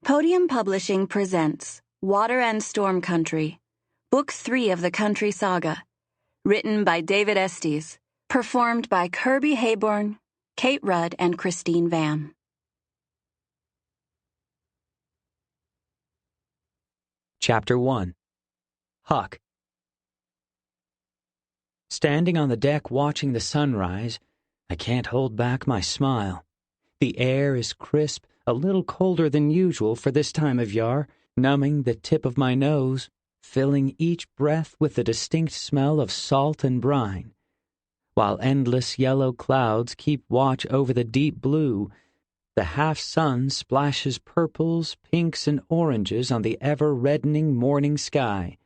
Podium Publishing presents Water and Storm Country, Book 3 of the Country Saga, written by David Estes, performed by Kirby Hayborn, Kate Rudd, and Christine Van. Chapter 1. Huck. Standing on the deck watching the sunrise, I can't hold back my smile. The air is crisp, a little colder than usual for this time of year, numbing the tip of my nose, filling each breath with the distinct smell of salt and brine. While endless yellow clouds keep watch over the deep blue, the half-sun splashes purples, pinks, and oranges on the ever-reddening morning sky.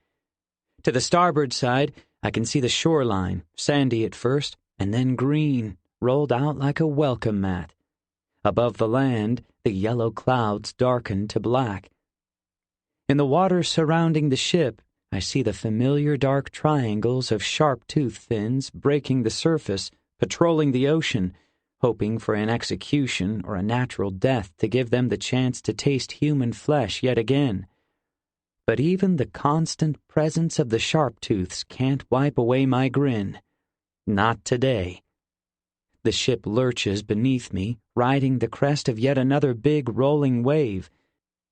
To the starboard side, I can see the shoreline, sandy at first, and then green, rolled out like a welcome mat. Above the land, the yellow clouds darken to black. In the water surrounding the ship, I see the familiar dark triangles of sharp-toothed fins breaking the surface, patrolling the ocean, hoping for an execution or a natural death to give them the chance to taste human flesh yet again. But even the constant presence of the sharp-tooths can't wipe away my grin. Not today. The ship lurches beneath me, riding the crest of yet another big rolling wave.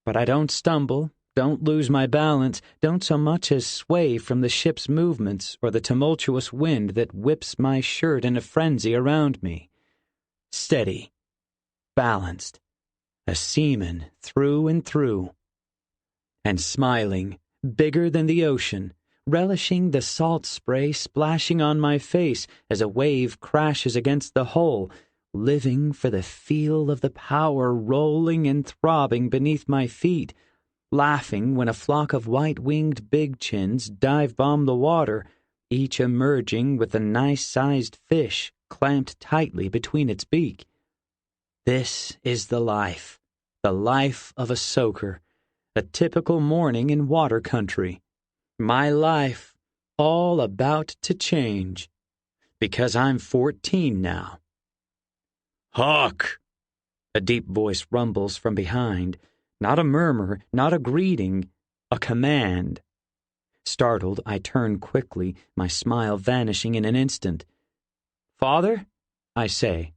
But I don't stumble, don't lose my balance, don't so much as sway from the ship's movements or the tumultuous wind that whips my shirt in a frenzy around me. Steady, balanced, a seaman through and through. And smiling, bigger than the ocean, relishing the salt spray splashing on my face as a wave crashes against the hull, living for the feel of the power rolling and throbbing beneath my feet, laughing when a flock of white-winged big-chins dive-bomb the water, each emerging with a nice-sized fish clamped tightly between its beak. This is the life of a soaker, a typical morning in water country. My life, all about to change, because I'm 14 now. "Huck!" A deep voice rumbles from behind, not a murmur, not a greeting, a command. Startled, I turn quickly, my smile vanishing in an instant. "Father?" I say.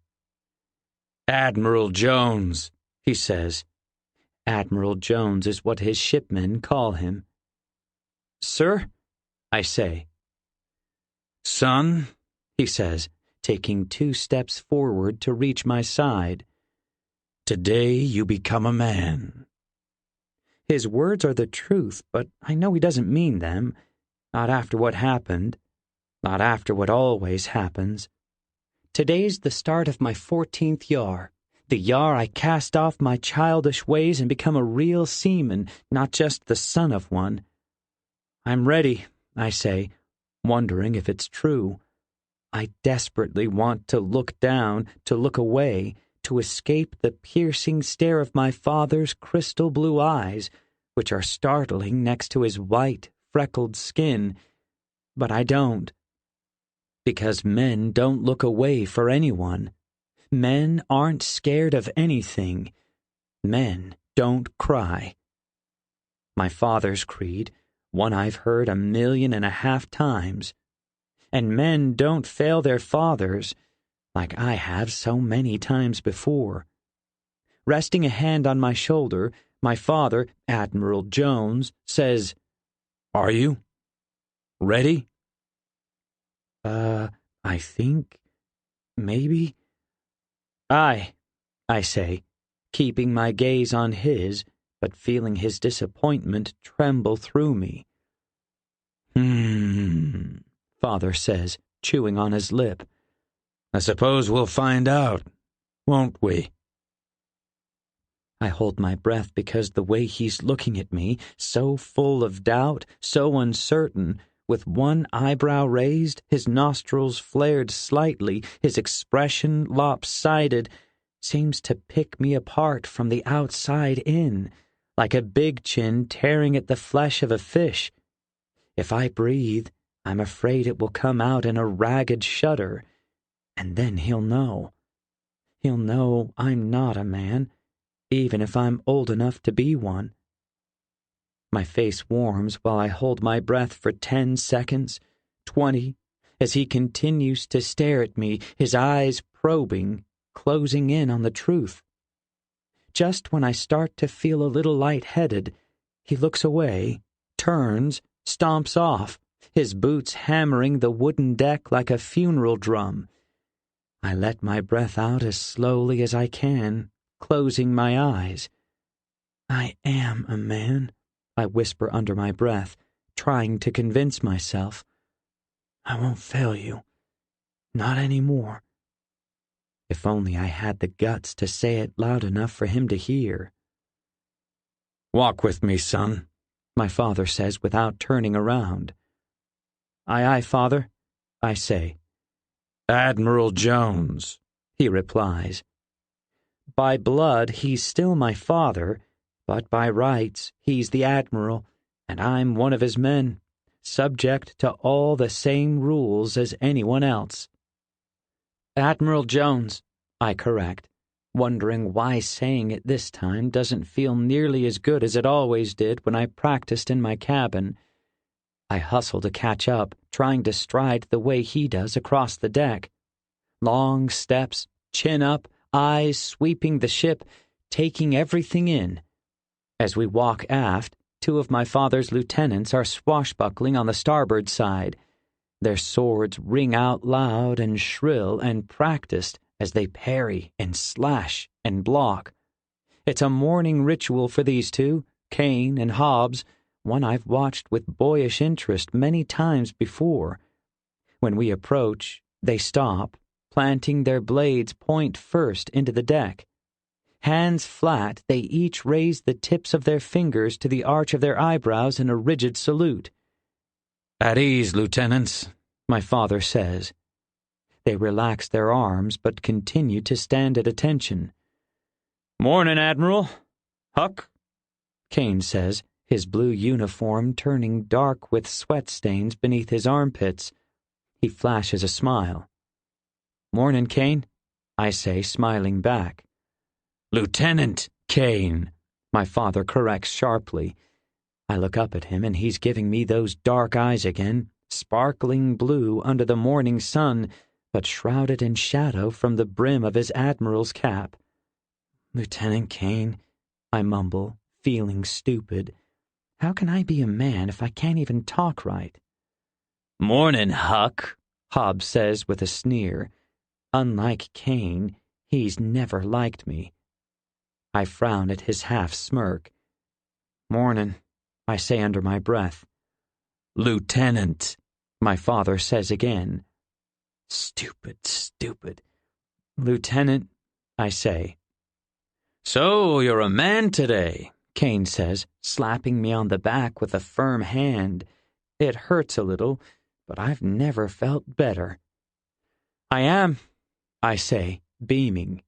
"Admiral Jones," he says. Admiral Jones is what his shipmen call him. "Sir?" I say. "Son," he says, taking 2 steps forward to reach my side, "today you become a man." His words are the truth, but I know he doesn't mean them. Not after what happened. Not after what always happens. Today's the start of my 14th year. The year I cast off my childish ways and become a real seaman, not just the son of one. "I'm ready," I say, wondering if it's true. I desperately want to look down, to look away, to escape the piercing stare of my father's crystal blue eyes, which are startling next to his white, freckled skin. But I don't. Because men don't look away for anyone. Men aren't scared of anything. Men don't cry. My father's creed, one I've heard 1.5 million times. And men don't fail their fathers, like I have so many times before. Resting a hand on my shoulder, my father, Admiral Jones, says, "Are you? Ready?" I think, maybe. "Aye," I say, keeping my gaze on his, but feeling his disappointment tremble through me. Father says, chewing on his lip. "I suppose we'll find out, won't we?" I hold my breath because the way he's looking at me, so full of doubt, so uncertain, with one eyebrow raised, his nostrils flared slightly, his expression lopsided, seems to pick me apart from the outside in, like a big chin tearing at the flesh of a fish. If I breathe, I'm afraid it will come out in a ragged shudder, and then he'll know. He'll know I'm not a man, even if I'm old enough to be one. My face warms while I hold my breath for 10 seconds, 20, as he continues to stare at me, his eyes probing, closing in on the truth. Just when I start to feel a little lightheaded, he looks away, turns, stomps off, his boots hammering the wooden deck like a funeral drum. I let my breath out as slowly as I can, closing my eyes. I am a man, I whisper under my breath, trying to convince myself. I won't fail you. Not anymore. If only I had the guts to say it loud enough for him to hear. Walk with me, son, my father says without turning around. Aye, aye, father, I say. Admiral Jones, he replies. By blood, he's still my father, but by rights, he's the admiral, and I'm one of his men, subject to all the same rules as anyone else. Admiral Jones, I correct, wondering why saying it this time doesn't feel nearly as good as it always did when I practiced in my cabin. I hustle to catch up, trying to stride the way he does across the deck. Long steps, chin up, eyes sweeping the ship, taking everything in. As we walk aft, 2 of my father's lieutenants are swashbuckling on the starboard side. Their swords ring out loud and shrill and practiced as they parry and slash and block. It's a morning ritual for these 2, Kane and Hobbs, one I've watched with boyish interest many times before. When we approach, they stop, planting their blades point first into the deck. Hands flat, they each raise the tips of their fingers to the arch of their eyebrows in a rigid salute. At ease, lieutenants, my father says. They relax their arms but continue to stand at attention. Morning, Admiral. Huck, Kane says, his blue uniform turning dark with sweat stains beneath his armpits. He flashes a smile. Morning, Kane, I say, smiling back. Lieutenant Kane, my father corrects sharply. I look up at him, and he's giving me those dark eyes again, sparkling blue under the morning sun, but shrouded in shadow from the brim of his admiral's cap. Lieutenant Kane, I mumble, feeling stupid. How can I be a man if I can't even talk right? Morning, Huck, Hobbs says with a sneer. Unlike Kane, he's never liked me. I frown at his half-smirk. Morning, I say under my breath. Lieutenant, my father says again. Stupid, stupid. Lieutenant, I say. So you're a man today, Kane says, slapping me on the back with a firm hand. It hurts a little, but I've never felt better. I am, I say, beaming.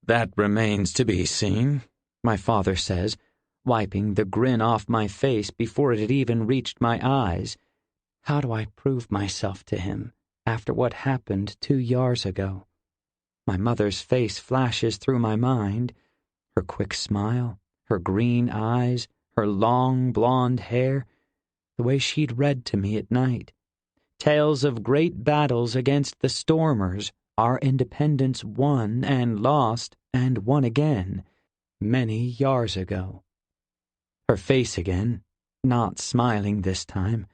That remains to be seen, my father says, wiping the grin off my face before it had even reached my eyes. How do I prove myself to him after what happened 2 years ago? My mother's face flashes through my mind, her quick smile, her green eyes, her long blonde hair, the way she'd read to me at night. Tales of great battles against the stormers, our independence won and lost and won again, many years ago. Her face again, not smiling this time,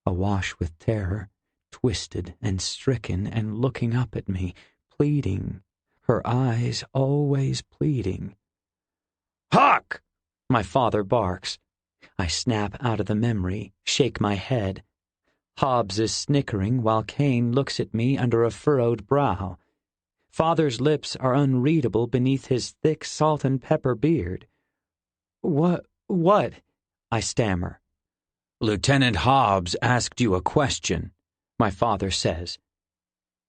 awash with terror, twisted and stricken and looking up at me, pleading, her eyes always pleading. Huck! My father barks. I snap out of the memory, shake my head. Hobbs is snickering while Kane looks at me under a furrowed brow. Father's lips are unreadable beneath his thick salt and pepper beard. What? I stammer. Lieutenant Hobbs asked you a question, my father says.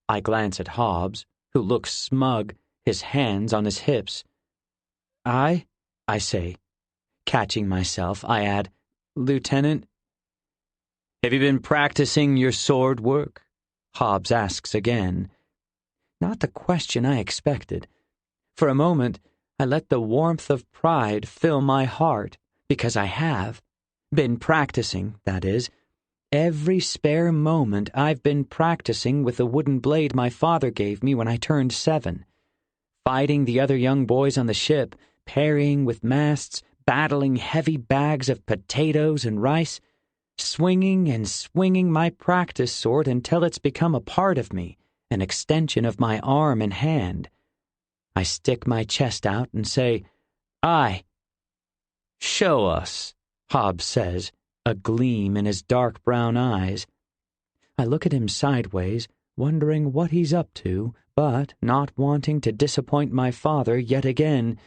I glance at Hobbs, who looks smug, his hands on his hips. I say. Catching myself, I add, Lieutenant, have you been practicing your sword work? Hobbs asks again. Not the question I expected. For a moment, I let the warmth of pride fill my heart, because I have been practicing, that is. Every spare moment I've been practicing with the wooden blade my father gave me when I turned 7. Fighting the other young boys on the ship, parrying with masts, battling heavy bags of potatoes and rice, swinging and swinging my practice sword until it's become a part of me, an extension of my arm and hand. I stick my chest out and say, "Aye." "Show us," Hobbs says, a gleam in his dark brown eyes. I look at him sideways, wondering what he's up to, but not wanting to disappoint my father yet again,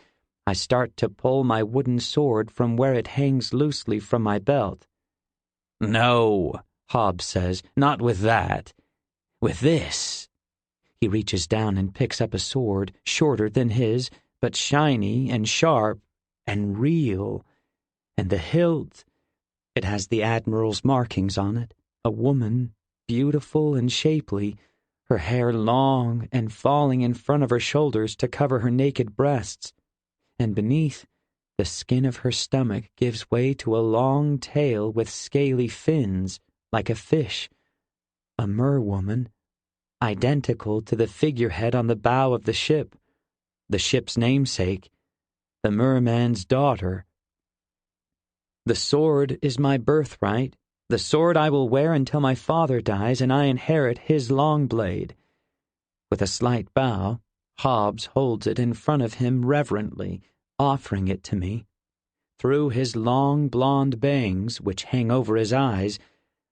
I start to pull my wooden sword from where it hangs loosely from my belt. "No," Hobbs says, "not with that. With this." He reaches down and picks up a sword, shorter than his, but shiny and sharp and real. And the hilt, it has the Admiral's markings on it, a woman, beautiful and shapely, her hair long and falling in front of her shoulders to cover her naked breasts, and beneath, the skin of her stomach gives way to a long tail with scaly fins, like a fish, a merwoman, identical to the figurehead on the bow of the ship's namesake, the merman's daughter. The sword is my birthright, the sword I will wear until my father dies and I inherit his long blade. With a slight bow, Hobbs holds it in front of him reverently, offering it to me. Through his long blonde bangs, which hang over his eyes,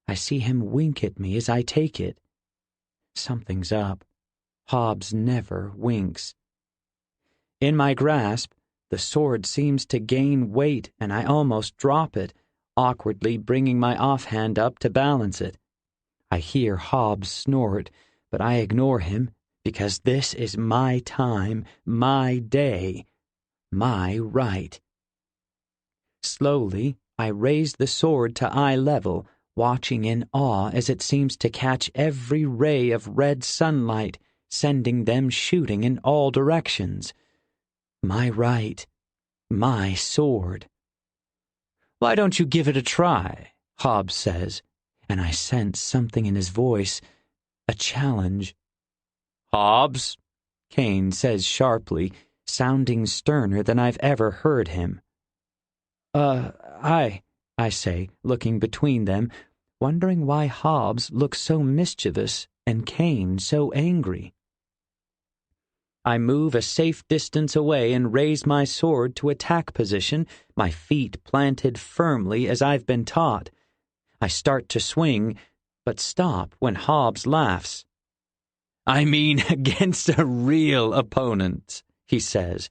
I see him wink at me as I take it. Something's up. Hobbs never winks. In my grasp, the sword seems to gain weight, and I almost drop it, awkwardly bringing my offhand up to balance it. I hear Hobbs snort, but I ignore him, because this is my time, my day, my right. Slowly, I raise the sword to eye level, watching in awe as it seems to catch every ray of red sunlight, sending them shooting in all directions. My right, my sword. "Why don't you give it a try?" Hobbs says, and I sense something in his voice, a challenge. "Hobbs," Kane says sharply, sounding sterner than I've ever heard him. Aye," I say, looking between them, wondering why Hobbs looks so mischievous and Kane so angry. I move a safe distance away and raise my sword to attack position, my feet planted firmly as I've been taught. I start to swing, but stop when Hobbs laughs. "I mean against a real opponent," he says.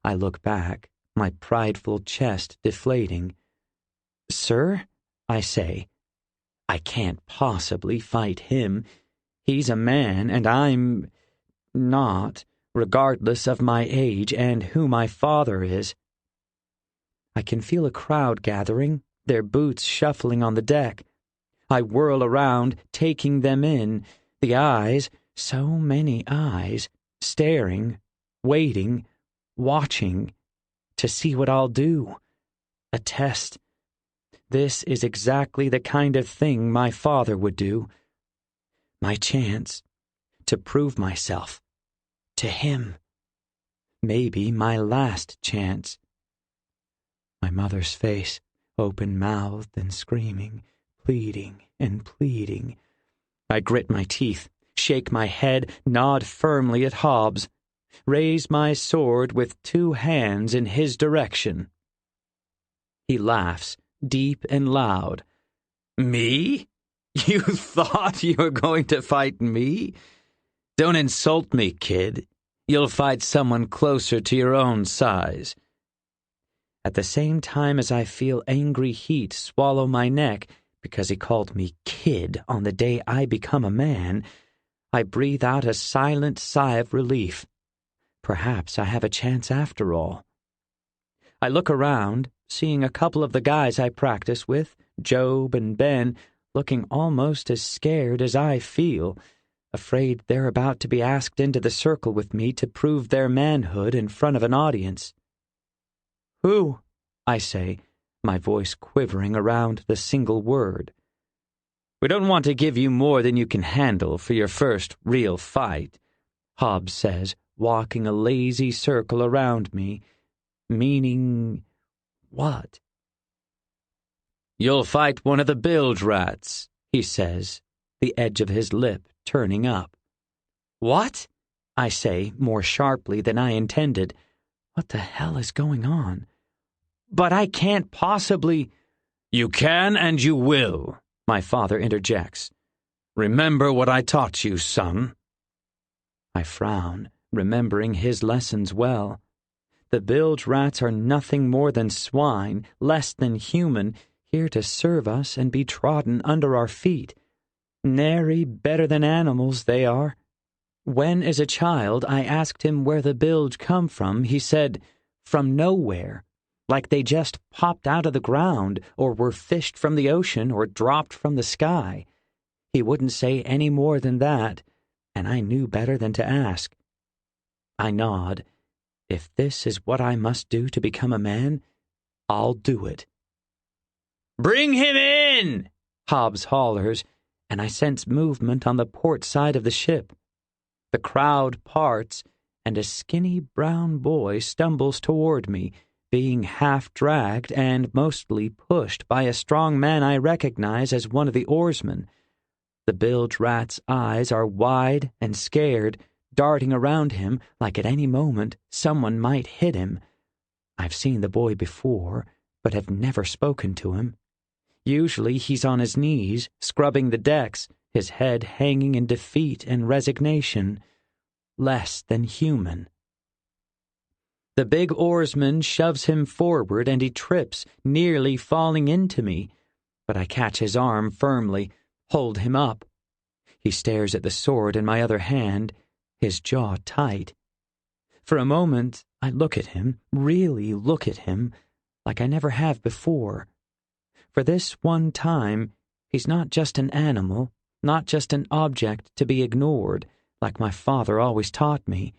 I look back, my prideful chest deflating. "Sir?" I say. I can't possibly fight him. He's a man, and I'm not, regardless of my age and who my father is. I can feel a crowd gathering, their boots shuffling on the deck. I whirl around, taking them in, the eyes, so many eyes, staring, waiting, watching, to see what I'll do. A test. This is exactly the kind of thing my father would do. My chance to prove myself to him. Maybe my last chance. My mother's face, open-mouthed and screaming, pleading and pleading. I grit my teeth, shake my head, nod firmly at Hobbs, raise my sword with 2 hands in his direction. He laughs, deep and loud. "Me? You thought you were going to fight me? Don't insult me, kid. You'll fight someone closer to your own size." At the same time as I feel angry heat swallow my neck because he called me kid on the day I become a man, I breathe out a silent sigh of relief. Perhaps I have a chance after all. I look around, seeing a couple of the guys I practice with, Job and Ben, looking almost as scared as I feel, afraid they're about to be asked into the circle with me to prove their manhood in front of an audience. "Who?" I say, my voice quivering around the single word. "We don't want to give you more than you can handle for your first real fight," Hobbs says, walking a lazy circle around me. Meaning what? "You'll fight one of the bilge rats," he says, the edge of his lip turning up. "What?" I say, more sharply than I intended. What the hell is going on? "But I can't possibly—" "You can and you will," my father interjects. "Remember what I taught you, son." I frown, remembering his lessons well. The bilge rats are nothing more than swine, less than human, here to serve us and be trodden under our feet. Nary better than animals they are. When, as a child, I asked him where the bilge come from, he said, "From nowhere," like they just popped out of the ground, or were fished from the ocean, or dropped from the sky. He wouldn't say any more than that, and I knew better than to ask. I nod. If this is what I must do to become a man, I'll do it. "Bring him in!" Hobbs hollers, and I sense movement on the port side of the ship. The crowd parts, and a skinny brown boy stumbles toward me, being half-dragged and mostly pushed by a strong man I recognize as one of the oarsmen. The bilge rat's eyes are wide and scared, darting around him like at any moment someone might hit him. I've seen the boy before, but have never spoken to him. Usually he's on his knees, scrubbing the decks, his head hanging in defeat and resignation. Less than human. The big oarsman shoves him forward and he trips, nearly falling into me, but I catch his arm firmly, hold him up. He stares at the sword in my other hand, his jaw tight. For a moment, I look at him, really look at him, like I never have before. For this one time, he's not just an animal, not just an object to be ignored, like my father always taught me.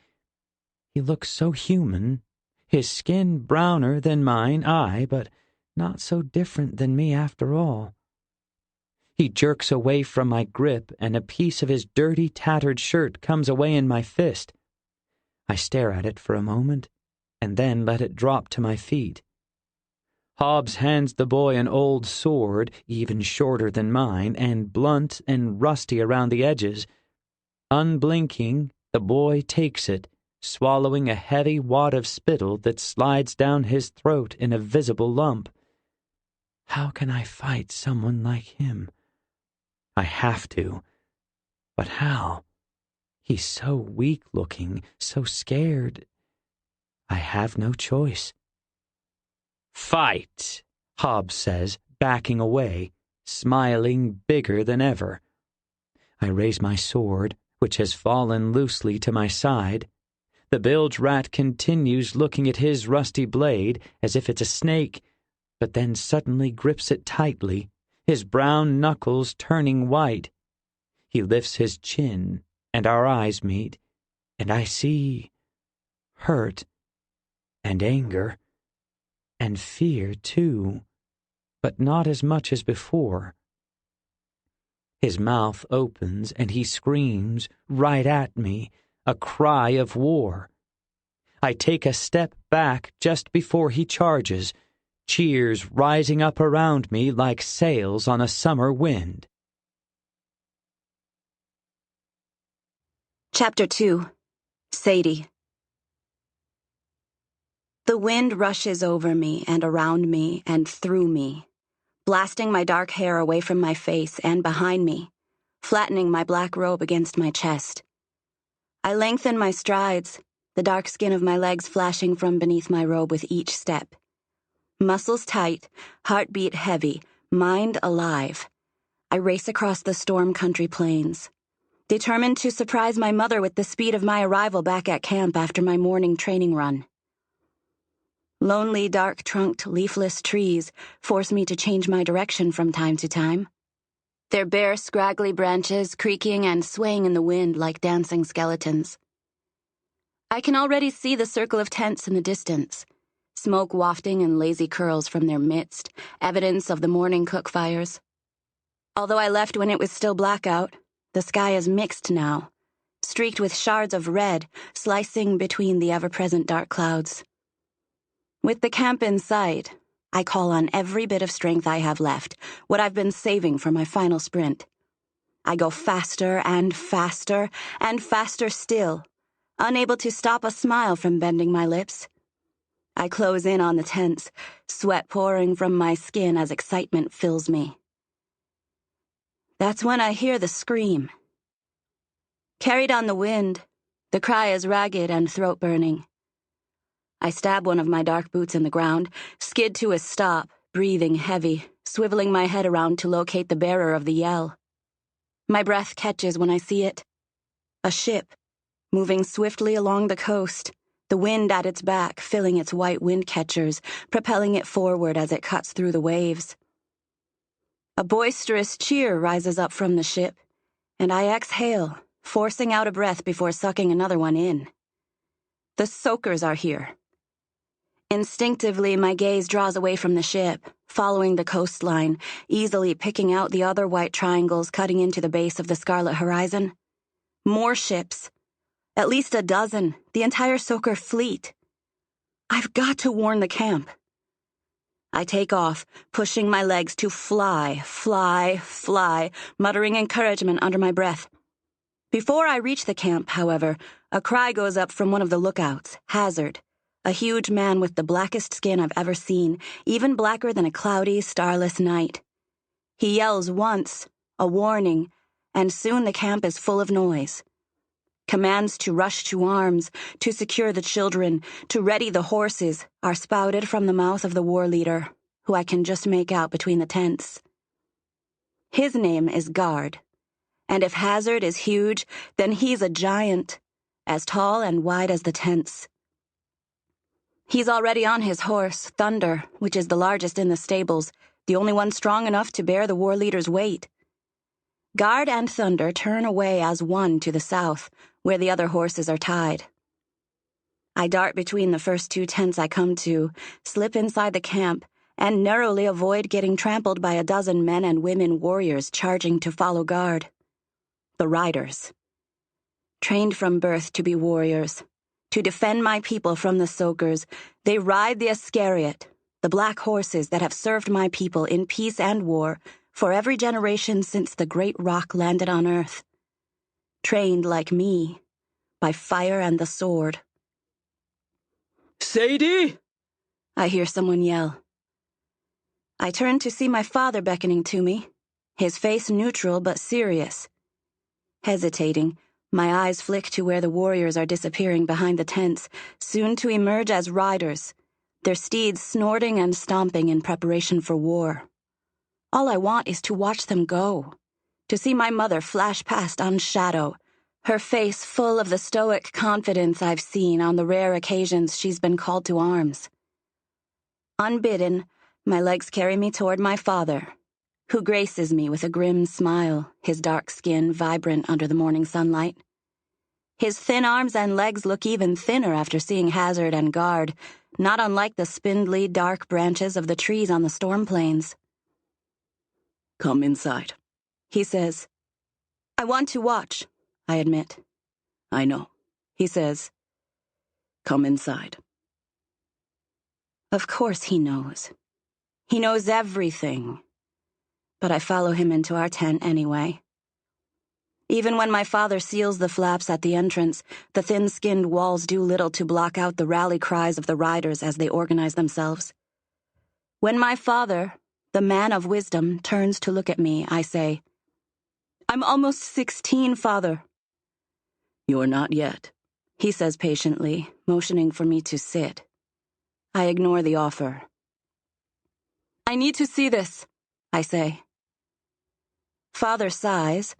He looks so human, his skin browner than mine, aye, but not so different than me after all. He jerks away from my grip, and a piece of his dirty, tattered shirt comes away in my fist. I stare at it for a moment, and then let it drop to my feet. Hobbs hands the boy an old sword, even shorter than mine, and blunt and rusty around the edges. Unblinking, the boy takes it, swallowing a heavy wad of spittle that slides down his throat in a visible lump. How can I fight someone like him? I have to. But how? He's so weak-looking, so scared. I have no choice. "Fight," Hobbs says, backing away, smiling bigger than ever. I raise my sword, which has fallen loosely to my side. The bilge rat continues looking at his rusty blade as if it's a snake, but then suddenly grips it tightly, his brown knuckles turning white. He lifts his chin, and our eyes meet, and I see hurt and anger and fear, too, but not as much as before. His mouth opens, and he screams right at me, a cry of war. I take a step back just before he charges, cheers rising up around me like sails on a summer wind. Chapter 2. Sadie. The wind rushes over me and around me and through me, blasting my dark hair away from my face and behind me, flattening my black robe against my chest. I lengthen my strides, the dark skin of my legs flashing from beneath my robe with each step. Muscles tight, heartbeat heavy, mind alive. I race across the storm country plains, determined to surprise my mother with the speed of my arrival back at camp after my morning training run. Lonely, dark-trunked, leafless trees force me to change my direction from time to time. their bare, scraggly branches creaking and swaying in the wind like dancing skeletons. I can already see the circle of tents in the distance, smoke wafting in lazy curls from their midst, evidence of the morning cook fires. Although I left when it was still blackout, the sky is mixed now, streaked with shards of red slicing between the ever-present dark clouds. With the camp in sight, I call on every bit of strength I have left, what I've been saving for my final sprint. I go faster and faster and faster still, unable to stop a smile from bending my lips. I close in on the tents, sweat pouring from my skin as excitement fills me. That's when I hear the scream. Carried on the wind, the cry is ragged and throat-burning. I stab one of my dark boots in the ground, skid to a stop, breathing heavy, swiveling my head around to locate the bearer of the yell. My breath catches when I see it. A ship, moving swiftly along the coast, the wind at its back filling its white wind catchers, propelling it forward as it cuts through the waves. A boisterous cheer rises up from the ship, and I exhale, forcing out a breath before sucking another one in. The soakers are here. Instinctively, my gaze draws away from the ship, following the coastline, easily picking out the other white triangles cutting into the base of the scarlet horizon. More ships. At least a dozen, the entire soaker fleet. I've got to warn the camp. I take off, pushing my legs to fly, fly, fly, muttering encouragement under my breath. Before I reach the camp, however, a cry goes up from one of the lookouts, Hazard, a huge man with the blackest skin I've ever seen, even blacker than a cloudy, starless night. He yells once, a warning, and soon the camp is full of noise. Commands to rush to arms, to secure the children, to ready the horses are spouted from the mouth of the war leader, who I can just make out between the tents. His name is Guard, and if Hazard is huge, then he's a giant, as tall and wide as the tents. He's already on his horse, Thunder, which is the largest in the stables, the only one strong enough to bear the war leader's weight. Guard and Thunder turn away as one to the south, where the other horses are tied. I dart between the first two tents I come to, slip inside the camp, and narrowly avoid getting trampled by a dozen men and women warriors charging to follow Guard. The riders. Trained from birth to be warriors. To defend my people from the soakers, they ride the Iscariot, the black horses that have served my people in peace and war for every generation since the great rock landed on earth. Trained like me, by fire and the sword. Sadie! I hear someone yell. I turn to see my father beckoning to me, his face neutral but serious. Hesitating, my eyes flick to where the warriors are disappearing behind the tents, soon to emerge as riders, their steeds snorting and stomping in preparation for war. All I want is to watch them go, to see my mother flash past on shadow, her face full of the stoic confidence I've seen on the rare occasions she's been called to arms. Unbidden, my legs carry me toward my father, who graces me with a grim smile, his dark skin vibrant under the morning sunlight. His thin arms and legs look even thinner after seeing Hazard and Guard, not unlike the spindly, dark branches of the trees on the storm plains. Come inside, he says. I want to watch, I admit. I know, he says. Come inside. Of course he knows. He knows everything. But I follow him into our tent anyway. Even when my father seals the flaps at the entrance, the thin-skinned walls do little to block out the rally cries of the riders as they organize themselves. When my father, the man of wisdom, turns to look at me, I say, I'm almost 16, Father. You're not yet, he says patiently, motioning for me to sit. I ignore the offer. I need to see this, I say. Father sighs,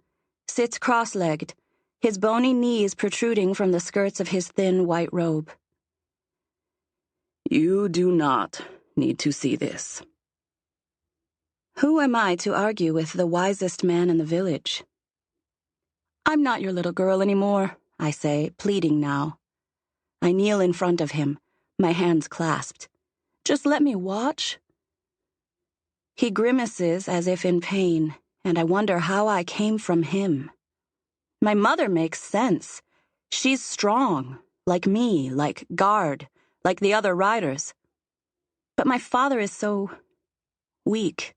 sits cross-legged, his bony knees protruding from the skirts of his thin white robe. You do not need to see this. Who am I to argue with the wisest man in the village? I'm not your little girl anymore, I say, pleading now. I kneel in front of him, my hands clasped. Just let me watch. He grimaces as if in pain, and I wonder how I came from him. My mother makes sense. She's strong, like me, like Guard, like the other riders. But my father is so weak.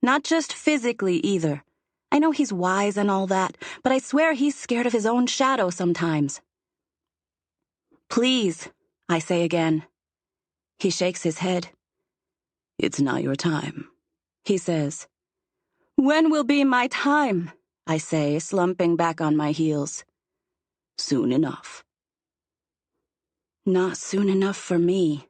Not just physically either. I know he's wise and all that, but I swear he's scared of his own shadow sometimes. Please, I say again. He shakes his head. It's not your time, he says. When will be my time? I say, slumping back on my heels. Soon enough. Not soon enough for me.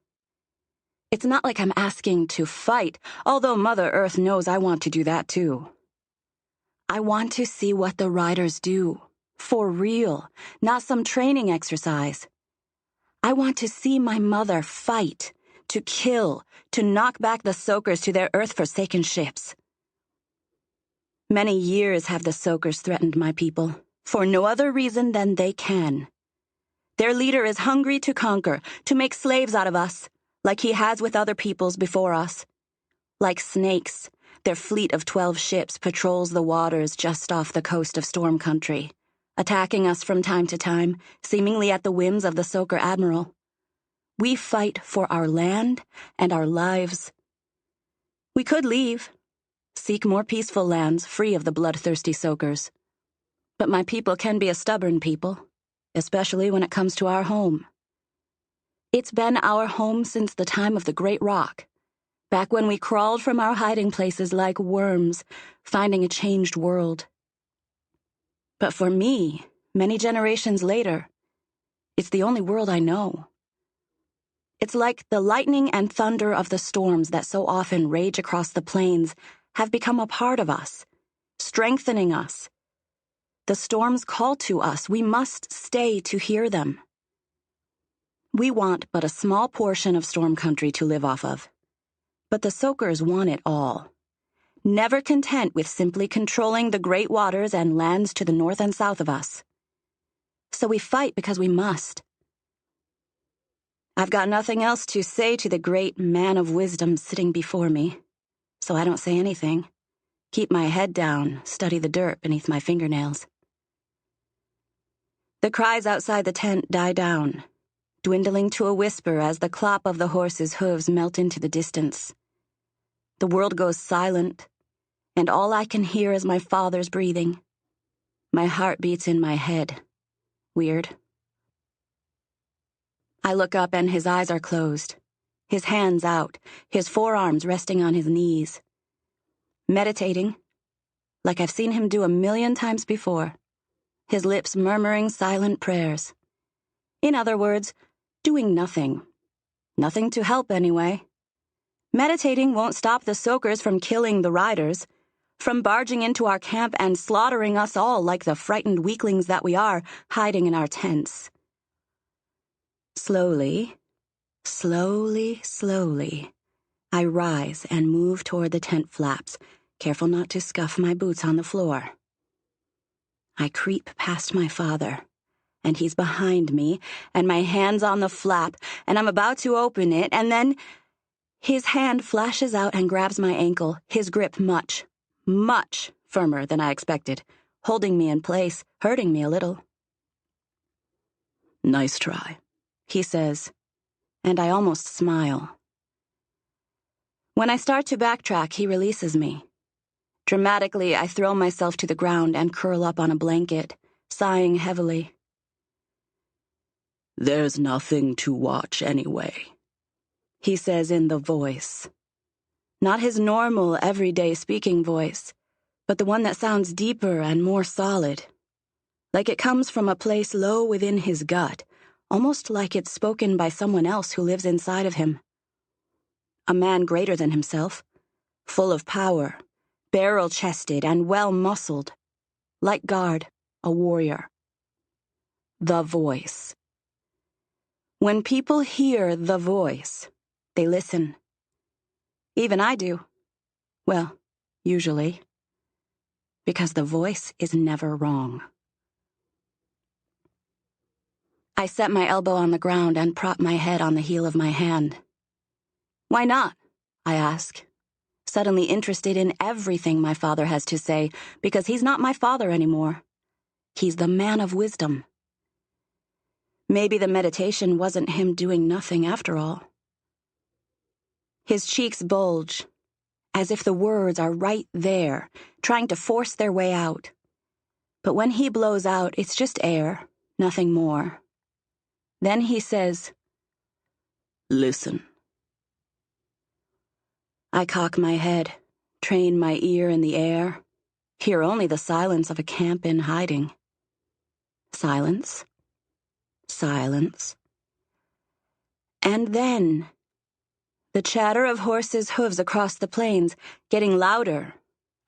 It's not like I'm asking to fight, although Mother Earth knows I want to do that too. I want to see what the riders do, for real, not some training exercise. I want to see my mother fight, to kill, to knock back the Soakers to their Earth-forsaken ships. Many years have the Soakers threatened my people, for no other reason than they can. Their leader is hungry to conquer, to make slaves out of us, like he has with other peoples before us. Like snakes, their fleet of 12 ships patrols the waters just off the coast of Storm Country, attacking us from time to time, seemingly at the whims of the Soaker Admiral. We fight for our land and our lives. We could leave, seek more peaceful lands free of the bloodthirsty Soakers. But my people can be a stubborn people, especially when it comes to our home. It's been our home since the time of the Great Rock, back when we crawled from our hiding places like worms, finding a changed world. But for me, many generations later, it's the only world I know. It's like the lightning and thunder of the storms that so often rage across the plains have become a part of us, strengthening us. The storms call to us. We must stay to hear them. We want but a small portion of Storm Country to live off of. But the Soakers want it all. Never content with simply controlling the great waters and lands to the north and south of us. So we fight because we must. I've got nothing else to say to the great man of wisdom sitting before me, so I don't say anything. Keep my head down, study the dirt beneath my fingernails. The cries outside the tent die down, dwindling to a whisper as the clop of the horses' hooves melt into the distance. The world goes silent, and all I can hear is my father's breathing. My heart beats in my head. Weird. I look up and his eyes are closed, his hands out, his forearms resting on his knees. Meditating, like I've seen him do 1,000,000 times before, his lips murmuring silent prayers. In other words, doing nothing. Nothing to help anyway. Meditating won't stop the Soakers from killing the riders, from barging into our camp and slaughtering us all like the frightened weaklings that we are, hiding in our tents. Slowly, I rise and move toward the tent flaps, careful not to scuff my boots on the floor. I creep past my father, and he's behind me, and my hand's on the flap, and I'm about to open it, and then his hand flashes out and grabs my ankle, his grip much firmer than I expected, holding me in place, hurting me a little. Nice try, he says, and I almost smile. When I start to backtrack, he releases me. Dramatically, I throw myself to the ground and curl up on a blanket, sighing heavily. There's nothing to watch anyway, he says in the voice. Not his normal, everyday speaking voice, but the one that sounds deeper and more solid. Like it comes from a place low within his gut, almost like it's spoken by someone else who lives inside of him. A man greater than himself, full of power, barrel-chested and well-muscled, like Guard, a warrior. The voice. When people hear the voice, they listen. Even I do. Well, usually. Because the voice is never wrong. I set my elbow on the ground and prop my head on the heel of my hand. Why not? I ask, suddenly interested in everything my father has to say, because he's not my father anymore. He's the man of wisdom. Maybe the meditation wasn't him doing nothing after all. His cheeks bulge, as if the words are right there, trying to force their way out. But when he blows out, it's just air, nothing more. Then he says, "Listen." I cock my head, train my ear in the air, hear only the silence of a camp in hiding. Silence. Silence. And then the chatter of horses' hooves across the plains, getting louder,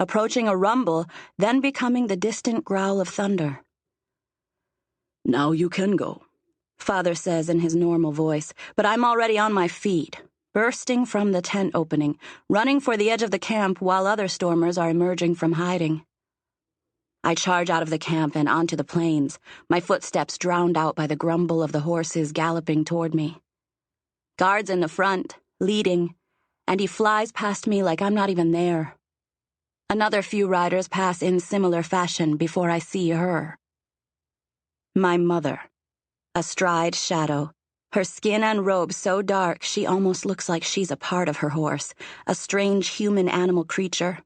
approaching a rumble, then becoming the distant growl of thunder. "Now you can go," Father says in his normal voice, but I'm already on my feet, bursting from the tent opening, running for the edge of the camp while other stormers are emerging from hiding. I charge out of the camp and onto the plains, my footsteps drowned out by the grumble of the horses galloping toward me. Guards in the front, leading, and he flies past me like I'm not even there. Another few riders pass in similar fashion before I see her. My mother, astride Shadow, her skin and robe so dark she almost looks like she's a part of her horse, a strange human animal creature,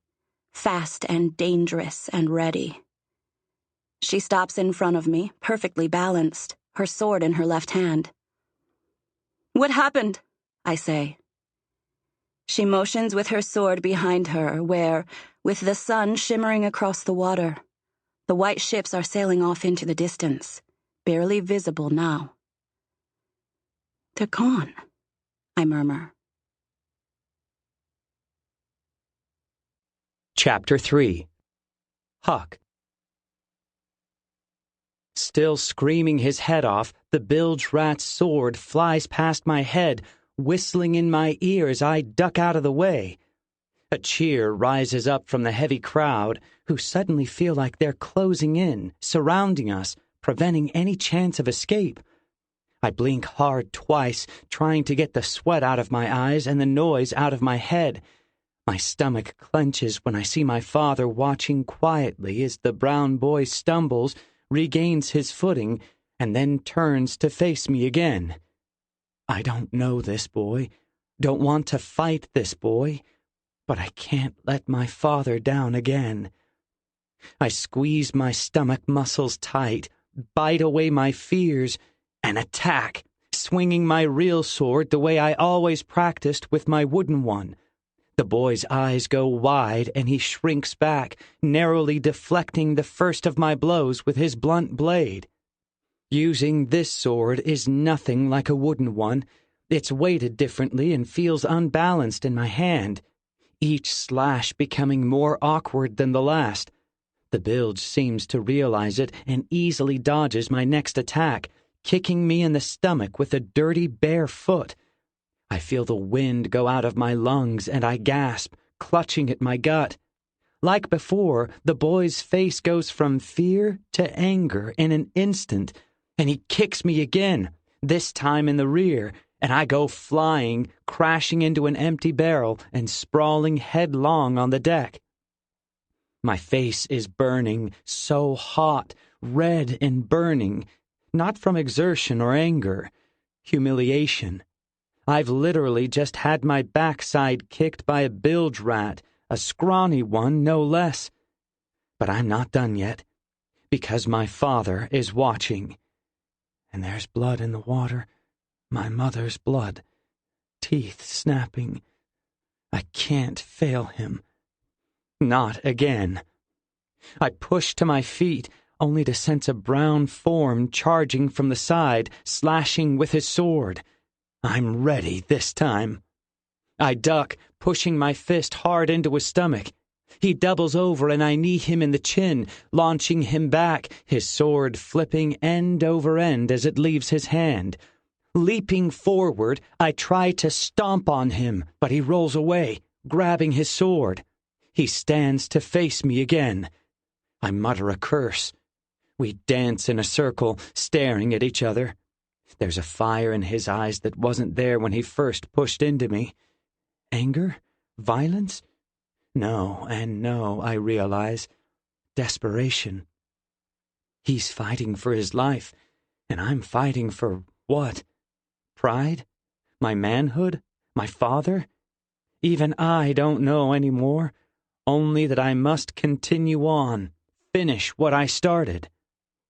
fast and dangerous and ready. She stops in front of me, perfectly balanced, her sword in her left hand. "What happened?" I say. She motions with her sword behind her, where, with the sun shimmering across the water, the white ships are sailing off into the distance, barely visible now. "They're gone," I murmur. Chapter 3. Huck. Still screaming his head off, the bilge rat's sword flies past my head, whistling in my ear as I duck out of the way. A cheer rises up from the heavy crowd, who suddenly feel like they're closing in, surrounding us, preventing any chance of escape. I blink hard twice, trying to get the sweat out of my eyes and the noise out of my head. My stomach clenches when I see my father watching quietly as the brown boy stumbles, regains his footing, and then turns to face me again. I don't know this boy, don't want to fight this boy, but I can't let my father down again. I squeeze my stomach muscles tight, bite away my fears, and attack, swinging my real sword the way I always practiced with my wooden one. The boy's eyes go wide, and he shrinks back, narrowly deflecting the first of my blows with his blunt blade. Using this sword is nothing like a wooden one. It's weighted differently and feels unbalanced in my hand, each slash becoming more awkward than the last. The bilge seems to realize it and easily dodges my next attack, kicking me in the stomach with a dirty bare foot. I feel the wind go out of my lungs and I gasp, clutching at my gut. Like before, the boy's face goes from fear to anger in an instant, and he kicks me again, this time in the rear, and I go flying, crashing into an empty barrel and sprawling headlong on the deck. My face is burning, so hot, red and burning, not from exertion or anger, humiliation. I've literally just had my backside kicked by a bilge rat, a scrawny one, no less. But I'm not done yet, because my father is watching. And there's blood in the water, my mother's blood, teeth snapping. I can't fail him. Not again. I push to my feet, only to sense a brown form charging from the side, slashing with his sword. I'm ready this time. I duck, pushing my fist hard into his stomach. He doubles over and I knee him in the chin, launching him back, his sword flipping end over end as it leaves his hand. Leaping forward, I try to stomp on him, but he rolls away, grabbing his sword. He stands to face me again. I mutter a curse. We dance in a circle, staring at each other. There's a fire in his eyes that wasn't there when he first pushed into me. Anger? Violence? No, and no, I realize. Desperation. He's fighting for his life, and I'm fighting for what? Pride? My manhood? My father? Even I don't know anymore, only that I must continue on, finish what I started.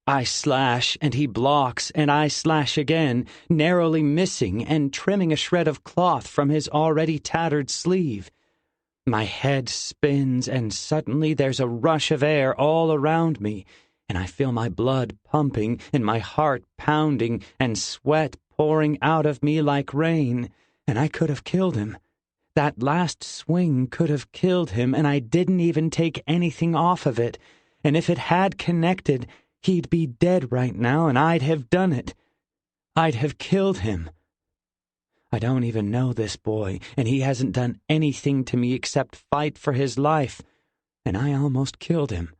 I slash, and he blocks, and I slash again, narrowly missing and trimming a shred of cloth from his already tattered sleeve. My head spins, and suddenly there's a rush of air all around me, and I feel my blood pumping and my heart pounding and sweat pouring out of me like rain, and I could have killed him. That last swing could have killed him, and I didn't even take anything off of it, and if it had connected, he'd be dead right now, and I'd have done it. I'd have killed him. I don't even know this boy, and he hasn't done anything to me except fight for his life, and I almost killed him.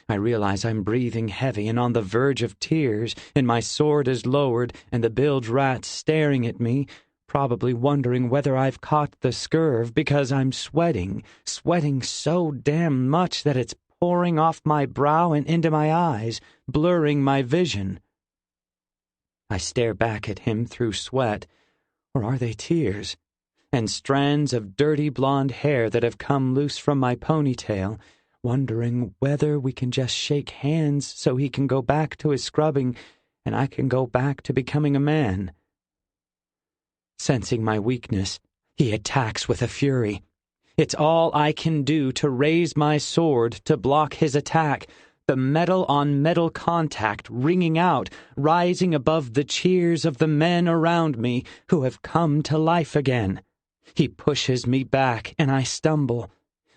I realize I'm breathing heavy and on the verge of tears, and my sword is lowered, and the bilge rat's staring at me, probably wondering whether I've caught the scurv because I'm sweating so damn much that it's pouring off my brow and into my eyes, blurring my vision. I stare back at him through sweat, or are they tears, and strands of dirty blonde hair that have come loose from my ponytail, wondering whether we can just shake hands so he can go back to his scrubbing and I can go back to becoming a man. Sensing my weakness, he attacks with a fury. It's all I can do to raise my sword to block his attack, the metal-on-metal contact ringing out, rising above the cheers of the men around me who have come to life again. He pushes me back, and I stumble.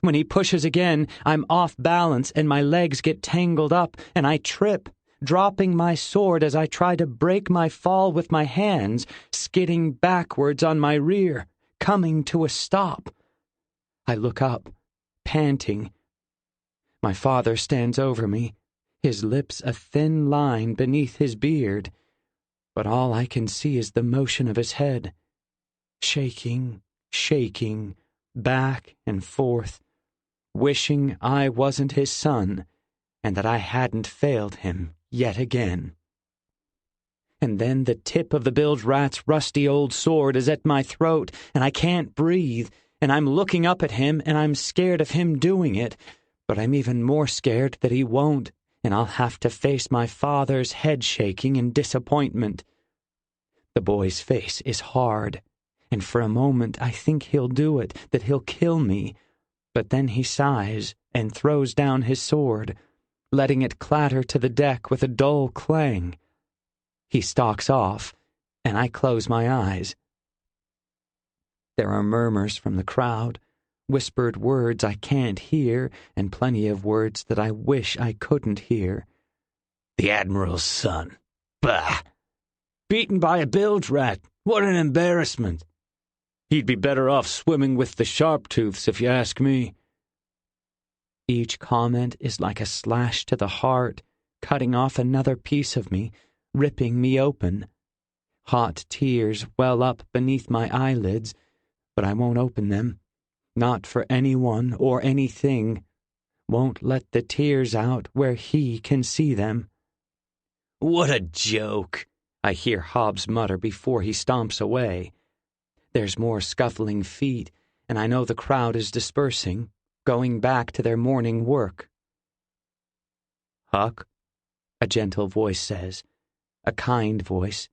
When he pushes again, I'm off balance, and my legs get tangled up, and I trip, dropping my sword as I try to break my fall with my hands, skidding backwards on my rear, coming to a stop. I look up, panting. My father stands over me, his lips a thin line beneath his beard, but all I can see is the motion of his head, shaking, back and forth, wishing I wasn't his son, and that I hadn't failed him yet again. And then the tip of the bilge rat's rusty old sword is at my throat, and I can't breathe, and I'm looking up at him, and I'm scared of him doing it, but I'm even more scared that he won't, and I'll have to face my father's head shaking in disappointment. The boy's face is hard, and for a moment I think he'll do it, that he'll kill me, but then he sighs and throws down his sword, letting it clatter to the deck with a dull clang. He stalks off, and I close my eyes. There are murmurs from the crowd, whispered words I can't hear, and plenty of words that I wish I couldn't hear. The Admiral's son. Bah! Beaten by a bilge rat. What an embarrassment. He'd be better off swimming with the sharp-tooths, if you ask me. Each comment is like a slash to the heart, cutting off another piece of me, ripping me open. Hot tears well up beneath my eyelids, but I won't open them. Not for anyone or anything. Won't let the tears out where he can see them. What a joke, I hear Hobbs mutter before he stomps away. There's more scuffling feet, and I know the crowd is dispersing, going back to their morning work. Huck, a gentle voice says, a kind voice.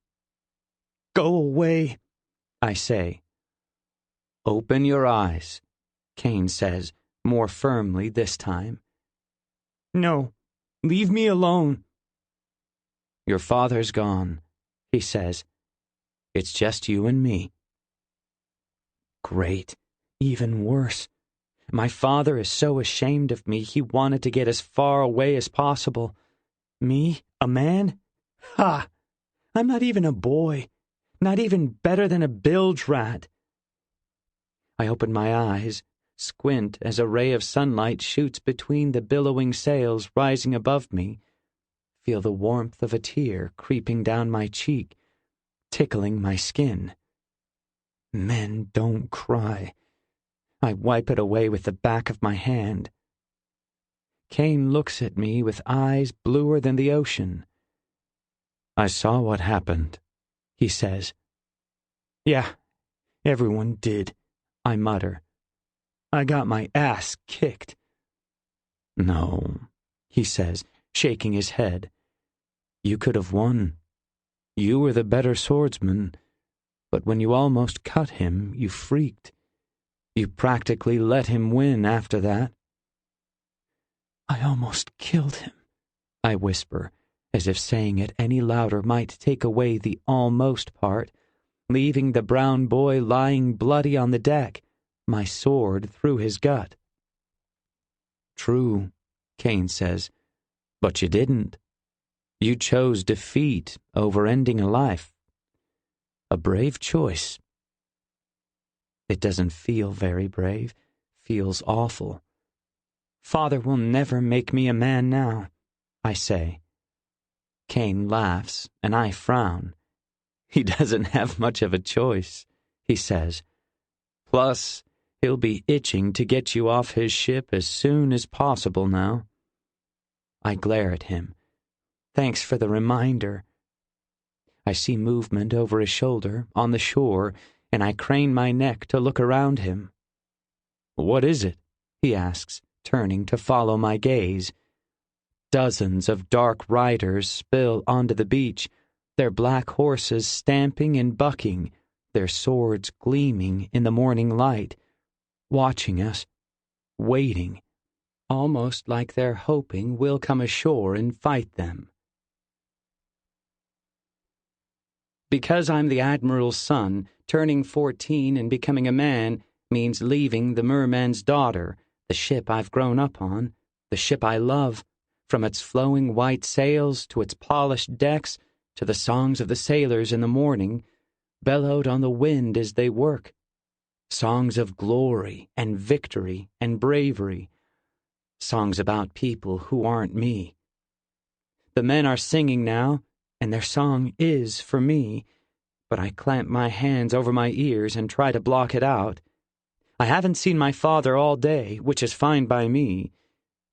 Go away, I say. Open your eyes, Kane says, more firmly this time. No, leave me alone. Your father's gone, he says. It's just you and me. Great, even worse. My father is so ashamed of me he wanted to get as far away as possible. Me, a man? Ha! I'm not even a boy, not even better than a bilge rat. I open my eyes, squint as a ray of sunlight shoots between the billowing sails rising above me, feel the warmth of a tear creeping down my cheek, tickling my skin. Men don't cry. I wipe it away with the back of my hand. Kane looks at me with eyes bluer than the ocean. "I saw what happened," he says. "Yeah, everyone did," I mutter. "I got my ass kicked." "No," he says, shaking his head. "You could have won. You were the better swordsman, but when you almost cut him, you freaked. You practically let him win after that." "I almost killed him," I whisper, as if saying it any louder might take away the almost part, leaving the brown boy lying bloody on the deck, my sword through his gut. "True," Kane says, "but you didn't. You chose defeat over ending a life. A brave choice." It doesn't feel very brave. Feels awful. "Father will never make me a man now," I say. Kane laughs, and I frown. "He doesn't have much of a choice," he says. "Plus, he'll be itching to get you off his ship as soon as possible now." I glare at him. "Thanks for the reminder." I see movement over his shoulder, on the shore, and I crane my neck to look around him. "What is it?" he asks, turning to follow my gaze. Dozens of dark riders spill onto the beach, their black horses stamping and bucking, their swords gleaming in the morning light, watching us, waiting, almost like they're hoping we'll come ashore and fight them. Because I'm the Admiral's son, turning 14 and becoming a man means leaving the merman's daughter, the ship I've grown up on, the ship I love, from its flowing white sails to its polished decks to the songs of the sailors in the morning, bellowed on the wind as they work. Songs of glory and victory and bravery. Songs about people who aren't me. The men are singing now, and their song is for me, but I clamp my hands over my ears and try to block it out. I haven't seen my father all day, which is fine by me.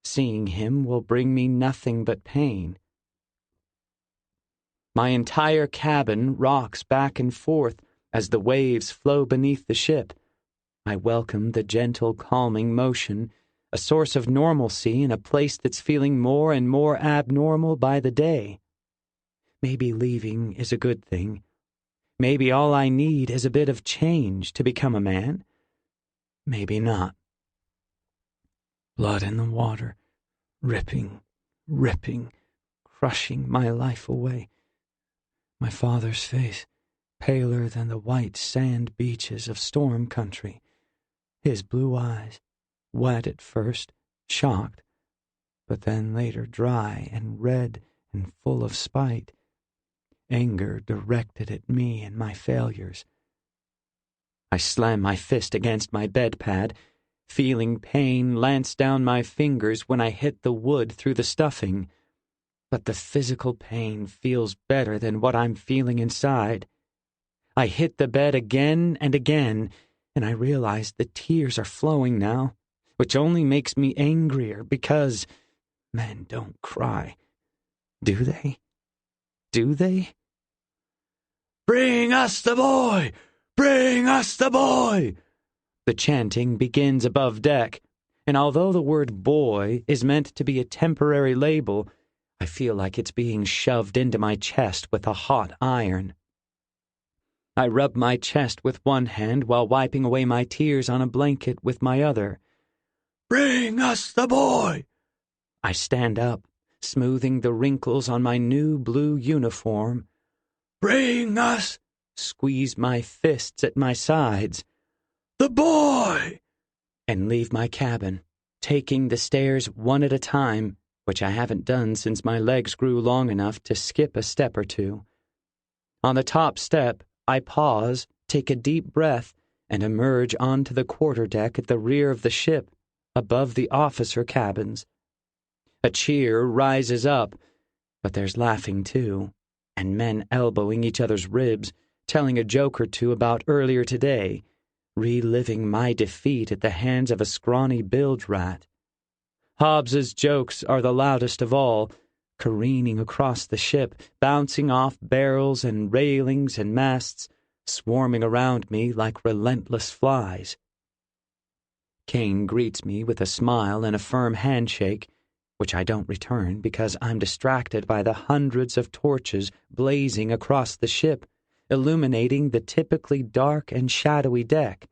Seeing him will bring me nothing but pain. My entire cabin rocks back and forth as the waves flow beneath the ship. I welcome the gentle, calming motion, a source of normalcy in a place that's feeling more and more abnormal by the day. Maybe leaving is a good thing. Maybe all I need is a bit of change to become a man. Maybe not. Blood in the water, ripping, crushing my life away. My father's face, paler than the white sand beaches of storm country. His blue eyes, wet at first, shocked, but then later dry and red and full of spite. Anger directed at me and my failures. I slam my fist against my bedpad, feeling pain lance down my fingers when I hit the wood through the stuffing. But the physical pain feels better than what I'm feeling inside. I hit the bed again and again, and I realize the tears are flowing now, which only makes me angrier because men don't cry. Do they? Do they? "Bring us the boy! Bring us the boy!" The chanting begins above deck, and although the word boy is meant to be a temporary label, I feel like it's being shoved into my chest with a hot iron. I rub my chest with one hand while wiping away my tears on a blanket with my other. "Bring us the boy!" I stand up, smoothing the wrinkles on my new blue uniform. "Bring us!" Squeeze my fists at my sides. "The boy!" And leave my cabin, taking the stairs one at a time, which I haven't done since my legs grew long enough to skip a step or two. On the top step, I pause, take a deep breath, and emerge onto the quarterdeck at the rear of the ship, above the officer cabins. A cheer rises up, but there's laughing too, and men elbowing each other's ribs, telling a joke or two about earlier today, reliving my defeat at the hands of a scrawny bilge rat. Hobbs's jokes are the loudest of all, careening across the ship, bouncing off barrels and railings and masts, swarming around me like relentless flies. Kane greets me with a smile and a firm handshake, which I don't return because I'm distracted by the hundreds of torches blazing across the ship, illuminating the typically dark and shadowy deck,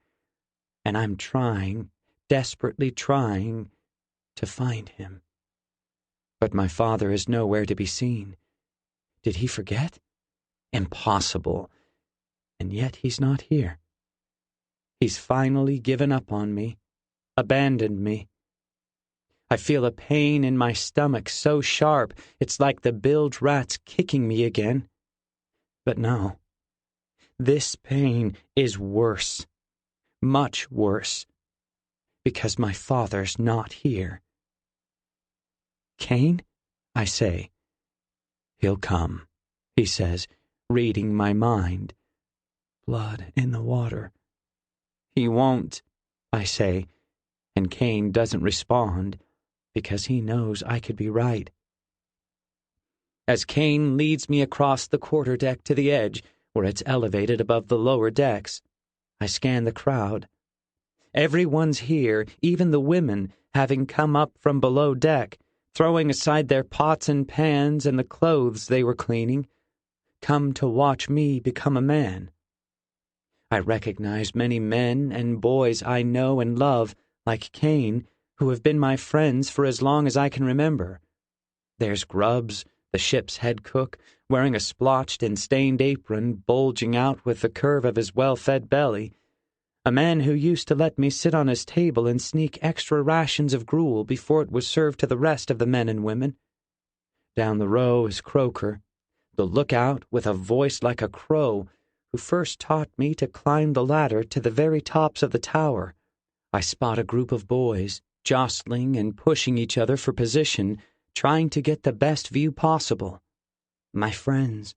and I'm trying, desperately trying, to find him. But my father is nowhere to be seen. Did he forget? Impossible. And yet he's not here. He's finally given up on me, abandoned me. I feel a pain in my stomach so sharp it's like the bilge rat's kicking me again. But no. This pain is worse. Much worse. Because my father's not here. Kane? I say. He'll come, he says, reading my mind. Blood in the water. He won't, I say, and Kane doesn't respond because he knows I could be right. As Kane leads me across the quarterdeck to the edge, where it's elevated above the lower decks, I scan the crowd. Everyone's here, even the women, having come up from below deck, throwing aside their pots and pans and the clothes they were cleaning, come to watch me become a man. I recognize many men and boys I know and love, like Kane, who have been my friends for as long as I can remember. There's Grubbs, the ship's head cook, wearing a splotched and stained apron bulging out with the curve of his well-fed belly, a man who used to let me sit on his table and sneak extra rations of gruel before it was served to the rest of the men and women. Down the row is Croker, the lookout with a voice like a crow, who first taught me to climb the ladder to the very tops of the tower. I spot a group of boys, jostling and pushing each other for position, trying to get the best view possible. My friends.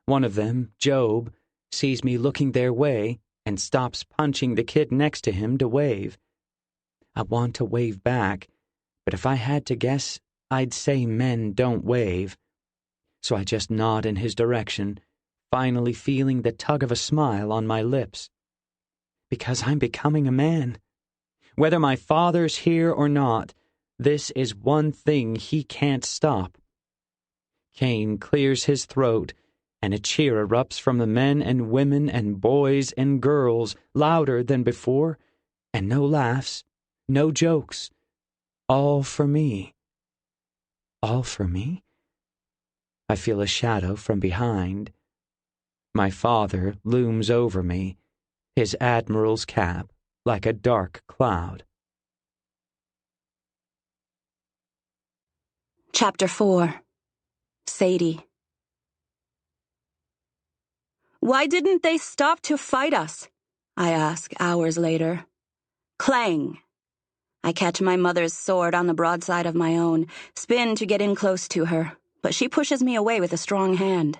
One of them, Job, sees me looking their way and stops punching the kid next to him to wave. I want to wave back, but if I had to guess, I'd say men don't wave. So I just nod in his direction, finally feeling the tug of a smile on my lips. Because I'm becoming a man. Whether my father's here or not, this is one thing he can't stop. Kane clears his throat, and a cheer erupts from the men and women and boys and girls, louder than before, and no laughs, no jokes. All for me. All for me? I feel a shadow from behind. My father looms over me, his admiral's cap like a dark cloud. Chapter 4. Sadie. Why didn't they stop to fight us? I ask hours later. Clang. I catch my mother's sword on the broadside of my own, spin to get in close to her, but she pushes me away with a strong hand.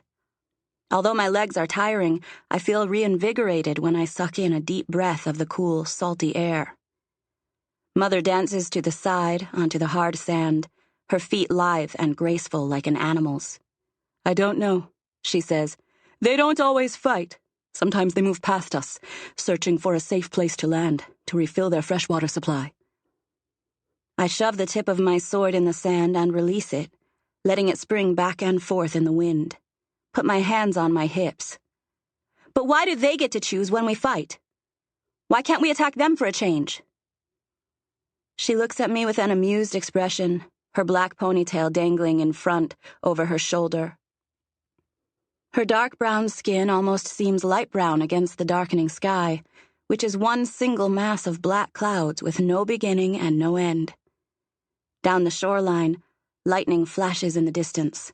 Although my legs are tiring, I feel reinvigorated when I suck in a deep breath of the cool, salty air. Mother dances to the side, onto the hard sand, her feet lithe and graceful like an animal's. I don't know, she says. They don't always fight. Sometimes they move past us, searching for a safe place to land, to refill their freshwater supply. I shove the tip of my sword in the sand and release it, letting it spring back and forth in the wind. Put my hands on my hips. But why do they get to choose when we fight? Why can't we attack them for a change? She looks at me with an amused expression, her black ponytail dangling in front over her shoulder. Her dark brown skin almost seems light brown against the darkening sky, which is one single mass of black clouds with no beginning and no end. Down the shoreline, lightning flashes in the distance.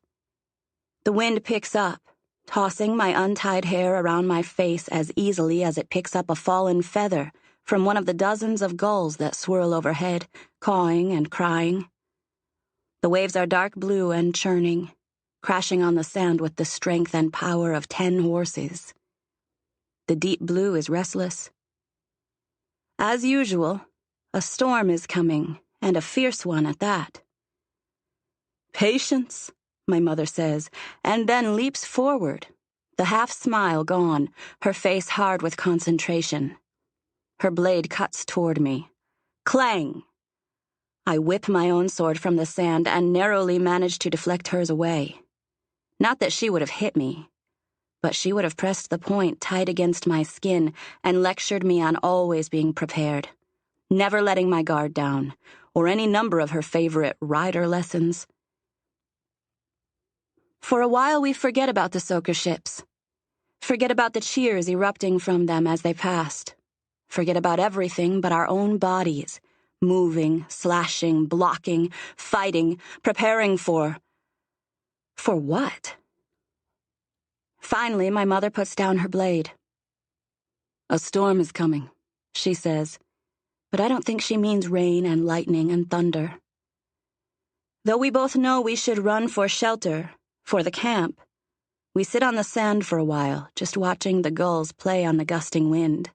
The wind picks up, tossing my untied hair around my face as easily as it picks up a fallen feather from one of the dozens of gulls that swirl overhead, cawing and crying. The waves are dark blue and churning, crashing on the sand with the strength and power of 10 horses. The deep blue is restless. As usual, a storm is coming, and a fierce one at that. "Patience," my mother says, and then leaps forward, the half-smile gone, her face hard with concentration. Her blade cuts toward me. Clang! I whip my own sword from the sand and narrowly manage to deflect hers away. Not that she would have hit me, but she would have pressed the point tight against my skin and lectured me on always being prepared, never letting my guard down, or any number of her favorite rider lessons. For a while we forget about the soaker ships. Forget about the cheers erupting from them as they passed. Forget about everything but our own bodies, moving, slashing, blocking, fighting, preparing for what? Finally, my mother puts down her blade. "A storm is coming," she says, but I don't think she means rain and lightning and thunder. Though we both know we should run for shelter, for the camp, we sit on the sand for a while, just watching the gulls play on the gusting wind.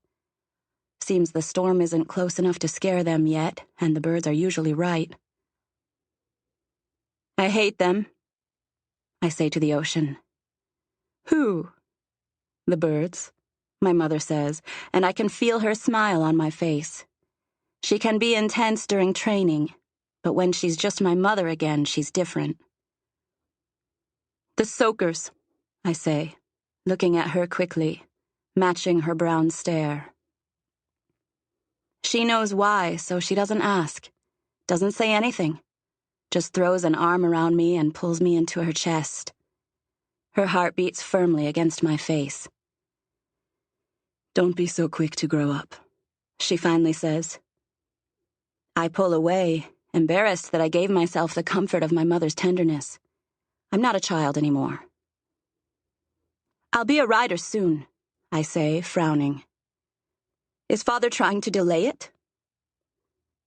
Seems the storm isn't close enough to scare them yet, and the birds are usually right. "I hate them," I say to the ocean. "Who?" "The birds," my mother says, and I can feel her smile on my face. She can be intense during training, but when she's just my mother again, she's different. "The soakers," I say, looking at her quickly, matching her brown stare. She knows why, so she doesn't ask, doesn't say anything, just throws an arm around me and pulls me into her chest. Her heart beats firmly against my face. "Don't be so quick to grow up," she finally says. I pull away, embarrassed that I gave myself the comfort of my mother's tenderness. I'm not a child anymore. "I'll be a rider soon," I say, frowning. "Is Father trying to delay it?"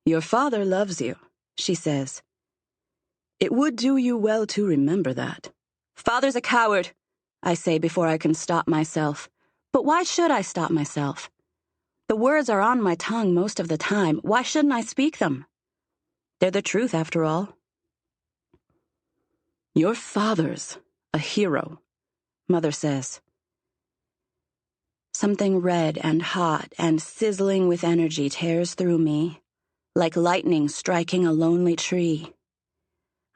"Your father loves you," she says. "It would do you well to remember that." "Father's a coward," I say before I can stop myself. But why should I stop myself? The words are on my tongue most of the time. Why shouldn't I speak them? They're the truth, after all. "Your father's a hero," Mother says. Something red and hot and sizzling with energy tears through me, like lightning striking a lonely tree.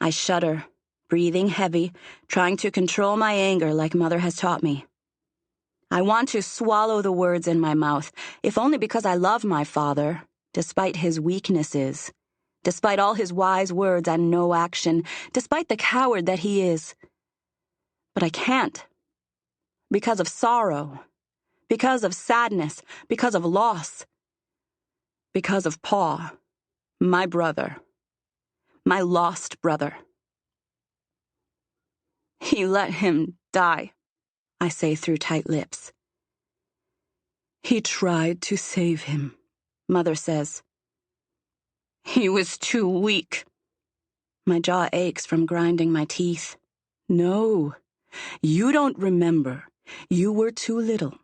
I shudder, breathing heavy, trying to control my anger like Mother has taught me. I want to swallow the words in my mouth, if only because I love my father, despite his weaknesses, despite all his wise words and no action, despite the coward that he is. But I can't. Because of sorrow. Because of sadness. Because of loss. Because of Pa, my brother. My lost brother. "He let him die," I say through tight lips. "He tried to save him," Mother says. "He was too weak." My jaw aches from grinding my teeth. "No, you don't remember. You were too little."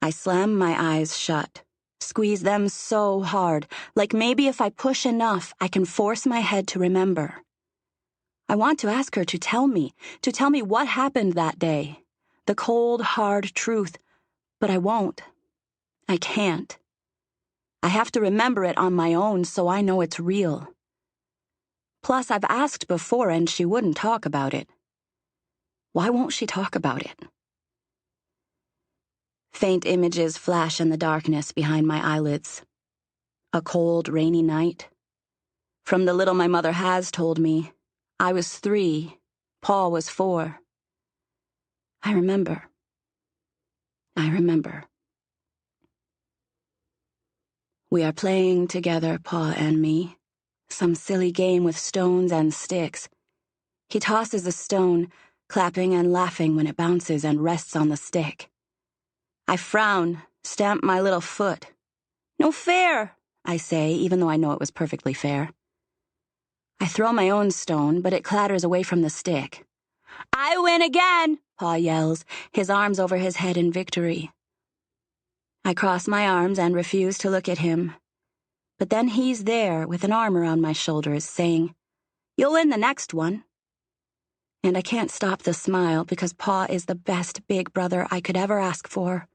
I slam my eyes shut, squeeze them so hard, like maybe if I push enough, I can force my head to remember. I want to ask her to tell me what happened that day, the cold, hard truth, but I won't. I can't. I have to remember it on my own so I know it's real. Plus, I've asked before and she wouldn't talk about it. Why won't she talk about it? Faint images flash in the darkness behind my eyelids. A cold, rainy night. From the little my mother has told me, I was 3, Paul was 4. I remember. We are playing together, Pa and me. Some silly game with stones and sticks. He tosses a stone, clapping and laughing when it bounces and rests on the stick. I frown, stamp my little foot. "No fair," I say, even though I know it was perfectly fair. I throw my own stone, but it clatters away from the stick. "I win again," Pa yells, his arms over his head in victory. I cross my arms and refuse to look at him. But then he's there with an arm around my shoulders, saying, "You'll win the next one." And I can't stop the smile because Pa is the best big brother I could ever ask for,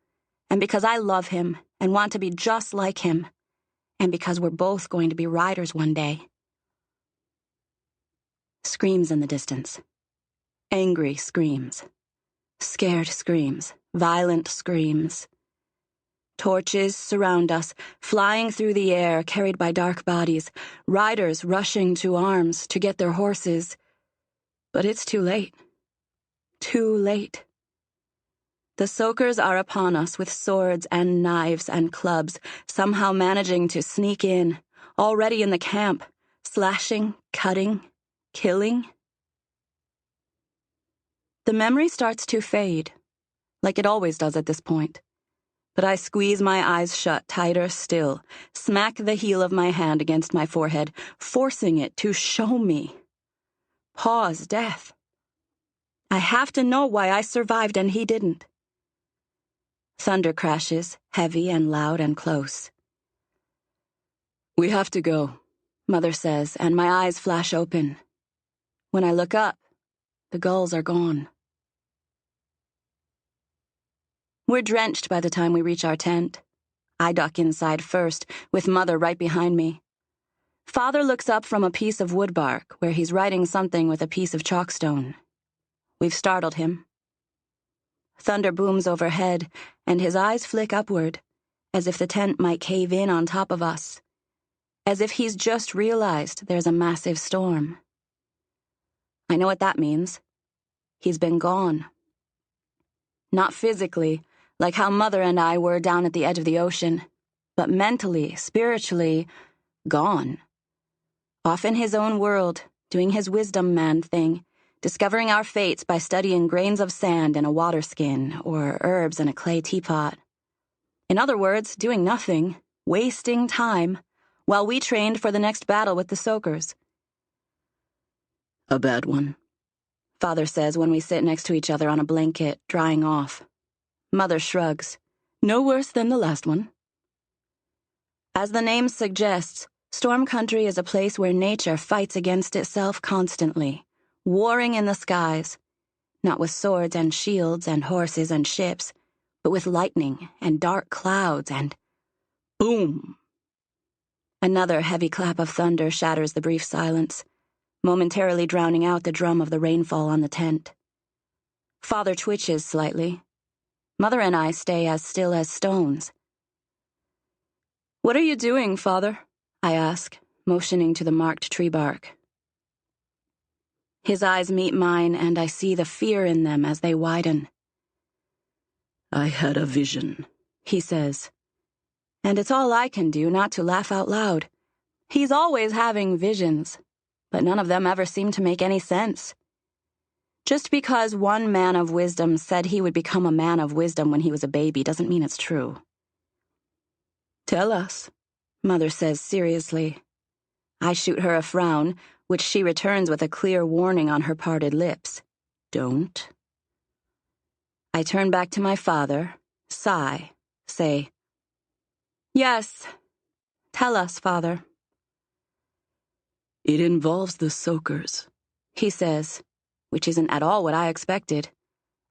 and because I love him and want to be just like him, and because we're both going to be riders one day. Screams in the distance. Angry screams. Scared screams. Violent screams. Torches surround us, flying through the air, carried by dark bodies, riders rushing to arms to get their horses. But it's too late. Too late. The soakers are upon us with swords and knives and clubs, somehow managing to sneak in, already in the camp, slashing, cutting, killing. The memory starts to fade, like it always does at this point. But I squeeze my eyes shut tighter still, smack the heel of my hand against my forehead, forcing it to show me. Pa's death. I have to know why I survived and he didn't. Thunder crashes, heavy and loud and close. "We have to go," Mother says, and my eyes flash open. When I look up, the gulls are gone. We're drenched by the time we reach our tent. I duck inside first, with Mother right behind me. Father looks up from a piece of wood bark, where he's writing something with a piece of chalkstone. We've startled him. Thunder booms overhead, and his eyes flick upward, as if the tent might cave in on top of us. As if he's just realized there's a massive storm. I know what that means. He's been gone. Not physically, like how Mother and I were down at the edge of the ocean, but mentally, spiritually, gone. Off in his own world, doing his wisdom man thing, discovering our fates by studying grains of sand in a water skin or herbs in a clay teapot. In other words, doing nothing, wasting time, while we trained for the next battle with the soakers. "A bad one," Father says when we sit next to each other on a blanket, drying off. Mother shrugs. "No worse than the last one." As the name suggests, Storm Country is a place where nature fights against itself constantly, warring in the skies, not with swords and shields and horses and ships, but with lightning and dark clouds and boom! Another heavy clap of thunder shatters the brief silence, momentarily drowning out the drum of the rainfall on the tent. Father twitches slightly. Mother and I stay as still as stones. "What are you doing, Father?" I ask, motioning to the marked tree bark. His eyes meet mine, and I see the fear in them as they widen. "I had a vision," he says. And it's all I can do not to laugh out loud. He's always having visions, but none of them ever seem to make any sense. Just because one man of wisdom said he would become a man of wisdom when he was a baby doesn't mean it's true. "Tell us," Mother says seriously. I shoot her a frown, which she returns with a clear warning on her parted lips. "Don't." I turn back to my father, sigh, say, "Yes, tell us, Father." "It involves the soakers," he says, which isn't at all what I expected.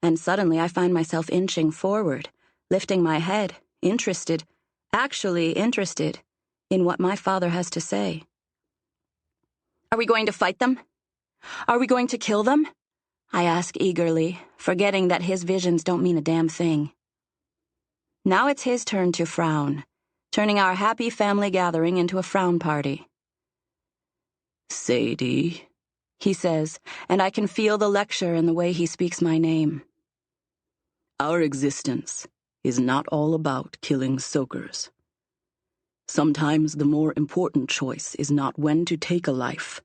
And suddenly I find myself inching forward, lifting my head, interested, actually interested, in what my father has to say. "Are we going to fight them? Are we going to kill them?" I ask eagerly, forgetting that his visions don't mean a damn thing. Now it's his turn to frown, turning our happy family gathering into a frown party. "Sadie," he says, and I can feel the lecture in the way he speaks my name. "Our existence is not all about killing soakers. Sometimes the more important choice is not when to take a life,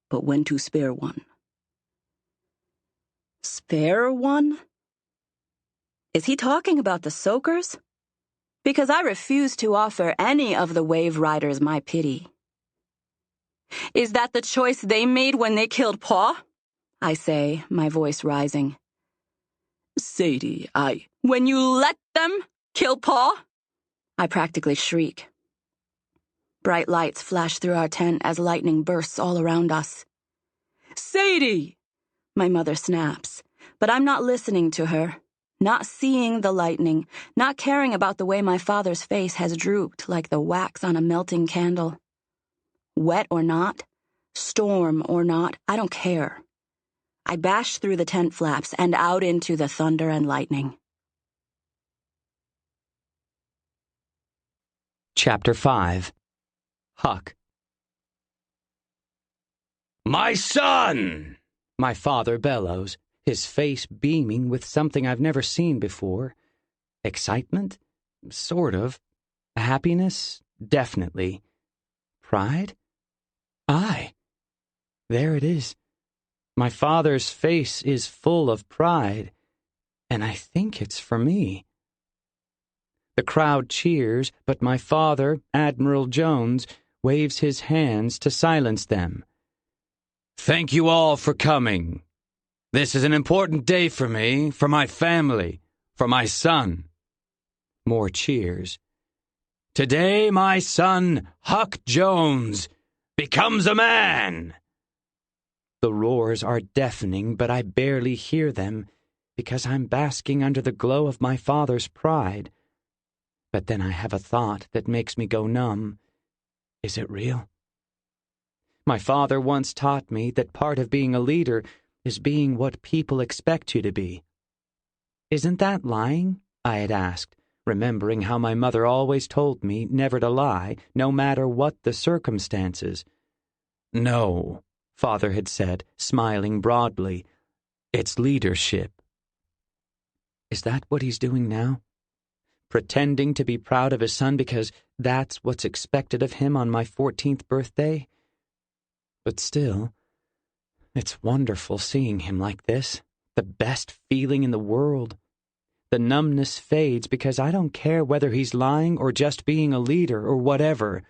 but when to spare one. Spare one? Is he talking about the soakers? Because I refuse to offer any of the wave riders my pity. Is that the choice they made when they killed Pa? I say, my voice rising. Sadie, When you let them kill Pa? I practically shriek. Bright lights flash through our tent as lightning bursts all around us. Sadie! My mother snaps, but I'm not listening to her. Not seeing the lightning, not caring about the way my father's face has drooped like the wax on a melting candle. Wet or not, storm or not, I don't care. I bash through the tent flaps and out into the thunder and lightning. Chapter 5. Huck. My son! My father bellows, his face beaming with something I've never seen before. Excitement? Sort of. Happiness? Definitely. Pride? Aye. There it is. My father's face is full of pride, and I think it's for me. The crowd cheers, but my father, Admiral Jones, waves his hands to silence them. Thank you all for coming. This is an important day for me, for my family, for my son. More cheers. Today my son, Huck Jones, becomes a man. The roars are deafening, but I barely hear them because I'm basking under the glow of my father's pride. But then I have a thought that makes me go numb. Is it real? My father once taught me that part of being a leader is being what people expect you to be. Isn't that lying? I had asked, remembering how my mother always told me never to lie, no matter what the circumstances. No, Father had said, smiling broadly. It's leadership. Is that what he's doing now? Pretending to be proud of his son because that's what's expected of him on my 14th birthday? But still, it's wonderful seeing him like this. The best feeling in the world. The numbness fades because I don't care whether he's lying or just being a leader or whatever.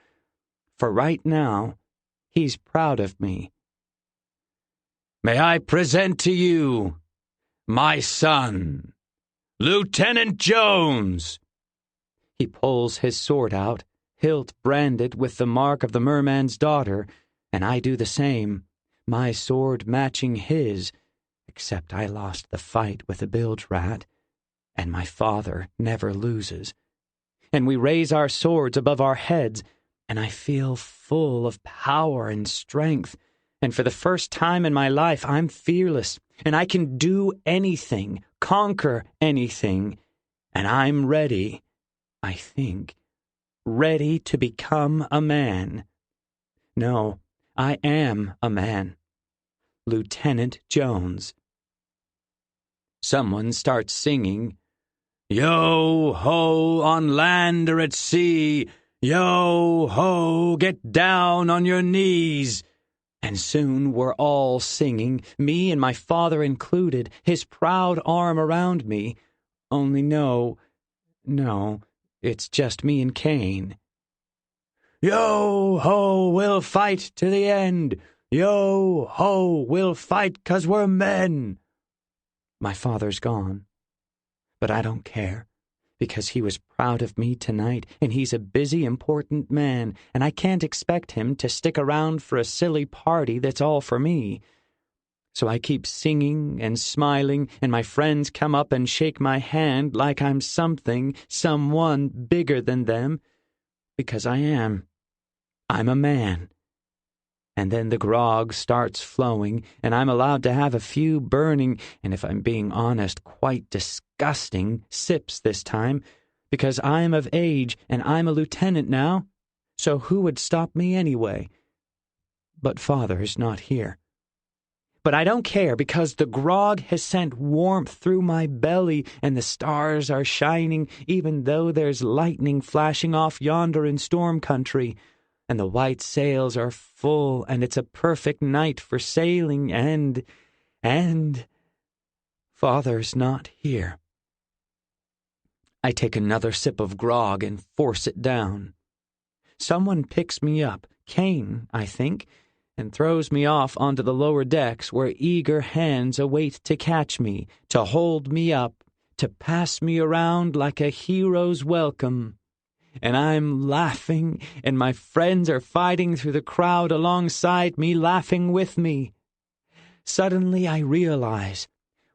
For right now, he's proud of me. May I present to you my son, Lieutenant Jones. He pulls his sword out, hilt branded with the mark of the merman's daughter, and I do the same, my sword matching his, except I lost the fight with the bilge rat, and my father never loses. And we raise our swords above our heads, and I feel full of power and strength, and for the first time in my life I'm fearless, and I can do anything, conquer anything, and I'm ready, I think, ready to become a man. No, I am a man. Lieutenant Jones. Someone starts singing, Yo-ho, on land or at sea, yo-ho, get down on your knees. And soon we're all singing, me and my father included, his proud arm around me. Only no, it's just me and Cain. Yo-ho, we'll fight to the end. Yo-ho, we'll fight 'cause we're men. My father's gone. But I don't care, because he was proud of me tonight, and he's a busy, important man, and I can't expect him to stick around for a silly party that's all for me. So I keep singing and smiling, and my friends come up and shake my hand like I'm something, someone bigger than them, because I am. I'm a man. And then the grog starts flowing, and I'm allowed to have a few burning, and if I'm being honest, quite disgusting sips this time, because I'm of age and I'm a lieutenant now, so who would stop me anyway? But Father's not here. But I don't care, because the grog has sent warmth through my belly, and the stars are shining, even though there's lightning flashing off yonder in storm country. And the white sails are full, and it's a perfect night for sailing, and Father's not here. I take another sip of grog and force it down. Someone picks me up, Kane, I think, and throws me off onto the lower decks where eager hands await to catch me, to hold me up, to pass me around like a hero's welcome. And I'm laughing, and my friends are fighting through the crowd alongside me, laughing with me. Suddenly I realize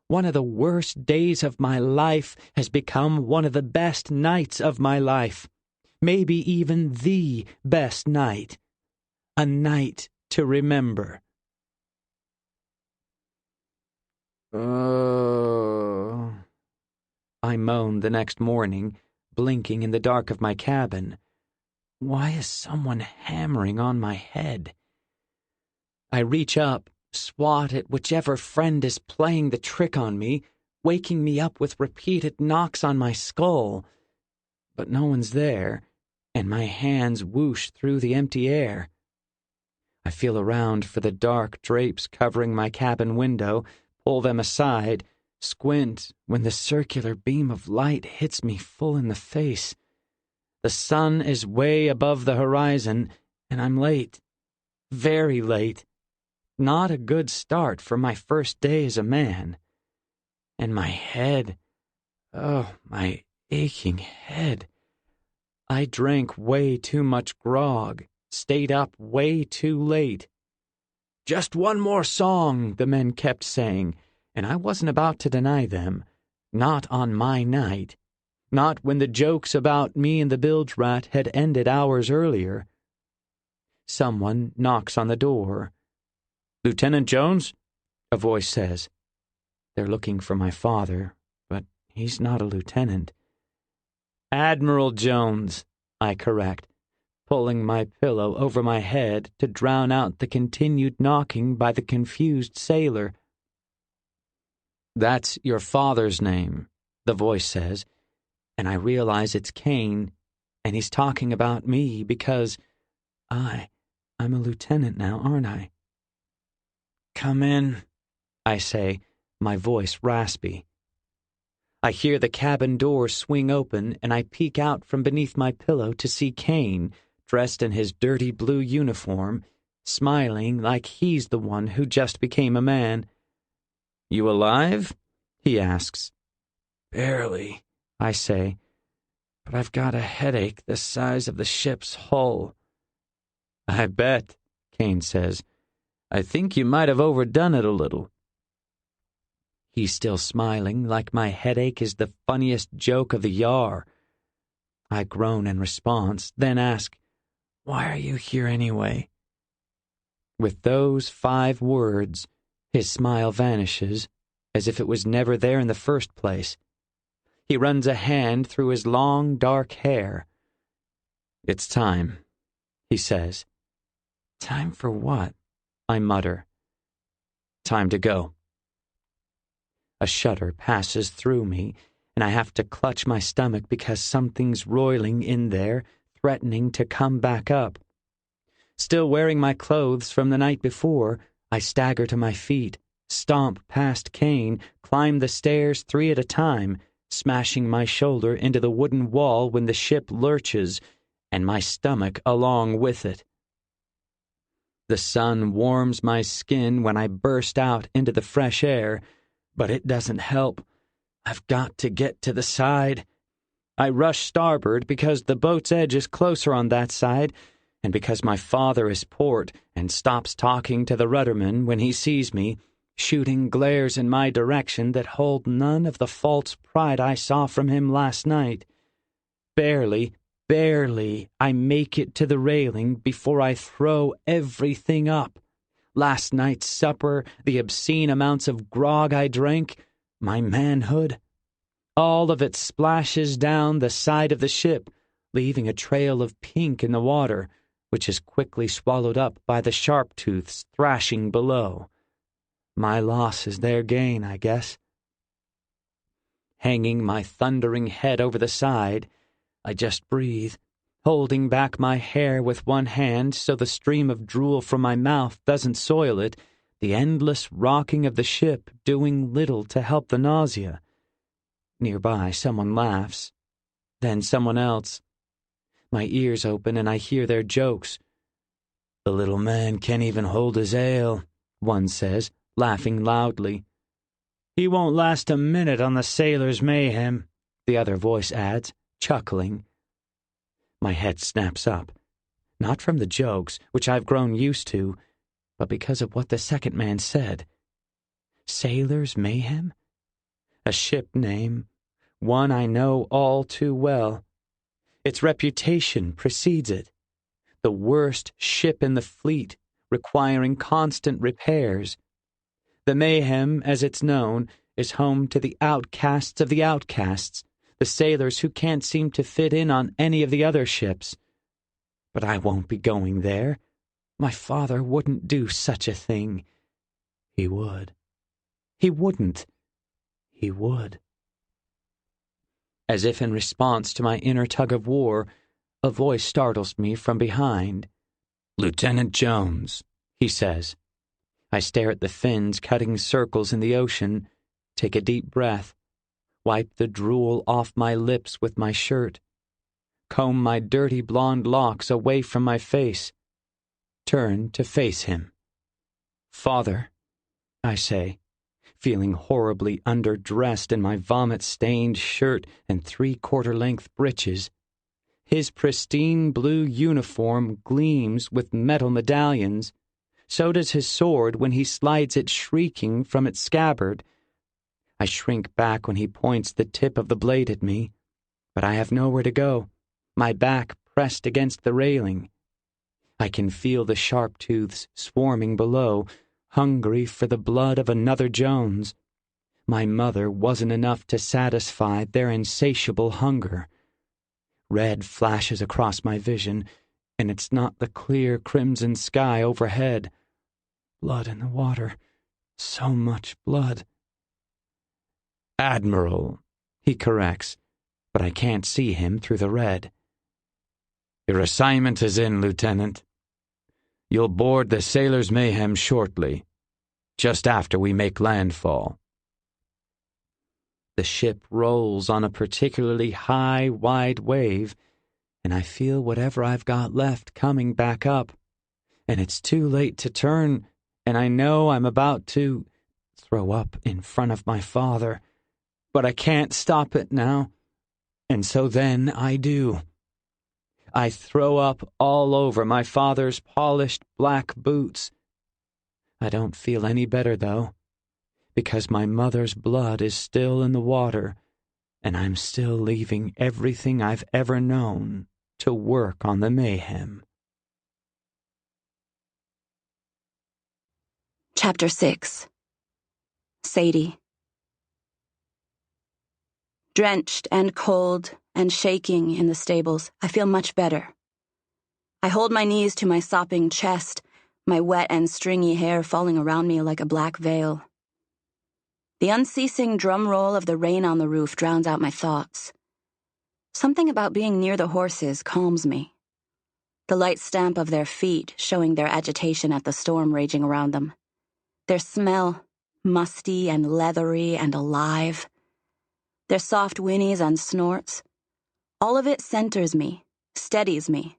one of the worst days of my life has become one of the best nights of my life. Maybe even the best night. A night to remember. Oh, I moaned the next morning, blinking in the dark of my cabin. Why is someone hammering on my head? I reach up, swat at whichever friend is playing the trick on me, waking me up with repeated knocks on my skull. But no one's there, and my hands whoosh through the empty air. I feel around for the dark drapes covering my cabin window, pull them aside, squint when the circular beam of light hits me full in the face. The sun is way above the horizon, and I'm late. Very late. Not a good start for my first day as a man. And my head, oh, my aching head. I drank way too much grog, stayed up way too late. Just one more song, the men kept saying, and I wasn't about to deny them. Not on my night. Not when the jokes about me and the bilge rat had ended hours earlier. Someone knocks on the door. "Lieutenant Jones?" a voice says. They're looking for my father, but he's not a lieutenant. "Admiral Jones," I correct, pulling my pillow over my head to drown out the continued knocking by the confused sailor. "That's your father's name," the voice says, and I realize it's Kane, and he's talking about me because I'm a lieutenant now, aren't I? "Come in," I say, my voice raspy. I hear the cabin door swing open, and I peek out from beneath my pillow to see Kane, dressed in his dirty blue uniform, smiling like he's the one who just became a man. "You alive?" he asks. "Barely," I say, "but I've got a headache the size of the ship's hull." "I bet," Kane says. "I think you might have overdone it a little." He's still smiling like my headache is the funniest joke of the yar. I groan in response, then ask, "Why are you here anyway?" With those 5 words, his smile vanishes, as if it was never there in the first place. He runs a hand through his long, dark hair. "It's time," he says. "Time for what?" I mutter. "Time to go." A shudder passes through me, and I have to clutch my stomach because something's roiling in there, threatening to come back up. Still wearing my clothes from the night before, I stagger to my feet, stomp past Kane, climb the stairs 3 at a time, smashing my shoulder into the wooden wall when the ship lurches, and my stomach along with it. The sun warms my skin when I burst out into the fresh air, but it doesn't help. I've got to get to the side. I rush starboard because the boat's edge is closer on that side, and because my father is port and stops talking to the rudderman when he sees me, shooting glares in my direction that hold none of the false pride I saw from him last night. Barely, I make it to the railing before I throw everything up. Last night's supper, the obscene amounts of grog I drank, my manhood. All of it splashes down the side of the ship, leaving a trail of pink in the water, which is quickly swallowed up by the sharp-tooths thrashing below. My loss is their gain, I guess. Hanging my thundering head over the side, I just breathe, holding back my hair with one hand so the stream of drool from my mouth doesn't soil it, the endless rocking of the ship doing little to help the nausea. Nearby, someone laughs, then someone else. My ears open and I hear their jokes. "The little man can't even hold his ale," one says, laughing loudly. "He won't last a minute on the sailor's mayhem," the other voice adds, chuckling. My head snaps up, not from the jokes, which I've grown used to, but because of what the second man said. Sailor's mayhem? A ship name, one I know all too well. Its reputation precedes it. The worst ship in the fleet, requiring constant repairs. The Mayhem, as it's known, is home to the outcasts of the outcasts, the sailors who can't seem to fit in on any of the other ships. But I won't be going there. My father wouldn't do such a thing. He would. He wouldn't. He would. As if in response to my inner tug-of-war, a voice startles me from behind. "Lieutenant Jones," he says. I stare at the fins cutting circles in the ocean, take a deep breath, wipe the drool off my lips with my shirt, comb my dirty blonde locks away from my face, turn to face him. "Father," I say, feeling horribly underdressed in my vomit-stained shirt and three-quarter-length breeches. His pristine blue uniform gleams with metal medallions. So does his sword when he slides it shrieking from its scabbard. I shrink back when he points the tip of the blade at me, but I have nowhere to go, my back pressed against the railing. I can feel the sharp tooths swarming below, hungry for the blood of another Jones. My mother wasn't enough to satisfy their insatiable hunger. Red flashes across my vision, and it's not the clear crimson sky overhead. Blood in the water. So much blood. "Admiral," he corrects, but I can't see him through the red. "Your assignment is in, Lieutenant. You'll board the Sailor's Mayhem shortly, just after we make landfall." The ship rolls on a particularly high, wide wave, and I feel whatever I've got left coming back up. And it's too late to turn, and I know I'm about to throw up in front of my father, but I can't stop it now, and so then I do. I throw up all over my father's polished black boots. I don't feel any better, though, because my mother's blood is still in the water, and I'm still leaving everything I've ever known to work on the Mayhem. Chapter 6. Sadie. Drenched and cold and shaking in the stables, I feel much better. I hold my knees to my sopping chest, my wet and stringy hair falling around me like a black veil. The unceasing drum roll of the rain on the roof drowns out my thoughts. Something about being near the horses calms me. The light stamp of their feet showing their agitation at the storm raging around them. Their smell, musty and leathery and alive. Their soft whinnies and snorts. All of it centers me, steadies me,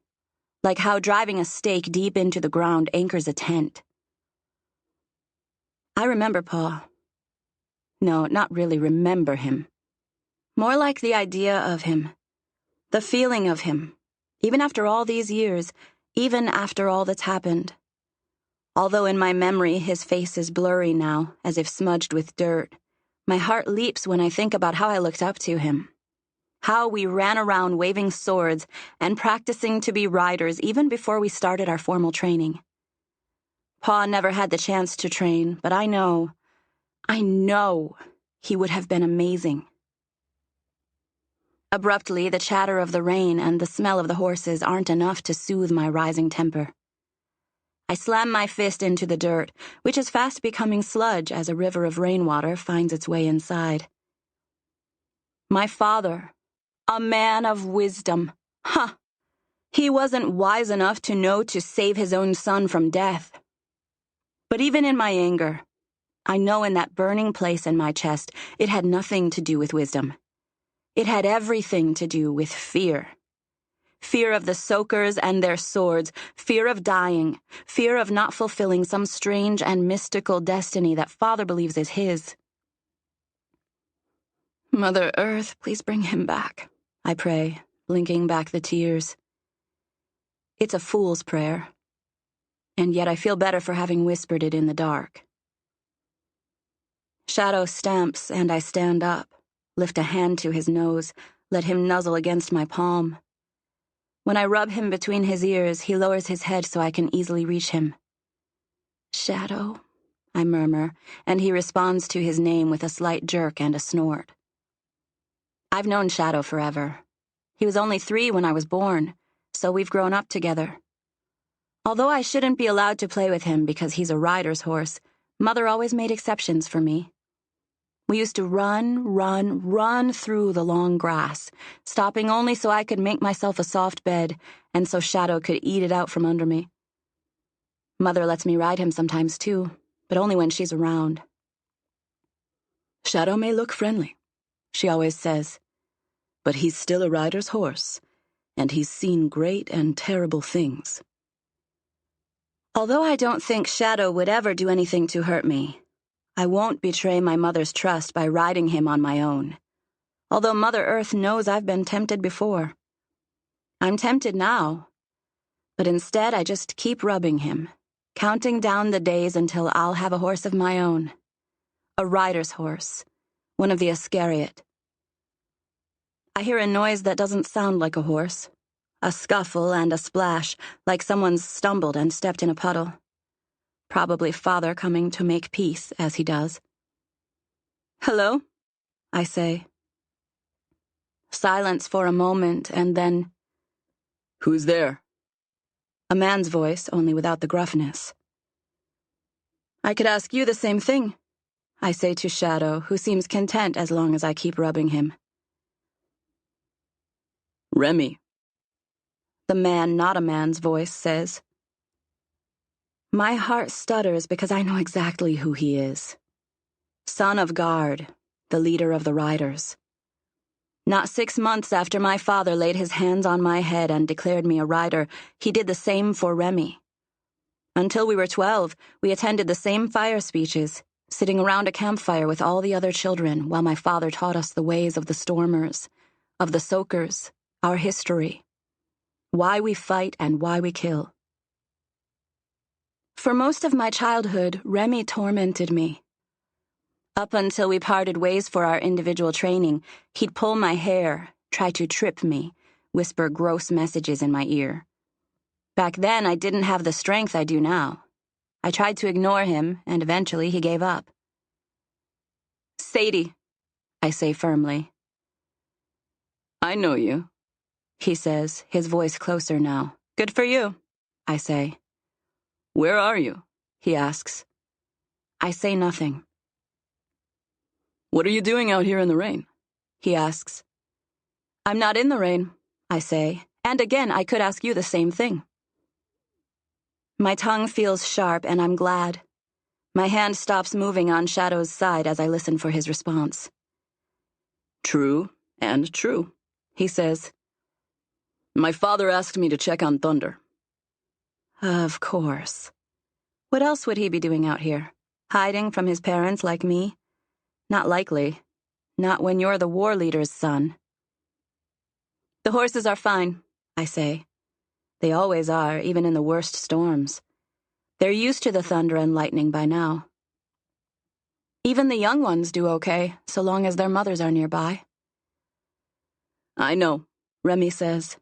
like how driving a stake deep into the ground anchors a tent. I remember Pa. No, not really remember him. More like the idea of him. The feeling of him, even after all these years, even after all that's happened. Although in my memory his face is blurry now, as if smudged with dirt, my heart leaps when I think about how I looked up to him. How we ran around waving swords and practicing to be riders even before we started our formal training. Pa never had the chance to train, but I know he would have been amazing. Abruptly, the chatter of the rain and the smell of the horses aren't enough to soothe my rising temper. I slam my fist into the dirt, which is fast becoming sludge as a river of rainwater finds its way inside. My father, a man of wisdom. Huh! He wasn't wise enough to know to save his own son from death. But even in my anger, I know in that burning place in my chest, it had nothing to do with wisdom. It had everything to do with fear. Fear of the soakers and their swords, fear of dying, fear of not fulfilling some strange and mystical destiny that Father believes is his. Mother Earth, please bring him back, I pray, blinking back the tears. It's a fool's prayer, and yet I feel better for having whispered it in the dark. Shadow stamps, and I stand up, lift a hand to his nose, let him nuzzle against my palm. When I rub him between his ears, he lowers his head so I can easily reach him. Shadow, I murmur, and he responds to his name with a slight jerk and a snort. I've known Shadow forever. He was only 3 when I was born, so we've grown up together. Although I shouldn't be allowed to play with him because he's a rider's horse, Mother always made exceptions for me. We used to run through the long grass, stopping only so I could make myself a soft bed and so Shadow could eat it out from under me. Mother lets me ride him sometimes too, but only when she's around. Shadow may look friendly, she always says, but he's still a rider's horse, and he's seen great and terrible things. Although I don't think Shadow would ever do anything to hurt me, I won't betray my mother's trust by riding him on my own. Although Mother Earth knows I've been tempted before. I'm tempted now, but instead I just keep rubbing him, counting down the days until I'll have a horse of my own. A rider's horse, one of the Iscariot. I hear a noise that doesn't sound like a horse. A scuffle and a splash, like someone's stumbled and stepped in a puddle. Probably Father coming to make peace, as he does. Hello? I say. Silence for a moment, and then... Who's there? A man's voice, only without the gruffness. I could ask you the same thing, I say to Shadow, who seems content as long as I keep rubbing him. Remy. The man, not a man's voice, says. My heart stutters because I know exactly who he is. Son of Guard, the leader of the riders. Not 6 months after my father laid his hands on my head and declared me a rider, he did the same for Remy. Until we were 12, we attended the same fire speeches, sitting around a campfire with all the other children while my father taught us the ways of the stormers, of the soakers, our history, why we fight and why we kill. For most of my childhood, Remy tormented me. Up until we parted ways for our individual training, he'd pull my hair, try to trip me, whisper gross messages in my ear. Back then, I didn't have the strength I do now. I tried to ignore him, and eventually he gave up. Sadie, I say firmly. I know you, he says, his voice closer now. Good for you, I say. Where are you? He asks. I say nothing. What are you doing out here in the rain? He asks. I'm not in the rain, I say, and again I could ask you the same thing. My tongue feels sharp and I'm glad. My hand stops moving on Shadow's side as I listen for his response. True and true, he says. My father asked me to check on Thunder. Of course. What else would he be doing out here? Hiding from his parents like me? Not likely. Not when you're the war leader's son. The horses are fine, I say. They always are, even in the worst storms. They're used to the thunder and lightning by now. Even the young ones do okay, so long as their mothers are nearby. I know, Remy says.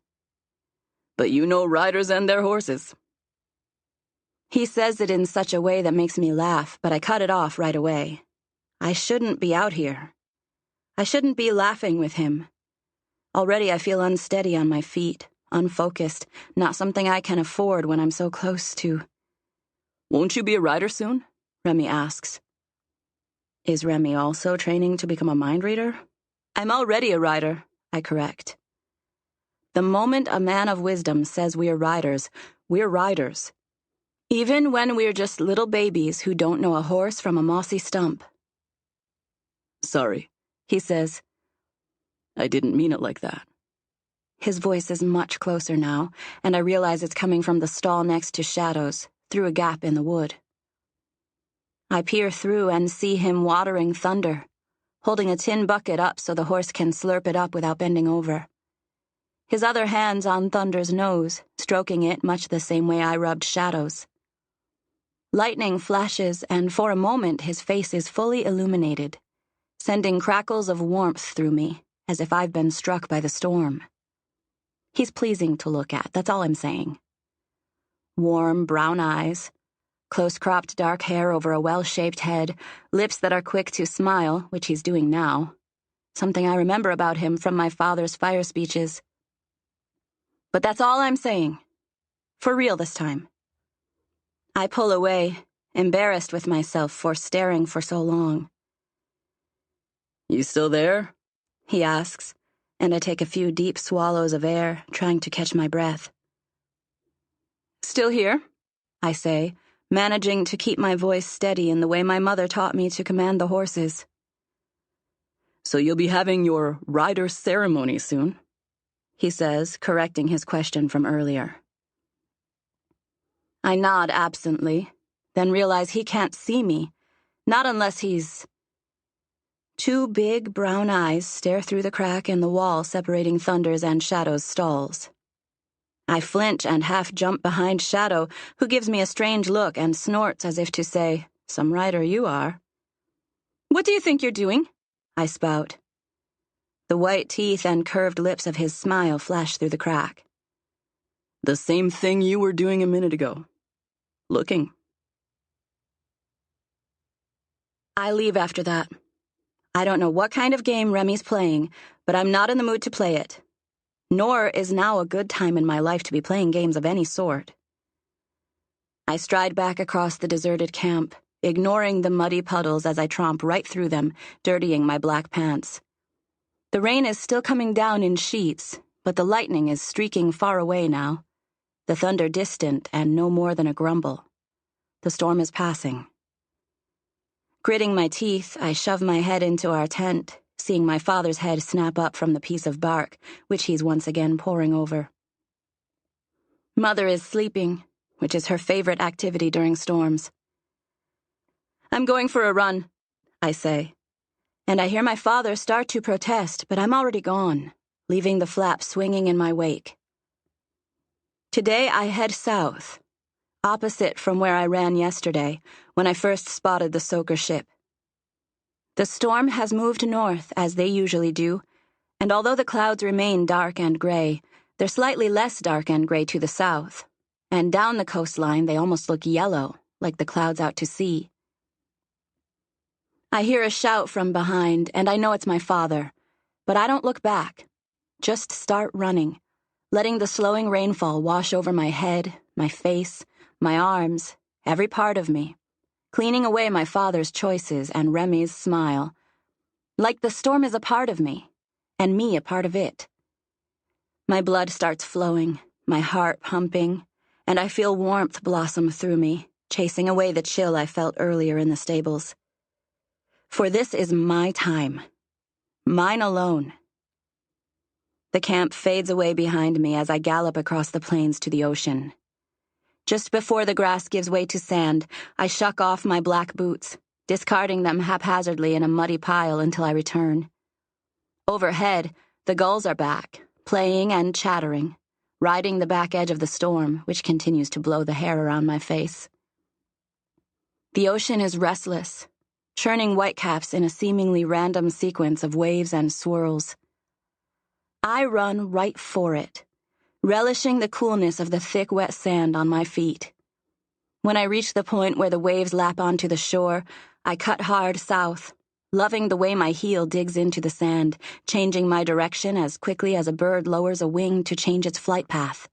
But you know riders and their horses. He says it in such a way that makes me laugh, but I cut it off right away. I shouldn't be out here. I shouldn't be laughing with him. Already I feel unsteady on my feet, unfocused, not something I can afford when I'm so close to... Won't you be a rider soon? Remy asks. Is Remy also training to become a mind reader? I'm already a rider, I correct. The moment a man of wisdom says we're riders, we're riders. Even when we're just little babies who don't know a horse from a mossy stump. Sorry, he says. I didn't mean it like that. His voice is much closer now, and I realize it's coming from the stall next to Shadow's, through a gap in the wood. I peer through and see him watering Thunder, holding a tin bucket up so the horse can slurp it up without bending over. His other hand's on Thunder's nose, stroking it much the same way I rubbed Shadow's. Lightning flashes, and for a moment his face is fully illuminated, sending crackles of warmth through me, as if I've been struck by the storm. He's pleasing to look at, that's all I'm saying. Warm brown eyes, close-cropped dark hair over a well-shaped head, lips that are quick to smile, which he's doing now. Something I remember about him from my father's fire speeches. But that's all I'm saying. For real this time. I pull away, embarrassed with myself for staring for so long. You still there? He asks, and I take a few deep swallows of air, trying to catch my breath. Still here, I say, managing to keep my voice steady in the way my mother taught me to command the horses. So you'll be having your rider ceremony soon? He says, correcting his question from earlier. I nod absently, then realize he can't see me, not unless he's... Two big brown eyes stare through the crack in the wall separating Thunder's and Shadow's stalls. I flinch and half jump behind Shadow, who gives me a strange look and snorts as if to say, "Some rider you are." "What do you think you're doing?" I spout. The white teeth and curved lips of his smile flash through the crack. The same thing you were doing a minute ago. Looking. I leave after that. I don't know what kind of game Remy's playing, but I'm not in the mood to play it. Nor is now a good time in my life to be playing games of any sort. I stride back across the deserted camp, ignoring the muddy puddles as I tromp right through them, dirtying my black pants. The rain is still coming down in sheets, but the lightning is streaking far away now. The thunder distant and no more than a grumble. The storm is passing. Gritting my teeth, I shove my head into our tent, seeing my father's head snap up from the piece of bark, which he's once again poring over. Mother is sleeping, which is her favorite activity during storms. "I'm going for a run," I say. And I hear my father start to protest, but I'm already gone, leaving the flap swinging in my wake. Today I head south, opposite from where I ran yesterday, when I first spotted the soaker ship. The storm has moved north, as they usually do, and although the clouds remain dark and gray, they're slightly less dark and gray to the south, and down the coastline they almost look yellow, like the clouds out to sea. I hear a shout from behind, and I know it's my father, but I don't look back, just start running, letting the slowing rainfall wash over my head, my face, my arms, every part of me, cleaning away my father's choices and Remy's smile, like the storm is a part of me, and me a part of it. My blood starts flowing, my heart pumping, and I feel warmth blossom through me, chasing away the chill I felt earlier in the stables. For this is my time. Mine alone. The camp fades away behind me as I gallop across the plains to the ocean. Just before the grass gives way to sand, I shuck off my black boots, discarding them haphazardly in a muddy pile until I return. Overhead, the gulls are back, playing and chattering, riding the back edge of the storm, which continues to blow the hair around my face. The ocean is restless, churning whitecaps in a seemingly random sequence of waves and swirls. I run right for it, relishing the coolness of the thick, wet sand on my feet. When I reach the point where the waves lap onto the shore, I cut hard south, loving the way my heel digs into the sand, changing my direction as quickly as a bird lowers a wing to change its flight path.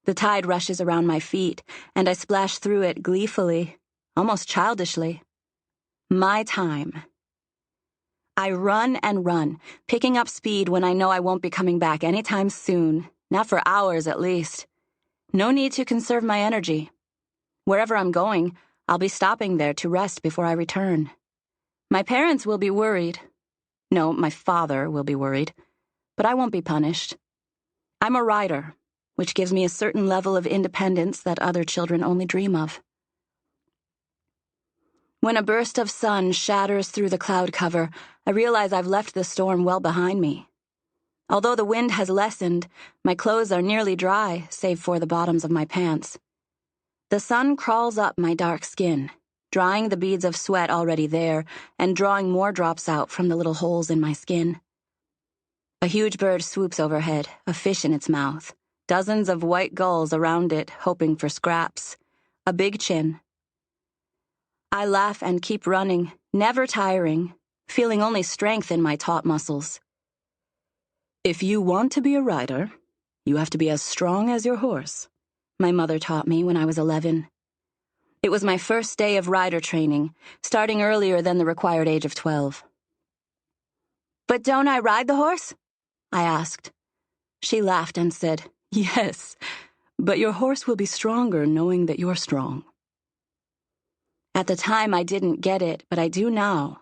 The tide rushes around my feet, and I splash through it gleefully, almost childishly. My time. I run and run, picking up speed when I know I won't be coming back anytime soon, not for hours at least. No need to conserve my energy. Wherever I'm going, I'll be stopping there to rest before I return. My parents will be worried. No, my father will be worried. But I won't be punished. I'm a rider, which gives me a certain level of independence that other children only dream of. When a burst of sun shatters through the cloud cover, I realize I've left the storm well behind me. Although the wind has lessened, my clothes are nearly dry, save for the bottoms of my pants. The sun crawls up my dark skin, drying the beads of sweat already there and drawing more drops out from the little holes in my skin. A huge bird swoops overhead, a fish in its mouth, dozens of white gulls around it, hoping for scraps, a big chin. I laugh and keep running, never tiring, feeling only strength in my taut muscles. If you want to be a rider, you have to be as strong as your horse, my mother taught me when I was 11. It was my first day of rider training, starting earlier than the required age of 12. But don't I ride the horse? I asked. She laughed and said, Yes, but your horse will be stronger knowing that you're strong. At the time, I didn't get it, but I do now.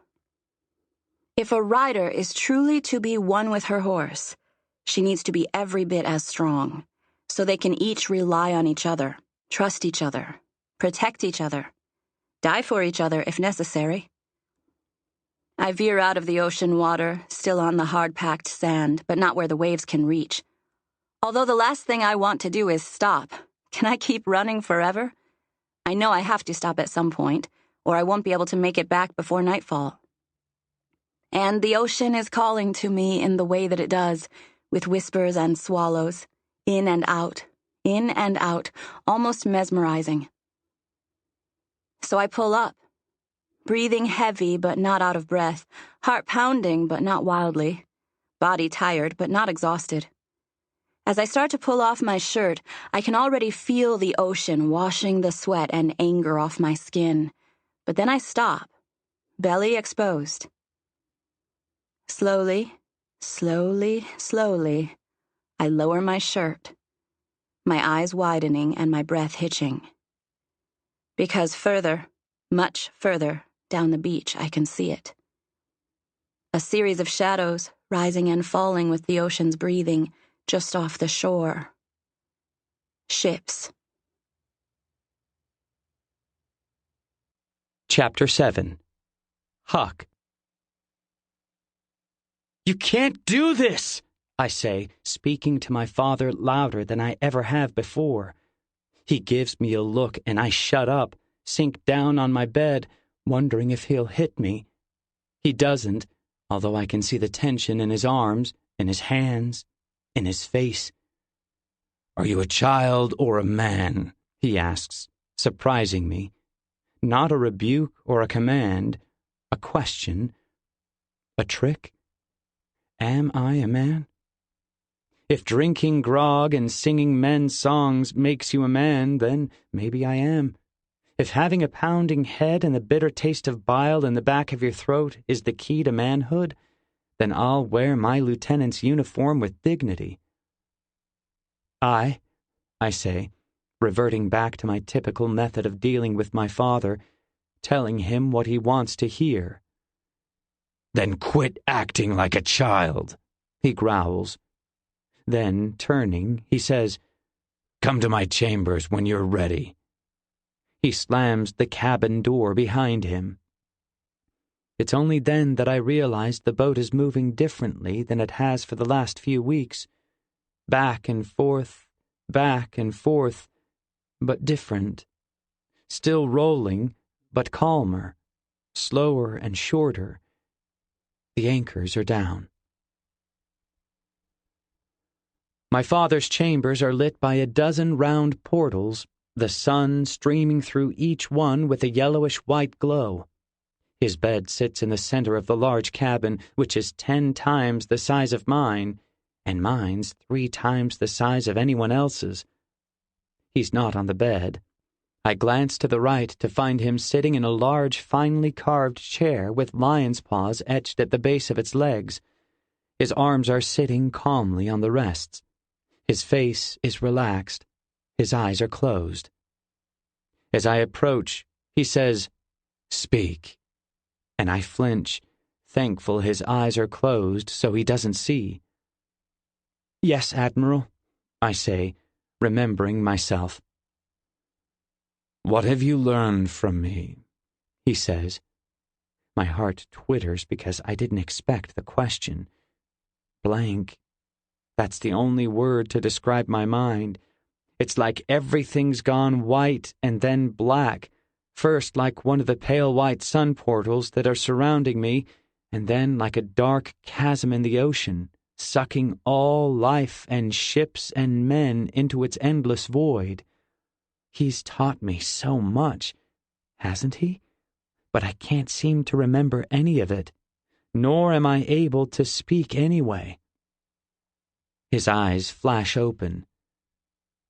If a rider is truly to be one with her horse, she needs to be every bit as strong, so they can each rely on each other, trust each other, protect each other, die for each other if necessary. I veer out of the ocean water, still on the hard-packed sand, but not where the waves can reach. Although the last thing I want to do is stop. Can I keep running forever? I know I have to stop at some point, or I won't be able to make it back before nightfall. And the ocean is calling to me in the way that it does, with whispers and swallows, in and out, almost mesmerizing. So I pull up, breathing heavy but not out of breath, heart pounding but not wildly, body tired but not exhausted. As I start to pull off my shirt, I can already feel the ocean washing the sweat and anger off my skin. But then I stop, belly exposed. Slowly, I lower my shirt, my eyes widening and my breath hitching. Because further, much further, down the beach I can see it. A series of shadows, rising and falling with the ocean's breathing, just off the shore. Ships. Chapter 7. Huck. You can't do this, I say, speaking to my father louder than I ever have before. He gives me a look and I shut up, sink down on my bed, wondering if he'll hit me. He doesn't, although I can see the tension in his arms, in his hands, in his face. Are you a child or a man? He asks, surprising me. Not a rebuke or a command, a question, a trick. Am I a man? If drinking grog and singing men's songs makes you a man, then maybe I am. If having a pounding head and the bitter taste of bile in the back of your throat is the key to manhood, then I'll wear my lieutenant's uniform with dignity. I say, reverting back to my typical method of dealing with my father, telling him what he wants to hear. Then quit acting like a child, he growls. Then, turning, he says, Come to my chambers when you're ready. He slams the cabin door behind him. It's only then that I realize the boat is moving differently than it has for the last few weeks. Back and forth, but different. Still rolling, but calmer, slower and shorter. The anchors are down. My father's chambers are lit by a dozen round portals, the sun streaming through each one with a yellowish-white glow. His bed sits in the center of the large cabin, which is 10 times the size of mine, and mine's 3 times the size of anyone else's. He's not on the bed. I glance to the right to find him sitting in a large, finely carved chair with lion's paws etched at the base of its legs. His arms are sitting calmly on the rests. His face is relaxed. His eyes are closed. As I approach, he says, "Speak." And I flinch, thankful his eyes are closed so he doesn't see. "Yes, Admiral," I say, remembering myself. "What have you learned from me?" he says. My heart twitters because I didn't expect the question. Blank. That's the only word to describe my mind. It's like everything's gone white and then black, first like one of the pale white sun portals that are surrounding me, and then like a dark chasm in the ocean, sucking all life and ships and men into its endless void. He's taught me so much, hasn't he? But I can't seem to remember any of it, nor am I able to speak anyway. His eyes flash open.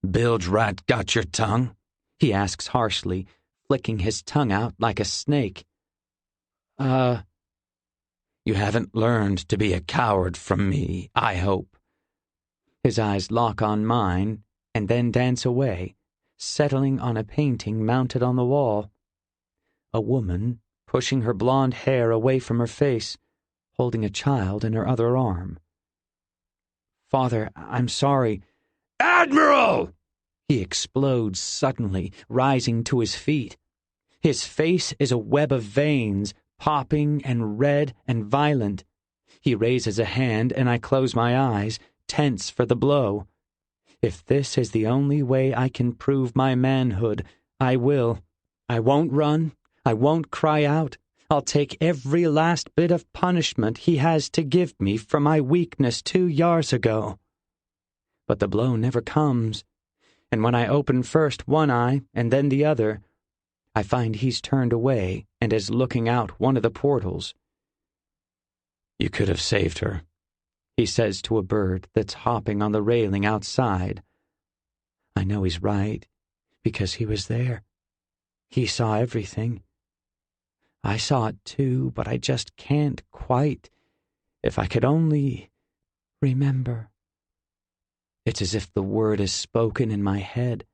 "Bilge rat got your tongue?" he asks harshly, flicking his tongue out like a snake. You haven't learned to be a coward from me, I hope." His eyes lock on mine and then dance away, settling on a painting mounted on the wall. A woman pushing her blonde hair away from her face, holding a child in her other arm. "Father, I'm sorry." "Admiral!" He explodes suddenly, rising to his feet. His face is a web of veins, popping and red and violent. He raises a hand and I close my eyes, tense for the blow. If this is the only way I can prove my manhood, I will. I won't run. I won't cry out. I'll take every last bit of punishment he has to give me for my weakness 2 years ago. But the blow never comes, and when I open first one eye and then the other, I find he's turned away and is looking out one of the portals. "You could have saved her," he says to a bird that's hopping on the railing outside. I know he's right, because he was there. He saw everything. I saw it too, but I just can't quite. If I could only remember. It's as if the word is spoken in my head,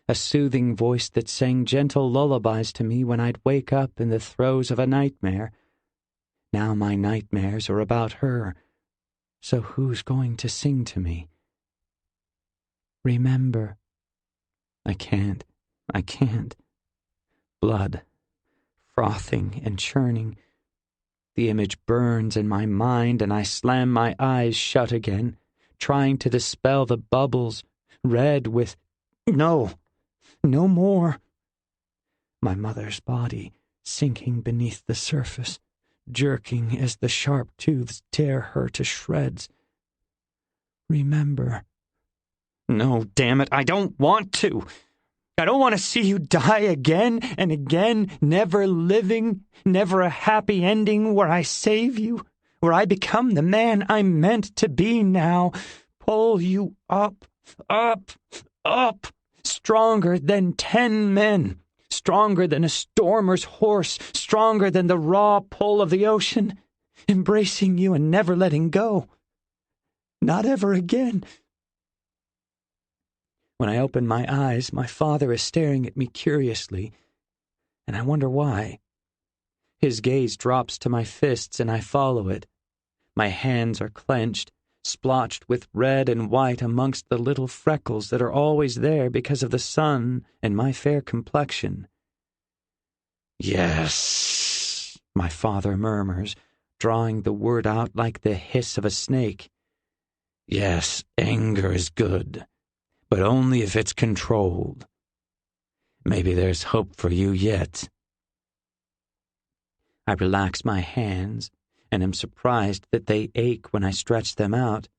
a soothing voice that sang gentle lullabies to me when I'd wake up in the throes of a nightmare. Now my nightmares are about her, so who's going to sing to me? Remember. I can't. Blood, frothing and churning. The image burns in my mind and I slam my eyes shut again, trying to dispel the bubbles, red with, no more. My mother's body sinking beneath the surface, jerking as the sharp tooths tear her to shreds. Remember. No, damn it, I don't want to. I don't want to see you die again and again, never living, never a happy ending where I save you, where I become the man I'm meant to be now. Pull you up, stronger than 10 men, stronger than a stormer's horse, stronger than the raw pull of the ocean, embracing you and never letting go. Not ever again. When I open my eyes, my father is staring at me curiously, and I wonder why. His gaze drops to my fists, and I follow it. My hands are clenched, splotched with red and white amongst the little freckles that are always there because of the sun and my fair complexion. "Yes," my father murmurs, drawing the word out like the hiss of a snake. "Yes, anger is good, but only if it's controlled. Maybe there's hope for you yet." I relax my hands and am surprised that they ache when I stretch them out.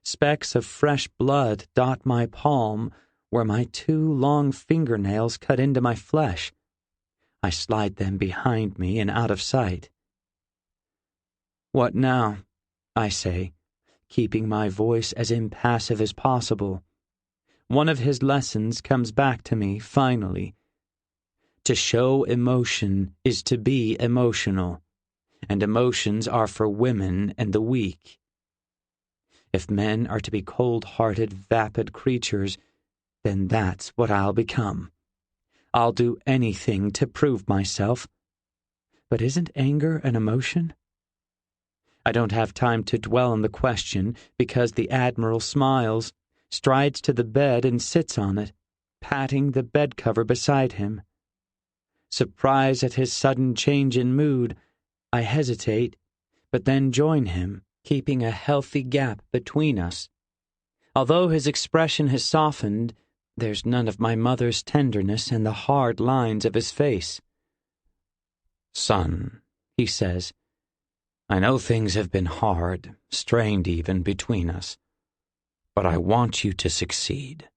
Specks of fresh blood dot my palm where my 2 long fingernails cut into my flesh. I slide them behind me and out of sight. "What now?" I say, keeping my voice as impassive as possible. One of his lessons comes back to me, finally. To show emotion is to be emotional, and emotions are for women and the weak. If men are to be cold-hearted, vapid creatures, then that's what I'll become. I'll do anything to prove myself. But isn't anger an emotion? I don't have time to dwell on the question because the Admiral smiles, strides to the bed and sits on it, patting the bed cover beside him. Surprised at his sudden change in mood, I hesitate, but then join him, keeping a healthy gap between us. Although his expression has softened, there's none of my mother's tenderness in the hard lines of his face. "Son," he says, "I know things have been hard, strained even, between us, but I want you to succeed.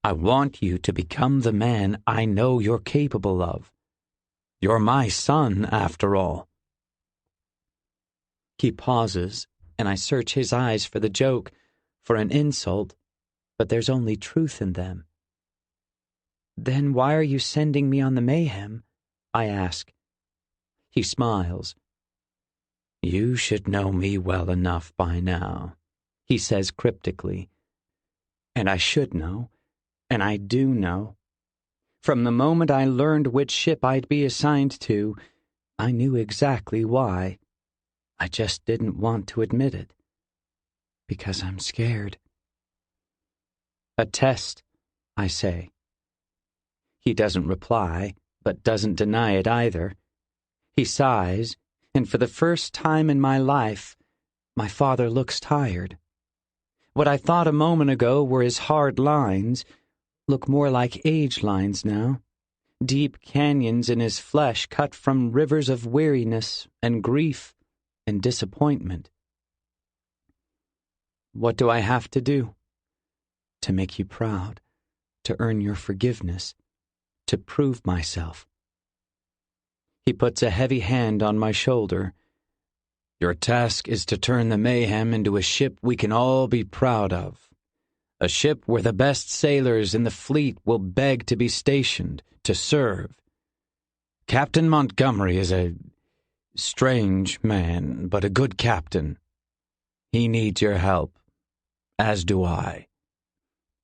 I want you to become the man I know you're capable of. You're my son, after all." He pauses, and I search his eyes for the joke, for an insult, but there's only truth in them. "Then why are you sending me on the mayhem?" I ask. He smiles. "You should know me well enough by now," he says cryptically. And I should know, and I do know. From the moment I learned which ship I'd be assigned to, I knew exactly why. I just didn't want to admit it. Because I'm scared. "A test," I say. He doesn't reply, but doesn't deny it either. He sighs, and for the first time in my life, my father looks tired. What I thought a moment ago were his hard lines look more like age lines now, deep canyons in his flesh cut from rivers of weariness and grief and disappointment. "What do I have to do?" "To make you proud, to earn your forgiveness, to prove myself." He puts a heavy hand on my shoulder. "Your task is to turn the Mayhem into a ship we can all be proud of. A ship where the best sailors in the fleet will beg to be stationed, to serve. Captain Montgomery is a strange man, but a good captain. He needs your help, as do I."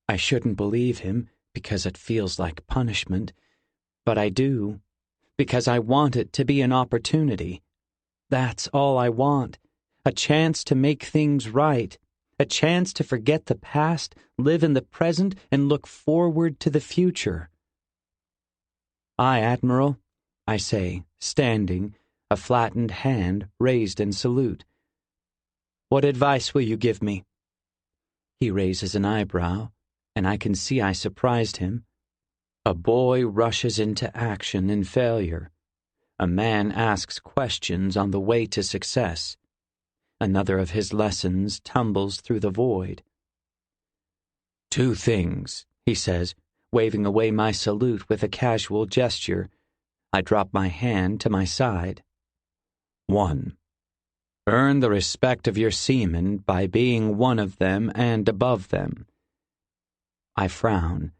I shouldn't believe him because it feels like punishment, but I do, because I want it to be an opportunity. That's all I want, a chance to make things right, a chance to forget the past, live in the present, and look forward to the future. "Aye, Admiral," I say, standing, a flattened hand raised in salute. "What advice will you give me?" He raises an eyebrow, and I can see I surprised him. A boy rushes into action in failure. A man asks questions on the way to success. Another of his lessons tumbles through the void. "2 things," he says, waving away my salute with a casual gesture. I drop my hand to my side. 1. Earn the respect of your seamen by being one of them and above them. I frown.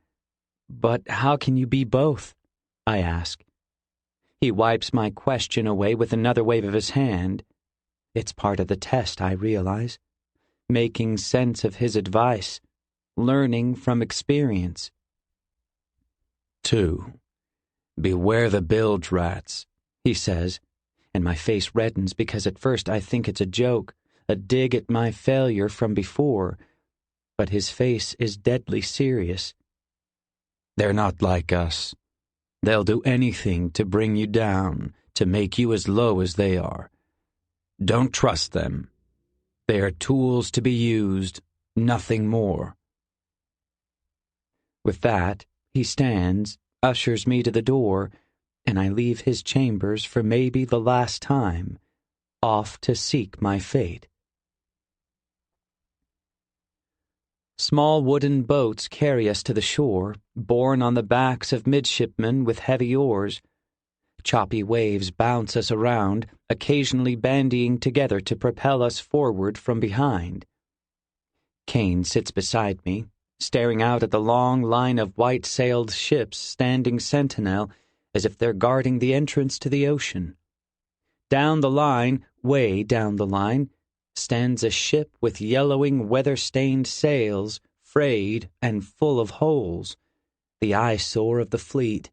"But how can you be both?" I ask. He wipes my question away with another wave of his hand. It's part of the test, I realize. Making sense of his advice, learning from experience. 2. Beware the bilge rats, he says, and my face reddens because at first I think it's a joke, a dig at my failure from before, but his face is deadly serious. They're not like us. They'll do anything to bring you down, to make you as low as they are. Don't trust them. They are tools to be used, nothing more." With that, he stands, ushers me to the door, and I leave his chambers for maybe the last time, off to seek my fate. Small wooden boats carry us to the shore, borne on the backs of midshipmen with heavy oars. Choppy waves bounce us around, occasionally bandying together to propel us forward from behind. Kane sits beside me, staring out at the long line of white-sailed ships standing sentinel as if they're guarding the entrance to the ocean. Down the line, way down the line, stands a ship with yellowing, weather-stained sails, frayed and full of holes. the eyesore of the fleet,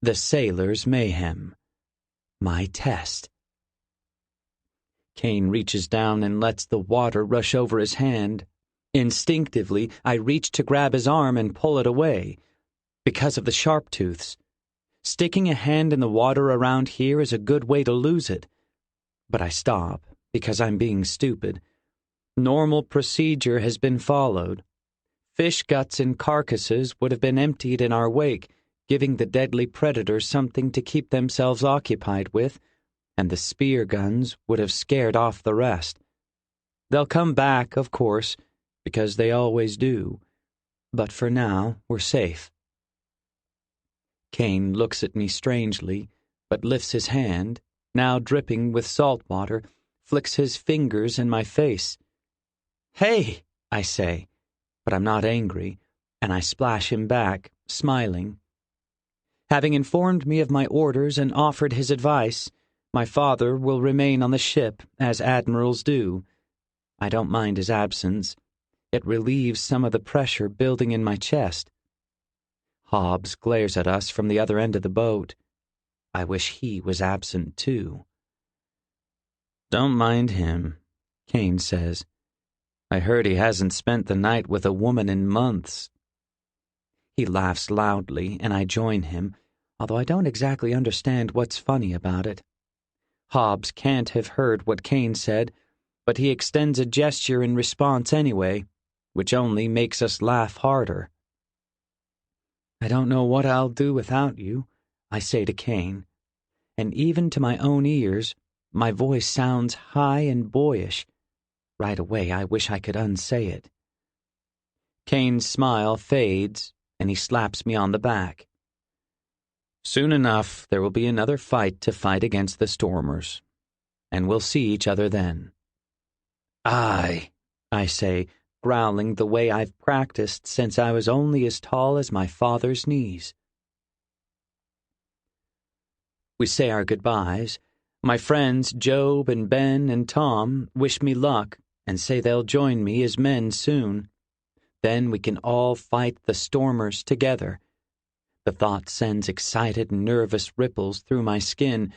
the sailor's mayhem, my test. Kane reaches down and lets the water rush over his hand. Instinctively, I reach to grab his arm and pull it away, because of the sharp tooths. Sticking a hand in the water around here is a good way to lose it. But I stop, because I'm being stupid. Normal procedure has been followed. Fish guts and carcasses would have been emptied in our wake, giving the deadly predators something to keep themselves occupied with, and the spear guns would have scared off the rest. They'll come back, of course, because they always do. But for now, we're safe. Kane looks at me strangely, but lifts his hand, now dripping with salt water, flicks his fingers in my face. "Hey," I say, but I'm not angry, and I splash him back, smiling. Having informed me of my orders and offered his advice, my father will remain on the ship, as admirals do. I don't mind his absence. It relieves some of the pressure building in my chest. Hobbs glares at us from the other end of the boat. I wish he was absent, too. "Don't mind him," Kane says. "I heard he hasn't spent the night with a woman in months." He laughs loudly, and I join him, although I don't exactly understand what's funny about it. Hobbs can't have heard what Kane said, but he extends a gesture in response anyway, which only makes us laugh harder. "I don't know what I'll do without you," I say to Kane, and even to my own ears, my voice sounds high and boyish. Right away, I wish I could unsay it. Kane's smile fades, and he slaps me on the back. "Soon enough, there will be another fight to fight against the Stormers, and we'll see each other then." "Aye," I say, growling the way I've practiced since I was only as tall as my father's knees. We say our goodbyes. My friends Job and Ben and Tom wish me luck and say they'll join me as men soon. Then we can all fight the Stormers together. The thought sends excited, nervous ripples through my skin,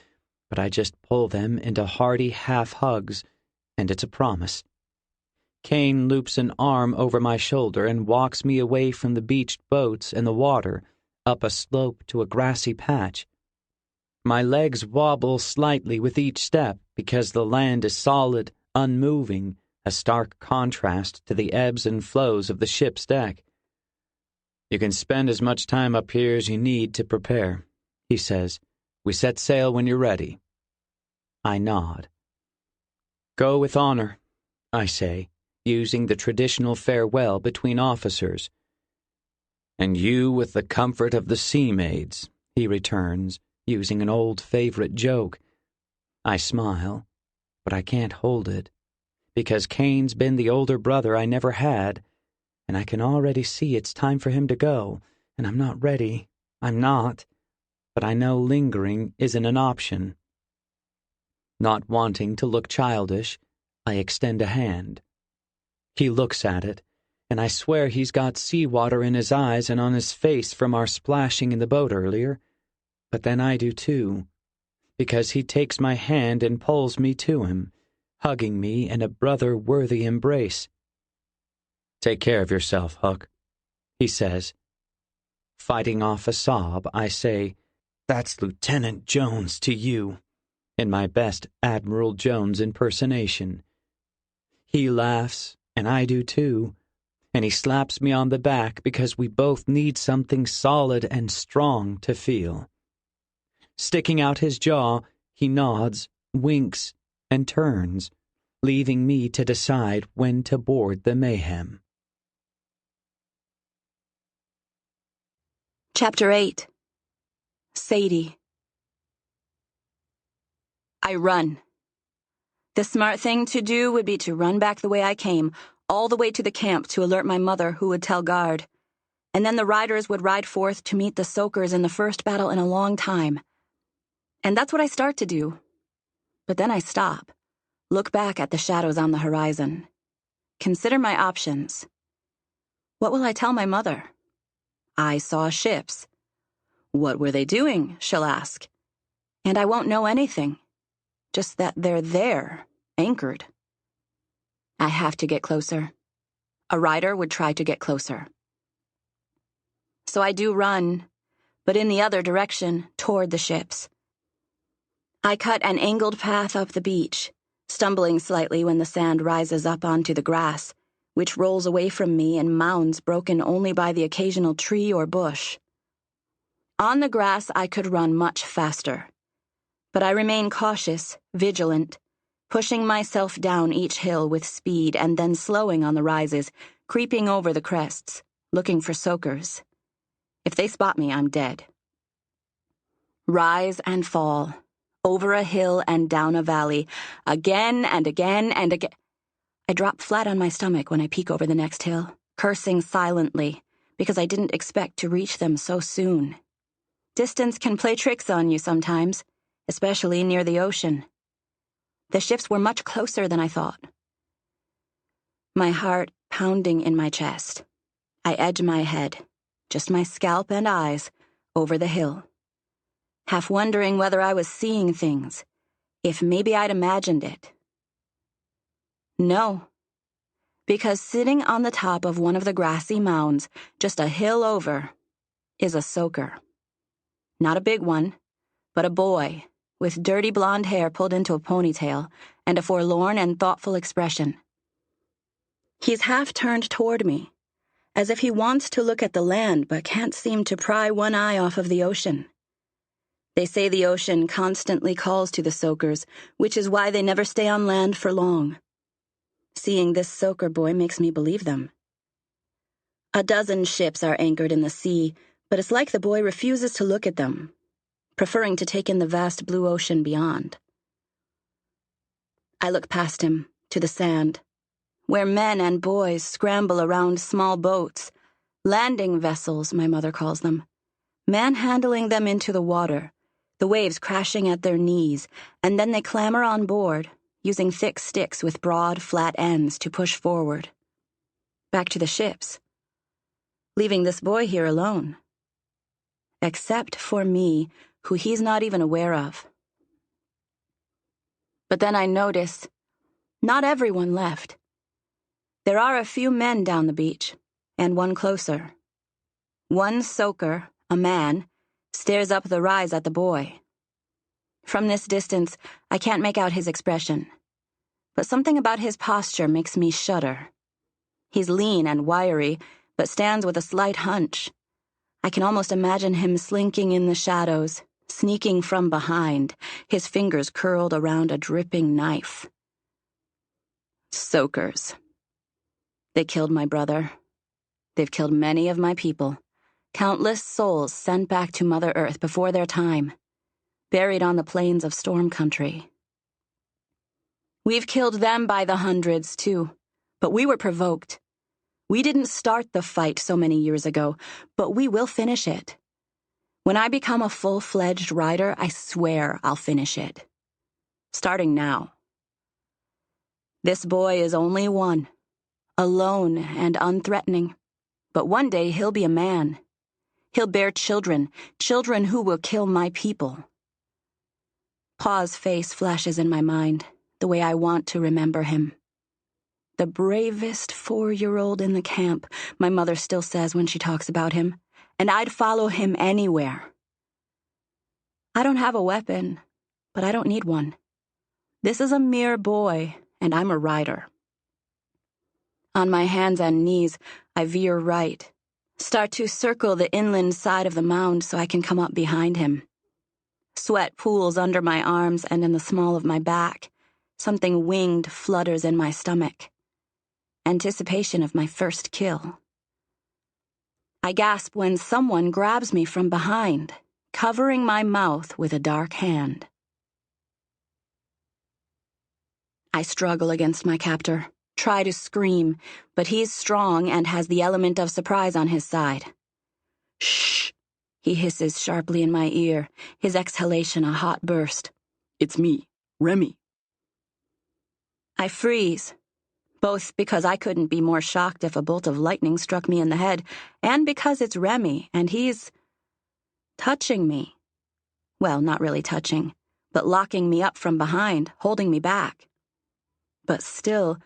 but I just pull them into hearty half-hugs, and it's a promise. Kane loops an arm over my shoulder and walks me away from the beached boats and the water, up a slope to a grassy patch. My legs wobble slightly with each step because the land is solid, unmoving, a stark contrast to the ebbs and flows of the ship's deck. "You can spend as much time up here as you need to prepare," he says. "We set sail when you're ready." I nod. "Go with honor," I say, using the traditional farewell between officers. "And you with the comfort of the sea maids," he returns, using an old favorite joke. I smile, but I can't hold it, because Kane's been the older brother I never had, and I can already see it's time for him to go, and I'm not ready. I'm not. But I know lingering isn't an option. Not wanting to look childish, I extend a hand. He looks at it, and I swear he's got seawater in his eyes and on his face from our splashing in the boat earlier. But then I do too, because he takes my hand and pulls me to him, hugging me in a brother-worthy embrace. "Take care of yourself, Huck," he says. Fighting off a sob, I say, "That's Lieutenant Jones to you," in my best Admiral Jones impersonation. He laughs, and I do too, and he slaps me on the back because we both need something solid and strong to feel. Sticking out his jaw, he nods, winks, and turns, leaving me to decide when to board the Mayhem. Chapter 8. Sadie. I run. The smart thing to do would be to run back the way I came, all the way to the camp to alert my mother, who would tell guard. And then the riders would ride forth to meet the soakers in the first battle in a long time. And that's what I start to do. But then I stop, look back at the shadows on the horizon, consider my options. What will I tell my mother? I saw ships. What were they doing, she'll ask. And I won't know anything. Just that they're there, anchored. I have to get closer. A rider would try to get closer. So I do run, but in the other direction, toward the ships. I cut an angled path up the beach, stumbling slightly when the sand rises up onto the grass, which rolls away from me in mounds broken only by the occasional tree or bush. On the grass, I could run much faster. But I remain cautious, vigilant, pushing myself down each hill with speed and then slowing on the rises, creeping over the crests, looking for soakers. If they spot me, I'm dead. Rise and fall, over a hill and down a valley, again and again and again. I drop flat on my stomach when I peek over the next hill, cursing silently, because I didn't expect to reach them so soon. Distance can play tricks on you sometimes, especially near the ocean. The ships were much closer than I thought. My heart pounding in my chest. I edge my head, just my scalp and eyes, over the hill. Half wondering whether I was seeing things, if maybe I'd imagined it. No, because sitting on the top of one of the grassy mounds, just a hill over, is a soaker. Not a big one, but a boy, with dirty blonde hair pulled into a ponytail and a forlorn and thoughtful expression. He's half turned toward me, as if he wants to look at the land but can't seem to pry one eye off of the ocean. They say the ocean constantly calls to the soakers, which is why they never stay on land for long. Seeing this soaker boy makes me believe them. A dozen ships are anchored in the sea, but it's like the boy refuses to look at them, preferring to take in the vast blue ocean beyond. I look past him, to the sand, where men and boys scramble around small boats, landing vessels, my mother calls them, manhandling them into the water, the waves crashing at their knees, and then they clamber on board, using thick sticks with broad, flat ends to push forward. Back to the ships, leaving this boy here alone. Except for me, who he's not even aware of. But then I notice, not everyone left. There are a few men down the beach, and one closer. One soaker, a man, stares up the rise at the boy. From this distance, I can't make out his expression, but something about his posture makes me shudder. He's lean and wiry, but stands with a slight hunch. I can almost imagine him slinking in the shadows, sneaking from behind, his fingers curled around a dripping knife. Soakers. They killed my brother. They've killed many of my people. Countless souls sent back to Mother Earth before their time, buried on the plains of Storm Country. We've killed them by the hundreds, too, but we were provoked. We didn't start the fight so many years ago, but we will finish it. When I become a full-fledged rider, I swear I'll finish it. Starting now. This boy is only one, alone and unthreatening, but one day he'll be a man. He'll bear children, children who will kill my people. Pa's face flashes in my mind, the way I want to remember him. The bravest 4-year-old in the camp, my mother still says when she talks about him, and I'd follow him anywhere. I don't have a weapon, but I don't need one. This is a mere boy, and I'm a rider. On my hands and knees, I veer right, start to circle the inland side of the mound so I can come up behind him. Sweat pools under my arms and in the small of my back. Something winged flutters in my stomach. Anticipation of my first kill. I gasp when someone grabs me from behind, covering my mouth with a dark hand. I struggle against my captor, try to scream, but he's strong and has the element of surprise on his side. Shh, he hisses sharply in my ear, his exhalation a hot burst. It's me, Remy. I freeze, both because I couldn't be more shocked if a bolt of lightning struck me in the head, and because it's Remy, and he's touching me. Well, not really touching, but locking me up from behind, holding me back. But still,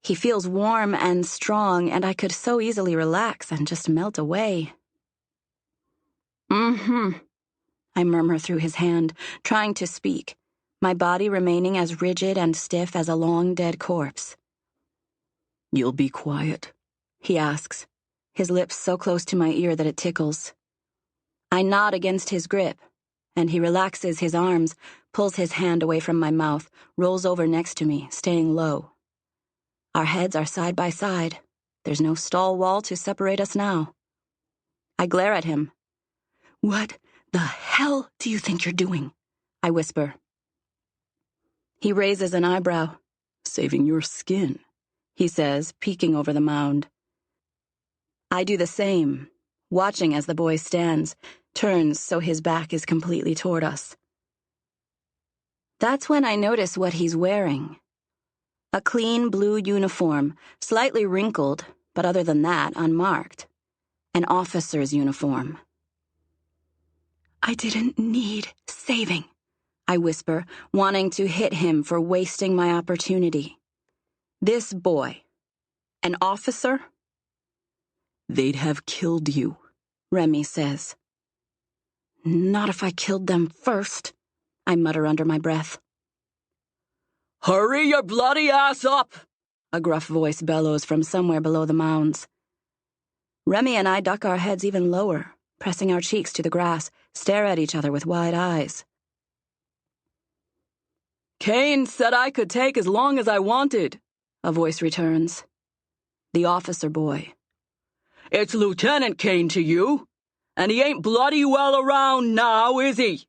he feels warm and strong, and I could so easily relax and just melt away. I murmur through his hand, trying to speak, my body remaining as rigid and stiff as a long dead corpse. You'll be quiet? He asks, his lips so close to my ear that it tickles. I nod against his grip, and he relaxes his arms, pulls his hand away from my mouth, rolls over next to me, staying low. Our heads are side by side. There's no stall wall to separate us now. I glare at him. "What the hell do you think you're doing?" I whisper. He raises an eyebrow. "Saving your skin," he says, peeking over the mound. I do the same, watching as the boy stands, turns so his back is completely toward us. That's when I notice what he's wearing. A clean blue uniform, slightly wrinkled, but other than that, unmarked. An officer's uniform. "I didn't need saving," I whisper, wanting to hit him for wasting my opportunity. This boy, an officer? "They'd have killed you," Remy says. "Not if I killed them first," I mutter under my breath. "Hurry your bloody ass up!" a gruff voice bellows from somewhere below the mounds. Remy and I duck our heads even lower, pressing our cheeks to the grass, stare at each other with wide eyes. "Kane said I could take as long as I wanted," a voice returns. The officer boy. "It's Lieutenant Kane to you, and he ain't bloody well around now, is he?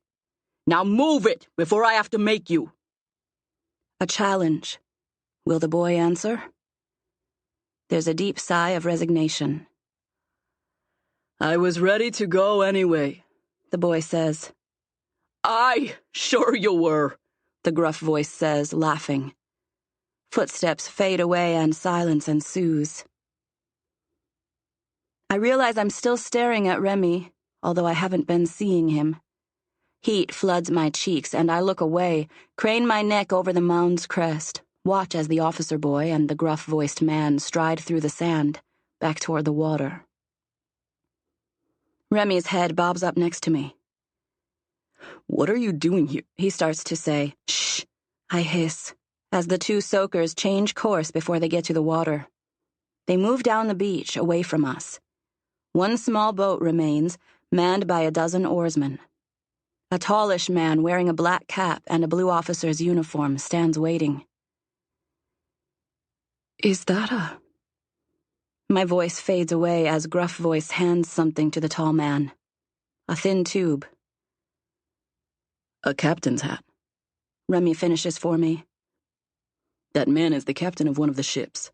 Now move it before I have to make you." A challenge. Will the boy answer? There's a deep sigh of resignation. "I was ready to go anyway," the boy says. "Aye, sure you were," the gruff voice says, laughing. Footsteps fade away and silence ensues. I realize I'm still staring at Remy, although I haven't been seeing him. Heat floods my cheeks, and I look away, crane my neck over the mound's crest, watch as the officer boy and the gruff-voiced man stride through the sand, back toward the water. Remy's head bobs up next to me. "What are you doing here?" he starts to say. "Shh," I hiss, as the two soakers change course before they get to the water. They move down the beach, away from us. One small boat remains, manned by a dozen oarsmen. A tallish man wearing a black cap and a blue officer's uniform stands waiting. "Is that a—" My voice fades away as gruff voice hands something to the tall man. A thin tube. "A captain's hat," Remy finishes for me. "That man is the captain of one of the ships."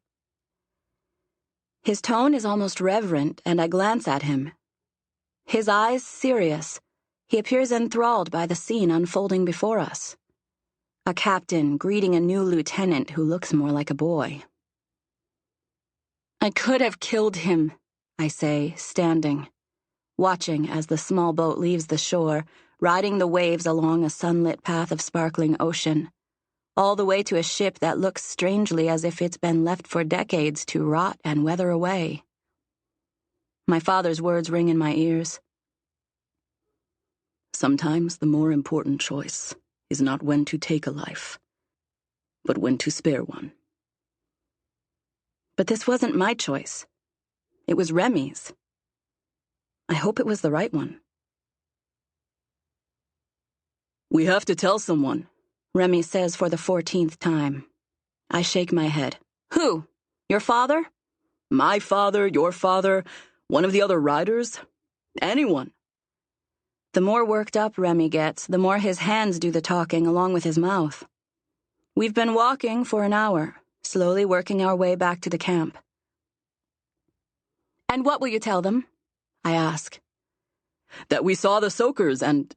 His tone is almost reverent, and I glance at him. His eyes serious. He appears enthralled by the scene unfolding before us. A captain greeting a new lieutenant who looks more like a boy. "I could have killed him," I say, standing, watching as the small boat leaves the shore, riding the waves along a sunlit path of sparkling ocean, all the way to a ship that looks strangely as if it's been left for decades to rot and weather away. My father's words ring in my ears. "Sometimes the more important choice is not when to take a life, but when to spare one." But this wasn't my choice. It was Remy's. I hope it was the right one. "We have to tell someone," Remy says for the 14th time. I shake my head. "Who? Your father?" "My father, your father, one of the other riders, anyone." The more worked up Remy gets, the more his hands do the talking along with his mouth. We've been walking for an hour, slowly working our way back to the camp. "And what will you tell them?" I ask. "That we saw the soakers and—"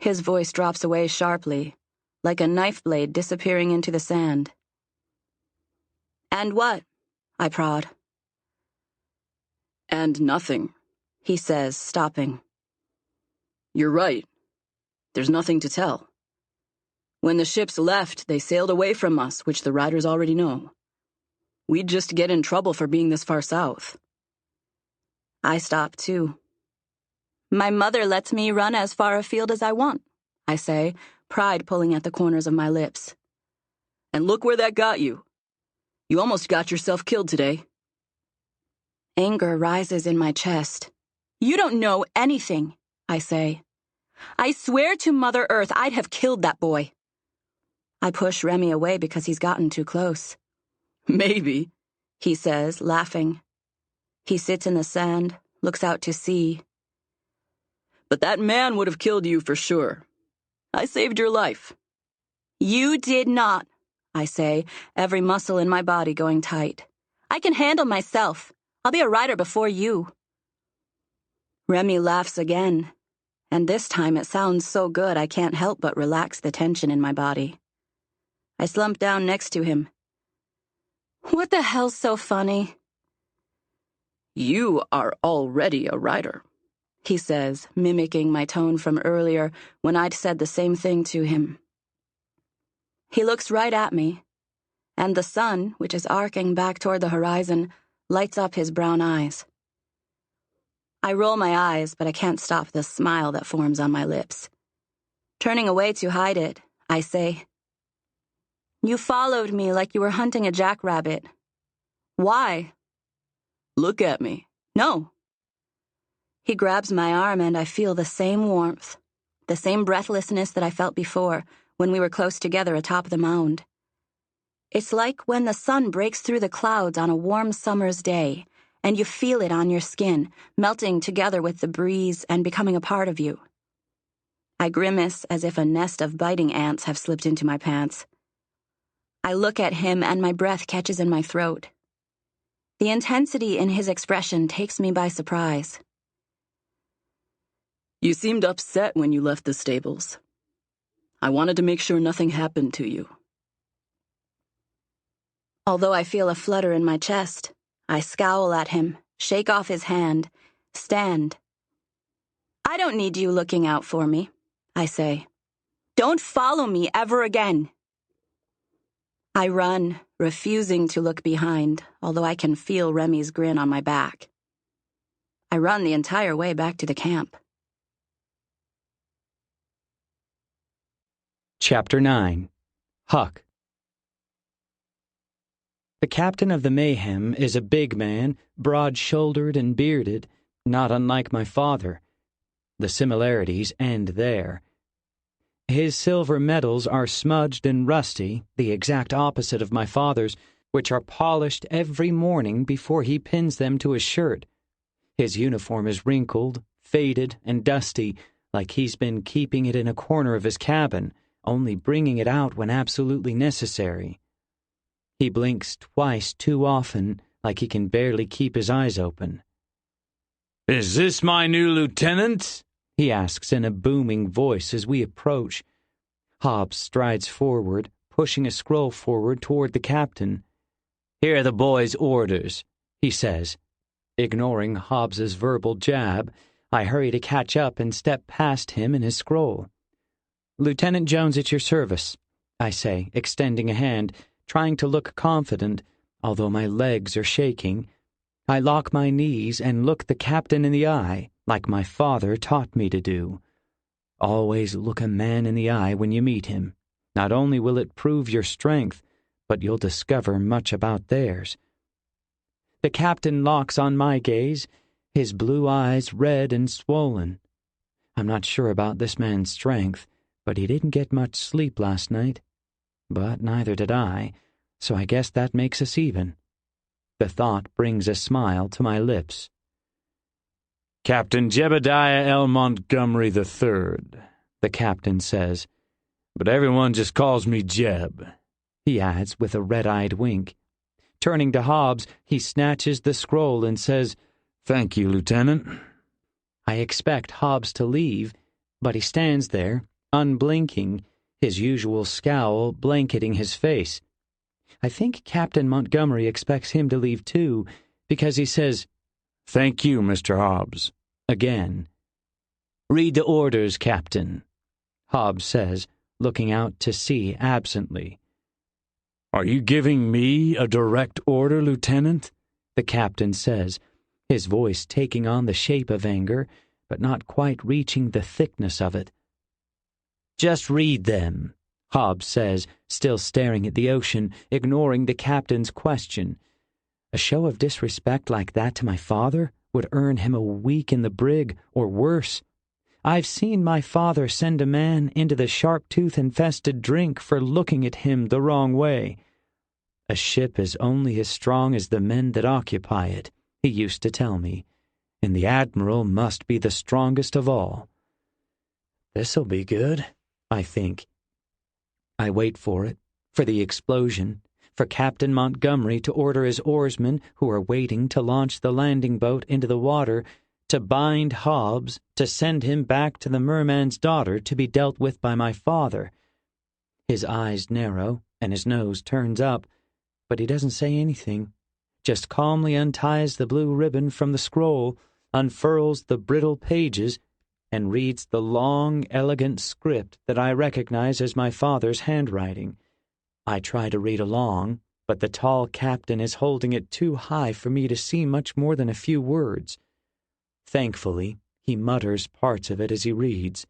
His voice drops away sharply, like a knife blade disappearing into the sand. And what? I prod. And nothing, He says, stopping. You're right. There's nothing to tell. When the ships left, they sailed away from us, which the riders already know. We'd just get in trouble for being this far south. I stop, too. My mother lets me run as far afield as I want, I say, pride pulling at the corners of my lips. And look where that got you. You almost got yourself killed today. Anger rises in my chest. You don't know anything, I say. I swear to Mother Earth I'd have killed that boy. I push Remy away because he's gotten too close. Maybe, he says, laughing. He sits in the sand, looks out to sea. But that man would have killed you for sure. I saved your life. You did not, I say, every muscle in my body going tight. I can handle myself. I'll be a rider before you. Remy laughs again, and this time it sounds so good I can't help but relax the tension in my body. I slump down next to him. What the hell's so funny? You are already a rider, he says, mimicking my tone from earlier when I'd said the same thing to him. He looks right at me, and the sun, which is arcing back toward the horizon, lights up his brown eyes. I roll my eyes, but I can't stop the smile that forms on my lips. Turning away to hide it, I say, You followed me like you were hunting a jackrabbit. Why? Look at me. No. He grabs my arm and I feel the same warmth, the same breathlessness that I felt before when we were close together atop the mound. It's like when the sun breaks through the clouds on a warm summer's day, and you feel it on your skin, melting together with the breeze and becoming a part of you. I grimace as if a nest of biting ants have slipped into my pants. I look at him and my breath catches in my throat. The intensity in his expression takes me by surprise. You seemed upset when you left the stables. I wanted to make sure nothing happened to you. Although I feel a flutter in my chest, I scowl at him, shake off his hand, stand. I don't need you looking out for me, I say. Don't follow me ever again. I run, refusing to look behind, although I can feel Remy's grin on my back. I run the entire way back to the camp. Chapter 9. Huck. The captain of the Mayhem is a big man, broad-shouldered and bearded, not unlike my father. The similarities end there. His silver medals are smudged and rusty, the exact opposite of my father's, which are polished every morning before he pins them to his shirt. His uniform is wrinkled, faded, and dusty, like he's been keeping it in a corner of his cabin, only bringing it out when absolutely necessary. He blinks twice too often, like he can barely keep his eyes open. "Is this my new lieutenant?" he asks in a booming voice as we approach. Hobbs strides forward, pushing a scroll forward toward the captain. "Here are the boys' orders," he says. Ignoring Hobbs's verbal jab, I hurry to catch up and step past him and his scroll. "Lieutenant Jones at your service," I say, extending a hand, trying to look confident, although my legs are shaking. I lock my knees and look the captain in the eye, like my father taught me to do. Always look a man in the eye when you meet him. Not only will it prove your strength, but you'll discover much about theirs. The captain locks on my gaze, his blue eyes red and swollen. I'm not sure about this man's strength, but he didn't get much sleep last night. But neither did I, so I guess that makes us even. The thought brings a smile to my lips. "Captain Jebediah L. Montgomery III," the captain says. "But everyone just calls me Jeb," he adds with a red-eyed wink. Turning to Hobbs, he snatches the scroll and says, "Thank you, Lieutenant." I expect Hobbs to leave, but he stands there, unblinking, his usual scowl blanketing his face. I think Captain Montgomery expects him to leave too, because he says, "Thank you, Mr. Hobbs," again. "Read the orders, Captain," Hobbs says, looking out to sea absently. "Are you giving me a direct order, Lieutenant?" the captain says, his voice taking on the shape of anger, but not quite reaching the thickness of it. "Just read them," Hobbs says, still staring at the ocean, ignoring the captain's question. A show of disrespect like that to my father would earn him a week in the brig, or worse. I've seen my father send a man into the sharp-tooth-infested drink for looking at him the wrong way. A ship is only as strong as the men that occupy it, he used to tell me, and the admiral must be the strongest of all. This'll be good, I think. I wait for it, for the explosion, for Captain Montgomery to order his oarsmen, who are waiting to launch the landing boat into the water, to bind Hobbs, to send him back to the merman's daughter to be dealt with by my father. His eyes narrow, and his nose turns up, but he doesn't say anything, just calmly unties the blue ribbon from the scroll, unfurls the brittle pages, and reads the long, elegant script that I recognize as my father's handwriting. I try to read along, but the tall captain is holding it too high for me to see much more than a few words. Thankfully, he mutters parts of it as he reads.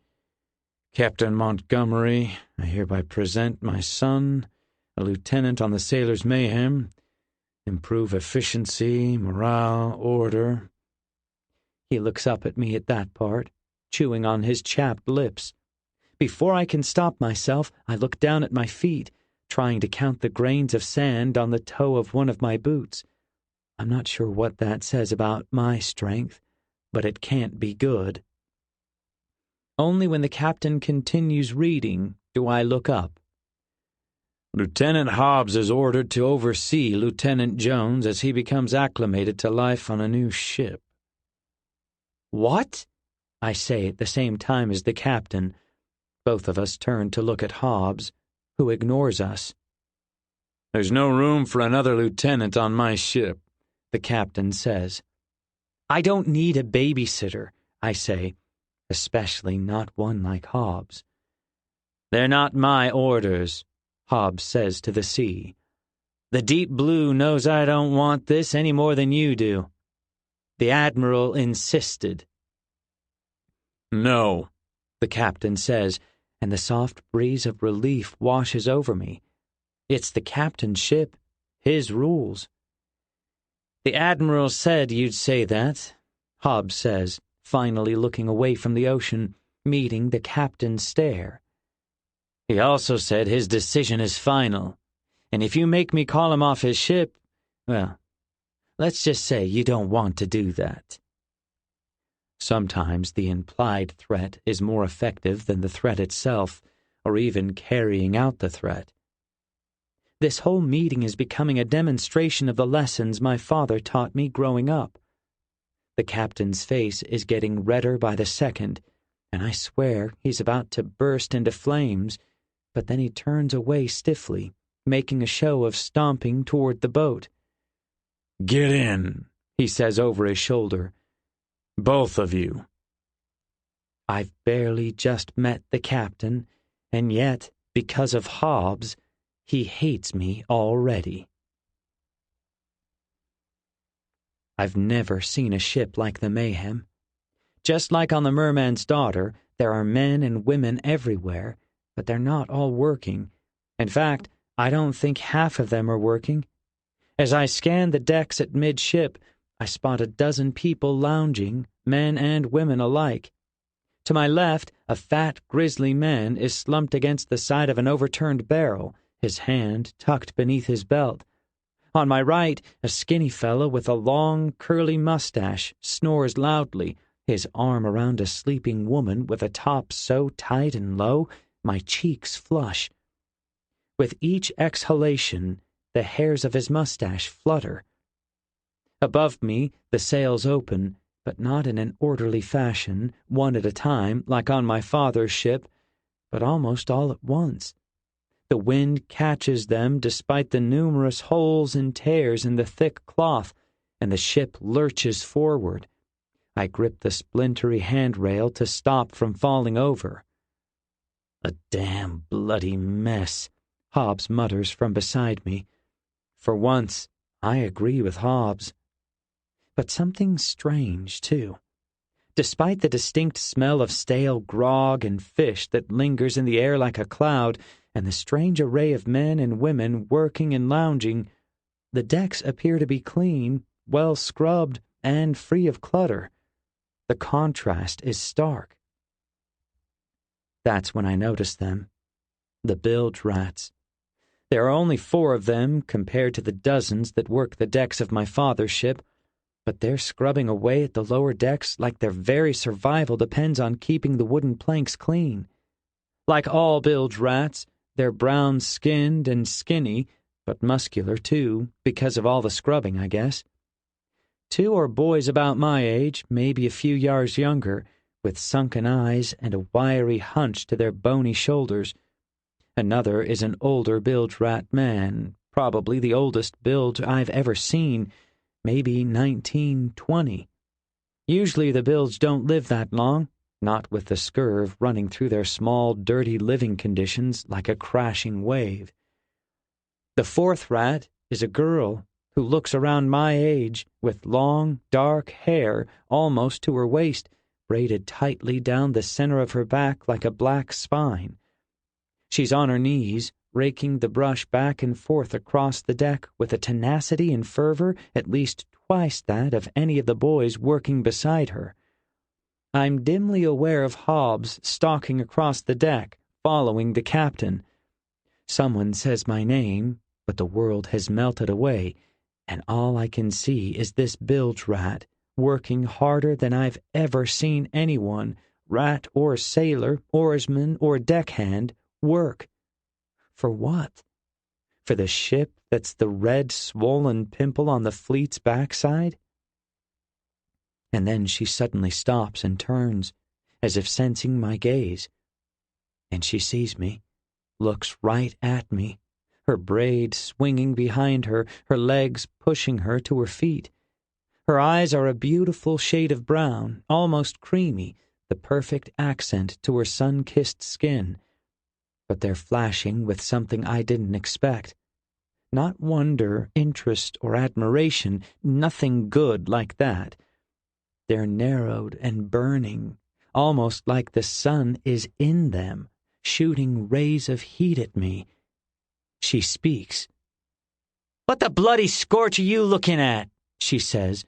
"Captain Montgomery, I hereby present my son, a lieutenant on the Sailor's Mayhem. Improve efficiency, morale, order." He looks up at me at that part, chewing on his chapped lips. Before I can stop myself, I look down at my feet, trying to count the grains of sand on the toe of one of my boots. I'm not sure what that says about my strength, but it can't be good. Only when the captain continues reading do I look up. "Lieutenant Hobbs is ordered to oversee Lieutenant Jones as he becomes acclimated to life on a new ship." "What?" I say at the same time as the captain. Both of us turn to look at Hobbs, who ignores us. "There's no room for another lieutenant on my ship," the captain says. "I don't need a babysitter," I say, especially not one like Hobbs. "They're not my orders," Hobbs says to the sea. "The deep blue knows I don't want this any more than you do. The admiral insisted." "No," the captain says, and the soft breeze of relief washes over me. It's the captain's ship, his rules. "The admiral said you'd say that," Hobbs says, finally looking away from the ocean, meeting the captain's stare. "He also said his decision is final, and if you make me call him off his ship, well, let's just say you don't want to do that." Sometimes the implied threat is more effective than the threat itself, or even carrying out the threat. This whole meeting is becoming a demonstration of the lessons my father taught me growing up. The captain's face is getting redder by the second, and I swear he's about to burst into flames, but then he turns away stiffly, making a show of stomping toward the boat. "Get in," he says over his shoulder. "Both of you." I've barely just met the captain, and yet, because of Hobbs, he hates me already. I've never seen a ship like the Mayhem. Just like on the Merman's Daughter, there are men and women everywhere, but they're not all working. In fact, I don't think half of them are working. As I scan the decks at midship, I spot a dozen people lounging, men and women alike. To my left, a fat, grisly man is slumped against the side of an overturned barrel, his hand tucked beneath his belt. On my right, a skinny fellow with a long, curly mustache snores loudly, his arm around a sleeping woman with a top so tight and low, my cheeks flush. With each exhalation, the hairs of his mustache flutter. Above me, the sails open, but not in an orderly fashion, one at a time, like on my father's ship, but almost all at once. The wind catches them despite the numerous holes and tears in the thick cloth, and the ship lurches forward. I grip the splintery handrail to stop from falling over. "A damn bloody mess," Hobbs mutters from beside me. For once, I agree with Hobbs. But something strange, too. Despite the distinct smell of stale grog and fish that lingers in the air like a cloud, and the strange array of men and women working and lounging, the decks appear to be clean, well scrubbed, and free of clutter. The contrast is stark. That's when I notice them. The bilge rats. There are only 4 of them compared to the dozens that work the decks of my father's ship, but they're scrubbing away at the lower decks like their very survival depends on keeping the wooden planks clean. Like all bilge rats, they're brown-skinned and skinny, but muscular, too, because of all the scrubbing, I guess. 2 are boys about my age, maybe a few yards younger, with sunken eyes and a wiry hunch to their bony shoulders. Another is an older bilge rat man, probably the oldest bilge I've ever seen, maybe 19, 20. Usually the bilge don't live that long, not with the scurv running through their small, dirty living conditions like a crashing wave. The 4th rat is a girl who looks around my age, with long, dark hair almost to her waist, braided tightly down the center of her back like a black spine. She's on her knees, raking the brush back and forth across the deck with a tenacity and fervor at least twice that of any of the boys working beside her. I'm dimly aware of Hobbs stalking across the deck, following the captain. Someone says my name, but the world has melted away, and all I can see is this bilge rat, working harder than I've ever seen anyone, rat or sailor, oarsman or deckhand, work. For what? For the ship that's the red, swollen pimple on the fleet's backside? And then she suddenly stops and turns, as if sensing my gaze. And she sees me, looks right at me, her braid swinging behind her, her legs pushing her to her feet. Her eyes are a beautiful shade of brown, almost creamy, the perfect accent to her sun-kissed skin. But they're flashing with something I didn't expect. Not wonder, interest, or admiration, nothing good like that. They're narrowed and burning, almost like the sun is in them, shooting rays of heat at me. She speaks. "What the bloody scorch are you looking at?" she says.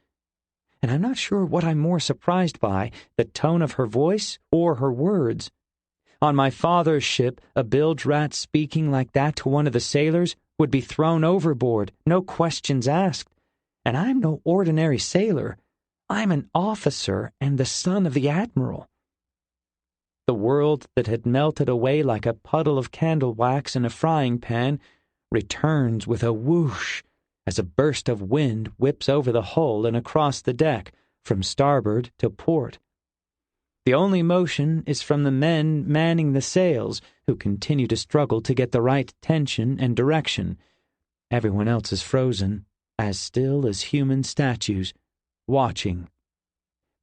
And I'm not sure what I'm more surprised by, the tone of her voice or her words. On my father's ship, a bilge rat speaking like that to one of the sailors would be thrown overboard, no questions asked. And I'm no ordinary sailor. I'm an officer and the son of the admiral. The world that had melted away like a puddle of candle wax in a frying pan returns with a whoosh as a burst of wind whips over the hull and across the deck, from starboard to port. The only motion is from the men manning the sails, who continue to struggle to get the right tension and direction. Everyone else is frozen, as still as human statues, watching.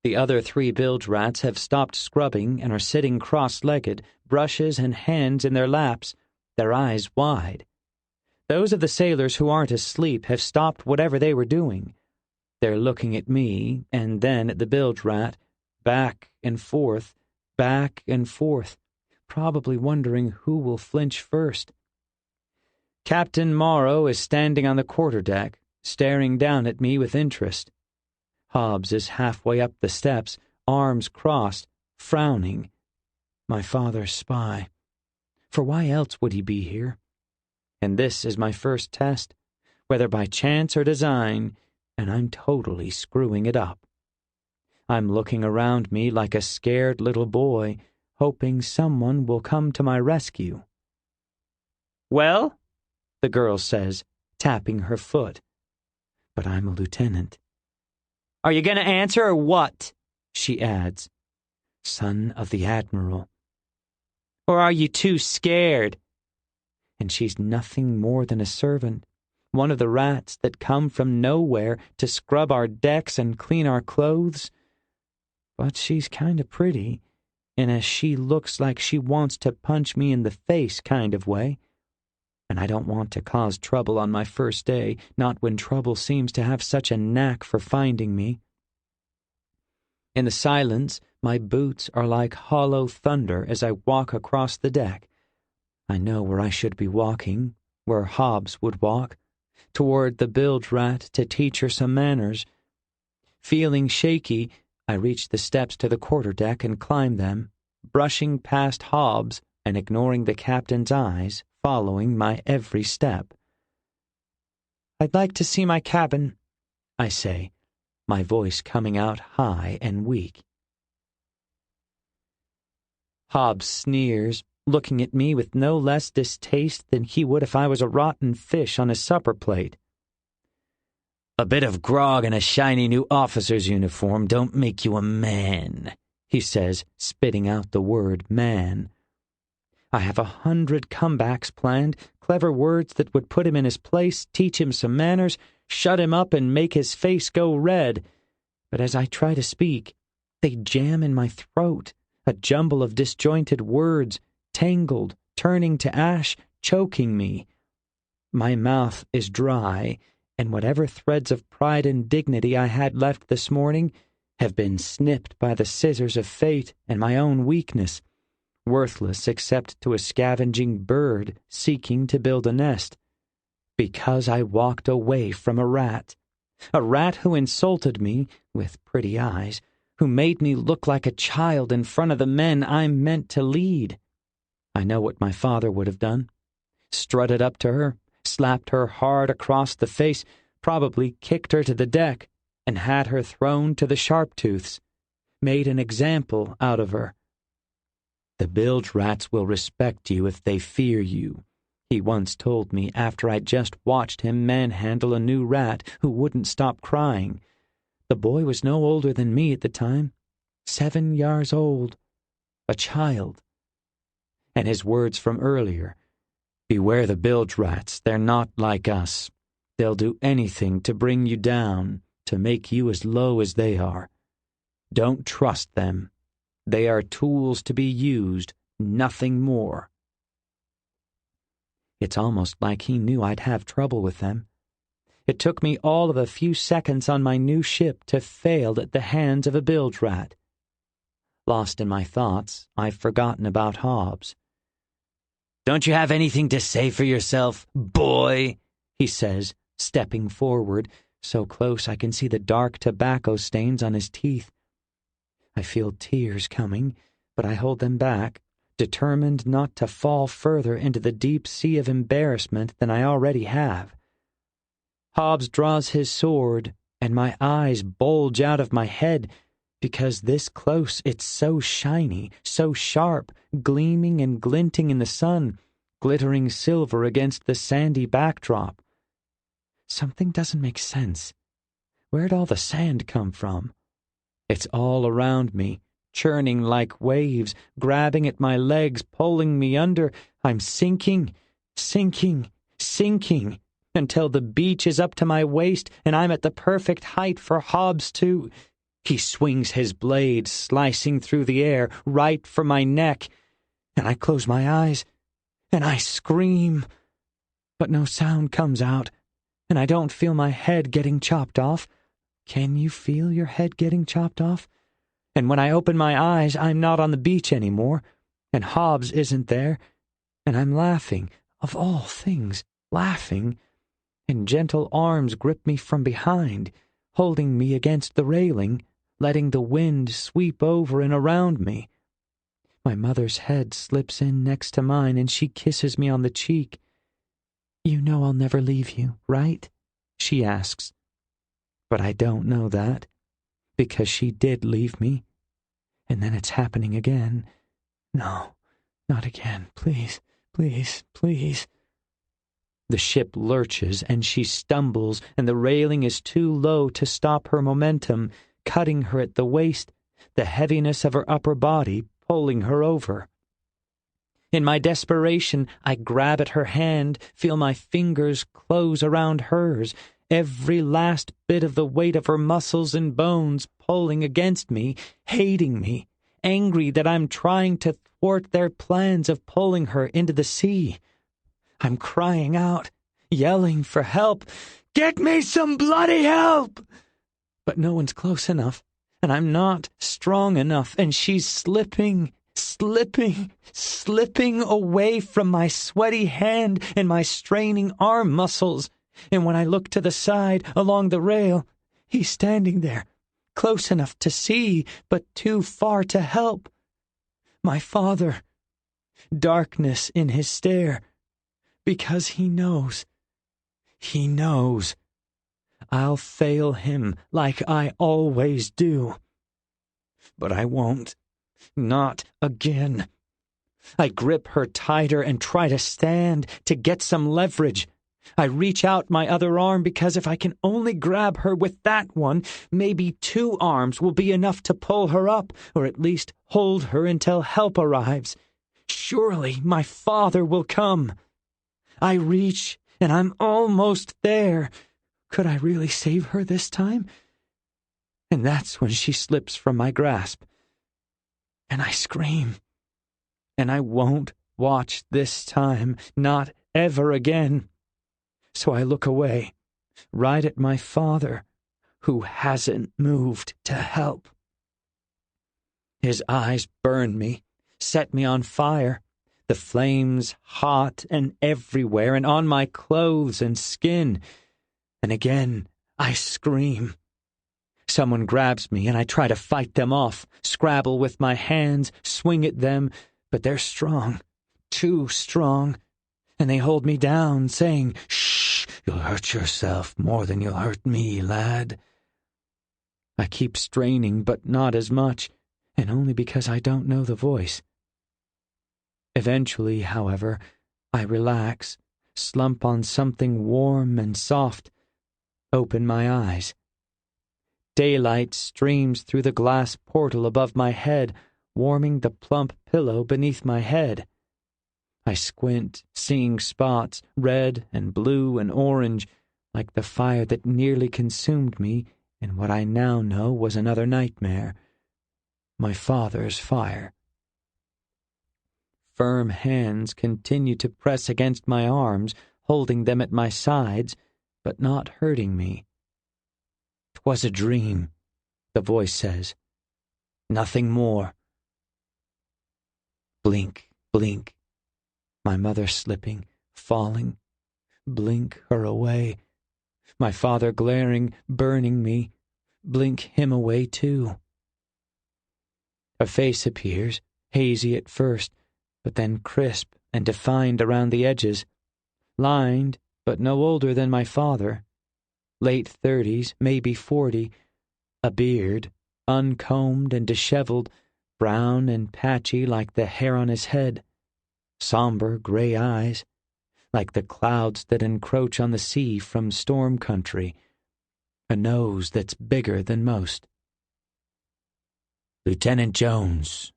The other 3 bilge rats have stopped scrubbing and are sitting cross-legged, brushes and hands in their laps, their eyes wide. Those of the sailors who aren't asleep have stopped whatever they were doing. They're looking at me, and then at the bilge rat, back and forth, probably wondering who will flinch first. Captain Morrow is standing on the quarterdeck, staring down at me with interest. Hobbs is halfway up the steps, arms crossed, frowning. My father's spy. For why else would he be here? And this is my first test, whether by chance or design, and I'm totally screwing it up. I'm looking around me like a scared little boy, hoping someone will come to my rescue. "Well?" the girl says, tapping her foot. But I'm a lieutenant. "Are you going to answer or what?" she adds. "Son of the admiral." "Or are you too scared?" and she's nothing more than a servant, one of the rats that come from nowhere to scrub our decks and clean our clothes. But she's kind of pretty, in a she looks like she wants to punch me in the face kind of way. And I don't want to cause trouble on my first day, not when trouble seems to have such a knack for finding me. In the silence, my boots are like hollow thunder as I walk across the deck. I know where I should be walking, where Hobbs would walk, toward the bilge rat to teach her some manners. Feeling shaky, I reach the steps to the quarterdeck and climb them, brushing past Hobbs and ignoring the captain's eyes, following my every step. "I'd like to see my cabin," I say, my voice coming out high and weak. Hobbs sneers, looking at me with no less distaste than he would if I was a rotten fish on his supper plate. "A bit of grog and a shiny new officer's uniform don't make you a man," he says, spitting out the word man. I have 100 comebacks planned, clever words that would put him in his place, teach him some manners, shut him up and make his face go red. But as I try to speak, they jam in my throat, a jumble of disjointed words, tangled, turning to ash, choking me. My mouth is dry, and whatever threads of pride and dignity I had left this morning have been snipped by the scissors of fate and my own weakness, worthless except to a scavenging bird seeking to build a nest. Because I walked away from a rat who insulted me with pretty eyes, who made me look like a child in front of the men I'm meant to lead. I know what my father would have done. Strutted up to her, slapped her hard across the face, probably kicked her to the deck, and had her thrown to the sharp-tooths, made an example out of her. "The bilge rats will respect you if they fear you," he once told me after I'd just watched him manhandle a new rat who wouldn't stop crying. The boy was no older than me at the time, 7 years old, a child. And his words from earlier, "Beware the bilge rats, they're not like us. They'll do anything to bring you down, to make you as low as they are. Don't trust them. They are tools to be used, nothing more." It's almost like he knew I'd have trouble with them. It took me all of a few seconds on my new ship to fail at the hands of a bilge rat. Lost in my thoughts, I've forgotten about Hobbs. "Don't you have anything to say for yourself, boy?" he says, stepping forward, so close I can see the dark tobacco stains on his teeth. I feel tears coming, but I hold them back, determined not to fall further into the deep sea of embarrassment than I already have. Hobbs draws his sword, and my eyes bulge out of my head, because this close it's so shiny, so sharp, gleaming and glinting in the sun, glittering silver against the sandy backdrop. Something doesn't make sense. Where'd all the sand come from? It's all around me, churning like waves, grabbing at my legs, pulling me under. I'm sinking, sinking, sinking, until the beach is up to my waist and I'm at the perfect height for Hobbs to... He swings his blade, slicing through the air, right for my neck, and I close my eyes, and I scream. But no sound comes out, and I don't feel my head getting chopped off. Can you feel your head getting chopped off? And when I open my eyes, I'm not on the beach anymore, and Hobbs isn't there, and I'm laughing, of all things, laughing, and gentle arms grip me from behind, holding me against the railing, letting the wind sweep over and around me. My mother's head slips in next to mine, and she kisses me on the cheek. "You know I'll never leave you, right?" she asks. But I don't know that, because she did leave me. And then it's happening again. No, not again. Please, please, please. The ship lurches, and she stumbles, and the railing is too low to stop her momentum, cutting her at the waist, the heaviness of her upper body pulling her over. In my desperation, I grab at her hand, feel my fingers close around hers, every last bit of the weight of her muscles and bones pulling against me, hating me, angry that I'm trying to thwart their plans of pulling her into the sea. I'm crying out, yelling for help. Get me some bloody help! But no one's close enough, and I'm not strong enough, and she's slipping away from my sweaty hand and my straining arm muscles. And when I look to the side, along the rail, he's standing there, close enough to see, but too far to help. My father, darkness in his stare, because he knows. I'll fail him like I always do. But I won't. Not again. I grip her tighter and try to stand, to get some leverage. I reach out my other arm because if I can only grab her with that one, maybe 2 arms will be enough to pull her up, or at least hold her until help arrives. Surely my father will come. I reach, and I'm almost there. Could I really save her this time? And that's when she slips from my grasp. And I scream. And I won't watch this time, not ever again. So I look away, right at my father, who hasn't moved to help. His eyes burn me, set me on fire, the flames hot and everywhere and on my clothes and skin. And again I scream. Someone grabs me and I try to fight them off, scrabble with my hands, swing at them, but they're strong, too strong, and they hold me down, saying, "Shh, you'll hurt yourself more than you'll hurt me, lad." I keep straining, but not as much, and only because I don't know the voice. Eventually, however, I relax, slump on something warm and soft, open my eyes. Daylight streams through the glass portal above my head, warming the plump pillow beneath my head. I squint, seeing spots, red and blue and orange, like the fire that nearly consumed me in what I now know was another nightmare, my father's fire. Firm hands continue to press against my arms, holding them at my sides, but not hurting me. "'Twas a dream," the voice says. "Nothing more." Blink, blink. My mother slipping, falling. Blink her away. My father glaring, burning me. Blink him away too. A face appears, hazy at first, but then crisp and defined around the edges. Lined, but no older than my father. Late 30s, maybe 40. A beard, uncombed and disheveled, brown and patchy like the hair on his head. Somber gray eyes, like the clouds that encroach on the sea from storm country. A nose that's bigger than most. "Lieutenant Jones,"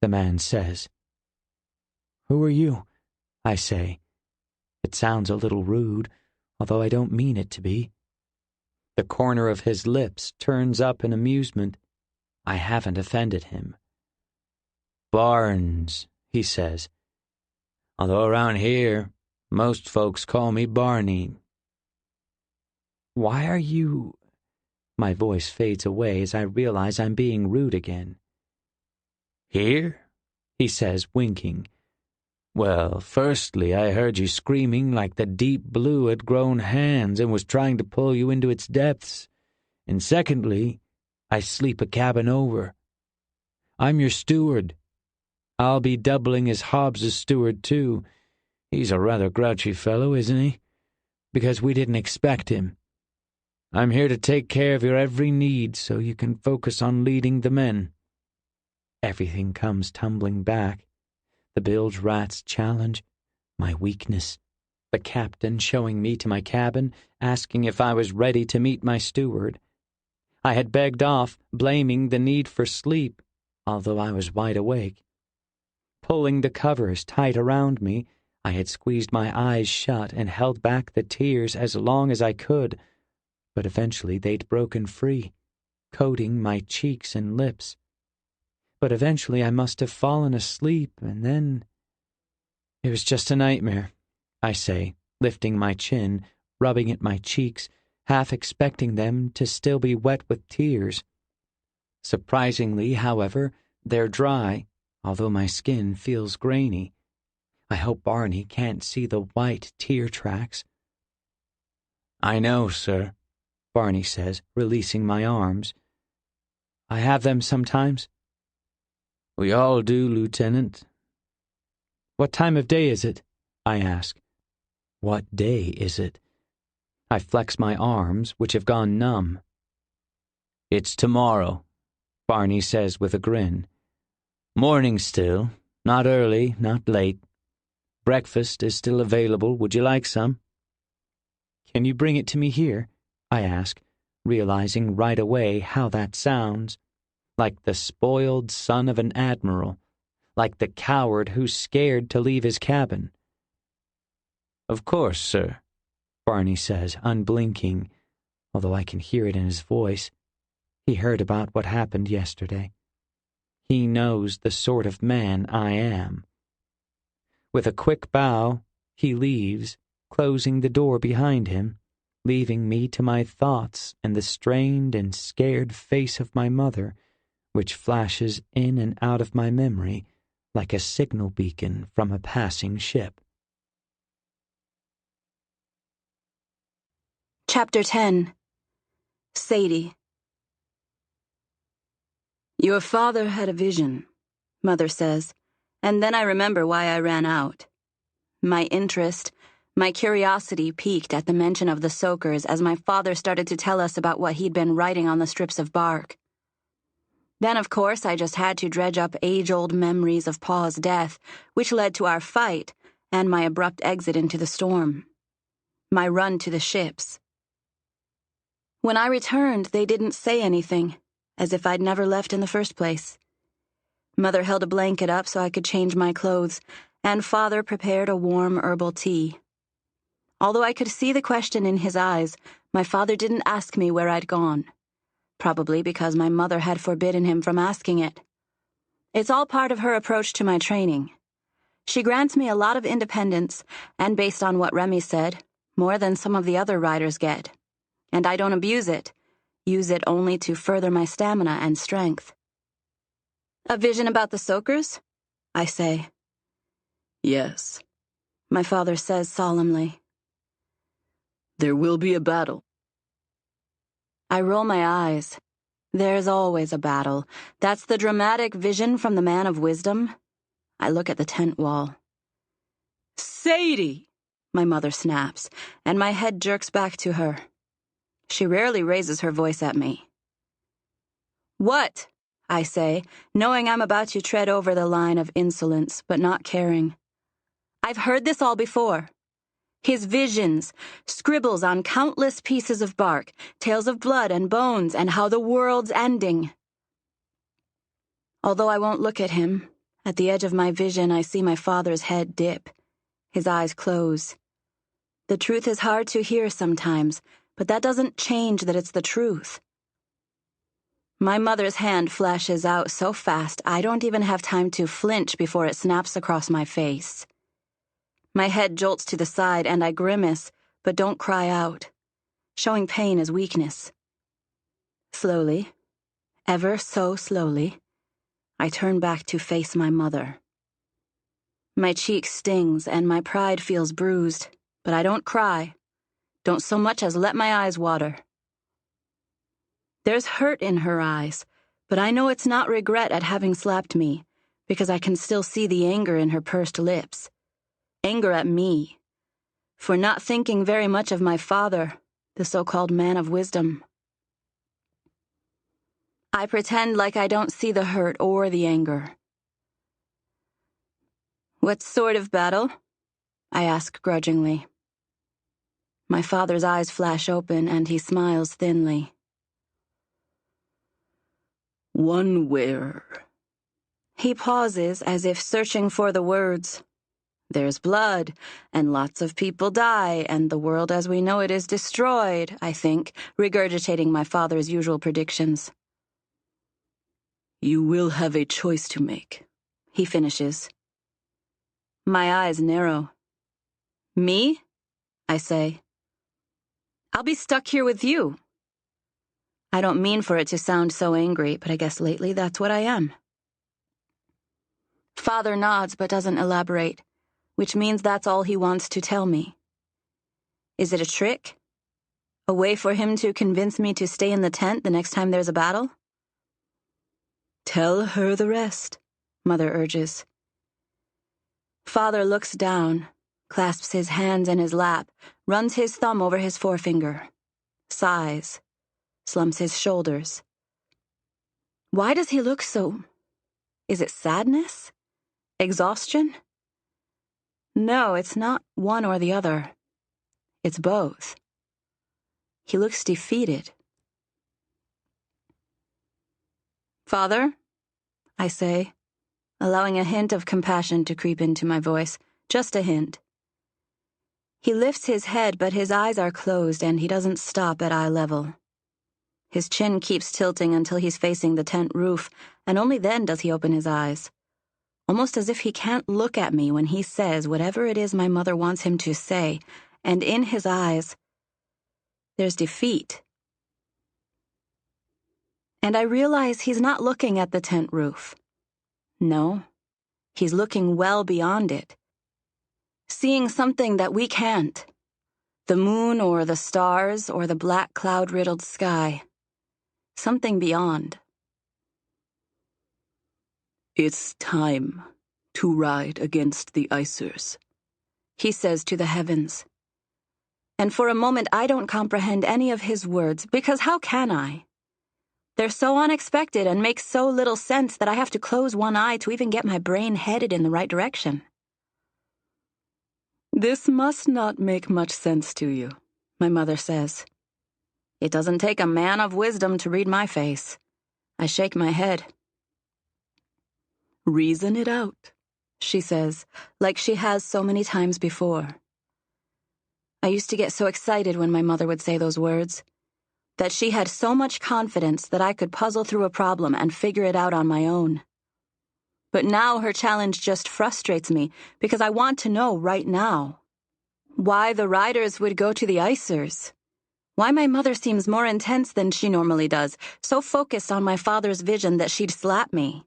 the man says. "Who are you?" I say. It sounds a little rude, although I don't mean it to be. The corner of his lips turns up in amusement. I haven't offended him. "Barnes," he says. "Although around here, most folks call me Barney." "Why are you—" My voice fades away as I realize I'm being rude again. "Here?" he says, winking. "Well, firstly, I heard you screaming like the deep blue had grown hands and was trying to pull you into its depths. And secondly, I sleep a cabin over. I'm your steward. I'll be doubling as Hobbs's steward, too. He's a rather grouchy fellow, isn't he? Because we didn't expect him. I'm here to take care of your every need so you can focus on leading the men." Everything comes tumbling back. The bilge rat's challenge, my weakness, the captain showing me to my cabin, asking if I was ready to meet my steward. I had begged off, blaming the need for sleep, although I was wide awake. Pulling the covers tight around me, I had squeezed my eyes shut and held back the tears as long as I could, but eventually they'd broken free, coating my cheeks and lips. But eventually I must have fallen asleep, and then... It was just a nightmare, I say, lifting my chin, rubbing at my cheeks, half expecting them to still be wet with tears. Surprisingly, however, they're dry, although my skin feels grainy. I hope Barney can't see the white tear tracks. "I know, sir," Barney says, releasing my arms. "I have them sometimes?" "We all do, Lieutenant." "What time of day is it?" I ask. What day is it? I flex my arms, which have gone numb. "It's tomorrow," Barney says with a grin. "Morning still, not early, not late. Breakfast is still available. Would you like some?" "Can you bring it to me here?" I ask, realizing right away how that sounds. Like the spoiled son of an admiral, like the coward who's scared to leave his cabin. "Of course, sir," Barney says, unblinking, although I can hear it in his voice. He heard about what happened yesterday. He knows the sort of man I am. With a quick bow, he leaves, closing the door behind him, leaving me to my thoughts and the strained and scared face of my mother, which flashes in and out of my memory like a signal beacon from a passing ship. Chapter 10. Sadie. Your father had a vision, Mother says, and then I remember why I ran out. My interest, my curiosity peaked at the mention of the soakers as my father started to tell us about what he'd been writing on the strips of bark. Then, of course, I just had to dredge up age-old memories of Pa's death, which led to our fight and my abrupt exit into the storm. My run to the ships. When I returned, they didn't say anything, as if I'd never left in the first place. Mother held a blanket up so I could change my clothes, and Father prepared a warm herbal tea. Although I could see the question in his eyes, my father didn't ask me where I'd gone. Probably because my mother had forbidden him from asking it. It's all part of her approach to my training. She grants me a lot of independence, and based on what Remy said, more than some of the other riders get. And I don't abuse it, use it only to further my stamina and strength. A vision about the soakers? I say. Yes, my father says solemnly. There will be a battle. I roll my eyes. There's always a battle. That's the dramatic vision from the man of wisdom. I look at the tent wall. Sadie! My mother snaps, and my head jerks back to her. She rarely raises her voice at me. What? I say, knowing I'm about to tread over the line of insolence, but not caring. I've heard this all before. His visions, scribbles on countless pieces of bark, tales of blood and bones and how the world's ending. Although I won't look at him, at the edge of my vision I see my father's head dip, his eyes close. The truth is hard to hear sometimes, but that doesn't change that it's the truth. My mother's hand flashes out so fast I don't even have time to flinch before it snaps across my face. My head jolts to the side and I grimace, but don't cry out. Showing pain is weakness. Slowly, ever so slowly, I turn back to face my mother. My cheek stings and my pride feels bruised, but I don't cry. Don't so much as let my eyes water. There's hurt in her eyes, but I know it's not regret at having slapped me, because I can still see the anger in her pursed lips. Anger at me, for not thinking very much of my father, the so-called man of wisdom. I pretend like I don't see the hurt or the anger. What sort of battle? I ask grudgingly. My father's eyes flash open and he smiles thinly. One where... He pauses as if searching for the words. There's blood, and lots of people die, and the world as we know it is destroyed, I think, regurgitating my father's usual predictions. You will have a choice to make, he finishes. My eyes narrow. Me? I say. I'll be stuck here with you. I don't mean for it to sound so angry, but I guess lately that's what I am. Father nods but doesn't elaborate, which means that's all he wants to tell me. Is it a trick? A way for him to convince me to stay in the tent the next time there's a battle? Tell her the rest, Mother urges. Father looks down, clasps his hands in his lap, runs his thumb over his forefinger, sighs, slumps his shoulders. Why does he look so... Is it sadness? Exhaustion? No, it's not one or the other. It's both. He looks defeated. Father, I say, allowing a hint of compassion to creep into my voice, just a hint. He lifts his head, but his eyes are closed and he doesn't stop at eye level. His chin keeps tilting until he's facing the tent roof, and only then does he open his eyes. Almost as if he can't look at me when he says whatever it is my mother wants him to say, and in his eyes, there's defeat. And I realize he's not looking at the tent roof. No, he's looking well beyond it. Seeing something that we can't. The moon or the stars or the black cloud-riddled sky. Something beyond. It's time to ride against the icers, he says to the heavens. And for a moment I don't comprehend any of his words, because how can I? They're so unexpected and make so little sense that I have to close one eye to even get my brain headed in the right direction. This must not make much sense to you, my mother says. It doesn't take a man of wisdom to read my face. I shake my head. Reason it out, she says, like she has so many times before. I used to get so excited when my mother would say those words, that she had so much confidence that I could puzzle through a problem and figure it out on my own. But now her challenge just frustrates me because I want to know right now why the riders would go to the icers. Why my mother seems more intense than she normally does, so focused on my father's vision that she'd slap me.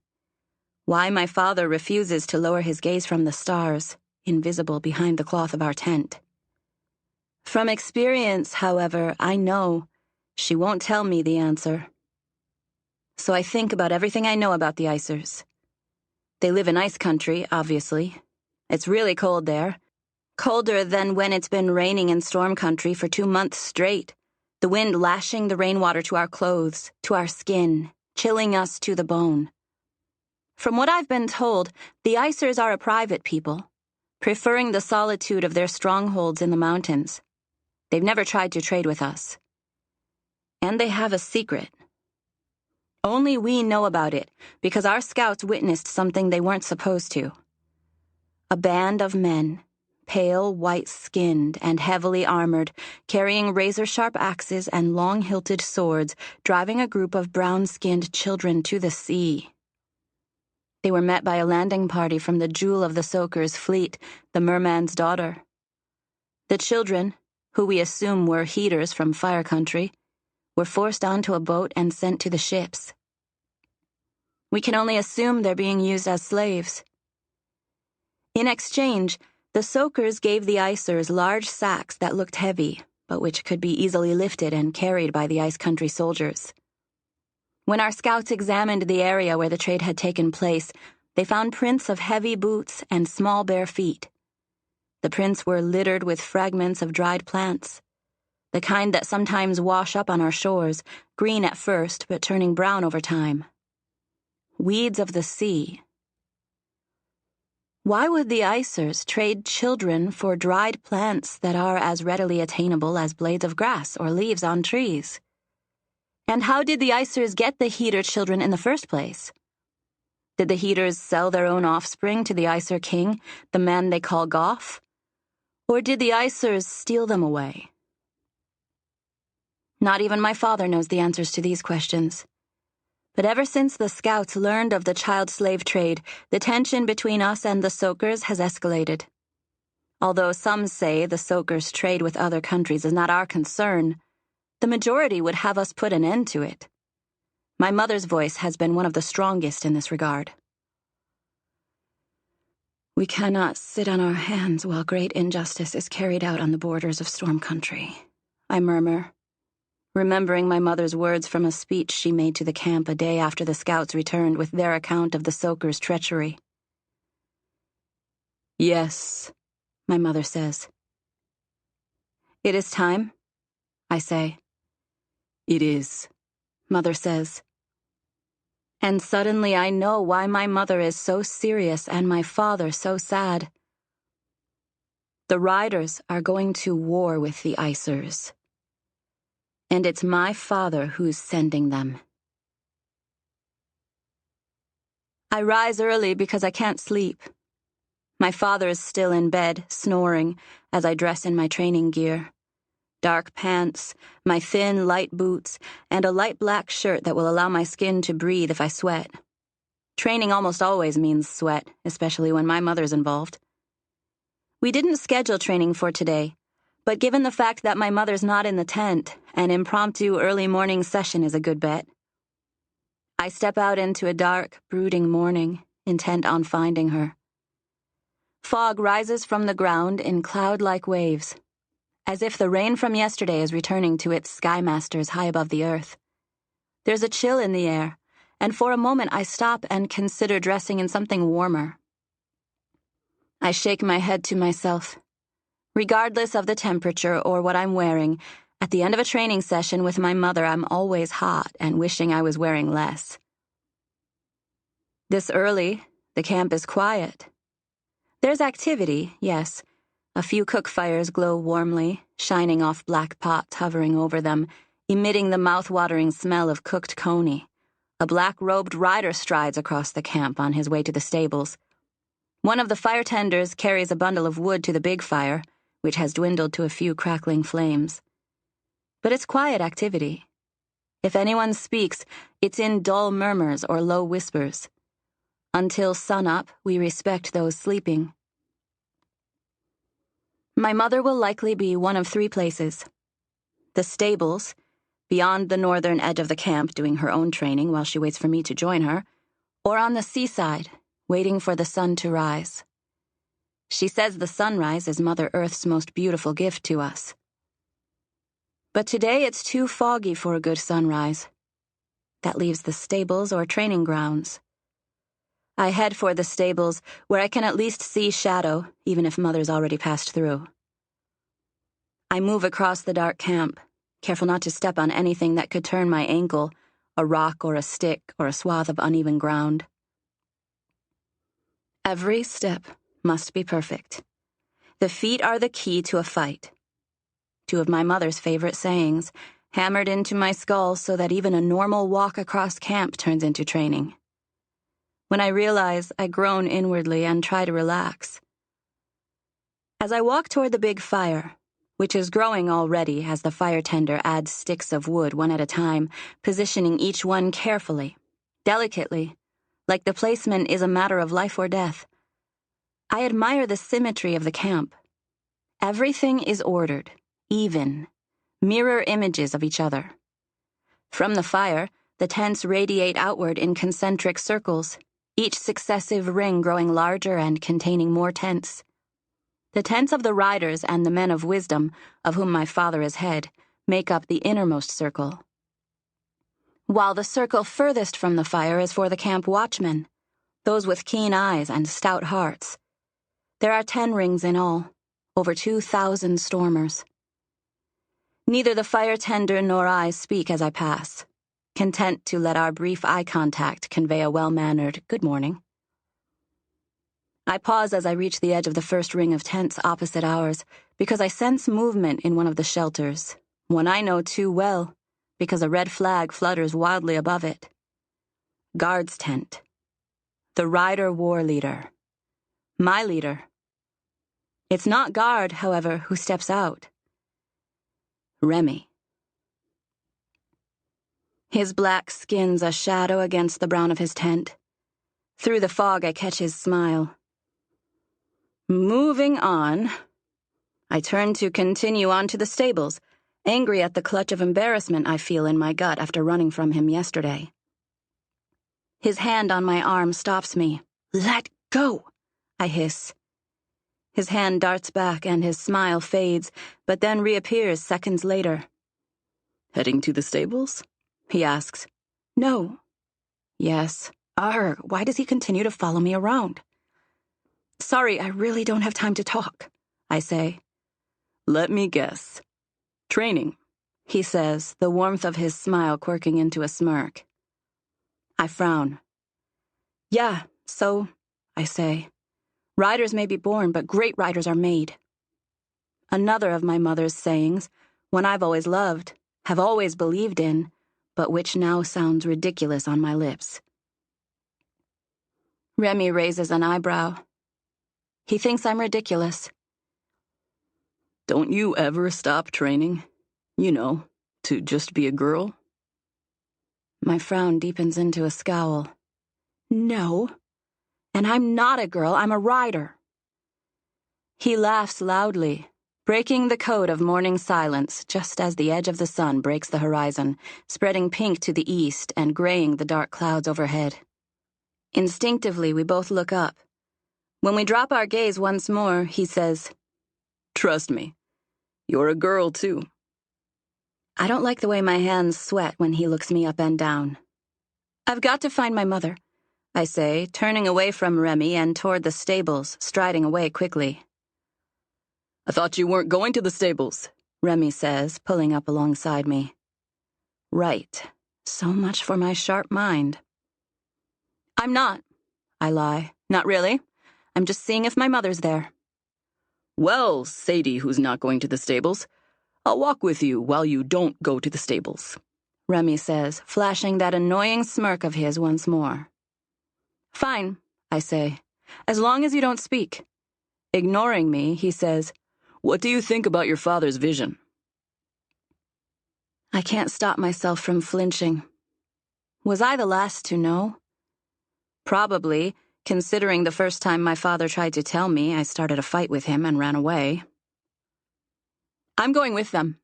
Why my father refuses to lower his gaze from the stars, invisible behind the cloth of our tent. From experience, however, I know she won't tell me the answer. So I think about everything I know about the icers. They live in ice country, obviously. It's really cold there. Colder than when it's been raining in storm country for 2 months straight. The wind lashing the rainwater to our clothes, to our skin, chilling us to the bone. From what I've been told, the icers are a private people, preferring the solitude of their strongholds in the mountains. They've never tried to trade with us. And they have a secret. Only we know about it, because our scouts witnessed something they weren't supposed to. A band of men, pale, white-skinned, and heavily armored, carrying razor-sharp axes and long-hilted swords, driving a group of brown-skinned children to the sea. They were met by a landing party from the jewel of the Soaker's fleet, the Merman's daughter. The children, who we assume were heaters from Fire Country, were forced onto a boat and sent to the ships. We can only assume they're being used as slaves. In exchange, the Soakers gave the icers large sacks that looked heavy, but which could be easily lifted and carried by the ice country soldiers. When our scouts examined the area where the trade had taken place, they found prints of heavy boots and small bare feet. The prints were littered with fragments of dried plants, the kind that sometimes wash up on our shores, green at first but turning brown over time. Weeds of the sea. Why would the icers trade children for dried plants that are as readily attainable as blades of grass or leaves on trees? And how did the icers get the heater children in the first place? Did the Heaters sell their own offspring to the Icer king, the man they call Goff? Or did the Icers steal them away? Not even my father knows the answers to these questions. But ever since the scouts learned of the child slave trade, the tension between us and the Soakers has escalated. Although some say the Soakers' trade with other countries is not our concern, the majority would have us put an end to it. My mother's voice has been one of the strongest in this regard. We cannot sit on our hands while great injustice is carried out on the borders of Storm Country, I murmur, remembering my mother's words from a speech she made to the camp a day after the scouts returned with their account of the Soakers' treachery. Yes, my mother says. It is time, I say. It is, Mother says. And suddenly I know why my mother is so serious and my father so sad. The Riders are going to war with the Icers. And it's my father who's sending them. I rise early because I can't sleep. My father is still in bed, snoring, as I dress in my training gear. Dark pants, my thin, light boots, and a light black shirt that will allow my skin to breathe if I sweat. Training almost always means sweat, especially when my mother's involved. We didn't schedule training for today, but given the fact that my mother's not in the tent, an impromptu early morning session is a good bet. I step out into a dark, brooding morning, intent on finding her. Fog rises from the ground in cloud-like waves, as if the rain from yesterday is returning to its sky masters high above the earth. There's a chill in the air, and for a moment I stop and consider dressing in something warmer. I shake my head to myself. Regardless of the temperature or what I'm wearing, at the end of a training session with my mother, I'm always hot and wishing I was wearing less. This early, the camp is quiet. There's activity, yes. A few cook fires glow warmly, shining off black pots hovering over them, emitting the mouth-watering smell of cooked coney. A black-robed rider strides across the camp on his way to the stables. One of the fire tenders carries a bundle of wood to the big fire, which has dwindled to a few crackling flames. But it's quiet activity. If anyone speaks, it's in dull murmurs or low whispers. Until sunup, we respect those sleeping. My mother will likely be one of three places. The stables, beyond the northern edge of the camp doing her own training while she waits for me to join her, or on the seaside, waiting for the sun to rise. She says the sunrise is Mother Earth's most beautiful gift to us. But today it's too foggy for a good sunrise. That leaves the stables or training grounds. I head for the stables, where I can at least see shadow, even if Mother's already passed through. I move across the dark camp, careful not to step on anything that could turn my ankle, a rock or a stick or a swath of uneven ground. Every step must be perfect. The feet are the key to a fight. Two of my mother's favorite sayings, hammered into my skull so that even a normal walk across camp turns into training. When I realize, I groan inwardly and try to relax. As I walk toward the big fire, which is growing already as the fire tender adds sticks of wood one at a time, positioning each one carefully, delicately, like the placement is a matter of life or death, I admire the symmetry of the camp. Everything is ordered, even, mirror images of each other. From the fire, the tents radiate outward in concentric circles, each successive ring growing larger and containing more tents. The tents of the riders and the men of wisdom, of whom my father is head, make up the innermost circle. While the circle furthest from the fire is for the camp watchmen, those with keen eyes and stout hearts. There are 10 rings in all, over 2,000 stormers. Neither the fire tender nor I speak as I pass, content to let our brief eye contact convey a well-mannered good morning. I pause as I reach the edge of the first ring of tents opposite ours, because I sense movement in one of the shelters, one I know too well, because a red flag flutters wildly above it. Guard's tent. The rider war leader. My leader. It's not Guard, however, who steps out. Remy. His black skin's a shadow against the brown of his tent. Through the fog, I catch his smile. Moving on. I turn to continue on to the stables, angry at the clutch of embarrassment I feel in my gut after running from him yesterday. His hand on my arm stops me. Let go, I hiss. His hand darts back and his smile fades, but then reappears seconds later. Heading to the stables? He asks. No. Yes. Arg, why does he continue to follow me around? Sorry, I really don't have time to talk, I say. Let me guess. Training, he says, the warmth of his smile quirking into a smirk. I frown. Yeah, so, I say. Riders may be born, but great riders are made. Another of my mother's sayings, one I've always loved, have always believed in, but which now sounds ridiculous on my lips. Remy raises an eyebrow. He thinks I'm ridiculous. Don't you ever stop training? You know, to just be a girl? My frown deepens into a scowl. No. And I'm not a girl, I'm a rider. He laughs loudly, breaking the code of morning silence just as the edge of the sun breaks the horizon, spreading pink to the east and graying the dark clouds overhead. Instinctively, we both look up. When we drop our gaze once more, he says, Trust me, you're a girl too. I don't like the way my hands sweat when he looks me up and down. I've got to find my mother, I say, turning away from Remy and toward the stables, striding away quickly. I thought you weren't going to the stables, Remy says, pulling up alongside me. Right. So much for my sharp mind. I'm not, I lie. Not really. I'm just seeing if my mother's there. Well, Sadie, who's not going to the stables, I'll walk with you while you don't go to the stables, Remy says, flashing that annoying smirk of his once more. Fine, I say, as long as you don't speak. Ignoring me, he says, What do you think about your father's vision? I can't stop myself from flinching. Was I the last to know? Probably, considering the first time my father tried to tell me, I started a fight with him and ran away. I'm going with them,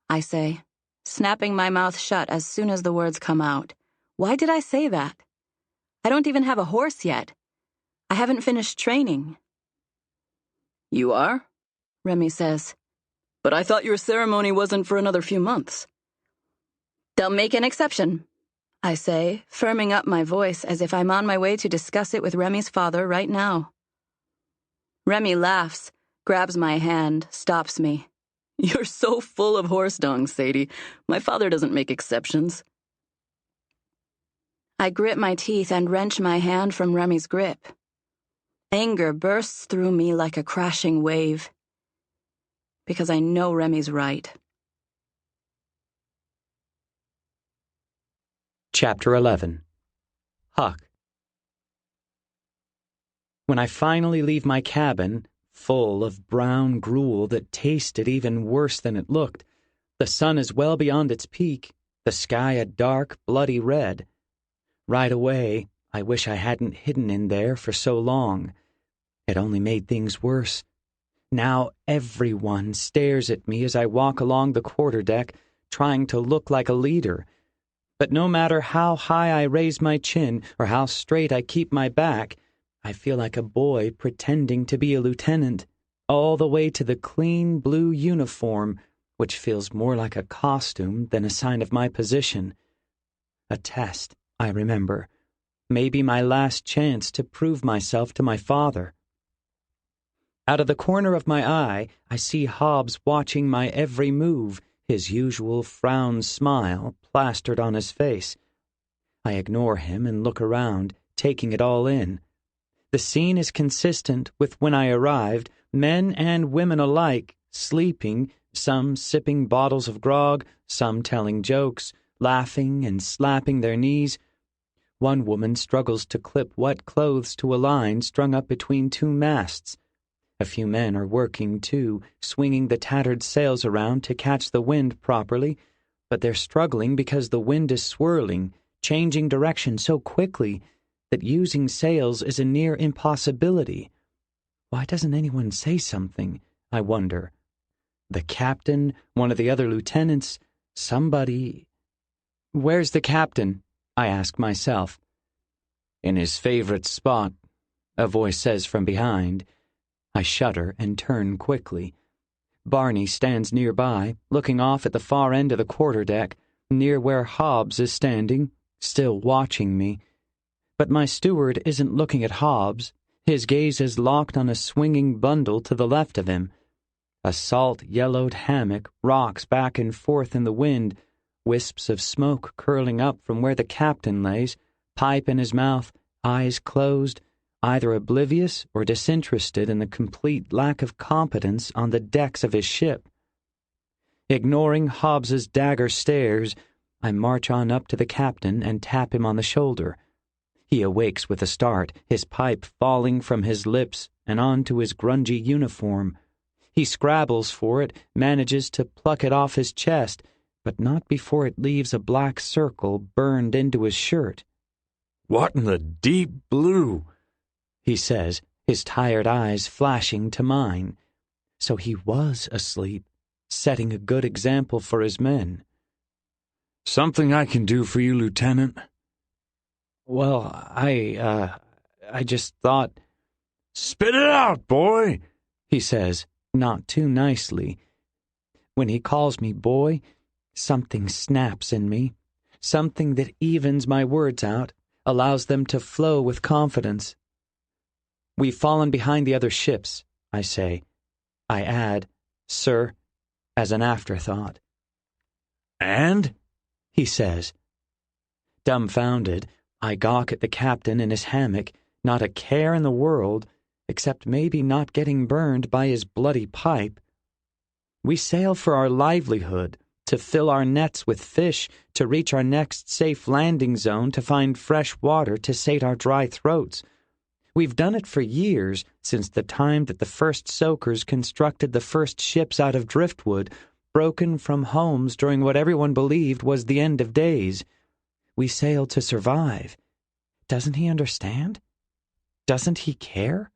I say, snapping my mouth shut as soon as the words come out. Why did I say that? I don't even have a horse yet. I haven't finished training. You are? Remy says. But I thought your ceremony wasn't for another few months. They'll make an exception, I say, firming up my voice as if I'm on my way to discuss it with Remy's father right now. Remy laughs, grabs my hand, stops me. You're so full of horse dung, Sadie. My father doesn't make exceptions. I grit my teeth and wrench my hand from Remy's grip. Anger bursts through me like a crashing wave. Because I know Remy's right. Chapter 11. Huck. When I finally leave my cabin, full of brown gruel that tasted even worse than it looked, the sun is well beyond its peak, the sky a dark, bloody red. Right away, I wish I hadn't hidden in there for so long. It only made things worse. Now everyone stares at me as I walk along the quarterdeck, trying to look like a leader. But no matter how high I raise my chin or how straight I keep my back, I feel like a boy pretending to be a lieutenant, all the way to the clean blue uniform, which feels more like a costume than a sign of my position. A test, I remember. Maybe my last chance to prove myself to my father. Out of the corner of my eye, I see Hobbs watching my every move, his usual frown smile plastered on his face. I ignore him and look around, taking it all in. The scene is consistent with when I arrived, men and women alike, sleeping, some sipping bottles of grog, some telling jokes, laughing and slapping their knees. One woman struggles to clip wet clothes to a line strung up between two masts. A few men are working, too, swinging the tattered sails around to catch the wind properly, but they're struggling because the wind is swirling, changing direction so quickly that using sails is a near impossibility. Why doesn't anyone say something, I wonder? The captain, one of the other lieutenants, somebody... Where's the captain? I ask myself. In his favorite spot, a voice says from behind. I shudder and turn quickly. Barney stands nearby, looking off at the far end of the quarterdeck, near where Hobbs is standing, still watching me. But my steward isn't looking at Hobbs. His gaze is locked on a swinging bundle to the left of him. A salt-yellowed hammock rocks back and forth in the wind, wisps of smoke curling up from where the captain lays, pipe in his mouth, eyes closed, either oblivious or disinterested in the complete lack of competence on the decks of his ship. Ignoring Hobbs's dagger stares, I march on up to the captain and tap him on the shoulder. He awakes with a start, his pipe falling from his lips and onto his grungy uniform. He scrabbles for it, manages to pluck it off his chest, but not before it leaves a black circle burned into his shirt. "What in the deep blue?" he says, his tired eyes flashing to mine. So he was asleep, setting a good example for his men. "Something I can do for you, Lieutenant?" Well, I just thought... "Spit it out, boy," he says, not too nicely. When he calls me boy, something snaps in me, something that evens my words out, allows them to flow with confidence. We've fallen behind the other ships, I say. I add, sir, as an afterthought. "And?" he says. Dumbfounded, I gawk at the captain in his hammock, not a care in the world, except maybe not getting burned by his bloody pipe. We sail for our livelihood, to fill our nets with fish, to reach our next safe landing zone, to find fresh water to sate our dry throats. We've done it for years, since the time that the first soakers constructed the first ships out of driftwood, broken from homes during what everyone believed was the end of days. We sail to survive. Doesn't he understand? Doesn't he care?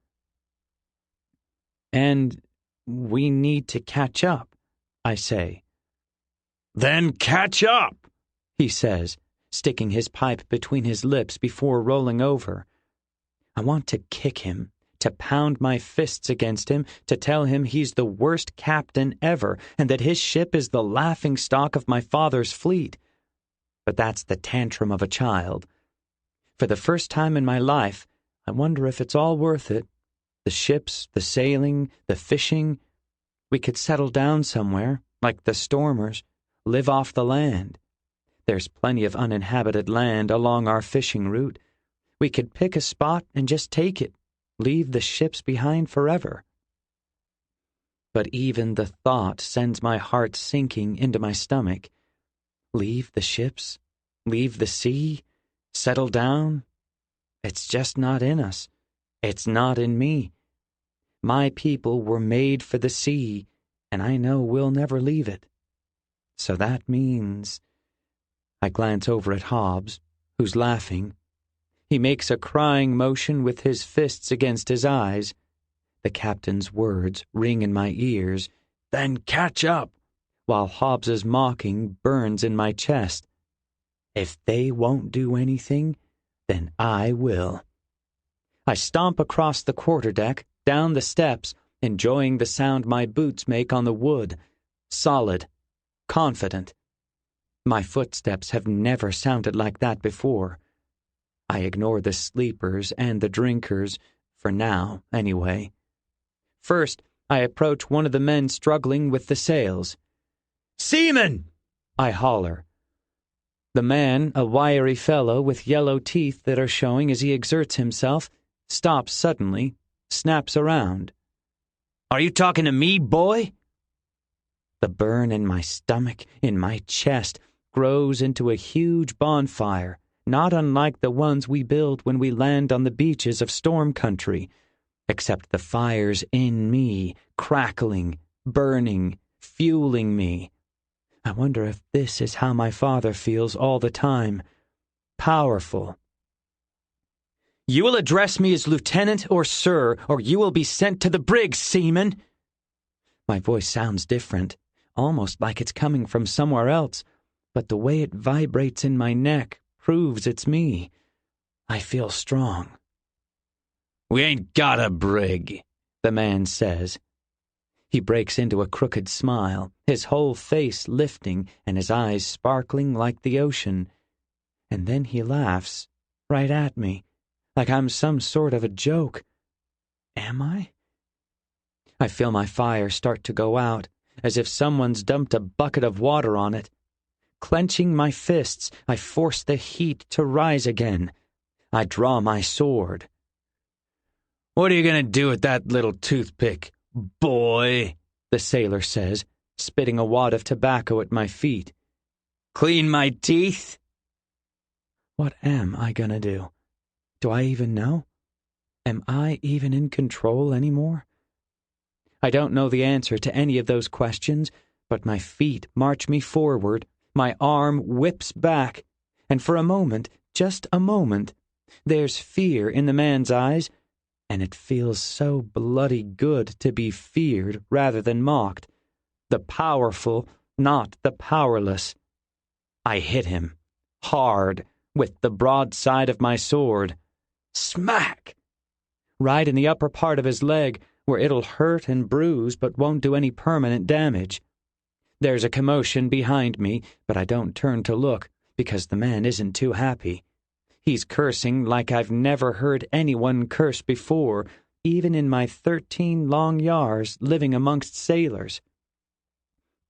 And we need to catch up, I say. "Then catch up," he says, sticking his pipe between his lips before rolling over. I want to kick him, to pound my fists against him, to tell him he's the worst captain ever, and that his ship is the laughingstock of my father's fleet. But that's the tantrum of a child. For the first time in my life, I wonder if it's all worth it. The ships, the sailing, the fishing. We could settle down somewhere, like the Stormers, live off the land. There's plenty of uninhabited land along our fishing route. We could pick a spot and just take it, leave the ships behind forever. But even the thought sends my heart sinking into my stomach. Leave the ships? Leave the sea? Settle down? It's just not in us. It's not in me. My people were made for the sea, and I know we'll never leave it. So that means... I glance over at Hobbs, who's laughing. He makes a crying motion with his fists against his eyes. The captain's words ring in my ears, "Then catch up," while Hobbs's mocking burns in my chest. If they won't do anything, then I will. I stomp across the quarterdeck, down the steps, enjoying the sound my boots make on the wood. Solid. Confident. My footsteps have never sounded like that before. I ignore the sleepers and the drinkers, for now, anyway. First, I approach one of the men struggling with the sails. "Seaman!" I holler. The man, a wiry fellow with yellow teeth that are showing as he exerts himself, stops suddenly, snaps around. "Are you talking to me, boy?" The burn in my stomach, in my chest, grows into a huge bonfire, not unlike the ones we build when we land on the beaches of storm country, except the fire's in me, crackling, burning, fueling me. I wonder if this is how my father feels all the time. Powerful. You will address me as Lieutenant or Sir, or you will be sent to the brig, seaman. My voice sounds different, almost like it's coming from somewhere else, but the way it vibrates in my neck proves it's me. I feel strong. We ain't got a brig, the man says. He breaks into a crooked smile, his whole face lifting and his eyes sparkling like the ocean. And then he laughs, right at me, like I'm some sort of a joke. Am I? I feel my fire start to go out, as if someone's dumped a bucket of water on it. Clenching my fists, I force the heat to rise again. I draw my sword. What are you going to do with that little toothpick, boy? The sailor says, spitting a wad of tobacco at my feet. Clean my teeth? What am I going to do? Do I even know? Am I even in control anymore? I don't know the answer to any of those questions, but my feet march me forward, my arm whips back, and for a moment, just a moment, there's fear in the man's eyes, and it feels so bloody good to be feared rather than mocked. The powerful, not the powerless. I hit him, hard, with the broadside of my sword. Smack! Right in the upper part of his leg, where it'll hurt and bruise but won't do any permanent damage. There's a commotion behind me, but I don't turn to look, because the man isn't too happy. He's cursing like I've never heard anyone curse before, even in my 13 long years living amongst sailors.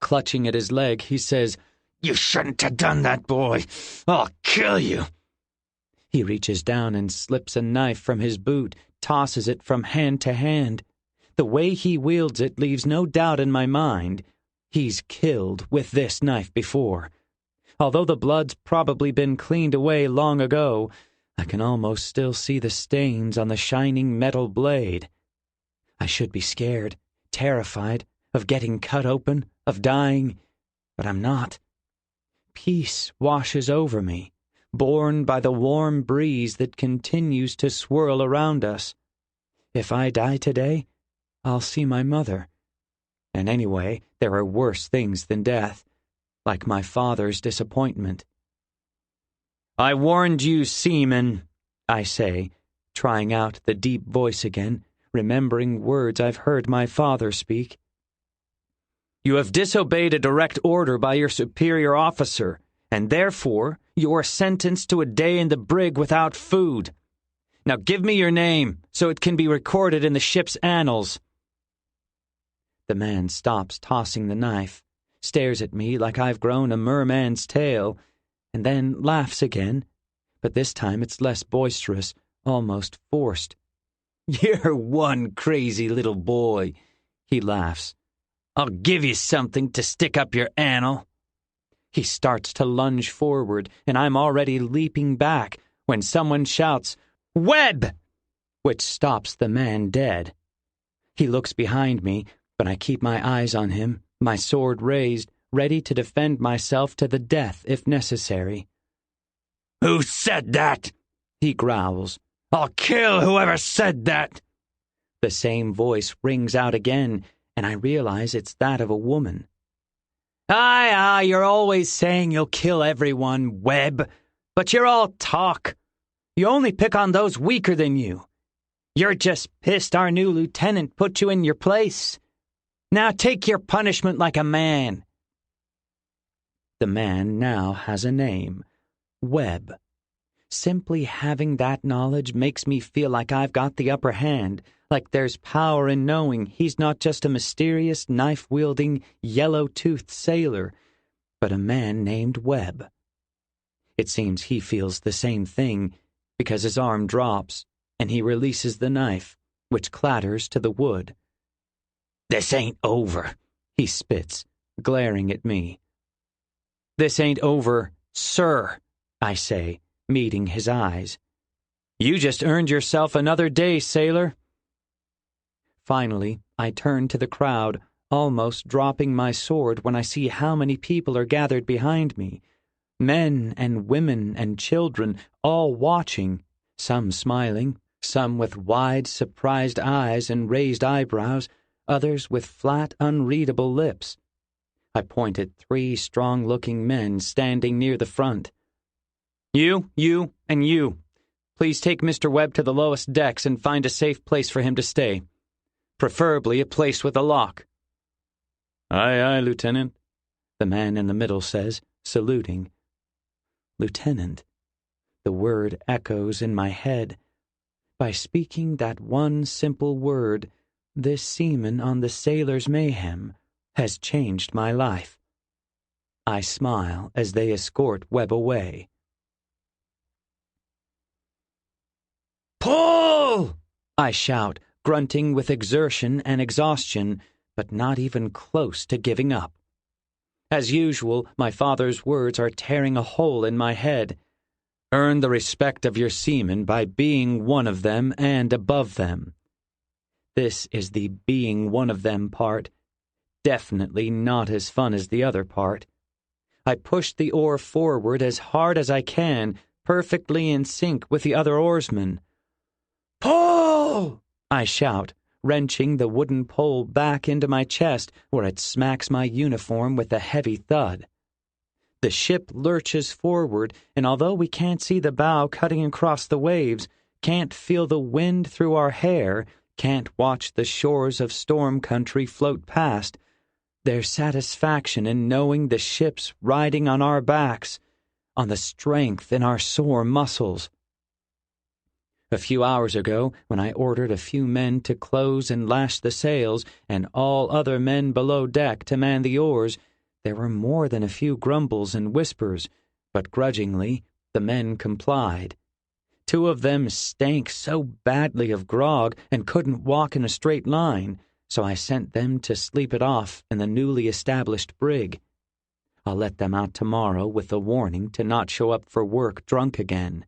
Clutching at his leg, he says, You shouldn't have done that, boy. I'll kill you. He reaches down and slips a knife from his boot, tosses it from hand to hand. The way he wields it leaves no doubt in my mind. He's killed with this knife before. Although the blood's probably been cleaned away long ago, I can almost still see the stains on the shining metal blade. I should be scared, terrified, of getting cut open, of dying, but I'm not. Peace washes over me, borne by the warm breeze that continues to swirl around us. If I die today, I'll see my mother. And anyway, there are worse things than death, like my father's disappointment. I warned you, seaman, I say, trying out the deep voice again, remembering words I've heard my father speak. You have disobeyed a direct order by your superior officer, and therefore you are sentenced to a day in the brig without food. Now give me your name, so it can be recorded in the ship's annals. The man stops tossing the knife, stares at me like I've grown a merman's tail, and then laughs again, but this time it's less boisterous, almost forced. You're one crazy little boy, he laughs. I'll give you something to stick up your annal. He starts to lunge forward, and I'm already leaping back when someone shouts, Webb! Which stops the man dead. He looks behind me, but I keep my eyes on him, my sword raised, ready to defend myself to the death if necessary. Who said that? He growls. I'll kill whoever said that. The same voice rings out again, and I realize it's that of a woman. Aye, you're always saying you'll kill everyone, Webb, but you're all talk. You only pick on those weaker than you. You're just pissed our new lieutenant put you in your place. Now take your punishment like a man. The man now has a name, Webb. Simply having that knowledge makes me feel like I've got the upper hand, like there's power in knowing he's not just a mysterious, knife-wielding, yellow-toothed sailor, but a man named Webb. It seems he feels the same thing, because his arm drops, and he releases the knife, which clatters to the wood. This ain't over, he spits, glaring at me. This ain't over, sir, I say, meeting his eyes. "You just earned yourself another day, sailor." Finally, I turn to the crowd, almost dropping my sword when I see how many people are gathered behind me. Men and women and children, all watching, some smiling, some with wide, surprised eyes and raised eyebrows, others with flat, unreadable lips. I point at 3 strong-looking men standing near the front. You, and you. Please take Mr. Webb to the lowest decks and find a safe place for him to stay. Preferably a place with a lock." "Aye, aye, Lieutenant," the man in the middle says, saluting. Lieutenant. The word echoes in my head. By speaking that one simple word, this seaman on the Sailor's Mayhem has changed my life. I smile as they escort Webb away. "Pull!" I shout, grunting with exertion and exhaustion, but not even close to giving up. As usual, my father's words are tearing a hole in my head. Earn the respect of your seamen by being one of them and above them. This is the being one of them part. Definitely not as fun as the other part. I push the oar forward as hard as I can, perfectly in sync with the other oarsmen. "Pull!" I shout, wrenching the wooden pole back into my chest where it smacks my uniform with a heavy thud. The ship lurches forward, and although we can't see the bow cutting across the waves, can't feel the wind through our hair, can't watch the shores of storm country float past, there's satisfaction in knowing the ship's riding on our backs, on the strength in our sore muscles. A few hours ago, when I ordered a few men to close and lash the sails, and all other men below deck to man the oars, there were more than a few grumbles and whispers, but grudgingly the men complied. 2 of them stank so badly of grog and couldn't walk in a straight line, so I sent them to sleep it off in the newly established brig. I'll let them out tomorrow with a warning to not show up for work drunk again.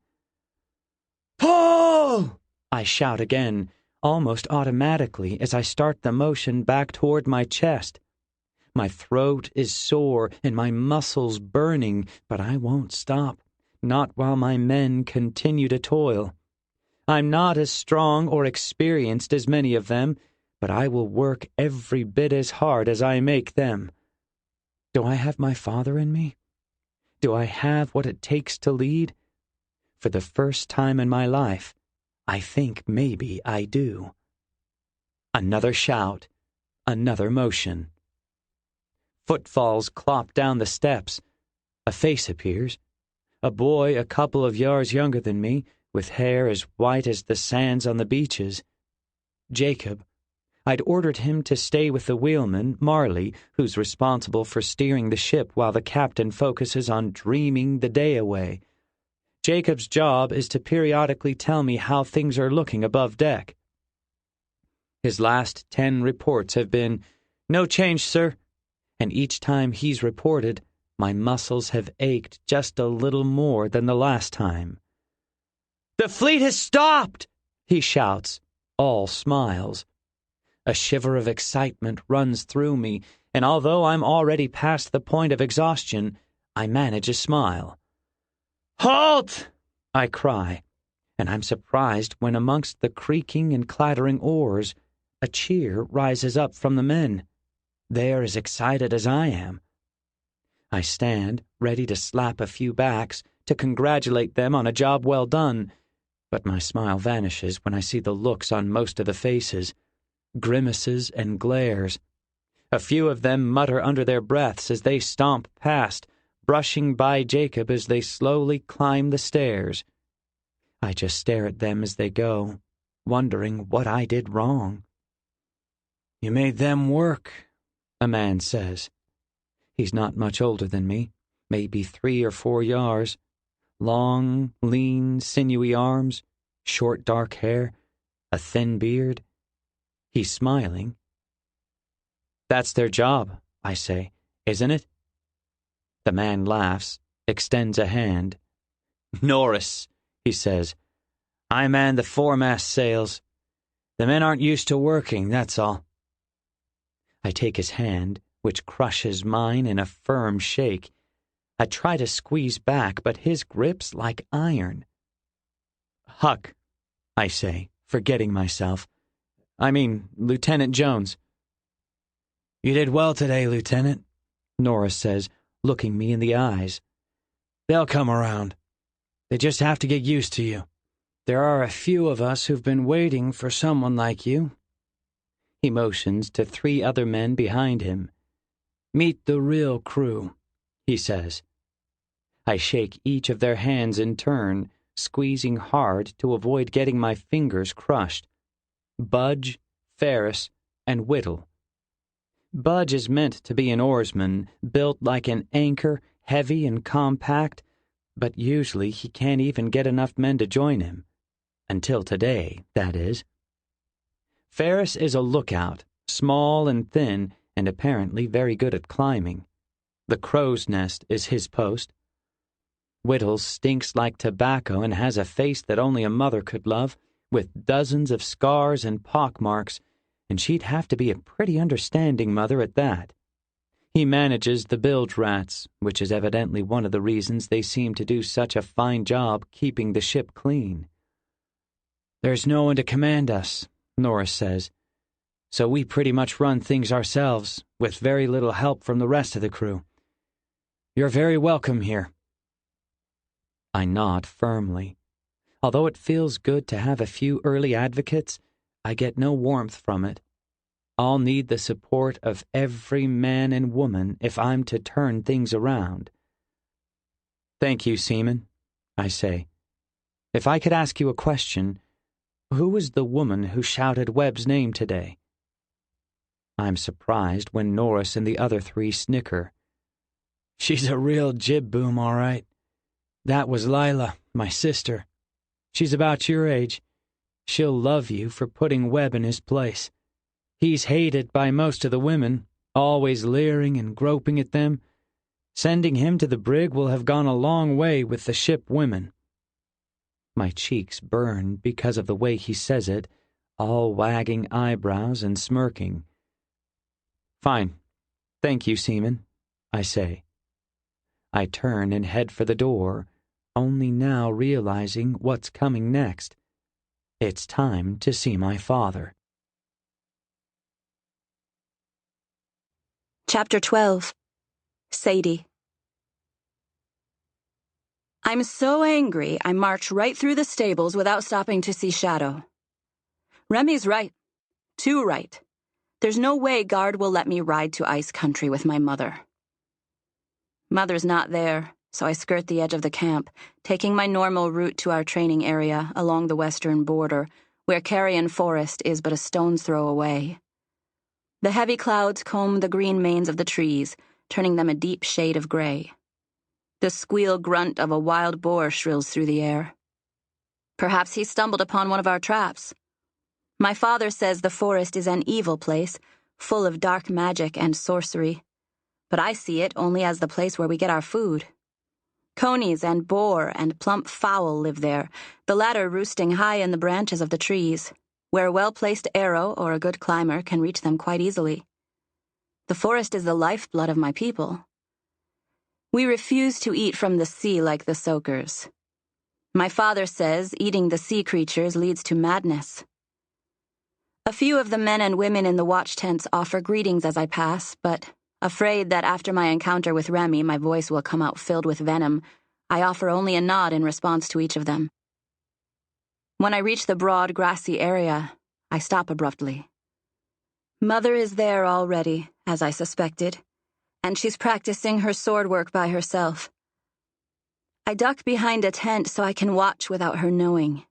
"Pull!" I shout again, almost automatically as I start the motion back toward my chest. My throat is sore and my muscles burning, but I won't stop, not while my men continue to toil. I'm not as strong or experienced as many of them, but I will work every bit as hard as I make them. Do I have my father in me? Do I have what it takes to lead? For the first time in my life, I think maybe I do. Another shout, another motion. Footfalls clop down the steps. A face appears. A boy a couple of yards younger than me, with hair as white as the sands on the beaches. Jacob. I'd ordered him to stay with the wheelman, Marley, who's responsible for steering the ship while the captain focuses on dreaming the day away. Jacob's job is to periodically tell me how things are looking above deck. His last 10 reports have been, "No change, sir," and each time he's reported, my muscles have ached just a little more than the last time. "The fleet has stopped!" he shouts, all smiles. A shiver of excitement runs through me, and although I'm already past the point of exhaustion, I manage a smile. "Halt!" I cry, and I'm surprised when amongst the creaking and clattering oars, a cheer rises up from the men. They're as excited as I am. I stand, ready to slap a few backs, to congratulate them on a job well done, but my smile vanishes when I see the looks on most of the faces, grimaces and glares. A few of them mutter under their breaths as they stomp past, brushing by Jacob as they slowly climb the stairs. I just stare at them as they go, wondering what I did wrong. "You made them work," a man says. He's not much older than me, maybe 3 or 4 yards. Long, lean, sinewy arms, short dark hair, a thin beard. He's smiling. "That's their job," I say, "isn't it?" The man laughs, extends a hand. Norris, he says. I man the foremast sails. The men aren't used to working, that's all. I take his hand, which crushes mine in a firm shake. I try to squeeze back, but his grip's like iron. Huck, I say, forgetting myself. I mean, Lieutenant Jones. You did well today, Lieutenant, Norris says, looking me in the eyes. They'll come around. They just have to get used to you. There are a few of us who've been waiting for someone like you. He motions to 3 other men behind him. Meet the real crew, he says. I shake each of their hands in turn, squeezing hard to avoid getting my fingers crushed. Budge, Ferris, and Whittle. Budge is meant to be an oarsman, built like an anchor, heavy and compact, but usually he can't even get enough men to join him. Until today, that is. Ferris is a lookout, small and thin, and apparently very good at climbing. The crow's nest is his post. Whittle stinks like tobacco and has a face that only a mother could love, with dozens of scars and pockmarks, and she'd have to be a pretty understanding mother at that. He manages the bilge rats, which is evidently one of the reasons they seem to do such a fine job keeping the ship clean. There's no one to command us, Norris says, so we pretty much run things ourselves, with very little help from the rest of the crew. You're very welcome here. I nod firmly. Although it feels good to have a few early advocates, I get no warmth from it. I'll need the support of every man and woman if I'm to turn things around. Thank you, Seaman, I say. If I could ask you a question, who was the woman who shouted Webb's name today? I'm surprised when Norris and the other 3 snicker. She's a real jib-boom, all right. That was Lila, my sister. She's about your age. She'll love you for putting Webb in his place. He's hated by most of the women, always leering and groping at them. Sending him to the brig will have gone a long way with the ship women. My cheeks burn because of the way he says it, all wagging eyebrows and smirking. Fine. Thank you, Seaman, I say. I turn and head for the door, only now realizing what's coming next. It's time to see my father. Chapter 12. Sadie. I'm so angry I march right through the stables without stopping to see Shadow. Remy's right. Too right. There's no way Guard will let me ride to ice country with my mother. Mother's not there, so I skirt the edge of the camp, taking my normal route to our training area along the western border, where Carrion Forest is but a stone's throw away. The heavy clouds comb the green manes of the trees, turning them a deep shade of gray. The squeal grunt of a wild boar shrills through the air. Perhaps he stumbled upon one of our traps. My father says the forest is an evil place, full of dark magic and sorcery, but I see it only as the place where we get our food. Conies and boar and plump fowl live there, the latter roosting high in the branches of the trees, where a well-placed arrow or a good climber can reach them quite easily. The forest is the lifeblood of my people. We refuse to eat from the sea like the soakers. My father says eating the sea creatures leads to madness. A few of the men and women in the watch tents offer greetings as I pass, but afraid that after my encounter with Remy my voice will come out filled with venom, I offer only a nod in response to each of them. When I reach the broad, grassy area, I stop abruptly. Mother is there already, as I suspected, and she's practicing her sword work by herself. I duck behind a tent so I can watch without her knowing.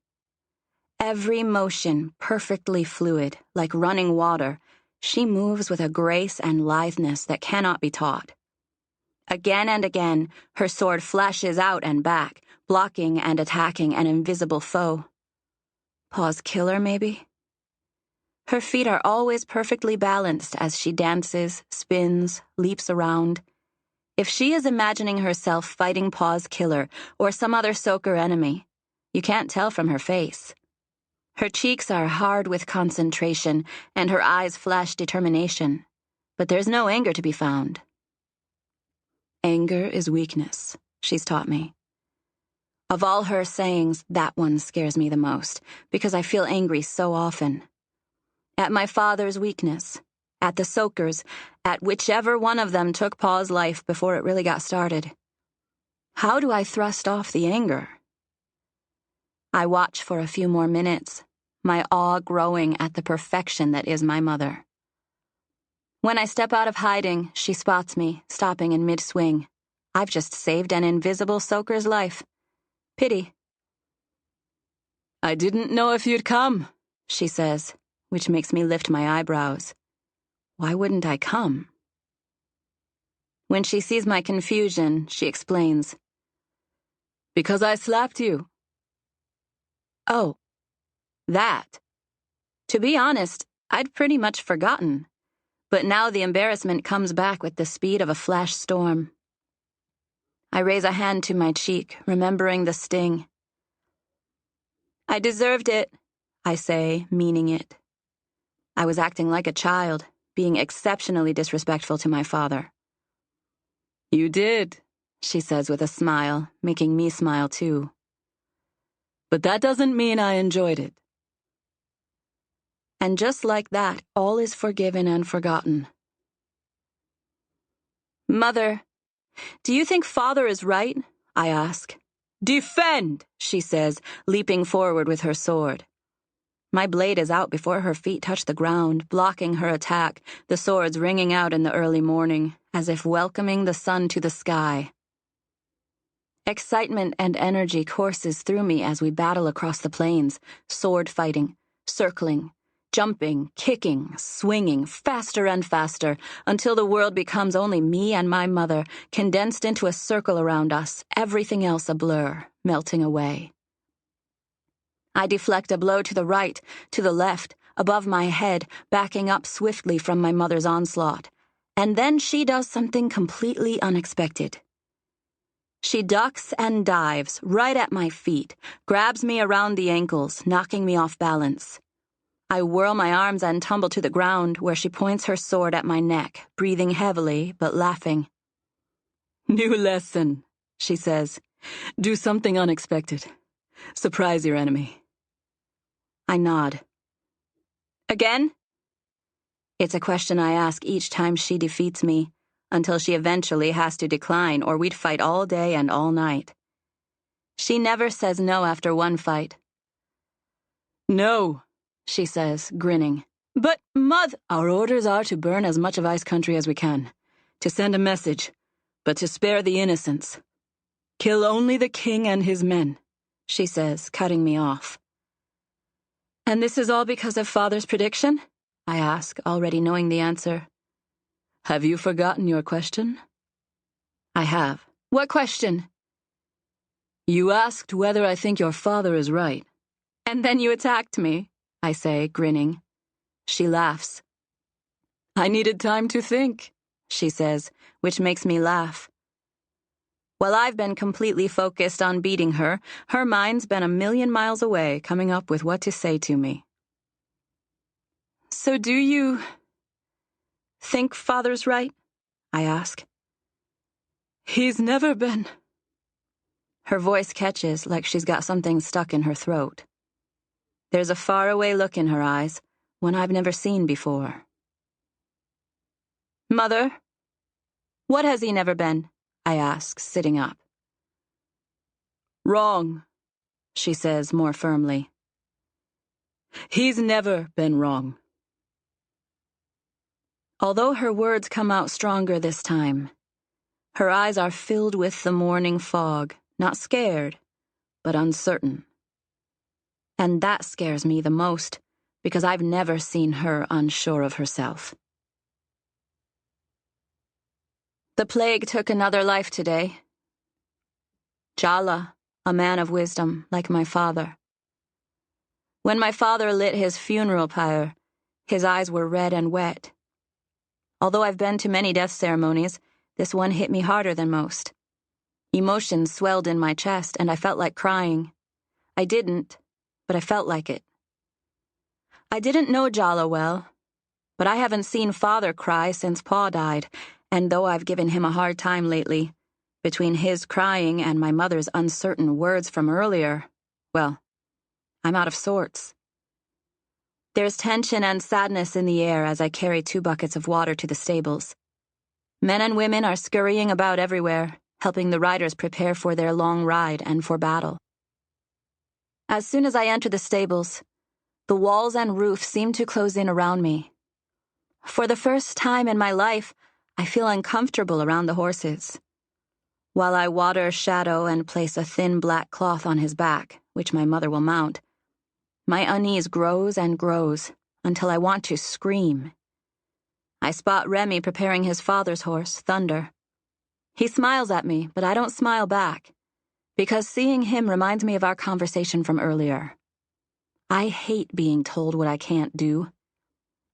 Every motion perfectly fluid, like running water, she moves with a grace and litheness that cannot be taught. Again and again, her sword flashes out and back, blocking and attacking an invisible foe. Paw's killer, maybe? Her feet are always perfectly balanced as she dances, spins, leaps around. If she is imagining herself fighting Paw's killer or some other Soaker enemy, you can't tell from her face. Her cheeks are hard with concentration, and her eyes flash determination, but there's no anger to be found. Anger is weakness, she's taught me. Of all her sayings, that one scares me the most, because I feel angry so often. At my father's weakness, at the Soakers, at whichever one of them took Paw's life before it really got started. How do I thrust off the anger? I watch for a few more minutes, my awe growing at the perfection that is my mother. When I step out of hiding, she spots me, stopping in mid-swing. I've just saved an invisible Soaker's life. Pity. "I didn't know if you'd come," she says, which makes me lift my eyebrows. Why wouldn't I come? When she sees my confusion, she explains. "Because I slapped you." Oh, that. To be honest, I'd pretty much forgotten. But now the embarrassment comes back with the speed of a flash storm. I raise a hand to my cheek, remembering the sting. "I deserved it," I say, meaning it. I was acting like a child, being exceptionally disrespectful to my father. "You did," she says with a smile, making me smile too. "But that doesn't mean I enjoyed it." And just like that, all is forgiven and forgotten. "Mother, do you think Father is right?" I ask. "Defend!" she says, leaping forward with her sword. My blade is out before her feet touch the ground, blocking her attack, the swords ringing out in the early morning, as if welcoming the sun to the sky. Excitement and energy courses through me as we battle across the plains, sword fighting, circling, jumping, kicking, swinging, faster and faster, until the world becomes only me and my mother, condensed into a circle around us, everything else a blur, melting away. I deflect a blow to the right, to the left, above my head, backing up swiftly from my mother's onslaught. And then she does something completely unexpected. She ducks and dives right at my feet, grabs me around the ankles, knocking me off balance. I whirl my arms and tumble to the ground, where she points her sword at my neck, breathing heavily but laughing. "New lesson," she says. "Do something unexpected. Surprise your enemy." I nod. "Again?" It's a question I ask each time she defeats me, until she eventually has to decline, or we'd fight all day and all night. She never says no after one fight. "No," she says, grinning. "But, our orders are to burn as much of Ice Country as we can, to send a message, but to spare the innocents. Kill only the king and his men," she says, cutting me off. "And this is all because of Father's prediction?" I ask, already knowing the answer. "Have you forgotten your question?" I have. "What question?" "You asked whether I think your father is right." "And then you attacked me," I say, grinning. She laughs. "I needed time to think," she says, which makes me laugh. While I've been completely focused on beating her, her mind's been a million miles away, coming up with what to say to me. "So do you think Father's right?" I ask. "He's never been..." Her voice catches like she's got something stuck in her throat. There's a faraway look in her eyes, one I've never seen before. "Mother, what has he never been?" I ask, sitting up. "Wrong," she says more firmly. "He's never been wrong." Although her words come out stronger this time, her eyes are filled with the morning fog, not scared, but uncertain. And that scares me the most, because I've never seen her unsure of herself. The plague took another life today. Jala, a man of wisdom, like my father. When my father lit his funeral pyre, his eyes were red and wet. Although I've been to many death ceremonies, This one hit me harder than most. Emotions swelled in my chest, and I felt like crying. I didn't, but I felt like it. I didn't know Jala well, but I haven't seen Father cry since Pa died, and though I've given him a hard time lately, between his crying and my mother's uncertain words from earlier, well, I'm out of sorts. There's tension and sadness in the air as I carry 2 buckets of water to the stables. Men and women are scurrying about everywhere, helping the riders prepare for their long ride and for battle. As soon as I enter the stables, the walls and roof seem to close in around me. For the first time in my life, I feel uncomfortable around the horses. While I water Shadow and place a thin black cloth on his back, which my mother will mount, my unease grows and grows until I want to scream. I spot Remy preparing his father's horse, Thunder. He smiles at me, but I don't smile back, because seeing him reminds me of our conversation from earlier. I hate being told what I can't do.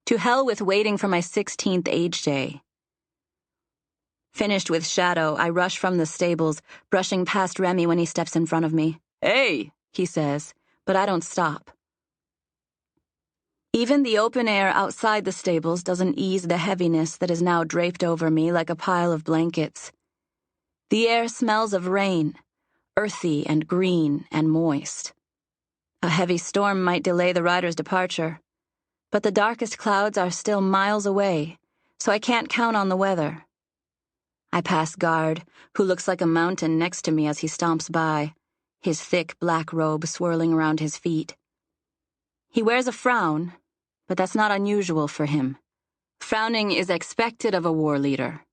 To hell with waiting for my 16th age day. Finished with Shadow, I rush from the stables, brushing past Remy when he steps in front of me. "Hey," he says, but I don't stop. Even the open air outside the stables doesn't ease the heaviness that is now draped over me like a pile of blankets. The air smells of rain, earthy and green and moist. A heavy storm might delay the rider's departure, but the darkest clouds are still miles away, so I can't count on the weather. I pass Guard, who looks like a mountain next to me as he stomps by, his thick black robe swirling around his feet. He wears a frown, but that's not unusual for him. Frowning is expected of a war leader.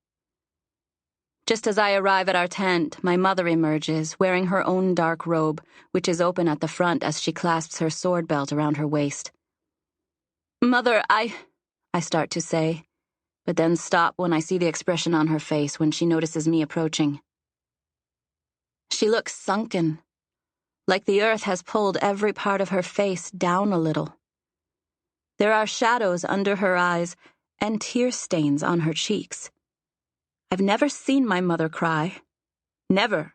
Just as I arrive at our tent, my mother emerges, wearing her own dark robe, which is open at the front as she clasps her sword belt around her waist. "Mother, I start to say, but then stop when I see the expression on her face when she notices me approaching. She looks sunken, like the earth has pulled every part of her face down a little. There are shadows under her eyes and tear stains on her cheeks. I've never seen my mother cry. Never.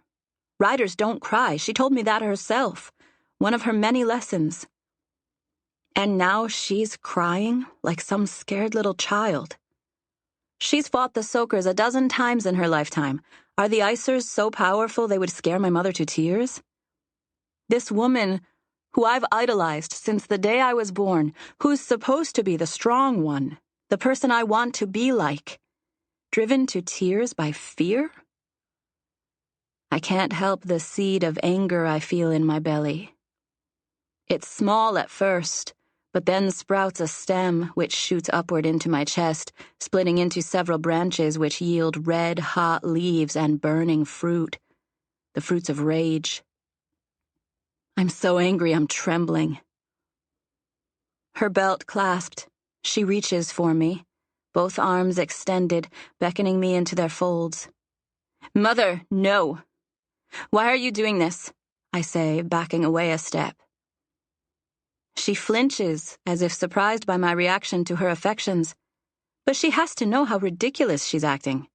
Riders don't cry. She told me that herself, one of her many lessons. And now she's crying like some scared little child. She's fought the Soakers a dozen times in her lifetime. Are the Icers so powerful they would scare my mother to tears? This woman, who I've idolized since the day I was born, who's supposed to be the strong one, the person I want to be like, driven to tears by fear? I can't help the seed of anger I feel in my belly. It's small at first, but then sprouts a stem which shoots upward into my chest, splitting into several branches which yield red, hot leaves and burning fruit, the fruits of rage. I'm so angry I'm trembling. Her belt clasped, she reaches for me, both arms extended, beckoning me into their folds. "Mother, no. Why are you doing this?" I say, backing away a step. She flinches, as if surprised by my reaction to her affections, but she has to know how ridiculous she's acting.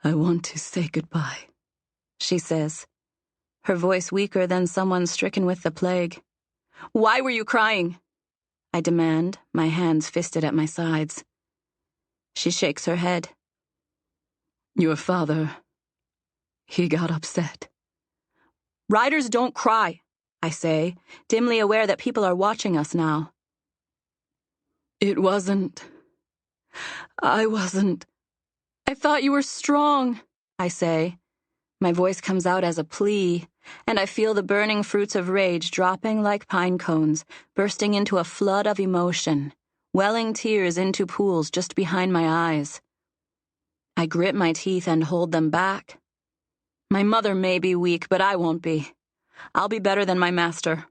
"I want to say goodbye," she says, her voice weaker than someone stricken with the plague. "Why were you crying?" I demand, my hands fisted at my sides. She shakes her head. "Your father, he got upset." "Riders don't cry," I say, dimly aware that people are watching us now. I thought you were strong," I say. My voice comes out as a plea, and I feel the burning fruits of rage dropping like pine cones, bursting into a flood of emotion, welling tears into pools just behind my eyes. I grit my teeth and hold them back. My mother may be weak, but I won't be. I'll be better than my master.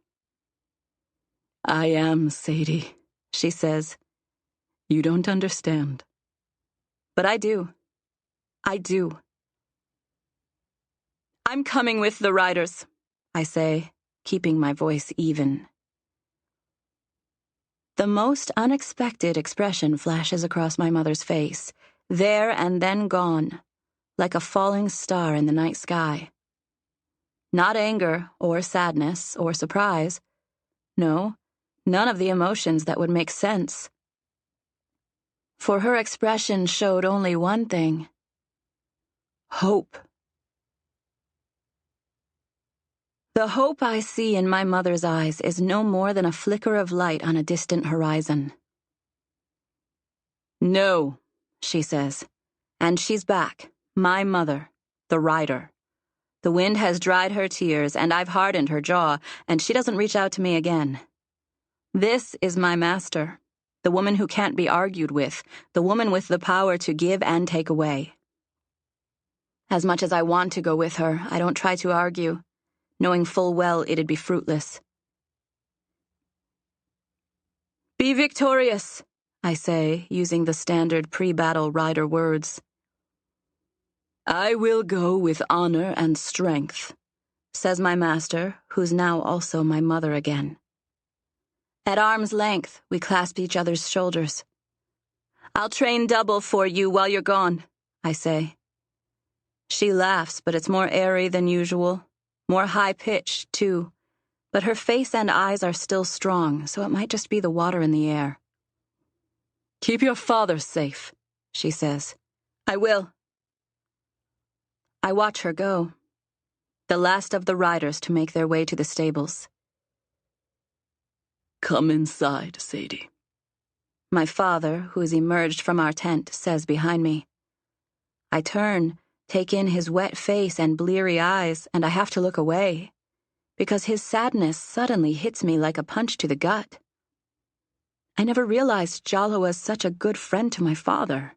"I am, Sadie," she says. "You don't understand." But I do. I do. "I'm coming with the riders," I say, keeping my voice even. The most unexpected expression flashes across my mother's face, there and then gone, like a falling star in the night sky. Not anger or sadness or surprise. No, none of the emotions that would make sense. For her expression showed only one thing: hope. The hope I see in my mother's eyes is no more than a flicker of light on a distant horizon. "No," she says, and she's back, my mother, the rider. The wind has dried her tears, and I've hardened her jaw, and she doesn't reach out to me again. This is my master, the woman who can't be argued with, the woman with the power to give and take away. As much as I want to go with her, I don't try to argue, knowing full well it'd be fruitless. "Be victorious," I say, using the standard pre-battle rider words. "I will go with honor and strength," says my master, who's now also my mother again. At arm's length, we clasp each other's shoulders. "I'll train double for you while you're gone," I say. She laughs, but it's more airy than usual, more high-pitched, too, but her face and eyes are still strong, so it might just be the water in the air. "Keep your father safe," she says. "I will." I watch her go, the last of the riders to make their way to the stables. "Come inside, Sadie," my father, who's emerged from our tent, says behind me. I turn, take in his wet face and bleary eyes, and I have to look away, because his sadness suddenly hits me like a punch to the gut. I never realized Jala was such a good friend to my father.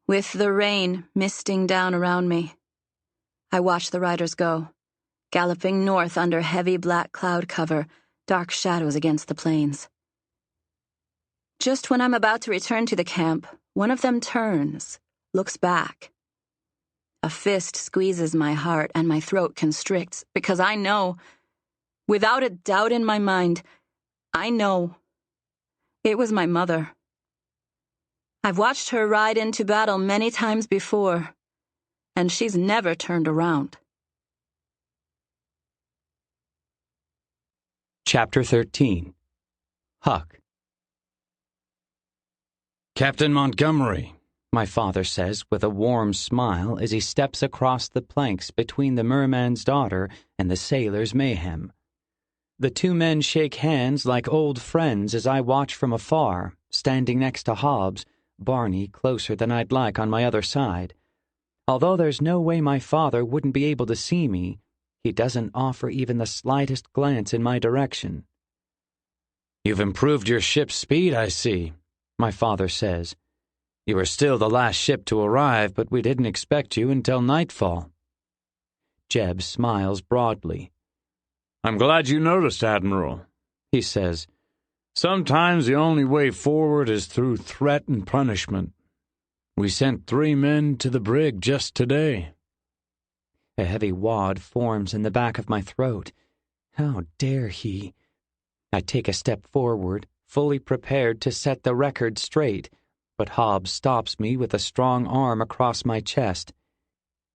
With the rain misting down around me, I watch the riders go, galloping north under heavy black cloud cover, dark shadows against the plains. Just when I'm about to return to the camp, one of them turns, looks back. A fist squeezes my heart and my throat constricts, because I know, without a doubt in my mind, I know it was my mother. I've watched her ride into battle many times before, and she's never turned around. Chapter 13. Huck. "Captain Montgomery," My father says with a warm smile as he steps across the planks between the merman's daughter and the sailor's mayhem. The two men shake hands like old friends as I watch from afar, standing next to Hobbs, Barney closer than I'd like on my other side. Although there's no way my father wouldn't be able to see me, he doesn't offer even the slightest glance in my direction. "You've improved your ship's speed, I see," my father says. "You were still the last ship to arrive, but we didn't expect you until nightfall." Jeb smiles broadly. "I'm glad you noticed, Admiral," he says. "Sometimes the only way forward is through threat and punishment. We sent 3 men to the brig just today." A heavy wad forms in the back of my throat. How dare he? I take a step forward, fully prepared to set the record straight, but Hobbs stops me with a strong arm across my chest.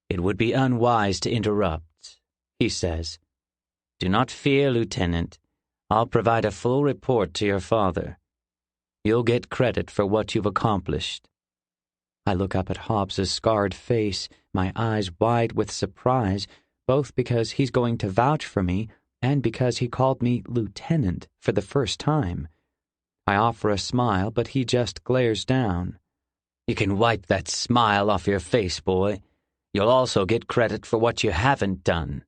"It would be unwise to interrupt," he says. "Do not fear, Lieutenant. I'll provide a full report to your father. You'll get credit for what you've accomplished." I look up at Hobbs's scarred face, my eyes wide with surprise, both because he's going to vouch for me and because he called me Lieutenant for the first time. I offer a smile, but he just glares down. "You can wipe that smile off your face, boy. You'll also get credit for what you haven't done."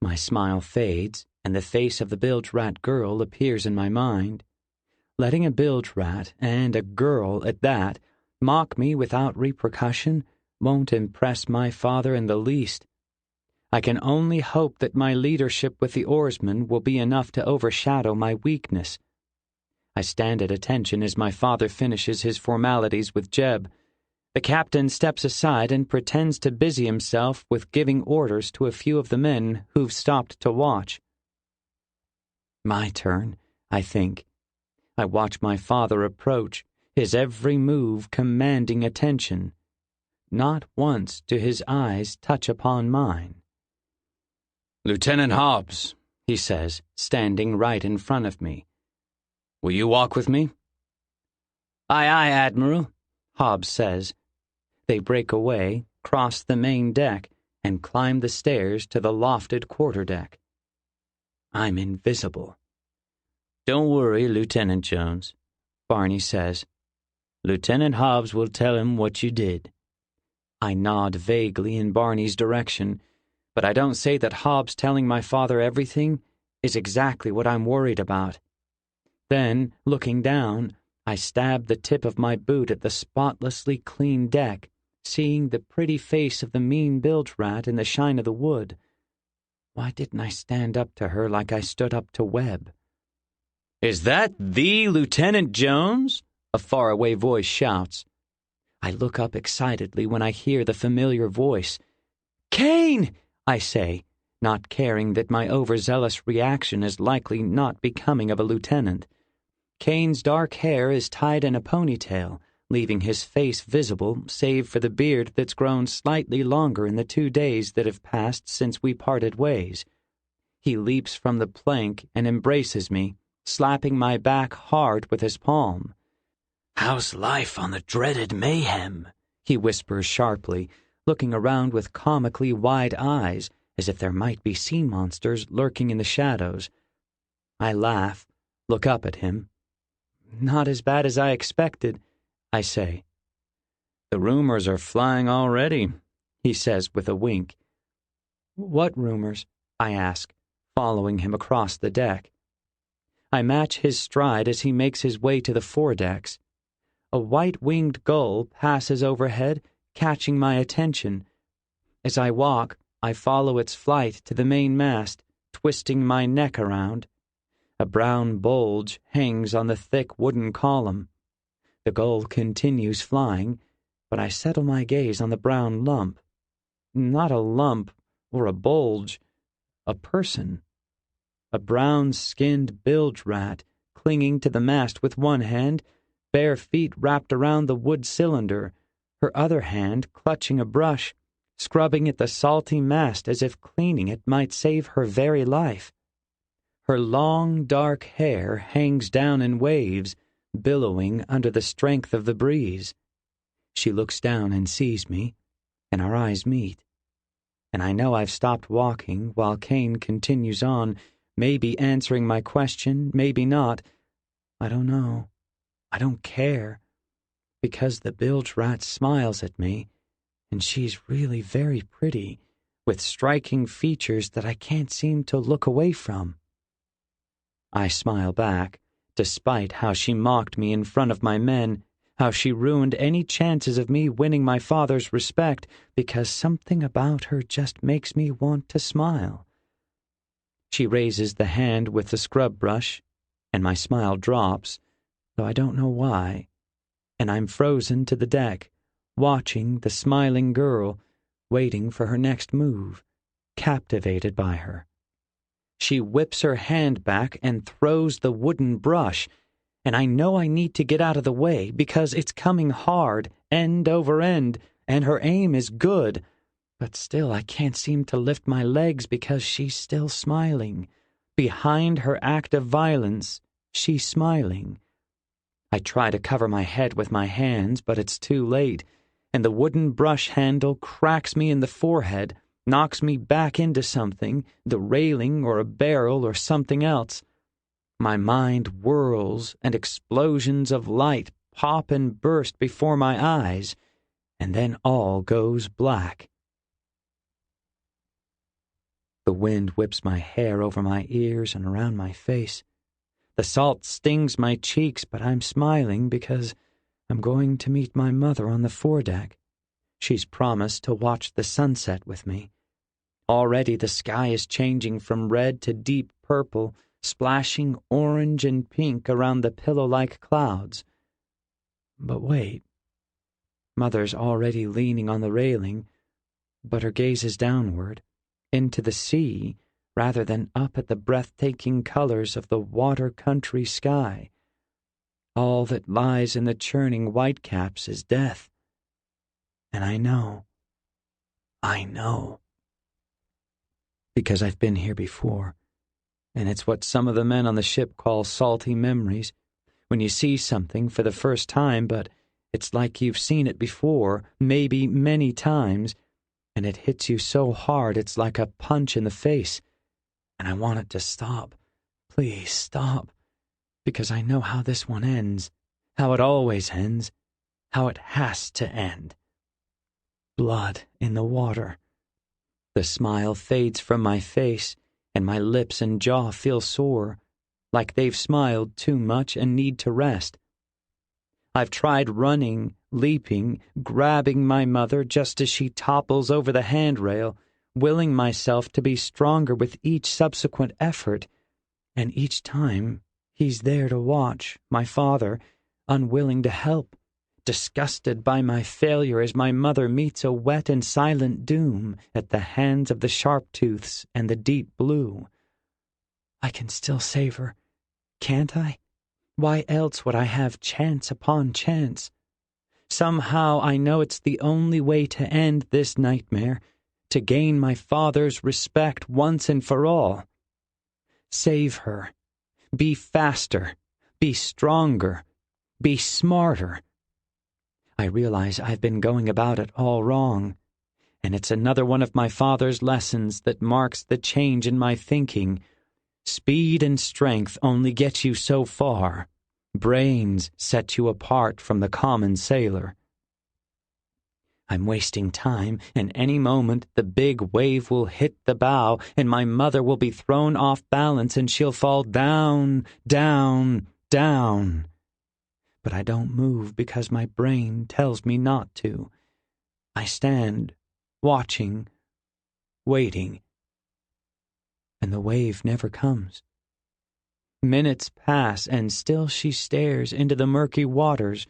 My smile fades, and the face of the bilge rat girl appears in my mind. Letting a bilge rat, and a girl at that, mock me without repercussion won't impress my father in the least. I can only hope that my leadership with the oarsmen will be enough to overshadow my weakness. I stand at attention as my father finishes his formalities with Jeb. The captain steps aside and pretends to busy himself with giving orders to a few of the men who've stopped to watch. My turn, I think. I watch my father approach, his every move commanding attention. Not once do his eyes touch upon mine. "Lieutenant Hobbs," He says, standing right in front of me. "Will you walk with me?" "Aye, aye, Admiral," Hobbs says. They break away, cross the main deck, and climb the stairs to the lofted quarterdeck. I'm invisible. "Don't worry, Lieutenant Jones," Barney says. "Lieutenant Hobbs will tell him what you did." I nod vaguely in Barney's direction, but I don't say that Hobbs telling my father everything is exactly what I'm worried about. Then, looking down, I stab the tip of my boot at the spotlessly clean deck, seeing the pretty face of the mean bilge rat in the shine of the wood. Why didn't I stand up to her like I stood up to Webb? "Is that the Lieutenant Jones?" A faraway voice shouts. I look up excitedly when I hear the familiar voice. "Kane!" I say, not caring that my overzealous reaction is likely not becoming of a lieutenant. Kane's dark hair is tied in a ponytail, leaving his face visible save for the beard that's grown slightly longer in the 2 days that have passed since we parted ways. He leaps from the plank and embraces me, slapping my back hard with his palm. "How's life on the dreaded Mayhem?" he whispers sharply, looking around with comically wide eyes, as if there might be sea monsters lurking in the shadows. I laugh, look up at him. "Not as bad as I expected," I say. "The rumors are flying already," he says with a wink. "What rumors?" I ask, following him across the deck. I match his stride as he makes his way to the foredecks. A white-winged gull passes overhead, catching my attention. As I walk, I follow its flight to the mainmast, twisting my neck around. A brown bulge hangs on the thick wooden column. The gull continues flying, but I settle my gaze on the brown lump. Not a lump or a bulge, a person. A brown-skinned bilge rat clinging to the mast with one hand, bare feet wrapped around the wood cylinder, her other hand clutching a brush, scrubbing at the salty mast as if cleaning it might save her very life. Her long, dark hair hangs down in waves, billowing under the strength of the breeze. She looks down and sees me, and our eyes meet. And I know I've stopped walking while Kane continues on, maybe answering my question, maybe not. I don't know. I don't care. Because the bilge rat smiles at me, and she's really very pretty, with striking features that I can't seem to look away from. I smile back, despite how she mocked me in front of my men, how she ruined any chances of me winning my father's respect, because something about her just makes me want to smile. She raises the hand with the scrub brush, and my smile drops, though I don't know why, and I'm frozen to the deck, watching the smiling girl, waiting for her next move, captivated by her. She whips her hand back and throws the wooden brush, and I know I need to get out of the way because it's coming hard, end over end, and her aim is good, but still I can't seem to lift my legs because she's still smiling. Behind her act of violence, she's smiling. I try to cover my head with my hands, but it's too late, and the wooden brush handle cracks me in the forehead, knocks me back into something, the railing or a barrel or something else. My mind whirls, and explosions of light pop and burst before my eyes, and then all goes black. The wind whips my hair over my ears and around my face. The salt stings my cheeks, but I'm smiling because I'm going to meet my mother on the foredeck. She's promised to watch the sunset with me. Already the sky is changing from red to deep purple, splashing orange and pink around the pillow-like clouds. But wait. Mother's already leaning on the railing, but her gaze is downward, into the sea, rather than up at the breathtaking colors of the water country sky. All that lies in the churning whitecaps is death. And I know, because I've been here before, and it's what some of the men on the ship call salty memories, when you see something for the first time, but it's like you've seen it before, maybe many times, and it hits you so hard it's like a punch in the face, and I want it to stop. Please stop, because I know how this one ends, how it always ends, how it has to end. Blood in the water. The smile fades from my face, and my lips and jaw feel sore, like they've smiled too much and need to rest. I've tried running, leaping, grabbing my mother just as she topples over the handrail, willing myself to be stronger with each subsequent effort, and each time he's there to watch, my father, unwilling to help, disgusted by my failure as my mother meets a wet and silent doom at the hands of the Sharptooths and the Deep Blue. I can still save her, can't I? Why else would I have chance upon chance? Somehow I know it's the only way to end this nightmare, to gain my father's respect once and for all. Save her. Be faster. Be stronger. Be smarter. I realize I've been going about it all wrong, and it's another one of my father's lessons that marks the change in my thinking. Speed and strength only get you so far. Brains set you apart from the common sailor. I'm wasting time, and any moment the big wave will hit the bow, and my mother will be thrown off balance, and she'll fall down, down, down. But I don't move because my brain tells me not to. I stand, watching, waiting, and the wave never comes. Minutes pass, and still she stares into the murky waters,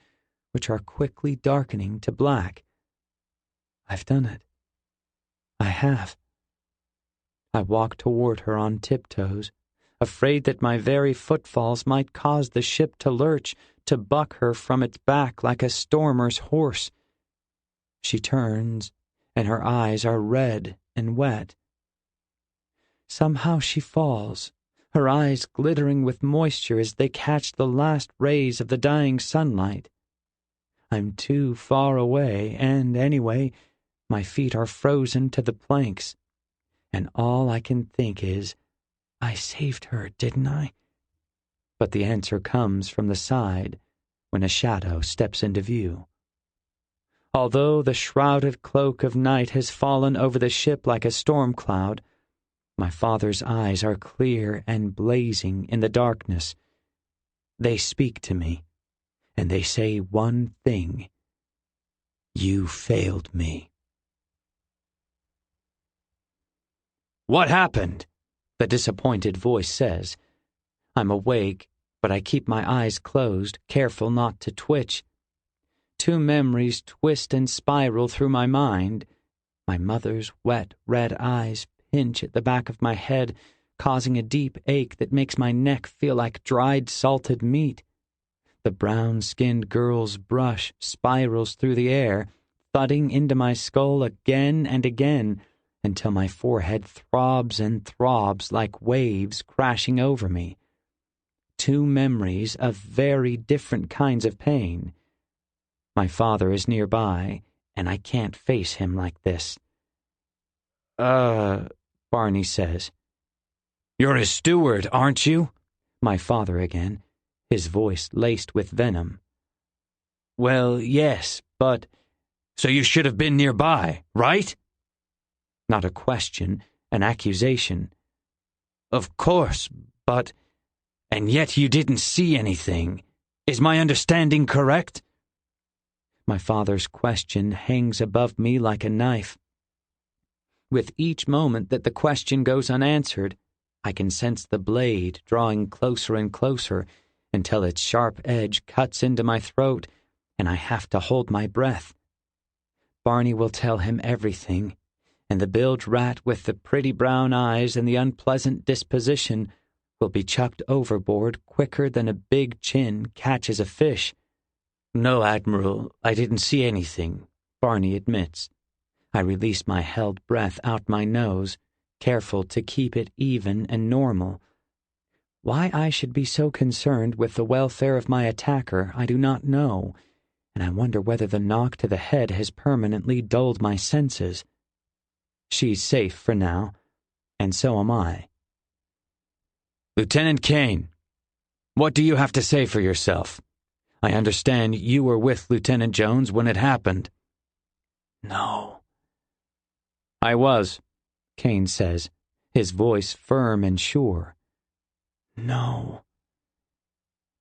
which are quickly darkening to black. I've done it. I have. I walk toward her on tiptoes, afraid that my very footfalls might cause the ship to lurch, to buck her from its back like a stormer's horse. She turns, and her eyes are red and wet. Somehow she falls, her eyes glittering with moisture as they catch the last rays of the dying sunlight. I'm too far away, and anyway, my feet are frozen to the planks, and all I can think is, I saved her, didn't I? But the answer comes from the side when a shadow steps into view. Although the shrouded cloak of night has fallen over the ship like a storm cloud, my father's eyes are clear and blazing in the darkness. They speak to me, and they say one thing: you failed me. "What happened?" the disappointed voice says. I'm awake, but I keep my eyes closed, careful not to twitch. Two memories twist and spiral through my mind. My mother's wet, red eyes pinch at the back of my head, causing a deep ache that makes my neck feel like dried salted meat. The brown-skinned girl's brush spirals through the air, thudding into my skull again and again, until my forehead throbs and throbs like waves crashing over me. Two memories of very different kinds of pain. My father is nearby, and I can't face him like this. Barney says. "You're his steward, aren't you?" My father again, his voice laced with venom. "Well, yes, but... so you should have been nearby, right?" Not a question, an accusation. "Of course, but... and yet you didn't see anything. Is my understanding correct?" My father's question hangs above me like a knife. With each moment that the question goes unanswered, I can sense the blade drawing closer and closer until its sharp edge cuts into my throat, and I have to hold my breath. Barney will tell him everything, and the bilge rat with the pretty brown eyes and the unpleasant disposition will be chucked overboard quicker than a big chin catches a fish. No, Admiral, I didn't see anything, Barney admits. I release my held breath out my nose, careful to keep it even and normal. Why I should be so concerned with the welfare of my attacker, I do not know, and I wonder whether the knock to the head has permanently dulled my senses. She's safe for now, and so am I. Lieutenant Kane, what do you have to say for yourself? I understand you were with Lieutenant Jones when it happened. No. I was, Kane says, his voice firm and sure. No.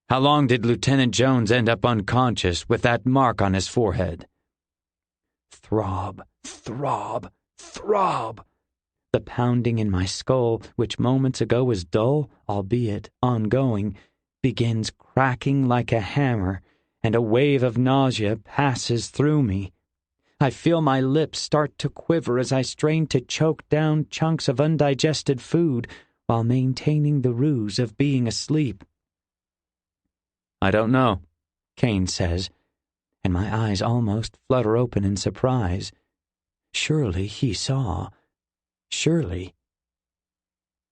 How long did Lieutenant Jones end up unconscious with that mark on his forehead? Throb, throb, throb. The pounding in my skull, which moments ago was dull, albeit ongoing, begins cracking like a hammer, and a wave of nausea passes through me. I feel my lips start to quiver as I strain to choke down chunks of undigested food while maintaining the ruse of being asleep. I don't know, Kane says, and my eyes almost flutter open in surprise. Surely he saw. Surely.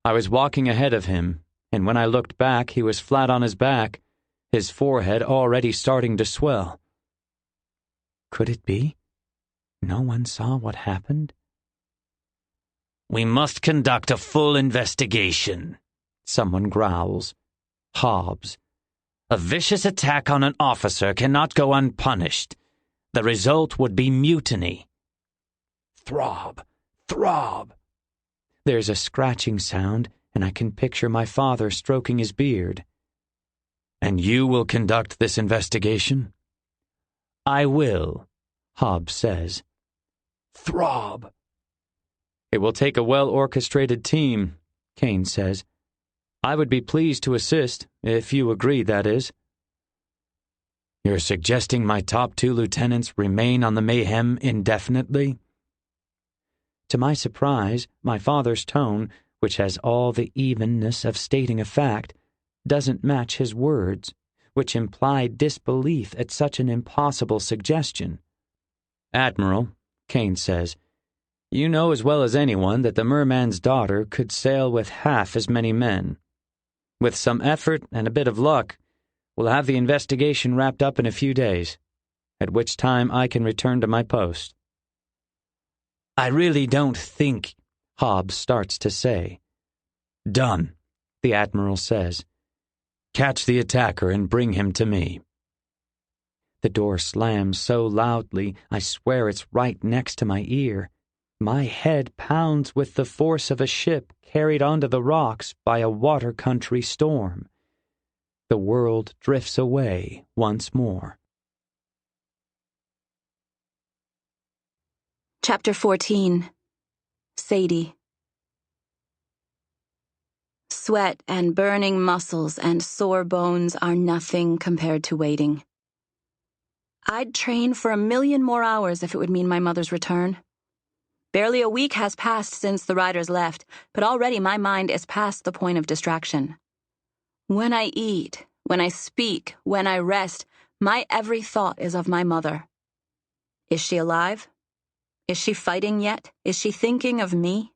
I was walking ahead of him, and when I looked back, he was flat on his back, his forehead already starting to swell. Could it be? No one saw what happened? We must conduct a full investigation, someone growls. Hobbs. A vicious attack on an officer cannot go unpunished. The result would be mutiny. Throb, throb. There's a scratching sound, and I can picture my father stroking his beard. And you will conduct this investigation? I will, Hobbs says. Throb. It will take a well-orchestrated team, Kane says. I would be pleased to assist, if you agree, that is. You're suggesting my top 2 lieutenants remain on the Mayhem indefinitely? To my surprise, my father's tone, which has all the evenness of stating a fact, doesn't match his words, which imply disbelief at such an impossible suggestion. Admiral, Kane says, you know as well as anyone that the merman's daughter could sail with half as many men. With some effort and a bit of luck, we'll have the investigation wrapped up in a few days, at which time I can return to my post. I really don't think, Hobbs starts to say. Done, the Admiral says. Catch the attacker and bring him to me. The door slams so loudly, I swear it's right next to my ear. My head pounds with the force of a ship carried onto the rocks by a water country storm. The world drifts away once more. Chapter 14. Sadie. Sweat and burning muscles and sore bones are nothing compared to waiting. I'd train for 1,000,000 more hours if it would mean my mother's return. Barely a week has passed since the riders left, but already my mind is past the point of distraction. When I eat, when I speak, when I rest, my every thought is of my mother. Is she alive? Is she fighting yet? Is she thinking of me?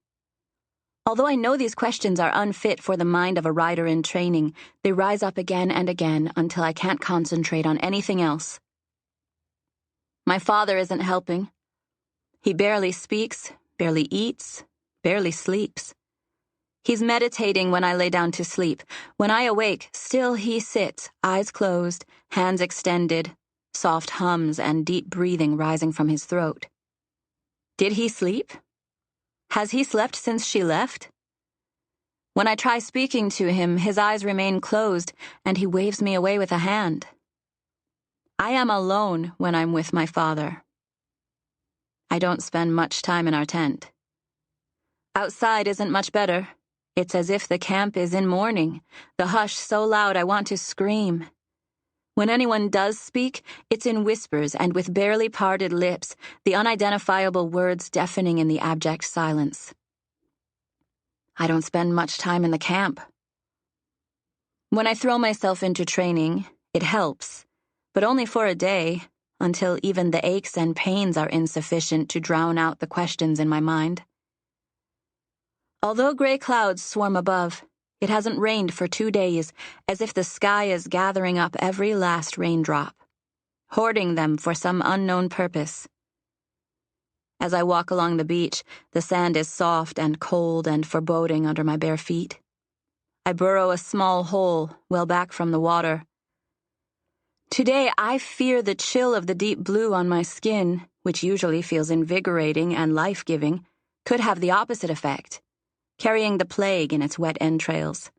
Although I know these questions are unfit for the mind of a rider in training, they rise up again and again until I can't concentrate on anything else. My father isn't helping. He barely speaks, barely eats, barely sleeps. He's meditating when I lay down to sleep. When I awake, still he sits, eyes closed, hands extended, soft hums and deep breathing rising from his throat. Did he sleep? Has he slept since she left? When I try speaking to him, his eyes remain closed, and he waves me away with a hand. I am alone when I'm with my father. I don't spend much time in our tent. Outside isn't much better. It's as if the camp is in mourning, the hush so loud I want to scream. When anyone does speak, it's in whispers and with barely parted lips, the unidentifiable words deafening in the abject silence. I don't spend much time in the camp. When I throw myself into training, it helps, but only for a day, until even the aches and pains are insufficient to drown out the questions in my mind. Although gray clouds swarm above, it hasn't rained for 2 days, as if the sky is gathering up every last raindrop, hoarding them for some unknown purpose. As I walk along the beach, the sand is soft and cold and foreboding under my bare feet. I burrow a small hole well back from the water. Today, I fear the chill of the deep blue on my skin, which usually feels invigorating and life-giving, could have the opposite effect, carrying the plague in its wet entrails,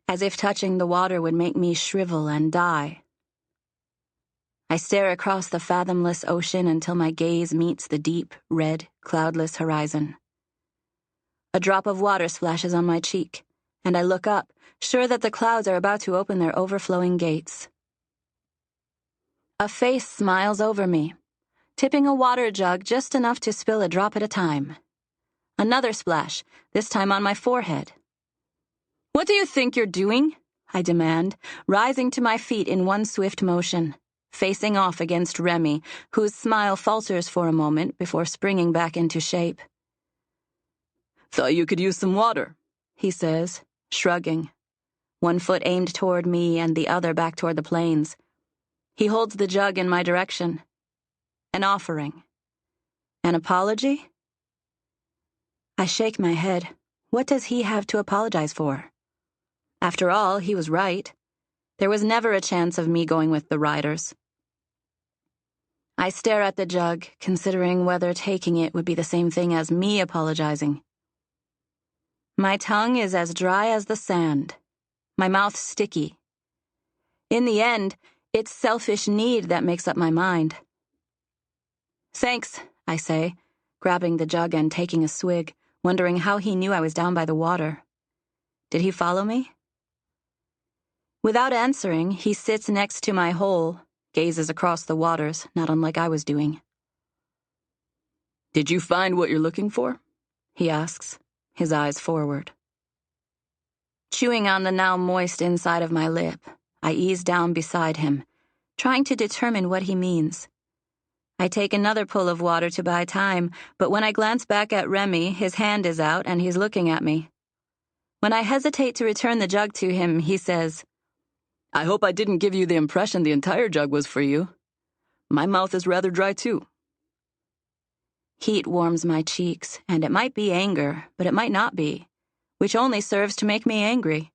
as if touching the water would make me shrivel and die. I stare across the fathomless ocean until my gaze meets the deep, red, cloudless horizon. A drop of water splashes on my cheek, and I look up, sure that the clouds are about to open their overflowing gates. A face smiles over me, tipping a water jug just enough to spill a drop at a time. Another splash, this time on my forehead. "What do you think you're doing?" I demand, rising to my feet in one swift motion, facing off against Remy, whose smile falters for a moment before springing back into shape. "Thought you could use some water," he says, shrugging, one foot aimed toward me and the other back toward the plains. He holds the jug in my direction. An offering. An apology? I shake my head. What does he have to apologize for? After all, he was right. There was never a chance of me going with the riders. I stare at the jug, considering whether taking it would be the same thing as me apologizing. My tongue is as dry as the sand, my mouth sticky. In the end, it's selfish need that makes up my mind. "Thanks," I say, grabbing the jug and taking a swig, wondering how he knew I was down by the water. Did he follow me? Without answering, he sits next to my hole, gazes across the waters, not unlike I was doing. "Did you find what you're looking for?" he asks, his eyes forward. Chewing on the now moist inside of my lip, I ease down beside him, trying to determine what he means. I take another pull of water to buy time, but when I glance back at Remy, his hand is out and he's looking at me. When I hesitate to return the jug to him, he says, "I hope I didn't give you the impression the entire jug was for you. My mouth is rather dry too." Heat warms my cheeks, and it might be anger, but it might not be, which only serves to make me angry.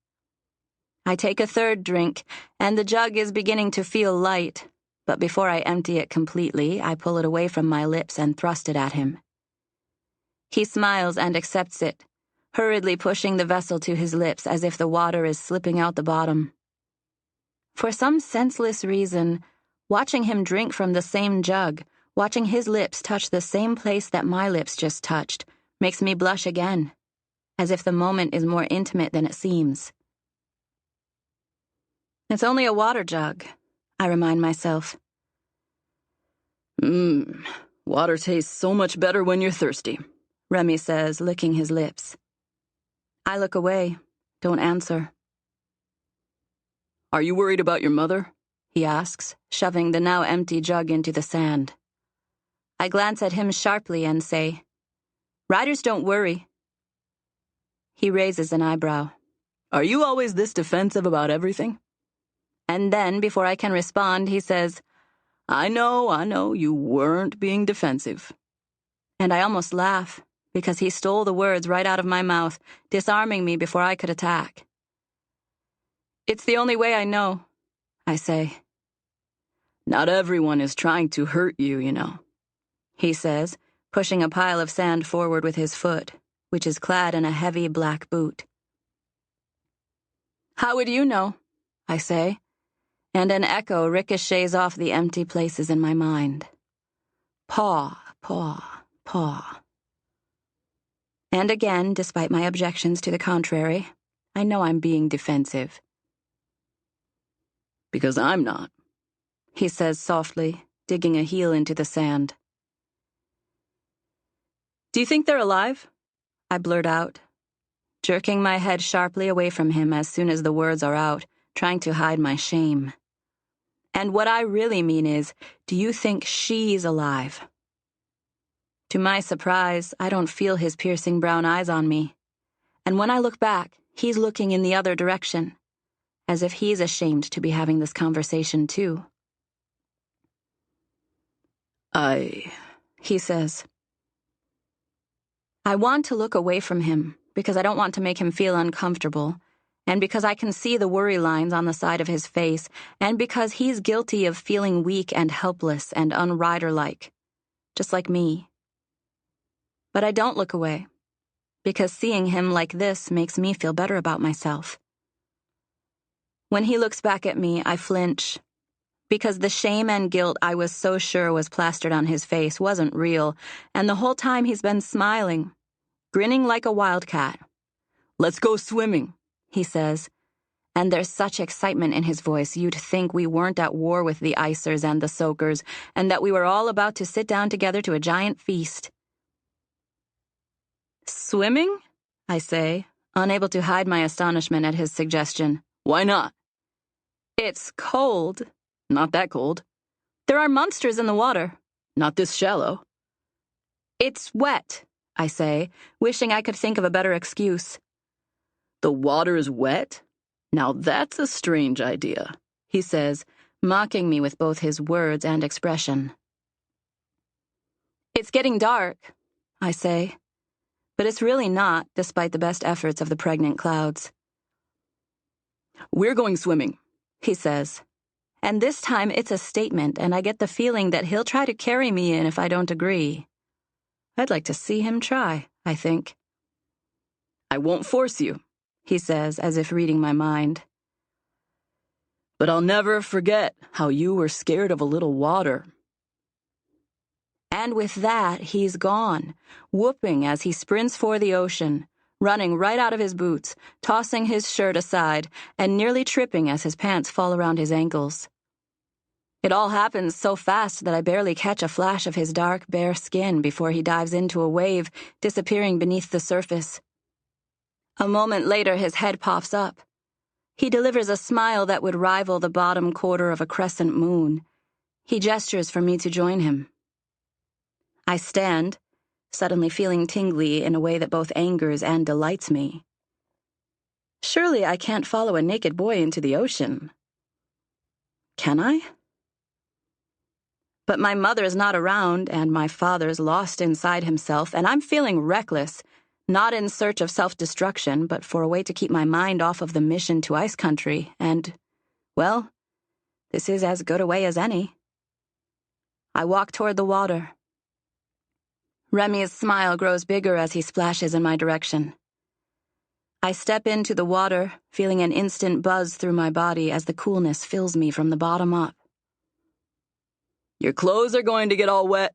I take a third drink, and the jug is beginning to feel light, but before I empty it completely, I pull it away from my lips and thrust it at him. He smiles and accepts it, hurriedly pushing the vessel to his lips as if the water is slipping out the bottom. For some senseless reason, watching him drink from the same jug, watching his lips touch the same place that my lips just touched, makes me blush again, as if the moment is more intimate than it seems. It's only a water jug, I remind myself. Water tastes so much better when you're thirsty," Remy says, licking his lips. I look away, don't answer. "Are you worried about your mother?" he asks, shoving the now empty jug into the sand. I glance at him sharply and say, "Riders don't worry." He raises an eyebrow. "Are you always this defensive about everything?" And then, before I can respond, he says, I know, you weren't being defensive." And I almost laugh, because he stole the words right out of my mouth, disarming me before I could attack. "It's the only way I know," I say. "Not everyone is trying to hurt you, you know," he says, pushing a pile of sand forward with his foot, which is clad in a heavy black boot. "How would you know?" I say, and an echo ricochets off the empty places in my mind. Paw, paw, paw. And again, despite my objections to the contrary, I know I'm being defensive. "Because I'm not," he says softly, digging a heel into the sand. "Do you think they're alive?" I blurt out. jerking my head sharply away from him as soon as the words are out, trying to hide my shame. And what I really mean is, do you think she's alive? To my surprise, I don't feel his piercing brown eyes on me. And when I look back, he's looking in the other direction, as if he's ashamed to be having this conversation too. He says. I want to look away from him because I don't want to make him feel uncomfortable, and because I can see the worry lines on the side of his face, and because he's guilty of feeling weak and helpless and unrider-like, just like me. But I don't look away, because seeing him like this makes me feel better about myself. When he looks back at me, I flinch, because the shame and guilt I was so sure was plastered on his face wasn't real, and the whole time he's been smiling, grinning like a wildcat. "Let's go swimming," he says, and there's such excitement in his voice you'd think we weren't at war with the icers and the soakers, and that we were all about to sit down together to a giant feast. "Swimming?" I say, unable to hide my astonishment at his suggestion. "Why not?" "It's cold." "Not that cold." "There are monsters in the water." "Not this shallow." "It's wet," I say, wishing I could think of a better excuse. "The water is wet? Now that's a strange idea," he says, mocking me with both his words and expression. "It's getting dark," I say, but it's really not, despite the best efforts of the pregnant clouds. "We're going swimming," he says, and this time it's a statement, and I get the feeling that he'll try to carry me in if I don't agree. I'd like to see him try, I think. "I won't force you," he says, as if reading my mind. "But I'll never forget how you were scared of a little water." And with that, he's gone, whooping as he sprints for the ocean, running right out of his boots, tossing his shirt aside, and nearly tripping as his pants fall around his ankles. It all happens so fast that I barely catch a flash of his dark, bare skin before he dives into a wave, disappearing beneath the surface. A moment later, his head pops up. He delivers a smile that would rival the bottom quarter of a crescent moon. He gestures for me to join him. I stand, suddenly feeling tingly in a way that both angers and delights me. Surely I can't follow a naked boy into the ocean. Can I? But my mother's not around, and my father's lost inside himself, and I'm feeling reckless, not in search of self-destruction, but for a way to keep my mind off of the mission to Ice Country, and, well, this is as good a way as any. I walk toward the water. Remy's smile grows bigger as he splashes in my direction. I step into the water, feeling an instant buzz through my body as the coolness fills me from the bottom up. "Your clothes are going to get all wet,"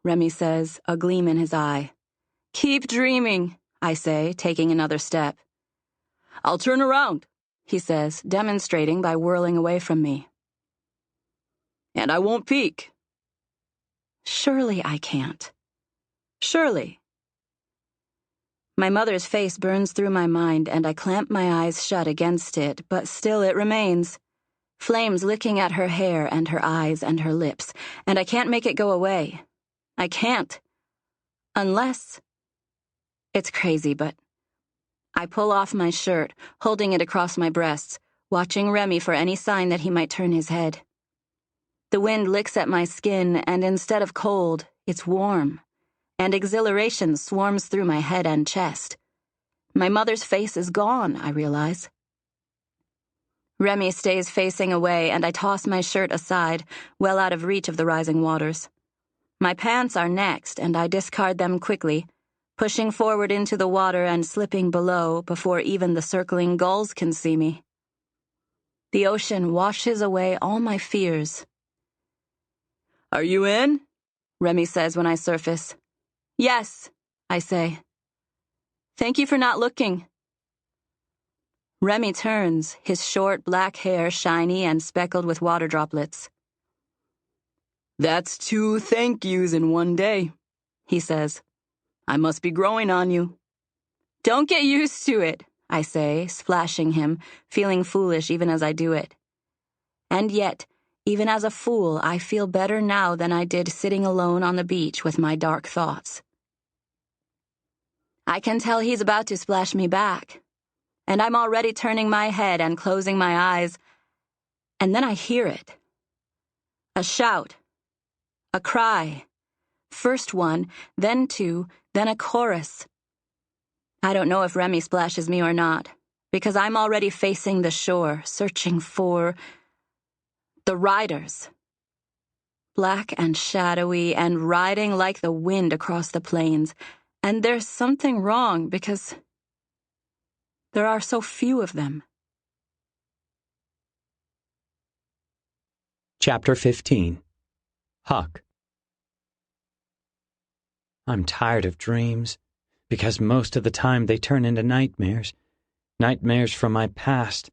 Remy says, a gleam in his eye. "Keep dreaming," I say, taking another step. "I'll turn around," he says, demonstrating by whirling away from me. "And I won't peek." Surely I can't. Surely. My mother's face burns through my mind, and I clamp my eyes shut against it, but still it remains. Flames licking at her hair and her eyes and her lips, and I can't make it go away. I can't. Unless... It's crazy, but... I pull off my shirt, holding it across my breasts, watching Remy for any sign that he might turn his head. The wind licks at my skin, and instead of cold, it's warm, and exhilaration swarms through my head and chest. My mother's face is gone, I realize. Remy stays facing away, and I toss my shirt aside, well out of reach of the rising waters. My pants are next, and I discard them quickly, pushing forward into the water and slipping below before even the circling gulls can see me. The ocean washes away all my fears. "Are you in?" Remy says when I surface. "Yes," I say. "Thank you for not looking." Remy turns, his short black hair shiny and speckled with water droplets. "That's 2 thank yous in one day," he says. "I must be growing on you." Don't get used to it, I say, splashing him, feeling foolish even as I do it. And yet, even as a fool, I feel better now than I did sitting alone on the beach with my dark thoughts. I can tell he's about to splash me back, and I'm already turning my head and closing my eyes, and then I hear it. A shout. A cry. First one, then two, then a chorus. I don't know if Remy splashes me or not, because I'm already facing the shore, searching for the riders. Black and shadowy and riding like the wind across the plains, and there's something wrong because there are so few of them. Chapter 15. Huck. I'm tired of dreams, because most of the time they turn into nightmares. Nightmares from my past.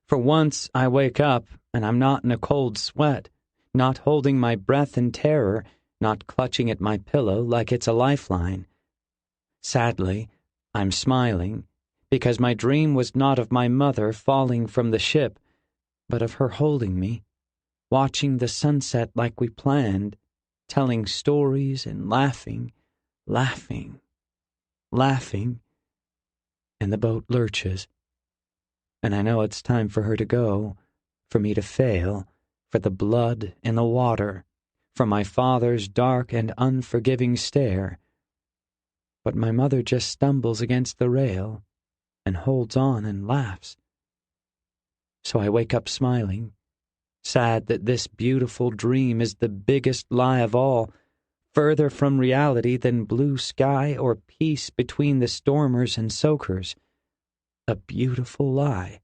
For once, I wake up, and I'm not in a cold sweat, not holding my breath in terror, not clutching at my pillow like it's a lifeline. Sadly, I'm smiling, because my dream was not of my mother falling from the ship, but of her holding me, watching the sunset like we planned, telling stories and laughing, laughing, laughing, and the boat lurches. And I know it's time for her to go, for me to fail, for the blood in the water, for my father's dark and unforgiving stare. But my mother just stumbles against the rail and holds on and laughs. So I wake up smiling, sad that this beautiful dream is the biggest lie of all, further from reality than blue sky or peace between the stormers and soakers. A beautiful lie.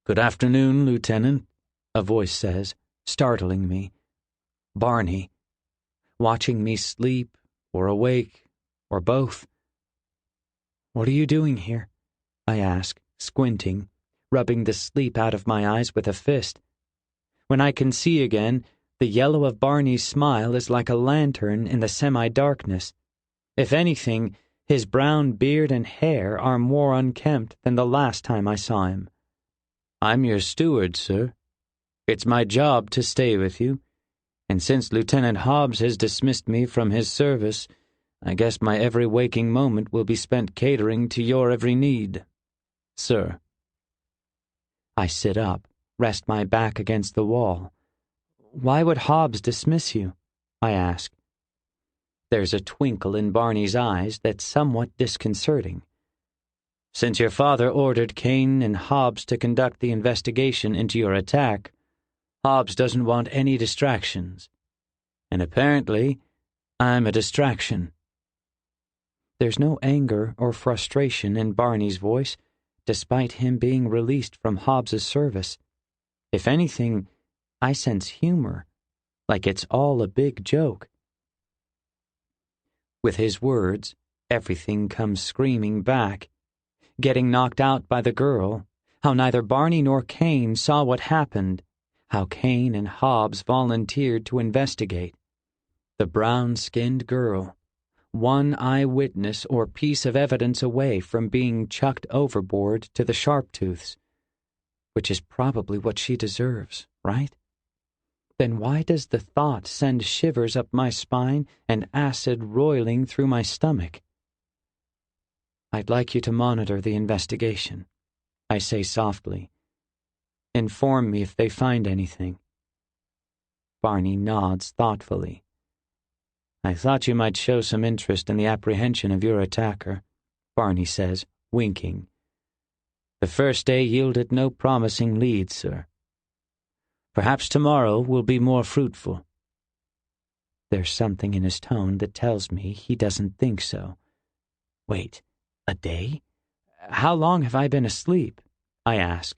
"Good afternoon, Lieutenant," a voice says, startling me. Barney, watching me sleep or awake or both. What are you doing here? I ask, squinting, rubbing the sleep out of my eyes with a fist. When I can see again, the yellow of Barney's smile is like a lantern in the semi-darkness. If anything, his brown beard and hair are more unkempt than the last time I saw him. "I'm your steward, sir. It's my job to stay with you, and since Lieutenant Hobbs has dismissed me from his service, I guess my every waking moment will be spent catering to your every need, sir." I sit up, rest my back against the wall. Why would Hobbs dismiss you? I ask. There's a twinkle in Barney's eyes that's somewhat disconcerting. "Since your father ordered Kane and Hobbs to conduct the investigation into your attack, Hobbs doesn't want any distractions. And apparently, I'm a distraction." There's no anger or frustration in Barney's voice, despite him being released from Hobbs's service. If anything, I sense humor, like it's all a big joke. With his words, everything comes screaming back. Getting knocked out by the girl, how neither Barney nor Kane saw what happened, how Kane and Hobbs volunteered to investigate. The brown-skinned girl, one eyewitness or piece of evidence away from being chucked overboard to the Sharptooths, which is probably what she deserves, right? Then why does the thought send shivers up my spine and acid roiling through my stomach? I'd like you to monitor the investigation, I say softly. Inform me if they find anything. Barney nods thoughtfully. "I thought you might show some interest in the apprehension of your attacker," Barney says, winking. "The first day yielded no promising leads, sir. Perhaps tomorrow will be more fruitful." There's something in his tone that tells me he doesn't think so. Wait, a day? How long have I been asleep? I ask.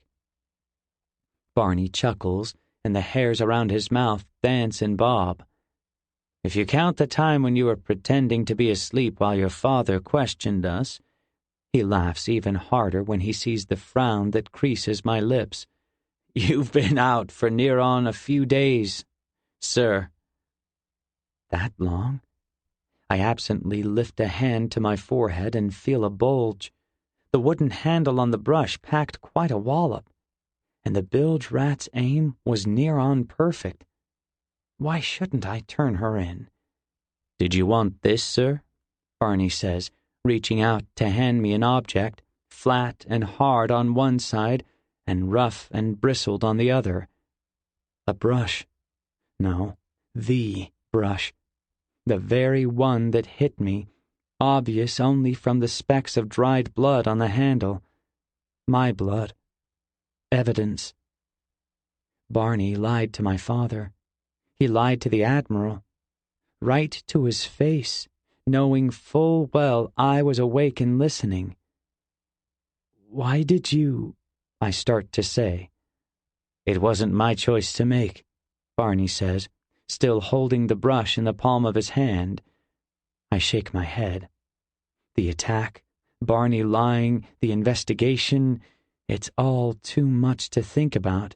Barney chuckles, and the hairs around his mouth dance and bob. "If you count the time when you were pretending to be asleep while your father questioned us," he laughs even harder when he sees the frown that creases my lips, "you've been out for near on a few days, sir." That long? I absently lift a hand to my forehead and feel a bulge. The wooden handle on the brush packed quite a wallop, and the bilge rat's aim was near on perfect. Why shouldn't I turn her in? "Did you want this, sir?" Barney says, reaching out to hand me an object, flat and hard on one side and rough and bristled on the other. A brush. No, the brush. The very one that hit me, obvious only from the specks of dried blood on the handle. My blood. Evidence. Barney lied to my father. He lied to the Admiral. Right to his face, knowing full well I was awake and listening. "Why did you—" I start to say. "It wasn't my choice to make," Barney says, still holding the brush in the palm of his hand. I shake my head. The attack, Barney lying, the investigation, it's all too much to think about.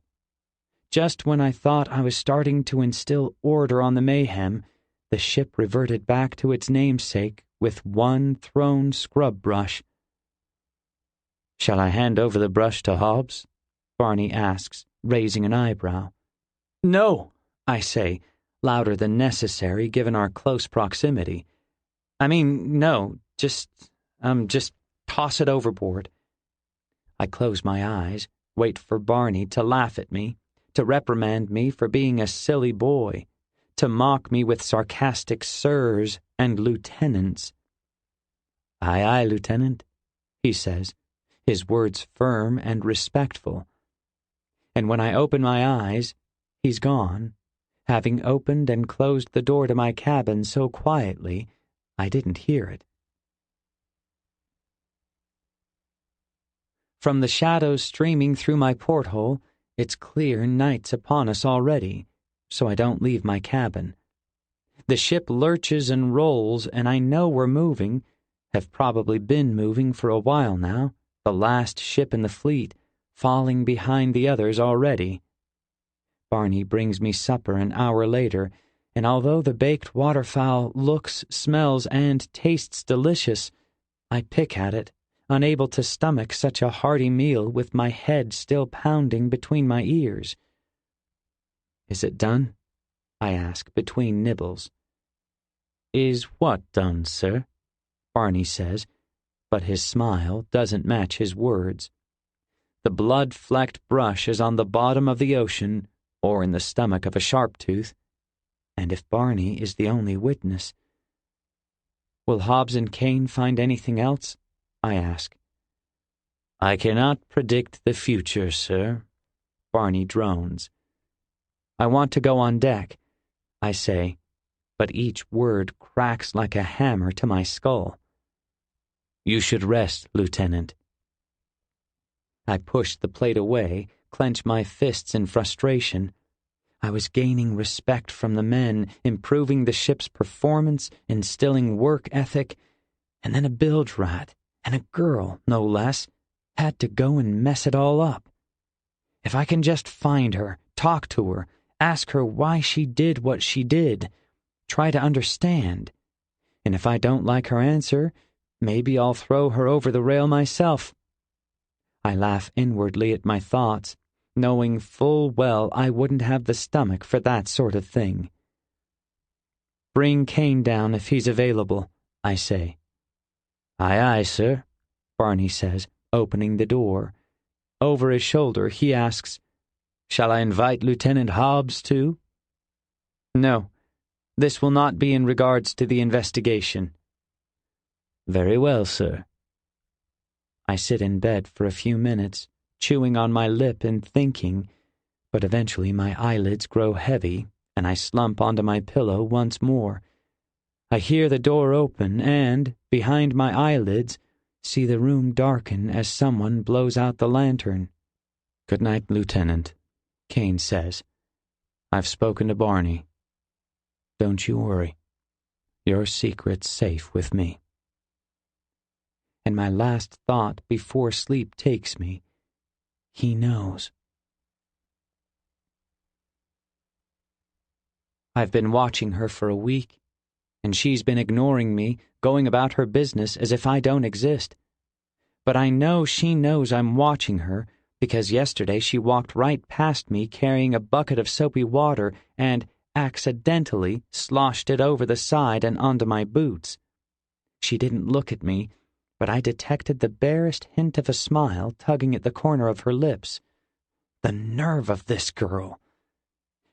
Just when I thought I was starting to instill order on the mayhem, the ship reverted back to its namesake with one thrown scrub brush. "Shall I hand over the brush to Hobbs?" Barney asks, raising an eyebrow. "No," I say, louder than necessary given our close proximity. "I mean, no, just toss it overboard." I close my eyes, wait for Barney to laugh at me, to reprimand me for being a silly boy, to mock me with sarcastic sirs and lieutenants. "Aye, aye, Lieutenant," he says, his words firm and respectful. And when I open my eyes, he's gone, having opened and closed the door to my cabin so quietly I didn't hear it. From the shadows streaming through my porthole, it's clear night's upon us already, so I don't leave my cabin. The ship lurches and rolls, and I know we're moving, have probably been moving for a while now, the last ship in the fleet, falling behind the others already. Barney brings me supper an hour later, and although the baked waterfowl looks, smells, and tastes delicious, I pick at it, unable to stomach such a hearty meal with my head still pounding between my ears. "Is it done?" I ask between nibbles. "Is what done, sir?" Barney says, but his smile doesn't match his words. The blood-flecked brush is on the bottom of the ocean or in the stomach of a sharp-tooth, and if Barney is the only witness— "Will Hobbs and Kane find anything else?" I ask. "I cannot predict the future, sir," Barney drones. "I want to go on deck," I say, but each word cracks like a hammer to my skull. "You should rest, Lieutenant." I push the plate away, clench my fists in frustration. I was gaining respect from the men, improving the ship's performance, instilling work ethic, and then a bilge rat, and a girl, no less, had to go and mess it all up. If I can just find her, talk to her, ask her why she did what she did, try to understand, and if I don't like her answer, maybe I'll throw her over the rail myself. I laugh inwardly at my thoughts, knowing full well I wouldn't have the stomach for that sort of thing. "Bring Kane down if he's available," I say. "Aye, aye, sir," Barney says, opening the door. Over his shoulder, he asks, "Shall I invite Lieutenant Hobbs, too?" "No, this will not be in regards to the investigation." "Very well, sir." I sit in bed for a few minutes, chewing on my lip and thinking, but eventually my eyelids grow heavy, and I slump onto my pillow once more. I hear the door open and, behind my eyelids, see the room darken as someone blows out the lantern. "Good night, Lieutenant," Kane says. "I've spoken to Barney. Don't you worry. Your secret's safe with me." And my last thought before sleep takes me, he knows. I've been watching her for a week, and she's been ignoring me, going about her business as if I don't exist. But I know she knows I'm watching her, because yesterday she walked right past me carrying a bucket of soapy water and accidentally sloshed it over the side and onto my boots. She didn't look at me, but I detected the barest hint of a smile tugging at the corner of her lips. The nerve of this girl!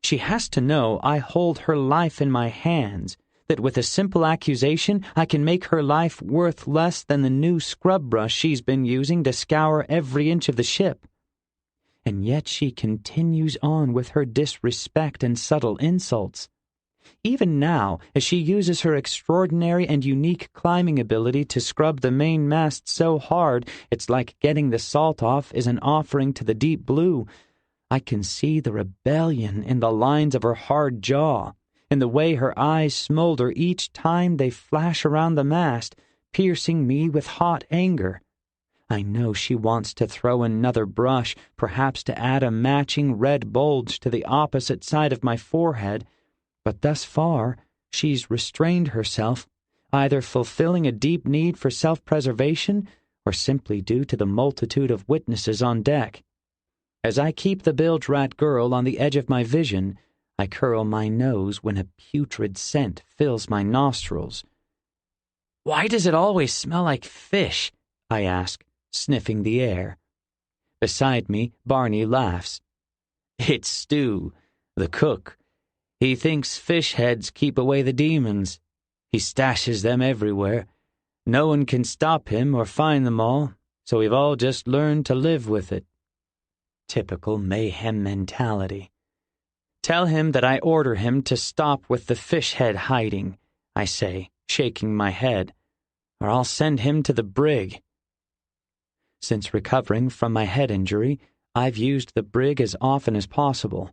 She has to know I hold her life in my hands, that with a simple accusation I can make her life worth less than the new scrub brush she's been using to scour every inch of the ship. And yet she continues on with her disrespect and subtle insults. Even now, as she uses her extraordinary and unique climbing ability to scrub the main mast so hard it's like getting the salt off is an offering to the deep blue, I can see the rebellion in the lines of her hard jaw, in the way her eyes smolder each time they flash around the mast, piercing me with hot anger. I know she wants to throw another brush, perhaps to add a matching red bulge to the opposite side of my forehead, but thus far she's restrained herself, either fulfilling a deep need for self-preservation or simply due to the multitude of witnesses on deck. As I keep the bilge rat girl on the edge of my vision, I curl my nose when a putrid scent fills my nostrils. "Why does it always smell like fish?" I ask, sniffing the air. Beside me, Barney laughs. "It's Stu, the cook. He thinks fish heads keep away the demons. He stashes them everywhere. No one can stop him or find them all, so we've all just learned to live with it." Typical mayhem mentality. "Tell him that I order him to stop with the fish head hiding," I say, shaking my head, "or I'll send him to the brig." Since recovering from my head injury, I've used the brig as often as possible.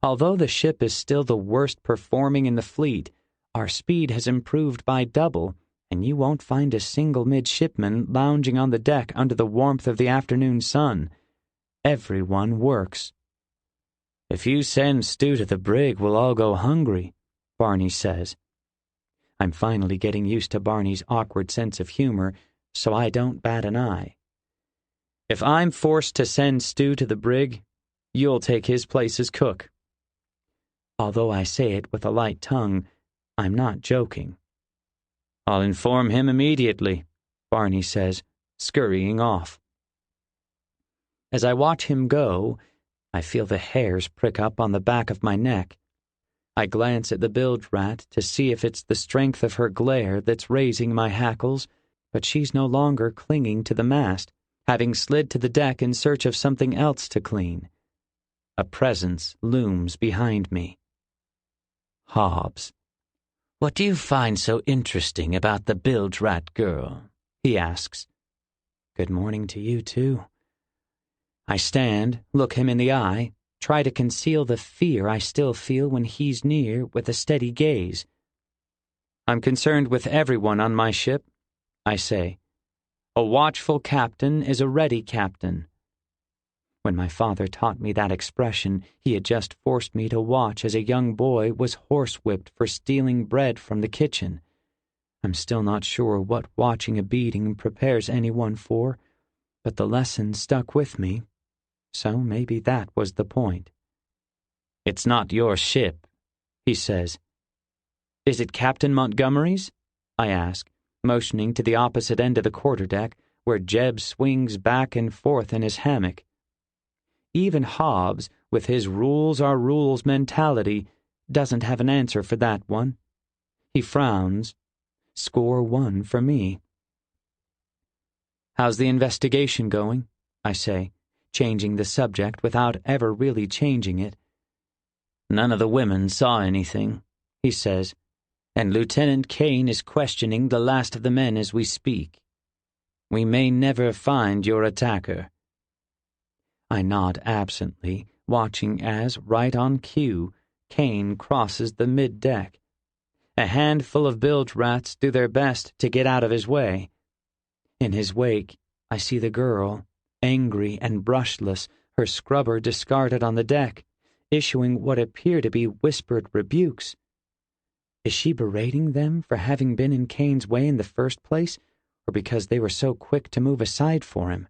Although the ship is still the worst performing in the fleet, our speed has improved by double, and you won't find a single midshipman lounging on the deck under the warmth of the afternoon sun. Everyone works. "If you send Stu to the brig, we'll all go hungry," Barney says. I'm finally getting used to Barney's awkward sense of humor, so I don't bat an eye. "If I'm forced to send Stu to the brig, you'll take his place as cook." Although I say it with a light tongue, I'm not joking. "I'll inform him immediately," Barney says, scurrying off. As I watch him go, I feel the hairs prick up on the back of my neck. I glance at the bilge rat to see if it's the strength of her glare that's raising my hackles, but she's no longer clinging to the mast, having slid to the deck in search of something else to clean. A presence looms behind me. Hobbs. "What do you find so interesting about the bilge rat girl?" he asks. "Good morning to you, too." I stand, look him in the eye, try to conceal the fear I still feel when he's near with a steady gaze. "I'm concerned with everyone on my ship," I say. "A watchful captain is a ready captain." When my father taught me that expression, he had just forced me to watch as a young boy was horsewhipped for stealing bread from the kitchen. I'm still not sure what watching a beating prepares anyone for, but the lesson stuck with me. So maybe that was the point. "It's not your ship," he says. "Is it Captain Montgomery's?" I ask, motioning to the opposite end of the quarterdeck, where Jeb swings back and forth in his hammock. Even Hobbs, with his rules are rules mentality, doesn't have an answer for that one. He frowns. Score one for me. "How's the investigation going?" I say, changing the subject without ever really changing it. "None of the women saw anything," he says, "and Lieutenant Kane is questioning the last of the men as we speak. We may never find your attacker." I nod absently, watching as, right on cue, Kane crosses the mid-deck. A handful of bilge rats do their best to get out of his way. In his wake, I see the girl, angry and brushless, her scrubber discarded on the deck, issuing what appear to be whispered rebukes. Is she berating them for having been in Kane's way in the first place, or because they were so quick to move aside for him?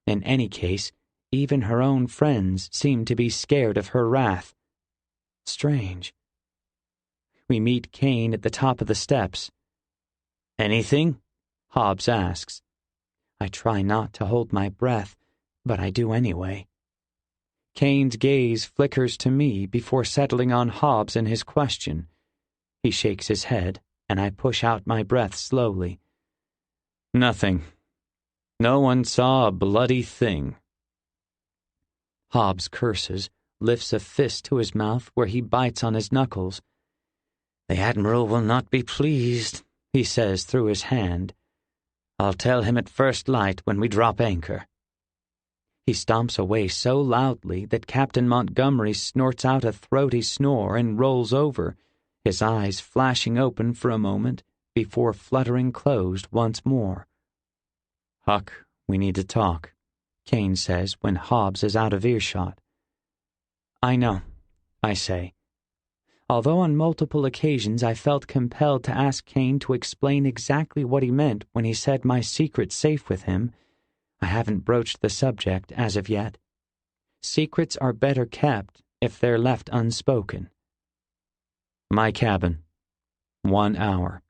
In any case, even her own friends seemed to be scared of her wrath. Strange. We meet Kane at the top of the steps. "Anything?" Hobbs asks. I try not to hold my breath, but I do anyway. Kane's gaze flickers to me before settling on Hobbs and his question. He shakes his head, and I push out my breath slowly. "Nothing. No one saw a bloody thing." Hobbs curses, lifts a fist to his mouth where he bites on his knuckles. "The Admiral will not be pleased," he says through his hand. "I'll tell him at first light when we drop anchor." He stomps away so loudly that Captain Montgomery snorts out a throaty snore and rolls over, his eyes flashing open for a moment before fluttering closed once more. "Huck, we need to talk," Kane says when Hobbs is out of earshot. "I know," I say. Although on multiple occasions I felt compelled to ask Kane to explain exactly what he meant when he said my secret's safe with him, I haven't broached the subject as of yet. Secrets are better kept if they're left unspoken. "My cabin. 1 hour,"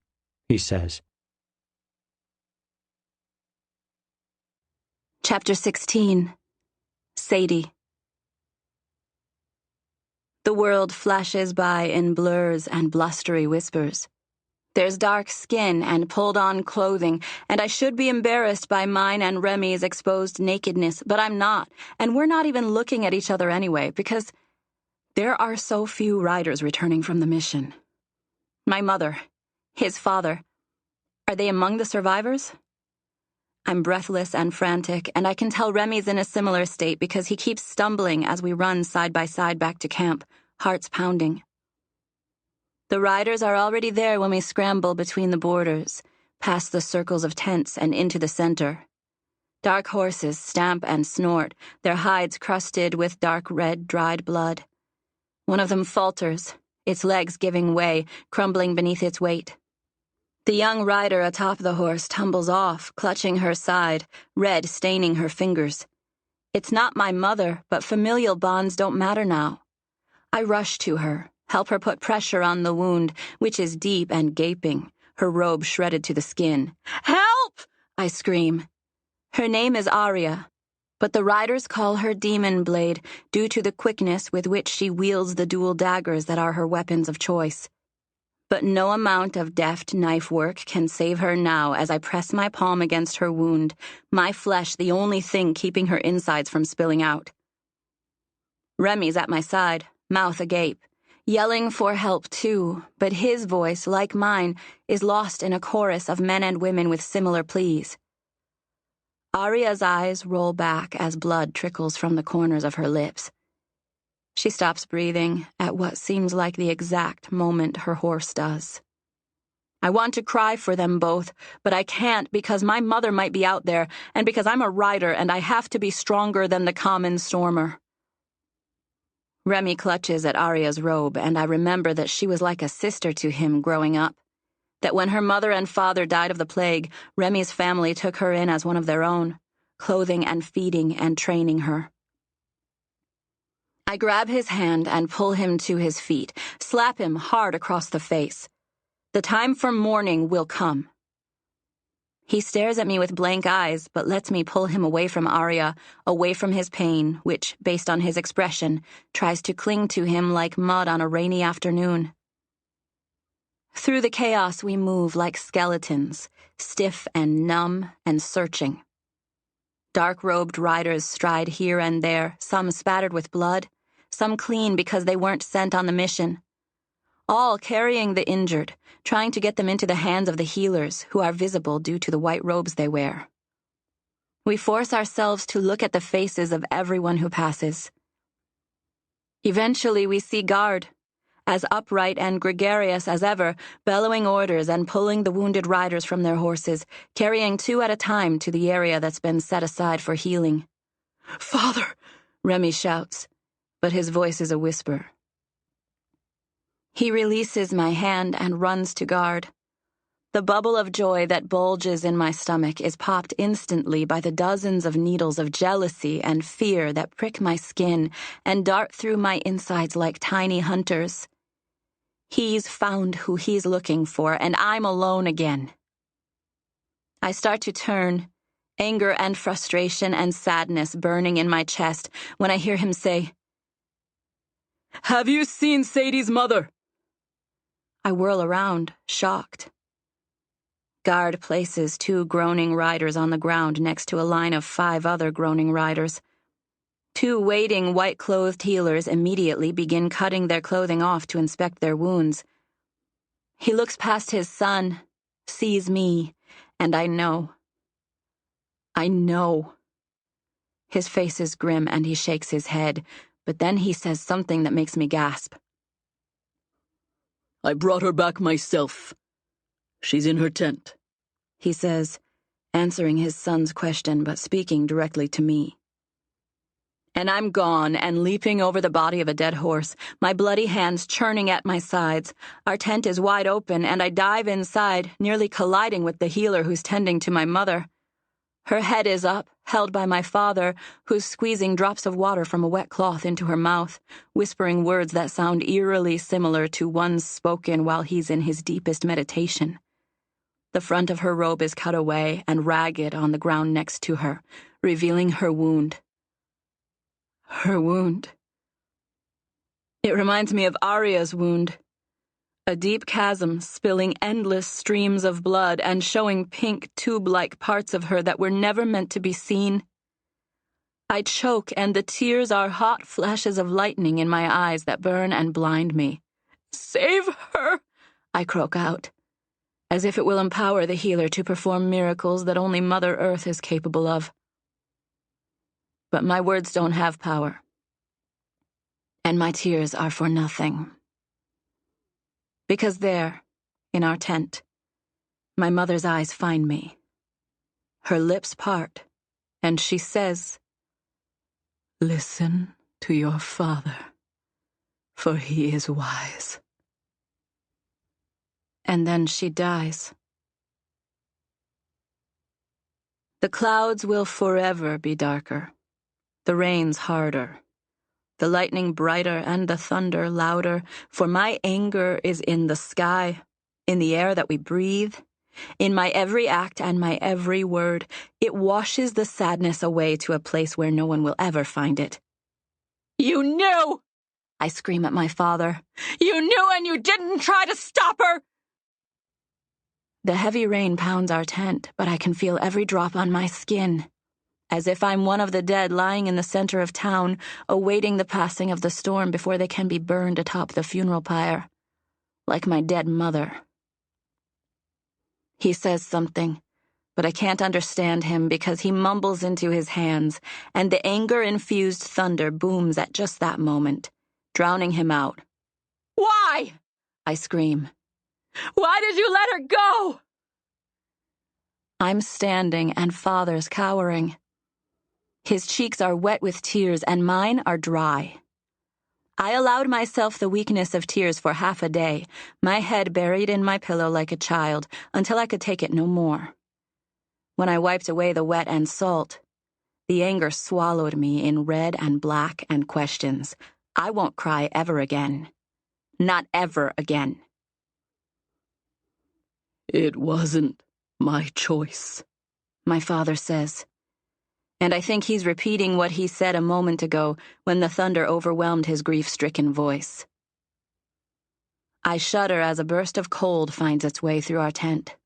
he says. Chapter 16. Sadie. The world flashes by in blurs and blustery whispers. There's dark skin and pulled-on clothing, and I should be embarrassed by mine and Remy's exposed nakedness, but I'm not, and we're not even looking at each other anyway, because there are so few riders returning from the mission. My mother, his father, are they among the survivors? I'm breathless and frantic, and I can tell Remy's in a similar state because he keeps stumbling as we run side by side back to camp, hearts pounding. The riders are already there when we scramble between the borders, past the circles of tents and into the center. Dark horses stamp and snort, their hides crusted with dark red dried blood. One of them falters, its legs giving way, crumbling beneath its weight. The young rider atop the horse tumbles off, clutching her side, red staining her fingers. It's not my mother, but familial bonds don't matter now. I rush to her, help her put pressure on the wound, which is deep and gaping, her robe shredded to the skin. "Help!" I scream. Her name is Arya, but the riders call her Demon Blade due to the quickness with which she wields the dual daggers that are her weapons of choice. But no amount of deft knife work can save her now as I press my palm against her wound, my flesh the only thing keeping her insides from spilling out. Remy's at my side, mouth agape, yelling for help too, but his voice, like mine, is lost in a chorus of men and women with similar pleas. Arya's eyes roll back as blood trickles from the corners of her lips. She stops breathing at what seems like the exact moment her horse does. I want to cry for them both, but I can't because my mother might be out there, and because I'm a rider and I have to be stronger than the common stormer. Remy clutches at Arya's robe, and I remember that she was like a sister to him growing up. That when her mother and father died of the plague, Remy's family took her in as one of their own, clothing and feeding and training her. I grab his hand and pull him to his feet, slap him hard across the face. The time for mourning will come. He stares at me with blank eyes, but lets me pull him away from Arya, away from his pain, which, based on his expression, tries to cling to him like mud on a rainy afternoon. Through the chaos we move like skeletons, stiff and numb and searching. Dark-robed riders stride here and there, some spattered with blood, some clean because they weren't sent on the mission. All carrying the injured, trying to get them into the hands of the healers, who are visible due to the white robes they wear. We force ourselves to look at the faces of everyone who passes. Eventually we see Guard, as upright and gregarious as ever, bellowing orders and pulling the wounded riders from their horses, carrying 2 at a time to the area that's been set aside for healing. "Father!" Remy shouts, but his voice is a whisper. He releases my hand and runs to guard. The bubble of joy that bulges in my stomach is popped instantly by the dozens of needles of jealousy and fear that prick my skin and dart through my insides like tiny hunters. He's found who he's looking for, and I'm alone again. I start to turn, anger and frustration and sadness burning in my chest when I hear him say, "Have you seen Sadie's mother?" I whirl around, shocked. Guard places 2 groaning riders on the ground next to a line of 5 other groaning riders. 2 waiting, white-clothed healers immediately begin cutting their clothing off to inspect their wounds. He looks past his son, sees me, and I know. I know. His face is grim and he shakes his head, but then he says something that makes me gasp. "I brought her back myself. She's in her tent," he says, answering his son's question but speaking directly to me. And I'm gone and leaping over the body of a dead horse, my bloody hands churning at my sides. Our tent is wide open and I dive inside, nearly colliding with the healer who's tending to my mother. Her head is up, held by my father, who's squeezing drops of water from a wet cloth into her mouth, whispering words that sound eerily similar to ones spoken while he's in his deepest meditation. The front of her robe is cut away and ragged on the ground next to her, revealing her wound. Her wound. It reminds me of Arya's wound. A deep chasm spilling endless streams of blood and showing pink tube-like parts of her that were never meant to be seen. I choke and the tears are hot flashes of lightning in my eyes that burn and blind me. "Save her!" I croak out, as if it will empower the healer to perform miracles that only Mother Earth is capable of. But my words don't have power. And my tears are for nothing. Because there, in our tent, my mother's eyes find me. Her lips part, and she says, "Listen to your father, for he is wise." And then she dies. The clouds will forever be darker, the rains harder, the lightning brighter and the thunder louder, for my anger is in the sky, in the air that we breathe, in my every act and my every word. It washes the sadness away to a place where no one will ever find it. "You knew!" I scream at my father. "You knew and you didn't try to stop her!" The heavy rain pounds our tent, but I can feel every drop on my skin, as if I'm one of the dead lying in the center of town, awaiting the passing of the storm before they can be burned atop the funeral pyre, like my dead mother. He says something, but I can't understand him because he mumbles into his hands, and the anger-infused thunder booms at just that moment, drowning him out. "Why?" I scream. "Why did you let her go?" I'm standing and Father's cowering. His cheeks are wet with tears and mine are dry. I allowed myself the weakness of tears for half a day, my head buried in my pillow like a child, until I could take it no more. When I wiped away the wet and salt, the anger swallowed me in red and black and questions. I won't cry ever again. Not ever again. "It wasn't my choice," my father says. And I think he's repeating what he said a moment ago when the thunder overwhelmed his grief-stricken voice. I shudder as a burst of cold finds its way through our tent.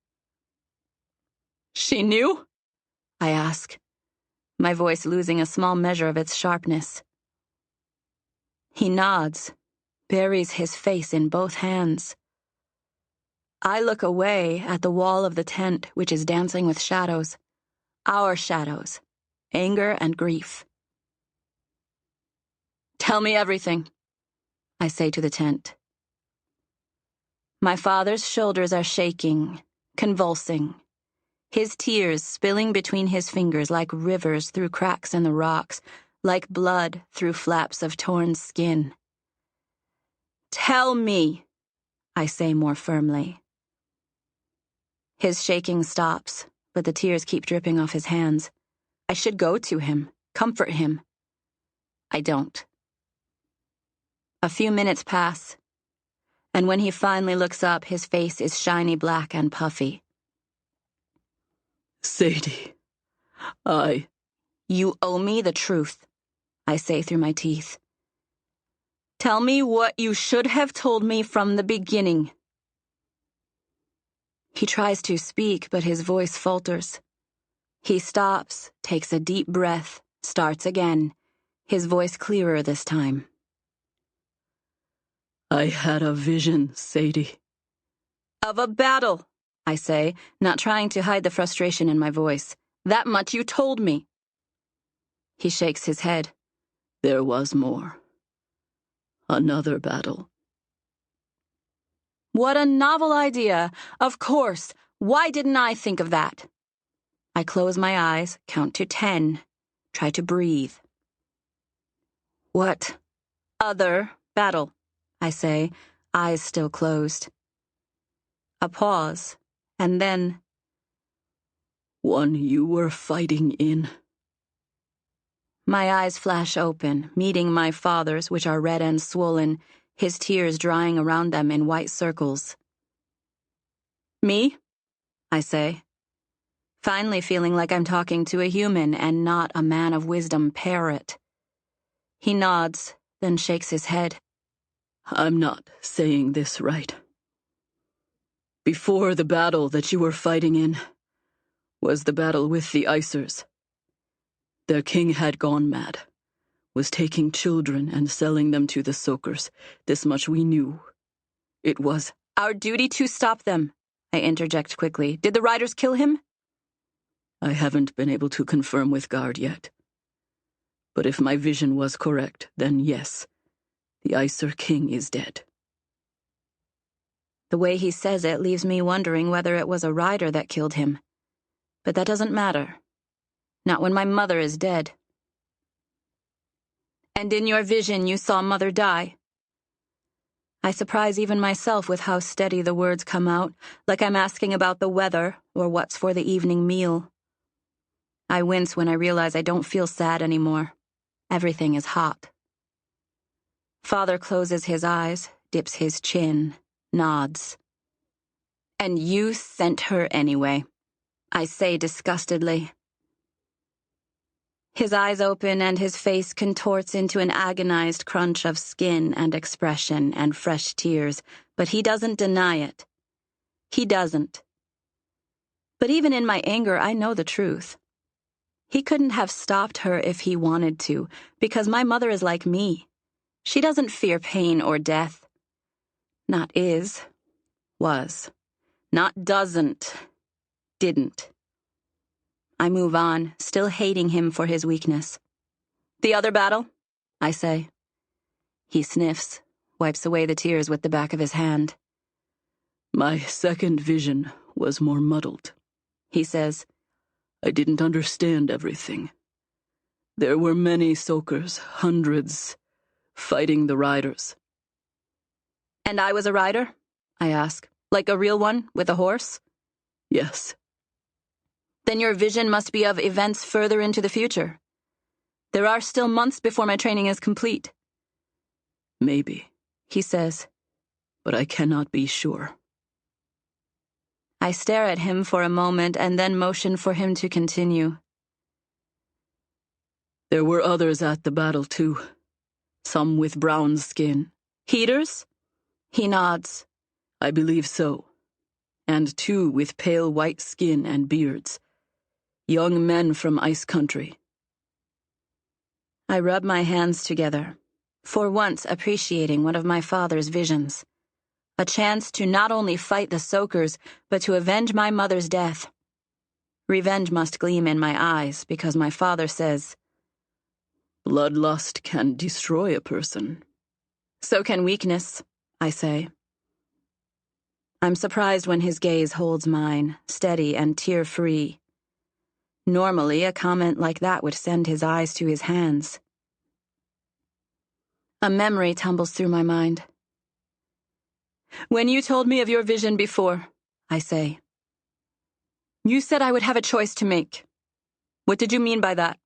"She knew?" I ask, my voice losing a small measure of its sharpness. He nods, buries his face in both hands. I look away at the wall of the tent, which is dancing with shadows. Our shadows. Anger and grief. "Tell me everything," I say to the tent. My father's shoulders are shaking, convulsing, his tears spilling between his fingers like rivers through cracks in the rocks, like blood through flaps of torn skin. "Tell me," I say more firmly. His shaking stops, but the tears keep dripping off his hands. I should go to him, comfort him. I don't. A few minutes pass, and when he finally looks up, his face is shiny black and puffy. Sadie, You owe me the truth, I say through my teeth. Tell me what you should have told me from the beginning. He tries to speak, but his voice falters. He stops, takes a deep breath, starts again, his voice clearer this time. I had a vision, Sadie. Of a battle, I say, not trying to hide the frustration in my voice. That much you told me. He shakes his head. There was more. Another battle. What a novel idea. Of course. Why didn't I think of that? I close my eyes, count to 10, try to breathe. What other battle? I say, eyes still closed. A pause, and then, one you were fighting in. My eyes flash open, meeting my father's, which are red and swollen, his tears drying around them in white circles. Me? I say, finally feeling like I'm talking to a human and not a man of wisdom parrot. He nods, then shakes his head. I'm not saying this right. Before the battle that you were fighting in was the battle with the Icers. Their king had gone mad, was taking children and selling them to the soakers. This much we knew. It was our duty to stop them, I interject quickly. Did the riders kill him? I haven't been able to confirm with Guard yet. But if my vision was correct, then yes, the Icer king is dead. The way he says it leaves me wondering whether it was a rider that killed him. But that doesn't matter. Not when my mother is dead. And in your vision you saw Mother die? I surprise even myself with how steady the words come out, like I'm asking about the weather or what's for the evening meal. I wince when I realize I don't feel sad anymore. Everything is hot. Father closes his eyes, dips his chin, nods. And you sent her anyway, I say disgustedly. His eyes open and his face contorts into an agonized crunch of skin and expression and fresh tears, but he doesn't deny it. He doesn't. But even in my anger, I know the truth. He couldn't have stopped her if he wanted to, because my mother is like me. She doesn't fear pain or death. Not is, was. Not doesn't, didn't. I move on, still hating him for his weakness. The other battle? I say. He sniffs, wipes away the tears with the back of his hand. My second vision was more muddled, he says. I didn't understand everything. There were many soakers, hundreds, fighting the riders. And I was a rider? I ask. Like a real one, with a horse? Yes. Then your vision must be of events further into the future. There are still months before my training is complete. Maybe, he says. But I cannot be sure. I stare at him for a moment and then motion for him to continue. There were others at the battle, too. Some with brown skin. Heaters? He nods. I believe so. And 2 with pale white skin and beards. Young men from Ice Country. I rub my hands together, for once appreciating one of my father's visions. A chance to not only fight the Soakers, but to avenge my mother's death. Revenge must gleam in my eyes, because my father says, bloodlust can destroy a person. So can weakness, I say. I'm surprised when his gaze holds mine, steady and tear-free. Normally, a comment like that would send his eyes to his hands. A memory tumbles through my mind. When you told me of your vision before, I say, you said I would have a choice to make. What did you mean by that?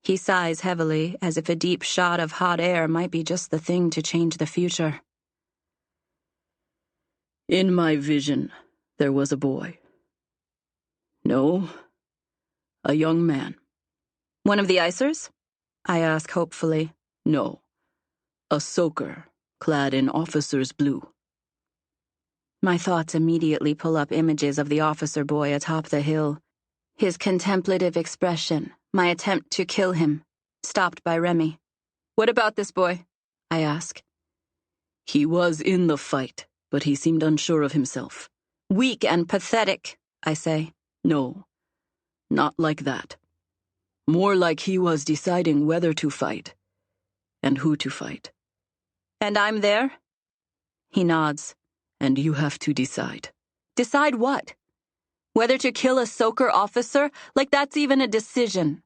He sighs heavily, as if a deep shot of hot air might be just the thing to change the future. In my vision, there was a boy. No, a young man. One of the Icers? I ask hopefully. No, a soaker, clad in officer's blue. My thoughts immediately pull up images of the officer boy atop the hill. His contemplative expression, my attempt to kill him, stopped by Remy. What about this boy? I ask. He was in the fight, but he seemed unsure of himself. Weak and pathetic, I say. No, not like that. More like he was deciding whether to fight, and who to fight. And I'm there? He nods. And you have to decide. Decide what? Whether to kill a soaker officer? Like that's even a decision.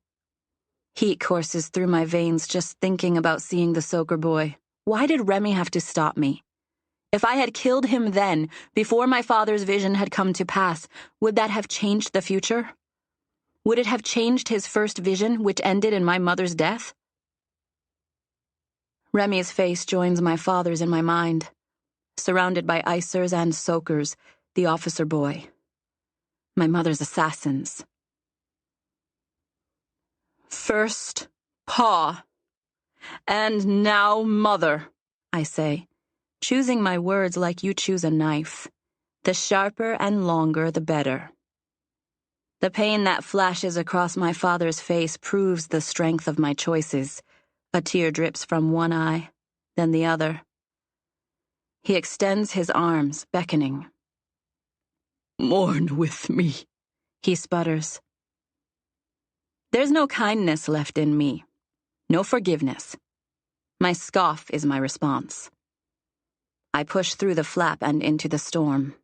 Heat courses through my veins just thinking about seeing the soaker boy. Why did Remy have to stop me? If I had killed him then, before my father's vision had come to pass, would that have changed the future? Would it have changed his first vision, which ended in my mother's death? Remy's face joins my father's in my mind. Surrounded by icers and soakers, the officer boy. My mother's assassins. First, Pa. And now, Mother, I say, choosing my words like you choose a knife. The sharper and longer, the better. The pain that flashes across my father's face proves the strength of my choices. A tear drips from one eye, then the other. He extends his arms, beckoning. Mourn with me, he sputters. There's no kindness left in me, no forgiveness. My scoff is my response. I push through the flap and into the storm.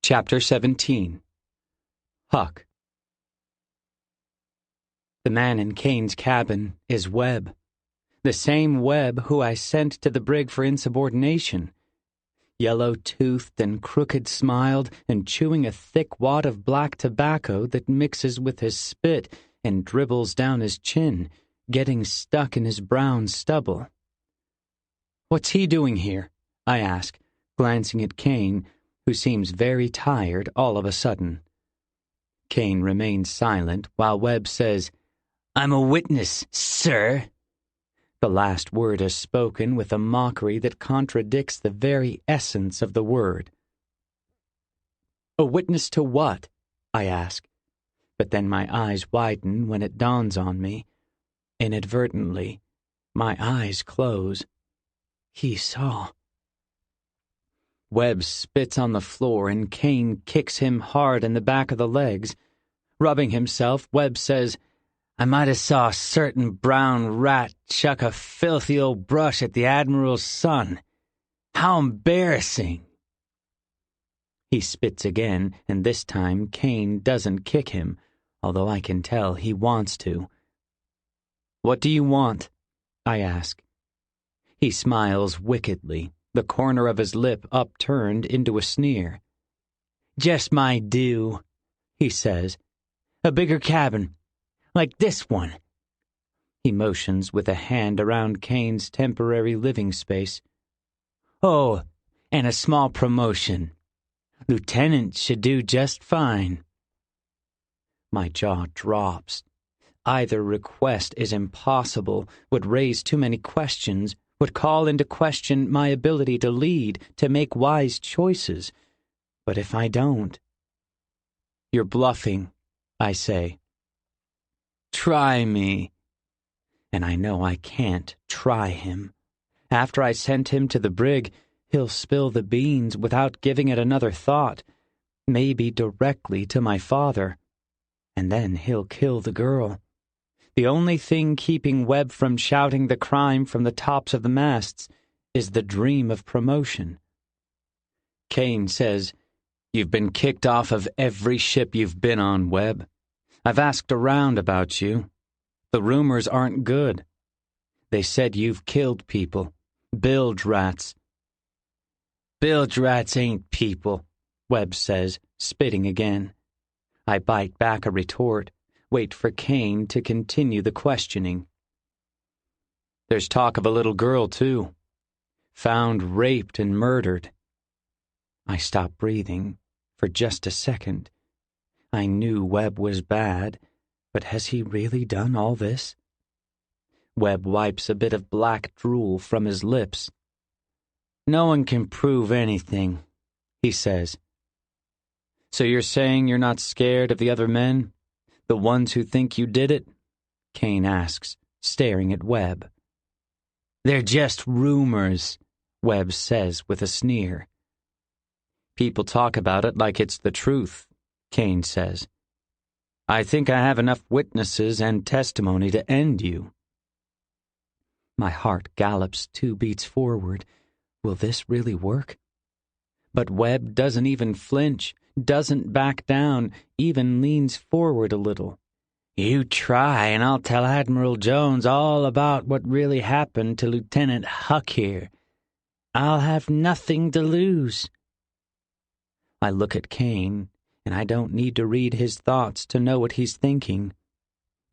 Chapter 17. Huck. The man in Kane's cabin is Webb. The same Webb who I sent to the brig for insubordination. Yellow-toothed and crooked-smiled and chewing a thick wad of black tobacco that mixes with his spit and dribbles down his chin, getting stuck in his brown stubble. "What's he doing here?" I ask, glancing at Kane, who seems very tired all of a sudden. Kane remains silent while Webb says, "I'm a witness, sir." The last word is spoken with a mockery that contradicts the very essence of the word. "A witness to what?" I ask, but then my eyes widen when it dawns on me. Inadvertently, my eyes close. He saw. Webb spits on the floor and Kane kicks him hard in the back of the legs. Rubbing himself, Webb says, "I might have saw a certain brown rat chuck a filthy old brush at the Admiral's son. How embarrassing." He spits again, and this time Kane doesn't kick him, although I can tell he wants to. "What do you want?" I ask. He smiles wickedly, the corner of his lip upturned into a sneer. "Just my due," he says. "A bigger cabin. Like this one." He motions with a hand around Kane's temporary living space. "Oh, and a small promotion. Lieutenant should do just fine." My jaw drops. Either request is impossible, would raise too many questions, would call into question my ability to lead, to make wise choices. But if I don't... "You're bluffing," I say. "Try me." And I know I can't try him. After I sent him to the brig, he'll spill the beans without giving it another thought, maybe directly to my father. And then he'll kill the girl. The only thing keeping Webb from shouting the crime from the tops of the masts is the dream of promotion. Kane says, "You've been kicked off of every ship you've been on, Webb. I've asked around about you. The rumors aren't good. They said you've killed people. Bilge rats. Bilge rats ain't people, Webb says, spitting again. I bite back a retort, wait for Kane to continue the questioning. There's talk of a little girl, too. Found raped and murdered. I stop breathing for just a second. I knew Webb was bad, but has he really done all this? Webb wipes a bit of black drool from his lips. No one can prove anything, he says. So you're saying you're not scared of the other men? The ones who think you did it? Kane asks, staring at Webb. They're just rumors, Webb says with a sneer. People talk about it like it's the truth, Kane says. I think I have enough witnesses and testimony to end you. My heart gallops 2 beats forward. Will this really work? But Webb doesn't even flinch, doesn't back down, even leans forward a little. You try, and I'll tell Admiral Jones all about what really happened to Lieutenant Huck here. I'll have nothing to lose. I look at Kane, and I don't need to read his thoughts to know what he's thinking.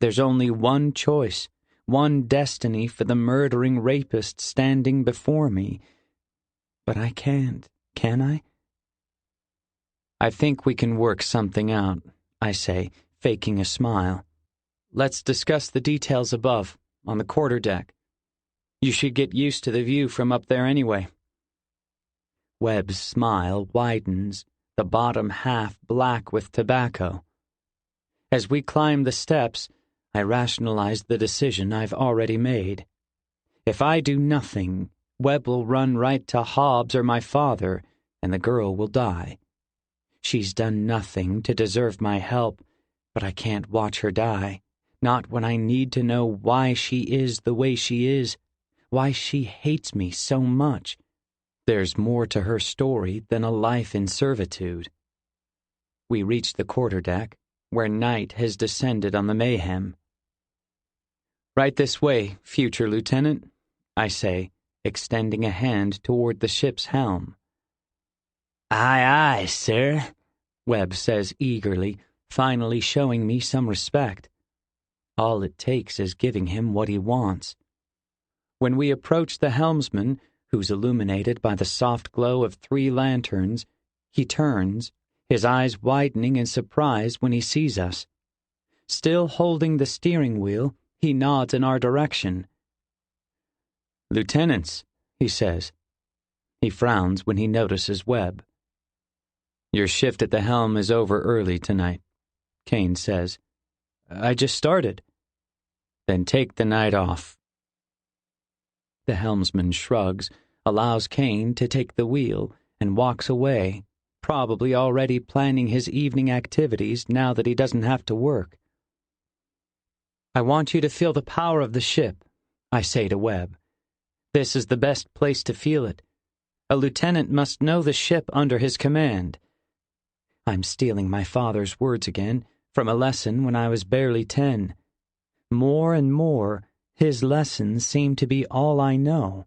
There's only one choice, one destiny for the murdering rapist standing before me. But I can't, can I? I think we can work something out, I say, faking a smile. Let's discuss the details above, on the quarterdeck. You should get used to the view from up there anyway. Webb's smile widens, the bottom half black with tobacco. As we climb the steps, I rationalize the decision I've already made. If I do nothing, Webb will run right to Hobbs or my father, and the girl will die. She's done nothing to deserve my help, but I can't watch her die, not when I need to know why she is the way she is, why she hates me so much. There's more to her story than a life in servitude. We reach the quarterdeck, where night has descended on the mayhem. Right this way, future lieutenant, I say, extending a hand toward the ship's helm. Aye, aye, sir, Webb says eagerly, finally showing me some respect. All it takes is giving him what he wants. When we approach the helmsman, who's illuminated by the soft glow of 3 lanterns, he turns, his eyes widening in surprise when he sees us. Still holding the steering wheel, he nods in our direction. Lieutenants, he says. He frowns when he notices Webb. Your shift at the helm is over early tonight, Kane says. I just started. Then take the night off. The helmsman shrugs, allows Kane to take the wheel, and walks away, probably already planning his evening activities now that he doesn't have to work. I want you to feel the power of the ship, I say to Webb. This is the best place to feel it. A lieutenant must know the ship under his command. I'm stealing my father's words again, from a lesson when I was barely 10. More and more, his lessons seem to be all I know.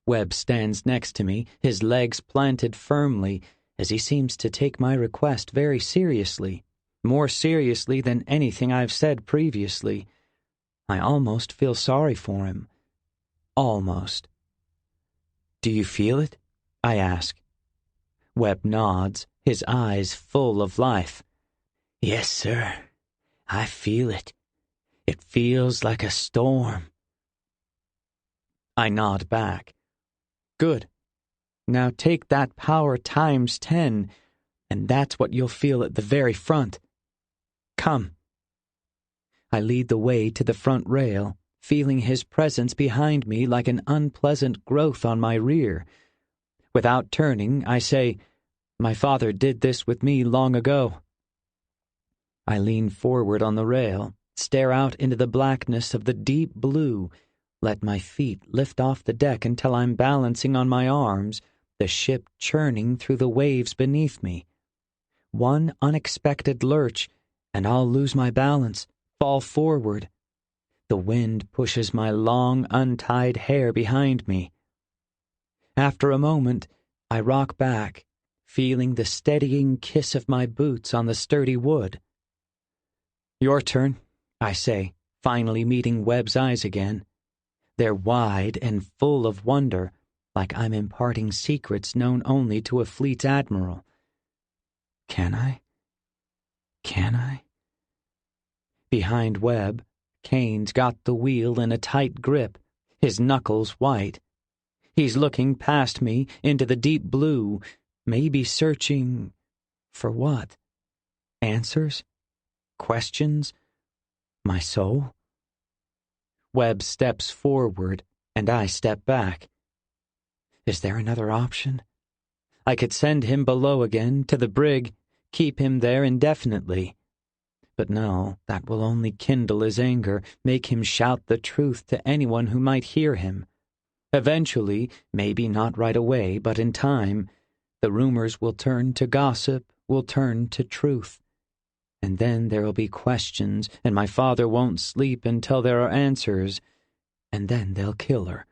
Webb stands next to me, his legs planted firmly, as he seems to take my request very seriously, more seriously than anything I've said previously. I almost feel sorry for him. Almost. Do you feel it? I ask. Webb nods, his eyes full of life. Yes, sir. I feel it. It feels like a storm. I nod back. Good. Now take that power times 10, and that's what you'll feel at the very front. Come. I lead the way to the front rail, feeling his presence behind me like an unpleasant growth on my rear. Without turning, I say, My father did this with me long ago. I lean forward on the rail, stare out into the blackness of the deep blue, let my feet lift off the deck until I'm balancing on my arms, the ship churning through the waves beneath me. One unexpected lurch, and I'll lose my balance, fall forward. The wind pushes my long, untied hair behind me. After a moment, I rock back, feeling the steadying kiss of my boots on the sturdy wood. "Your turn," I say, finally meeting Webb's eyes again. They're wide and full of wonder, like I'm imparting secrets known only to a fleet's admiral. Can I? Can I? Behind Webb, Kane's got the wheel in a tight grip, his knuckles white. He's looking past me into the deep blue, maybe searching for what? Answers? Questions? My soul? Webb steps forward, and I step back. Is there another option? I could send him below again, to the brig, keep him there indefinitely. But no, that will only kindle his anger, make him shout the truth to anyone who might hear him. Eventually, maybe not right away, but in time, the rumors will turn to gossip, will turn to truth. And then there'll be questions, and my father won't sleep until there are answers, and then they'll kill her.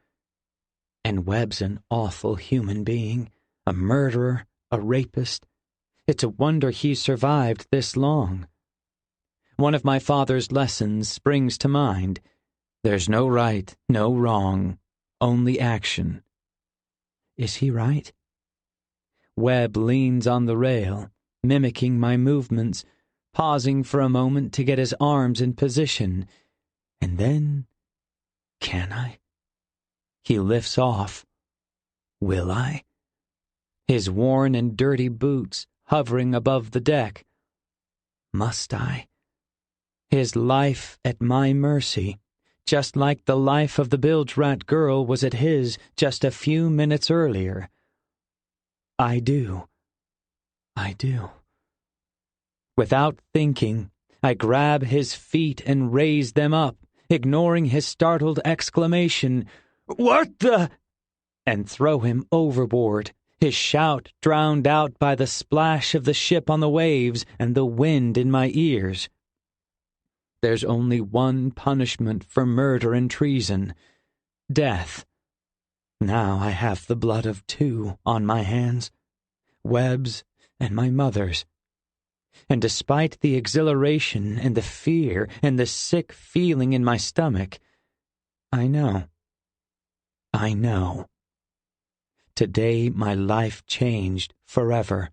And Webb's an awful human being, a murderer, a rapist. It's a wonder he survived this long. One of my father's lessons springs to mind. There's no right, no wrong, only action. Is he right? Webb leans on the rail, mimicking my movements, pausing for a moment to get his arms in position. And then, can I? He lifts off. Will I? His worn and dirty boots hovering above the deck. Must I? His life at my mercy, just like the life of the bilge-rat girl was at his just a few minutes earlier. I do. I do. Without thinking, I grab his feet and raise them up, ignoring his startled exclamation, "What the?" and throw him overboard, his shout drowned out by the splash of the ship on the waves and the wind in my ears. There's only one punishment for murder and treason: death. Now I have the blood of two on my hands, Webb's and my mother's. And despite the exhilaration and the fear and the sick feeling in my stomach, I know. Today my life changed forever.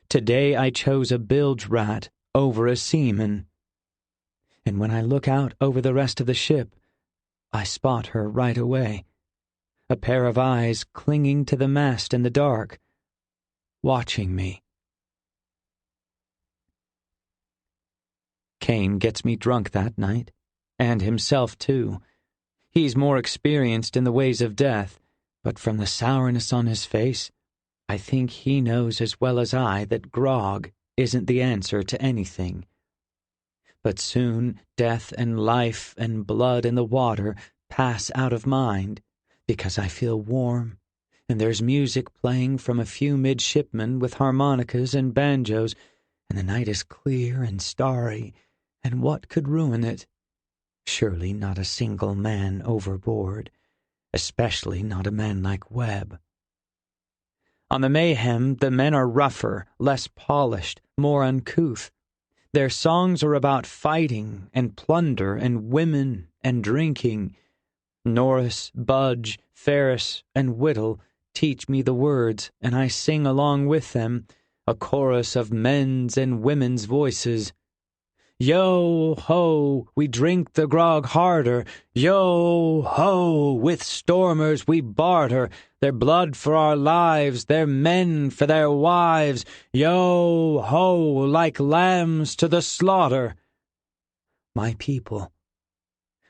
Today I chose a bilge rat over a seaman. And when I look out over the rest of the ship, I spot her right away. A pair of eyes clinging to the mast in the dark, watching me. Kane gets me drunk that night, and himself too. He's more experienced in the ways of death, but from the sourness on his face, I think he knows as well as I that grog isn't the answer to anything. But soon death and life and blood in the water pass out of mind, because I feel warm, and there's music playing from a few midshipmen with harmonicas and banjos, and the night is clear and starry, and what could ruin it? Surely not a single man overboard, especially not a man like Webb. On the Mayhem, the men are rougher, less polished, more uncouth. Their songs are about fighting and plunder and women and drinking. Norris, Budge, Ferris, and Whittle teach me the words, and I sing along with them, a chorus of men's and women's voices. Yo-ho, we drink the grog harder. Yo-ho, with stormers we barter. Their blood for our lives, their men for their wives. Yo-ho, like lambs to the slaughter. My people.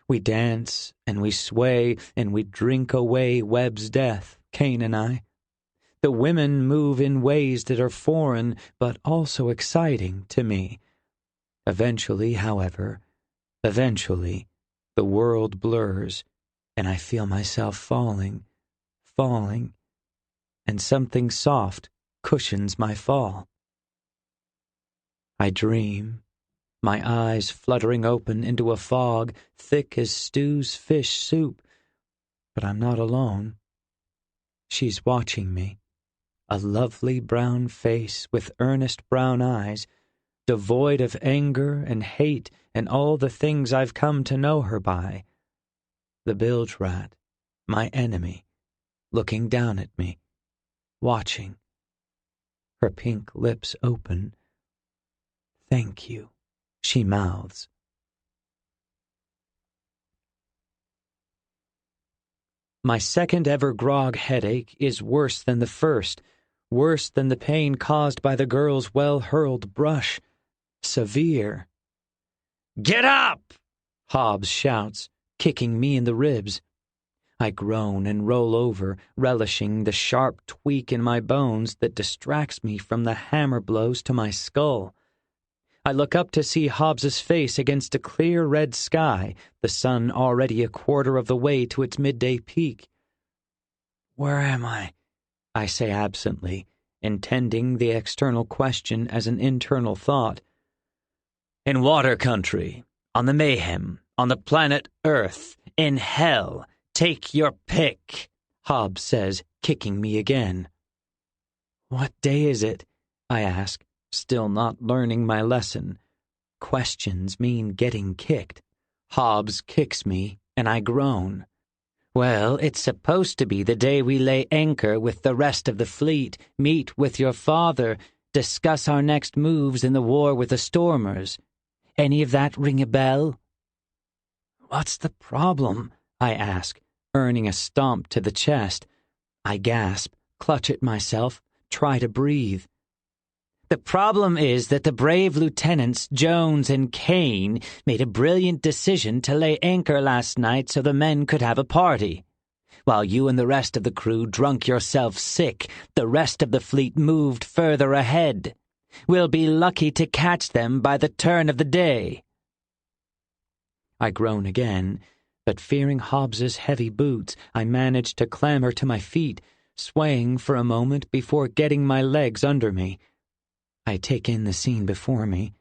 We dance and we sway and we drink away Webb's death, Kane and I. The women move in ways that are foreign but also exciting to me. Eventually, however, the world blurs, and I feel myself falling, and something soft cushions my fall. I dream, my eyes fluttering open into a fog thick as stew's fish soup. But I'm not alone. She's watching me, a lovely brown face with earnest brown eyes, devoid of anger and hate and all the things I've come to know her by. The bilge rat, my enemy, looking down at me, watching. Her pink lips open. "Thank you," she mouths. My second ever grog headache is worse than the first, worse than the pain caused by the girl's well-hurled brush. Severe. "Get up!" Hobbs shouts, kicking me in the ribs. I groan and roll over, relishing the sharp tweak in my bones that distracts me from the hammer blows to my skull. I look up to see Hobbs's face against a clear red sky, the sun already a quarter of the way to its midday peak. "Where am I?" I say absently, intending the external question as an internal thought. "In water country, on the Mayhem, on the planet Earth, in hell. Take your pick," Hobbs says, kicking me again. "What day is it?" I ask, still not learning my lesson. Questions mean getting kicked. Hobbs kicks me, and I groan. "Well, it's supposed to be the day we lay anchor with the rest of the fleet, meet with your father, discuss our next moves in the war with the Stormers. Any of that ring a bell?" "What's the problem?" I ask, earning a stomp to the chest. I gasp, clutch at myself, try to breathe. "The problem is that the brave lieutenants Jones and Kane made a brilliant decision to lay anchor last night so the men could have a party. While you and the rest of the crew drunk yourself sick, the rest of the fleet moved further ahead. We'll be lucky to catch them by the turn of the day." I groan again, but fearing Hobbs's heavy boots, I manage to clamber to my feet, swaying for a moment before getting my legs under me. I take in the scene before me.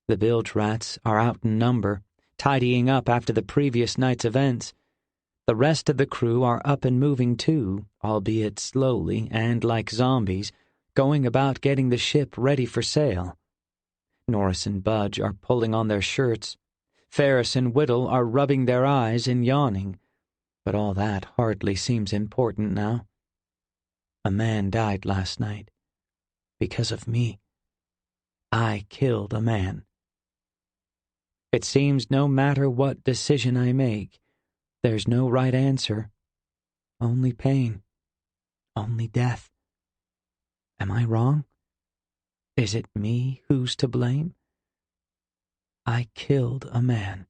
The bilge rats are out in number, tidying up after the previous night's events. The rest of the crew are up and moving too, albeit slowly and like zombies, going about getting the ship ready for sail. Norris and Budge are pulling on their shirts. Ferris and Whittle are rubbing their eyes and yawning, but all that hardly seems important now. A man died last night. Because of me. I killed a man. It seems no matter what decision I make, there's no right answer. Only pain. Only death. Am I wrong? Is it me who's to blame? I killed a man.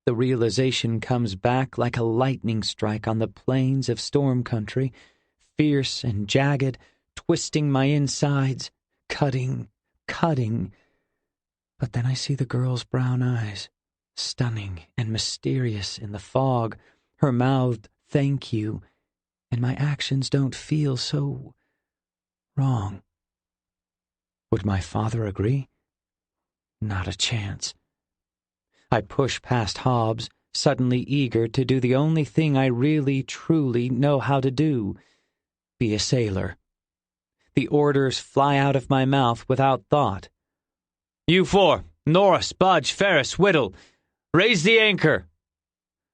The realization comes back like a lightning strike on the plains of Storm Country, fierce and jagged, twisting my insides, cutting. But then I see the girl's brown eyes, stunning and mysterious in the fog, her mouthed "thank you," and my actions don't feel so wrong. Would my father agree? Not a chance. I push past Hobbs, suddenly eager to do the only thing I really, truly know how to do: be a sailor. The orders fly out of my mouth without thought. "You four, Norris, Budge, Ferris, Whittle, raise the anchor.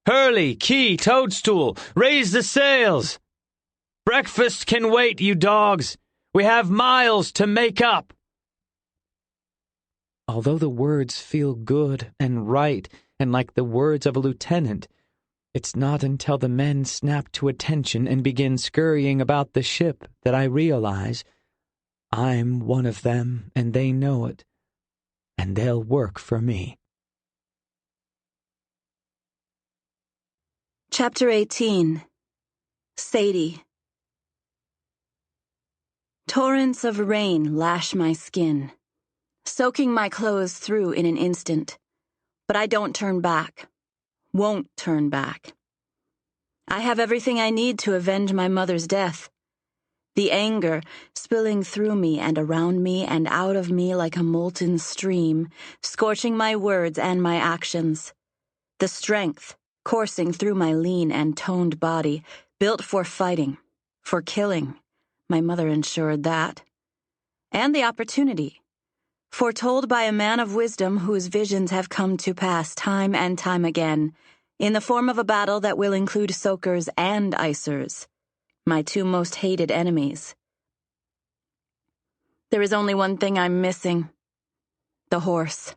Hurley, Key, Toadstool, raise the sails. Breakfast can wait, you dogs. We have miles to make up." Although the words feel good and right and like the words of a lieutenant, it's not until the men snap to attention and begin scurrying about the ship that I realize I'm one of them and they know it, and they'll work for me. Chapter 18. Sadie. Torrents of rain lash my skin, soaking my clothes through in an instant. But I don't turn back. Won't turn back. I have everything I need to avenge my mother's death. The anger spilling through me and around me and out of me like a molten stream, scorching my words and my actions. The strength coursing through my lean and toned body, built for fighting, for killing. My mother ensured that. And the opportunity, foretold by a man of wisdom whose visions have come to pass time and time again, in the form of a battle that will include soakers and icers, my two most hated enemies. There is only one thing I'm missing: the horse.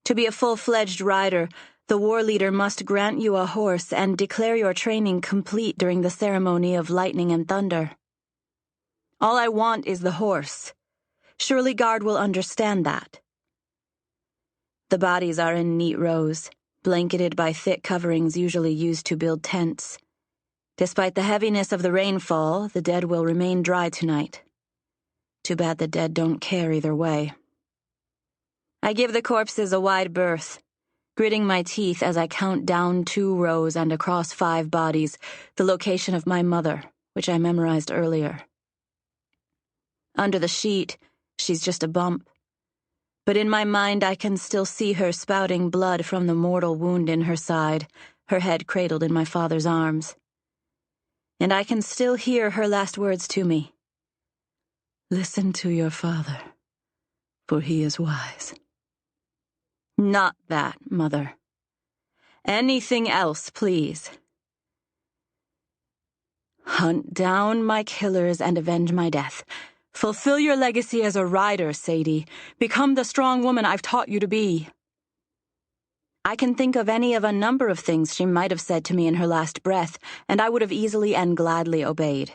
To be a full-fledged rider, the war leader must grant you a horse and declare your training complete during the ceremony of lightning and thunder. All I want is the horse. Surely Guard will understand that. The bodies are in neat rows, blanketed by thick coverings usually used to build tents. Despite the heaviness of the rainfall, the dead will remain dry tonight. Too bad the dead don't care either way. I give the corpses a wide berth, gritting my teeth as I count down 2 rows and across 5 bodies, the location of my mother, which I memorized earlier. Under the sheet, she's just a bump. But in my mind I can still see her spouting blood from the mortal wound in her side, her head cradled in my father's arms. And I can still hear her last words to me. "Listen to your father, for he is wise." Not that, Mother. Anything else, please. Hunt down my killers and avenge my death. Fulfill your legacy as a rider, Sadie. Become the strong woman I've taught you to be. I can think of any of a number of things she might have said to me in her last breath, and I would have easily and gladly obeyed.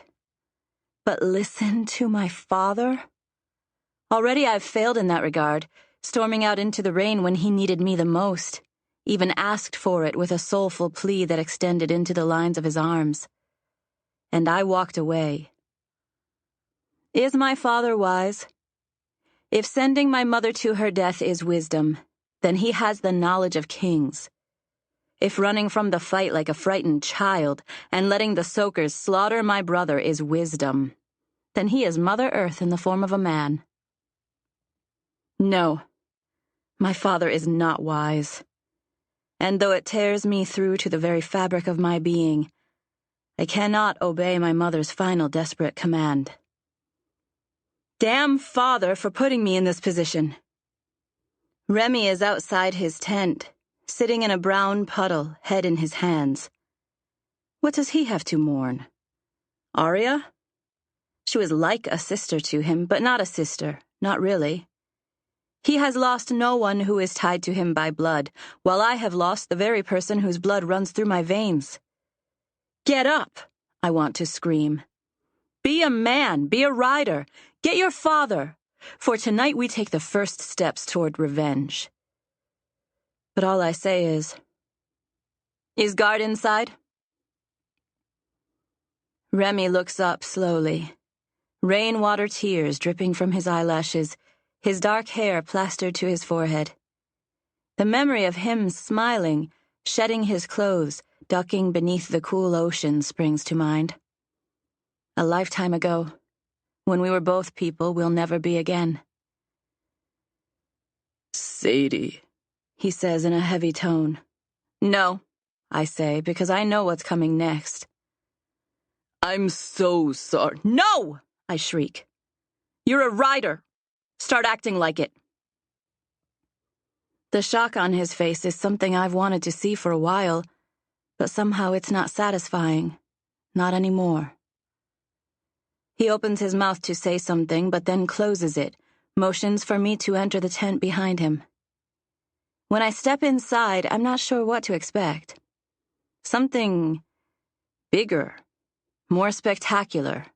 But listen to my father? Already I've failed in that regard, storming out into the rain when he needed me the most, even asked for it with a soulful plea that extended into the lines of his arms. And I walked away. Is my father wise? If sending my mother to her death is wisdom, then he has the knowledge of kings. If running from the fight like a frightened child and letting the soakers slaughter my brother is wisdom, then he is Mother Earth in the form of a man. No, my father is not wise. And though it tears me through to the very fabric of my being, I cannot obey my mother's final desperate command. Damn father for putting me in this position. Remy is outside his tent, sitting in a brown puddle, head in his hands. What does he have to mourn? Arya? She was like a sister to him, but not a sister, not really. He has lost no one who is tied to him by blood, while I have lost the very person whose blood runs through my veins. Get up, I want to scream. Be a man, be a rider, get your father, for tonight we take the first steps toward revenge. But all I say is Guard inside? Remy looks up slowly, rainwater tears dripping from his eyelashes, his dark hair plastered to his forehead. The memory of him smiling, shedding his clothes, ducking beneath the cool ocean springs to mind. A lifetime ago, when we were both people we'll never be again. Sadie, he says in a heavy tone. No, I say, because I know what's coming next. I'm so sorry. No, I shriek. You're a rider. Start acting like it. The shock on his face is something I've wanted to see for a while, but somehow it's not satisfying. Not anymore. He opens his mouth to say something, but then closes it, motions for me to enter the tent behind him. When I step inside, I'm not sure what to expect. Something bigger, more spectacular,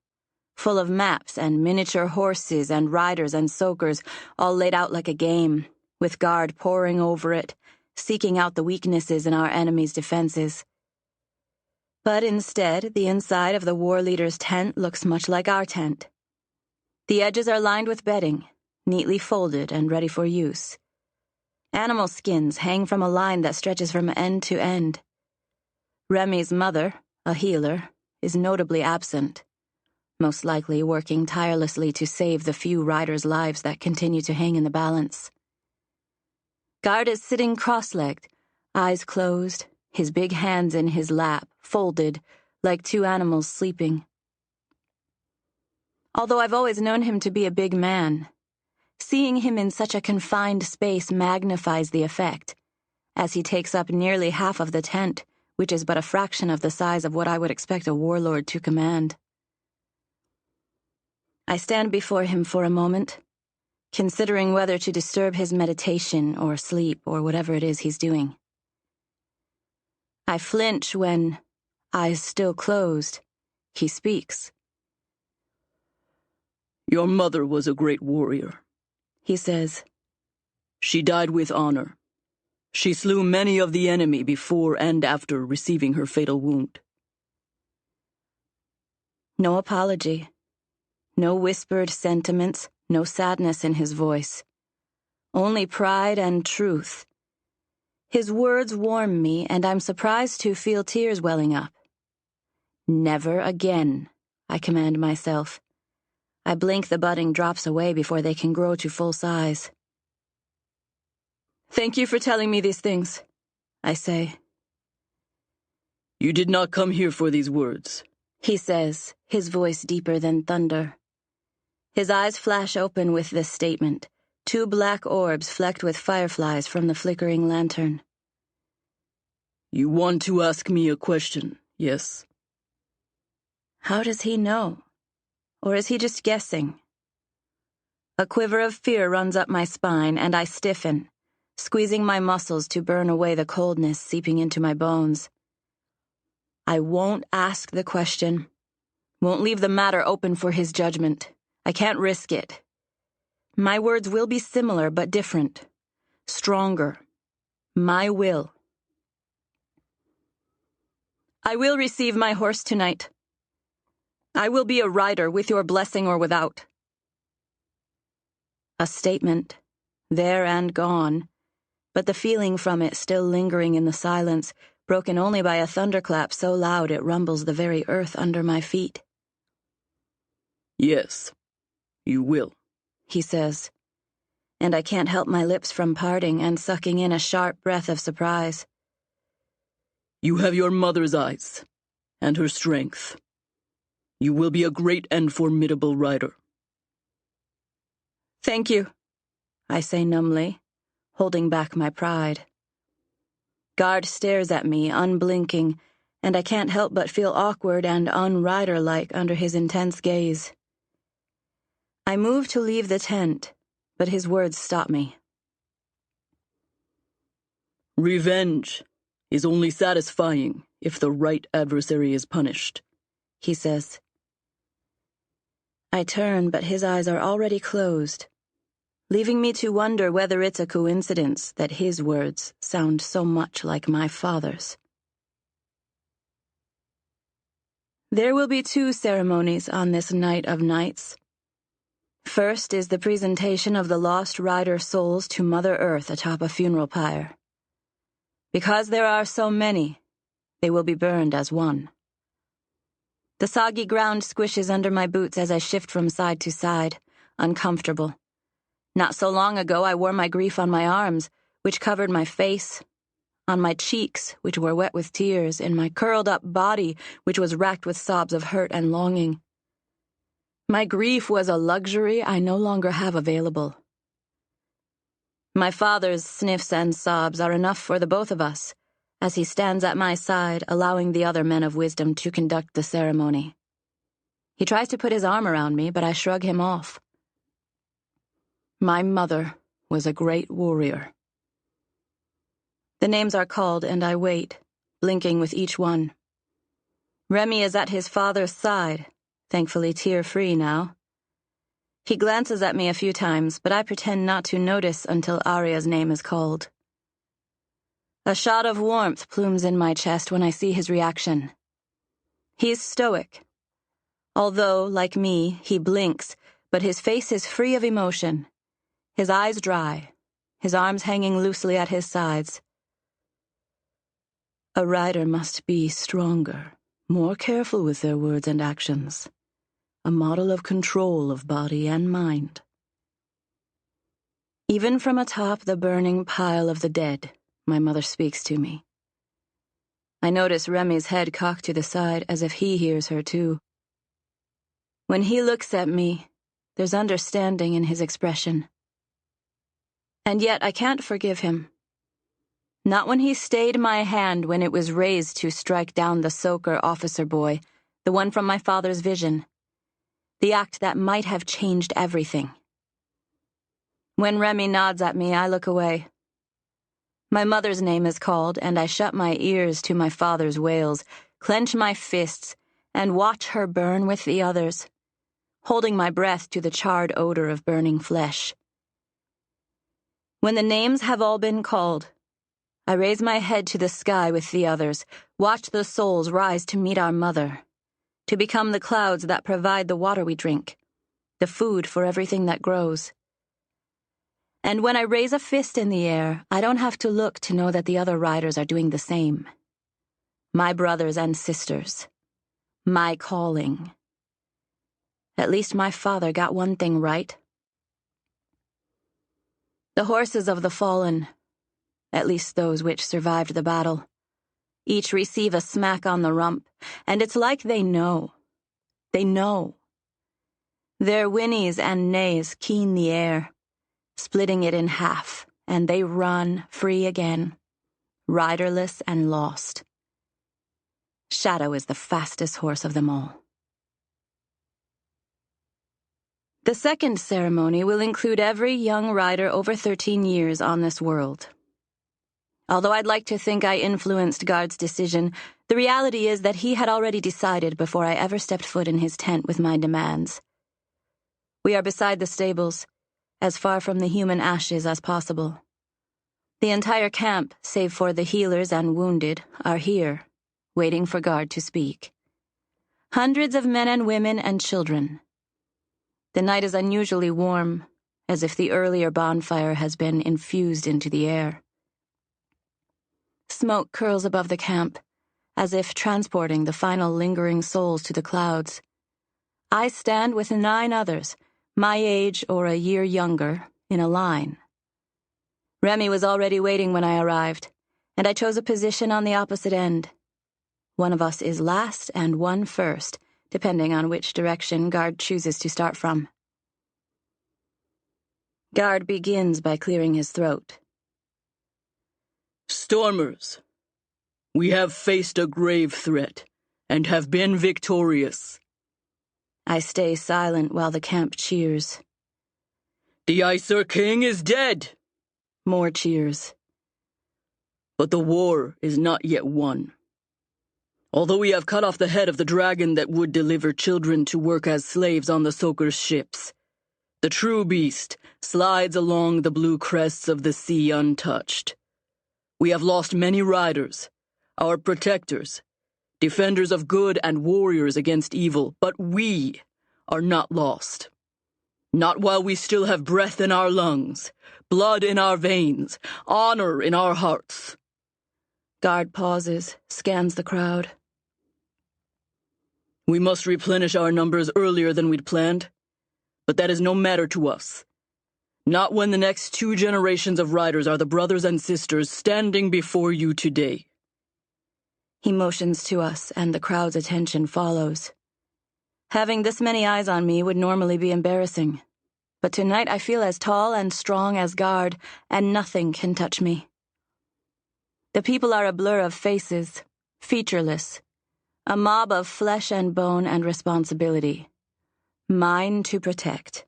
full of maps and miniature horses and riders and soakers, all laid out like a game, with Guard poring over it, seeking out the weaknesses in our enemy's defenses. But instead, the inside of the war leader's tent looks much like our tent. The edges are lined with bedding, neatly folded and ready for use. Animal skins hang from a line that stretches from end to end. Remy's mother, a healer, is notably absent. most likely working tirelessly to save the few riders' lives that continue to hang in the balance. Guard is sitting cross-legged, eyes closed, his big hands in his lap, folded, like two animals sleeping. Although I've always known him to be a big man, seeing him in such a confined space magnifies the effect, as he takes up nearly half of the tent, which is but a fraction of the size of what I would expect a warlord to command. I stand before him for a moment, considering whether to disturb his meditation or sleep or whatever it is he's doing. I flinch when, eyes still closed, he speaks. "Your mother was a great warrior," he says. "She died with honor. She slew many of the enemy before and after receiving her fatal wound." No apology, no whispered sentiments, no sadness in his voice. Only pride and truth. His words warm me, and I'm surprised to feel tears welling up. Never again, I command myself. I blink the budding drops away before they can grow to full size. "Thank you for telling me these things," I say. "You did not come here for these words," he says, his voice deeper than thunder. His eyes flash open with this statement, two black orbs flecked with fireflies from the flickering lantern. "You want to ask me a question, yes?" How does he know? Or is he just guessing? A quiver of fear runs up my spine, and I stiffen, squeezing my muscles to burn away the coldness seeping into my bones. I won't ask the question, won't leave the matter open for his judgment. I can't risk it. My words will be similar but different, stronger. My will. "I will receive my horse tonight. I will be a rider with your blessing or without." A statement, there and gone, but the feeling from it still lingering in the silence, broken only by a thunderclap so loud it rumbles the very earth under my feet. "Yes, you will," he says, and I can't help my lips from parting and sucking in a sharp breath of surprise. "You have your mother's eyes, and her strength. You will be a great and formidable rider." "Thank you," I say numbly, holding back my pride. Guard stares at me, unblinking, and I can't help but feel awkward and unrider-like under his intense gaze. I move to leave the tent, but his words stop me. "Revenge is only satisfying if the right adversary is punished," he says. I turn, but his eyes are already closed, leaving me to wonder whether it's a coincidence that his words sound so much like my father's. There will be two ceremonies on this night of nights. First is the presentation of the lost rider souls to Mother Earth atop a funeral pyre. Because there are so many, they will be burned as one. The soggy ground squishes under my boots as I shift from side to side, uncomfortable. Not so long ago I wore my grief on my arms, which covered my face, on my cheeks, which were wet with tears, in my curled-up body, which was racked with sobs of hurt and longing. My grief was a luxury I no longer have available. My father's sniffs and sobs are enough for the both of us, as he stands at my side, allowing the other men of wisdom to conduct the ceremony. He tries to put his arm around me, but I shrug him off. My mother was a great warrior. The names are called, and I wait, blinking with each one. Remy is at his father's side, thankfully tear-free now. He glances at me a few times, but I pretend not to notice until Arya's name is called. A shot of warmth plumes in my chest when I see his reaction. He's stoic. Although, like me, he blinks, but his face is free of emotion. His eyes dry, his arms hanging loosely at his sides. A rider must be stronger, more careful with their words and actions. a model of control of body and mind. Even from atop the burning pile of the dead, my mother speaks to me. I notice Remy's head cocked to the side as if he hears her too. When he looks at me, there's understanding in his expression. And yet I can't forgive him. Not when he stayed my hand when it was raised to strike down the Soker officer boy, the one from my father's vision. The act that might have changed everything. When Remy nods at me, I look away. My mother's name is called, and I shut my ears to my father's wails, clench my fists, and watch her burn with the others, holding my breath to the charred odor of burning flesh. When the names have all been called, I raise my head to the sky with the others, watch the souls rise to meet our mother, to become the clouds that provide the water we drink, the food for everything that grows. And when I raise a fist in the air, I don't have to look to know that the other riders are doing the same. My brothers and sisters. My calling. At least my father got one thing right. The horses of the fallen, at least those which survived the battle, each receive a smack on the rump, and it's like they know. They know. Their whinnies and neighs keen the air, splitting it in half, and they run free again, riderless and lost. Shadow is the fastest horse of them all. The second ceremony will include every young rider over 13 years on this world. Although I'd like to think I influenced Guard's decision, the reality is that he had already decided before I ever stepped foot in his tent with my demands. We are beside the stables, as far from the human ashes as possible. The entire camp, save for the healers and wounded, are here, waiting for Guard to speak. Hundreds of men and women and children. The night is unusually warm, as if the earlier bonfire has been infused into the air. Smoke curls above the camp, as if transporting the final lingering souls to the clouds. I stand with 9 others, my age or a year younger, in a line. Remy was already waiting when I arrived, and I chose a position on the opposite end. One of us is last and one first, depending on which direction Guard chooses to start from. Guard begins by clearing his throat. Stormers, we have faced a grave threat, and have been victorious. I stay silent while the camp cheers. The Icer King is dead. More cheers. But the war is not yet won. Although we have cut off the head of the dragon that would deliver children to work as slaves on the Soker's ships, the true beast slides along the blue crests of the sea untouched. We have lost many riders, our protectors, defenders of good and warriors against evil, but we are not lost. Not while we still have breath in our lungs, blood in our veins, honor in our hearts. Guard pauses, scans the crowd. We must replenish our numbers earlier than we'd planned, but that is no matter to us. Not when the next 2 generations of riders are the brothers and sisters standing before you today. He motions to us, and the crowd's attention follows. Having this many eyes on me would normally be embarrassing, but tonight I feel as tall and strong as Guard, and nothing can touch me. The people are a blur of faces, featureless, a mob of flesh and bone and responsibility. Mine to protect,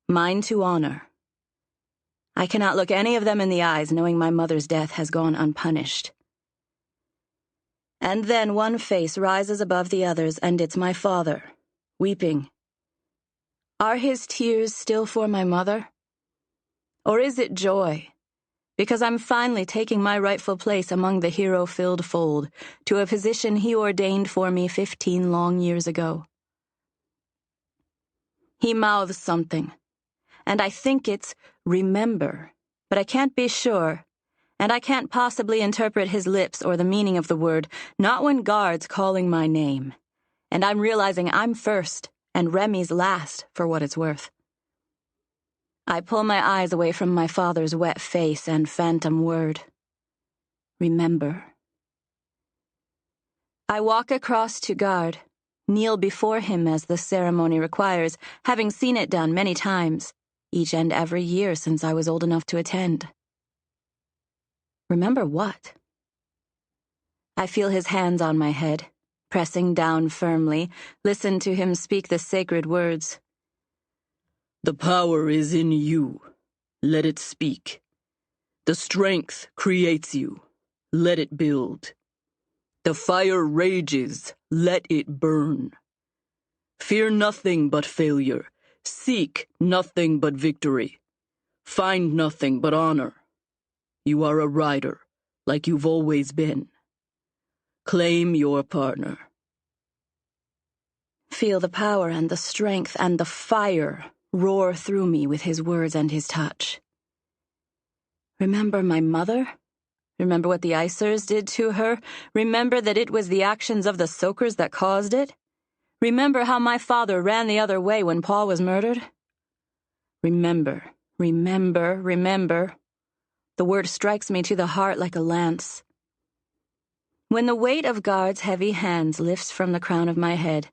mine to honor. I cannot look any of them in the eyes knowing my mother's death has gone unpunished. And then one face rises above the others, and it's my father, weeping. Are his tears still for my mother? Or is it joy, because I'm finally taking my rightful place among the hero-filled fold, to a position he ordained for me 15 long years ago? He mouths something, and I think it's remember, but I can't be sure. And I can't possibly interpret his lips or the meaning of the word, not when Guard's calling my name. And I'm realizing I'm first, and Remy's last, for what it's worth. I pull my eyes away from my father's wet face and phantom word. Remember. I walk across to guard, kneel before him as the ceremony requires, having seen it done many times, each and every year since I was old enough to attend. Remember what? I feel his hands on my head, pressing down firmly, listen to him speak the sacred words. The power is in you. Let it speak. The strength creates you. Let it build. The fire rages. Let it burn. Fear nothing but failure. Seek nothing but victory. Find nothing but honor. You are a rider, like you've always been. Claim your partner. Feel the power and the strength and the fire roar through me with his words and his touch. Remember my mother? Remember what the Icers did to her? Remember that it was the actions of the Soakers that caused it? Remember how my father ran the other way when Paul was murdered? Remember, remember, remember. The word strikes me to the heart like a lance. When the weight of Guard's heavy hands lifts from the crown of my head,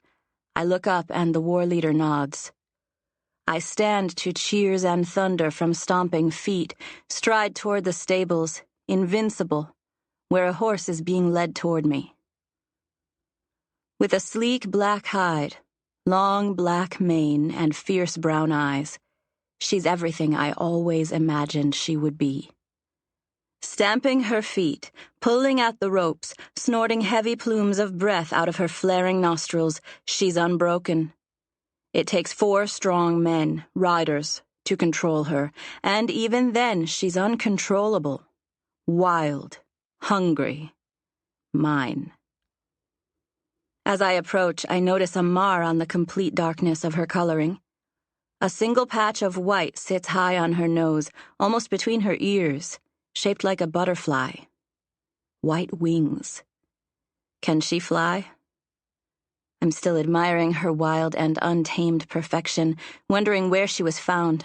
I look up and the war leader nods. I stand to cheers and thunder from stomping feet, stride toward the stables, invincible, where a horse is being led toward me. With a sleek black hide, long black mane, and fierce brown eyes, she's everything I always imagined she would be. Stamping her feet, pulling at the ropes, snorting heavy plumes of breath out of her flaring nostrils, she's unbroken. It takes 4 strong men, riders, to control her, and even then she's uncontrollable, wild, hungry, mine. As I approach, I notice a mar on the complete darkness of her coloring. A single patch of white sits high on her nose, almost between her ears, shaped like a butterfly. White wings. Can she fly? I'm still admiring her wild and untamed perfection, wondering where she was found.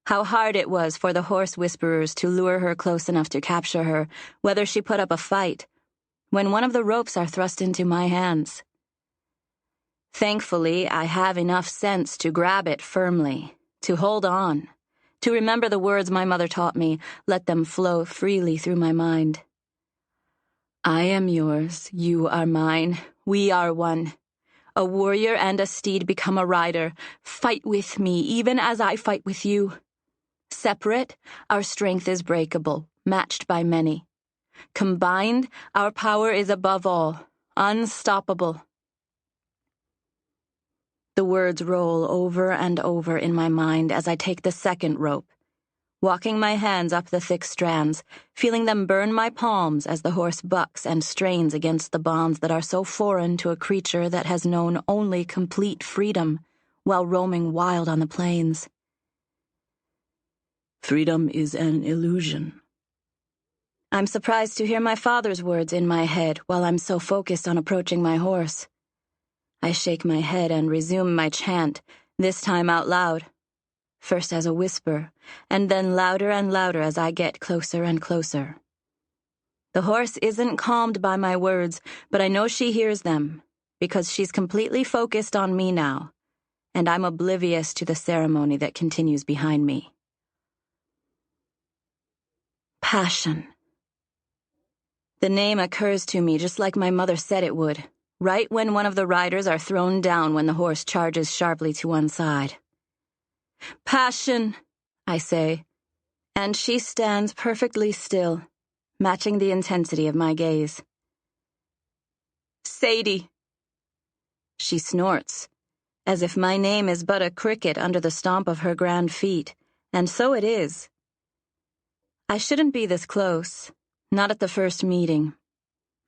How hard it was for the horse whisperers to lure her close enough to capture her, whether she put up a fight, when one of the ropes are thrust into my hands. Thankfully, I have enough sense to grab it firmly, to hold on, to remember the words my mother taught me, let them flow freely through my mind. I am yours, you are mine, we are one. A warrior and a steed become a rider. Fight with me, even as I fight with you. Separate, our strength is breakable, matched by many. Combined, our power is above all, unstoppable. The words roll over and over in my mind as I take the second rope, walking my hands up the thick strands, feeling them burn my palms as the horse bucks and strains against the bonds that are so foreign to a creature that has known only complete freedom while roaming wild on the plains. Freedom is an illusion. I'm surprised to hear my father's words in my head while I'm so focused on approaching my horse. I shake my head and resume my chant, this time out loud. First as a whisper, and then louder and louder as I get closer and closer. The horse isn't calmed by my words, but I know she hears them, because she's completely focused on me now, and I'm oblivious to the ceremony that continues behind me. Passion. The name occurs to me just like my mother said it would, right when one of the riders are thrown down when the horse charges sharply to one side. Passion, I say, and she stands perfectly still, matching the intensity of my gaze. Sadie. She snorts, as if my name is but a cricket under the stomp of her grand feet, and so it is. I shouldn't be this close, not at the first meeting.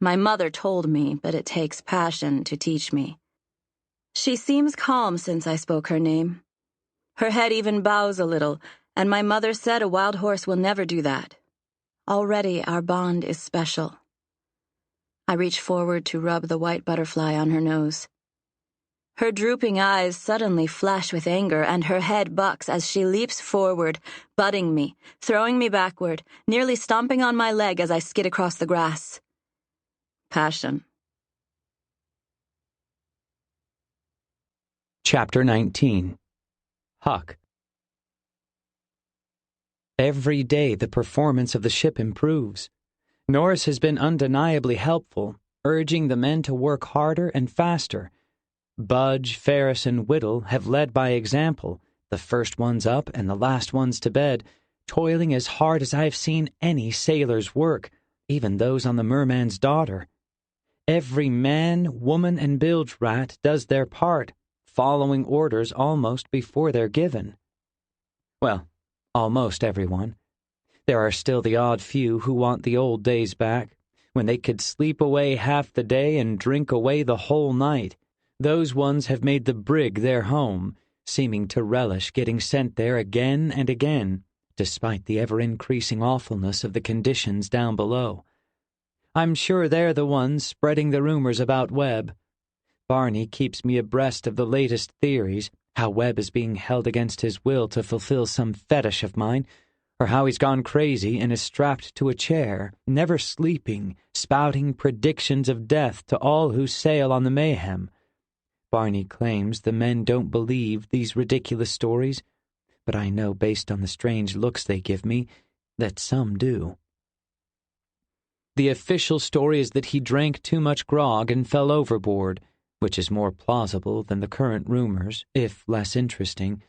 My mother told me, but it takes passion to teach me. She seems calm since I spoke her name. Her head even bows a little, and my mother said a wild horse will never do that. Already our bond is special. I reach forward to rub the white butterfly on her nose. Her drooping eyes suddenly flash with anger, and her head bucks as she leaps forward, butting me, throwing me backward, nearly stomping on my leg as I skid across the grass. Passion. Chapter 19. Huck. Every day the performance of the ship improves. Norris has been undeniably helpful, urging the men to work harder and faster. Budge, Ferris, and Whittle have led by example, the first ones up and the last ones to bed, toiling as hard as I have seen any sailors work, even those on the Merman's Daughter. Every man, woman, and bilge rat does their part, following orders almost before they're given. Well, almost everyone. There are still the odd few who want the old days back, when they could sleep away half the day and drink away the whole night. Those ones have made the brig their home, seeming to relish getting sent there again and again, despite the ever-increasing awfulness of the conditions down below. I'm sure they're the ones spreading the rumors about Webb. Barney keeps me abreast of the latest theories, how Webb is being held against his will to fulfill some fetish of mine, or how he's gone crazy and is strapped to a chair, never sleeping, spouting predictions of death to all who sail on the Mayhem. Barney claims the men don't believe these ridiculous stories, but I know based on the strange looks they give me that some do. The official story is that he drank too much grog and fell overboard, which is more plausible than the current rumors, if less interesting.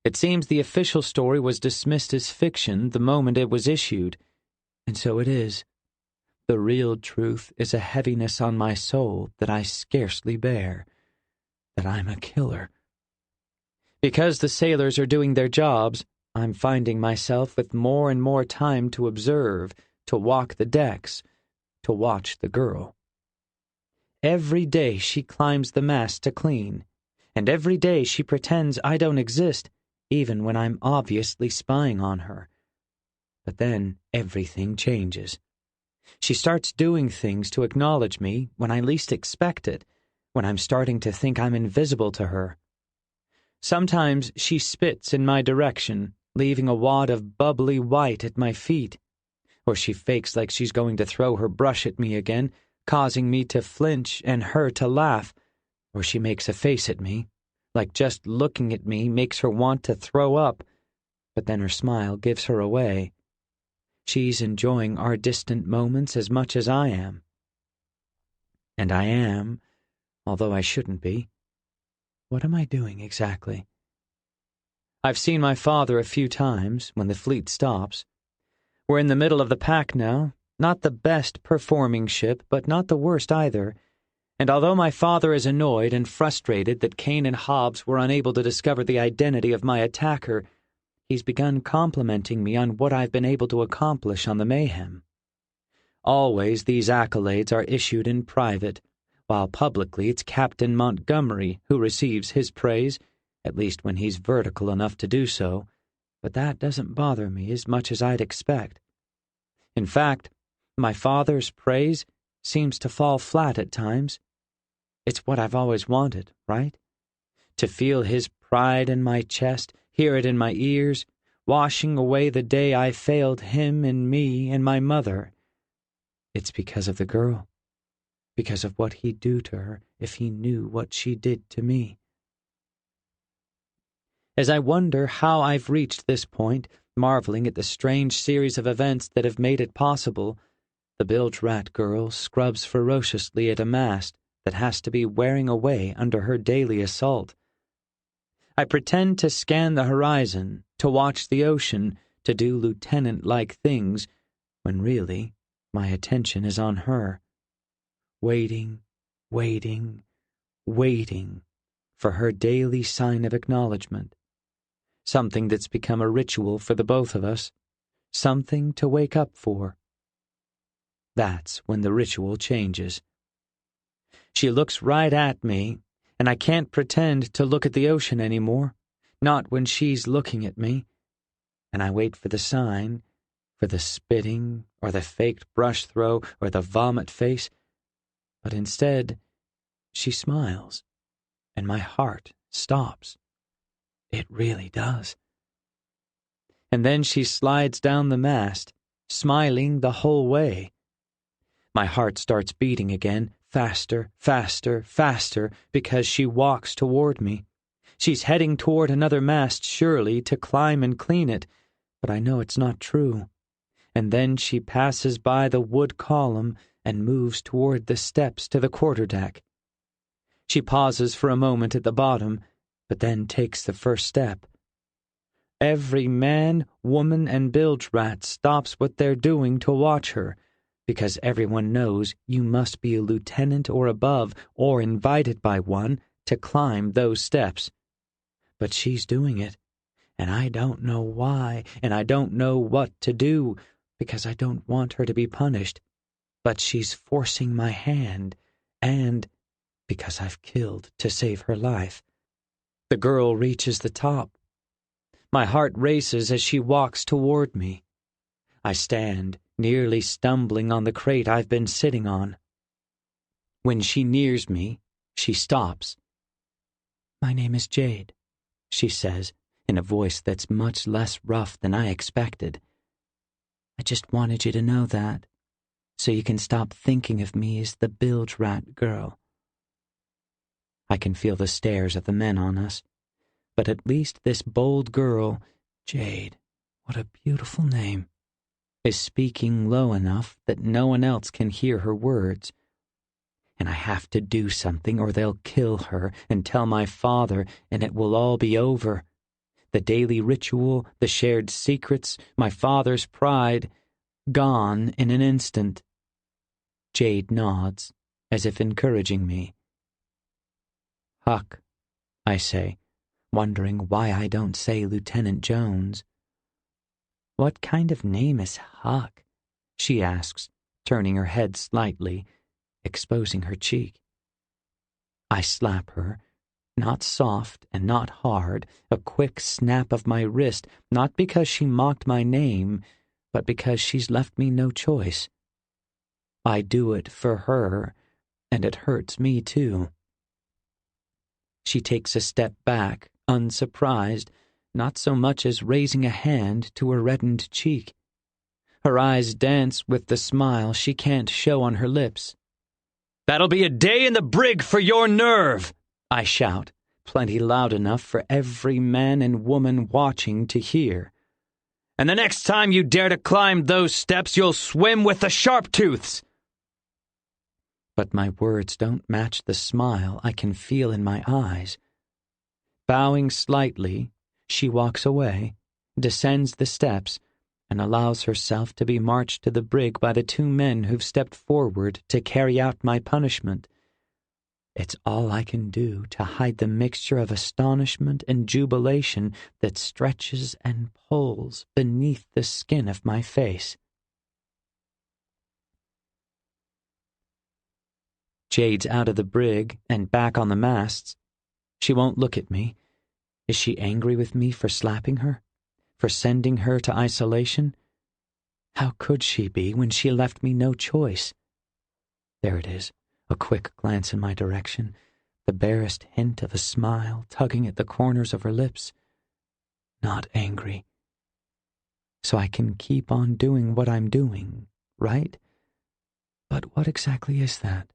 It seems the official story was dismissed as fiction the moment it was issued, and so it is. The real truth is a heaviness on my soul that I scarcely bear, that I'm a killer. Because the sailors are doing their jobs, I'm finding myself with more and more time to observe, to walk the decks, to watch the girl. Every day she climbs the mast to clean, and every day she pretends I don't exist, even when I'm obviously spying on her. But then everything changes. She starts doing things to acknowledge me when I least expect it, when I'm starting to think I'm invisible to her. Sometimes she spits in my direction, leaving a wad of bubbly white at my feet, or she fakes like she's going to throw her brush at me again, causing me to flinch and her to laugh, or she makes a face at me, like just looking at me makes her want to throw up, but then her smile gives her away. She's enjoying our distant moments as much as I am. And I am, although I shouldn't be. What am I doing exactly? I've seen my father a few times when the fleet stops. We're in the middle of the pack now, not the best performing ship, but not the worst either. And although my father is annoyed and frustrated that Kane and Hobbs were unable to discover the identity of my attacker, he's begun complimenting me on what I've been able to accomplish on the Mayhem. Always these accolades are issued in private, while publicly it's Captain Montgomery who receives his praise, at least when he's vertical enough to do so, but that doesn't bother me as much as I'd expect. In fact, my father's praise seems to fall flat at times. It's what I've always wanted, right? To feel his pride in my chest, hear it in my ears, washing away the day I failed him and me and my mother. It's because of the girl, because of what he'd do to her if he knew what she did to me. As I wonder how I've reached this point, marveling at the strange series of events that have made it possible, the bilge rat girl scrubs ferociously at a mast that has to be wearing away under her daily assault. I pretend to scan the horizon, to watch the ocean, to do lieutenant-like things, when really my attention is on her. Waiting, waiting, waiting for her daily sign of acknowledgement. Something that's become a ritual for the both of us, something to wake up for. That's when the ritual changes. She looks right at me, and I can't pretend to look at the ocean anymore, not when she's looking at me. And I wait for the sign, for the spitting, or the faked brush throw, or the vomit face. But instead, she smiles, and my heart stops. It really does. And then she slides down the mast, smiling the whole way. My heart starts beating again, faster, faster, faster, because she walks toward me. She's heading toward another mast, surely, to climb and clean it, but I know it's not true. And then she passes by the wood column and moves toward the steps to the quarterdeck. She pauses for a moment at the bottom, but then takes the first step. Every man, woman, and bilge rat stops what they're doing to watch her, because everyone knows you must be a lieutenant or above, or invited by one, to climb those steps. But she's doing it, and I don't know why, and I don't know what to do, because I don't want her to be punished. But she's forcing my hand, and because I've killed to save her life. The girl reaches the top. My heart races as she walks toward me. I stand, nearly stumbling on the crate I've been sitting on. When she nears me, she stops. "My name is Jade," she says, in a voice that's much less rough than I expected. "I just wanted you to know that, so you can stop thinking of me as the bilge rat girl." I can feel the stares of the men on us, but at least this bold girl, Jade, what a beautiful name, is speaking low enough that no one else can hear her words. And I have to do something or they'll kill her and tell my father, and it will all be over. The daily ritual, the shared secrets, my father's pride, gone in an instant. Jade nods, as if encouraging me. "Huck," I say, wondering why I don't say Lieutenant Jones. "What kind of name is Huck?" she asks, turning her head slightly, exposing her cheek. I slap her, not soft and not hard, a quick snap of my wrist, not because she mocked my name, but because she's left me no choice. I do it for her, and it hurts me too. She takes a step back, unsurprised, not so much as raising a hand to her reddened cheek. Her eyes dance with the smile she can't show on her lips. "That'll be a day in the brig for your nerve!" I shout, plenty loud enough for every man and woman watching to hear. "And the next time you dare to climb those steps, you'll swim with the sharp-tooths!" But my words don't match the smile I can feel in my eyes. Bowing slightly, she walks away, descends the steps, and allows herself to be marched to the brig by the two men who've stepped forward to carry out my punishment. It's all I can do to hide the mixture of astonishment and jubilation that stretches and pulls beneath the skin of my face. Jade's out of the brig and back on the masts. She won't look at me. Is she angry with me for slapping her? For sending her to isolation? How could she be when she left me no choice? There it is, a quick glance in my direction, the barest hint of a smile tugging at the corners of her lips. Not angry. So I can keep on doing what I'm doing, right? But what exactly is that?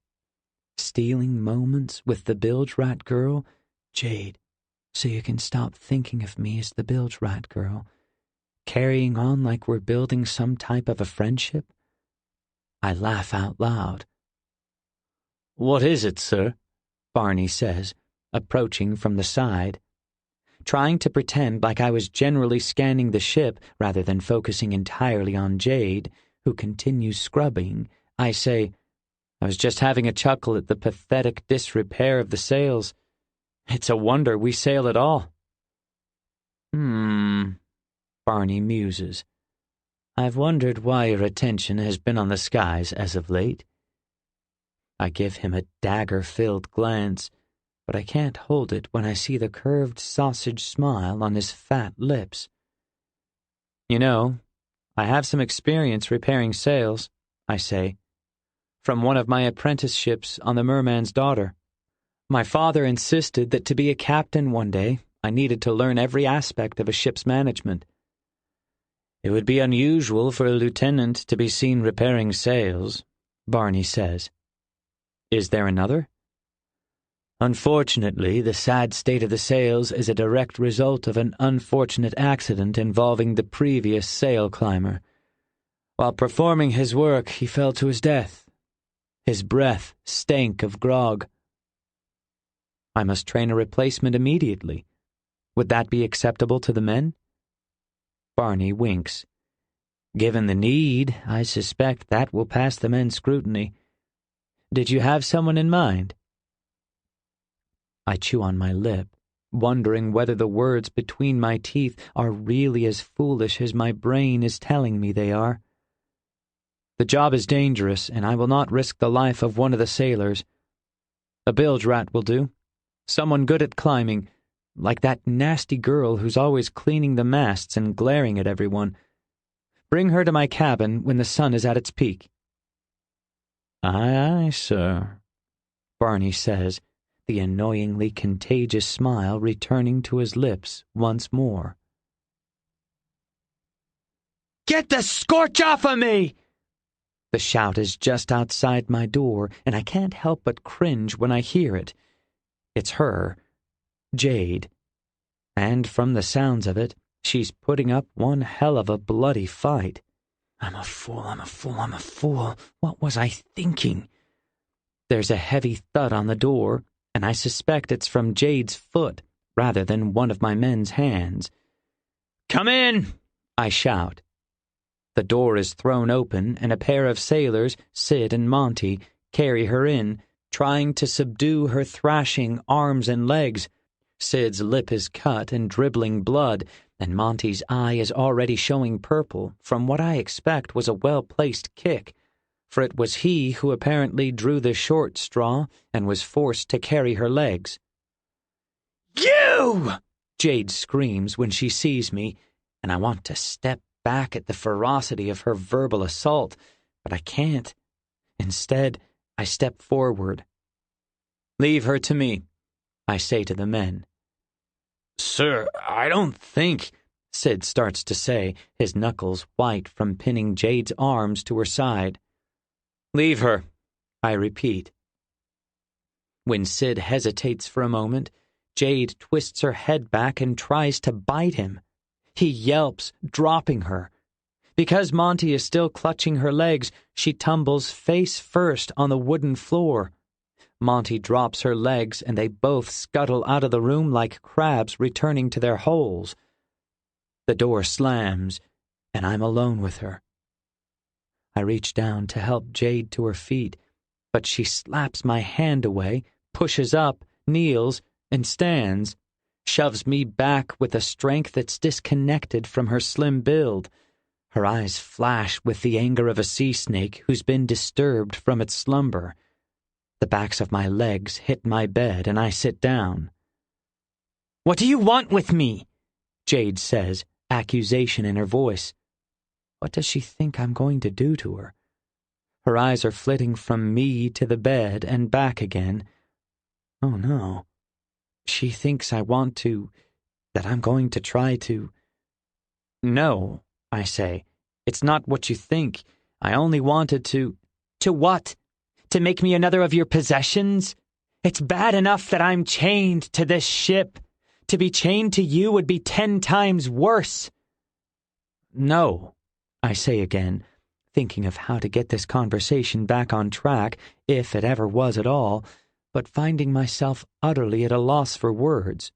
Stealing moments with the bilge rat girl, Jade, so you can stop thinking of me as the bilge rat girl, carrying on like we're building some type of a friendship? I laugh out loud. "What is it, sir?" Barney says, approaching from the side. Trying to pretend like I was generally scanning the ship rather than focusing entirely on Jade, who continues scrubbing, I say, "I was just having a chuckle at the pathetic disrepair of the sails. It's a wonder we sail at all." Barney muses. "I've wondered why your attention has been on the skies as of late." I give him a dagger-filled glance, but I can't hold it when I see the curved sausage smile on his fat lips. "You know, I have some experience repairing sails," I say, "from one of my apprenticeships on the Merman's Daughter. My father insisted that to be a captain one day, I needed to learn every aspect of a ship's management. It would be unusual for a lieutenant to be seen repairing sails, Barney says. Is there another? Unfortunately, the sad state of the sails is a direct result of an unfortunate accident involving the previous sail climber. While performing his work, he fell to his death. His breath stank of grog. I must train a replacement immediately. Would that be acceptable to the men? Barney winks. Given the need, I suspect that will pass the men's scrutiny. Did you have someone in mind? I chew on my lip, wondering whether the words between my teeth are really as foolish as my brain is telling me they are. The job is dangerous, and I will not risk the life of one of the sailors. A bilge rat will do. Someone good at climbing, like that nasty girl who's always cleaning the masts and glaring at everyone. Bring her to my cabin when the sun is at its peak. Aye, aye, sir, Barney says, the annoyingly contagious smile returning to his lips once more. Get the scorch off of me! The shout is just outside my door, and I can't help but cringe when I hear it. It's her, Jade. And from the sounds of it, she's putting up one hell of a bloody fight. I'm a fool. What was I thinking? There's a heavy thud on the door, and I suspect it's from Jade's foot rather than one of my men's hands. Come in, I shout. The door is thrown open, and a pair of sailors, Sid and Monty, carry her in, trying to subdue her thrashing arms and legs. Sid's lip is cut and dribbling blood, and Monty's eye is already showing purple from what I expect was a well-placed kick, for it was he who apparently drew the short straw and was forced to carry her legs. You! Jade screams when she sees me, and I want to step back at the ferocity of her verbal assault, but I can't. Instead, I step forward. Leave her to me, I say to the men. Sir, I don't think, Sid starts to say, his knuckles white from pinning Jade's arms to her side. Leave her, I repeat. When Sid hesitates for a moment, Jade twists her head back and tries to bite him. He yelps, dropping her. Because Monty is still clutching her legs, she tumbles face first on the wooden floor. Monty drops her legs, and they both scuttle out of the room like crabs returning to their holes. The door slams, and I'm alone with her. I reach down to help Jade to her feet, but she slaps my hand away, pushes up, kneels, and stands, shoves me back with a strength that's disconnected from her slim build. Her eyes flash with the anger of a sea snake who's been disturbed from its slumber. The backs of my legs hit my bed, and I sit down. What do you want with me? Jade says, accusation in her voice. What does she think I'm going to do to her? Her eyes are flitting from me to the bed and back again. Oh no. She thinks that I'm going to try to... No, I say. It's not what you think. I only wanted to... To what? To make me another of your possessions? It's bad enough that I'm chained to this ship. To be chained to you would be 10 times worse. No, I say again, thinking of how to get this conversation back on track, if it ever was at all, but finding myself utterly at a loss for words.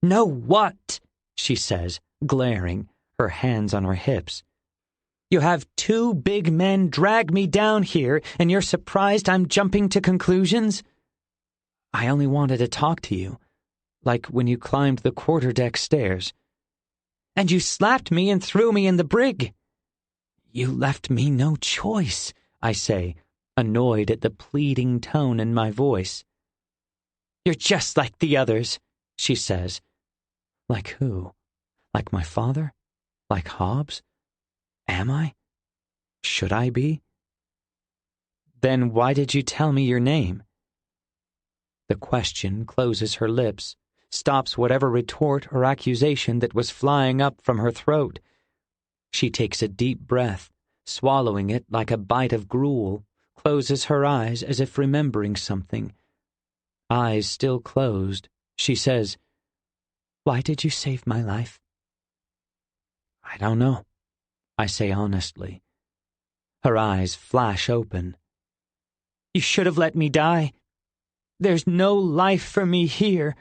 No what? She says, glaring, her hands on her hips. You have 2 big men drag me down here, and you're surprised I'm jumping to conclusions? I only wanted to talk to you, like when you climbed the quarterdeck stairs. And you slapped me and threw me in the brig. You left me no choice, I say, annoyed at the pleading tone in my voice. You're just like the others, she says. Like who? Like my father? Like Hobbs? Am I? Should I be? Then why did you tell me your name? The question closes her lips, stops whatever retort or accusation that was flying up from her throat. She takes a deep breath, swallowing it like a bite of gruel, closes her eyes as if remembering something. Eyes still closed, she says, "Why did you save my life?" "I don't know," I say honestly. Her eyes flash open. "You should have let me die. There's no life for me here."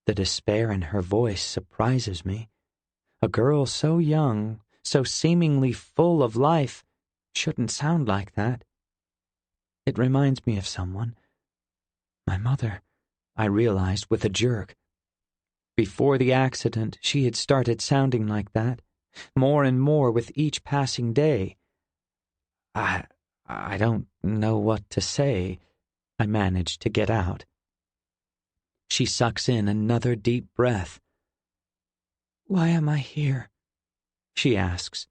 The despair in her voice surprises me. A girl so young, so seemingly full of life, shouldn't sound like that. It reminds me of someone. My mother, I realized with a jerk. Before the accident, she had started sounding like that, more and more with each passing day. I don't know what to say, I managed to get out. She sucks in another deep breath. "Why am I here?" she asks,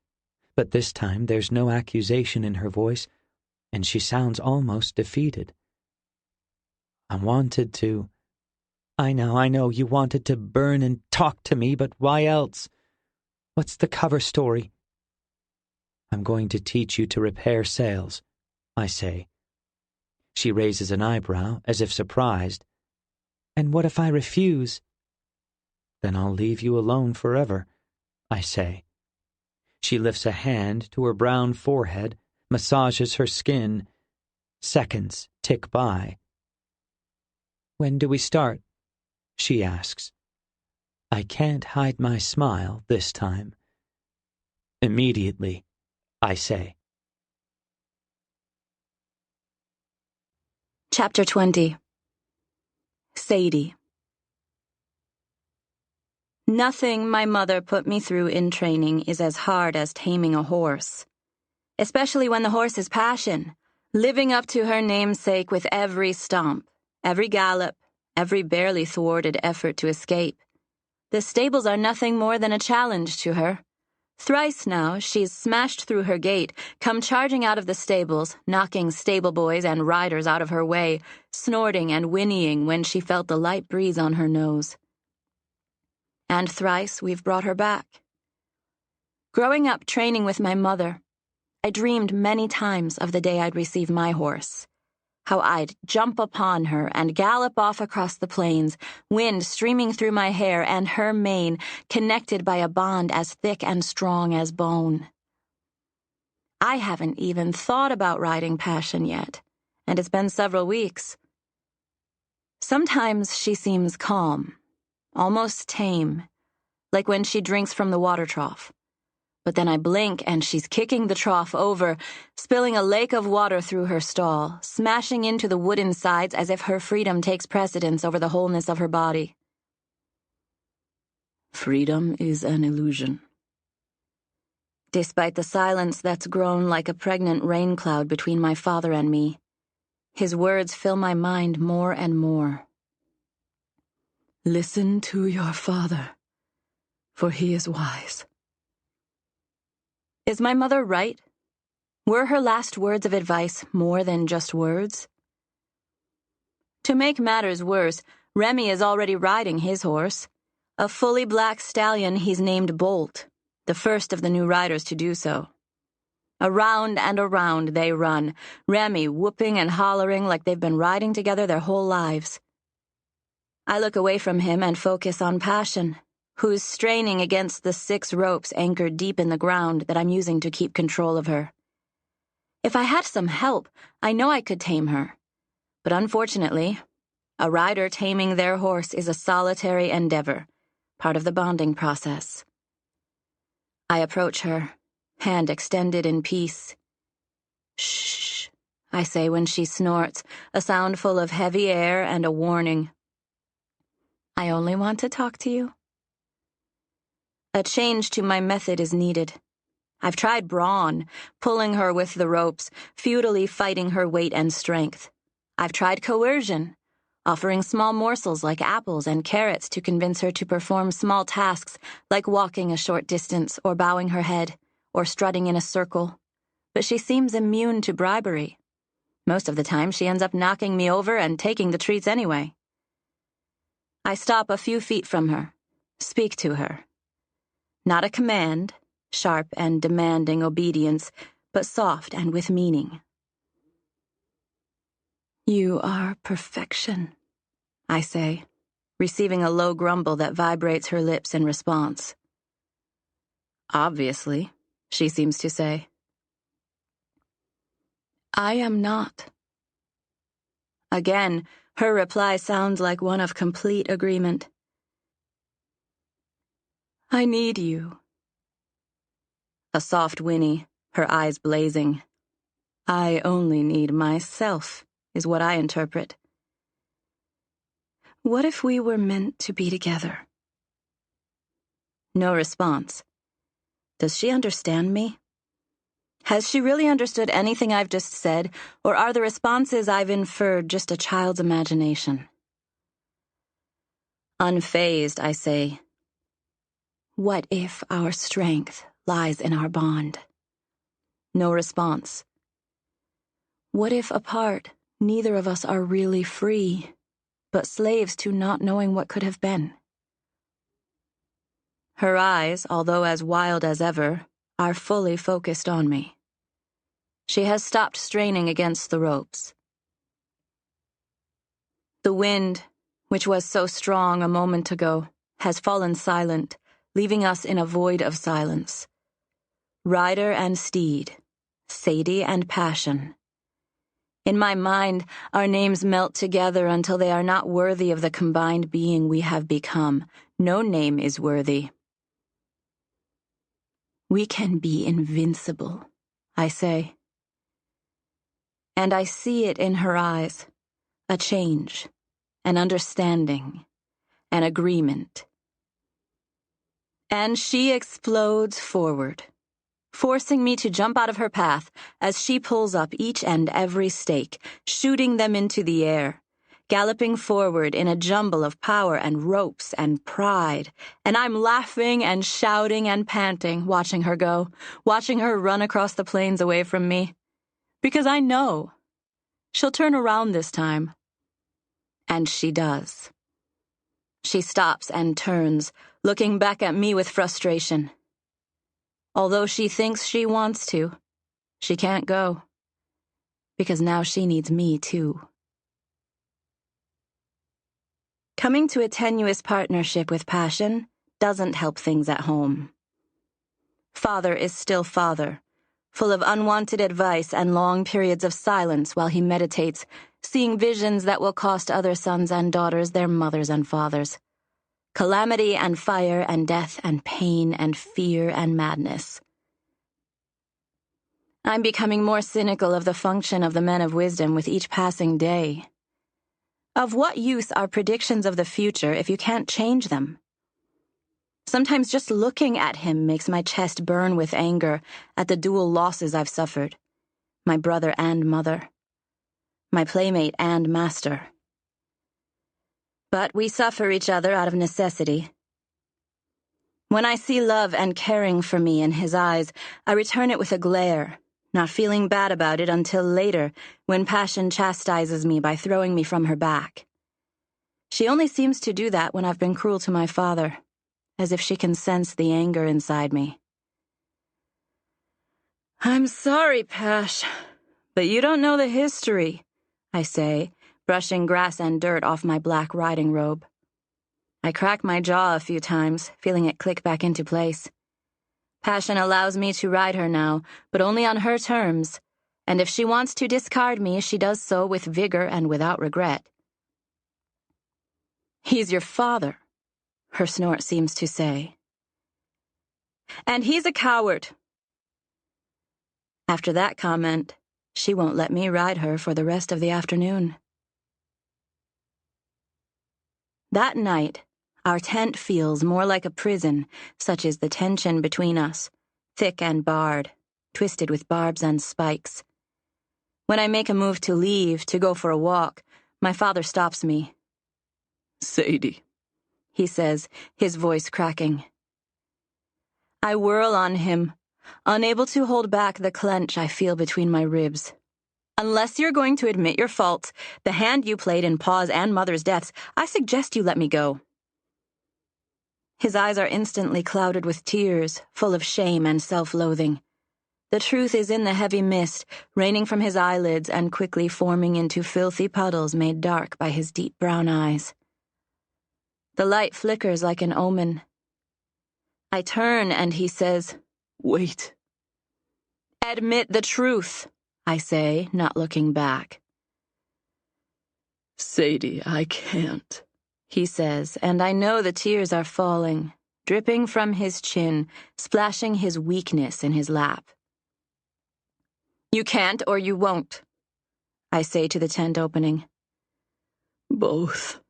but this time there's no accusation in her voice, and she sounds almost defeated. "I wanted to." I know, you wanted to burn and talk to me, but why else? What's the cover story?" "I'm going to teach you to repair sails," I say. She raises an eyebrow, as if surprised. "And what if I refuse?" "Then I'll leave you alone forever," I say. She lifts a hand to her brown forehead, massages her skin. Seconds tick by. "When do we start?" she asks. I can't hide my smile this time. "Immediately," I say. Chapter 20. Sadie. Nothing my mother put me through in training is as hard as taming a horse. Especially when the horse is Passion, living up to her namesake with every stomp, every gallop, every barely thwarted effort to escape. The stables are nothing more than a challenge to her. Thrice now she's smashed through her gate, come charging out of the stables, knocking stable boys and riders out of her way, snorting and whinnying when she felt the light breeze on her nose. And thrice we've brought her back. Growing up training with my mother, I dreamed many times of the day I'd receive my horse. How I'd jump upon her and gallop off across the plains, wind streaming through my hair and her mane, connected by a bond as thick and strong as bone. I haven't even thought about riding Passion yet, and it's been several weeks. Sometimes she seems calm, almost tame, like when she drinks from the water trough. But then I blink and she's kicking the trough over, spilling a lake of water through her stall, smashing into the wooden sides as if her freedom takes precedence over the wholeness of her body. Freedom is an illusion. Despite the silence that's grown like a pregnant rain cloud between my father and me, his words fill my mind more and more. Listen to your father, for he is wise. Is my mother right? Were her last words of advice more than just words? To make matters worse, Remy is already riding his horse. A fully black stallion he's named Bolt, the first of the new riders to do so. Around and around they run, Remy whooping and hollering like they've been riding together their whole lives. I look away from him and focus on Passion, who's straining against the 6 ropes anchored deep in the ground that I'm using to keep control of her. If I had some help, I know I could tame her. But unfortunately, a rider taming their horse is a solitary endeavor, part of the bonding process. I approach her, hand extended in peace. "Shh," I say when she snorts, a sound full of heavy air and a warning. "I only want to talk to you." A change to my method is needed. I've tried brawn, pulling her with the ropes, futilely fighting her weight and strength. I've tried coercion, offering small morsels like apples and carrots to convince her to perform small tasks like walking a short distance or bowing her head or strutting in a circle. But she seems immune to bribery. Most of the time, she ends up knocking me over and taking the treats anyway. I stop a few feet from her, speak to her. Not a command, sharp and demanding obedience, but soft and with meaning. "You are perfection," I say, receiving a low grumble that vibrates her lips in response. "Obviously," she seems to say. "I am not." Again, her reply sounds like one of complete agreement. "I need you." A soft whinny, her eyes blazing. "I only need myself," is what I interpret. "What if we were meant to be together?" No response. Does she understand me? Has she really understood anything I've just said, or are the responses I've inferred just a child's imagination? Unfazed, I say, "What if our strength lies in our bond?" No response. "What if apart, neither of us are really free, but slaves to not knowing what could have been?" Her eyes, although as wild as ever, are fully focused on me. She has stopped straining against the ropes. The wind, which was so strong a moment ago, has fallen silent, leaving us in a void of silence. Rider and steed, Sadie and Passion. In my mind, our names melt together until they are not worthy of the combined being we have become. No name is worthy. "We can be invincible," I say. And I see it in her eyes, a change, an understanding, an agreement. And she explodes forward, forcing me to jump out of her path as she pulls up each and every stake, shooting them into the air, galloping forward in a jumble of power and ropes and pride, and I'm laughing and shouting and panting, watching her go, watching her run across the plains away from me. Because I know she'll turn around this time. And she does. She stops and turns, looking back at me with frustration. Although she thinks she wants to, she can't go. Because now she needs me too. Coming to a tenuous partnership with Passion doesn't help things at home. Father is still father, full of unwanted advice and long periods of silence while he meditates, seeing visions that will cost other sons and daughters their mothers and fathers. Calamity and fire and death and pain and fear and madness. I'm becoming more cynical of the function of the men of wisdom with each passing day. Of what use are predictions of the future if you can't change them? Sometimes just looking at him makes my chest burn with anger at the dual losses I've suffered. My brother and mother. My playmate and master. But we suffer each other out of necessity. When I see love and caring for me in his eyes, I return it with a glare, not feeling bad about it until later, when Passion chastises me by throwing me from her back. She only seems to do that when I've been cruel to my father, as if she can sense the anger inside me. "I'm sorry, Pash, but you don't know the history," I say, brushing grass and dirt off my black riding robe. I crack my jaw a few times, feeling it click back into place. Passion allows me to ride her now, but only on her terms, and if she wants to discard me, she does so with vigor and without regret. "He's your father," her snort seems to say. "And he's a coward." After that comment, she won't let me ride her for the rest of the afternoon. That night, our tent feels more like a prison, such is the tension between us, thick and barred, twisted with barbs and spikes. When I make a move to leave, to go for a walk, my father stops me. "Sadie," he says, his voice cracking. I whirl on him, unable to hold back the clench I feel between my ribs. Unless you're going to admit your fault, the hand you played in Pa's and Mother's deaths, I suggest you let me go. His eyes are instantly clouded with tears, full of shame and self-loathing. The truth is in the heavy mist, raining from his eyelids and quickly forming into filthy puddles made dark by his deep brown eyes. The light flickers like an omen. I turn and he says, "Wait." "Admit the truth," I say, not looking back. "Sadie, I can't," he says, and I know the tears are falling, dripping from his chin, splashing his weakness in his lap. "You can't or you won't," I say to the tent opening. "Both."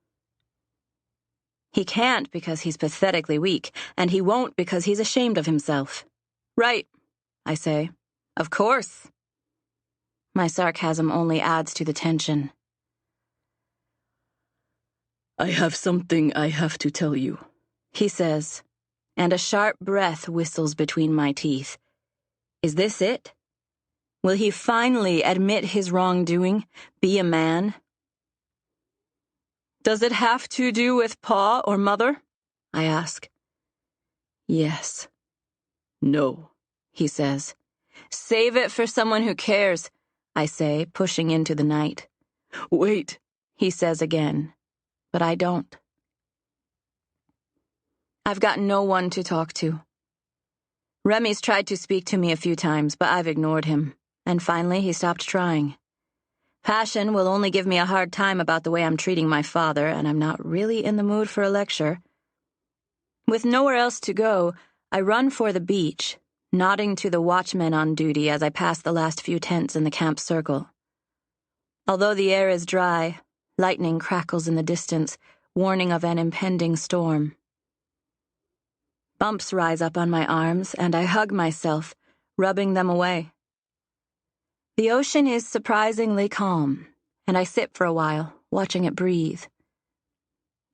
He can't because he's pathetically weak, and he won't because he's ashamed of himself. "Right," I say. "Of course." My sarcasm only adds to the tension. "I have something I have to tell you," he says, and a sharp breath whistles between my teeth. Is this it? Will he finally admit his wrongdoing, be a man? "Does it have to do with Pa or Mother?" I ask. "Yes." "No," he says. "Save it for someone who cares," I say, pushing into the night. "Wait," he says again, but I don't. I've got no one to talk to. Remy's tried to speak to me a few times, but I've ignored him, and finally he stopped trying. Passion will only give me a hard time about the way I'm treating my father, and I'm not really in the mood for a lecture. With nowhere else to go, I run for the beach, nodding to the watchmen on duty as I pass the last few tents in the camp circle. Although the air is dry, lightning crackles in the distance, warning of an impending storm. Bumps rise up on my arms, and I hug myself, rubbing them away. The ocean is surprisingly calm, and I sit for a while, watching it breathe.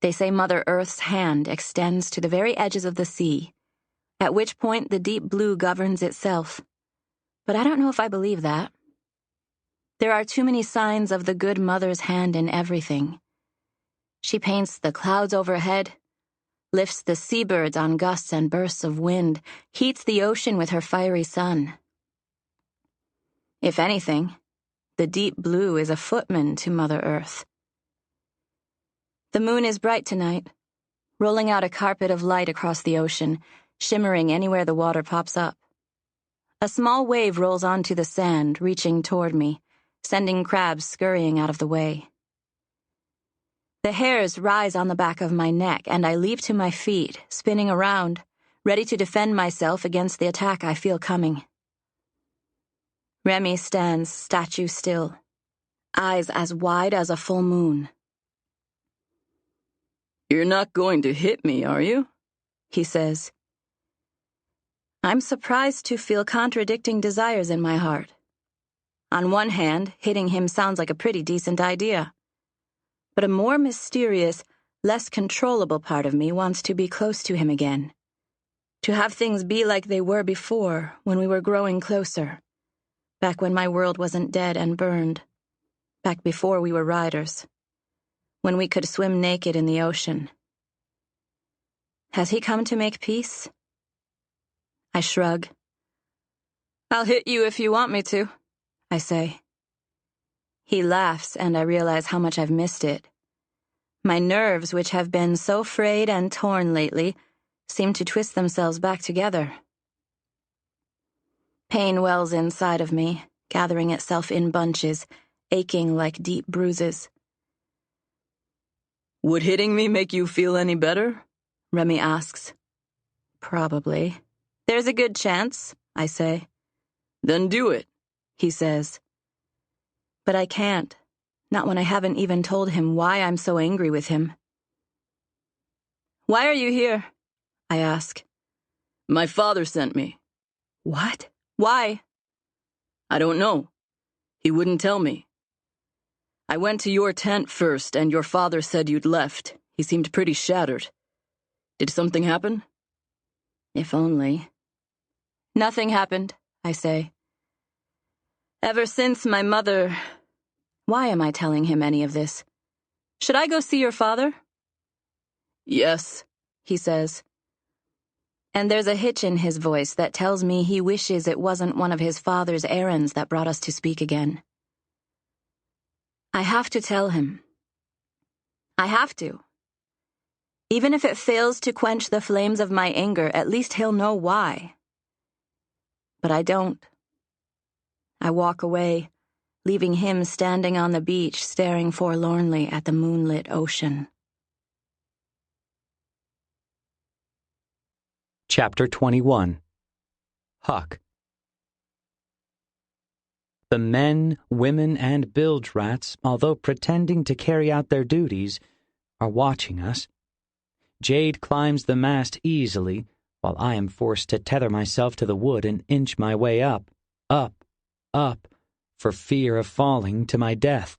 They say Mother Earth's hand extends to the very edges of the sea, at which point the deep blue governs itself. But I don't know if I believe that. There are too many signs of the good Mother's hand in everything. She paints the clouds overhead, lifts the seabirds on gusts and bursts of wind, heats the ocean with her fiery sun. If anything, the deep blue is a footman to Mother Earth. The moon is bright tonight, rolling out a carpet of light across the ocean, shimmering anywhere the water pops up. A small wave rolls onto the sand, reaching toward me, sending crabs scurrying out of the way. The hairs rise on the back of my neck, and I leap to my feet, spinning around, ready to defend myself against the attack I feel coming. Remy stands statue still, eyes as wide as a full moon. "You're not going to hit me, are you?" he says. I'm surprised to feel contradicting desires in my heart. On one hand, hitting him sounds like a pretty decent idea. But a more mysterious, less controllable part of me wants to be close to him again. To have things be like they were before, when we were growing closer. Back when my world wasn't dead and burned. Back before we were riders. When we could swim naked in the ocean. Has he come to make peace? I shrug. "I'll hit you if you want me to," I say. He laughs, and I realize how much I've missed it. My nerves, which have been so frayed and torn lately, seem to twist themselves back together. Pain wells inside of me, gathering itself in bunches, aching like deep bruises. "Would hitting me make you feel any better?" Remy asks. "Probably. There's a good chance," I say. "Then do it," he says. But I can't, not when I haven't even told him why I'm so angry with him. "Why are you here?" I ask. "My father sent me." "What? Why?" "I don't know. He wouldn't tell me. I went to your tent first, and your father said you'd left. He seemed pretty shattered. Did something happen?" If only. "Nothing happened," I say. Ever since my mother... Why am I telling him any of this? Should I go see your father? Yes, He says. And there's a hitch in his voice that tells me he wishes it wasn't one of his father's errands that brought us to speak again. I have to tell him. I have to. Even if it fails to quench the flames of my anger, at least he'll know why. But I don't. I walk away, leaving him standing on the beach, staring forlornly at the moonlit ocean. Chapter 21. Huck. The men, women, and bilge rats, although pretending to carry out their duties, are watching us. Jade climbs the mast easily, while I am forced to tether myself to the wood and inch my way up, for fear of falling to my death.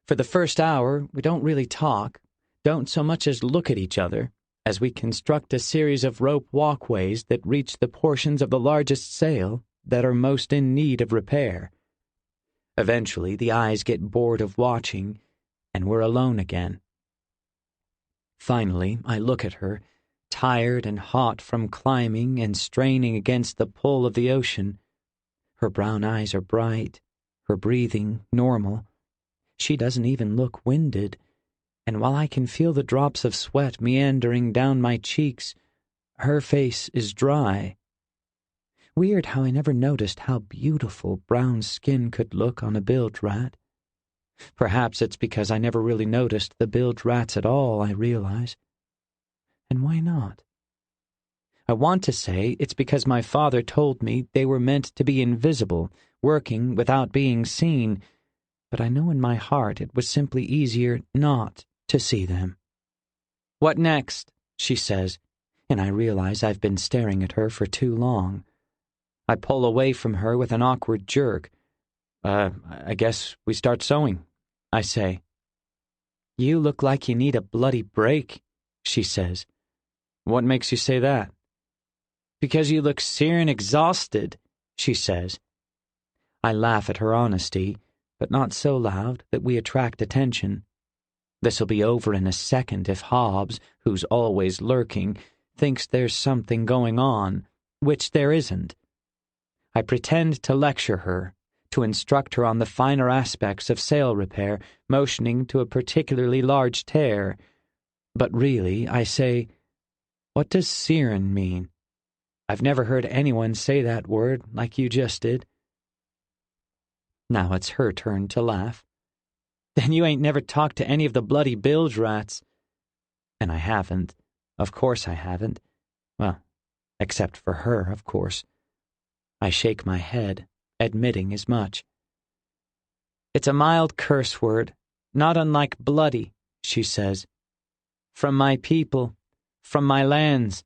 For the first hour, we don't really talk, don't so much as look at each other, as we construct a series of rope walkways that reach the portions of the largest sail that are most in need of repair. Eventually, the eyes get bored of watching, and we're alone again. Finally, I look at her, tired and hot from climbing and straining against the pull of the ocean. Her brown eyes are bright, her breathing normal. She doesn't even look winded, and while I can feel the drops of sweat meandering down my cheeks, her face is dry. Weird how I never noticed how beautiful brown skin could look on a bilge rat. Perhaps it's because I never really noticed the bilge rats at all, I realize. And why not? I want to say it's because my father told me they were meant to be invisible, working without being seen, but I know in my heart it was simply easier not to see them. "What next?" she says, and I realize I've been staring at her for too long. I pull away from her with an awkward jerk. I guess we start sewing," I say. "You look like you need a bloody break," she says. "What makes you say that?" "Because you look searing exhausted," she says. I laugh at her honesty, but not so loud that we attract attention. This'll be over in a second if Hobbs, who's always lurking, thinks there's something going on, which there isn't. I pretend to lecture her, to instruct her on the finer aspects of sail repair, motioning to a particularly large tear. But really, I say, "What does searin' mean? I've never heard anyone say that word like you just did." Now it's her turn to laugh. "Then you ain't never talked to any of the bloody bilge rats." And I haven't. Of course I haven't. Well, except for her, of course. I shake my head, admitting as much. "It's a mild curse word, not unlike bloody," she says. "From my people, from my lands."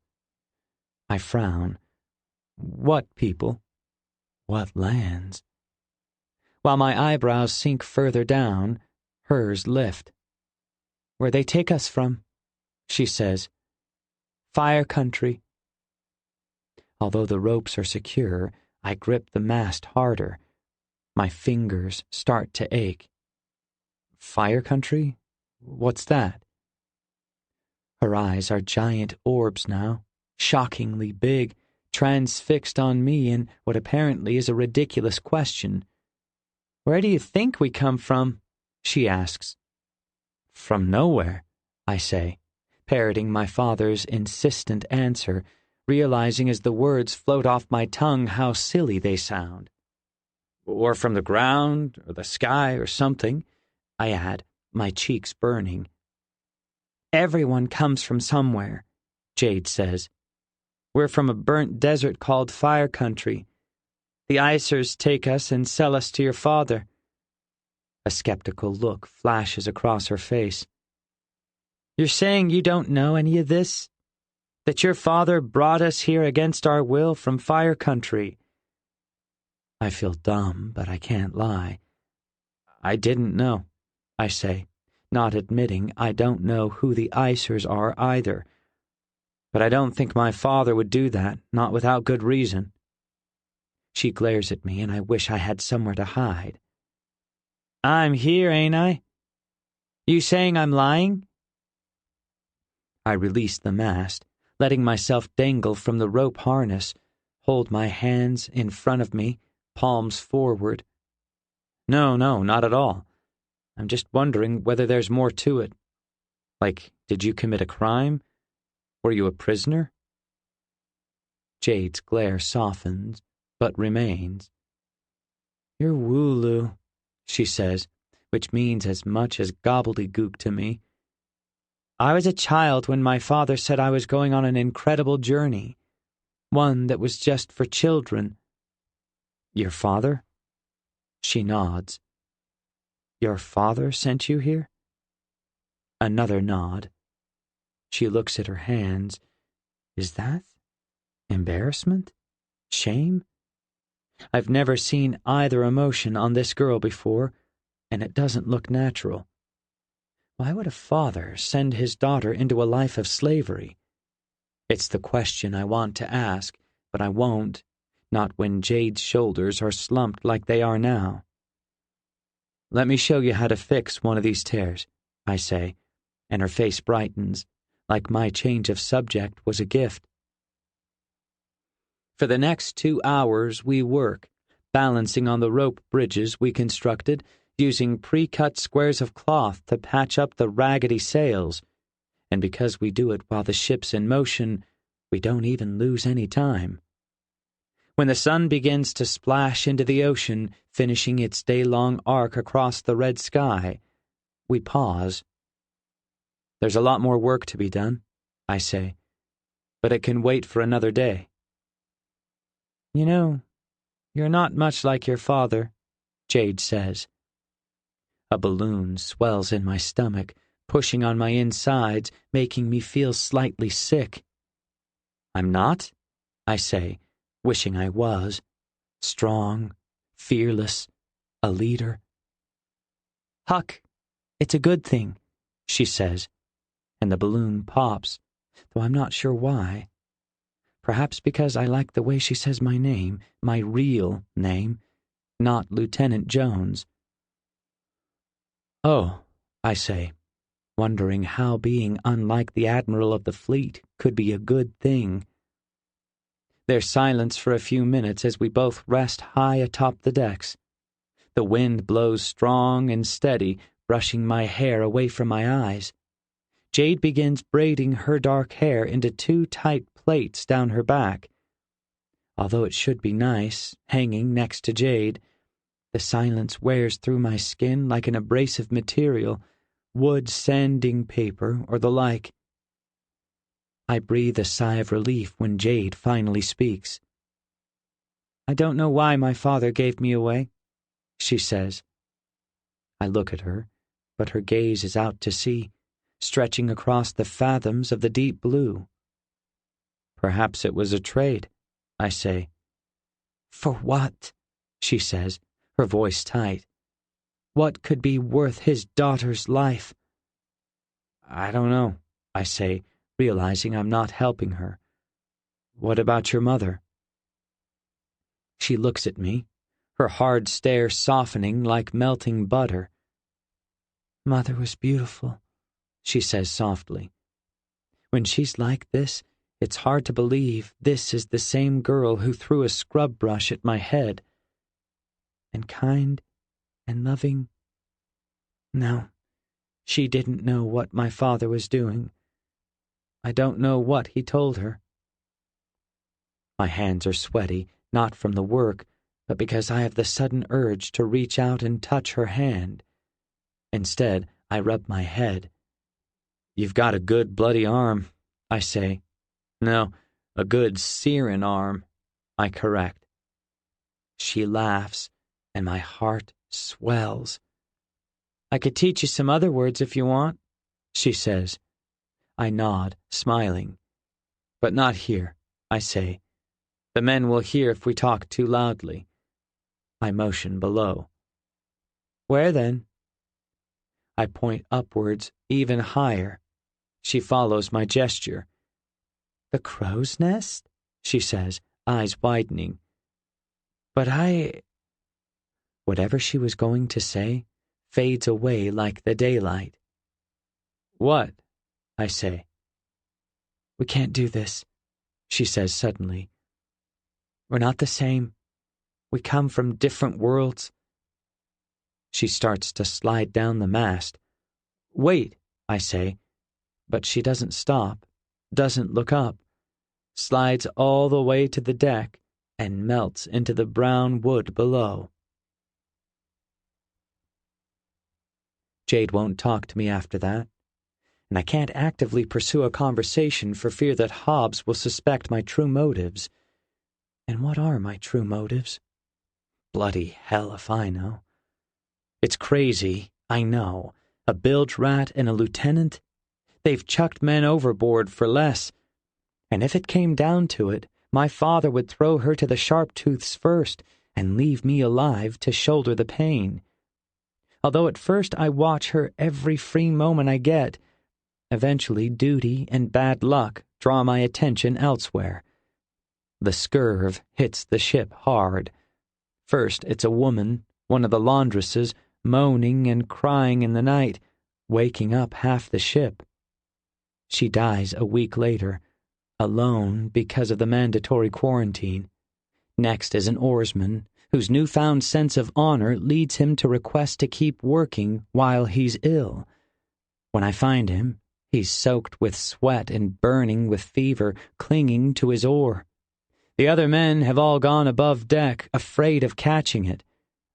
I frown. What people? What lands? While my eyebrows sink further down, hers lift. "Where they take us from," she says. "Fire country." Although the ropes are secure, I grip the mast harder. My fingers start to ache. "Fire country? What's that?" Her eyes are giant orbs now, shockingly big, transfixed on me in what apparently is a ridiculous question. "Where do you think we come from?" she asks. "From nowhere," I say, parroting my father's insistent answer, realizing as the words float off my tongue how silly they sound. "Or from the ground, or the sky, or something," I add, my cheeks burning. "Everyone comes from somewhere," Jade says. "We're from a burnt desert called Fire Country. The icers take us and sell us to your father." A skeptical look flashes across her face. "You're saying you don't know any of this? That your father brought us here against our will from Fire Country?" I feel dumb, but I can't lie. "I didn't know," I say, not admitting I don't know who the icers are either. "But I don't think my father would do that, not without good reason." She glares at me, and I wish I had somewhere to hide. I'm here, ain't I? You saying I'm lying? I release the mast, letting myself dangle from the rope harness, hold my hands in front of me, palms forward. No, not at all. I'm just wondering whether there's more to it. Like, did you commit a crime? Were you a prisoner? Jade's glare softens, but remains. You're wooloo, she says, which means as much as gobbledygook to me. I was a child when my father said I was going on an incredible journey, one that was just for children. Your father? She nods. Your father sent you here? Another nod. She looks at her hands. Is that embarrassment? Shame? I've never seen either emotion on this girl before, and it doesn't look natural. Why would a father send his daughter into a life of slavery? It's the question I want to ask, but I won't, not when Jade's shoulders are slumped like they are now. Let me show you how to fix one of these tears, I say, and her face brightens, like my change of subject was a gift. For the next 2 hours we work, balancing on the rope bridges we constructed, using pre-cut squares of cloth to patch up the raggedy sails, and because we do it while the ship's in motion, we don't even lose any time. When the sun begins to splash into the ocean, finishing its day-long arc across the red sky, we pause. There's a lot more work to be done, I say, but it can wait for another day. You know, you're not much like your father, Jade says. A balloon swells in my stomach, pushing on my insides, making me feel slightly sick. I'm not, I say, wishing I was. Strong, fearless, a leader. Huck, it's a good thing, she says, and the balloon pops, though I'm not sure why. Perhaps because I like the way she says my name, my real name, not Lieutenant Jones. Oh, I say, wondering how being unlike the Admiral of the fleet could be a good thing. There's silence for a few minutes as we both rest high atop the decks. The wind blows strong and steady, brushing my hair away from my eyes. Jade begins braiding her dark hair into 2 tight plaits down her back. Although it should be nice, hanging next to Jade, the silence wears through my skin like an abrasive material, wood sanding paper or the like. I breathe a sigh of relief when Jade finally speaks. I don't know why my father gave me away, she says. I look at her, but her gaze is out to sea, stretching across the fathoms of the deep blue. Perhaps it was a trade, I say. For what? She says, her voice tight. What could be worth his daughter's life? I don't know, I say, realizing I'm not helping her. What about your mother? She looks at me, her hard stare softening like melting butter. Mother was beautiful, she says softly. When she's like this, it's hard to believe this is the same girl who threw a scrub brush at my head. And kind and loving. No, she didn't know what my father was doing. I don't know what he told her. My hands are sweaty, not from the work, but because I have the sudden urge to reach out and touch her hand. Instead, I rub my head. You've got a good bloody arm, I say. No, a good searing arm, I correct. She laughs, and my heart swells. I could teach you some other words if you want, she says. I nod, smiling. But not here, I say. The men will hear if we talk too loudly. I motion below. Where then? I point upwards, even higher. She follows my gesture. The crow's nest? She says, eyes widening. But Whatever she was going to say fades away like the daylight. What? I say. We can't do this, she says suddenly. We're not the same. We come from different worlds. She starts to slide down the mast. Wait, I say, but she doesn't stop, doesn't look up, slides all the way to the deck and melts into the brown wood below. Jade won't talk to me after that, and I can't actively pursue a conversation for fear that Hobbs will suspect my true motives. And what are my true motives? Bloody hell if I know. It's crazy, I know. A bilge rat and a lieutenant? They've chucked men overboard for less. And if it came down to it, my father would throw her to the sharp-tooths first and leave me alive to shoulder the pain. Although at first I watch her every free moment I get, eventually duty and bad luck draw my attention elsewhere. The scurv hits the ship hard. First it's a woman, one of the laundresses, moaning and crying in the night, waking up half the ship. She dies a week later, alone because of the mandatory quarantine. Next is an oarsman, whose newfound sense of honor leads him to request to keep working while he's ill. When I find him, he's soaked with sweat and burning with fever, clinging to his oar. The other men have all gone above deck, afraid of catching it.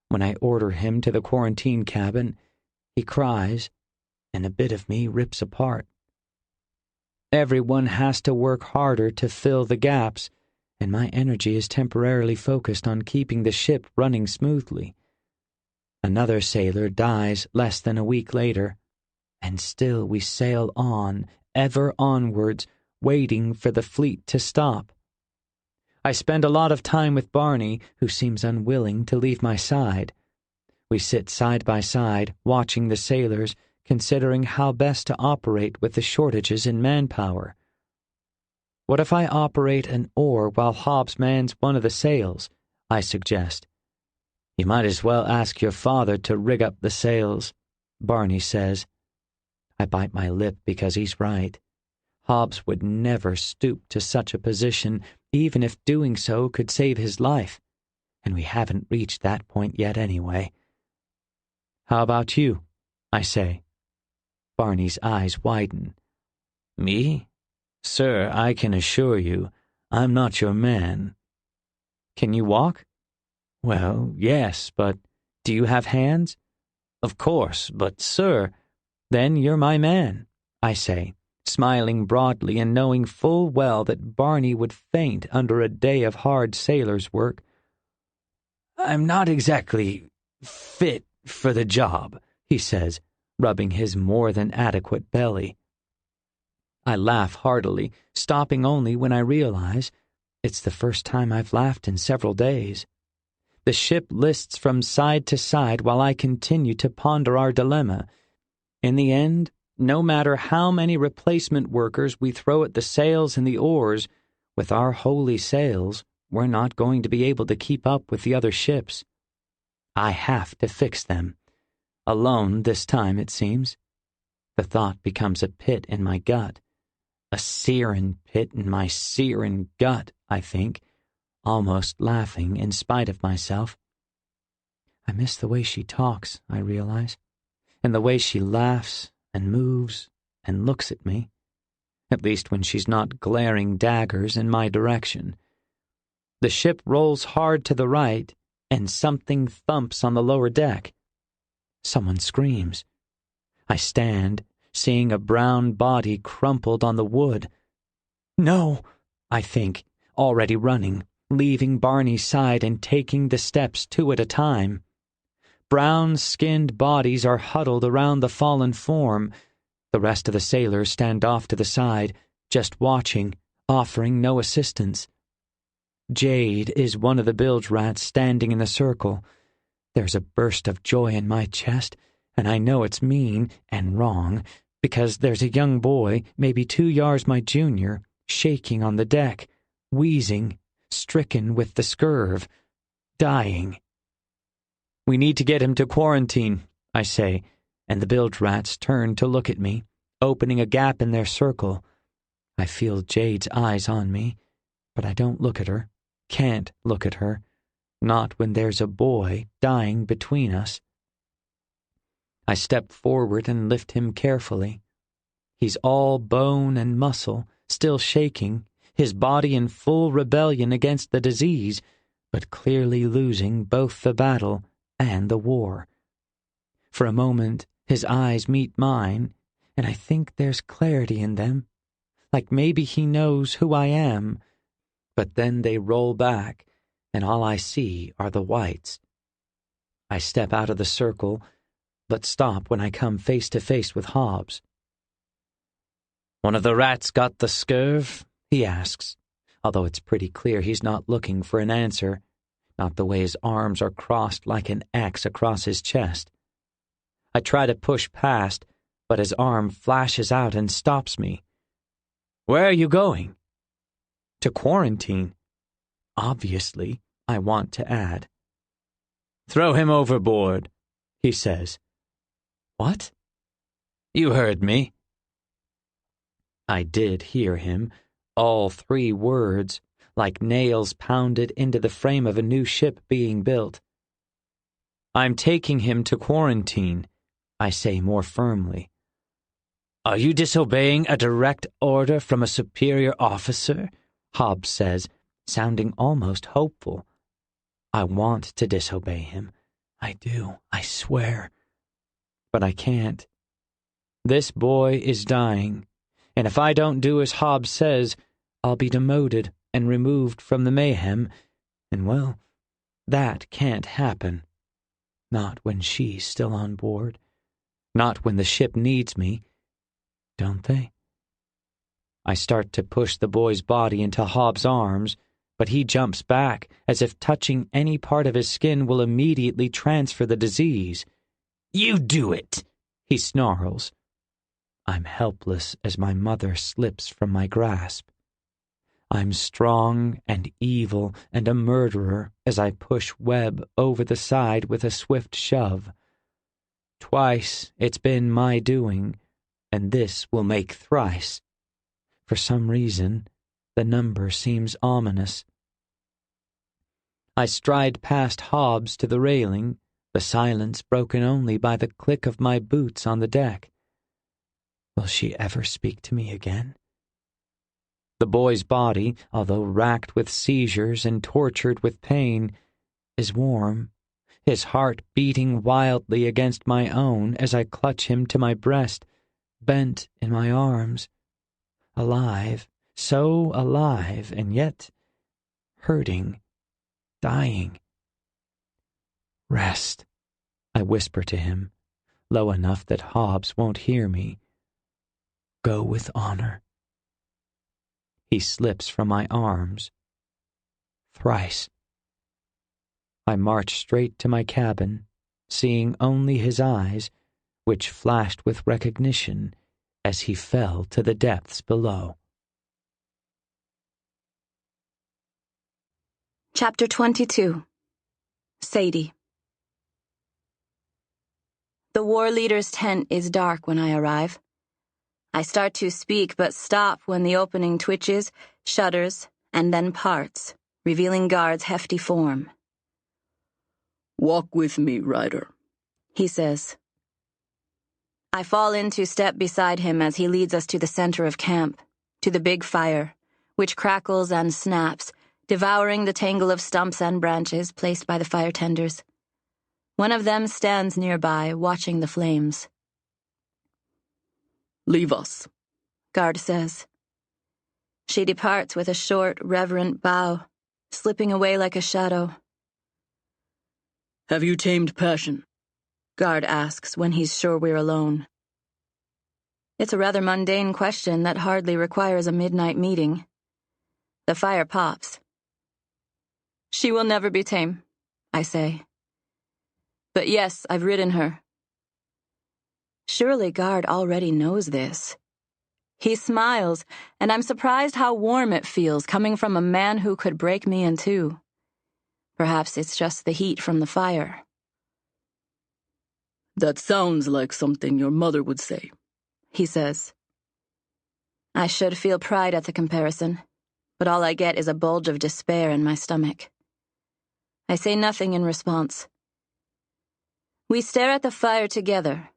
When I order him to the quarantine cabin, he cries, and a bit of me rips apart. Everyone has to work harder to fill the gaps, and my energy is temporarily focused on keeping the ship running smoothly. Another sailor dies less than a week later, and still we sail on, ever onwards, waiting for the fleet to stop. I spend a lot of time with Barney, who seems unwilling to leave my side. We sit side by side, watching the sailors, considering how best to operate with the shortages in manpower. What if I operate an oar while Hobbs mans one of the sails? I suggest. You might as well ask your father to rig up the sails, Barney says. I bite my lip because he's right. Hobbs would never stoop to such a position, even if doing so could save his life, and we haven't reached that point yet anyway. How about you? I say. Barney's eyes widen. Me? Sir, I can assure you, I'm not your man. Can you walk? Well, yes, but do you have hands? Of course, but sir, then you're my man, I say, smiling broadly and knowing full well that Barney would faint under a day of hard sailor's work. I'm not exactly fit for the job, he says, rubbing his more than adequate belly. I laugh heartily, stopping only when I realize it's the first time I've laughed in several days. The ship lists from side to side while I continue to ponder our dilemma. In the end, no matter how many replacement workers we throw at the sails and the oars, with our holy sails, we're not going to be able to keep up with the other ships. I have to fix them. Alone this time, it seems. The thought becomes a pit in my gut. A searing pit in my searing gut, I think, almost laughing in spite of myself. I miss the way she talks, I realize, and the way she laughs and moves and looks at me, at least when she's not glaring daggers in my direction. The ship rolls hard to the right, and something thumps on the lower deck. Someone screams. I stand, seeing a brown body crumpled on the wood. No, I think, already running, leaving Barney's side and taking the steps two at a time. Brown-skinned bodies are huddled around the fallen form. The rest of the sailors stand off to the side, just watching, offering no assistance. Jade is one of the bilge rats standing in the circle. There's a burst of joy in my chest, and I know it's mean and wrong, because there's a young boy, maybe 2 yards my junior, shaking on the deck, wheezing, stricken with the scurv. dying. We need to get him to quarantine, I say, and the bilge rats turn to look at me, opening a gap in their circle. I feel Jade's eyes on me, but I don't look at her, can't look at her, not when there's a boy dying between us. I step forward and lift him carefully. He's all bone and muscle, still shaking, his body in full rebellion against the disease, but clearly losing both the battle and the war. For a moment, his eyes meet mine, and I think there's clarity in them, like maybe he knows who I am, but then they roll back, and all I see are the whites. I step out of the circle, but stop when I come face to face with Hobbs. "One of the rats got the scurv?" he asks, although it's pretty clear he's not looking for an answer, not the way his arms are crossed like an X across his chest. I try to push past, but his arm flashes out and stops me. "Where are you going?" "To quarantine." Obviously, I want to add. "Throw him overboard," he says. "What?" "You heard me." I did hear him, all 3 words, like nails pounded into the frame of a new ship being built. "I'm taking him to quarantine," I say more firmly. "Are you disobeying a direct order from a superior officer?" Hobbs says, sounding almost hopeful. I want to disobey him. I do, I swear. But I can't. This boy is dying, and if I don't do as Hobbs says, I'll be demoted and removed from the mayhem, and well, that can't happen. Not when she's still on board. Not when the ship needs me. Don't they? I start to push the boy's body into Hobbs' arms, but he jumps back as if touching any part of his skin will immediately transfer the disease. "You do it!" he snarls. I'm helpless as my mother slips from my grasp. I'm strong and evil and a murderer as I push Webb over the side with a swift shove. Twice it's been my doing, and this will make thrice. For some reason, the number seems ominous. I stride past Hobbs to the railing, the silence broken only by the click of my boots on the deck. Will she ever speak to me again? The boy's body, although racked with seizures and tortured with pain, is warm, his heart beating wildly against my own as I clutch him to my breast, bent in my arms. Alive, so alive, and yet hurting, dying. "Rest," I whisper to him, low enough that Hobbs won't hear me. "Go with honor." He slips from my arms. Thrice. I march straight to my cabin, seeing only his eyes, which flashed with recognition as he fell to the depths below. Chapter 22. Sadie. The war leader's tent is dark when I arrive. I start to speak but stop when the opening twitches, shudders, and then parts, revealing Guard's hefty form. "Walk with me, Ryder," he says. I fall into step beside him as he leads us to the center of camp, to the big fire, which crackles and snaps, devouring the tangle of stumps and branches placed by the fire tenders. One of them stands nearby, watching the flames. "Leave us," Guard says. She departs with a short, reverent bow, slipping away like a shadow. "Have you tamed passion?" Guard asks when he's sure we're alone. It's a rather mundane question that hardly requires a midnight meeting. The fire pops. She will never be tame, I say. But yes, I've ridden her. Surely Guard already knows this. He smiles, and I'm surprised how warm it feels coming from a man who could break me in two. Perhaps it's just the heat from the fire. That sounds like something your mother would say, he says. I should feel pride at the comparison, but all I get is a bulge of despair in my stomach. I say nothing in response. We stare at the fire together,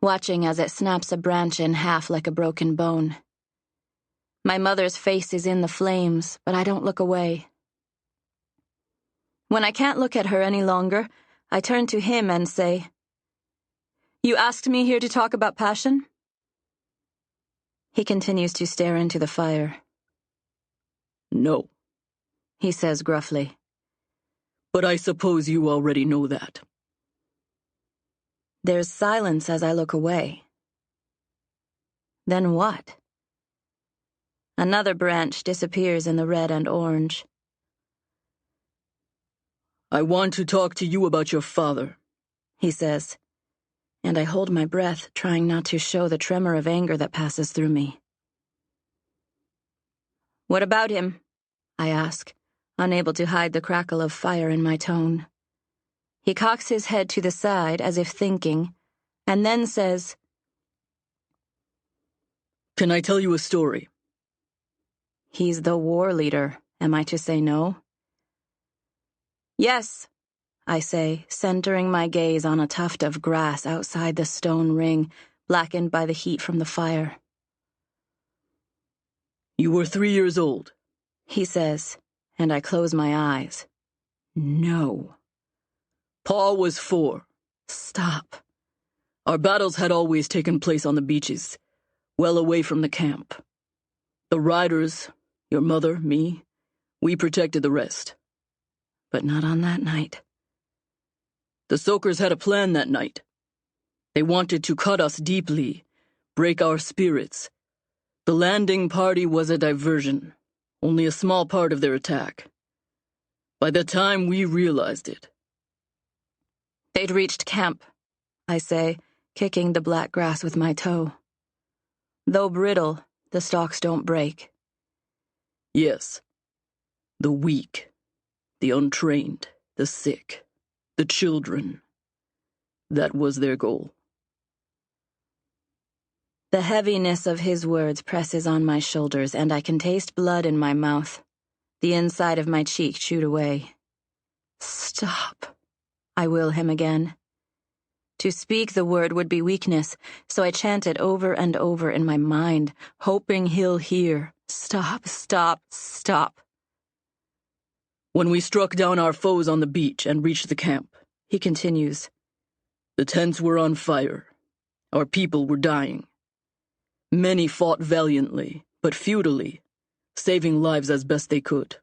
watching as it snaps a branch in half like a broken bone. My mother's face is in the flames, but I don't look away. When I can't look at her any longer, I turn to him and say, "You asked me here to talk about passion?" He continues to stare into the fire. No, he says gruffly. But I suppose you already know that. There's silence as I look away. Then what? Another branch disappears in the red and orange. I want to talk to you about your father, he says, and I hold my breath, trying not to show the tremor of anger that passes through me. What about him? I ask, unable to hide the crackle of fire in my tone. He cocks his head to the side as if thinking, and then says, "Can I tell you a story?" He's the war leader. Am I to say no? Yes, I say, centering my gaze on a tuft of grass outside the stone ring, blackened by the heat from the fire. You were 3 years old, he says, and I close my eyes. No. Pa was 4. Stop. Our battles had always taken place on the beaches, well away from the camp. The riders, your mother, me, we protected the rest. But not on that night. The soakers had a plan that night. They wanted to cut us deeply, break our spirits. The landing party was a diversion, only a small part of their attack. By the time we realized it, they'd reached camp, I say, kicking the black grass with my toe. Though brittle, the stalks don't break. Yes. The weak, the untrained, the sick, the children. That was their goal. The heaviness of his words presses on my shoulders, and I can taste blood in my mouth, the inside of my cheek chewed away. Stop, I will him again. To speak the word would be weakness, so I chant it over and over in my mind, hoping he'll hear. Stop, stop, stop. When we struck down our foes on the beach and reached the camp, he continues, the tents were on fire. Our people were dying. Many fought valiantly, but futilely, saving lives as best they could.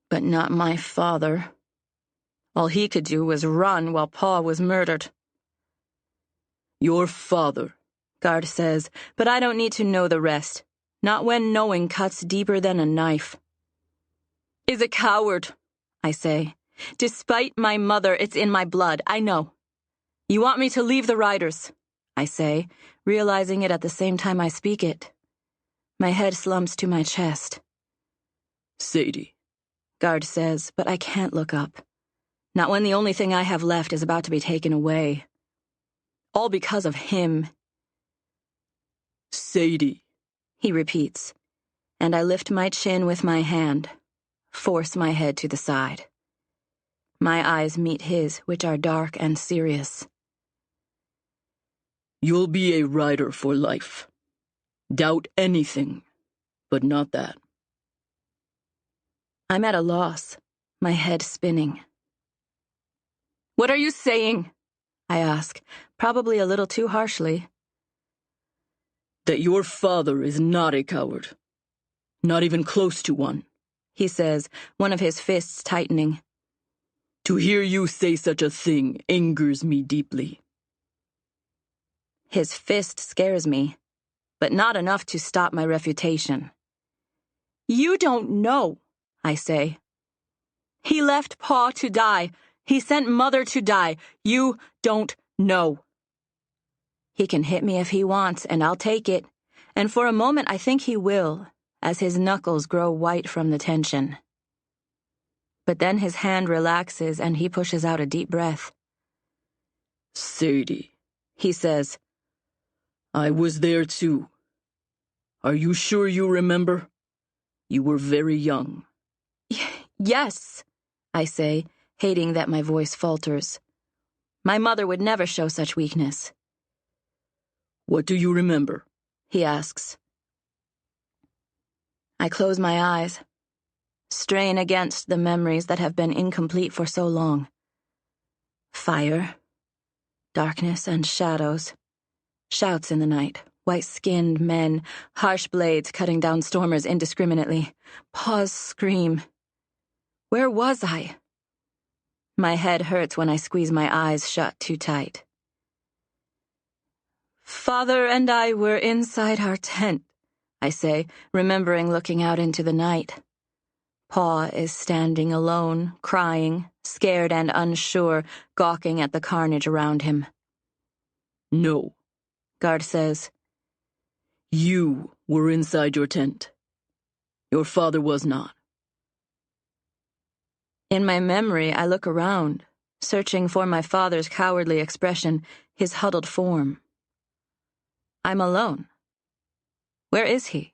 But not my father. All he could do was run while Pa was murdered. Your father, Guard says, but I don't need to know the rest. Not when knowing cuts deeper than a knife. Is a coward, I say. Despite my mother, it's in my blood, I know. You want me to leave the riders, I say, realizing it at the same time I speak it. My head slumps to my chest. Sadie, Guard says, but I can't look up. Not when the only thing I have left is about to be taken away. All because of him. Sadie, he repeats, and I lift my chin with my hand, force my head to the side. My eyes meet his, which are dark and serious. You'll be a rider for life. Doubt anything, but not that. I'm at a loss, my head spinning. What are you saying? I ask, probably a little too harshly. That your father is not a coward. Not even close to one, he says, one of his fists tightening. To hear you say such a thing angers me deeply. His fist scares me, but not enough to stop my refutation. You don't know, I say. He left Pa to die. He sent Mother to die. You don't know. He can hit me if he wants, and I'll take it. And for a moment I think he will, as his knuckles grow white from the tension. But then his hand relaxes and he pushes out a deep breath. Sadie, He says, I was there too. Are you sure you remember? You were very young. Yes, I say, hating that my voice falters. My mother would never show such weakness. What do you remember? He asks. I close my eyes, strain against the memories that have been incomplete for so long. Fire, darkness, and shadows. Shouts in the night, white-skinned men, harsh blades cutting down stormers indiscriminately. Paws scream. Where was I? My head hurts when I squeeze my eyes shut too tight. Father and I were inside our tent, I say, remembering looking out into the night. Pa is standing alone, crying, scared and unsure, gawking at the carnage around him. No, Guard says. You were inside your tent. Your father was not. In my memory, I look around, searching for my father's cowardly expression, his huddled form. I'm alone. Where is he?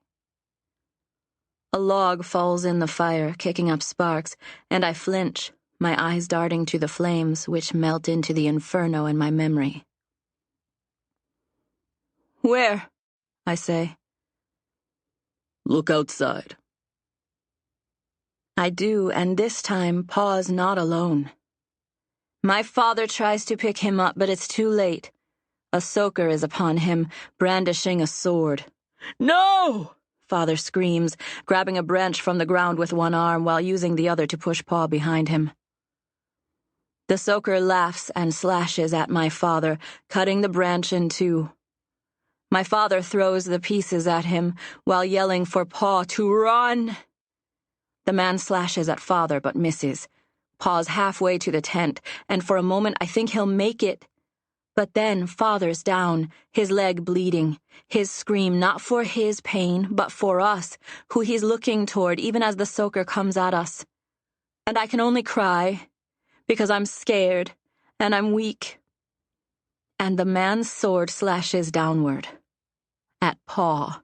A log falls in the fire, kicking up sparks, and I flinch, my eyes darting to the flames which melt into the inferno in my memory. Where? I say. Look outside. I do, and this time Pa's not alone. My father tries to pick him up, but it's too late. A soaker is upon him, brandishing a sword. No! Father screams, grabbing a branch from the ground with one arm while using the other to push Pa behind him. The soaker laughs and slashes at my father, cutting the branch in two. My father throws the pieces at him while yelling for Pa to run. The man slashes at Father but misses. Pa's halfway to the tent, and for a moment I think he'll make it. But then Father's down, his leg bleeding, his scream not for his pain, but for us, who he's looking toward even as the soaker comes at us. And I can only cry, because I'm scared, and I'm weak. And the man's sword slashes downward, at Pa.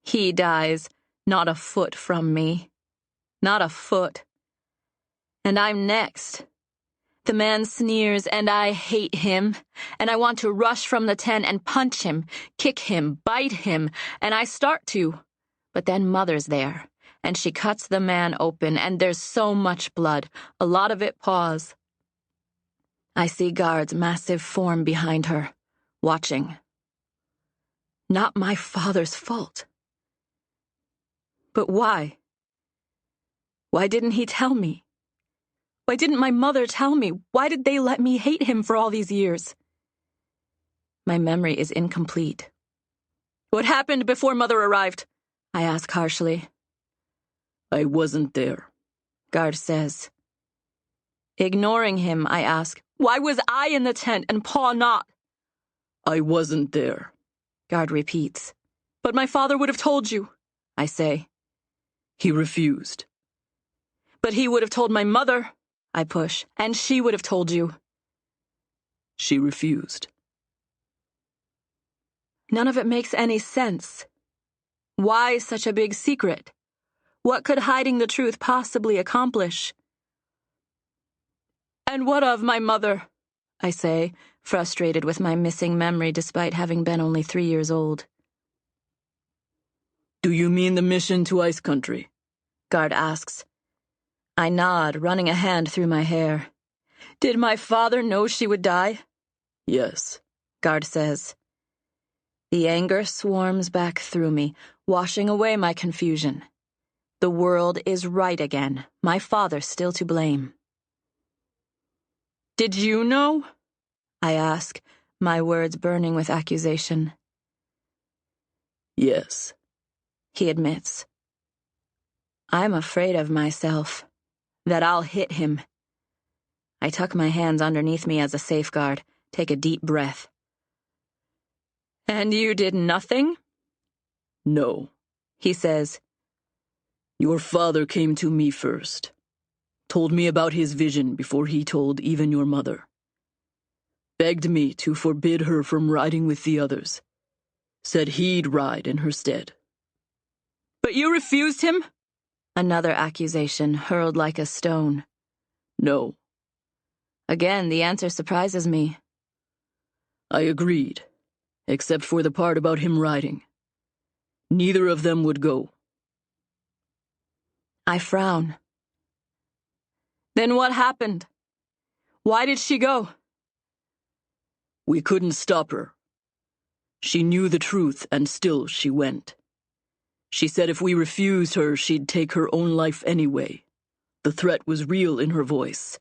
He dies, not a foot from me. Not a foot. And I'm next. The man sneers, and I hate him, and I want to rush from the tent and punch him, kick him, bite him, and I start to. But then Mother's there, and she cuts the man open, and there's so much blood, a lot of it Pa's. I see Guard's massive form behind her, watching. Not my father's fault. But why? Why didn't he tell me? Why didn't my mother tell me? Why did they let me hate him for all these years? My memory is incomplete. What happened before Mother arrived? I ask harshly. I wasn't there, Guard says. Ignoring him, I ask, why was I in the tent and Pa not? I wasn't there, Guard repeats. But my father would have told you, I say. He refused. But he would have told my mother, I push, and she would have told you. She refused. None of it makes any sense. Why such a big secret? What could hiding the truth possibly accomplish? And what of my mother? I say, frustrated with my missing memory despite having been only 3 years old. Do you mean the mission to Ice Country? Guard asks. I nod, running a hand through my hair. Did my father know she would die? Yes, Guard says. The anger swarms back through me, washing away my confusion. The world is right again, my father still to blame. Did you know? I ask, my words burning with accusation. Yes, he admits. I'm afraid of myself, that I'll hit him. I tuck my hands underneath me as a safeguard, take a deep breath. And you did nothing? No, he says. Your father came to me first. Told me about his vision before he told even your mother. Begged me to forbid her from riding with the others. Said he'd ride in her stead. But you refused him? Another accusation hurled like a stone. No. Again, the answer surprises me. I agreed, except for the part about him riding. Neither of them would go. I frown. Then what happened? Why did she go? We couldn't stop her. She knew the truth, and still she went. She said if we refused her, she'd take her own life anyway. The threat was real in her voice.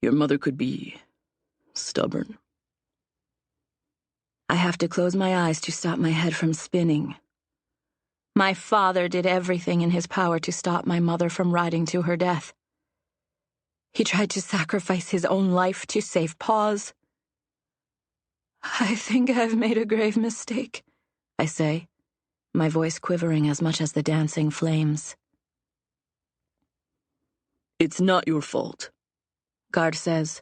Your mother could be stubborn. I have to close my eyes to stop my head from spinning. My father did everything in his power to stop my mother from riding to her death. He tried to sacrifice his own life to save Pa's. I think I've made a grave mistake, I say, my voice quivering as much as the dancing flames. It's not your fault, Guard says.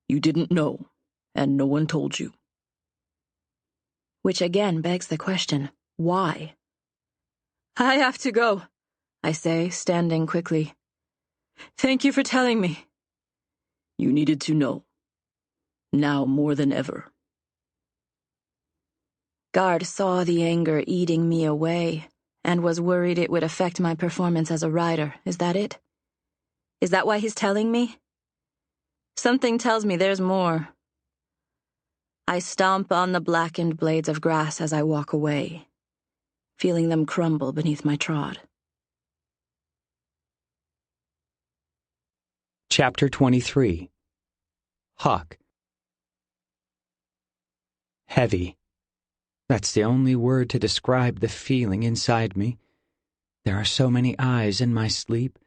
You didn't know, and no one told you. Which again begs the question, why? I have to go, I say, standing quickly. Thank you for telling me. You needed to know. Now more than ever. Guard saw the anger eating me away and was worried it would affect my performance as a rider. Is that it? Is that why he's telling me? Something tells me there's more. I stomp on the blackened blades of grass as I walk away, feeling them crumble beneath my trod. Chapter 23. Huck. Heavy. That's the only word to describe the feeling inside me. There are so many eyes in my sleep.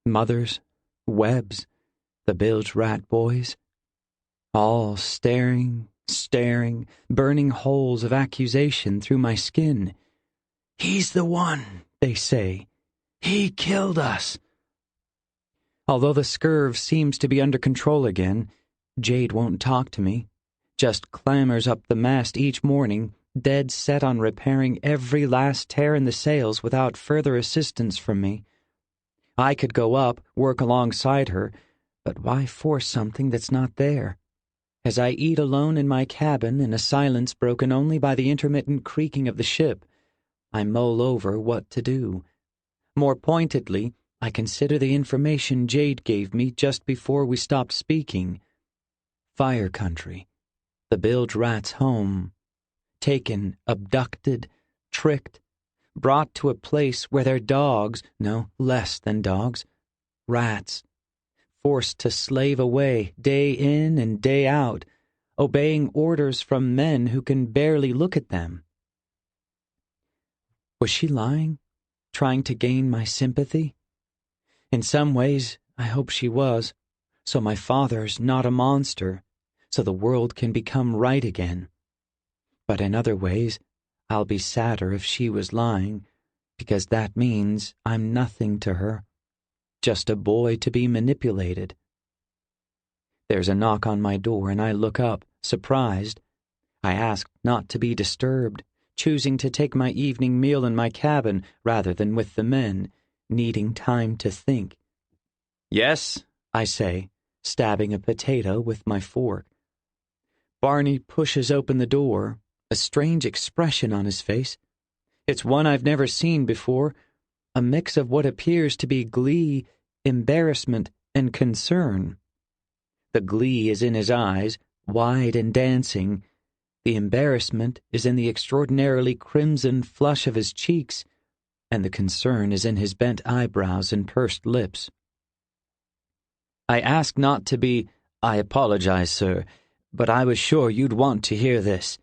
Mothers, Webbs, the bilge rat boys. All staring, burning holes of accusation through my skin. He's the one, they say. He killed us. Although the scurv seems to be under control again, Jade won't talk to me. Just clambers up the mast each morning, dead set on repairing every last tear in the sails without further assistance from me. I could go up, work alongside her, but why force something that's not there? As I eat alone in my cabin in a silence broken only by the intermittent creaking of the ship, I mull over what to do. More pointedly, I consider the information Jade gave me just before we stopped speaking. Fire country. The bilge rat's home. Taken, abducted, tricked, brought to a place where their dogs, no, less than dogs, rats, forced to slave away day in and day out, obeying orders from men who can barely look at them. Was she lying, trying to gain my sympathy? In some ways, I hope she was, so my father's not a monster, so the world can become right again. But in other ways, I'll be sadder if she was lying, because that means I'm nothing to her, just a boy to be manipulated. There's a knock on my door, and I look up, surprised. I ask not to be disturbed, choosing to take my evening meal in my cabin rather than with the men, needing time to think. Yes, I say, stabbing a potato with my fork. Barney pushes open the door, a strange expression on his face. It's one I've never seen before, a mix of what appears to be glee, embarrassment, and concern. The glee is in his eyes, wide and dancing. The embarrassment is in the extraordinarily crimson flush of his cheeks, and the concern is in his bent eyebrows and pursed lips. I ask not to be, I apologize, sir, but I was sure you'd want to hear this.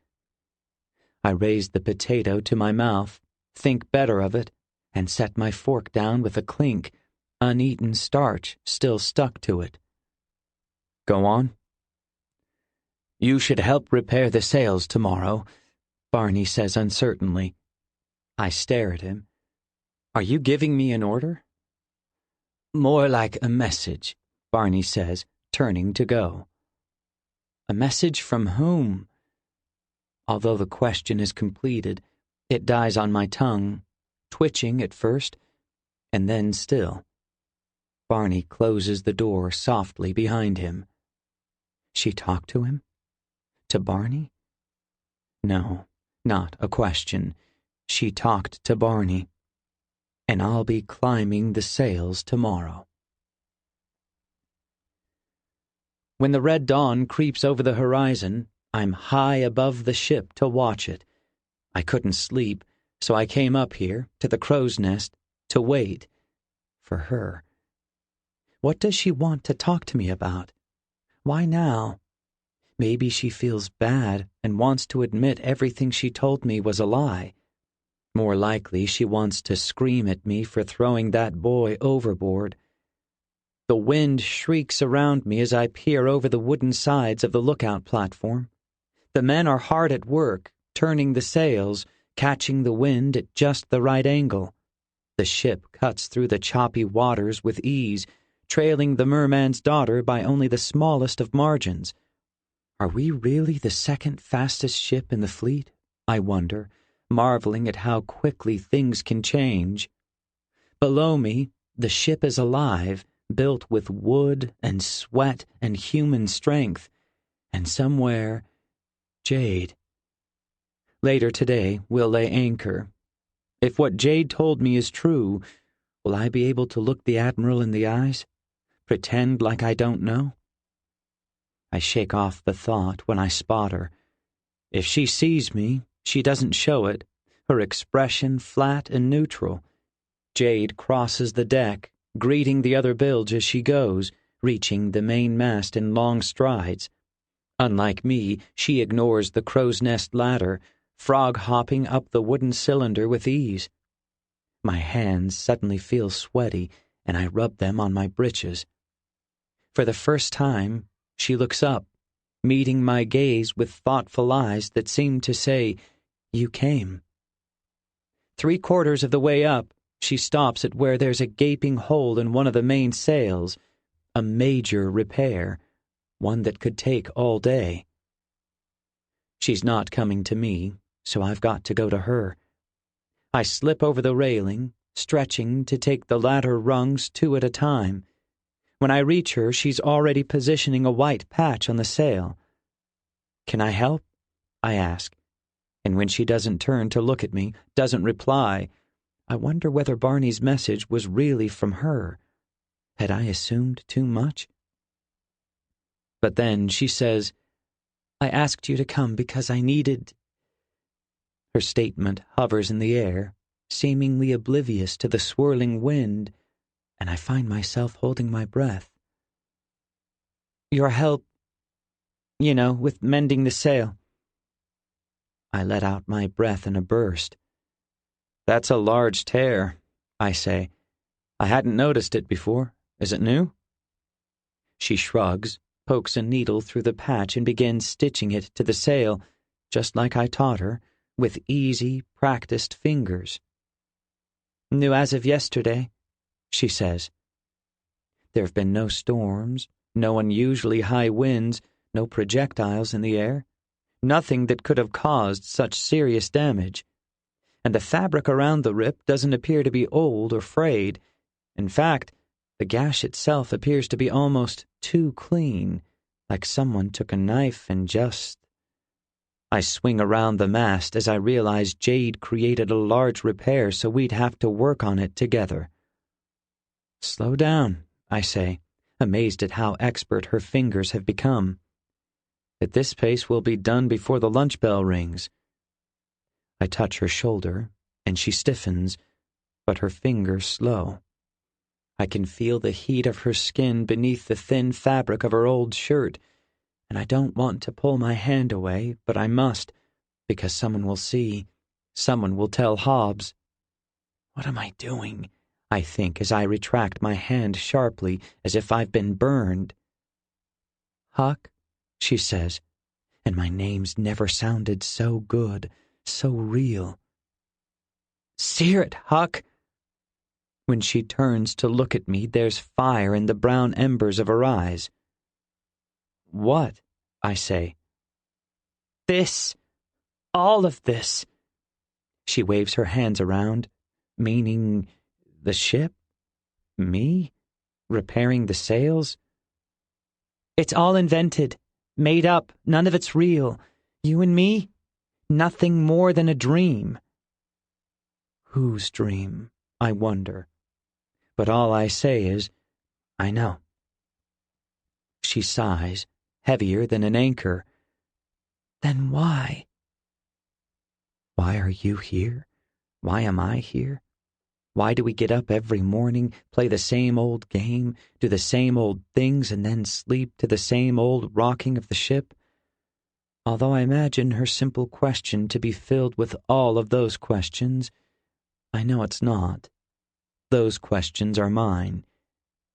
I raise the potato to my mouth, think better of it, and set my fork down with a clink, uneaten starch still stuck to it. Go on. You should help repair the sails tomorrow, Barney says uncertainly. I stare at him. Are you giving me an order? More like a message, Barney says, turning to go. A message from whom? Although the question is completed, it dies on my tongue, twitching at first, and then still. Barney closes the door softly behind him. She talked to him? To Barney? No, not a question. She talked to Barney. And I'll be climbing the sails tomorrow. When the red dawn creeps over the horizon, I'm high above the ship to watch it. I couldn't sleep, so I came up here, to the crow's nest, to wait. For her. What does she want to talk to me about? Why now? Maybe she feels bad and wants to admit everything she told me was a lie. More likely, she wants to scream at me for throwing that boy overboard. The wind shrieks around me as I peer over the wooden sides of the lookout platform. The men are hard at work, turning the sails, catching the wind at just the right angle. The ship cuts through the choppy waters with ease, trailing the merman's daughter by only the smallest of margins. Are we really the second fastest ship in the fleet? I wonder, marveling at how quickly things can change. Below me, the ship is alive, built with wood and sweat and human strength, and somewhere, Jade. Later today, we'll lay anchor. If what Jade told me is true, will I be able to look the Admiral in the eyes? Pretend like I don't know? I shake off the thought when I spot her. If she sees me, she doesn't show it, her expression flat and neutral. Jade crosses the deck, greeting the other bilge as she goes, reaching the main mast in long strides. Unlike me, she ignores the crow's nest ladder, frog-hopping up the wooden cylinder with ease. My hands suddenly feel sweaty, and I rub them on my breeches. For the first time, she looks up, meeting my gaze with thoughtful eyes that seem to say, "You came." 3/4 of the way up, she stops at where there's a gaping hole in one of the main sails, a major repair, one that could take all day. She's not coming to me, so I've got to go to her. I slip over the railing, stretching to take the ladder rungs 2 at a time. When I reach her, she's already positioning a white patch on the sail. "Can I help?" I ask. And when she doesn't turn to look at me, doesn't reply, I wonder whether Barney's message was really from her. Had I assumed too much? But then she says, "I asked you to come because I needed—" Her statement hovers in the air, seemingly oblivious to the swirling wind, and I find myself holding my breath. "Your help, with mending the sail." I let out my breath in a burst. "That's a large tear," I say. "I hadn't noticed it before. Is it new?" She shrugs, pokes a needle through the patch and begins stitching it to the sail, just like I taught her, with easy, practiced fingers. "New as of yesterday," she says. There have been no storms, no unusually high winds, no projectiles in the air, nothing that could have caused such serious damage. And the fabric around the rip doesn't appear to be old or frayed. In fact, the gash itself appears to be almost too clean, like someone took a knife and just... I swing around the mast as I realize Jade created a large repair so we'd have to work on it together. "Slow down," I say, amazed at how expert her fingers have become. "At this pace we'll be done before the lunch bell rings." I touch her shoulder, and she stiffens, but her fingers slow. I can feel the heat of her skin beneath the thin fabric of her old shirt, and I don't want to pull my hand away, but I must, because someone will see. Someone will tell Hobbs. What am I doing? I think as I retract my hand sharply, as if I've been burned. "Huck," she says, and my name's never sounded so good, so real. "Sear it, Huck!" When she turns to look at me, there's fire in the brown embers of her eyes. "What?" I say. "This. All of this." She waves her hands around, meaning the ship? Me? Repairing the sails? "It's all invented, made up, none of it's real. You and me? Nothing more than a dream." Whose dream, I wonder. But all I say is, I know. She sighs, heavier than an anchor. "Then why?" Why are you here? Why am I here? Why do we get up every morning, play the same old game, do the same old things, and then sleep to the same old rocking of the ship? Although I imagine her simple question to be filled with all of those questions, I know it's not. Those questions are mine,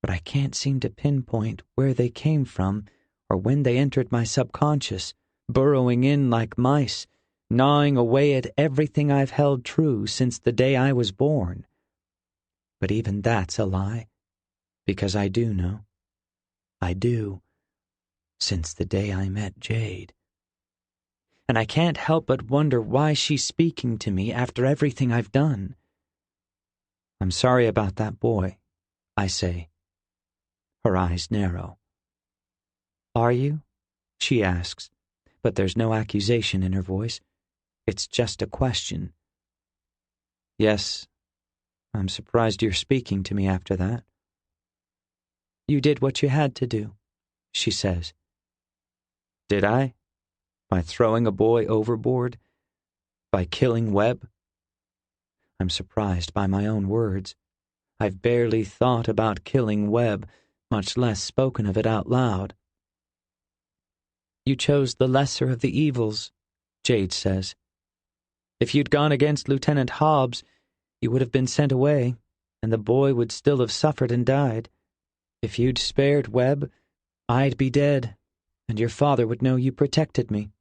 but I can't seem to pinpoint where they came from or when they entered my subconscious, burrowing in like mice, gnawing away at everything I've held true since the day I was born. But even that's a lie, because I do know. I do, since the day I met Jade. And I can't help but wonder why she's speaking to me after everything I've done. "I'm sorry about that boy," I say. Her eyes narrow. "Are you?" she asks, but there's no accusation in her voice. It's just a question. "Yes, I'm surprised you're speaking to me after that." "You did what you had to do," she says. Did I? By throwing a boy overboard? By killing Webb? I'm surprised by my own words. I've barely thought about killing Webb, much less spoken of it out loud. "You chose the lesser of the evils," Jade says. "If you'd gone against Lieutenant Hobbs, you would have been sent away, and the boy would still have suffered and died. If you'd spared Webb, I'd be dead, and your father would know you protected me.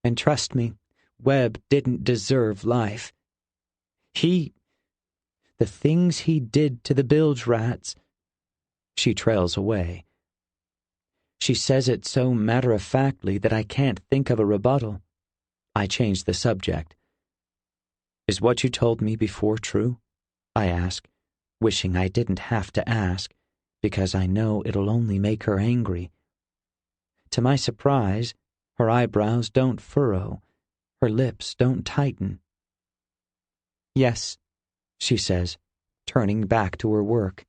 And trust me, Webb didn't deserve life. The things he did to the bilge rats." She trails away. She says it so matter-of-factly that I can't think of a rebuttal. I change the subject. "Is what you told me before true?" I ask, wishing I didn't have to ask, because I know it'll only make her angry. To my surprise, her eyebrows don't furrow, her lips don't tighten. "Yes," she says, turning back to her work.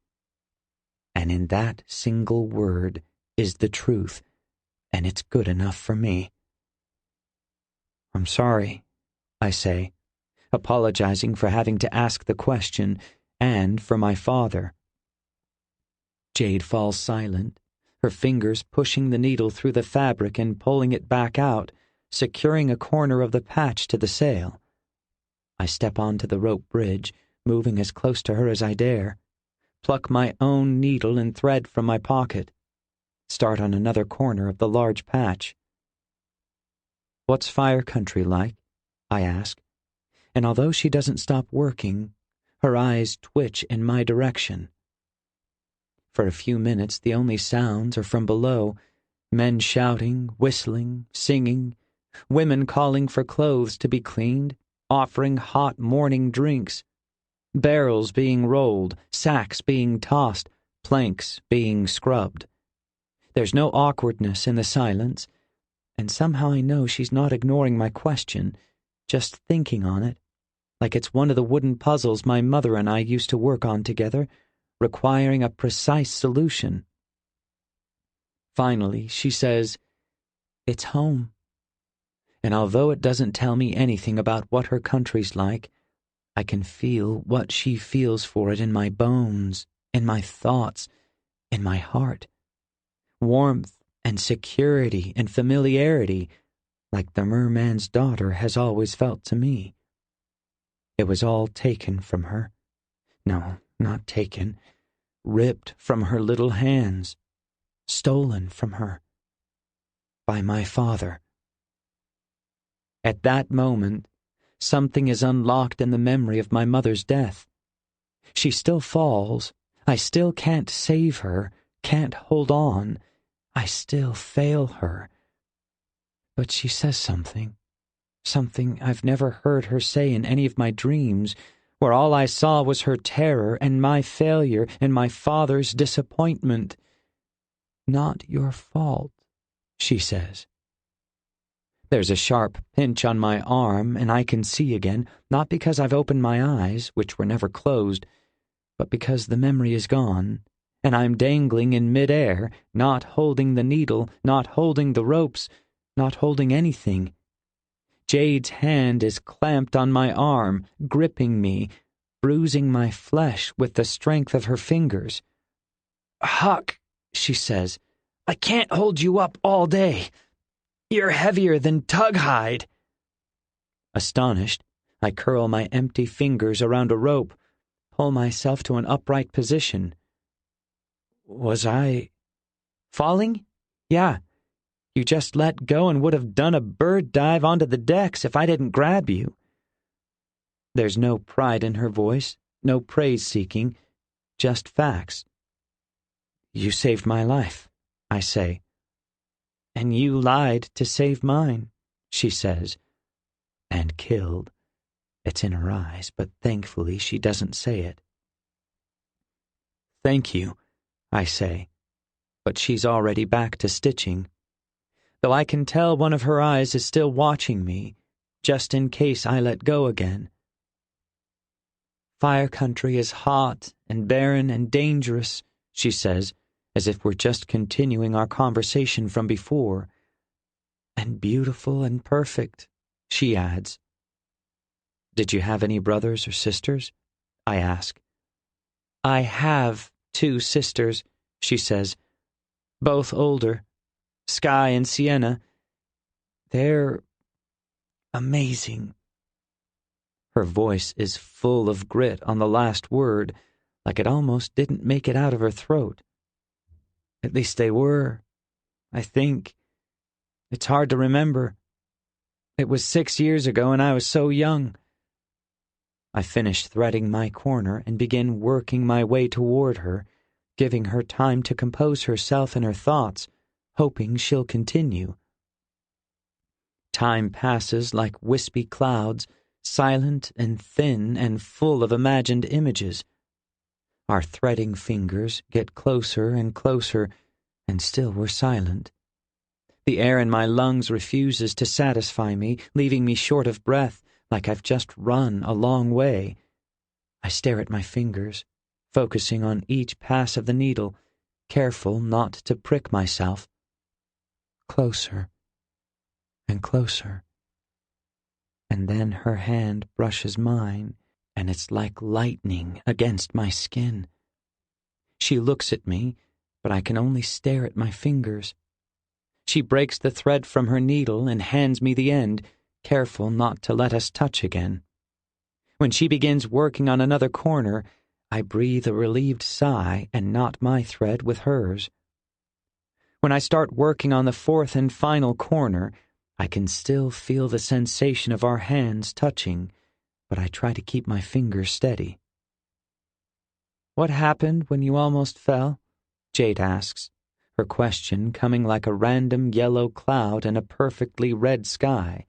And in that single word is the truth, and it's good enough for me. "I'm sorry," I say, apologizing for having to ask the question, and for my father. Jade falls silent, her fingers pushing the needle through the fabric and pulling it back out, securing a corner of the patch to the sail. I step onto the rope bridge, moving as close to her as I dare, pluck my own needle and thread from my pocket, start on another corner of the large patch. "What's Fire Country like?" I ask, and although she doesn't stop working, her eyes twitch in my direction. For a few minutes the only sounds are from below, men shouting, whistling, singing, women calling for clothes to be cleaned, offering hot morning drinks, barrels being rolled, sacks being tossed, planks being scrubbed. There's no awkwardness in the silence, and somehow I know she's not ignoring my question, just thinking on it, like it's one of the wooden puzzles my mother and I used to work on together, requiring a precise solution. Finally, she says, "It's home." And although it doesn't tell me anything about what her country's like, I can feel what she feels for it in my bones, in my thoughts, in my heart. Warmth and security and familiarity, like the merman's daughter has always felt to me. It was all taken from her. No, not taken. Ripped from her little hands. Stolen from her. By my father. At that moment, something is unlocked in the memory of my mother's death. She still falls. I still can't save her, can't hold on. I still fail her. But she says something I've never heard her say in any of my dreams, where all I saw was her terror and my failure and my father's disappointment. "Not your fault," she says. There's a sharp pinch on my arm, and I can see again, not because I've opened my eyes, which were never closed, but because the memory is gone, and I'm dangling in mid-air, not holding the needle, not holding the ropes, not holding anything. Jade's hand is clamped on my arm, gripping me, bruising my flesh with the strength of her fingers. "Huck," she says, "I can't hold you up all day. You're heavier than tug-hide." Astonished, I curl my empty fingers around a rope, pull myself to an upright position. Was I falling? Yeah. You just let go and would have done a bird dive onto the decks if I didn't grab you. There's no pride in her voice, no praise-seeking, just facts. "You saved my life," I say. "And you lied to save mine," she says. "And killed." It's in her eyes, but thankfully she doesn't say it. "Thank you," I say, but she's already back to stitching. Though I can tell one of her eyes is still watching me, just in case I let go again. "Fire country is hot and barren and dangerous," she says, as if we're just continuing our conversation from before. "And beautiful and perfect," she adds. "Did you have any brothers or sisters?" I ask. "I have 2 sisters," she says, "both older. Sky and Sienna. They're amazing." Her voice is full of grit on the last word, like it almost didn't make it out of her throat. "At least they were, I think. It's hard to remember. It was 6 years ago and I was so young." I finish threading my corner and begin working my way toward her, giving her time to compose herself and her thoughts, hoping she'll continue. Time passes like wispy clouds, silent and thin and full of imagined images. Our threading fingers get closer and closer, and still we're silent. The air in my lungs refuses to satisfy me, leaving me short of breath, like I've just run a long way. I stare at my fingers, focusing on each pass of the needle, careful not to prick myself. Closer and closer. And then her hand brushes mine, and it's like lightning against my skin. She looks at me, but I can only stare at my fingers. She breaks the thread from her needle and hands me the end, careful not to let us touch again. When she begins working on another corner, I breathe a relieved sigh and knot my thread with hers. When I start working on the 4th and final corner, I can still feel the sensation of our hands touching, but I try to keep my fingers steady. "What happened when you almost fell?" Jade asks, her question coming like a random yellow cloud in a perfectly red sky.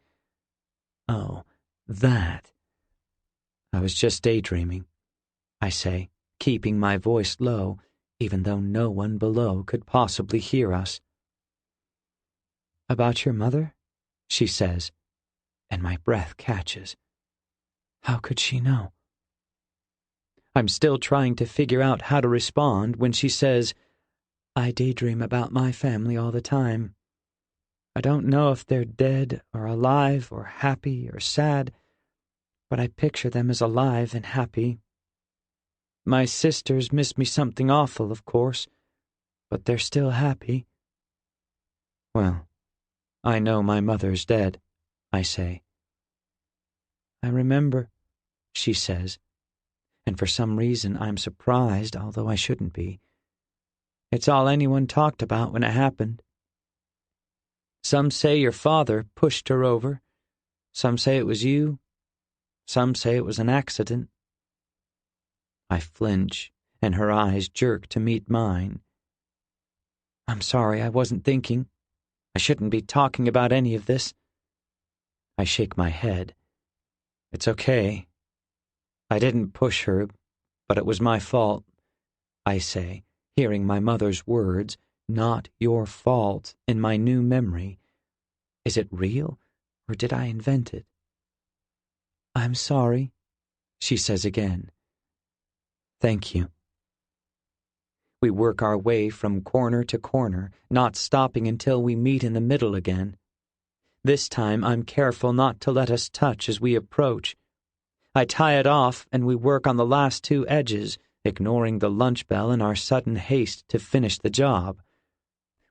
"Oh, that. I was just daydreaming," I say, keeping my voice low, even though no one below could possibly hear us. "About your mother?" she says, and my breath catches. How could she know? I'm still trying to figure out how to respond when she says, "I daydream about my family all the time. I don't know if they're dead or alive or happy or sad, but I picture them as alive and happy. My sisters miss me something awful, of course, but they're still happy." "Well, I know my mother's dead," I say. "I remember," she says, and for some reason I'm surprised, although I shouldn't be. "It's all anyone talked about when it happened. Some say your father pushed her over. Some say it was you. Some say it was an accident." I flinch, and her eyes jerk to meet mine. I'm sorry, I wasn't thinking. I shouldn't be talking about any of this. I shake my head. It's okay. I didn't push her, but it was my fault, I say, hearing my mother's words, not your fault, in my new memory. Is it real, or did I invent it? I'm sorry, she says again. Thank you. We work our way from corner to corner, not stopping until we meet in the middle again. This time I'm careful not to let us touch as we approach. I tie it off, and we work on the last two edges, ignoring the lunch bell in our sudden haste to finish the job.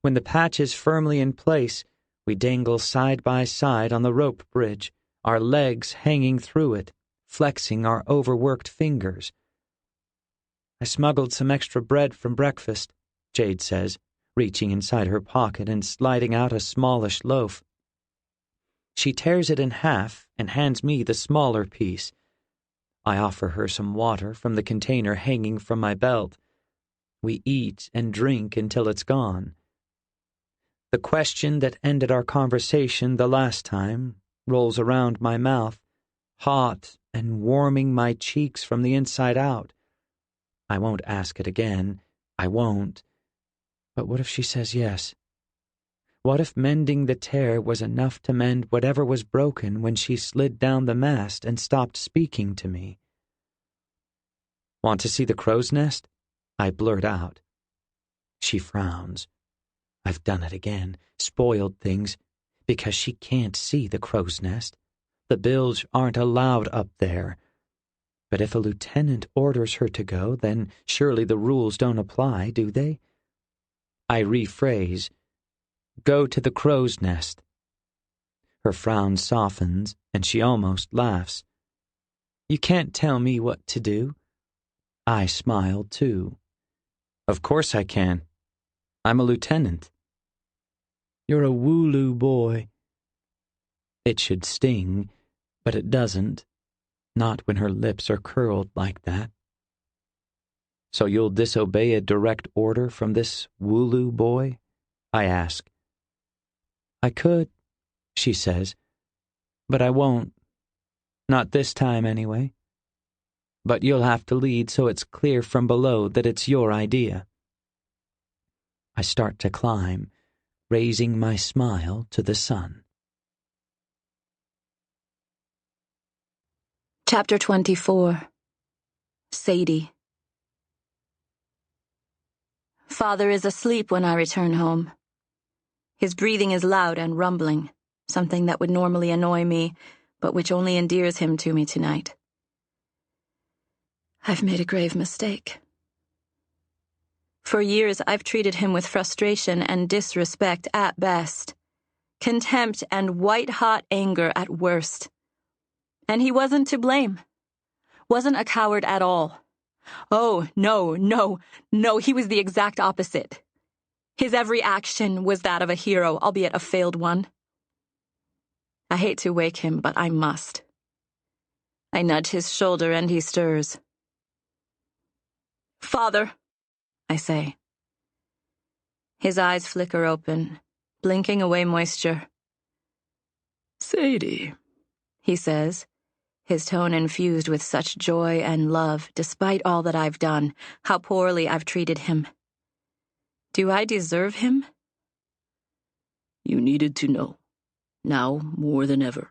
When the patch is firmly in place, we dangle side by side on the rope bridge, our legs hanging through it, flexing our overworked fingers. I smuggled some extra bread from breakfast, Jade says, reaching inside her pocket and sliding out a smallish loaf. She tears it in half and hands me the smaller piece. I offer her some water from the container hanging from my belt. We eat and drink until it's gone. The question that ended our conversation the last time rolls around my mouth, hot and warming my cheeks from the inside out. I won't ask it again. I won't. But what if she says yes? What if mending the tear was enough to mend whatever was broken when she slid down the mast and stopped speaking to me? Want to see the crow's nest? I blurt out. She frowns. I've done it again, spoiled things, because she can't see the crow's nest. The bilge aren't allowed up there. But if a lieutenant orders her to go, then surely the rules don't apply, do they? I rephrase. Go to the crow's nest. Her frown softens, and she almost laughs. You can't tell me what to do. I smile, too. Of course I can. I'm a lieutenant. You're a Wooloo boy. It should sting, but it doesn't. Not when her lips are curled like that. So you'll disobey a direct order from this Wooloo boy? I ask. I could, she says, but I won't. Not this time, anyway. But you'll have to lead so it's clear from below that it's your idea. I start to climb, raising my smile to the sun. Chapter 24. Sadie. Father is asleep when I return home. His breathing is loud and rumbling, something that would normally annoy me, but which only endears him to me tonight. I've made a grave mistake. For years, I've treated him with frustration and disrespect at best, contempt and white-hot anger at worst. And he wasn't to blame. Wasn't a coward at all. Oh, no, he was the exact opposite. His every action was that of a hero, albeit a failed one. I hate to wake him, but I must. I nudge his shoulder and he stirs. Father, I say. His eyes flicker open, blinking away moisture. Sadie, he says, his tone infused with such joy and love, despite all that I've done, how poorly I've treated him. Do I deserve him? you needed to know. Now more than ever.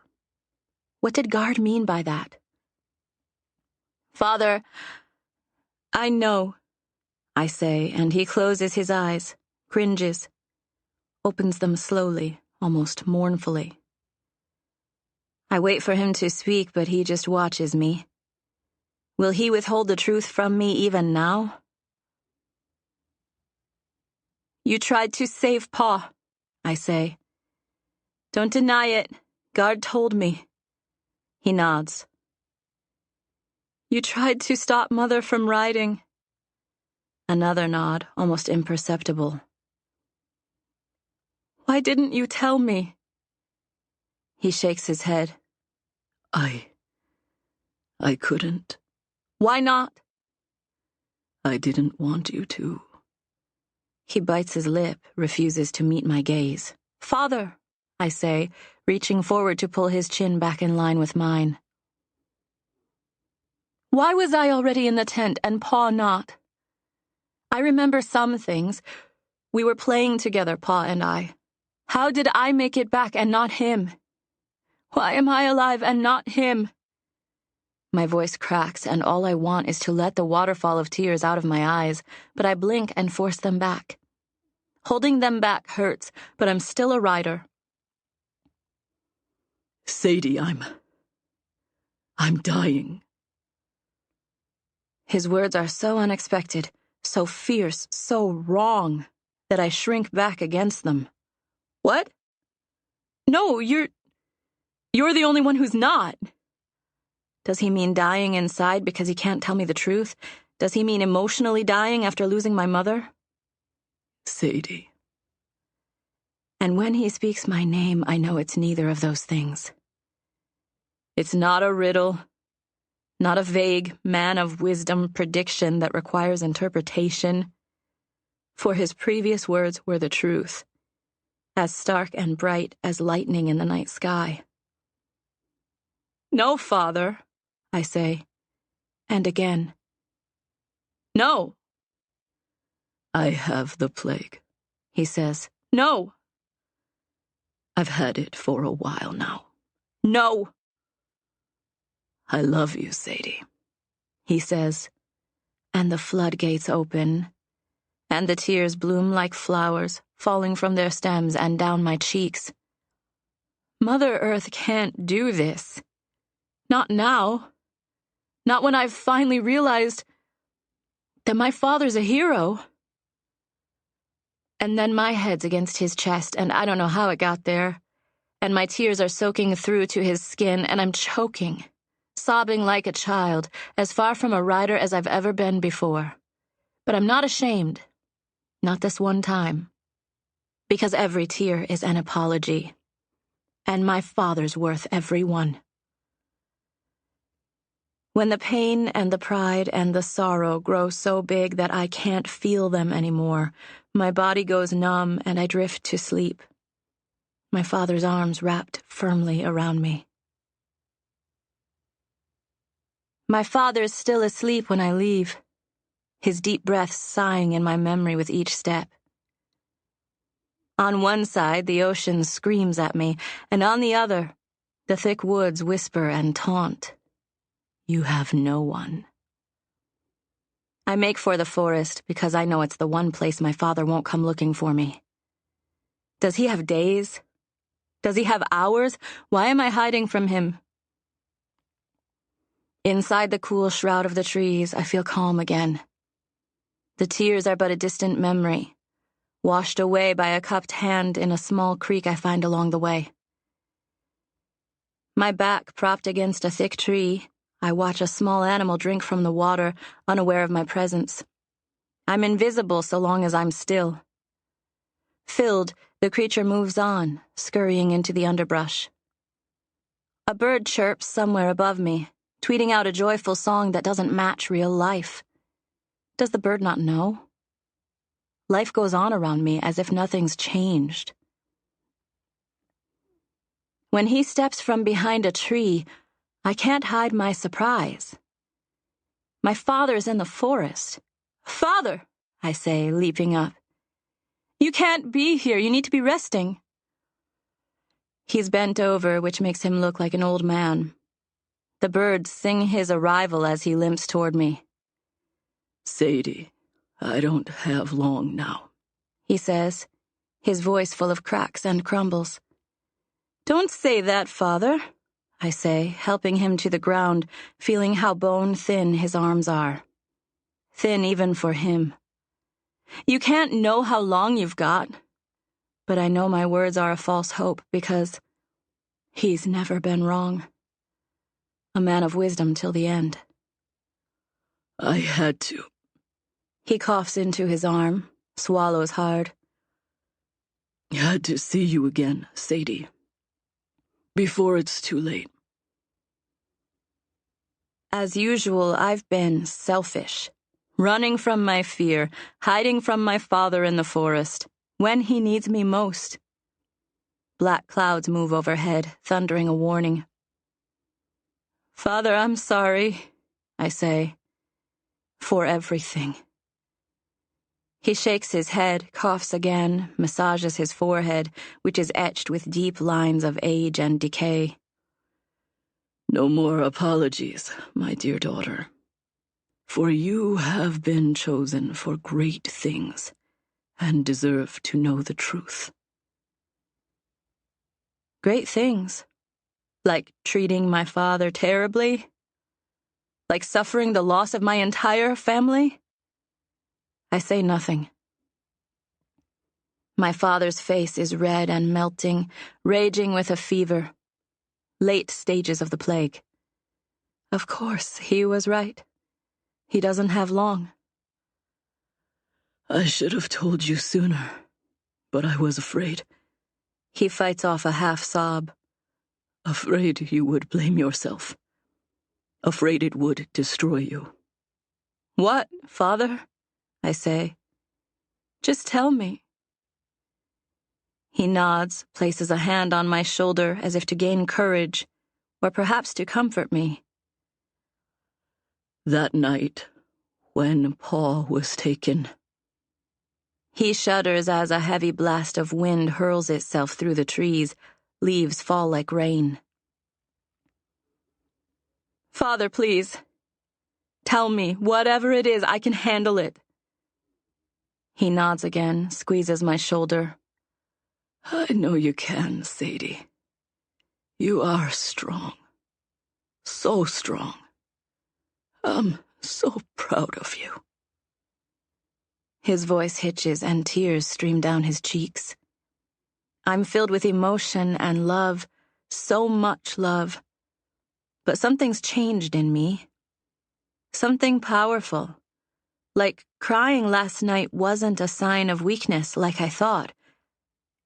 What did Guard mean by that? Father, I know, I say, and he closes his eyes, cringes, opens them slowly, almost mournfully. I wait for him to speak, but he just watches me. Will he withhold the truth from me even now? You tried to save Pa, I say. Don't deny it. Guard told me. He nods. You tried to stop Mother from riding. Another nod, almost imperceptible. Why didn't you tell me? He shakes his head. I couldn't. Why not? I didn't want you to. He bites his lip, refuses to meet my gaze. Father, I say, reaching forward to pull his chin back in line with mine. Why was I already in the tent and Pa not? I remember some things. We were playing together, Pa and I. How did I make it back and not him? Why am I alive and not him? My voice cracks, and all I want is to let the waterfall of tears out of my eyes, but I blink and force them back. Holding them back hurts, but I'm still a rider. Sadie, I'm dying. His words are so unexpected, so fierce, so wrong, that I shrink back against them. What? No, you're the only one who's not. Does he mean dying inside because he can't tell me the truth? Does he mean emotionally dying after losing my mother? Sadie. And when he speaks my name, I know it's neither of those things. It's not a riddle, not a vague man of wisdom prediction that requires interpretation. For his previous words were the truth, as stark and bright as lightning in the night sky. No, Father, I say, and again. No. I have the plague, he says. No. I've had it for a while now. No. I love you, Sadie, he says, and the floodgates open, and the tears bloom like flowers, falling from their stems and down my cheeks. Mother Earth can't do this. Not now. Not when I've finally realized that my father's a hero. And then my head's against his chest, and I don't know how it got there. And my tears are soaking through to his skin, and I'm choking, sobbing like a child, as far from a rider as I've ever been before. But I'm not ashamed. Not this one time. Because every tear is an apology. And my father's worth every one. When the pain and the pride and the sorrow grow so big that I can't feel them anymore, my body goes numb and I drift to sleep. My father's arms wrapped firmly around me. My father's still asleep when I leave, his deep breaths sighing in my memory with each step. On one side, the ocean screams at me, and on the other, the thick woods whisper and taunt. You have no one. I make for the forest because I know it's the one place my father won't come looking for me. Does he have days? Does he have hours? Why am I hiding from him? Inside the cool shroud of the trees, I feel calm again. The tears are but a distant memory, washed away by a cupped hand in a small creek I find along the way. My back propped against a thick tree, I watch a small animal drink from the water, unaware of my presence. I'm invisible so long as I'm still. Filled, the creature moves on, scurrying into the underbrush. A bird chirps somewhere above me, tweeting out a joyful song that doesn't match real life. Does the bird not know? Life goes on around me as if nothing's changed. When he steps from behind a tree, I can't hide my surprise. My father's in the forest. Father, I say, leaping up. You can't be here. You need to be resting. He's bent over, which makes him look like an old man. The birds sing his arrival as he limps toward me. Sadie, I don't have long now, he says, his voice full of cracks and crumbles. Don't say that, Father, I say, helping him to the ground, feeling how bone-thin his arms are. Thin even for him. You can't know how long you've got, but I know my words are a false hope because he's never been wrong. A man of wisdom till the end. I had to. He coughs into his arm, swallows hard. Had to see you again, Sadie. Before it's too late. As usual, I've been selfish, running from my fear, hiding from my father in the forest, when he needs me most. Black clouds move overhead, thundering a warning. Father, I'm sorry, I say, for everything. He shakes his head, coughs again, massages his forehead, which is etched with deep lines of age and decay. No more apologies, my dear daughter. For you have been chosen for great things and deserve to know the truth. Great things? Like treating my father terribly? Like suffering the loss of my entire family? I say nothing. My father's face is red and melting, raging with a fever. Late stages of the plague. Of course, he was right. He doesn't have long. I should have told you sooner, but I was afraid. He fights off a half-sob. Afraid you would blame yourself. Afraid it would destroy you. What, Father? I say. Just tell me. He nods, places a hand on my shoulder as if to gain courage, or perhaps to comfort me. That night, when Paul was taken. He shudders as a heavy blast of wind hurls itself through the trees. Leaves fall like rain. Father, please. Tell me, whatever it is, I can handle it. He nods again, squeezes my shoulder. I know you can, Sadie. You are strong. So strong. I'm so proud of you. His voice hitches and tears stream down his cheeks. I'm filled with emotion and love, so much love. But something's changed in me. Something powerful. Like crying last night wasn't a sign of weakness like I thought.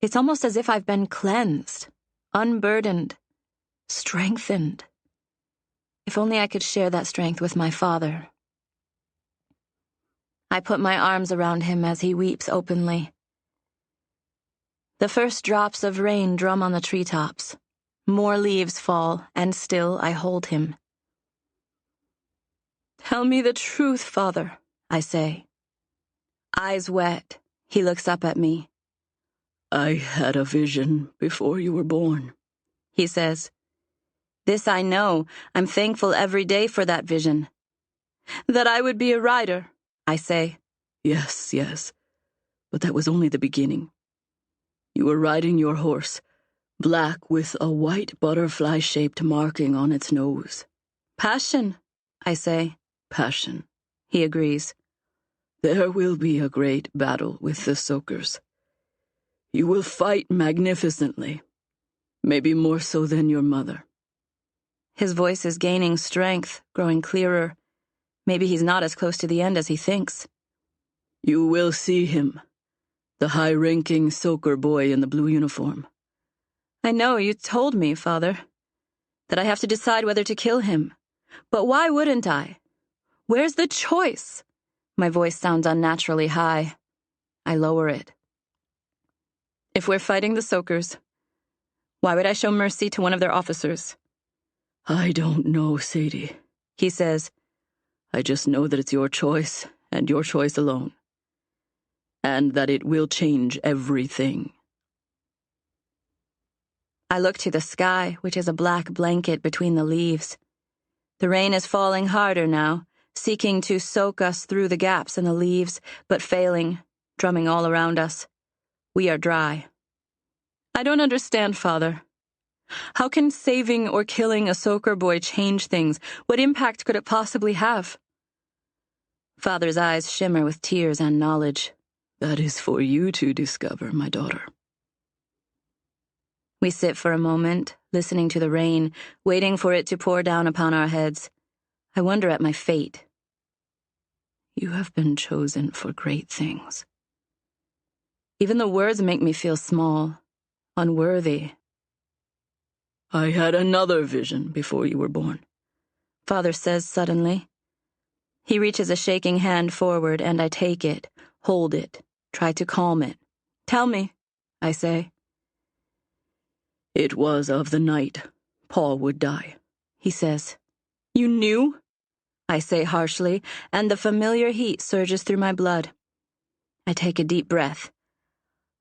It's almost as if I've been cleansed, unburdened, strengthened. If only I could share that strength with my father. I put my arms around him as he weeps openly. The first drops of rain drum on the treetops. More leaves fall, and still I hold him. Tell me the truth, Father, I say. Eyes wet, he looks up at me. I had a vision before you were born, he says. This I know. I'm thankful every day for that vision. That I would be a rider, I say. Yes. But that was only the beginning. You were riding your horse, black with a white butterfly-shaped marking on its nose. Passion, I say. Passion, he agrees. There will be a great battle with the Soakers. You will fight magnificently, maybe more so than your mother. His voice is gaining strength, growing clearer. Maybe he's not as close to the end as he thinks. You will see him, the high-ranking Soaker boy in the blue uniform. I know, you told me, Father, that I have to decide whether to kill him. But why wouldn't I? Where's the choice? My voice sounds unnaturally high. I lower it. If we're fighting the Soakers, why would I show mercy to one of their officers? I don't know, Sadie, he says. I just know that it's your choice, and your choice alone. And that it will change everything. I look to the sky, which is a black blanket between the leaves. The rain is falling harder now, seeking to soak us through the gaps in the leaves, but failing, drumming all around us. We are dry. I don't understand, Father. How can saving or killing a Soaker boy change things? What impact could it possibly have? Father's eyes shimmer with tears and knowledge. That is for you to discover, my daughter. We sit for a moment, listening to the rain, waiting for it to pour down upon our heads. I wonder at my fate. You have been chosen for great things. Even the words make me feel small, unworthy. I had another vision before you were born, Father says suddenly. He reaches a shaking hand forward, and I take it, hold it, try to calm it. Tell me, I say. It was of the night Paul would die, he says. You knew? I say harshly, and the familiar heat surges through my blood. I take a deep breath.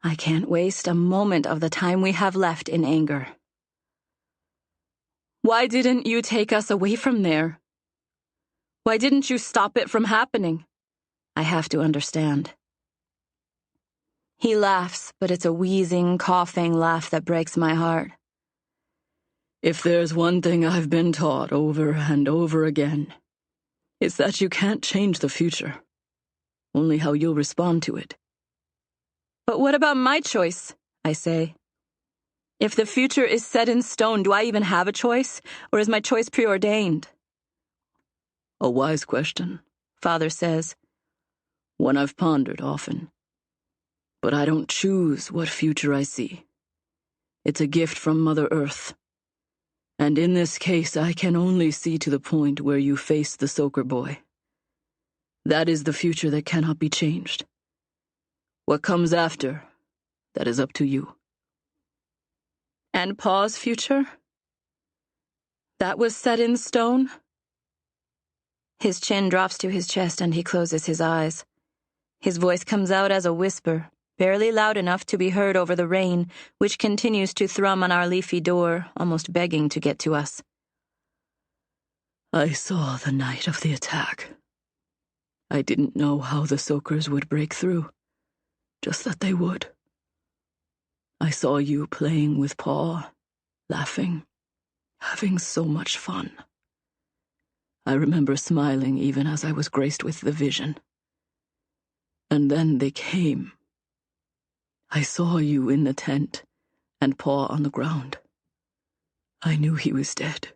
I can't waste a moment of the time we have left in anger. Why didn't you take us away from there? Why didn't you stop it from happening? I have to understand. He laughs, but it's a wheezing, coughing laugh that breaks my heart. If there's one thing I've been taught over and over again, it's that you can't change the future, only how you'll respond to it. But what about my choice? I say. If the future is set in stone, do I even have a choice, or is my choice preordained? A wise question, Father says. One I've pondered often. But I don't choose what future I see. It's a gift from Mother Earth. And in this case, I can only see to the point where you face the Soaker boy. That is the future that cannot be changed. What comes after, that is up to you. And Pa's future? That was set in stone? His chin drops to his chest and he closes his eyes. His voice comes out as a whisper, barely loud enough to be heard over the rain, which continues to thrum on our leafy door, almost begging to get to us. I saw the night of the attack. I didn't know how the Soakers would break through, just that they would. I saw you playing with Pa, laughing, having so much fun. I remember smiling even as I was graced with the vision. And then they came. I saw you in the tent, and Pa on the ground. I knew he was dead.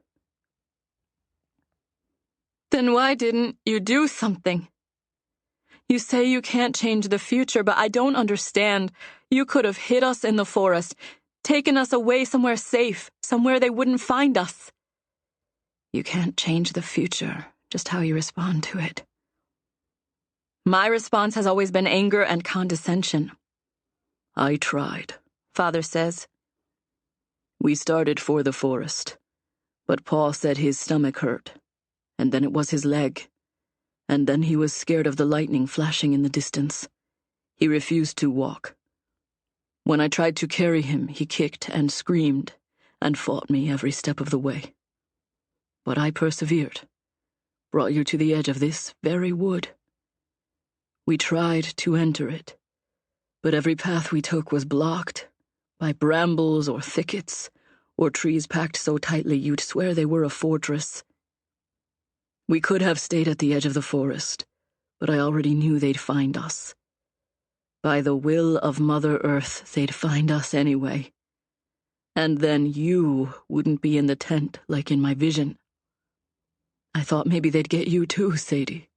Then why didn't you do something? You say you can't change the future, but I don't understand. You could have hid us in the forest, taken us away somewhere safe, somewhere they wouldn't find us. You can't change the future, just how you respond to it. My response has always been anger and condescension. I tried, Father says. We started for the forest, but Pa said his stomach hurt, and then it was his leg. And then he was scared of the lightning flashing in the distance. He refused to walk. When I tried to carry him, he kicked and screamed and fought me every step of the way. But I persevered, brought you to the edge of this very wood. We tried to enter it, but every path we took was blocked by brambles or thickets or trees packed so tightly you'd swear they were a fortress. We could have stayed at the edge of the forest, but I already knew they'd find us. By the will of Mother Earth, they'd find us anyway. And then you wouldn't be in the tent like in my vision. I thought maybe they'd get you too, Sadie.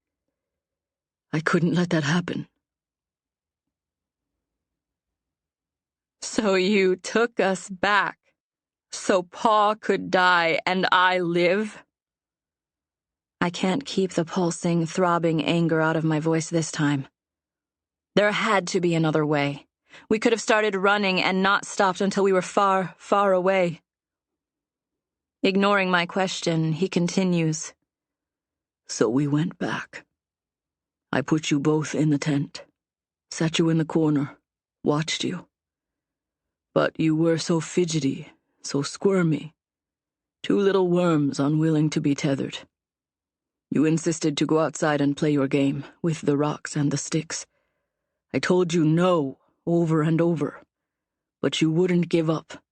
I couldn't let that happen. So you took us back, so Pa could die and I live? I can't keep the pulsing, throbbing anger out of my voice this time. There had to be another way. We could have started running and not stopped until we were far, far away. Ignoring my question, he continues. So we went back. I put you both in the tent, sat you in the corner, watched you. But you were so fidgety, so squirmy. Two little worms unwilling to be tethered. You insisted to go outside and play your game, with the rocks and the sticks. I told you no, over and over. But you wouldn't give up.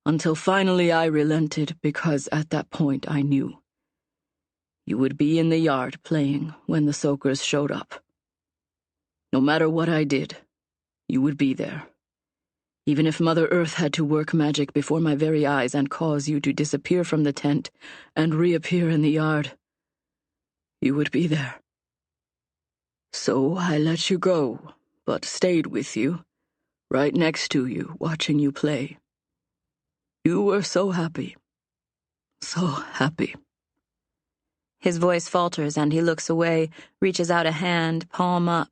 Until finally I relented, because at that point I knew. You would be in the yard playing when the Soakers showed up. No matter what I did, you would be there. Even if Mother Earth had to work magic before my very eyes and cause you to disappear from the tent and reappear in the yard, you would be there. So I let you go, but stayed with you, right next to you, watching you play. You were so happy. So happy. His voice falters and he looks away, reaches out a hand, palm up,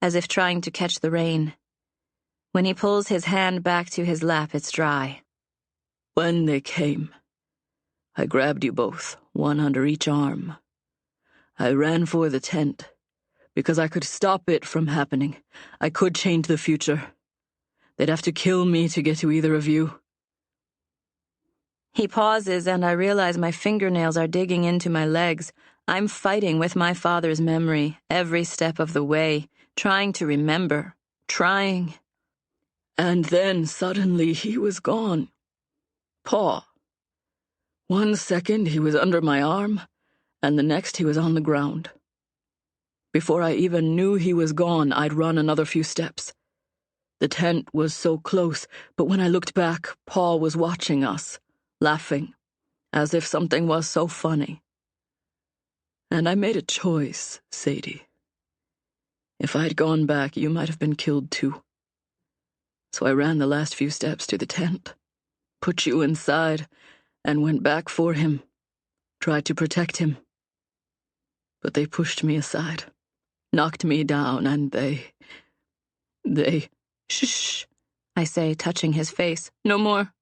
as if trying to catch the rain. When he pulls his hand back to his lap, it's dry. When they came, I grabbed you both, one under each arm. I ran for the tent, because I could stop it from happening. I could change the future. They'd have to kill me to get to either of you. He pauses, and I realize my fingernails are digging into my legs. I'm fighting with my father's memory, every step of the way, trying to remember, trying. And then suddenly he was gone. Pa. 1 second he was under my arm, and the next he was on the ground. Before I even knew he was gone, I'd run another few steps. The tent was so close, but when I looked back, Pa was watching us, laughing, as if something was so funny. And I made a choice, Sadie. If I'd gone back, you might have been killed too. So I ran the last few steps to the tent, put you inside, and went back for him, tried to protect him. But they pushed me aside, knocked me down, and they... Shh, I say, touching his face. No more.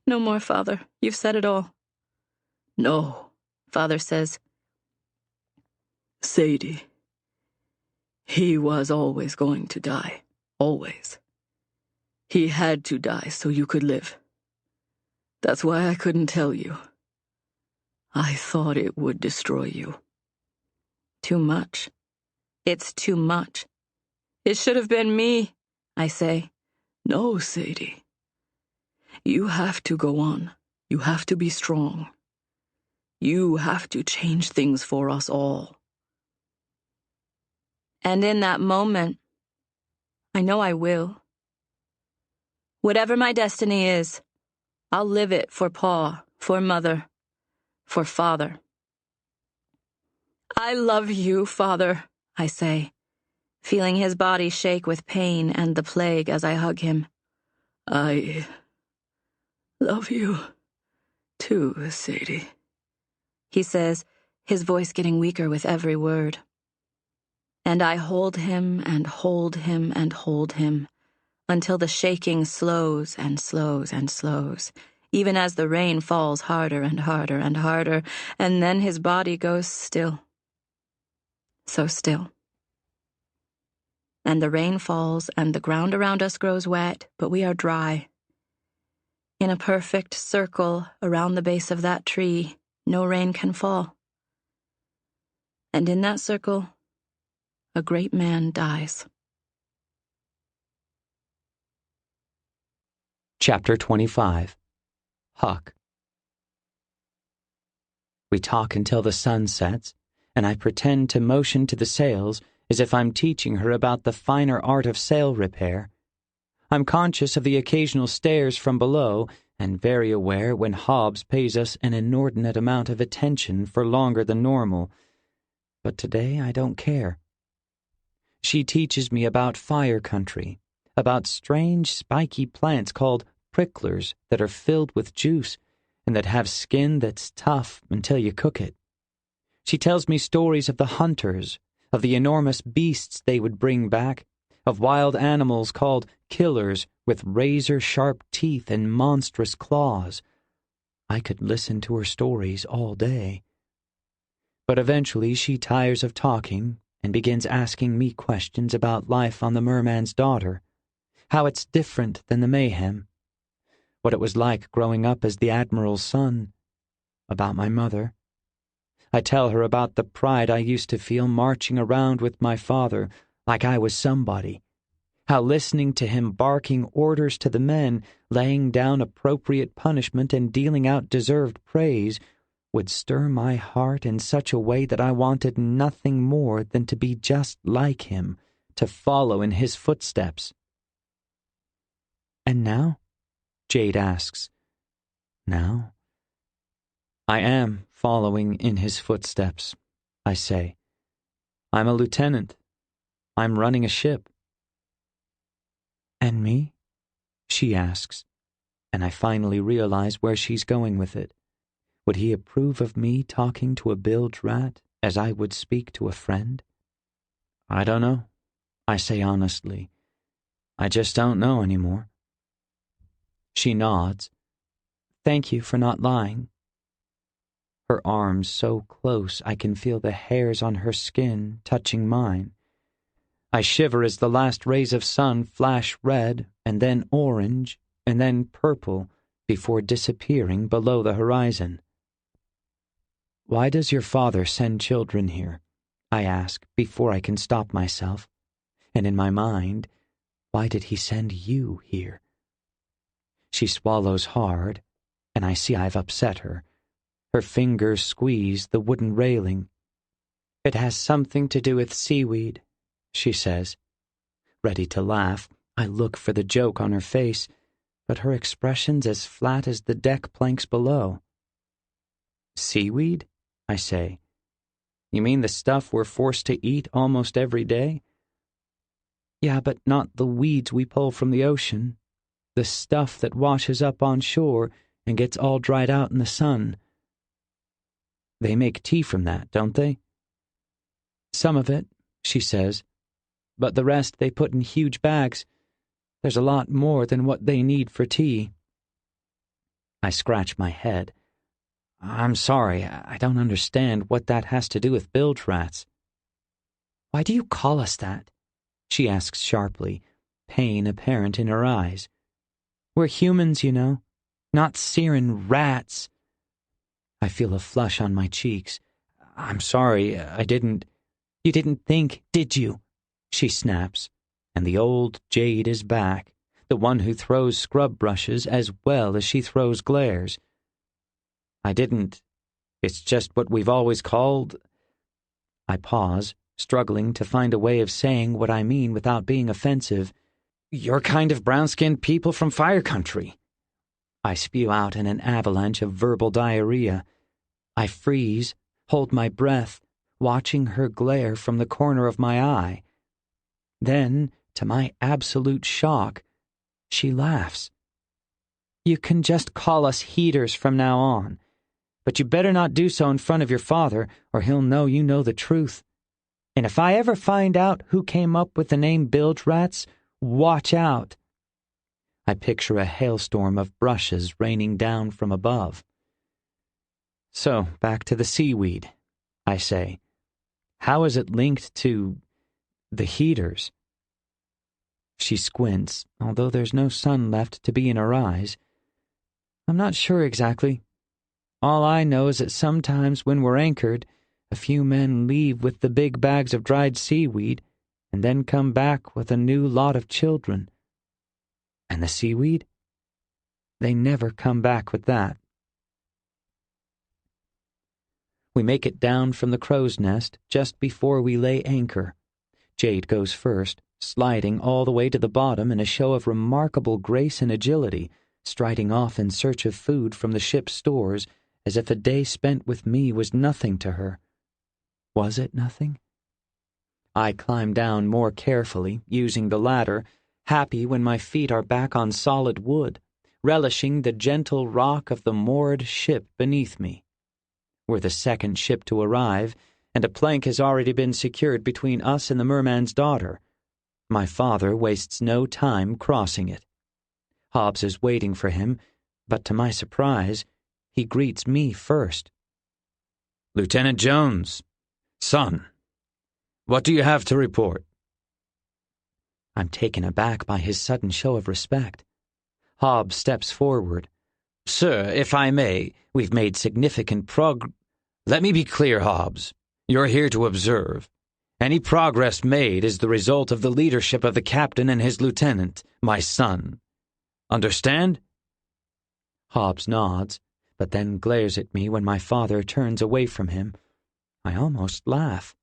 No more, Father. You've said it all. No, Father says. Sadie. He was always going to die. Always. He had to die so you could live. That's why I couldn't tell you. I thought it would destroy you. Too much. It's too much. It should have been me, I say. No, Sadie. You have to go on. You have to be strong. You have to change things for us all. And in that moment, I know I will. Whatever my destiny is, I'll live it for Pa, for Mother, for Father. I love you, Father, I say, feeling his body shake with pain and the plague as I hug him. I love you, too, Sadie, he says, his voice getting weaker with every word. And I hold him and hold him and hold him until the shaking slows and slows and slows, even as the rain falls harder and harder and harder, and then his body goes still. So still. And the rain falls and the ground around us grows wet, but we are dry. In a perfect circle around the base of that tree, no rain can fall. And in that circle, a great man dies. Chapter 25. Huck. We talk until the sun sets, and I pretend to motion to the sails as if I'm teaching her about the finer art of sail repair. I'm conscious of the occasional stares from below, and very aware when Hobbs pays us an inordinate amount of attention for longer than normal. But today I don't care. She teaches me about fire country, about strange spiky plants called pricklers that are filled with juice and that have skin that's tough until you cook it. She tells me stories of the hunters, of the enormous beasts they would bring back, of wild animals called killers with razor-sharp teeth and monstrous claws. I could listen to her stories all day. But eventually she tires of talking and begins asking me questions about life on the Merman's Daughter, how it's different than the Mayhem, what it was like growing up as the Admiral's son, about my mother. I tell her about the pride I used to feel marching around with my father like I was somebody, how listening to him barking orders to the men, laying down appropriate punishment and dealing out deserved praise would stir my heart in such a way that I wanted nothing more than to be just like him, to follow in his footsteps. And now? Jade asks. Now? I am following in his footsteps, I say. I'm a lieutenant. I'm running a ship. And me? She asks, and I finally realize where she's going with it. Would he approve of me talking to a bilge rat as I would speak to a friend? I don't know, I say honestly. I just don't know anymore. She nods. Thank you for not lying. Her arms so close I can feel the hairs on her skin touching mine. I shiver as the last rays of sun flash red, and then orange, and then purple, before disappearing below the horizon. Why does your father send children here? I ask before I can stop myself. And in my mind, why did he send you here? She swallows hard, and I see I've upset her. Her fingers squeeze the wooden railing. It has something to do with seaweed, she says. Ready to laugh, I look for the joke on her face, but her expression's as flat as the deck planks below. Seaweed? I say. You mean the stuff we're forced to eat almost every day? Yeah, but not the weeds we pull from the ocean. The stuff that washes up on shore and gets all dried out in the sun. They make tea from that, don't they? Some of it, she says, but the rest they put in huge bags. There's a lot more than what they need for tea. I scratch my head. I'm sorry, I don't understand what that has to do with bilge rats. Why do you call us that? She asks sharply, pain apparent in her eyes. We're humans, you know, not searing rats. I feel a flush on my cheeks. I'm sorry, I didn't. You didn't think, did you? She snaps, and the old jade is back, the one who throws scrub brushes as well as she throws glares. I didn't. It's just what we've always called. I pause, struggling to find a way of saying what I mean without being offensive. You're kind of brown-skinned people from Fire Country. I spew out in an avalanche of verbal diarrhea. I freeze, hold my breath, watching her glare from the corner of my eye. Then, to my absolute shock, she laughs. You can just call us heaters from now on. But you better not do so in front of your father, or he'll know you know the truth. And if I ever find out who came up with the name bilge rats, watch out. I picture a hailstorm of brushes raining down from above. So, back to the seaweed, I say. How is it linked to the heaters? She squints, although there's no sun left to be in her eyes. I'm not sure exactly. All I know is that sometimes when we're anchored, a few men leave with the big bags of dried seaweed and then come back with a new lot of children. And the seaweed? They never come back with that. We make it down from the crow's nest just before we lay anchor. Jade goes first, sliding all the way to the bottom in a show of remarkable grace and agility, striding off in search of food from the ship's stores, as if a day spent with me was nothing to her. Was it nothing? I climb down more carefully, using the ladder, happy when my feet are back on solid wood, relishing the gentle rock of the moored ship beneath me. We're the second ship to arrive, and a plank has already been secured between us and the merman's daughter. My father wastes no time crossing it. Hobbs is waiting for him, but to my surprise, he greets me first. Lieutenant Jones, son, what do you have to report? I'm taken aback by his sudden show of respect. Hobbs steps forward. Sir, if I may, we've made significant Let me be clear, Hobbs. You're here to observe. Any progress made is the result of the leadership of the captain and his lieutenant, my son. Understand? Hobbs nods, but then glares at me when my father turns away from him. I almost laugh.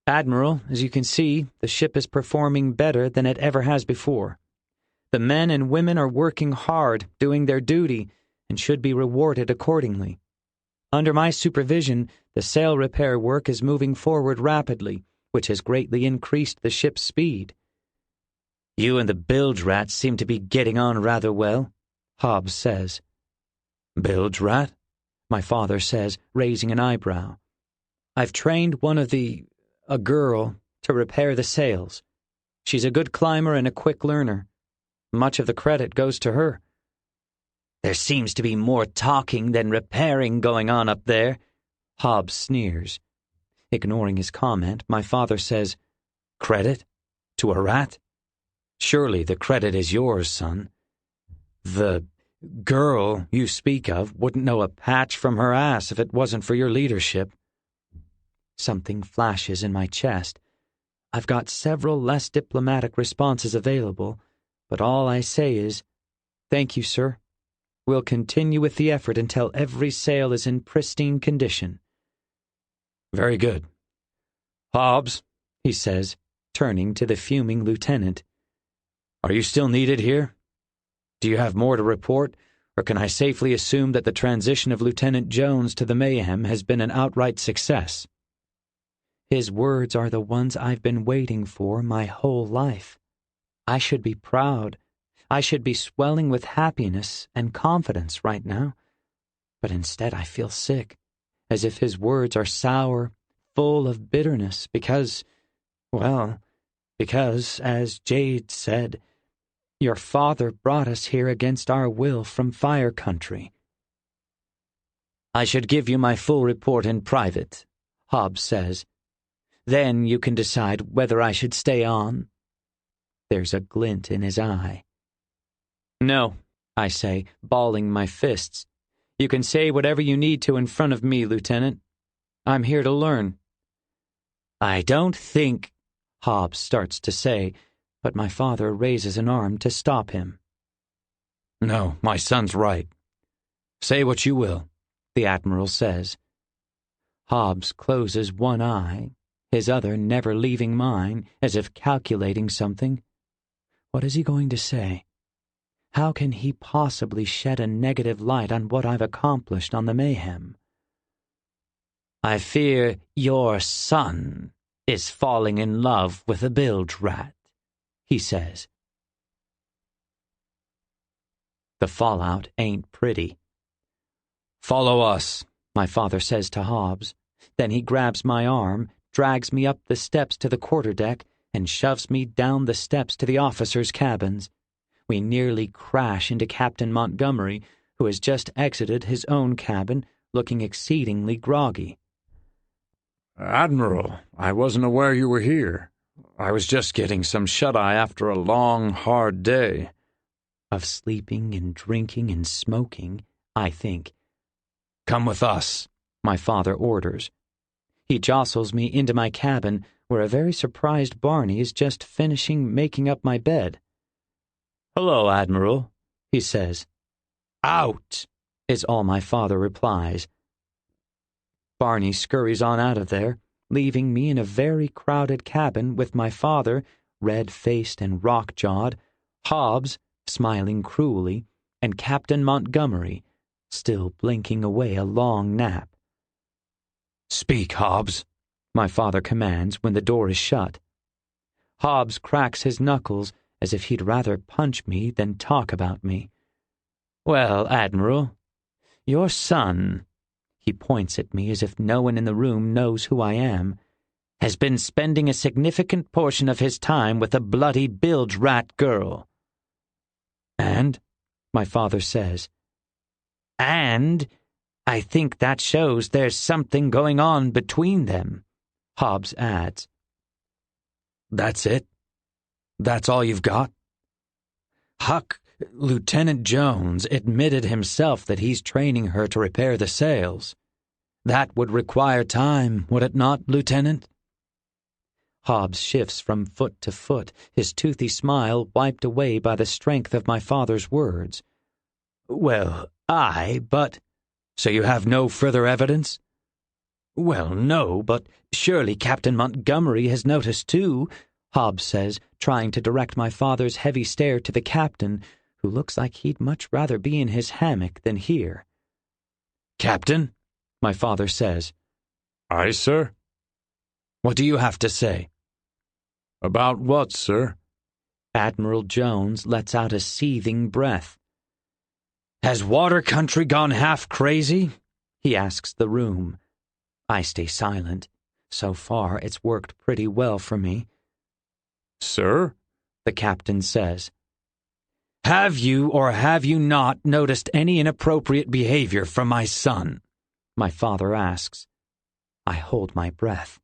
Admiral, as you can see, the ship is performing better than it ever has before. The men and women are working hard, doing their duty, and should be rewarded accordingly. Under my supervision, the sail repair work is moving forward rapidly, which has greatly increased the ship's speed. You and the bilge rats seem to be getting on rather well, Hobbs says. Bilge rat? my father says, raising an eyebrow. I've trained a girl, to repair the sails. She's a good climber and a quick learner. Much of the credit goes to her. There seems to be more talking than repairing going on up there, Hobbs sneers. Ignoring his comment, my father says, Credit? To a rat? Surely the credit is yours, son. The girl you speak of wouldn't know a patch from her ass if it wasn't for your leadership. Something flashes in my chest. I've got several less diplomatic responses available, but all I say is, Thank you, sir. We'll continue with the effort until every sail is in pristine condition. Very good. Hobbs, he says, turning to the fuming lieutenant. Are you still needed here? Do you have more to report, or can I safely assume that the transition of Lieutenant Jones to the Mayhem has been an outright success? His words are the ones I've been waiting for my whole life. I should be proud. I should be swelling with happiness and confidence right now. But instead I feel sick, as if his words are sour, full of bitterness, because, as Jade said, your father brought us here against our will from Fire Country. I should give you my full report in private, Hobbs says. Then you can decide whether I should stay on. There's a glint in his eye. No, I say, balling my fists. You can say whatever you need to in front of me, Lieutenant. I'm here to learn. I don't think, Hobbs starts to say, but my father raises an arm to stop him. No, my son's right. Say what you will, the Admiral says. Hobbs closes one eye, his other never leaving mine, as if calculating something. What is he going to say? How can he possibly shed a negative light on what I've accomplished on the Mayhem? I fear your son is falling in love with a bilge rat, he says. The fallout ain't pretty. Follow us, my father says to Hobbs. Then he grabs my arm, drags me up the steps to the quarterdeck, and shoves me down the steps to the officers' cabins. We nearly crash into Captain Montgomery, who has just exited his own cabin, looking exceedingly groggy. Admiral, I wasn't aware you were here. I was just getting some shut-eye after a long, hard day. Of sleeping and drinking and smoking, I think. Come with us, my father orders. He jostles me into my cabin, where a very surprised Barney is just finishing making up my bed. Hello, Admiral, he says. Out, is all my father replies. Barney scurries on out of there, leaving me in a very crowded cabin with my father, red-faced and rock-jawed, Hobbs, smiling cruelly, and Captain Montgomery, still blinking away a long nap. Speak, Hobbs, my father commands when the door is shut. Hobbs cracks his knuckles as if he'd rather punch me than talk about me. Well, Admiral, your son, he points at me as if no one in the room knows who I am, has been spending a significant portion of his time with a bloody bilge rat girl. And, my father says, and I think that shows there's something going on between them, Hobbs adds. That's it? That's all you've got? Huck, Lieutenant Jones admitted himself that he's training her to repair the sails. That would require time, would it not, Lieutenant? Hobbs shifts from foot to foot, his toothy smile wiped away by the strength of my father's words. Well, but... So you have no further evidence? Well, no, but surely Captain Montgomery has noticed too, Hobbs says, trying to direct my father's heavy stare to the captain, who looks like he'd much rather be in his hammock than here. Captain, my father says. Aye, sir? What do you have to say? About what, sir? Admiral Jones lets out a seething breath. Has Water Country gone half crazy? He asks the room. I stay silent. So far, it's worked pretty well for me. Sir? The captain says. Have you or have you not noticed any inappropriate behavior from my son? My father asks. I hold my breath.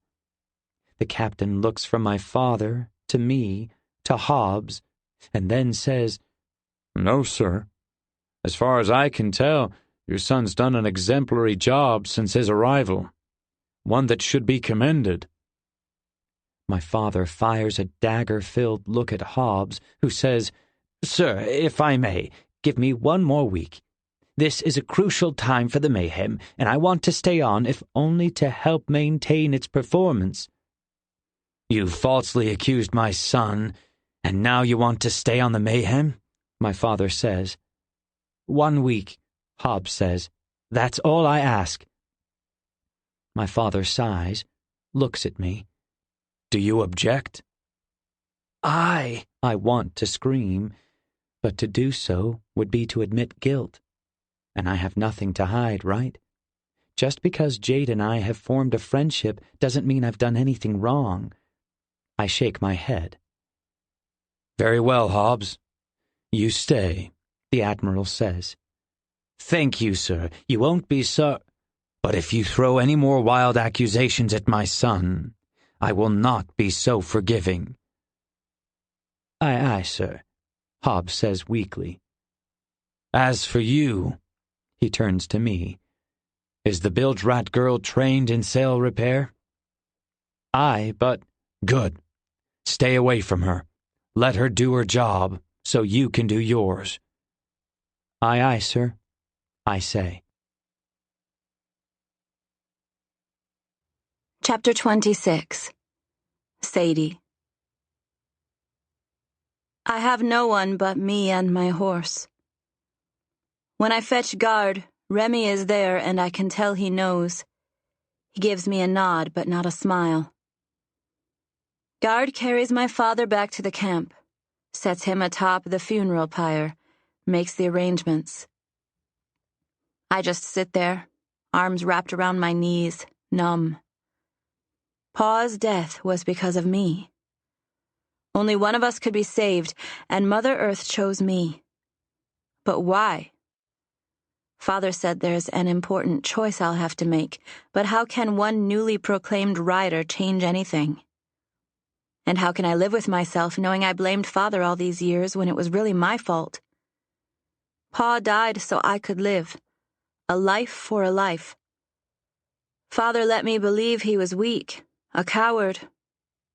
The captain looks from my father to me to Hobbs, and then says, No, sir. As far as I can tell, your son's done an exemplary job since his arrival. One that should be commended. My father fires a dagger-filled look at Hobbs, who says, Sir, if I may, give me one more week. This is a crucial time for the Mayhem, and I want to stay on if only to help maintain its performance. You falsely accused my son, and now you want to stay on the Mayhem? My father says. 1 week, Hobbs says. That's all I ask. My father sighs, looks at me. Do you object? I want to scream, but to do so would be to admit guilt. And I have nothing to hide, right? Just because Jade and I have formed a friendship doesn't mean I've done anything wrong. I shake my head. Very well, Hobbs. You stay, the Admiral says. Thank you, sir. You won't be But if you throw any more wild accusations at my son, I will not be so forgiving. Aye, sir, Hobbs says weakly. As for you, he turns to me, is the bilge rat girl trained in sail repair? Aye, but good. Stay away from her. Let her do her job, so you can do yours. Aye, sir, I say. Chapter 26. Sadie. I have no one but me and my horse. When I fetch guard, Remy is there and I can tell he knows. He gives me a nod but not a smile. Guard carries my father back to the camp, sets him atop the funeral pyre, makes the arrangements. I just sit there, arms wrapped around my knees, numb. Pa's death was because of me. Only one of us could be saved, and Mother Earth chose me. But why? Father said there's an important choice I'll have to make, but how can one newly proclaimed rider change anything? And how can I live with myself knowing I blamed Father all these years when it was really my fault? Pa died so I could live. A life for a life. Father let me believe he was weak, a coward,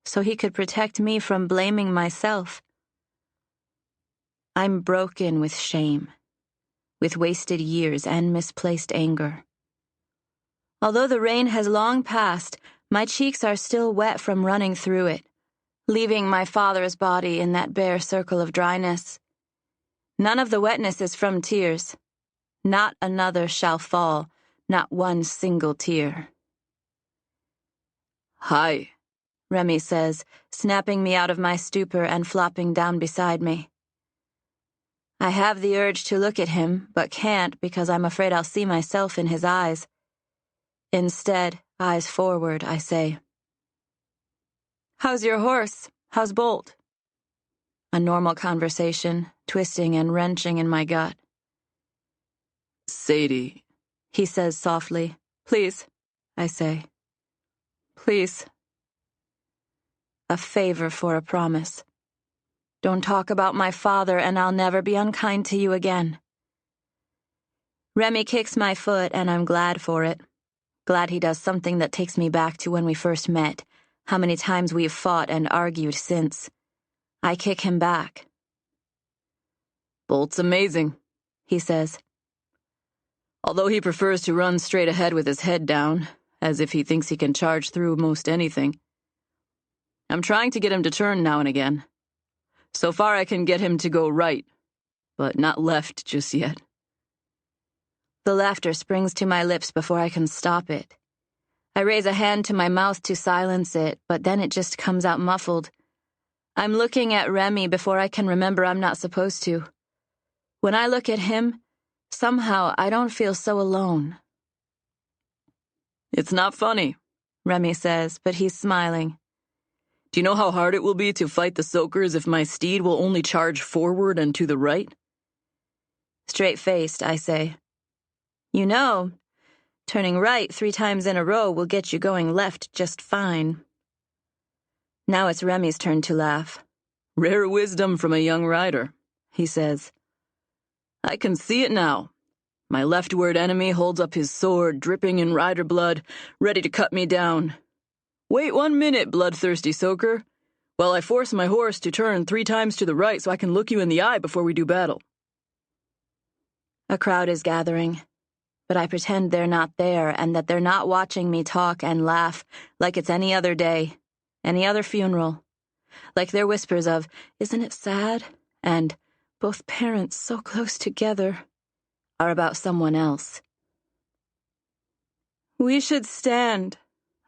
so he could protect me from blaming myself. I'm broken with shame, with wasted years and misplaced anger. Although the rain has long passed, my cheeks are still wet from running through it, leaving my father's body in that bare circle of dryness. None of the wetness is from tears. Not another shall fall, not one single tear. Hi, Remy says, snapping me out of my stupor and flopping down beside me. I have the urge to look at him, but can't because I'm afraid I'll see myself in his eyes. Instead, eyes forward, I say, "How's your horse? How's Bolt?" A normal conversation, twisting and wrenching in my gut. Sadie, He says softly. "Please," I say. "Please." A favor for a promise. Don't talk about my father and I'll never be unkind to you again. Remy kicks my foot and I'm glad for it. Glad he does something that takes me back to when we first met, how many times we've fought and argued since. I kick him back. Bolt's amazing, He says. although he prefers to run straight ahead with his head down, as if he thinks he can charge through most anything. I'm trying to get him to turn now and again. So far I can get him to go right, but not left just yet. The laughter springs to my lips before I can stop it. I raise a hand to my mouth to silence it, but then it just comes out muffled. I'm looking at Remy before I can remember I'm not supposed to. When I look at him, somehow I don't feel so alone. It's not funny, Remy says, but he's smiling. Do you know how hard it will be to fight the soakers if my steed will only charge forward and to the right? Straight-faced, I say. You know, turning right 3 times in a row will get you going left just fine. Now it's Remy's turn to laugh. Rare wisdom from a young rider, he says. I can see it now. My leftward enemy holds up his sword, dripping in rider blood, ready to cut me down. Wait 1 minute, bloodthirsty soaker, while I force my horse to turn 3 times to the right so I can look you in the eye before we do battle. A crowd is gathering, but I pretend they're not there and that they're not watching me talk and laugh like it's any other day, any other funeral. Like their whispers of, "Isn't it sad?" and "Both parents so close together," are about someone else. We should stand,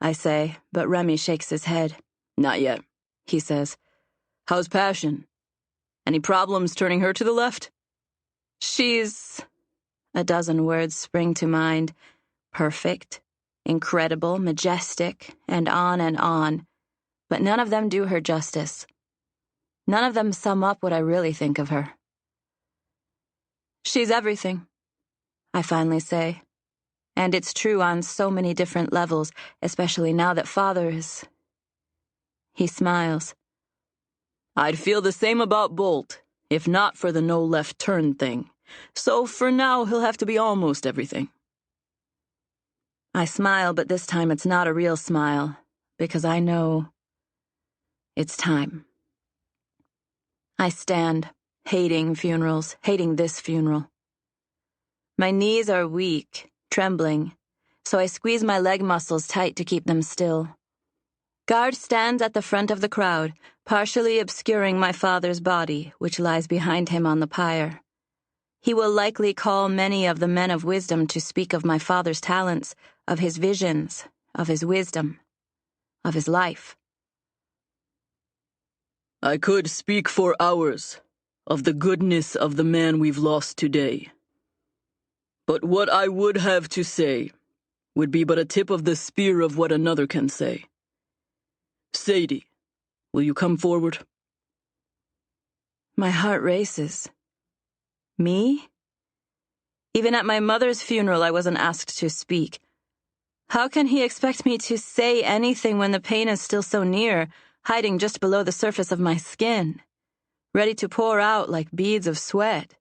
I say, but Remy shakes his head. Not yet, he says. How's Passion? Any problems turning her to the left? She's... A dozen words spring to mind. Perfect, incredible, majestic, and on, but none of them do her justice. None of them sum up what I really think of her. She's everything, I finally say. And it's true on so many different levels, especially now that Father is... He smiles. I'd feel the same about Bolt, if not for the no left turn thing. So for now, he'll have to be almost everything. I smile, but this time it's not a real smile, because I know it's time. I stand, hating funerals, hating this funeral. My knees are weak, trembling, so I squeeze my leg muscles tight to keep them still. Guard stands at the front of the crowd, partially obscuring my father's body, which lies behind him on the pyre. He will likely call many of the men of wisdom to speak of my father's talents, of his visions, of his wisdom, of his life. I could speak for hours of the goodness of the man we've lost today. But what I would have to say would be but a tip of the spear of what another can say. Sadie, will you come forward? My heart races. Me? Even at my mother's funeral, I wasn't asked to speak. How can he expect me to say anything when the pain is still so near, hiding just below the surface of my skin, ready to pour out like beads of sweat?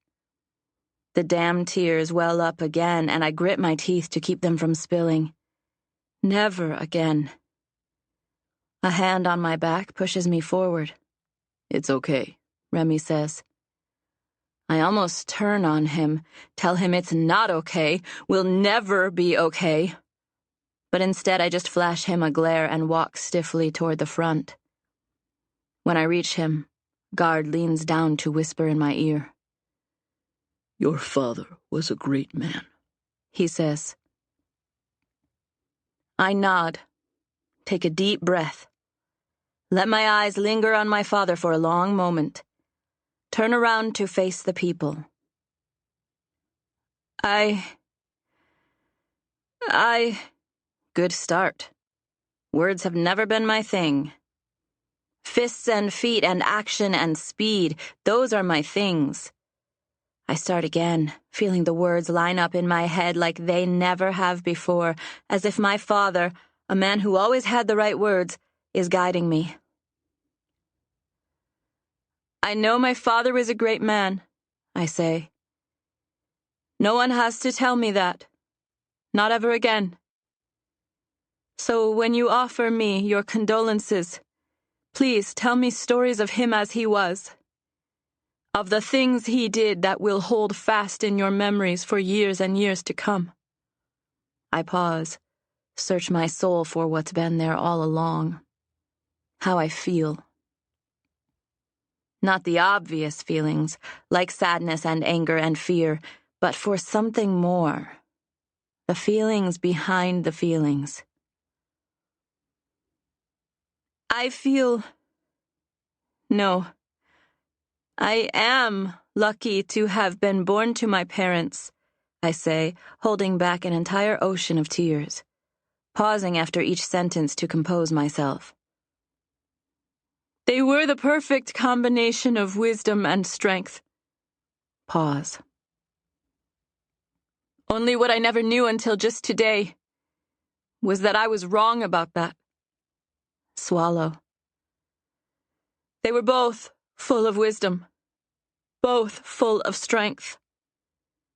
The damn tears well up again, and I grit my teeth to keep them from spilling. Never again. A hand on my back pushes me forward. It's okay, Remy says. I almost turn on him, tell him it's not okay, will never be okay. But instead I just flash him a glare and walk stiffly toward the front. When I reach him, Guard leans down to whisper in my ear. Your father was a great man, he says. I nod, take a deep breath. Let my eyes linger on my father for a long moment. Turn around to face the people. Good start. Words have never been my thing. Fists and feet and action and speed, those are my things. I start again, feeling the words line up in my head like they never have before, as if my father, a man who always had the right words, is guiding me. I know my father is a great man, I say. No one has to tell me that. Not ever again. So when you offer me your condolences, please tell me stories of him as he was. Of the things he did that will hold fast in your memories for years and years to come. I pause, search my soul for what's been there all along. How I feel. Not the obvious feelings, like sadness and anger and fear, but for something more. The feelings behind the feelings. I feel... No. I am lucky to have been born to my parents, I say, holding back an entire ocean of tears. pausing after each sentence to compose myself. They were the perfect combination of wisdom and strength. Pause. Only what I never knew until just today was that I was wrong about that. Swallow. They were both full of wisdom, both full of strength.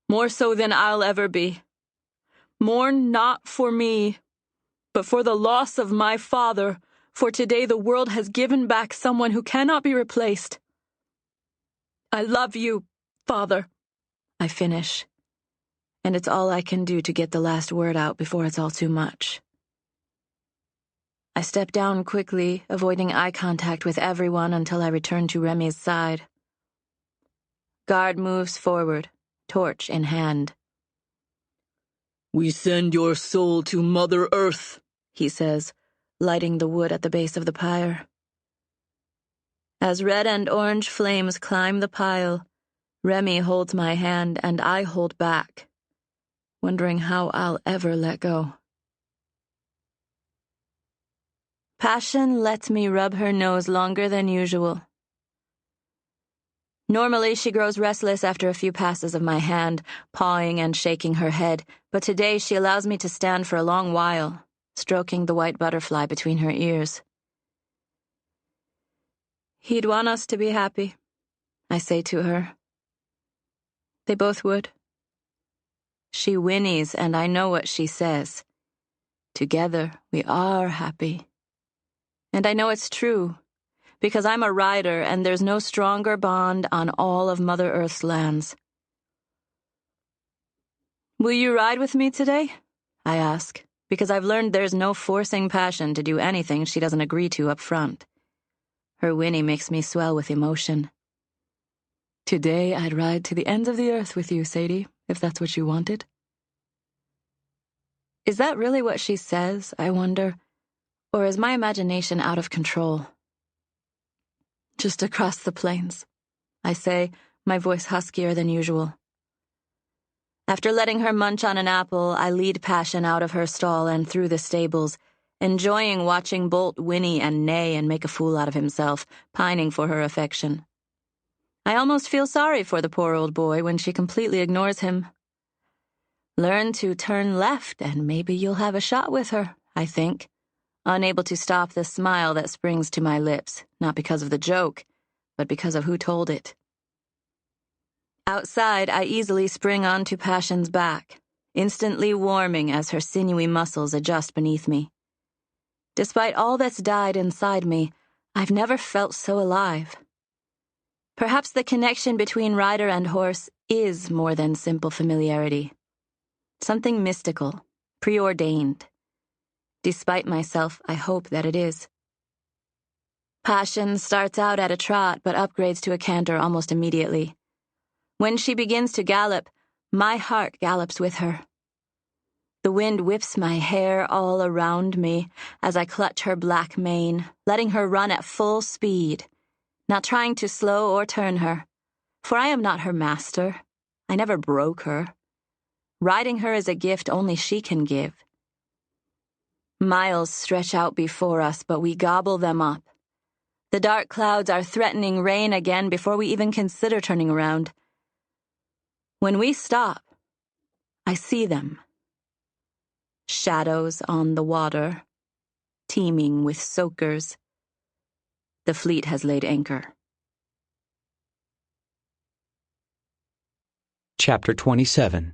More so than I'll ever be. Mourn not for me, but for the loss of my father, for today the world has given back someone who cannot be replaced. I love you, Father, I finish, and it's all I can do to get the last word out before it's all too much. I step down quickly, avoiding eye contact with everyone until I return to Remy's side. Guard moves forward, torch in hand. We send your soul to Mother Earth, he says, lighting the wood at the base of the pyre. As red and orange flames climb the pile, Remy holds my hand and I hold back, wondering how I'll ever let go. Passion lets me rub her nose longer than usual. Normally, she grows restless after a few passes of my hand, pawing and shaking her head, but today she allows me to stand for a long while, stroking the white butterfly between her ears. He'd want us to be happy, I say to her. They both would. She whinnies, and I know what she says. Together, we are happy. And I know it's true, because I'm a rider and there's no stronger bond on all of Mother Earth's lands. Will you ride with me today? I ask, because I've learned there's no forcing Passion to do anything she doesn't agree to up front. Her whinny makes me swell with emotion. Today I'd ride to the ends of the earth with you, Sadie, if that's what you wanted. Is that really what she says, I wonder? Or is my imagination out of control? Just across the plains, I say, my voice huskier than usual. After letting her munch on an apple, I lead Passion out of her stall and through the stables, enjoying watching Bolt whinny and neigh and make a fool out of himself, pining for her affection. I almost feel sorry for the poor old boy when she completely ignores him. Learn to turn left and maybe you'll have a shot with her, I think, unable to stop the smile that springs to my lips, not because of the joke, but because of who told it. Outside, I easily spring onto Passion's back, instantly warming as her sinewy muscles adjust beneath me. Despite all that's died inside me, I've never felt so alive. Perhaps the connection between rider and horse is more than simple familiarity. Something mystical, preordained. Despite myself, I hope that it is. Passion starts out at a trot but upgrades to a canter almost immediately. When she begins to gallop, my heart gallops with her. The wind whips my hair all around me as I clutch her black mane, letting her run at full speed, not trying to slow or turn her, for I am not her master. I never broke her. Riding her is a gift only she can give. Miles stretch out before us, but we gobble them up. The dark clouds are threatening rain again before we even consider turning around. When we stop, I see them. Shadows on the water, teeming with soakers. The fleet has laid anchor. Chapter 27.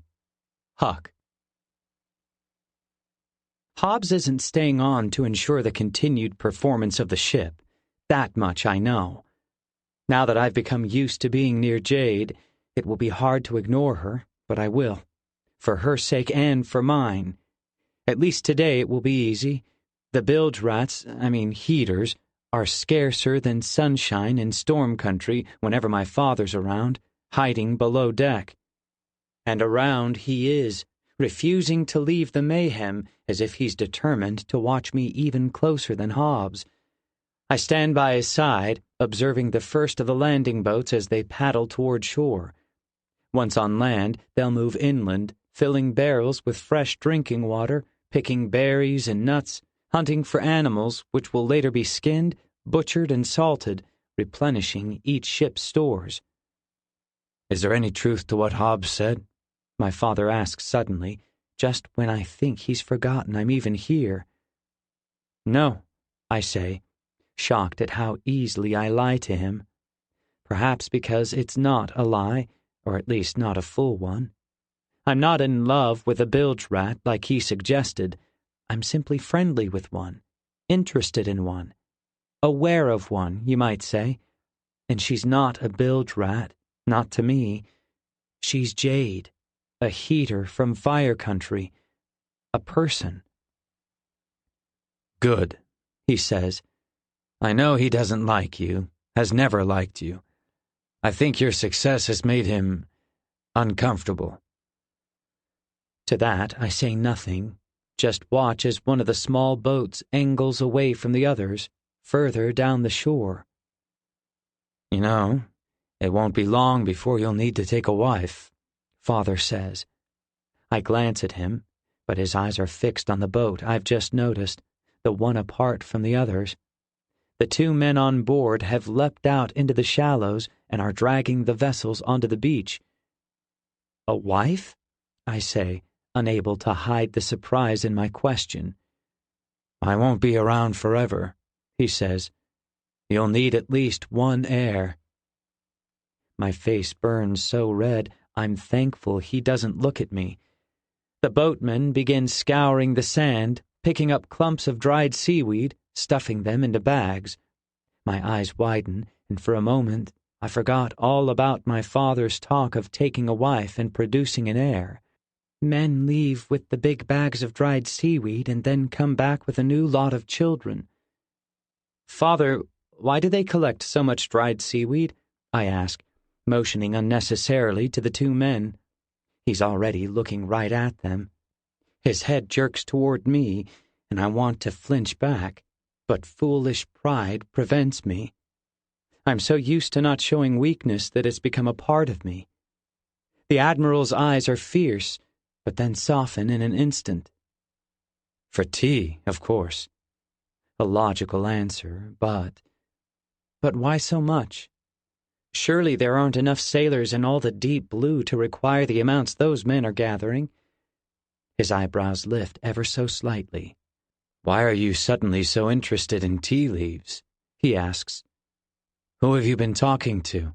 Huck. Hobbs isn't staying on to ensure the continued performance of the ship. That much I know. Now that I've become used to being near Jade, it will be hard to ignore her, but I will. For her sake and for mine. At least today it will be easy. The bilge rats, heaters, are scarcer than sunshine in storm country whenever my father's around, hiding below deck. And around he is, refusing to leave the mayhem as if he's determined to watch me even closer than Hobbs. I stand by his side, observing the first of the landing boats as they paddle toward shore. Once on land, they'll move inland, filling barrels with fresh drinking water, picking berries and nuts, hunting for animals which will later be skinned, butchered, and salted, replenishing each ship's stores. Is there any truth to what Hobbes said? My father asks suddenly, just when I think he's forgotten I'm even here. No, I say, shocked at how easily I lie to him. Perhaps because it's not a lie, or at least not a full one. I'm not in love with a bilge rat like he suggested. I'm simply friendly with one, interested in one, aware of one, you might say. And she's not a bilge rat, not to me. She's Jade, a heater from Fire Country, a person. Good, he says. I know he doesn't like you, has never liked you. I think your success has made him uncomfortable. To that I say nothing, just watch as one of the small boats angles away from the others, further down the shore. You know, it won't be long before you'll need to take a wife, Father says. I glance at him, but his eyes are fixed on the boat I've just noticed, the one apart from the others. The two men on board have leapt out into the shallows and are dragging the vessels onto the beach. A wife? I say, unable to hide the surprise in my question. I won't be around forever, he says. You'll need at least one heir. My face burns so red, I'm thankful he doesn't look at me. The boatmen begin scouring the sand, picking up clumps of dried seaweed, stuffing them into bags. My eyes widen, and for a moment I forgot all about my father's talk of taking a wife and producing an heir. Men leave with the big bags of dried seaweed and then come back with a new lot of children. Father, why do they collect so much dried seaweed? I ask, motioning unnecessarily to the two men. He's already looking right at them. His head jerks toward me, and I want to flinch back, but foolish pride prevents me. I'm so used to not showing weakness that it's become a part of me. The Admiral's eyes are fierce, but then soften in an instant. For tea, of course. A logical answer, but why so much? Surely there aren't enough sailors in all the deep blue to require the amounts those men are gathering. His eyebrows lift ever so slightly. Why are you suddenly so interested in tea leaves? He asks. Who have you been talking to?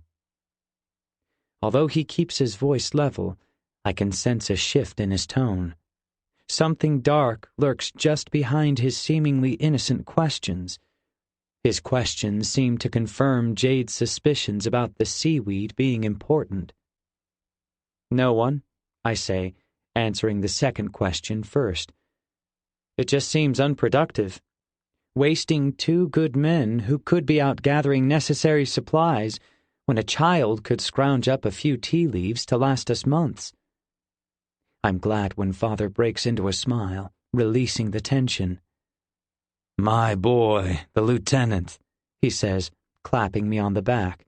Although he keeps his voice level, I can sense a shift in his tone. Something dark lurks just behind his seemingly innocent questions. His questions seem to confirm Jade's suspicions about the seaweed being important. No one, I say, answering the second question first. It just seems unproductive. Wasting two good men who could be out gathering necessary supplies when a child could scrounge up a few tea leaves to last us months. I'm glad when Father breaks into a smile, releasing the tension. My boy, the lieutenant, he says, clapping me on the back.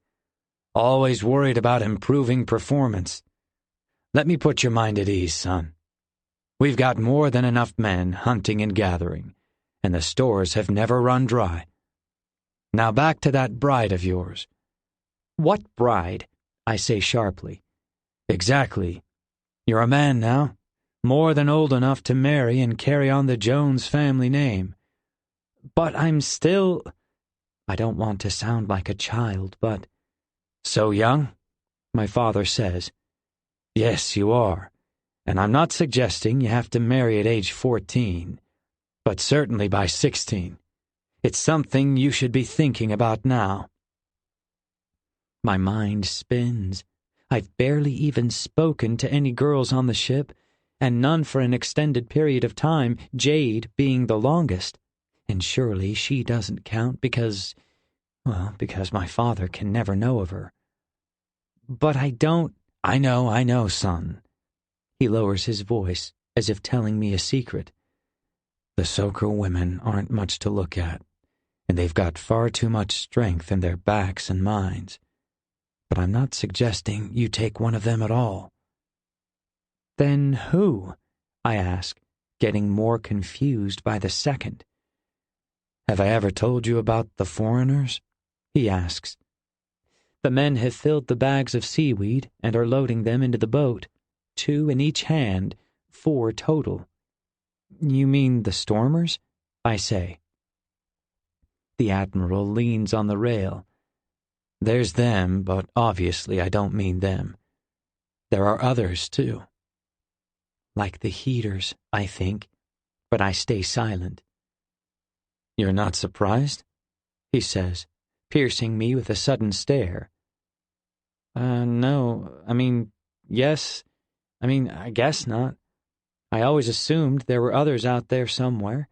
Always worried about improving performance. Let me put your mind at ease, son. We've got more than enough men hunting and gathering, and the stores have never run dry. Now back to that bride of yours. What bride? I say sharply. Exactly. You're a man now, more than old enough to marry and carry on the Jones family name. But I'm still... I don't want to sound like a child, but... So young? My father says. Yes, you are. And I'm not suggesting you have to marry at age 14, but certainly by 16. It's something you should be thinking about now. My mind spins. I've barely even spoken to any girls on the ship, and none for an extended period of time, Jade being the longest. And surely she doesn't count because my father can never know of her. But I don't... I know, son. He lowers his voice, as if telling me a secret. The Soka women aren't much to look at, and they've got far too much strength in their backs and minds. But I'm not suggesting you take one of them at all. Then who? I ask, getting more confused by the second. "Have I ever told you about the foreigners?" he asks. The men have filled the bags of seaweed and are loading them into the boat, 2 in each hand, 4 total. "You mean the stormers?" I say. The Admiral leans on the rail. "There's them, but obviously I don't mean them. There are others, too." "Like the heaters, I think," but I stay silent. "You're not surprised?" he says, piercing me with a sudden stare. No, yes. I guess not. I always assumed there were others out there somewhere."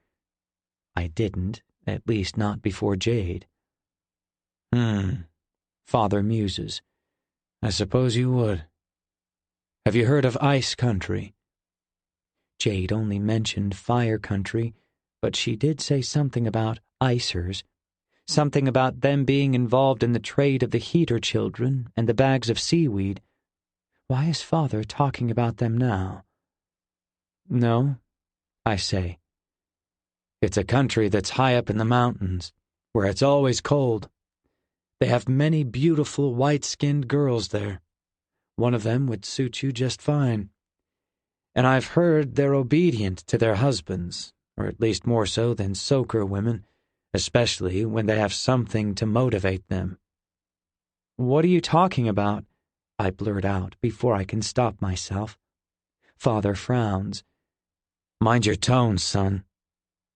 I didn't, at least not before Jade. Father muses. "I suppose you would. Have you heard of Ice Country?" Jade only mentioned Fire Country, but she did say something about icers, something about them being involved in the trade of the heater children and the bags of seaweed. Why is Father talking about them now? "No," I say. "It's a country that's high up in the mountains, where it's always cold. They have many beautiful white-skinned girls there. One of them would suit you just fine. And I've heard they're obedient to their husbands, or at least more so than soaker women, especially when they have something to motivate them." "What are you talking about?" I blurt out before I can stop myself. Father frowns. "Mind your tone, son.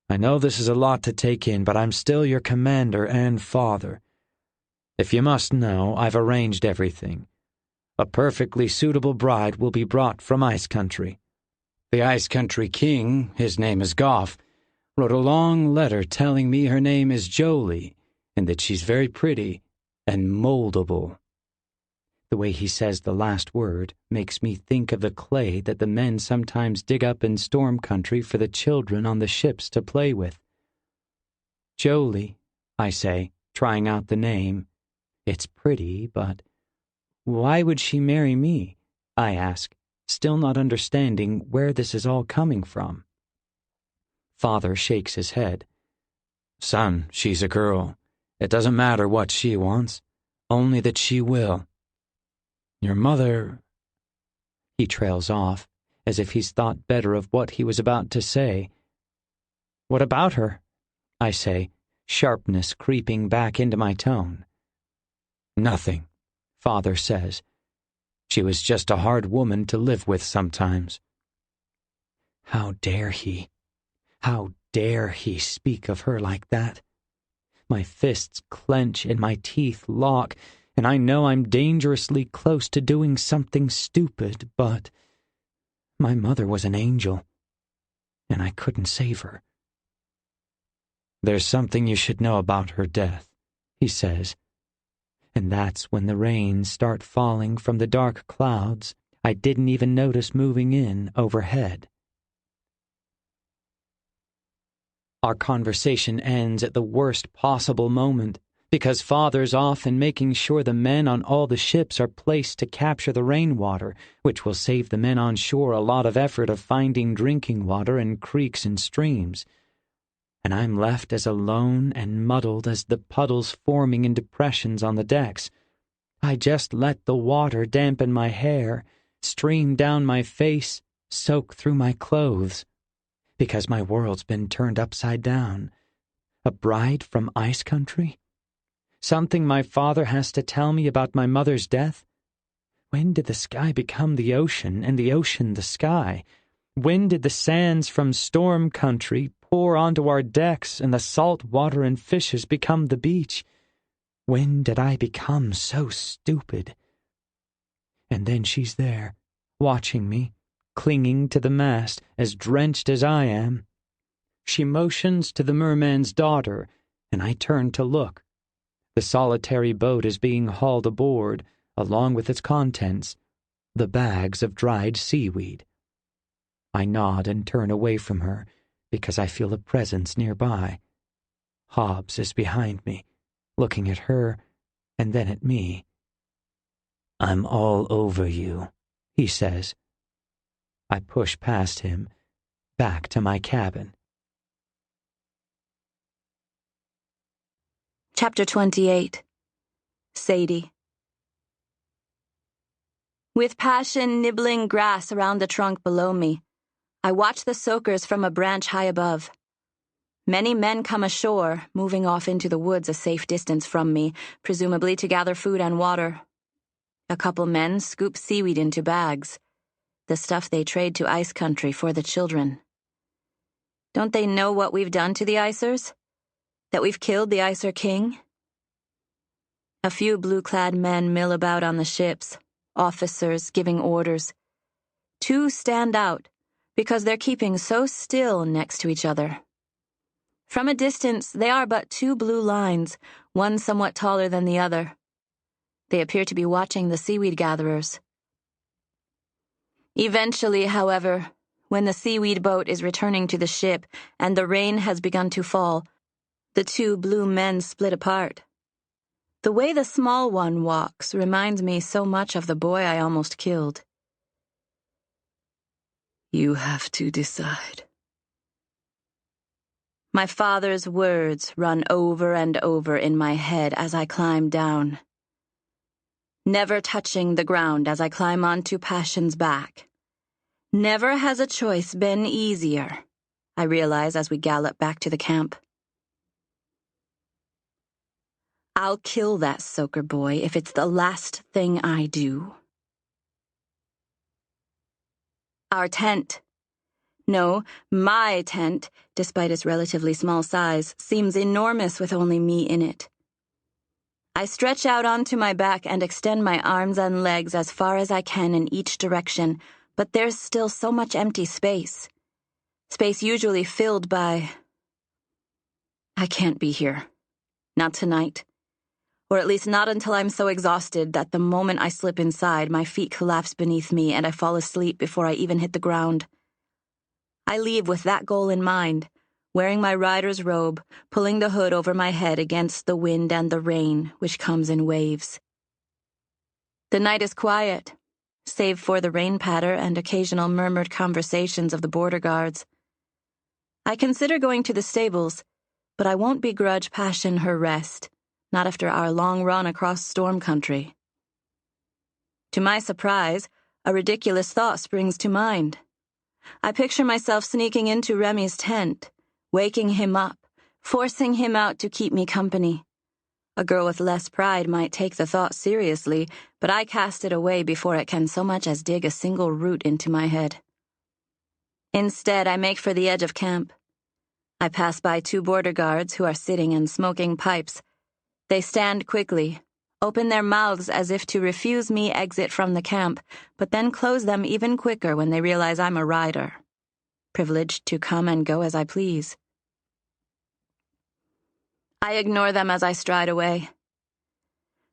I know this is a lot to take in, but I'm still your commander and father. If you must know, I've arranged everything. A perfectly suitable bride will be brought from Ice Country. The Ice Country King, his name is Goff, wrote a long letter telling me her name is Jolie and that she's very pretty and moldable." The way he says the last word makes me think of the clay that the men sometimes dig up in Storm Country for the children on the ships to play with. "Jolie," I say, trying out the name. "It's pretty, but why would she marry me?" I ask, still not understanding where this is all coming from. Father shakes his head. "Son, she's a girl. It doesn't matter what she wants, only that she will. Your mother—" He trails off, as if he's thought better of what he was about to say. "What about her?" I say, sharpness creeping back into my tone. "Nothing," Father says. "She was just a hard woman to live with sometimes." How dare he? How dare he speak of her like that? My fists clench and my teeth lock, and I know I'm dangerously close to doing something stupid, but my mother was an angel, and I couldn't save her. "There's something you should know about her death," he says. And that's when the rains start falling from the dark clouds I didn't even notice moving in overhead. Our conversation ends at the worst possible moment, because Father's off and making sure the men on all the ships are placed to capture the rainwater, which will save the men on shore a lot of effort of finding drinking water in creeks and streams. And I'm left as alone and muddled as the puddles forming in depressions on the decks. I just let the water dampen my hair, stream down my face, soak through my clothes, because my world's been turned upside down. A bride from Ice Country? Something my father has to tell me about my mother's death? When did the sky become the ocean and the ocean the sky? When did the sands from Storm Country pour onto our decks and the salt water and fishes become the beach? When did I become so stupid? And then she's there, watching me, clinging to the mast, as drenched as I am. She motions to the merman's daughter, and I turn to look. The solitary boat is being hauled aboard, along with its contents, the bags of dried seaweed. I nod and turn away from her, because I feel a presence nearby. Hobbs is behind me, looking at her, and then at me. "I'm all over you," he says. I push past him. back to my cabin. Chapter 28. Sadie. With passion nibbling grass around the trunk below me, I watch the soakers from a branch high above. Many men come ashore, moving off into the woods a safe distance from me, presumably to gather food and water. A couple men scoop seaweed into bags, the stuff they trade to ice country for the children. Don't they know what we've done to the icers? That we've killed the Icer King? A few blue-clad men mill about on the ships, officers giving orders. Two stand out, because they're keeping so still next to each other. From a distance, they are but two blue lines, one somewhat taller than the other. They appear to be watching the seaweed gatherers. Eventually, however, when the seaweed boat is returning to the ship and the rain has begun to fall, the two blue men split apart. The way the small one walks reminds me so much of the boy I almost killed. You have to decide. My father's words run over and over in my head as I climb down, never touching the ground as I climb onto Passion's back. Never has a choice been easier, I realize as we gallop back to the camp. I'll kill that soaker boy if it's the last thing I do. Our tent. No, my tent, despite its relatively small size, seems enormous with only me in it. I stretch out onto my back and extend my arms and legs as far as I can in each direction, but there's still so much empty space. Space usually filled by... I can't be here. Not tonight. Or at least not until I'm so exhausted that the moment I slip inside, my feet collapse beneath me and I fall asleep before I even hit the ground. I leave with that goal in mind, wearing my rider's robe, pulling the hood over my head against the wind and the rain, which comes in waves. The night is quiet, save for the rain patter and occasional murmured conversations of the border guards. I consider going to the stables, but I won't begrudge Passion her rest, not after our long run across storm country. To my surprise, a ridiculous thought springs to mind. I picture myself sneaking into Remy's tent, waking him up, forcing him out to keep me company. A girl with less pride might take the thought seriously, but I cast it away before it can so much as dig a single root into my head. Instead, I make for the edge of camp. I pass by two border guards who are sitting and smoking pipes. They stand quickly, open their mouths as if to refuse me exit from the camp, but then close them even quicker when they realize I'm a rider, privileged to come and go as I please. I ignore them as I stride away.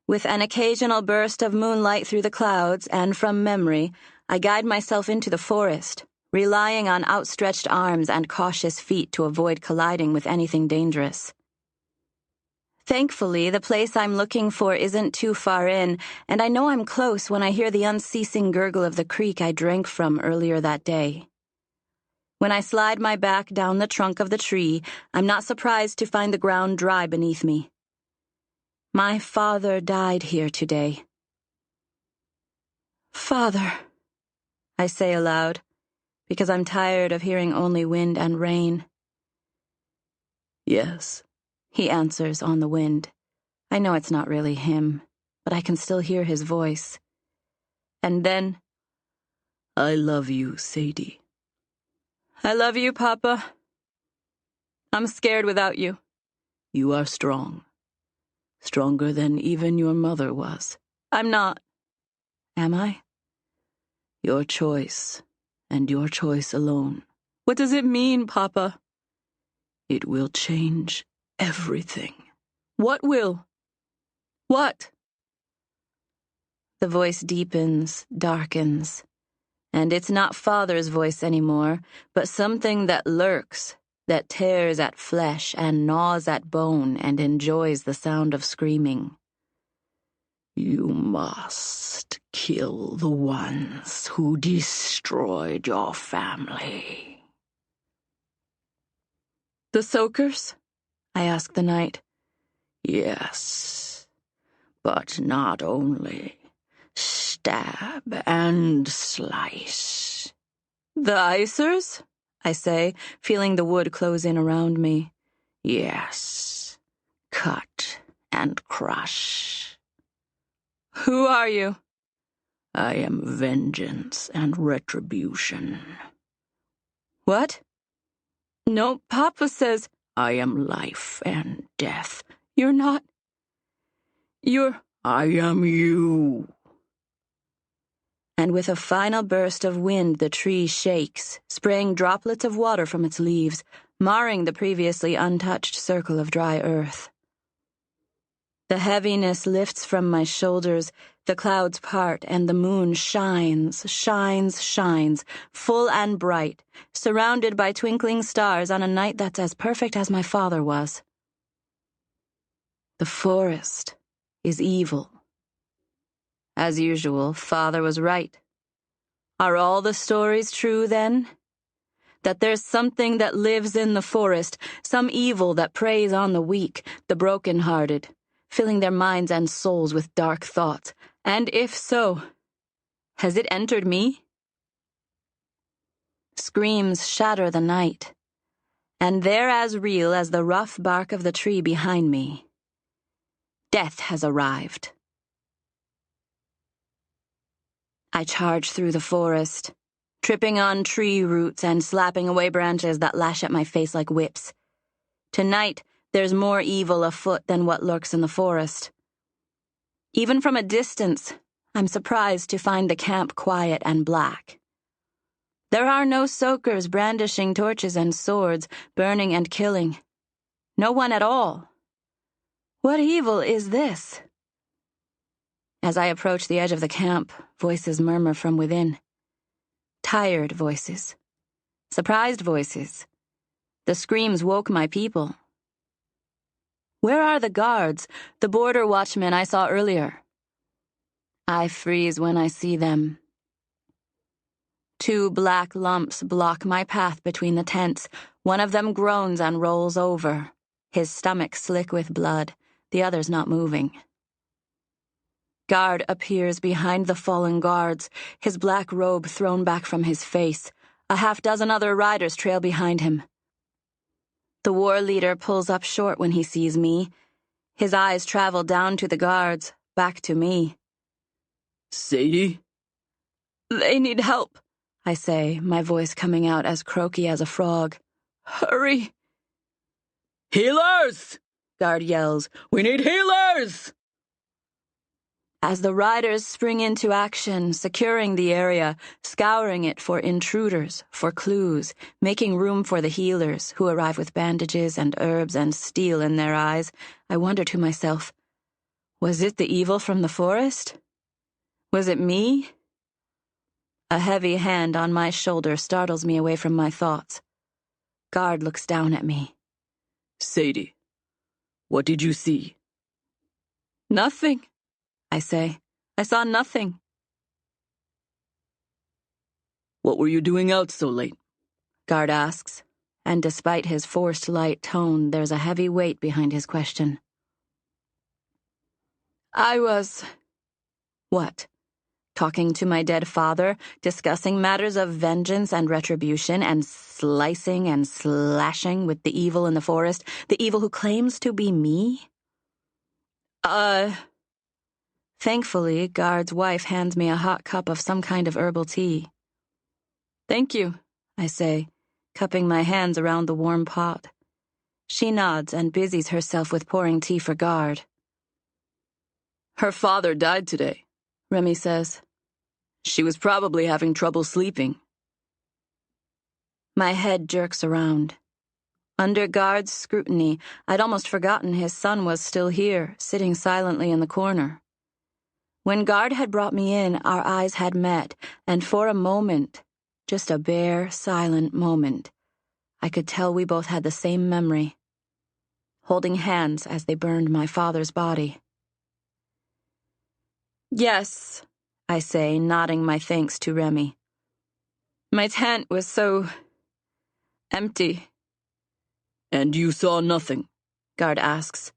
With an occasional burst of moonlight through the clouds and from memory, I guide myself into the forest, relying on outstretched arms and cautious feet to avoid colliding with anything dangerous. Thankfully, the place I'm looking for isn't too far in, and I know I'm close when I hear the unceasing gurgle of the creek I drank from earlier that day. When I slide my back down the trunk of the tree, I'm not surprised to find the ground dry beneath me. My father died here today. Father, I say aloud, because I'm tired of hearing only wind and rain. Yes, he answers on the wind. I know it's not really him, but I can still hear his voice. And then, I love you, Sadie. I love you, Papa. I'm scared without you. You are strong. Stronger than even your mother was. I'm not. Am I? Your choice, and your choice alone. What does it mean, Papa? It will change everything. What will? What? The voice deepens, darkens, and it's not Father's voice anymore, but something that lurks, that tears at flesh and gnaws at bone and enjoys the sound of screaming. You must kill the ones who destroyed your family. The soakers? I asked the knight. Yes, but not only. Stab and slice. The icers? I say, feeling the wood close in around me. Yes, cut and crush. Who are you? I am vengeance and retribution. What? No, Papa says... I am life and death. You're not... I am you. And with a final burst of wind, the tree shakes, spraying droplets of water from its leaves, marring the previously untouched circle of dry earth. The heaviness lifts from my shoulders, the clouds part, and the moon shines, full and bright, surrounded by twinkling stars on a night that's as perfect as my father was. The forest is evil. As usual, Father was right. Are all the stories true, then? That there's something that lives in the forest, some evil that preys on the weak, the broken-hearted, filling their minds and souls with dark thoughts. And if so, has it entered me? Screams shatter the night, and they're as real as the rough bark of the tree behind me. Death has arrived. I charge through the forest, tripping on tree roots and slapping away branches that lash at my face like whips. Tonight, there's more evil afoot than what lurks in the forest. Even from a distance, I'm surprised to find the camp quiet and black. There are no soakers brandishing torches and swords, burning and killing. No one at all. What evil is this? As I approach the edge of the camp, voices murmur from within. Tired voices. Surprised voices. The screams woke my people. Where are the guards, the border watchmen I saw earlier? I freeze when I see them. 2 black lumps block my path between the tents. One of them groans and rolls over, his stomach slick with blood, the other's not moving. Guard appears behind the fallen guards, his black robe thrown back from his face. A half-dozen other riders trail behind him. The war leader pulls up short when he sees me. His eyes travel down to the guards, back to me. Sadie? They need help, I say, my voice coming out as croaky as a frog. Hurry! Healers! Guard yells. We need healers! As the riders spring into action, securing the area, scouring it for intruders, for clues, making room for the healers, who arrive with bandages and herbs and steel in their eyes, I wonder to myself, was it the evil from the forest? Was it me? A heavy hand on my shoulder startles me away from my thoughts. Guard looks down at me. Sadie, what did you see? Nothing, I say. I saw nothing. What were you doing out so late? Guard asks, and despite his forced light tone, there's a heavy weight behind his question. I was... What? Talking to my dead father, discussing matters of vengeance and retribution, and slicing and slashing with the evil in the forest, the evil who claims to be me? Thankfully, Guard's wife hands me a hot cup of some kind of herbal tea. Thank you, I say, cupping my hands around the warm pot. She nods and busies herself with pouring tea for Guard. Her father died today, Remy says. She was probably having trouble sleeping. My head jerks around. Under Guard's scrutiny, I'd almost forgotten his son was still here, sitting silently in the corner. When Guard had brought me in, our eyes had met, and for a moment, just a bare, silent moment, I could tell we both had the same memory, holding hands as they burned my father's body. Yes, I say, nodding my thanks to Remy. My tent was so... empty. And you saw nothing? Guard asks.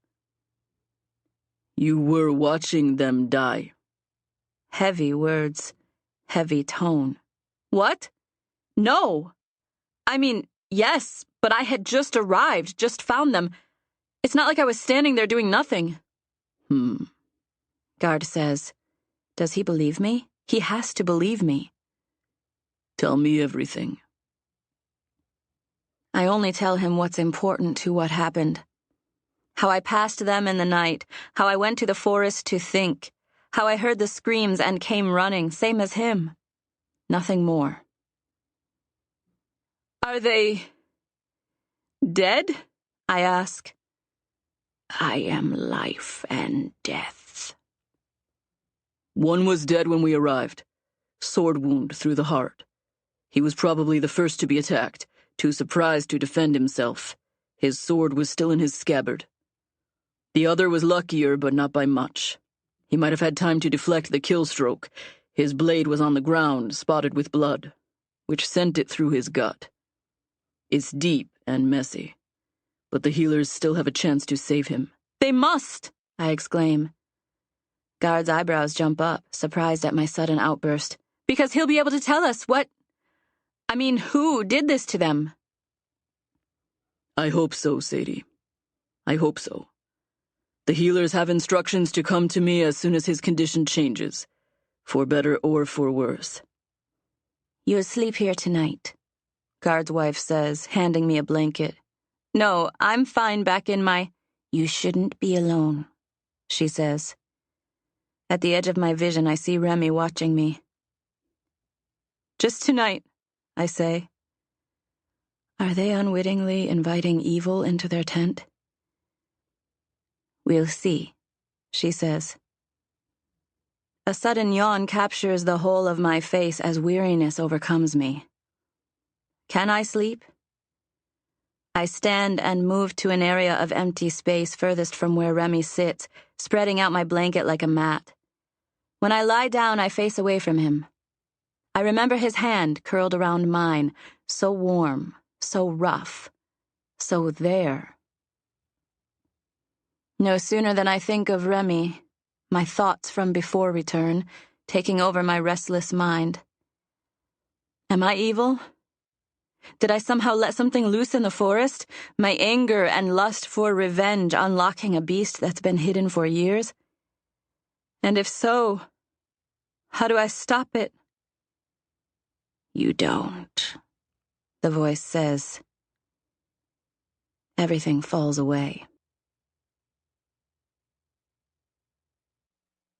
You were watching them die. Heavy words, heavy tone. What? No! I mean, yes, but I had just arrived, just found them. It's not like I was standing there doing nothing. Guard says. Does he believe me? He has to believe me. Tell me everything. I only tell him what's important to what happened. How I passed them in the night, how I went to the forest to think, how I heard the screams and came running, same as him. Nothing more. Are they dead? I ask. I am life and death. One was dead when we arrived. Sword wound through the heart. He was probably the first to be attacked, too surprised to defend himself. His sword was still in his scabbard. The other was luckier, but not by much. He might have had time to deflect the kill stroke. His blade was on the ground, spotted with blood, which sent it through his gut. It's deep and messy, but the healers still have a chance to save him. They must! I exclaim. Guard's eyebrows jump up, surprised at my sudden outburst. Because he'll be able to tell us who did this to them? I hope so, Sadie. I hope so. The healers have instructions to come to me as soon as his condition changes, for better or for worse. You'll sleep here tonight, Guard's wife says, handing me a blanket. No, I'm fine back in my... You shouldn't be alone, she says. At the edge of my vision, I see Remy watching me. Just tonight, I say. Are they unwittingly inviting evil into their tent? We'll see, she says. A sudden yawn captures the whole of my face as weariness overcomes me. Can I sleep? I stand and move to an area of empty space furthest from where Remy sits, spreading out my blanket like a mat. When I lie down, I face away from him. I remember his hand curled around mine, so warm, so rough, so there. No sooner than I think of Remy, my thoughts from before return, taking over my restless mind. Am I evil? Did I somehow let something loose in the forest? My anger and lust for revenge unlocking a beast that's been hidden for years? And if so, how do I stop it? You don't, the voice says. Everything falls away.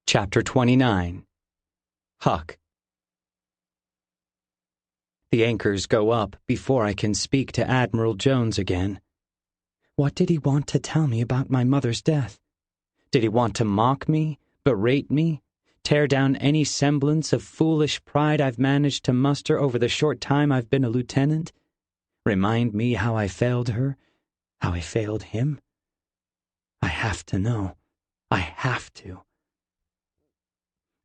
Chapter 29. Huck. The anchors go up before I can speak to Admiral Jones again. What did he want to tell me about my mother's death? Did he want to mock me, berate me, tear down any semblance of foolish pride I've managed to muster over the short time I've been a lieutenant? Remind me how I failed her, how I failed him? I have to know. I have to.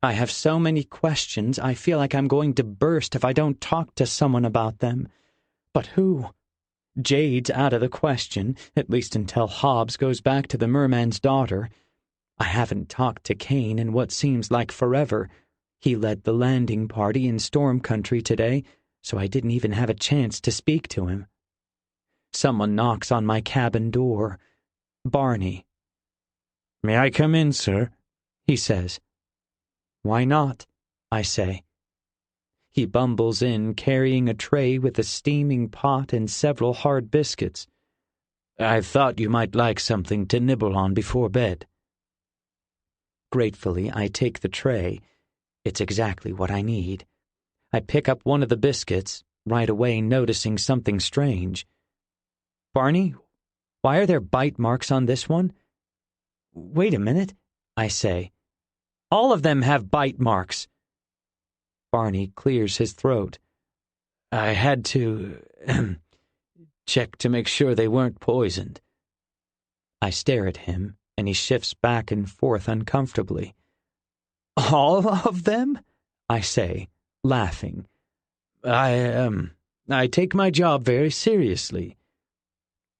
I have so many questions, I feel like I'm going to burst if I don't talk to someone about them. But who? Jade's out of the question, at least until Hobbs goes back to the merman's daughter. I haven't talked to Kane in what seems like forever. He led the landing party in Storm Country today, so I didn't even have a chance to speak to him. Someone knocks on my cabin door. Barney. "May I come in, sir?" he says. Why not? I say. He bumbles in, carrying a tray with a steaming pot and several hard biscuits. "I thought you might like something to nibble on before bed." Gratefully, I take the tray. It's exactly what I need. I pick up one of the biscuits, right away noticing something strange. Barney, why are there bite marks on this one? Wait a minute, I say. All of them have bite marks. Barney clears his throat. "I had to check to make sure they weren't poisoned." I stare at him, and he shifts back and forth uncomfortably. "All of them?" I say, laughing. I take my job very seriously."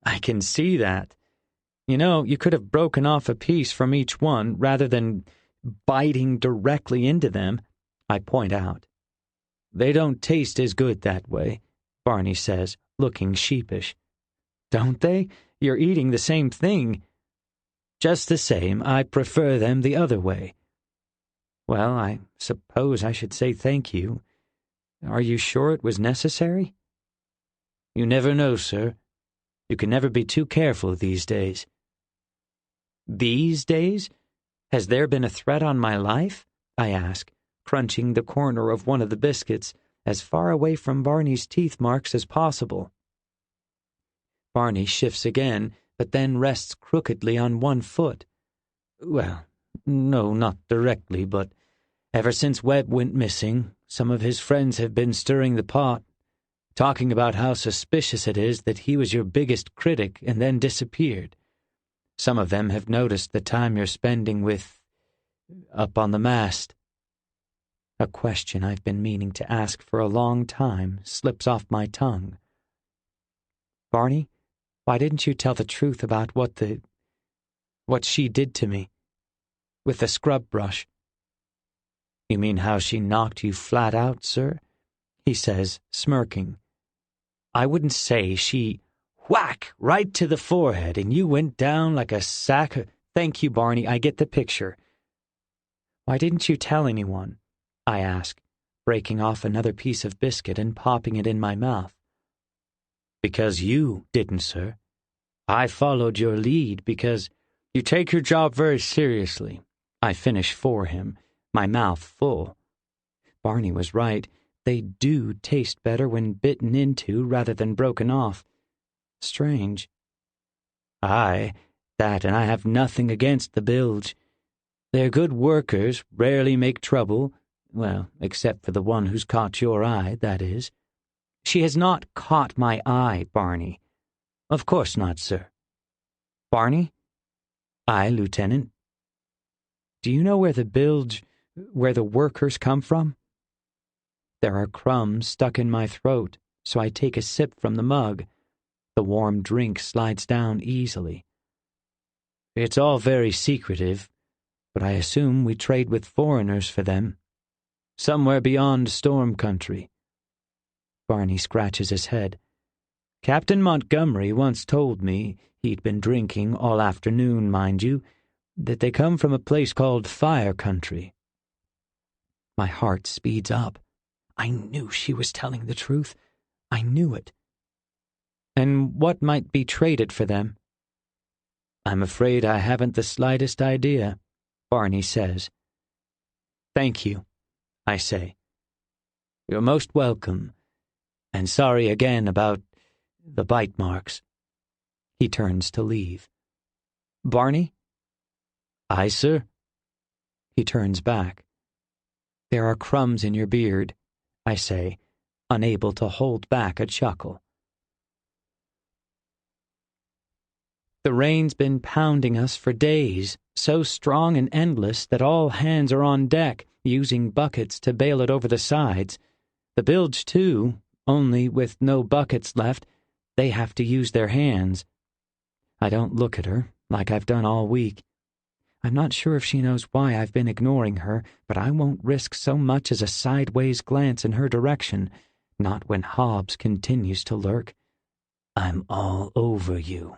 I can see that. You know, you could have broken off a piece from each one rather than biting directly into them, I point out. They don't taste as good that way, Barney says, looking sheepish. Don't they? You're eating the same thing. Just the same, I prefer them the other way. Well, I suppose I should say thank you. Are you sure it was necessary? You never know, sir. You can never be too careful these days. These days? Has there been a threat on my life? I ask, crunching the corner of one of the biscuits as far away from Barney's teeth marks as possible. Barney shifts again, but then rests crookedly on one foot. Well, no, not directly, but ever since Webb went missing, some of his friends have been stirring the pot, talking about how suspicious it is that he was your biggest critic and then disappeared. Some of them have noticed the time you're spending up on the mast. A question I've been meaning to ask for a long time slips off my tongue. Barney, why didn't you tell the truth about what she did to me? With the scrub brush. You mean how she knocked you flat out, sir? He says, smirking. I wouldn't say she... Whack! Right to the forehead, and you went down like a sack of... Thank you, Barney, I get the picture. Why didn't you tell anyone? I ask, breaking off another piece of biscuit and popping it in my mouth. Because you didn't, sir. I followed your lead because you take your job very seriously. I finish for him, my mouth full. Barney was right. They do taste better when bitten into rather than broken off. Strange. Aye, that, and I have nothing against the bilge. They're good workers, rarely make trouble, well, except for the one who's caught your eye, that is. She has not caught my eye, Barney. Of course not, sir. Barney? Aye, Lieutenant. Do you know where the workers come from? There are crumbs stuck in my throat, so I take a sip from the mug. The warm drink slides down easily. It's all very secretive, but I assume we trade with foreigners for them. Somewhere beyond Storm Country. Barney scratches his head. Captain Montgomery once told me, he'd been drinking all afternoon, mind you, that they come from a place called Fire Country. My heart speeds up. I knew she was telling the truth. I knew it. And what might be traded for them? I'm afraid I haven't the slightest idea, Barney says. Thank you, I say. You're most welcome, and sorry again about the bite marks. He turns to leave. Barney? Aye, sir. He turns back. There are crumbs in your beard, I say, unable to hold back a chuckle. The rain's been pounding us for days, so strong and endless that all hands are on deck, using buckets to bail it over the sides. The bilge, too, only with no buckets left, they have to use their hands. I don't look at her, like I've done all week. I'm not sure if she knows why I've been ignoring her, but I won't risk so much as a sideways glance in her direction, not when Hobbs continues to lurk. I'm all over you.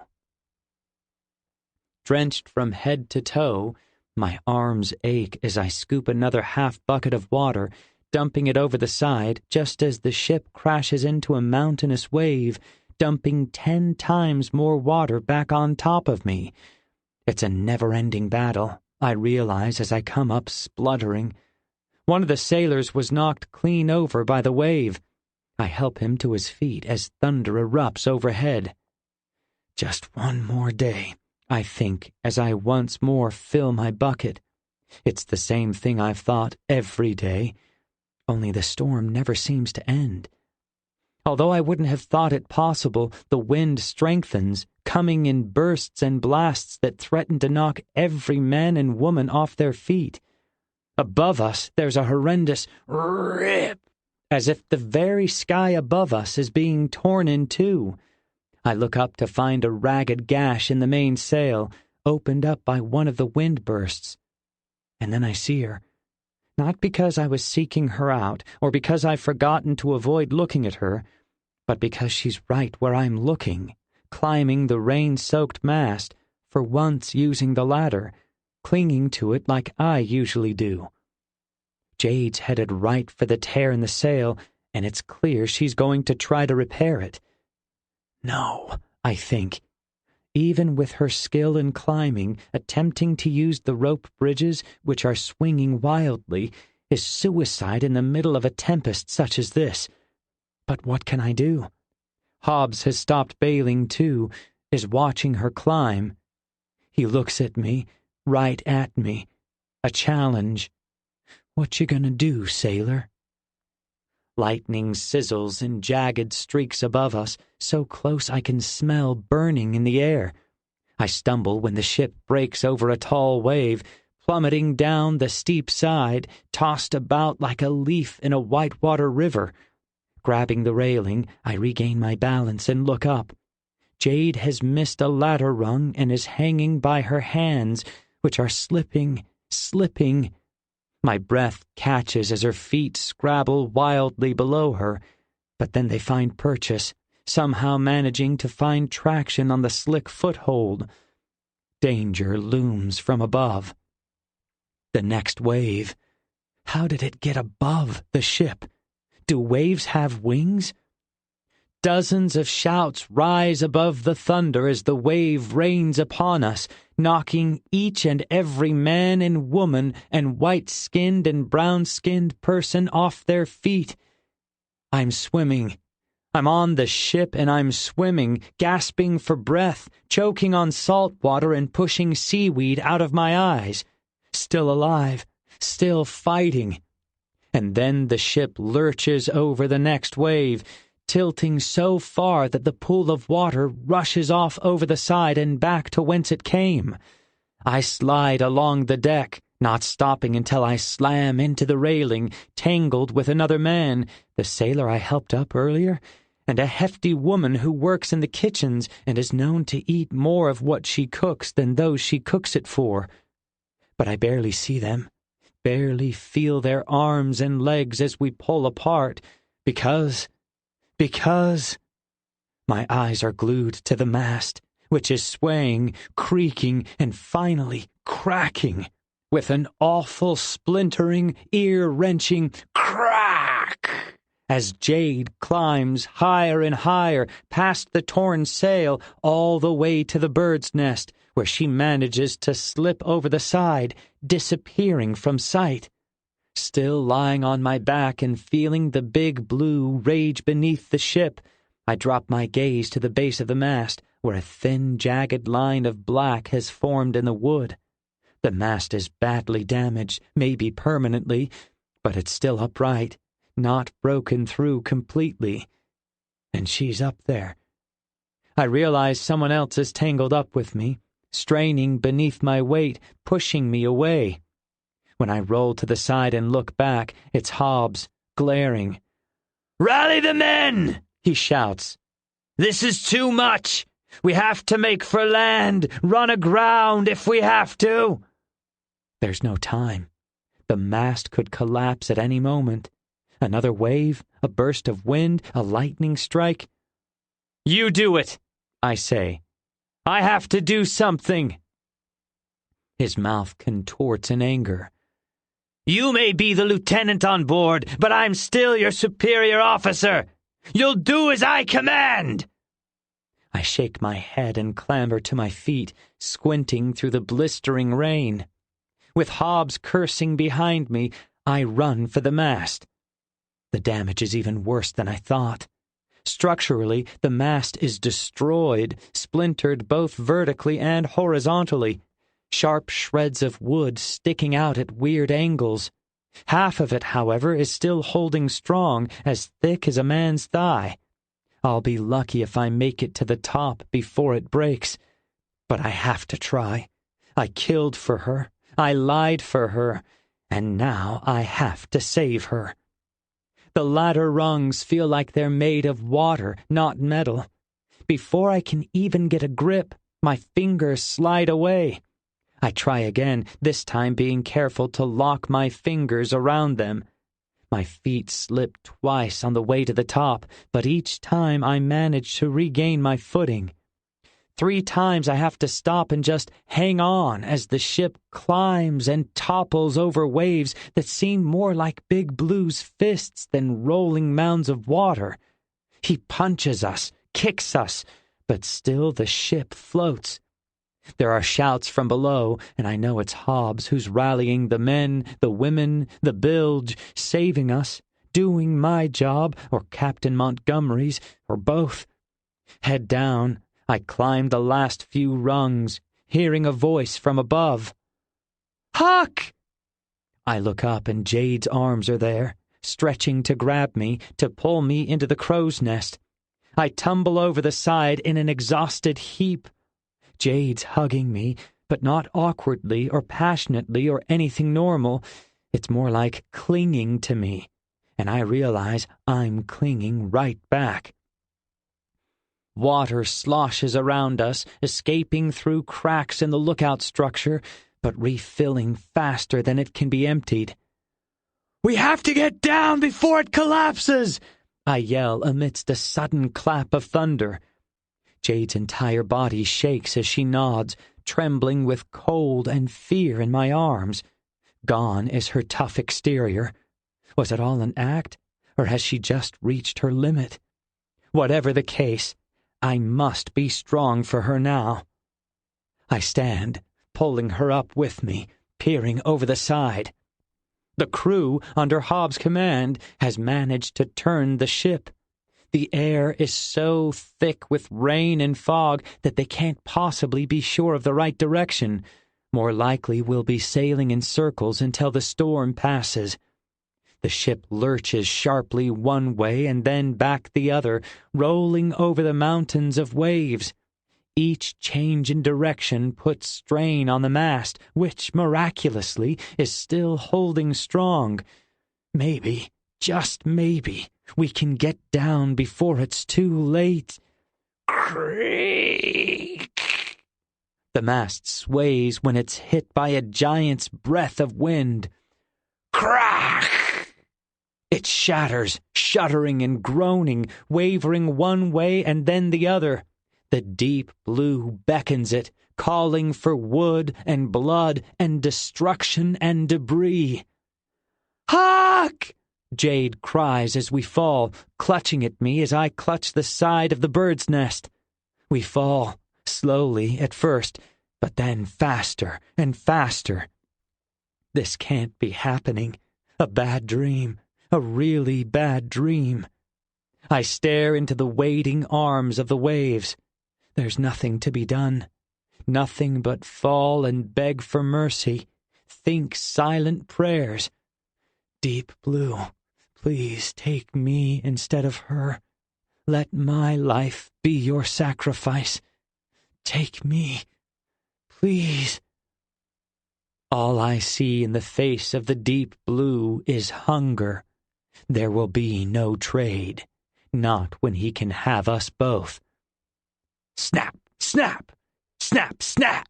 Drenched from head to toe, my arms ache as I scoop another half bucket of water, dumping it over the side just as the ship crashes into a mountainous wave, dumping 10 times more water back on top of me. It's a never-ending battle, I realize as I come up spluttering. One of the sailors was knocked clean over by the wave. I help him to his feet as thunder erupts overhead. Just one more day, I think, as I once more fill my bucket. It's the same thing I've thought every day, only the storm never seems to end. Although I wouldn't have thought it possible, the wind strengthens, coming in bursts and blasts that threaten to knock every man and woman off their feet. Above us, there's a horrendous rip, as if the very sky above us is being torn in two. I look up to find a ragged gash in the mainsail, opened up by one of the wind bursts. And then I see her. Not because I was seeking her out, or because I've forgotten to avoid looking at her, but because she's right where I'm looking, climbing the rain-soaked mast, for once using the ladder, clinging to it like I usually do. Jade's headed right for the tear in the sail, and it's clear she's going to try to repair it. No, I think. Even with her skill in climbing, attempting to use the rope bridges, which are swinging wildly, is suicide in the middle of a tempest such as this. But what can I do? Hobbs has stopped bailing too, is watching her climb. He looks at me, right at me. A challenge. What you gonna do, sailor? Lightning sizzles in jagged streaks above us, so close I can smell burning in the air. I stumble when the ship breaks over a tall wave, plummeting down the steep side, tossed about like a leaf in a whitewater river. Grabbing the railing, I regain my balance and look up. Jade has missed a ladder rung and is hanging by her hands, which are slipping. My breath catches as her feet scrabble wildly below her, but then they find purchase, somehow managing to find traction on the slick foothold. Danger looms from above. The next wave. How did it get above the ship? Do waves have wings? Dozens of shouts rise above the thunder as the wave rains upon us, knocking each and every man and woman and white-skinned and brown-skinned person off their feet. I'm swimming. I'm on the ship and I'm swimming, gasping for breath, choking on salt water and pushing seaweed out of my eyes. Still alive, still fighting. And then the ship lurches over the next wave, tilting so far that the pool of water rushes off over the side and back to whence it came. I slide along the deck, not stopping until I slam into the railing, tangled with another man, the sailor I helped up earlier, and a hefty woman who works in the kitchens and is known to eat more of what she cooks than those she cooks it for. But I barely see them, barely feel their arms and legs as we pull apart, because my eyes are glued to the mast, which is swaying, creaking, and finally cracking, with an awful splintering, ear-wrenching crack, as Jade climbs higher and higher past the torn sail all the way to the bird's nest, where she manages to slip over the side, disappearing from sight. Still lying on my back and feeling the big blue rage beneath the ship, I drop my gaze to the base of the mast, where a thin, jagged line of black has formed in the wood. The mast is badly damaged, maybe permanently, but it's still upright, not broken through completely. And she's up there. I realize someone else is tangled up with me, straining beneath my weight, pushing me away. When I roll to the side and look back, it's Hobbs, glaring. "Rally the men!" he shouts. "This is too much! We have to make for land, run aground if we have to!" There's no time. The mast could collapse at any moment. Another wave, a burst of wind, a lightning strike. "You do it," I say. "I have to do something." His mouth contorts in anger. "You may be the lieutenant on board, but I'm still your superior officer. You'll do as I command." I shake my head and clamber to my feet, squinting through the blistering rain. With Hobbs cursing behind me, I run for the mast. The damage is even worse than I thought. Structurally, the mast is destroyed, splintered both vertically and horizontally. Sharp shreds of wood sticking out at weird angles. Half of it, however, is still holding strong, as thick as a man's thigh. I'll be lucky if I make it to the top before it breaks. But I have to try. I killed for her. I lied for her. And now I have to save her. The ladder rungs feel like they're made of water, not metal. Before I can even get a grip, my fingers slide away. I try again, this time being careful to lock my fingers around them. My feet slip twice on the way to the top, but each time I manage to regain my footing. 3 times I have to stop and just hang on as the ship climbs and topples over waves that seem more like Big Blue's fists than rolling mounds of water. He punches us, kicks us, but still the ship floats. There are shouts from below, and I know it's Hobbs who's rallying the men, the women, the bilge, saving us, doing my job, or Captain Montgomery's, or both. Head down, I climb the last few rungs, hearing a voice from above. "Huck!" I look up and Jade's arms are there, stretching to grab me, to pull me into the crow's nest. I tumble over the side in an exhausted heap. Jade's hugging me, but not awkwardly or passionately or anything normal. It's more like clinging to me, and I realize I'm clinging right back. Water sloshes around us, escaping through cracks in the lookout structure, but refilling faster than it can be emptied. "We have to get down before it collapses!" I yell amidst a sudden clap of thunder. Jade's entire body shakes as she nods, trembling with cold and fear in my arms. Gone is her tough exterior. Was it all an act, or has she just reached her limit? Whatever the case, I must be strong for her now. I stand, pulling her up with me, peering over the side. The crew, under Hobbs' command, has managed to turn the ship. The air is so thick with rain and fog that they can't possibly be sure of the right direction. More likely we'll be sailing in circles until the storm passes. The ship lurches sharply one way and then back the other, rolling over the mountains of waves. Each change in direction puts strain on the mast, which, miraculously, is still holding strong. Maybe, just maybe, we can get down before it's too late. Creak! The mast sways when it's hit by a giant's breath of wind. Crack! It shatters, shuddering and groaning, wavering one way and then the other. The deep blue beckons it, calling for wood and blood and destruction and debris. "Huck!" Jade cries as we fall, clutching at me as I clutch the side of the bird's nest. We fall, slowly at first, but then faster and faster. This can't be happening. A bad dream. A really bad dream. I stare into the waiting arms of the waves. There's nothing to be done. Nothing but fall and beg for mercy. Think silent prayers. Deep Blue, please take me instead of her. Let my life be your sacrifice. Take me, please. All I see in the face of the Deep Blue is hunger. There will be no trade, not when he can have us both. Snap, snap, snap, snap.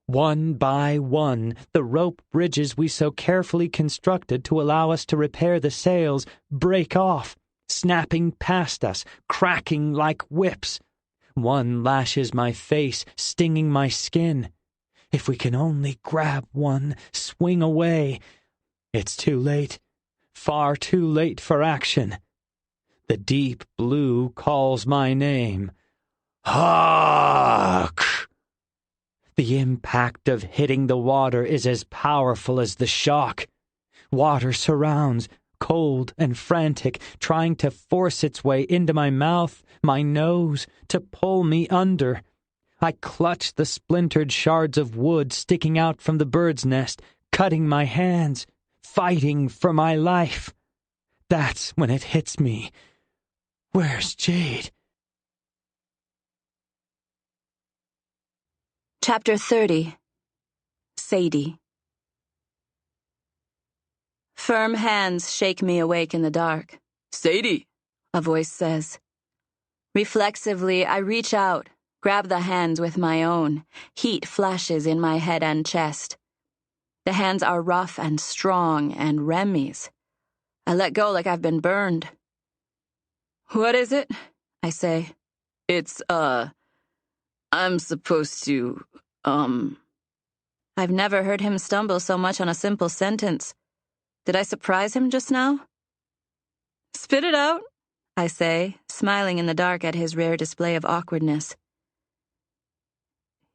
One by one, the rope bridges we so carefully constructed to allow us to repair the sails break off, snapping past us, cracking like whips. One lashes my face, stinging my skin. If we can only grab one, swing away. It's too late. Far too late for action. The Deep Blue calls my name. Huck! The impact of hitting the water is as powerful as the shock. Water surrounds, cold and frantic, trying to force its way into my mouth, my nose, to pull me under. I clutch the splintered shards of wood sticking out from the bird's nest, cutting my hands, fighting for my life. That's when it hits me. Where's Jade? Chapter 30. Sadie. Firm hands shake me awake in the dark. "Sadie!" A voice says. Reflexively, I reach out, grab the hands with my own. Heat flashes in my head and chest. The hands are rough and strong and Remy's. I let go like I've been burned. "What is it?" I say. It's, I'm supposed to, I've never heard him stumble so much on a simple sentence. Did I surprise him just now? "Spit it out," I say, smiling in the dark at his rare display of awkwardness.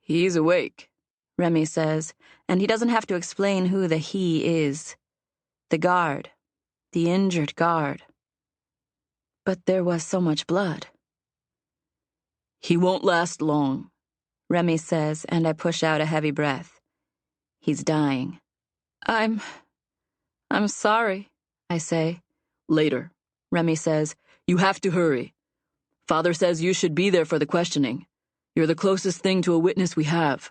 "He's awake," Remy says, and he doesn't have to explain who the he is. The guard. The injured guard. But there was so much blood. "He won't last long," Remy says, and I push out a heavy breath. He's dying. I'm sorry," I say. "Later," Remy says. "You have to hurry. Father says you should be there for the questioning. You're the closest thing to a witness we have."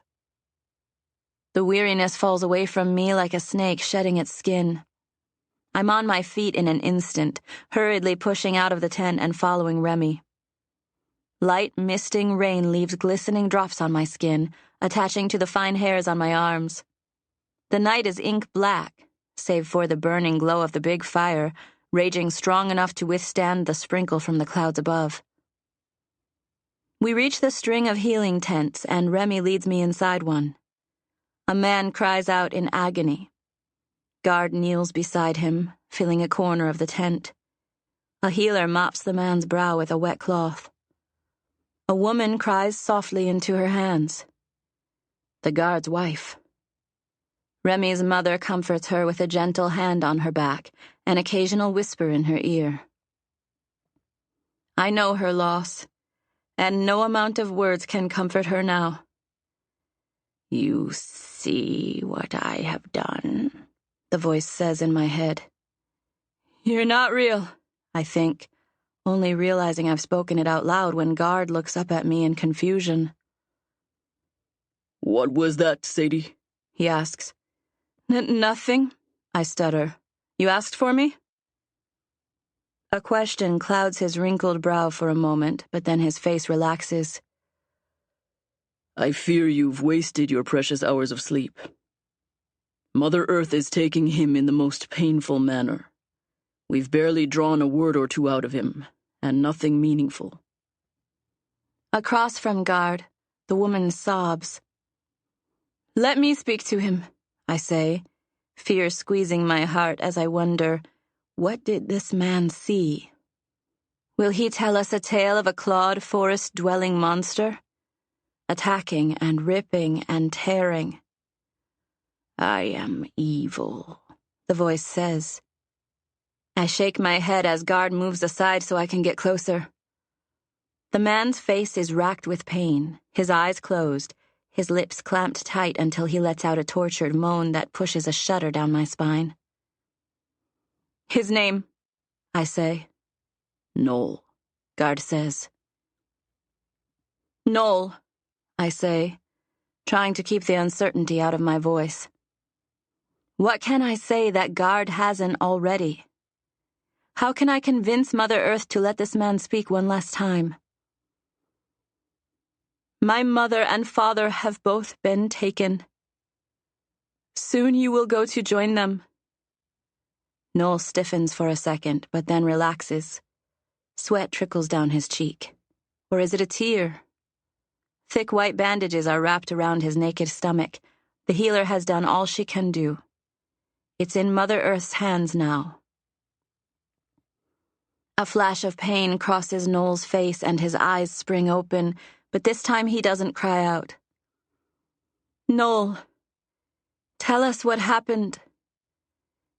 The weariness falls away from me like a snake shedding its skin. I'm on my feet in an instant, hurriedly pushing out of the tent and following Remy. Light, misting rain leaves glistening drops on my skin, attaching to the fine hairs on my arms. The night is ink black, save for the burning glow of the big fire, raging strong enough to withstand the sprinkle from the clouds above. We reach the string of healing tents, and Remy leads me inside one. A man cries out in agony. Guard kneels beside him, filling a corner of the tent. A healer mops the man's brow with a wet cloth. A woman cries softly into her hands. The guard's wife. Remy's mother comforts her with a gentle hand on her back, an occasional whisper in her ear. I know her loss, and no amount of words can comfort her now. "You see what I have done," the voice says in my head. "You're not real," I think, only realizing I've spoken it out loud when Guard looks up at me in confusion. "What was that, Sadie?" he asks. Nothing," I stutter. "You asked for me?" A question clouds his wrinkled brow for a moment, but then his face relaxes. "I fear you've wasted your precious hours of sleep. Mother Earth is taking him in the most painful manner. We've barely drawn a word or two out of him, and nothing meaningful." Across from Guard, the woman sobs. "Let me speak to him," I say, fear squeezing my heart as I wonder, what did this man see? Will he tell us a tale of a clawed forest-dwelling monster? Attacking and ripping and tearing. "I am evil," the voice says. I shake my head as Guard moves aside so I can get closer. The man's face is racked with pain, his eyes closed, his lips clamped tight until he lets out a tortured moan that pushes a shudder down my spine. "His name," I say. "Noel," Guard says. "Noel," I say, trying to keep the uncertainty out of my voice. What can I say that Guard hasn't already? How can I convince Mother Earth to let this man speak one last time? "My mother and father have both been taken. Soon you will go to join them." Noel stiffens for a second, but then relaxes. Sweat trickles down his cheek. Or is it a tear? Thick white bandages are wrapped around his naked stomach. The healer has done all she can do. It's in Mother Earth's hands now. A flash of pain crosses Noel's face and his eyes spring open, but this time he doesn't cry out. "Noel, tell us what happened.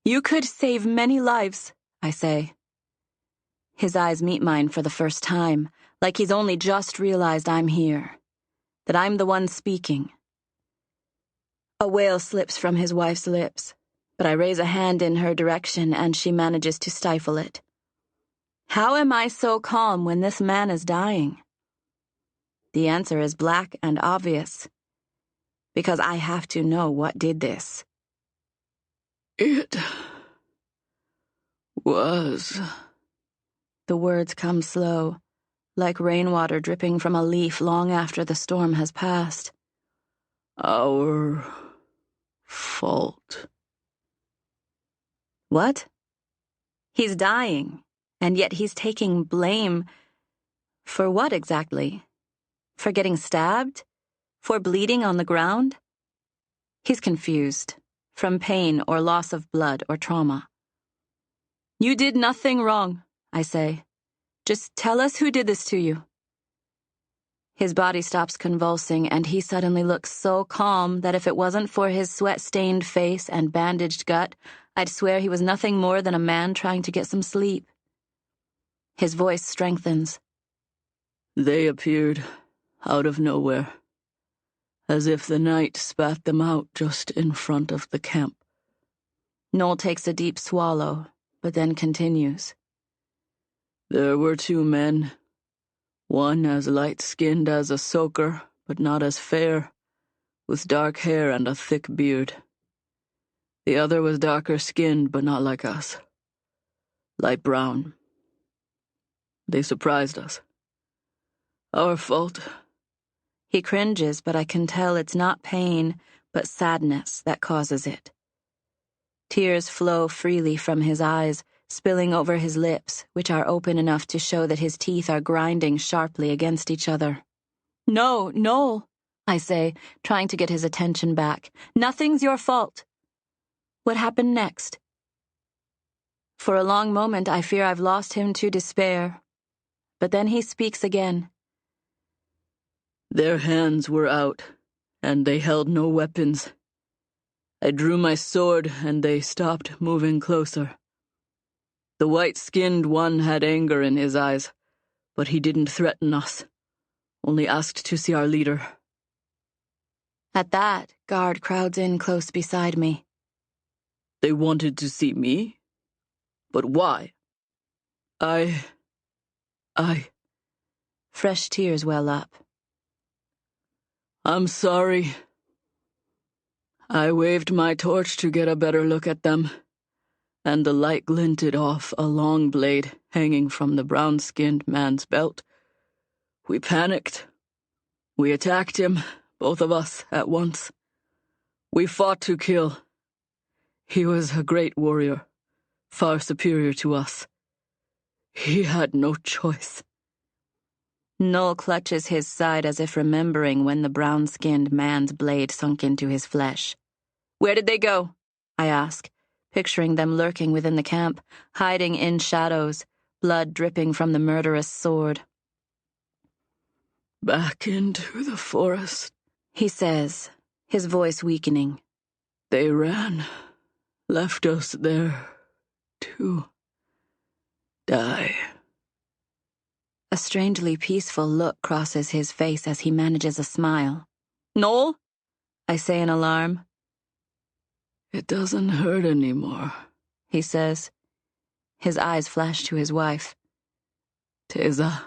You could save many lives," I say. His eyes meet mine for the first time, like he's only just realized I'm here, that I'm the one speaking. A wail slips from his wife's lips, but I raise a hand in her direction and she manages to stifle it. How am I so calm when this man is dying? The answer is black and obvious. Because I have to know what did this. "It was..." The words come slow, like rainwater dripping from a leaf long after the storm has passed. Our fault. What? He's dying, and yet he's taking blame. For what exactly? For getting stabbed? For bleeding on the ground? He's confused, from pain or loss of blood or trauma. You did nothing wrong, I say. Just tell us who did this to you. His body stops convulsing, and he suddenly looks so calm that if it wasn't for his sweat-stained face and bandaged gut, I'd swear he was nothing more than a man trying to get some sleep. His voice strengthens. They appeared out of nowhere, as if the night spat them out just in front of the camp. Noel takes a deep swallow, but then continues. There were two men, one as light-skinned as a soaker, but not as fair, with dark hair and a thick beard. The other was darker-skinned, but not like us. Light brown. They surprised us. Our fault. He cringes, but I can tell it's not pain, but sadness that causes it. Tears flow freely from his eyes, spilling over his lips, which are open enough to show that his teeth are grinding sharply against each other. No, Noel, I say, trying to get his attention back. Nothing's your fault. What happened next? For a long moment, I fear I've lost him to despair. But then he speaks again. Their hands were out, and they held no weapons. I drew my sword, and they stopped moving closer. The white-skinned one had anger in his eyes, but he didn't threaten us, only asked to see our leader. At that, guard crowds in close beside me. They wanted to see me? But why? I... Fresh tears well up. I'm sorry. I waved my torch to get a better look at them, and the light glinted off a long blade hanging from the brown-skinned man's belt. We panicked. We attacked him, both of us, at once. We fought to kill. He was a great warrior, far superior to us. He had no choice. Noel clutches his side as if remembering when the brown-skinned man's blade sunk into his flesh. Where did they go? I ask, picturing them lurking within the camp, hiding in shadows, blood dripping from the murderous sword. Back into the forest, he says, his voice weakening. They ran, left us there to die. A strangely peaceful look crosses his face as he manages a smile. Noel? I say in alarm. It doesn't hurt anymore, he says. His eyes flash to his wife. Teza,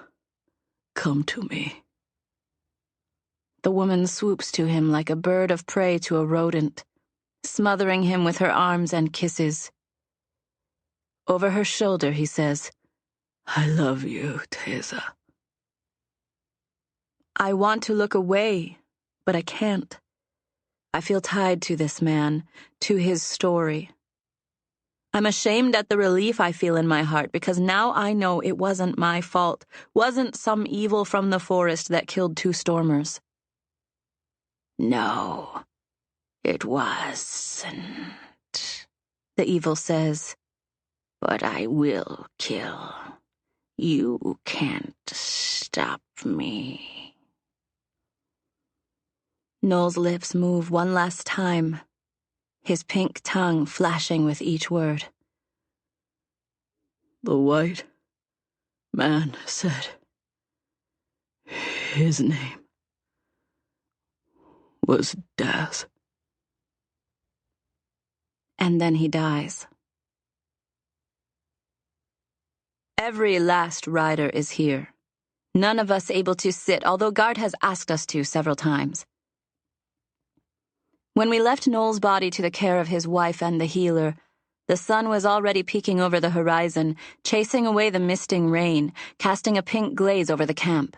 come to me. The woman swoops to him like a bird of prey to a rodent, smothering him with her arms and kisses. Over her shoulder, he says, I love you, Teza. I want to look away, but I can't. I feel tied to this man, to his story. I'm ashamed at the relief I feel in my heart because now I know it wasn't my fault, wasn't some evil from the forest that killed two stormers. No, it wasn't, the evil says. But I will kill. You can't stop me. Noel's lips move one last time, his pink tongue flashing with each word. The white man said his name was Daz. And then he dies. Every last rider is here. None of us able to sit, although Guard has asked us to several times. When we left Noel's body to the care of his wife and the healer, The sun was already peeking over the horizon, chasing away the misting rain, casting a pink glaze over the camp.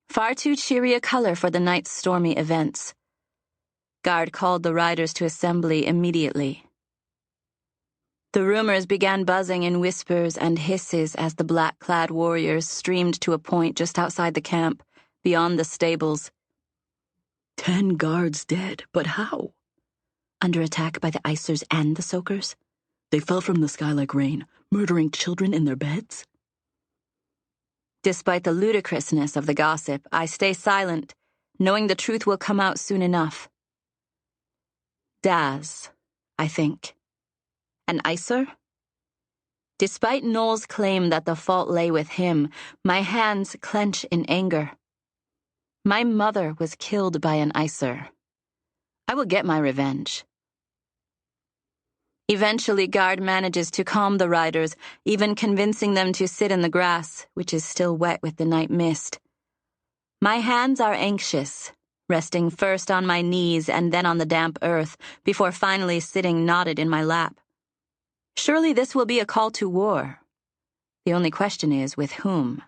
Far too cheery a color for the night's stormy events. Guard called the riders to assembly immediately. The rumors began buzzing in whispers and hisses as the black-clad warriors streamed to a point just outside the camp, beyond the stables. 10 guards dead, but how? Under attack by the Icers and the Soakers? They fell from the sky like rain, murdering children in their beds? Despite the ludicrousness of the gossip, I stay silent, knowing the truth will come out soon enough. Daz, I think. An Icer? Despite Noel's claim that the fault lay with him, my hands clench in anger. My mother was killed by an Icer. I will get my revenge. Eventually, Guard manages to calm the riders, even convincing them to sit in the grass, which is still wet with the night mist. My hands are anxious, resting first on my knees and then on the damp earth, before finally sitting knotted in my lap. Surely this will be a call to war. The only question is, with whom?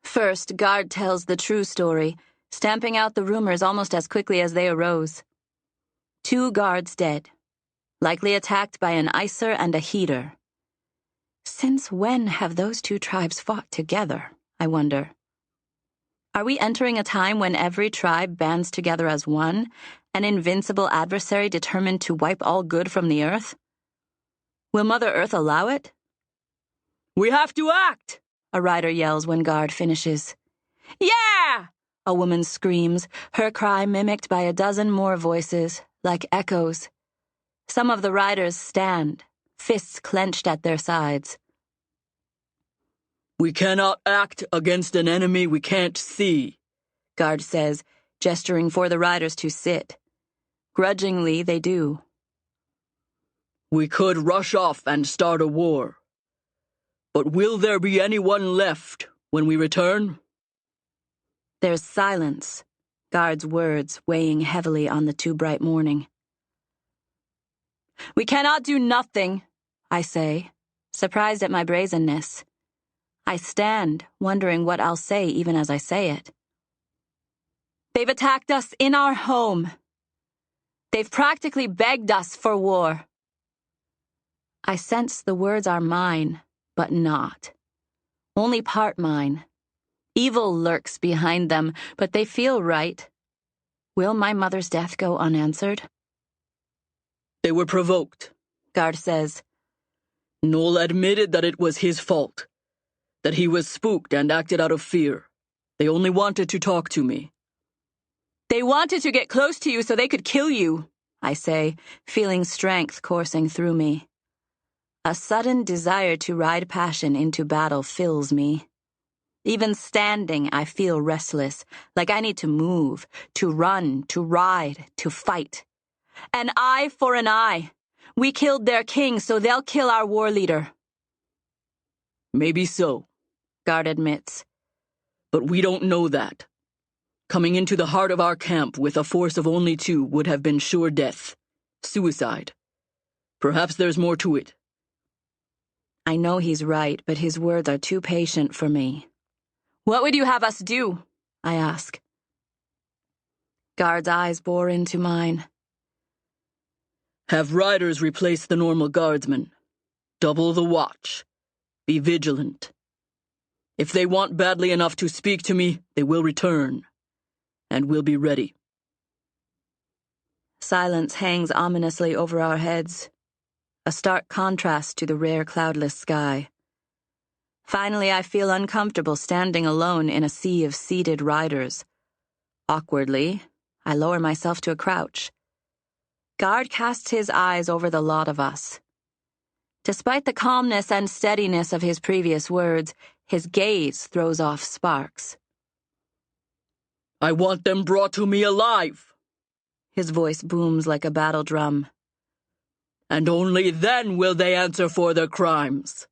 First, Guard tells the true story, stamping out the rumors almost as quickly as they arose. 2 guards dead, likely attacked by an Icer and a Heater. Since when have those 2 tribes fought together, I wonder? Are we entering a time when every tribe bands together as one, an invincible adversary determined to wipe all good from the earth? Will Mother Earth allow it? We have to act! A rider yells when Guard finishes. Yeah! A woman screams, her cry mimicked by a dozen more voices, like echoes. Some of the riders stand, fists clenched at their sides. We cannot act against an enemy we can't see, Guard says, gesturing for the riders to sit. Grudgingly, they do. We could rush off and start a war. But will there be anyone left when we return? There's silence, Guard's words weighing heavily on the too bright morning. We cannot do nothing, I say, surprised at my brazenness. I stand, wondering what I'll say even as I say it. They've attacked us in our home. They've practically begged us for war. I sense the words are mine, but not. Only part mine. Evil lurks behind them, but they feel right. Will my mother's death go unanswered? They were provoked, Guard says. Noel admitted that it was his fault, that he was spooked and acted out of fear. They only wanted to talk to me. They wanted to get close to you so they could kill you, I say, feeling strength coursing through me. A sudden desire to ride passion into battle fills me. Even standing, I feel restless, like I need to move, to run, to ride, to fight. An eye for an eye. We killed their king, so they'll kill our war leader. Maybe so, Guard admits. But we don't know that. Coming into the heart of our camp with a force of only 2 would have been sure death. Suicide. Perhaps there's more to it. I know he's right, but his words are too patient for me. What would you have us do? I ask. Guard's eyes bore into mine. Have riders replace the normal guardsmen. Double the watch. Be vigilant. If they want badly enough to speak to me, they will return. And we'll be ready. Silence hangs ominously over our heads, a stark contrast to the rare cloudless sky. Finally, I feel uncomfortable standing alone in a sea of seated riders. Awkwardly, I lower myself to a crouch. Guard casts his eyes over the lot of us. Despite the calmness and steadiness of his previous words, his gaze throws off sparks. I want them brought to me alive. His voice booms like a battle drum. And only then will they answer for their crimes.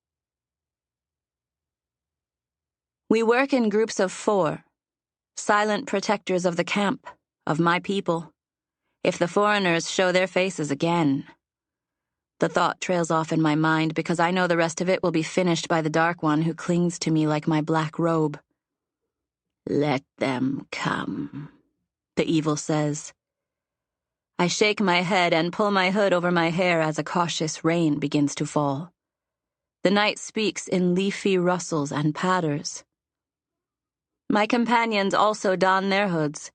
We work in groups of 4, silent protectors of the camp, of my people. If the foreigners show their faces again, The thought trails off in my mind because I know the rest of it will be finished by the Dark One who clings to me like my black robe. Let them come, the evil says. I shake my head and pull my hood over my hair as a cautious rain begins to fall. The night speaks in leafy rustles and patters. My companions also don their hoods.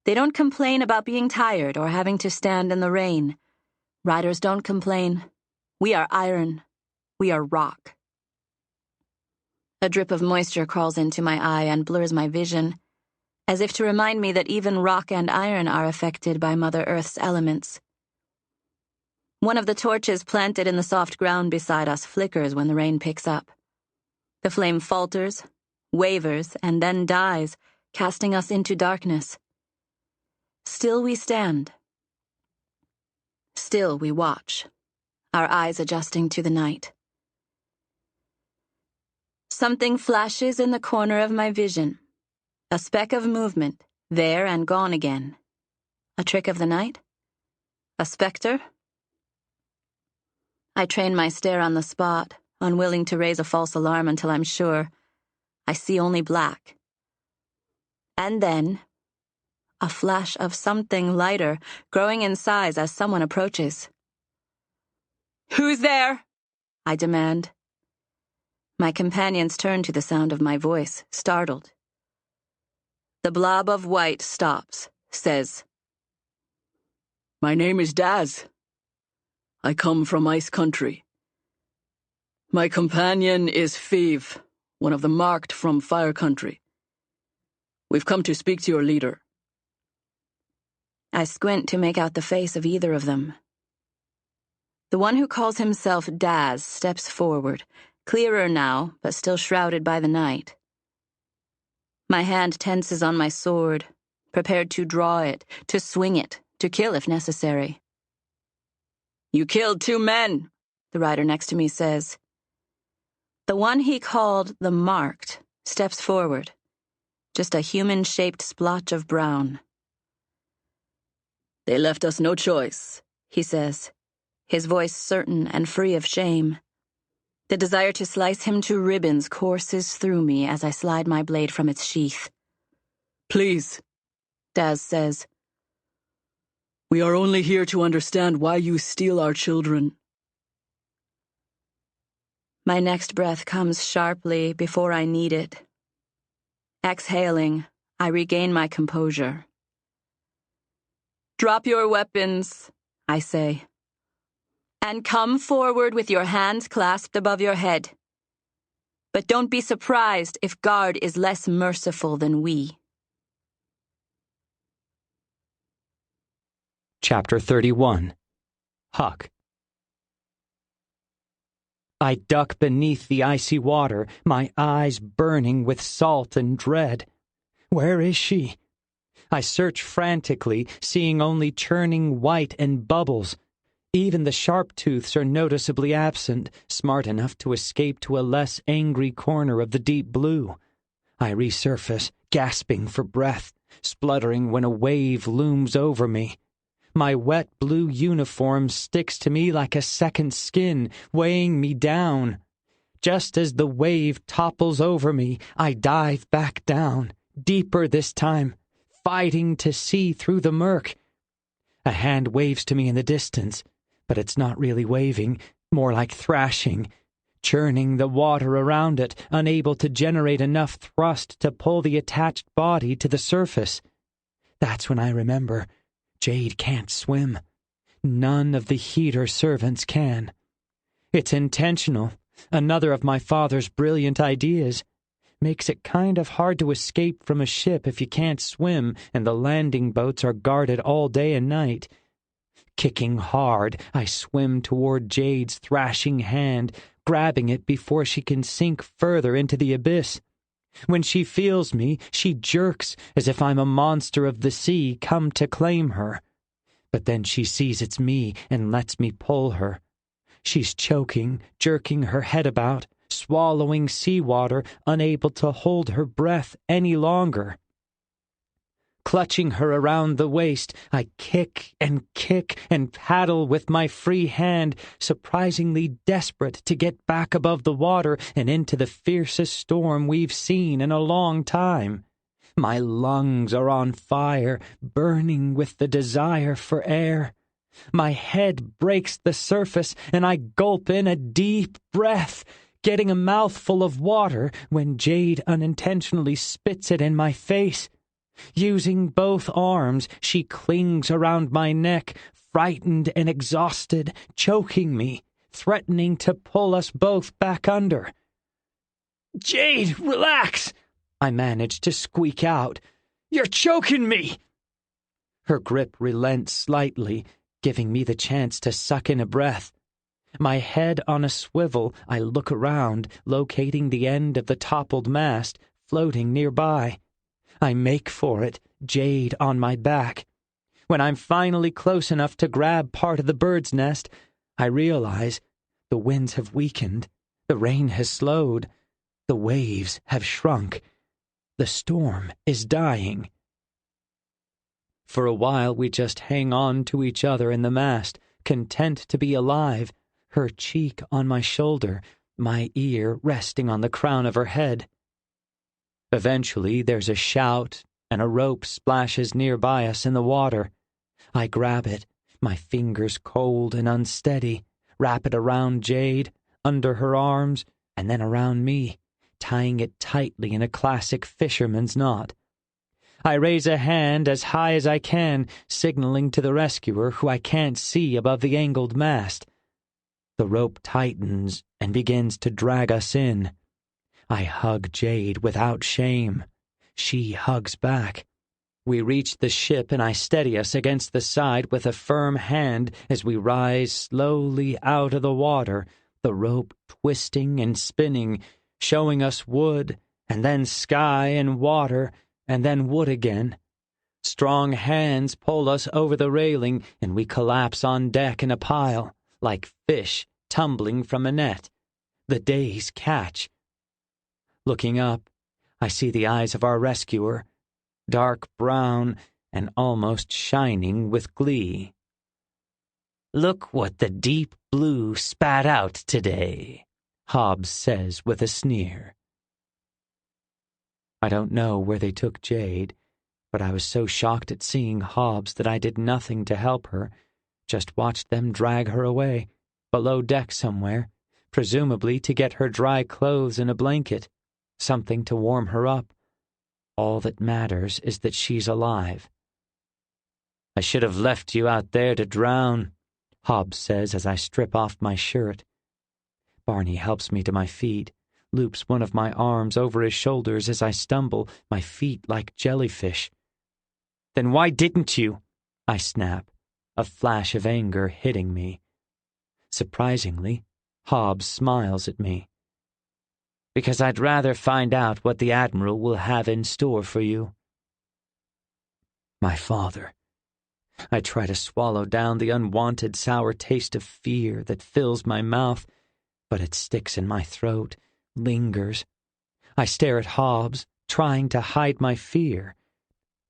They don't complain about being tired or having to stand in the rain. Riders don't complain. We are iron. We are rock. A drip of moisture crawls into my eye and blurs my vision, as if to remind me that even rock and iron are affected by Mother Earth's elements. One of the torches planted in the soft ground beside us flickers when the rain picks up. The flame falters, wavers, and then dies, casting us into darkness. Still we stand. Still we watch, our eyes adjusting to the night. Something flashes in the corner of my vision. A speck of movement, there and gone again. A trick of the night? A specter? I train my stare on the spot, unwilling to raise a false alarm until I'm sure. I see only black. And then, a flash of something lighter, growing in size as someone approaches. "Who's there?" I demand. My companions turn to the sound of my voice, startled. The blob of white stops, says, "My name is Daz. I come from Ice Country. My companion is Feeve, one of the marked from Fire Country. We've come to speak to your leader." I squint to make out the face of either of them. The one who calls himself Daz steps forward, clearer now, but still shrouded by the night. My hand tenses on my sword, prepared to draw it, to swing it, to kill if necessary. "You killed 2 men," the rider next to me says. The one he called the Marked steps forward, just a human-shaped splotch of brown. "They left us no choice," he says, his voice certain and free of shame. The desire to slice him to ribbons courses through me as I slide my blade from its sheath. "Please," Daz says. "We are only here to understand why you steal our children." My next breath comes sharply before I need it. Exhaling, I regain my composure. "Drop your weapons," I say, "and come forward with your hands clasped above your head. But don't be surprised if Guard is less merciful than we." Chapter 31. Huck. I duck beneath the icy water, my eyes burning with salt and dread. Where is she? I search frantically, seeing only churning white and bubbles. Even the sharp tooths are noticeably absent, smart enough to escape to a less angry corner of the deep blue. I resurface, gasping for breath, spluttering when a wave looms over me. My wet blue uniform sticks to me like a second skin, weighing me down. Just as the wave topples over me, I dive back down, deeper this time, fighting to see through the murk. A hand waves to me in the distance, but it's not really waving, more like thrashing, churning the water around it, unable to generate enough thrust to pull the attached body to the surface. That's when I remember, Jade can't swim. None of the heater servants can. It's intentional, another of my father's brilliant ideas. Makes it kind of hard to escape from a ship if you can't swim and the landing boats are guarded all day and night. Kicking hard, I swim toward Jade's thrashing hand, grabbing it before she can sink further into the abyss. When she feels me, she jerks as if I'm a monster of the sea come to claim her. But then she sees it's me and lets me pull her. She's choking, jerking her head about, swallowing seawater, unable to hold her breath any longer. Clutching her around the waist, I kick and paddle with my free hand, surprisingly desperate to get back above the water and into the fiercest storm we've seen in a long time. My lungs are on fire, burning with the desire for air. My head breaks the surface, and I gulp in a deep breath, getting a mouthful of water when Jade unintentionally spits it in my face. Using both arms, she clings around my neck, frightened and exhausted, choking me, threatening to pull us both back under. "Jade, relax!" I manage to squeak out. "You're choking me!" Her grip relents slightly, giving me the chance to suck in a breath. My head on a swivel, I look around, locating the end of the toppled mast, floating nearby. I make for it, Jade on my back. When I'm finally close enough to grab part of the bird's nest, I realize the winds have weakened, the rain has slowed, the waves have shrunk. The storm is dying. For a while we just hang on to each other in the mast, content to be alive, her cheek on my shoulder, my ear resting on the crown of her head. Eventually there's a shout, and a rope splashes nearby us in the water. I grab it, my fingers cold and unsteady, wrap it around Jade, under her arms, and then around me, tying it tightly in a classic fisherman's knot. I raise a hand as high as I can, signaling to the rescuer who I can't see above the angled mast. The rope tightens and begins to drag us in. I hug Jade without shame. She hugs back. We reach the ship and I steady us against the side with a firm hand as we rise slowly out of the water, the rope twisting and spinning, showing us wood, and then sky and water, and then wood again. Strong hands pull us over the railing, and we collapse on deck in a pile, like fish tumbling from a net. The days catch. Looking up, I see the eyes of our rescuer, dark brown and almost shining with glee. "Look what the deep blue spat out today," Hobbs says with a sneer. I don't know where they took Jade, but I was so shocked at seeing Hobbs that I did nothing to help her, just watched them drag her away, below deck somewhere, presumably to get her dry clothes and a blanket, something to warm her up. All that matters is that she's alive. "I should have left you out there to drown," Hobbs says as I strip off my shirt. Barney helps me to my feet, loops one of my arms over his shoulders as I stumble, my feet like jellyfish. "Then why didn't you?" I snap, a flash of anger hitting me. Surprisingly, Hobbs smiles at me. "Because I'd rather find out what the Admiral will have in store for you." My father. I try to swallow down the unwanted sour taste of fear that fills my mouth, but it sticks in my throat, lingers. I stare at Hobbs, trying to hide my fear.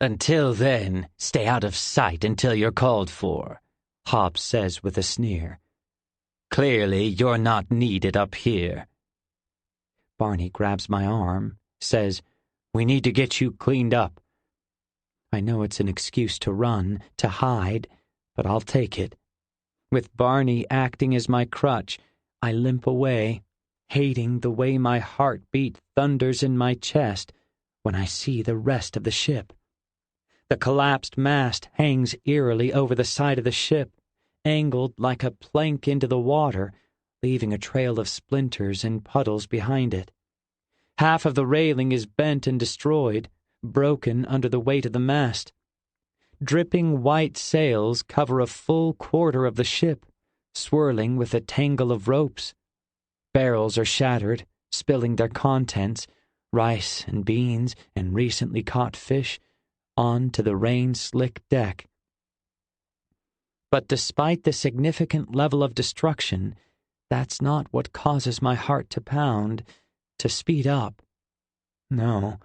"Until then, stay out of sight until you're called for," Hobbs says with a sneer. "Clearly, you're not needed up here." Barney grabs my arm, says, "We need to get you cleaned up." I know it's an excuse to run, to hide, but I'll take it. With Barney acting as my crutch, I limp away, hating the way my heartbeat thunders in my chest when I see the rest of the ship. The collapsed mast hangs eerily over the side of the ship, angled like a plank into the water, leaving a trail of splinters and puddles behind it. Half of the railing is bent and destroyed, broken under the weight of the mast. Dripping white sails cover a full quarter of the ship, swirling with a tangle of ropes. Barrels are shattered, spilling their contents, rice and beans and recently caught fish, onto the rain-slick deck. But despite the significant level of destruction, that's not what causes my heart to pound, to speed up. No,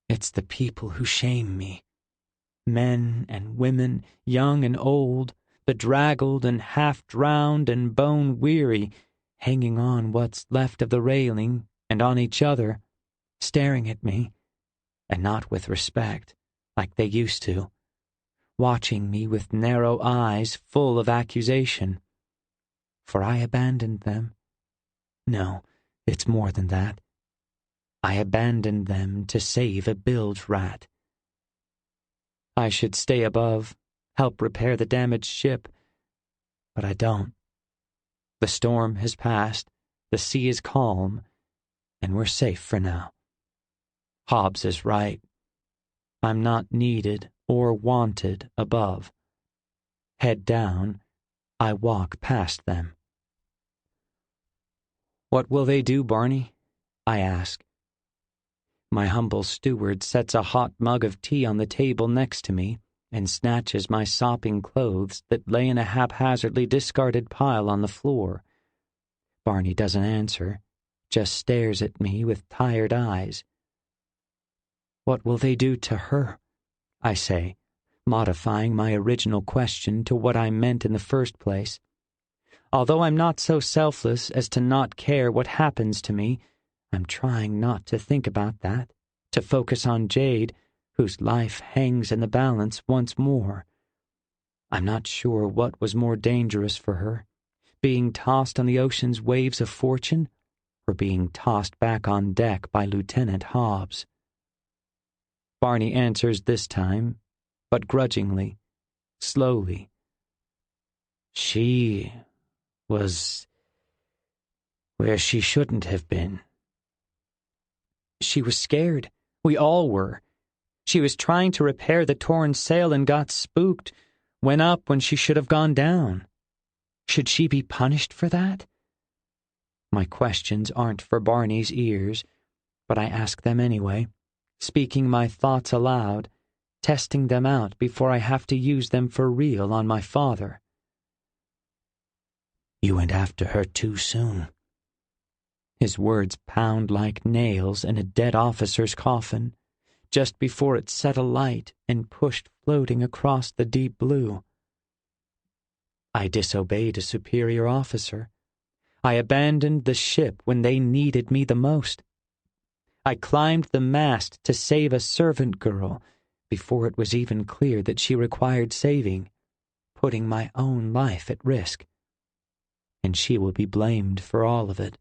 it's the people who shame me. Men and women, young and old, bedraggled and half-drowned and bone-weary, hanging on what's left of the railing and on each other, staring at me, and not with respect, like they used to, watching me with narrow eyes full of accusation. For I abandoned them. No, it's more than that. I abandoned them to save a bilge rat. I should stay above, help repair the damaged ship, but I don't. The storm has passed, the sea is calm, and we're safe for now. Hobbs is right. I'm not needed or wanted above. Head down, I walk past them. What will they do, Barney? I ask. My humble steward sets a hot mug of tea on the table next to me and snatches my sopping clothes that lay in a haphazardly discarded pile on the floor. Barney doesn't answer, just stares at me with tired eyes. What will they do to her? I say, modifying my original question to what I meant in the first place. Although I'm not so selfless as to not care what happens to me, I'm trying not to think about that, to focus on Jade, whose life hangs in the balance once more. I'm not sure what was more dangerous for her, being tossed on the ocean's waves of fortune, or being tossed back on deck by Lieutenant Hobbs. Barney answers this time, but grudgingly, slowly. She was where she shouldn't have been. She was scared. We all were. She was trying to repair the torn sail and got spooked, went up when she should have gone down. Should she be punished for that? My questions aren't for Barney's ears, but I ask them anyway, speaking my thoughts aloud, testing them out before I have to use them for real on my father. You went after her too soon. His words pound like nails in a dead officer's coffin, just before it set alight and pushed floating across the deep blue. I disobeyed a superior officer. I abandoned the ship when they needed me the most. I climbed the mast to save a servant girl before it was even clear that she required saving, putting my own life at risk. And she will be blamed for all of it.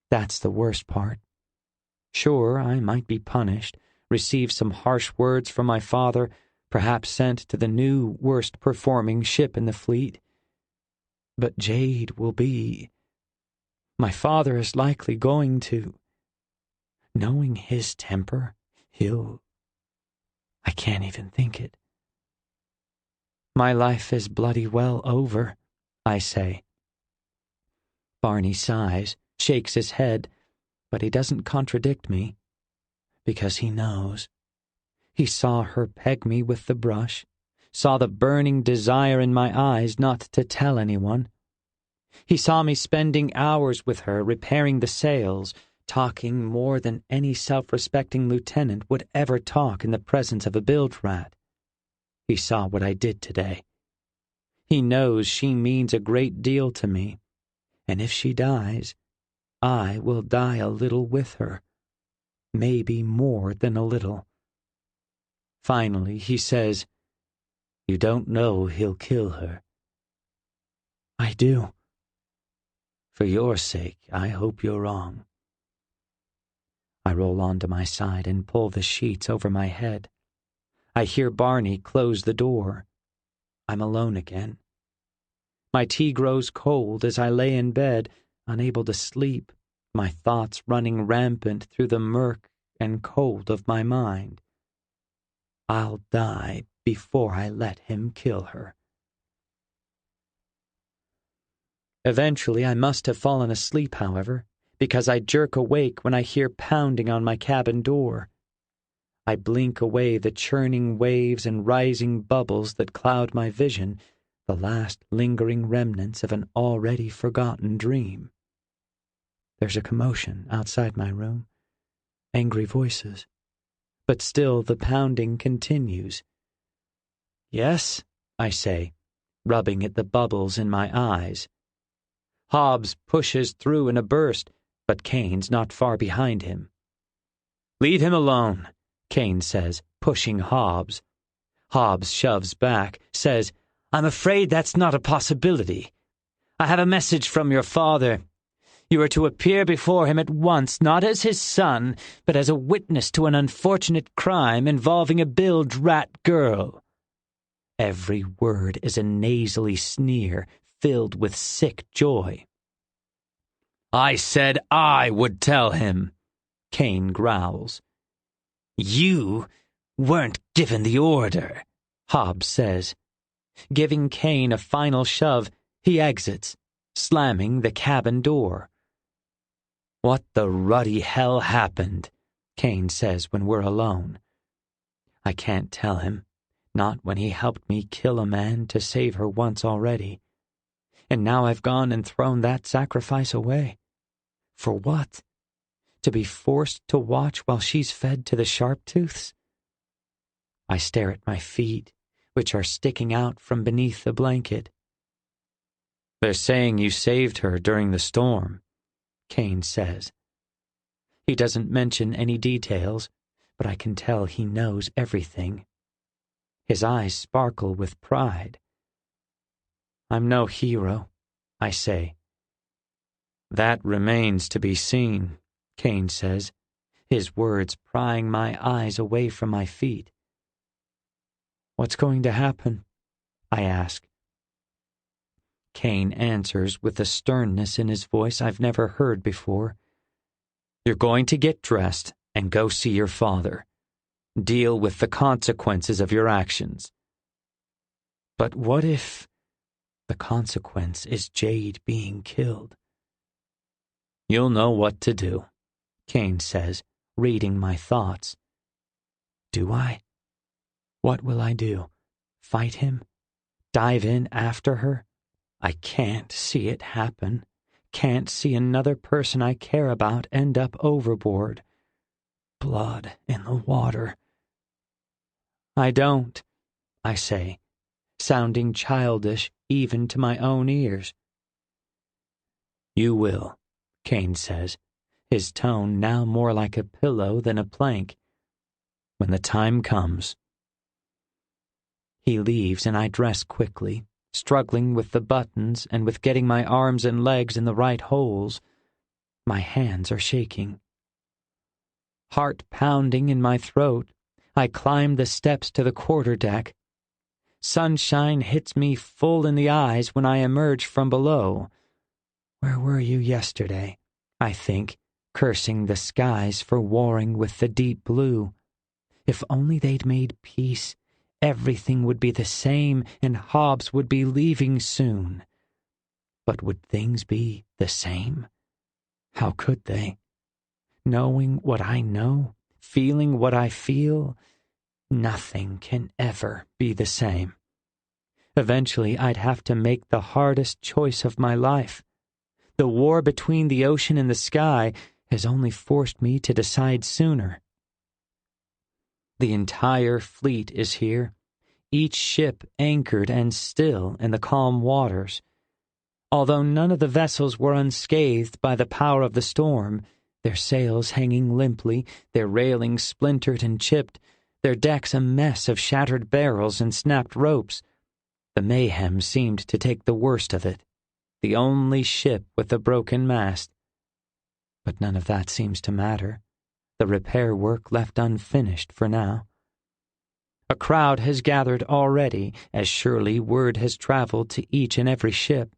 That's the worst part. Sure, I might be punished, receive some harsh words from my father, perhaps sent to the new, worst-performing ship in the fleet. But Jade will be... My father is likely going to... Knowing his temper, he'll... I can't even think it. My life is bloody well over, I say. Barney sighs, shakes his head, but he doesn't contradict me, because he knows. He saw her peg me with the brush, saw the burning desire in my eyes not to tell anyone. He saw me spending hours with her repairing the sails, talking more than any self-respecting lieutenant would ever talk in the presence of a bilge rat. He saw what I did today. He knows she means a great deal to me, and if she dies, I will die a little with her, maybe more than a little. Finally, he says, You don't know he'll kill her. I do. For your sake, I hope you're wrong. I roll onto my side and pull the sheets over my head. I hear Barney close the door. I'm alone again. My tea grows cold as I lay in bed, unable to sleep, my thoughts running rampant through the murk and cold of my mind. I'll die before I let him kill her. Eventually I must have fallen asleep, however, because I jerk awake when I hear pounding on my cabin door. I blink away the churning waves and rising bubbles that cloud my vision, the last lingering remnants of an already forgotten dream. There's a commotion outside my room, angry voices, but still the pounding continues. Yes, I say, rubbing at the bubbles in my eyes. Hobbs pushes through in a burst, but Kane's not far behind him. Leave him alone, Kane says, pushing Hobbs. Hobbs shoves back, says, I'm afraid that's not a possibility. I have a message from your father. You are to appear before him at once, not as his son, but as a witness to an unfortunate crime involving a bilge rat girl. Every word is a nasally sneer filled with sick joy. I said I would tell him, Kane growls. You weren't given the order, Hobbs says. Giving Kane a final shove, he exits, slamming the cabin door. What the ruddy hell happened? Kane says when we're alone. I can't tell him, not when he helped me kill a man to save her once already. And now I've gone and thrown that sacrifice away. For what? To be forced to watch while she's fed to the sharp-tooths? I stare at my feet, which are sticking out from beneath the blanket. They're saying you saved her during the storm, Kane says. He doesn't mention any details, but I can tell he knows everything. His eyes sparkle with pride. I'm no hero, I say. That remains to be seen, Kane says, his words prying my eyes away from my feet. What's going to happen? I ask. Kane answers with a sternness in his voice I've never heard before. You're going to get dressed and go see your father. Deal with the consequences of your actions. But what if the consequence is Jade being killed? You'll know what to do, Kane says, reading my thoughts. Do I? What will I do? Fight him? Dive in after her? I can't see it happen. Can't see another person I care about end up overboard. Blood in the water. I don't, I say, sounding childish even to my own ears. You will, Kane says, his tone now more like a pillow than a plank. When the time comes. He leaves and I dress quickly, struggling with the buttons and with getting my arms and legs in the right holes. My hands are shaking. Heart pounding in my throat, I climb the steps to the quarterdeck. Sunshine hits me full in the eyes when I emerge from below. Where were you yesterday? I think, cursing the skies for warring with the deep blue. If only they'd made peace, everything would be the same and Hobbs would be leaving soon. But would things be the same? How could they? Knowing what I know, feeling what I feel, nothing can ever be the same. Eventually, I'd have to make the hardest choice of my life. The war between the ocean and the sky has only forced me to decide sooner. The entire fleet is here, each ship anchored and still in the calm waters. Although none of the vessels were unscathed by the power of the storm, their sails hanging limply, their railings splintered and chipped, their decks a mess of shattered barrels and snapped ropes, the mayhem seemed to take the worst of it, the only ship with a broken mast. But none of that seems to matter. The repair work left unfinished for now. A crowd has gathered already, as surely word has traveled to each and every ship.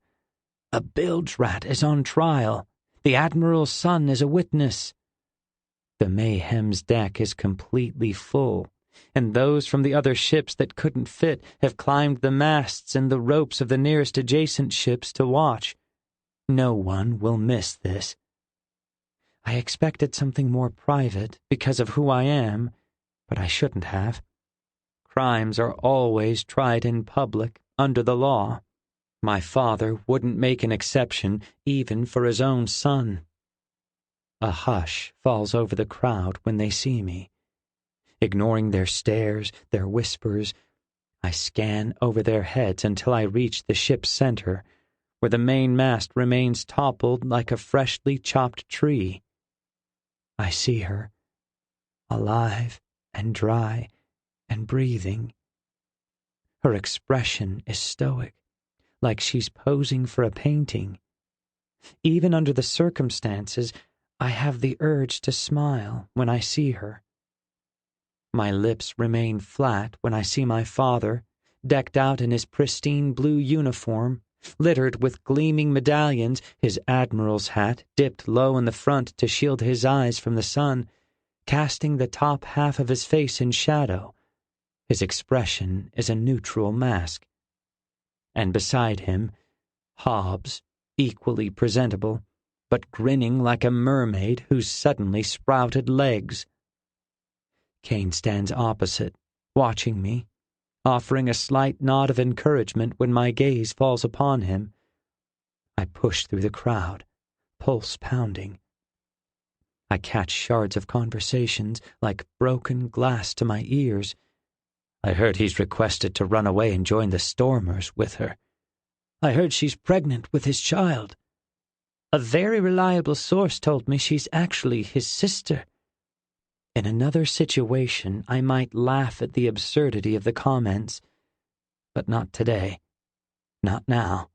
A bilge rat is on trial. The Admiral's son is a witness. The Mayhem's deck is completely full, and those from the other ships that couldn't fit have climbed the masts and the ropes of the nearest adjacent ships to watch. No one will miss this. I expected something more private because of who I am, but I shouldn't have. Crimes are always tried in public, under the law. My father wouldn't make an exception even for his own son. A hush falls over the crowd when they see me. Ignoring their stares, their whispers, I scan over their heads until I reach the ship's center, where the main mast remains toppled like a freshly chopped tree. I see her, alive and dry and breathing. Her expression is stoic, like she's posing for a painting. Even under the circumstances, I have the urge to smile when I see her. My lips remain flat when I see my father, decked out in his pristine blue uniform, littered with gleaming medallions, his admiral's hat dipped low in the front to shield his eyes from the sun, casting the top half of his face in shadow. His expression is a neutral mask. And beside him, Hobbs, equally presentable, but grinning like a mermaid who's suddenly sprouted legs. Kane stands opposite, watching me, offering a slight nod of encouragement when my gaze falls upon him. I push through the crowd, pulse pounding. I catch shards of conversations like broken glass to my ears. I heard he's requested to run away and join the Stormers with her. I heard she's pregnant with his child. A very reliable source told me she's actually his sister. In another situation, I might laugh at the absurdity of the comments, but not today. Not now.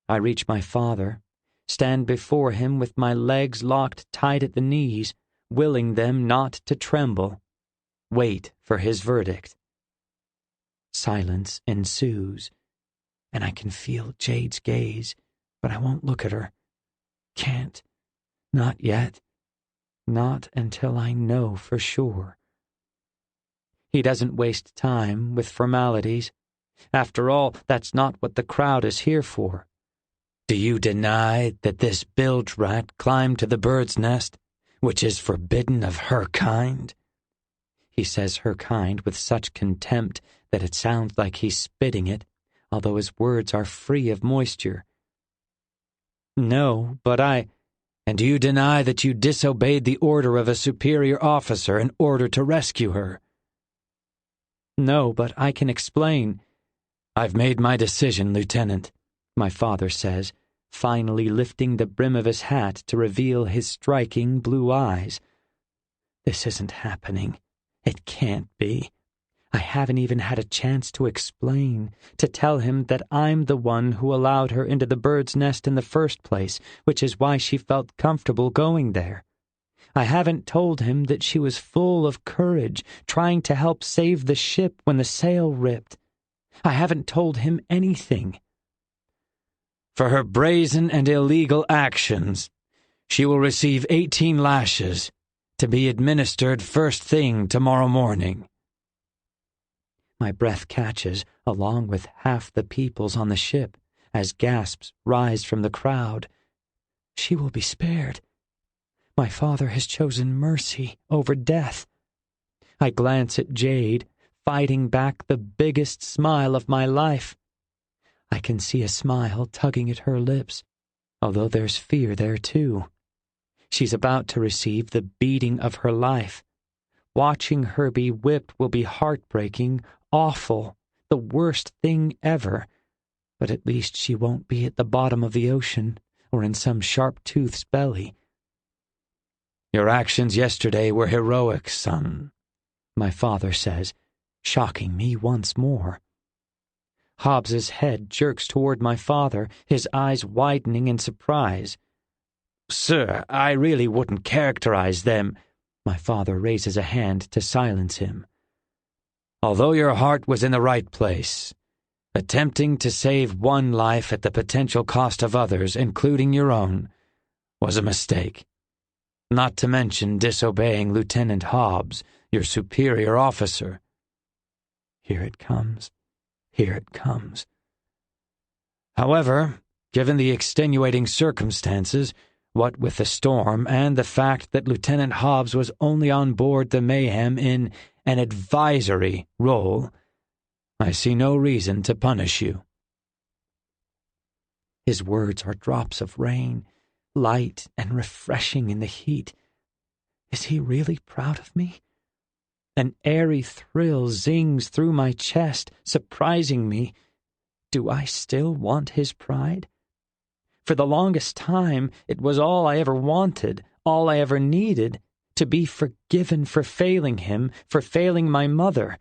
I reach my father, stand before him with my legs locked tight at the knees, willing them not to tremble. Wait for his verdict. Silence ensues, and I can feel Jade's gaze, but I won't look at her. Can't. Not yet. Not until I know for sure. He doesn't waste time with formalities. After all, that's not what the crowd is here for. Do you deny that this bilge rat climbed to the bird's nest, which is forbidden of her kind? He says her kind with such contempt that it sounds like he's spitting it, although his words are free of moisture. No, but And do you deny that you disobeyed the order of a superior officer in order to rescue her? No, but I can explain. I've made my decision, Lieutenant, my father says, finally lifting the brim of his hat to reveal his striking blue eyes. This isn't happening. It can't be. I haven't even had a chance to explain, to tell him that I'm the one who allowed her into the bird's nest in the first place, which is why she felt comfortable going there. I haven't told him that she was full of courage, trying to help save the ship when the sail ripped. I haven't told him anything. For her brazen and illegal actions, she will receive 18 lashes, to be administered first thing tomorrow morning. My breath catches, along with half the people's on the ship, as gasps rise from the crowd. She will be spared. My father has chosen mercy over death. I glance at Jade, fighting back the biggest smile of my life. I can see a smile tugging at her lips, although there's fear there too. She's about to receive the beating of her life. Watching her be whipped will be heartbreaking, awful, the worst thing ever. But at least she won't be at the bottom of the ocean or in some sharp-tooth's belly. Your actions yesterday were heroic, son, my father says, shocking me once more. Hobbs's head jerks toward my father, his eyes widening in surprise. Sir, I really wouldn't characterize them. My father raises a hand to silence him. Although your heart was in the right place, attempting to save one life at the potential cost of others, including your own, was a mistake. Not to mention disobeying Lieutenant Hobbs, your superior officer. Here it comes. Here it comes. However, given the extenuating circumstances, what with the storm and the fact that Lieutenant Hobbs was only on board the Mayhem in an advisory role, I see no reason to punish you. His words are drops of rain, light and refreshing in the heat. Is he really proud of me? An airy thrill zings through my chest, surprising me. Do I still want his pride? For the longest time, it was all I ever wanted, all I ever needed, to be forgiven for failing him, for failing my mother.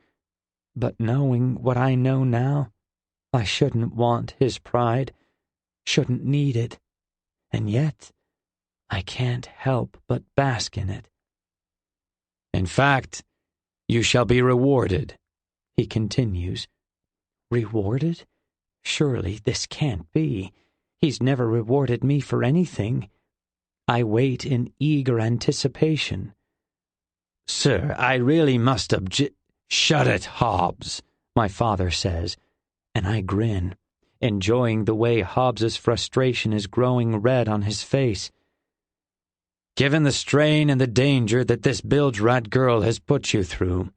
But knowing what I know now, I shouldn't want his pride, shouldn't need it. And yet, I can't help but bask in it. In fact, you shall be rewarded, he continues. Rewarded? Surely this can't be. He's never rewarded me for anything. I wait in eager anticipation. Sir, I really must Shut it, Hobbs, my father says, and I grin, enjoying the way Hobbs's frustration is growing red on his face. Given the strain and the danger that this bilge-rat girl has put you through,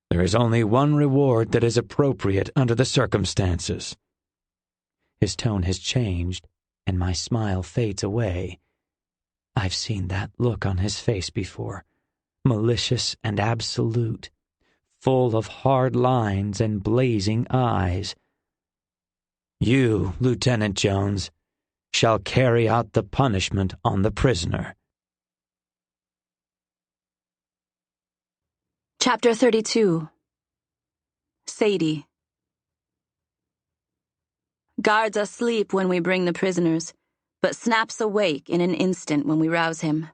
there is only one reward that is appropriate under the circumstances. His tone has changed, and my smile fades away. I've seen that look on his face before, malicious and absolute, full of hard lines and blazing eyes. You, Lieutenant Jones, shall carry out the punishment on the prisoner. Chapter 32. Sadie. Guard's asleep when we bring the prisoners, but snaps awake in an instant when we rouse him.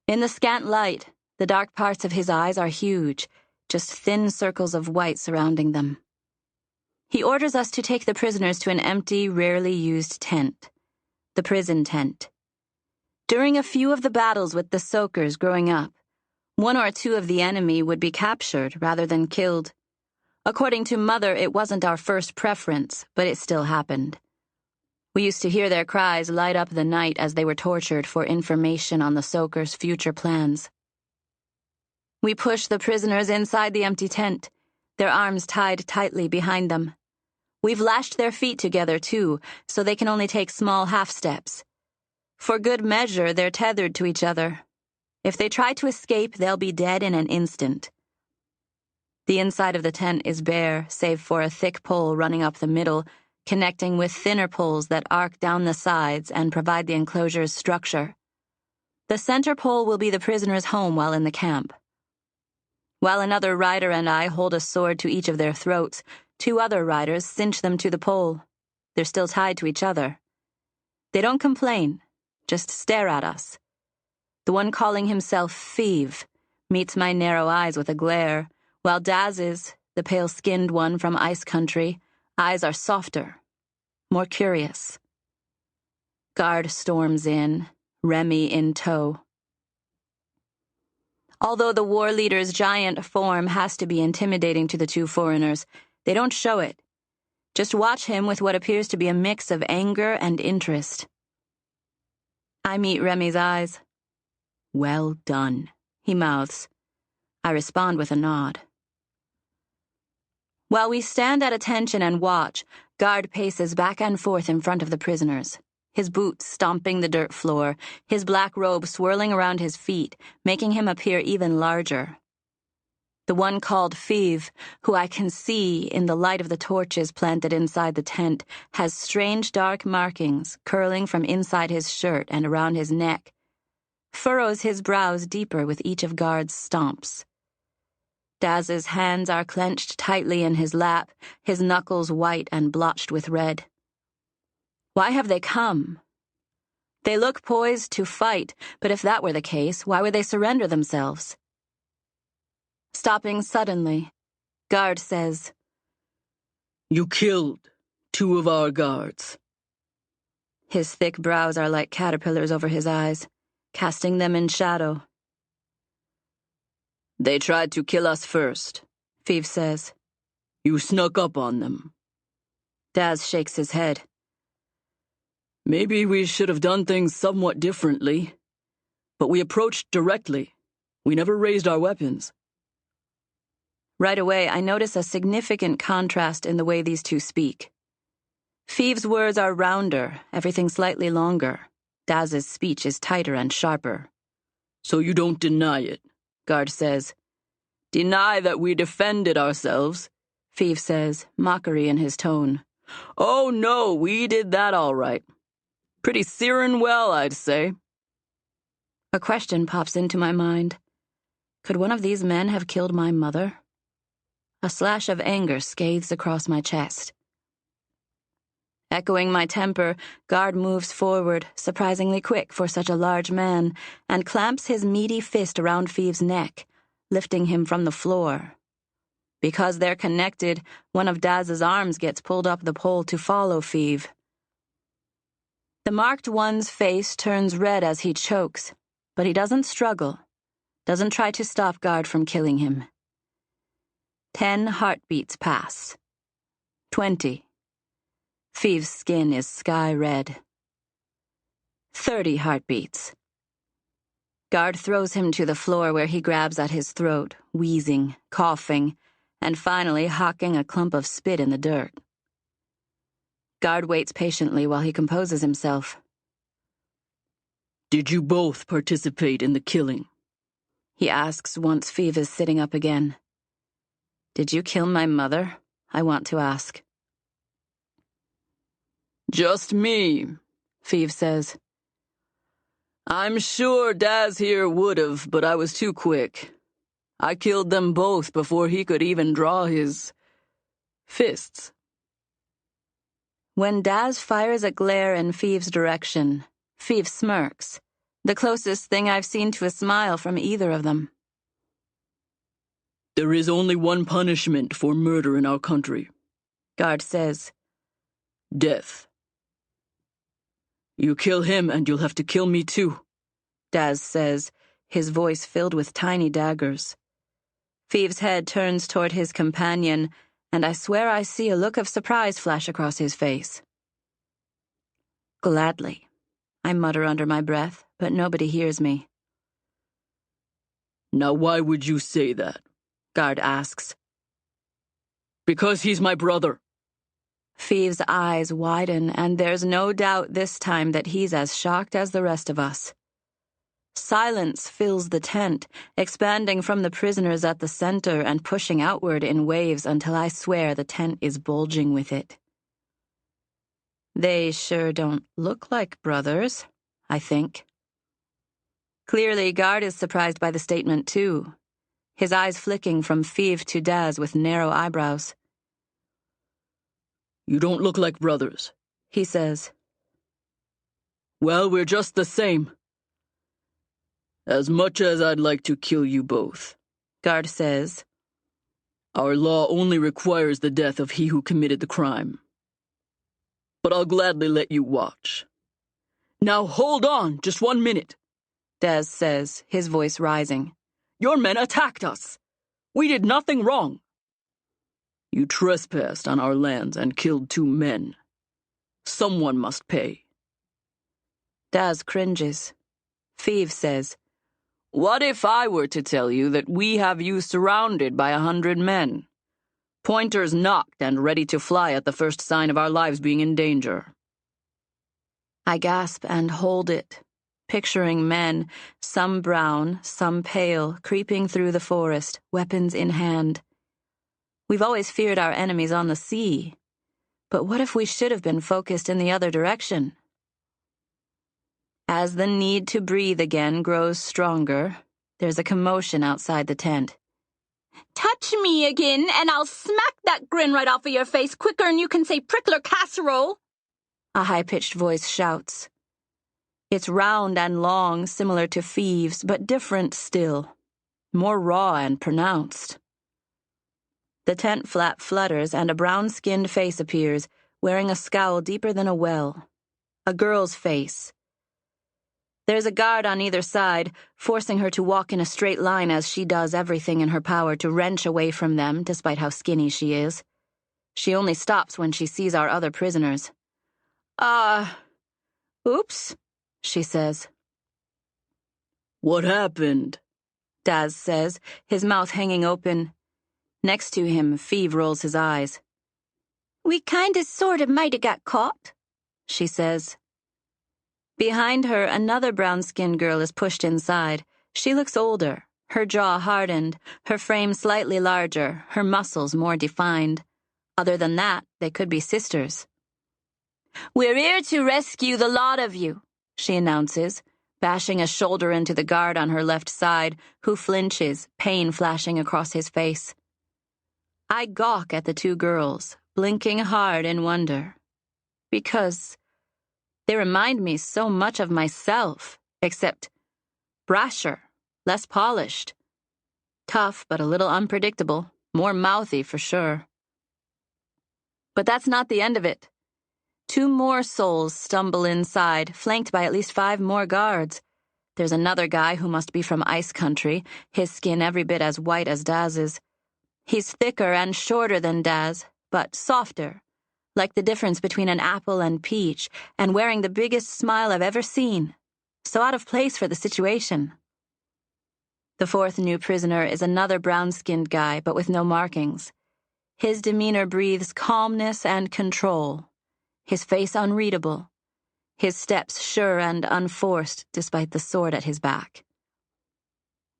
In the scant light, the dark parts of his eyes are huge, just thin circles of white surrounding them. He orders us to take the prisoners to an empty, rarely used tent, the prison tent. During a few of the battles with the soakers growing up, one or two of the enemy would be captured rather than killed. According to Mother, it wasn't our first preference, but it still happened. We used to hear their cries light up the night as they were tortured for information on the soakers' future plans. We push the prisoners inside the empty tent, their arms tied tightly behind them. We've lashed their feet together, too, so they can only take small half-steps. For good measure, they're tethered to each other. If they try to escape, they'll be dead in an instant. The inside of the tent is bare, save for a thick pole running up the middle, connecting with thinner poles that arc down the sides and provide the enclosure's structure. The center pole will be the prisoners' home while in the camp. While another rider and I hold a sword to each of their throats, two other riders cinch them to the pole. They're still tied to each other. They don't complain, just stare at us. The one calling himself Feeve meets my narrow eyes with a glare, while Daz's, the pale-skinned one from Ice Country, eyes are softer, more curious. Guard storms in, Remy in tow. Although the war leader's giant form has to be intimidating to the two foreigners, they don't show it. Just watch him with what appears to be a mix of anger and interest. I meet Remy's eyes. "Well done," he mouths. I respond with a nod. While we stand at attention and watch, Guard paces back and forth in front of the prisoners, his boots stomping the dirt floor, his black robe swirling around his feet, making him appear even larger. The one called Feeve, who I can see in the light of the torches planted inside the tent, has strange dark markings curling from inside his shirt and around his neck, furrows his brows deeper with each of Guard's stomps. Daz's hands are clenched tightly in his lap, his knuckles white and blotched with red. Why have they come? They look poised to fight, but if that were the case, why would they surrender themselves? Stopping suddenly, Guard says, "You killed 2 of our guards." His thick brows are like caterpillars over his eyes, casting them in shadow. "They tried to kill us first," Feeve says. "You snuck up on them." Daz shakes his head. "Maybe we should have done things somewhat differently. But we approached directly. We never raised our weapons." Right away, I notice a significant contrast in the way these two speak. Feeve's words are rounder, everything slightly longer. Daz's speech is tighter and sharper. "So you don't deny it?" Guard says. Deny that we defended ourselves, Feeve says, mockery in his tone. Oh no, we did that all right. Pretty searing well, I'd say. A question pops into my mind. Could one of these men have killed my mother? A slash of anger scathes across my chest. Echoing my temper, Guard moves forward, surprisingly quick for such a large man, and clamps his meaty fist around Feeve's neck, lifting him from the floor. Because they're connected, one of Daz's arms gets pulled up the pole to follow Feeve. The marked one's face turns red as he chokes, but he doesn't struggle, doesn't try to stop Guard from killing him. 10 heartbeats pass. 20. Feeve's skin is sky red. 30 heartbeats. Guard throws him to the floor where he grabs at his throat, wheezing, coughing, and finally hocking a clump of spit in the dirt. Guard waits patiently while he composes himself. Did you both participate in the killing? He asks once Feeve is sitting up again. Did you kill my mother? I want to ask. Just me, Feeve says. I'm sure Daz here would've, but I was too quick. I killed them both before he could even draw his fists. When Daz fires a glare in Feeve's direction, Feeve smirks, the closest thing I've seen to a smile from either of them. There is only one punishment for murder in our country, Guard says. Death. You kill him and you'll have to kill me too, Daz says, his voice filled with tiny daggers. Feeve's head turns toward his companion, and I swear I see a look of surprise flash across his face. Gladly, I mutter under my breath, but nobody hears me. Now why would you say that? Guard asks. Because he's my brother. Feeve's eyes widen, and there's no doubt this time that he's as shocked as the rest of us. Silence fills the tent, expanding from the prisoners at the center and pushing outward in waves until I swear the tent is bulging with it. They sure don't look like brothers, I think. Clearly, Guard is surprised by the statement, too, his eyes flicking from Feeve to Daz with narrow eyebrows. You don't look like brothers, he says. Well, we're just the same. As much as I'd like to kill you both, Guard says. Our law only requires the death of he who committed the crime. But I'll gladly let you watch. Now hold on, just 1 minute, Daz says, his voice rising. Your men attacked us. We did nothing wrong. You trespassed on our lands and killed 2 men. Someone must pay. Daz cringes. Feeve says, What if I were to tell you that we have you surrounded by 100 men? Pointers knocked and ready to fly at the first sign of our lives being in danger. I gasp and hold it, picturing men, some brown, some pale, creeping through the forest, weapons in hand. We've always feared our enemies on the sea, but what if we should have been focused in the other direction? As the need to breathe again grows stronger, there's a commotion outside the tent. Touch me again, and I'll smack that grin right off of your face quicker'n you can say prickler casserole, a high-pitched voice shouts. It's round and long, similar to Feeve's, but different still, more raw and pronounced. The tent flap flutters and a brown-skinned face appears, wearing a scowl deeper than a well. A girl's face. There's a guard on either side, forcing her to walk in a straight line as she does everything in her power to wrench away from them, despite how skinny she is. She only stops when she sees our other prisoners. Oops, she says. What happened? Daz says, his mouth hanging open. Next to him, Feeve rolls his eyes. We kinda sorta mighta got caught, she says. Behind her, another brown-skinned girl is pushed inside. She looks older, Her jaw hardened, her frame slightly larger, her muscles more defined. Other than that, they could be sisters. "We're here to rescue the lot of you," she announces, bashing a shoulder into the guard on her left side, who flinches, pain flashing across his face. I gawk at the two girls, blinking hard in wonder. Because they remind me so much of myself, except brasher, less polished. Tough, but a little unpredictable, more mouthy for sure. But that's not the end of it. 2 more souls stumble inside, flanked by at least 5 more guards. There's another guy who must be from ice country, his skin every bit as white as Daz's. He's thicker and shorter than Daz, but softer, like the difference between an apple and peach, and wearing the biggest smile I've ever seen. So out of place for the situation. The 4th new prisoner is another brown-skinned guy, but with no markings. His demeanor breathes calmness and control. His face unreadable. His steps sure and unforced, despite the sword at his back.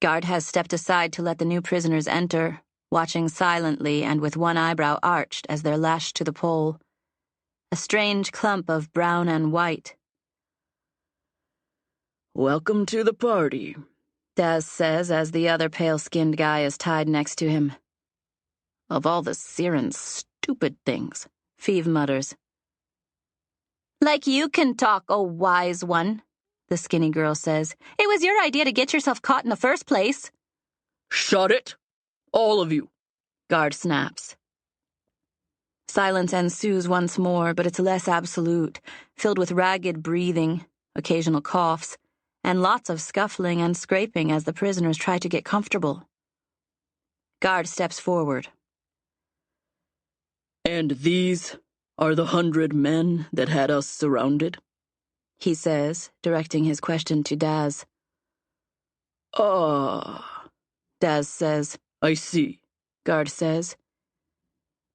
Guard has stepped aside to let the new prisoners enter, watching silently and with one eyebrow arched as they're lashed to the pole. A strange clump of brown and white. "Welcome to the party," Daz says as the other pale-skinned guy is tied next to him. "Of all the Siren's stupid things," Feeve mutters. "Like you can talk, oh wise one," the skinny girl says. "It was your idea to get yourself caught in the first place." "Shut it! All of you!" Guard snaps. Silence ensues once more, but it's less absolute, filled with ragged breathing, occasional coughs, and lots of scuffling and scraping as the prisoners try to get comfortable. Guard steps forward. "And these are the 100 men that had us surrounded?" he says, directing his question to Daz. "Ah," Daz says. "I see," Guard says.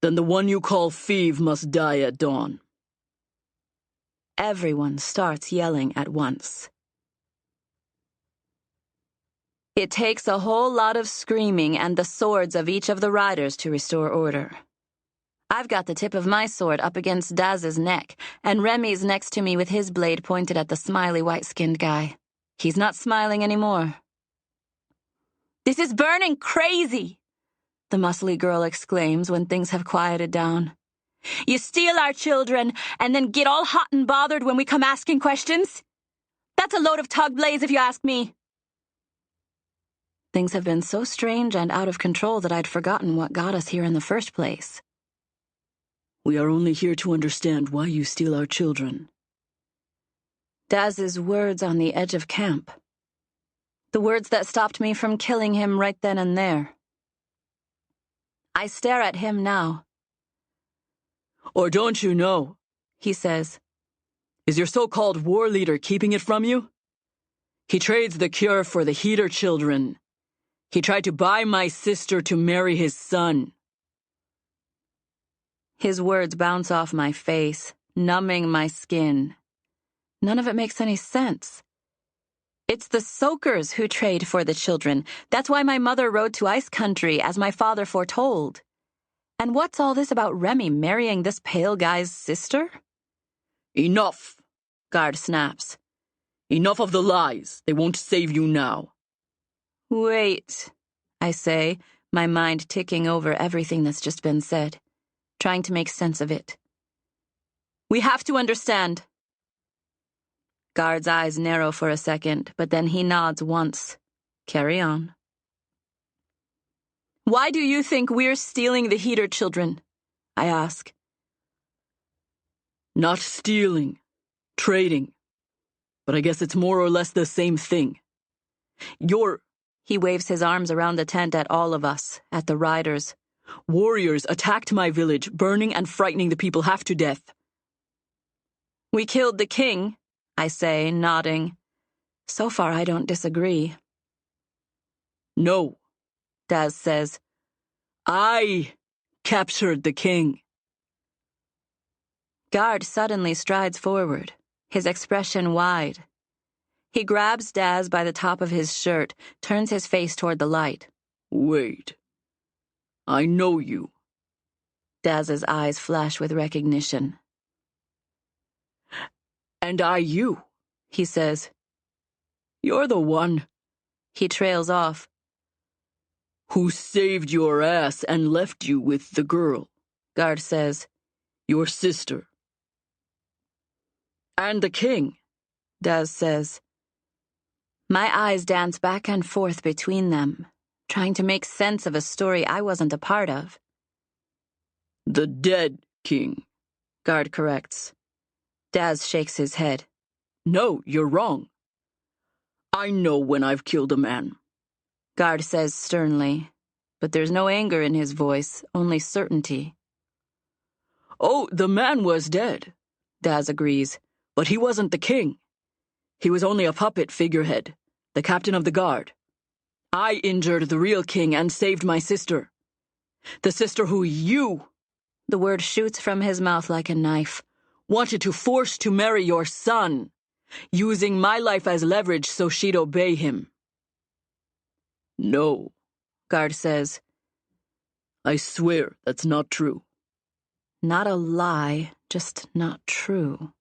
"Then the one you call Feeve must die at dawn." Everyone starts yelling at once. It takes a whole lot of screaming and the swords of each of the riders to restore order. I've got the tip of my sword up against Daz's neck, and Remy's next to me with his blade pointed at the smiley white-skinned guy. He's not smiling anymore. "This is burning crazy!" the muscly girl exclaims when things have quieted down. "You steal our children, and then get all hot and bothered when we come asking questions? That's a load of tug blaze if you ask me." Things have been so strange and out of control that I'd forgotten what got us here in the first place. "We are only here to understand why you steal our children." Daz's words on the edge of camp. The words that stopped me from killing him right then and there. I stare at him now. "Or don't you know," he says. "Is your so-called war leader keeping it from you? He trades the cure for the heater children. He tried to buy my sister to marry his son." His words bounce off my face, numbing my skin. None of it makes any sense. It's the soakers who trade for the children. That's why my mother rode to ice country, as my father foretold. And what's all this about Remy marrying this pale guy's sister? "Enough," Guard snaps. "Enough of the lies. They won't save you now." Wait, I say, my mind ticking over everything that's just been said, trying to make sense of it. "We have to understand." Guard's eyes narrow for a second, but then he nods once. Carry on. "Why do you think we're stealing the heater children?" I ask. "Not stealing. Trading. But I guess it's more or less the same thing. He waves his arms around the tent at all of us, at the riders. Warriors attacked my village, burning and frightening the people half to death." "We killed the king," I say, nodding. So far, I don't disagree. "No," Daz says. "I captured the king." Guard suddenly strides forward, his expression wide. He grabs Daz by the top of his shirt, turns his face toward the light. Wait. I know you. Daz's eyes flash with recognition. And I you, he says. You're the one. He trails off. Who saved your ass and left you with the girl, Guard says. Your sister. And the king, Daz says. My eyes dance back and forth between them, trying to make sense of a story I wasn't a part of. The dead king, Guard corrects. Daz shakes his head. No, you're wrong. I know when I've killed a man. Guard says sternly, but there's no anger in his voice, only certainty. Oh, the man was dead, Daz agrees. But he wasn't the king. He was only a puppet figurehead, the captain of the guard. I injured the real king and saved my sister. The sister who you, the word shoots from his mouth like a knife, wanted to force to marry your son, using my life as leverage so she'd obey him. No, Guard says. I swear that's not true. Not a lie, just not true.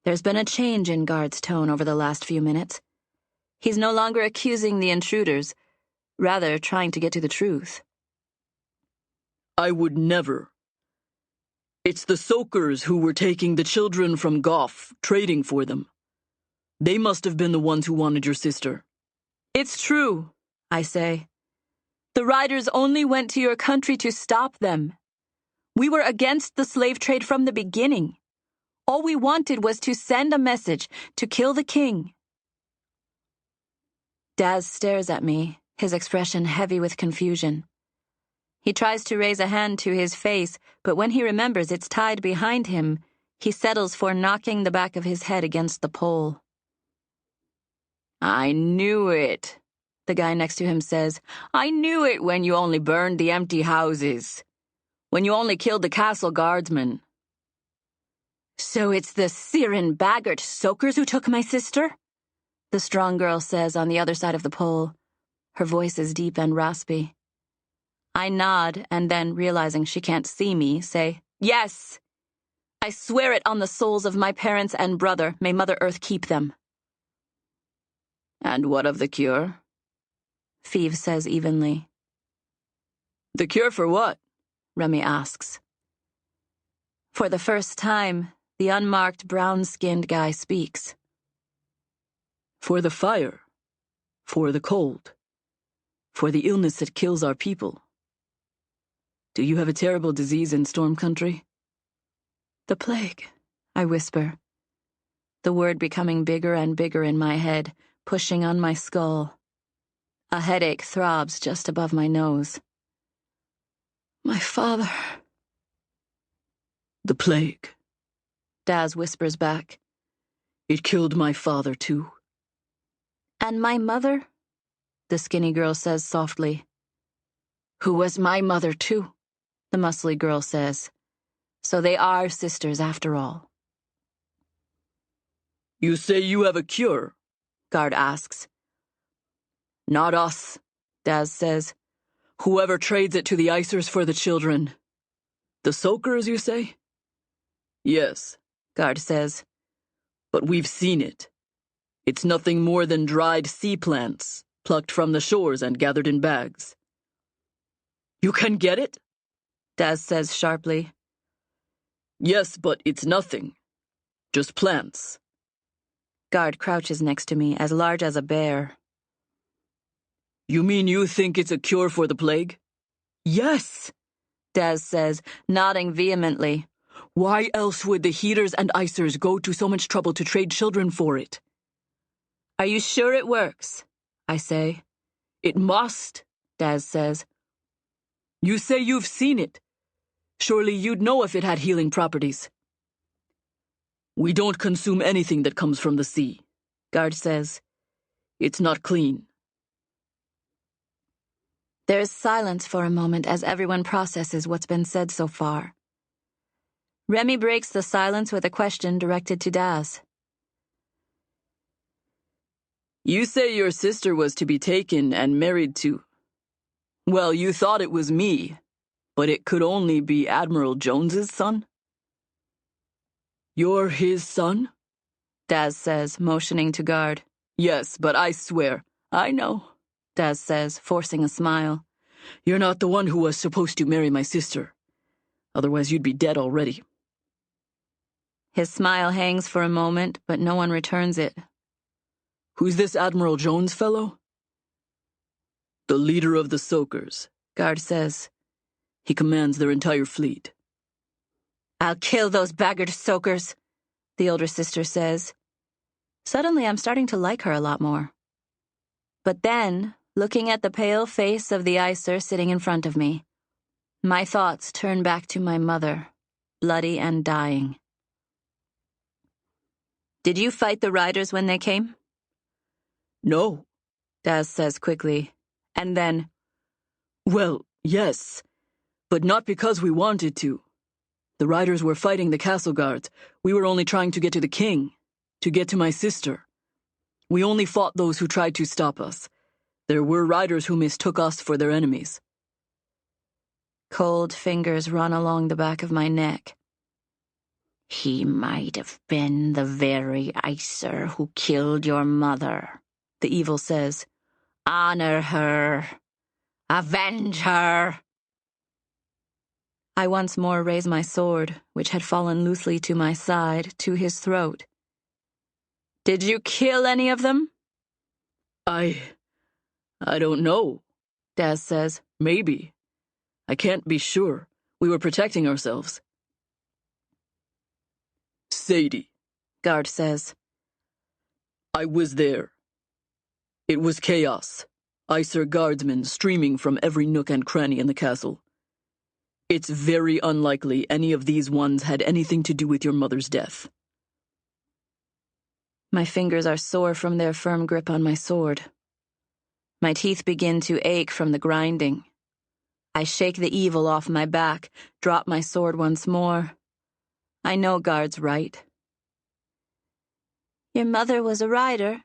There's been a change in Guard's tone over the last few minutes. He's no longer accusing the intruders, rather trying to get to the truth. I would never. It's the Soakers who were taking the children from Goff, trading for them. They must have been the ones who wanted your sister. It's true, I say. The riders only went to your country to stop them. We were against the slave trade from the beginning. All we wanted was to send a message to kill the king. Daz stares at me, his expression heavy with confusion. He tries to raise a hand to his face, but when he remembers it's tied behind him, he settles for knocking the back of his head against the pole. I knew it, the guy next to him says. I knew it when you only burned the empty houses. When you only killed the castle guardsmen. So it's the Siren Baggart Soakers who took my sister? The strong girl says on the other side of the pole. Her voice is deep and raspy. I nod and then, realizing she can't see me, say, Yes! I swear it on the souls of my parents and brother. May Mother Earth keep them. And what of the cure? Feeve says evenly. The cure for what? Remy asks. For the first time, the unmarked brown-skinned guy speaks. For the fire. For the cold. For the illness that kills our people. Do you have a terrible disease in Storm Country? The plague, I whisper. The word becoming bigger and bigger in my head, pushing on my skull. A headache throbs just above my nose. My father. The plague. Daz whispers back. It killed my father, too. And my mother? The skinny girl says softly. Who was my mother, too? The muscly girl says. So they are sisters after all. You say you have a cure? Guard asks. Not us, Daz says. Whoever trades it to the Icers for the children. The Soakers, you say? Yes, Guard says. But we've seen it. It's nothing more than dried sea plants, plucked from the shores and gathered in bags. You can get it? Daz says sharply. Yes, but it's nothing. Just plants. Guard crouches next to me, as large as a bear. You mean you think it's a cure for the plague? Yes, Daz says, nodding vehemently. Why else would the Heaters and Icers go to so much trouble to trade children for it? Are you sure it works? I say. It must, Daz says. You say you've seen it. Surely you'd know if it had healing properties. We don't consume anything that comes from the sea, Guard says. It's not clean. There is silence for a moment as everyone processes what's been said so far. Remy breaks the silence with a question directed to Daz. You say your sister was to be taken and married to... Well, you thought it was me, but it could only be Admiral Jones's son? You're his son? Daz says, motioning to guard. Yes, but I swear, I know, Daz says, forcing a smile. You're not the one who was supposed to marry my sister. Otherwise you'd be dead already. His smile hangs for a moment, but no one returns it. Who's this Admiral Jones fellow? The leader of the Soakers, Guard says. He commands their entire fleet. I'll kill those baggard Soakers, the older sister says. Suddenly I'm starting to like her a lot more. But then, looking at the pale face of the Icer sitting in front of me, my thoughts turn back to my mother, bloody and dying. Did you fight the riders when they came? No, Daz says quickly, and then, well, yes, but not because we wanted to. The riders were fighting the castle guards. We were only trying to get to the king, to get to my sister. We only fought those who tried to stop us. There were riders who mistook us for their enemies. Cold fingers run along the back of my neck. He might have been the very Icer who killed your mother, the evil says. Honor her. Avenge her. I once more raise my sword, which had fallen loosely to my side, to his throat. Did you kill any of them? I don't know, Daz says. Maybe. I can't be sure. We were protecting ourselves. Sadie, Guard says. I was there. It was chaos. Icer guardsmen streaming from every nook and cranny in the castle. It's very unlikely any of these ones had anything to do with your mother's death. My fingers are sore from their firm grip on my sword. My teeth begin to ache from the grinding. I shake the evil off my back, drop my sword once more. I know Guard's right. Your mother was a rider,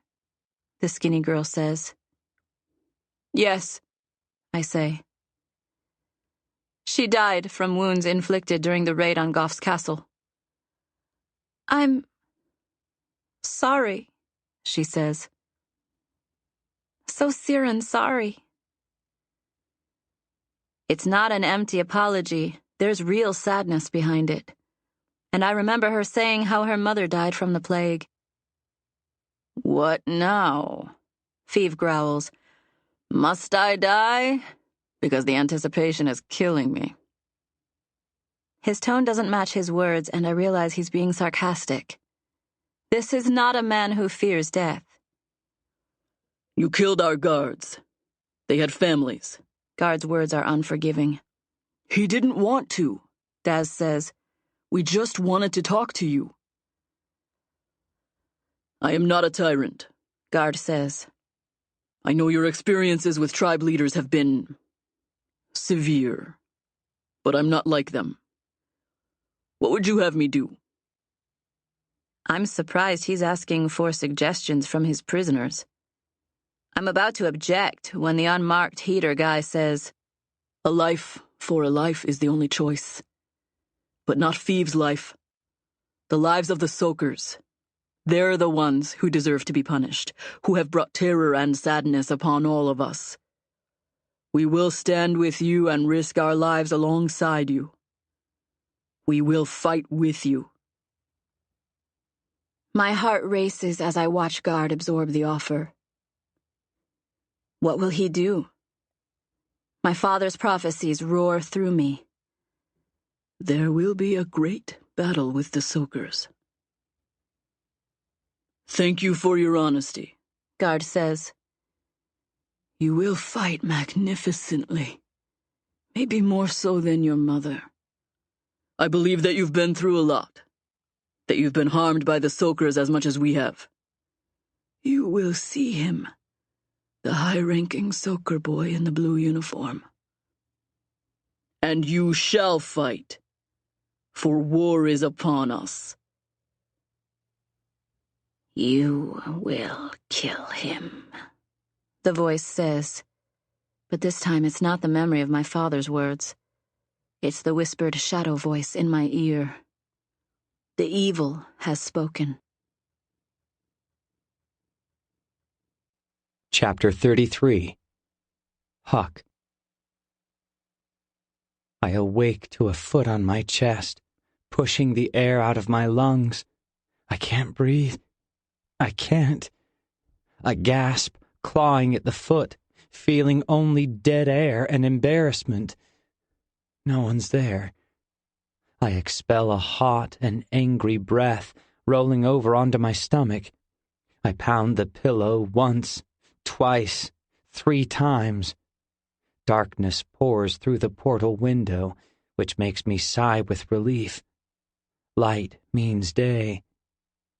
the skinny girl says. Yes, I say. She died from wounds inflicted during the raid on Goff's castle. I'm sorry, she says. So Siren sorry. It's not an empty apology. There's real sadness behind it. And I remember her saying how her mother died from the plague. What now? Feeve growls. Must I die? Because the anticipation is killing me. His tone doesn't match his words, and I realize he's being sarcastic. This is not a man who fears death. You killed our guards. They had families. Guard's words are unforgiving. He didn't want to, Daz says. We just wanted to talk to you. I am not a tyrant, Guard says. I know your experiences with tribe leaders have been severe, but I'm not like them. What would you have me do? I'm surprised he's asking for suggestions from his prisoners. I'm about to object when the unmarked heater guy says, A life for a life is the only choice. But not Feeve's life. The lives of the Soakers. They're the ones who deserve to be punished, who have brought terror and sadness upon all of us. We will stand with you and risk our lives alongside you. We will fight with you. My heart races as I watch Guard absorb the offer. What will he do? My father's prophecies roar through me. There will be a great battle with the Soakers. Thank you for your honesty, Guard says. You will fight magnificently. Maybe more so than your mother. I believe that you've been through a lot. That you've been harmed by the Soakers as much as we have. You will see him. The high-ranking Soaker boy in the blue uniform. And you shall fight. For war is upon us. You will kill him, the voice says. But this time it's not the memory of my father's words. It's the whispered shadow voice in my ear. The evil has spoken. Chapter 33. Huck. I awake to a foot on my chest, pushing the air out of my lungs. I can't breathe. I can't. I gasp, clawing at the foot, feeling only dead air and embarrassment. No one's there. I expel a hot and angry breath, rolling over onto my stomach. I pound the pillow once, twice, 3 times. Darkness pours through the portal window, which makes me sigh with relief. Light means day.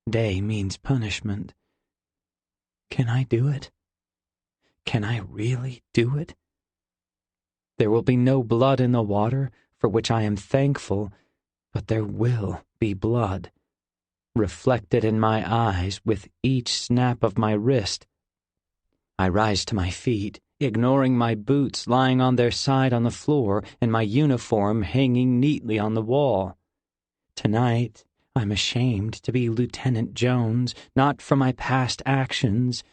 Day means punishment. Can I do it? Can I really do it? There will be no blood in the water, for which I am thankful, but there will be blood, reflected in my eyes with each snap of my wrist. I rise to my feet, ignoring my boots lying on their side on the floor and my uniform hanging neatly on the wall. Tonight, I'm ashamed to be Lieutenant Jones, not for my past actions,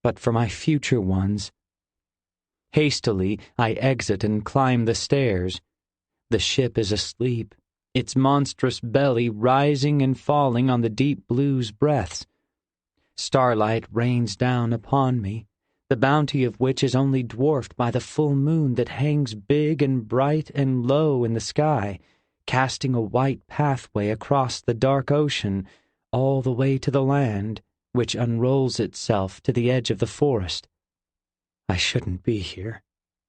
but for my future ones. Hastily, I exit and climb the stairs. The ship is asleep, its monstrous belly rising and falling on the deep blue's breaths. Starlight rains down upon me, the bounty of which is only dwarfed by the full moon that hangs big and bright and low in the sky, casting a white pathway across the dark ocean, all the way to the land, which unrolls itself to the edge of the forest. I shouldn't be here.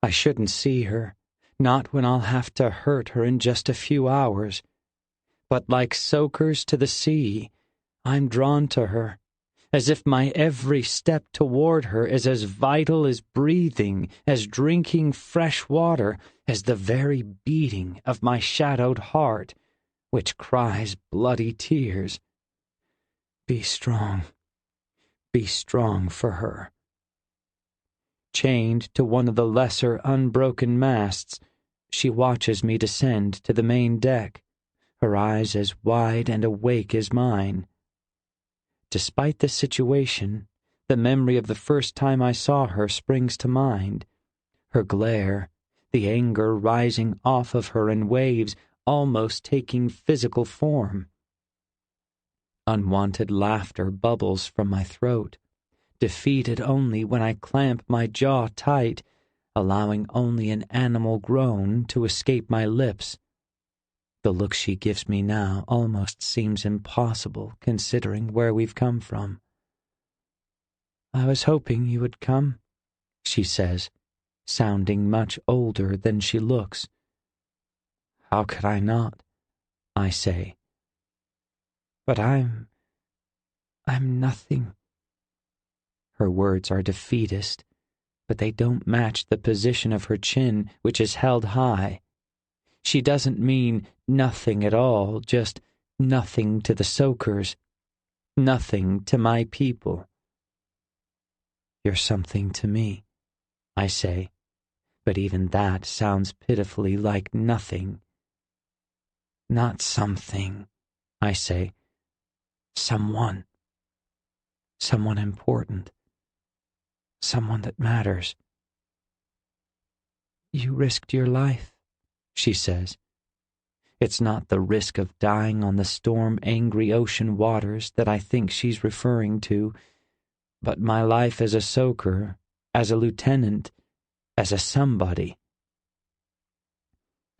I shouldn't see her, not when I'll have to hurt her in just a few hours. But like soakers to the sea, I'm drawn to her, as if my every step toward her is as vital as breathing, as drinking fresh water, as the very beating of my shadowed heart, which cries bloody tears. Be strong for her. Chained to one of the lesser unbroken masts, she watches me descend to the main deck, her eyes as wide and awake as mine. Despite the situation, the memory of the first time I saw her springs to mind. Her glare, the anger rising off of her in waves, almost taking physical form. Unwanted laughter bubbles from my throat, defeated only when I clamp my jaw tight, allowing only an animal groan to escape my lips. The look she gives me now almost seems impossible, considering where we've come from. I was hoping you would come, she says, sounding much older than she looks. How could I not? I say. But I'm nothing. Her words are defeatist, but they don't match the position of her chin, which is held high. She doesn't mean nothing at all, just nothing to the soakers, nothing to my people. You're something to me, I say, but even that sounds pitifully like nothing. Not something, I say. Someone. Someone important. Someone that matters. You risked your life, she says. It's not the risk of dying on the storm-angry ocean waters that I think she's referring to, but my life as a soaker, as a lieutenant, as a somebody.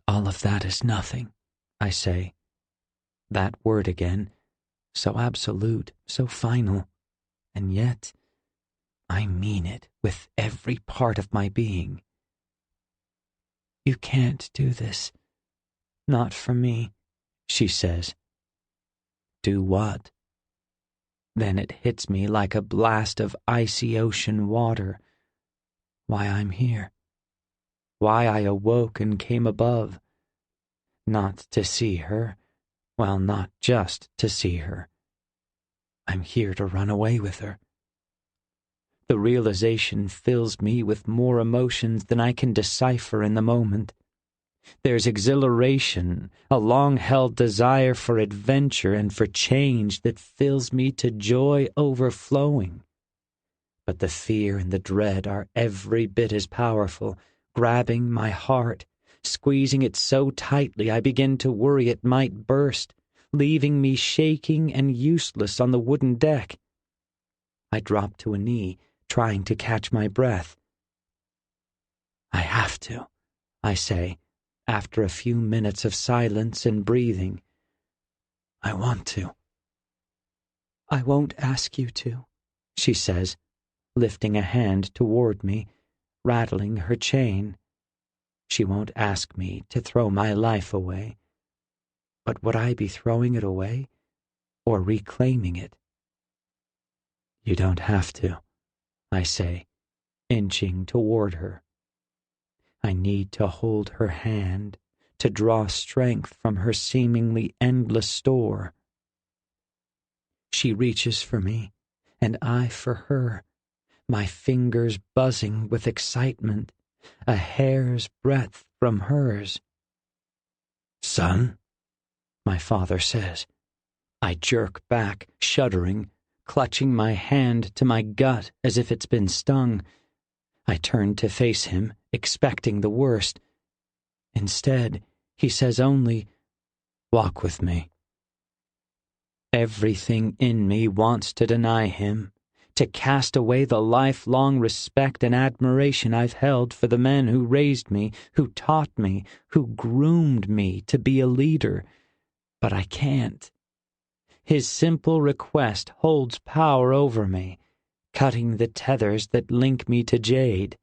All of that is nothing, I say. That word again, so absolute, so final, and yet I mean it with every part of my being. You can't do this. Not for me, she says. Do what? Then it hits me like a blast of icy ocean water. Why I'm here. Why I awoke and came above. Not to see her. Well, not just to see her. I'm here to run away with her. The realization fills me with more emotions than I can decipher in the moment. There's exhilaration, a long-held desire for adventure and for change that fills me to joy overflowing. But the fear and the dread are every bit as powerful, grabbing my heart, squeezing it so tightly I begin to worry it might burst, leaving me shaking and useless on the wooden deck. I drop to a knee, trying to catch my breath. I have to, I say, after a few minutes of silence and breathing. I want to. I won't ask you to, she says, lifting a hand toward me, rattling her chain. She won't ask me to throw my life away. But would I be throwing it away or reclaiming it? You don't have to, I say, inching toward her. I need to hold her hand, to draw strength from her seemingly endless store. She reaches for me, and I for her, my fingers buzzing with excitement, a hair's breadth from hers. Son, my father says. I jerk back, shuddering, clutching my hand to my gut as if it's been stung. I turn to face him, expecting the worst. Instead, he says only, "Walk with me." Everything in me wants to deny him, to cast away the lifelong respect and admiration I've held for the men who raised me, who taught me, who groomed me to be a leader. But I can't. His simple request holds power over me, cutting the tethers that link me to Jade.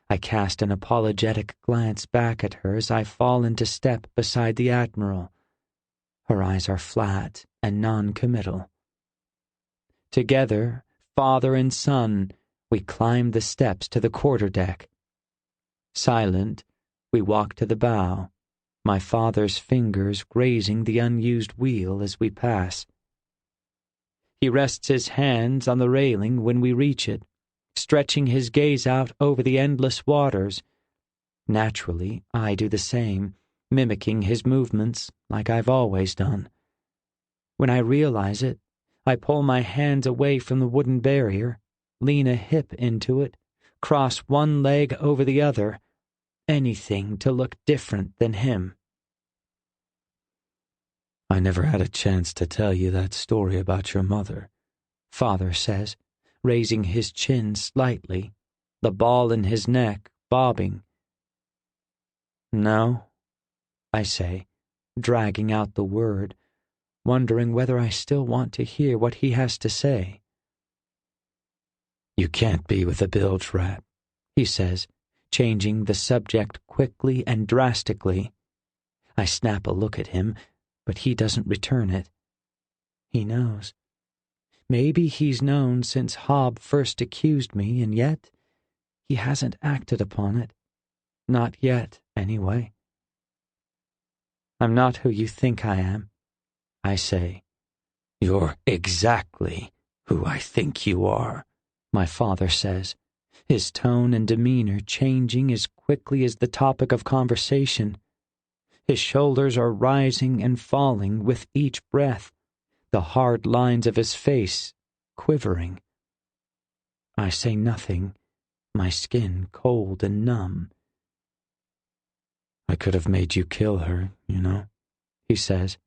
I cast an apologetic glance back at her as I fall into step beside the Admiral. Her eyes are flat and non-committal. Together, father and son, we climb the steps to the quarterdeck. Silent, we walk to the bow, my father's fingers grazing the unused wheel as we pass. He rests his hands on the railing when we reach it, stretching his gaze out over the endless waters. Naturally, I do the same, mimicking his movements like I've always done. When I realize it, I pull my hands away from the wooden barrier, lean a hip into it, cross one leg over the other, anything to look different than him. I never had a chance to tell you that story about your mother, father says, raising his chin slightly, the ball in his neck bobbing. No, I say, dragging out the word, wondering whether I still want to hear what he has to say. You can't be with a bilge rat, he says, changing the subject quickly and drastically. I snap a look at him, but he doesn't return it. He knows. Maybe he's known since Hobb first accused me, and yet he hasn't acted upon it. Not yet, anyway. I'm not who you think I am, I say. You're exactly who I think you are, my father says, his tone and demeanor changing as quickly as the topic of conversation. His shoulders are rising and falling with each breath, the hard lines of his face quivering. I say nothing, my skin cold and numb. I could have made you kill her, you know, he says,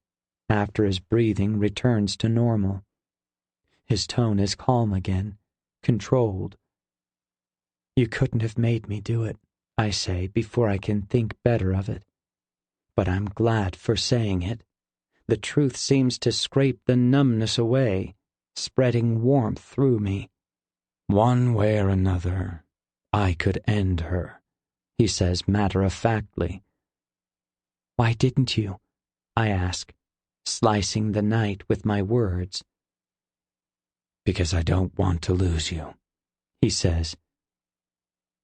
after his breathing returns to normal. His tone is calm again, controlled. You couldn't have made me do it, I say before I can think better of it. But I'm glad for saying it. The truth seems to scrape the numbness away, spreading warmth through me. One way or another, I could end her, he says matter-of-factly. Why didn't you? I ask, slicing the night with my words. Because I don't want to lose you, he says.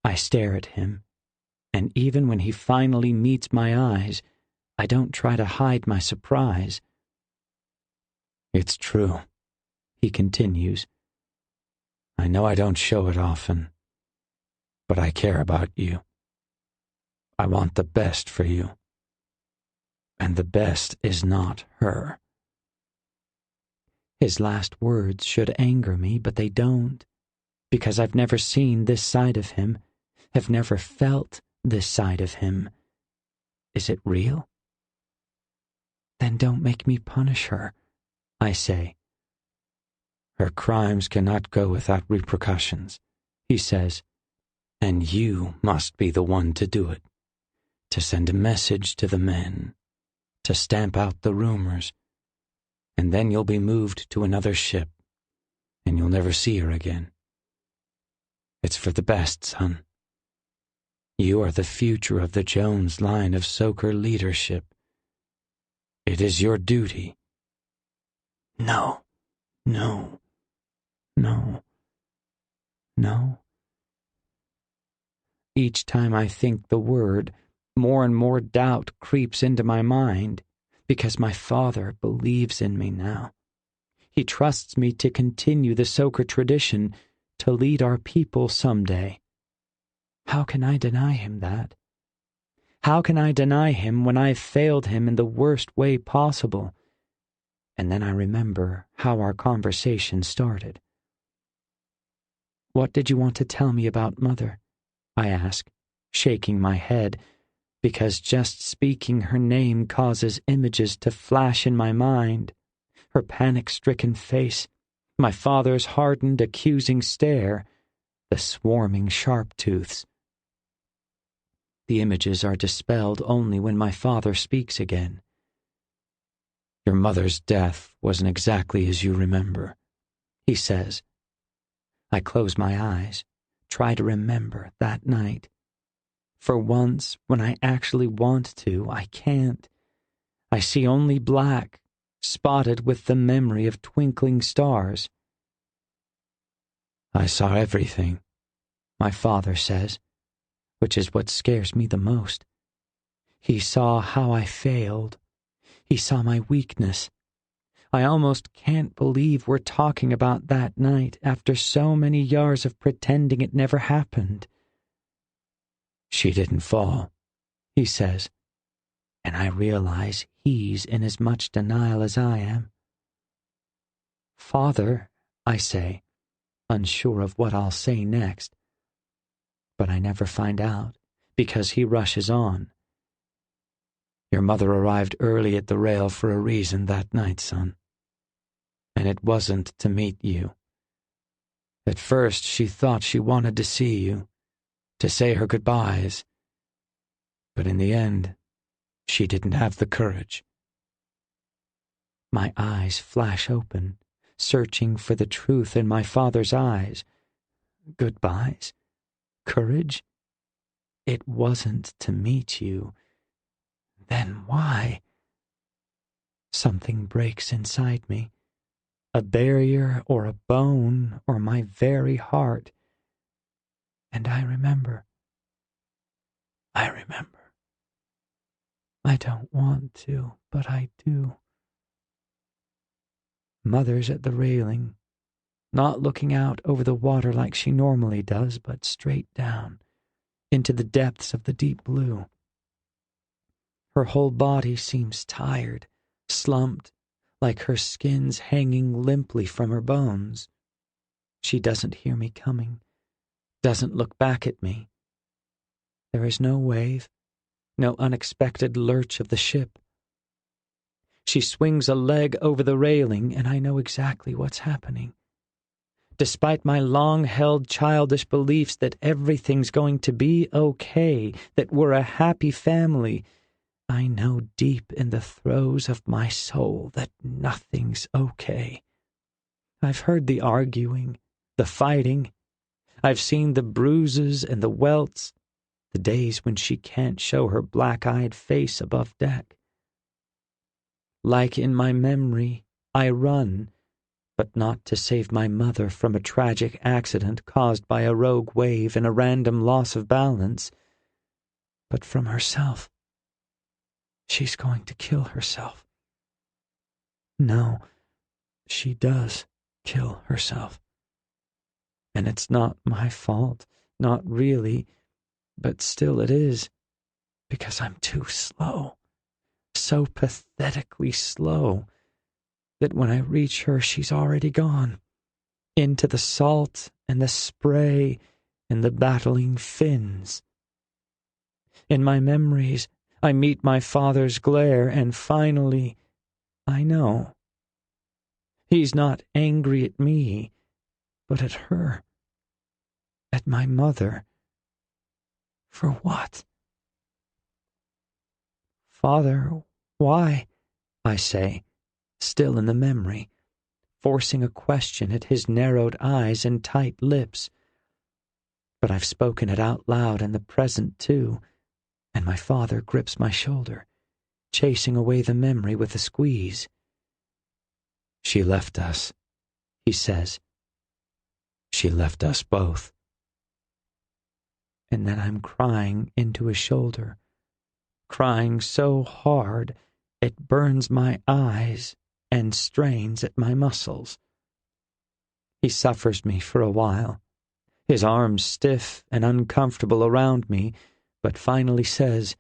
I stare at him, and even when he finally meets my eyes, I don't try to hide my surprise. It's true, he continues. I know I don't show it often, but I care about you. I want the best for you. And the best is not her. His last words should anger me, but they don't, because I've never seen this side of him, have never felt this side of him. Is it real? Then don't make me punish her, I say. Her crimes cannot go without repercussions, he says, and you must be the one to do it, to send a message to the men, to stamp out the rumors, and then you'll be moved to another ship, and you'll never see her again. It's for the best, son. You are the future of the Jones line of Soker leadership. It is your duty. No, no, no, no. Each time I think the word, more and more doubt creeps into my mind, because my father believes in me now. He trusts me to continue the Soker tradition, to lead our people someday. How can I deny him that? How can I deny him when I've failed him in the worst way possible? And then I remember how our conversation started. What did you want to tell me about Mother? I ask, shaking my head, because just speaking her name causes images to flash in my mind. Her panic-stricken face, my father's hardened, accusing stare, the swarming sharp tooths. The images are dispelled only when my father speaks again. Your mother's death wasn't exactly as you remember, he says. I close my eyes, try to remember that night. For once, when I actually want to, I can't. I see only black, spotted with the memory of twinkling stars. I saw everything, my father says, which is what scares me the most. He saw how I failed. He saw my weakness. I almost can't believe we're talking about that night after so many years of pretending it never happened. She didn't fall, he says, and I realize he's in as much denial as I am. Father, I say, unsure of what I'll say next. But I never find out, because he rushes on. Your mother arrived early at the rail for a reason that night, son. And it wasn't to meet you. At first she thought she wanted to see you, to say her goodbyes. But in the end, she didn't have the courage. My eyes flash open, searching for the truth in my father's eyes. Goodbyes? Courage? It wasn't to meet you. Then why? Something breaks inside me. A barrier or a bone or my very heart. And I remember. I don't want to, but I do. Mother's at the railing, not looking out over the water like she normally does, but straight down, into the depths of the deep blue. Her whole body seems tired, slumped, like her skin's hanging limply from her bones. She doesn't hear me coming, doesn't look back at me. There is no wave, no unexpected lurch of the ship. She swings a leg over the railing, and I know exactly what's happening. Despite my long-held childish beliefs that everything's going to be okay, that we're a happy family, I know deep in the throes of my soul that nothing's okay. I've heard the arguing, the fighting. I've seen the bruises and the welts, the days when she can't show her black-eyed face above deck. Like in my memory, I run, but not to save my mother from a tragic accident caused by a rogue wave and a random loss of balance, but from herself. She's going to kill herself. No, she does kill herself. And it's not my fault, not really, but still it is, because I'm too slow, so pathetically slow, that when I reach her, she's already gone, into the salt and the spray and the battling fins. In my memories, I meet my father's glare, and finally, I know. He's not angry at me, but at her, at my mother. For what? Father, why? I say, still in the memory, forcing a question at his narrowed eyes and tight lips. But I've spoken it out loud in the present, too, and my father grips my shoulder, chasing away the memory with a squeeze. She left us, he says. She left us both. And then I'm crying into his shoulder, crying so hard it burns my eyes and strains at my muscles. He suffers me for a while, his arms stiff and uncomfortable around me, but finally says,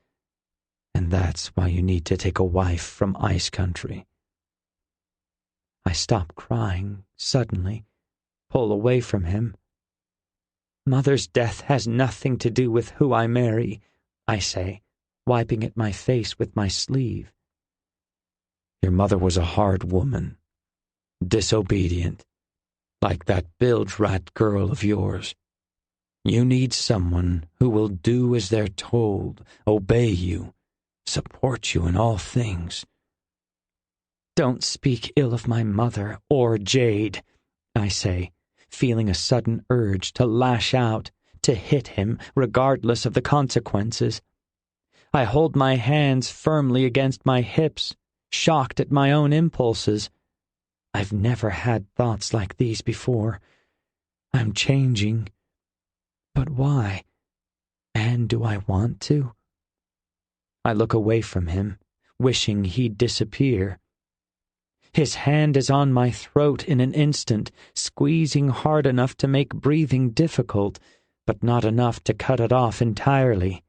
"And that's why you need to take a wife from ice country." I stop crying suddenly, pull away from him. Mother's death has nothing to do with who I marry, I say, wiping at my face with my sleeve. Your mother was a hard woman, disobedient, like that bilge rat girl of yours. You need someone who will do as they're told, obey you, support you in all things. Don't speak ill of my mother or Jade, I say, feeling a sudden urge to lash out, to hit him, regardless of the consequences. I hold my hands firmly against my hips, shocked at my own impulses. I've never had thoughts like these before. I'm changing. But why? And do I want to? I look away from him, wishing he'd disappear. His hand is on my throat in an instant, squeezing hard enough to make breathing difficult, but not enough to cut it off entirely.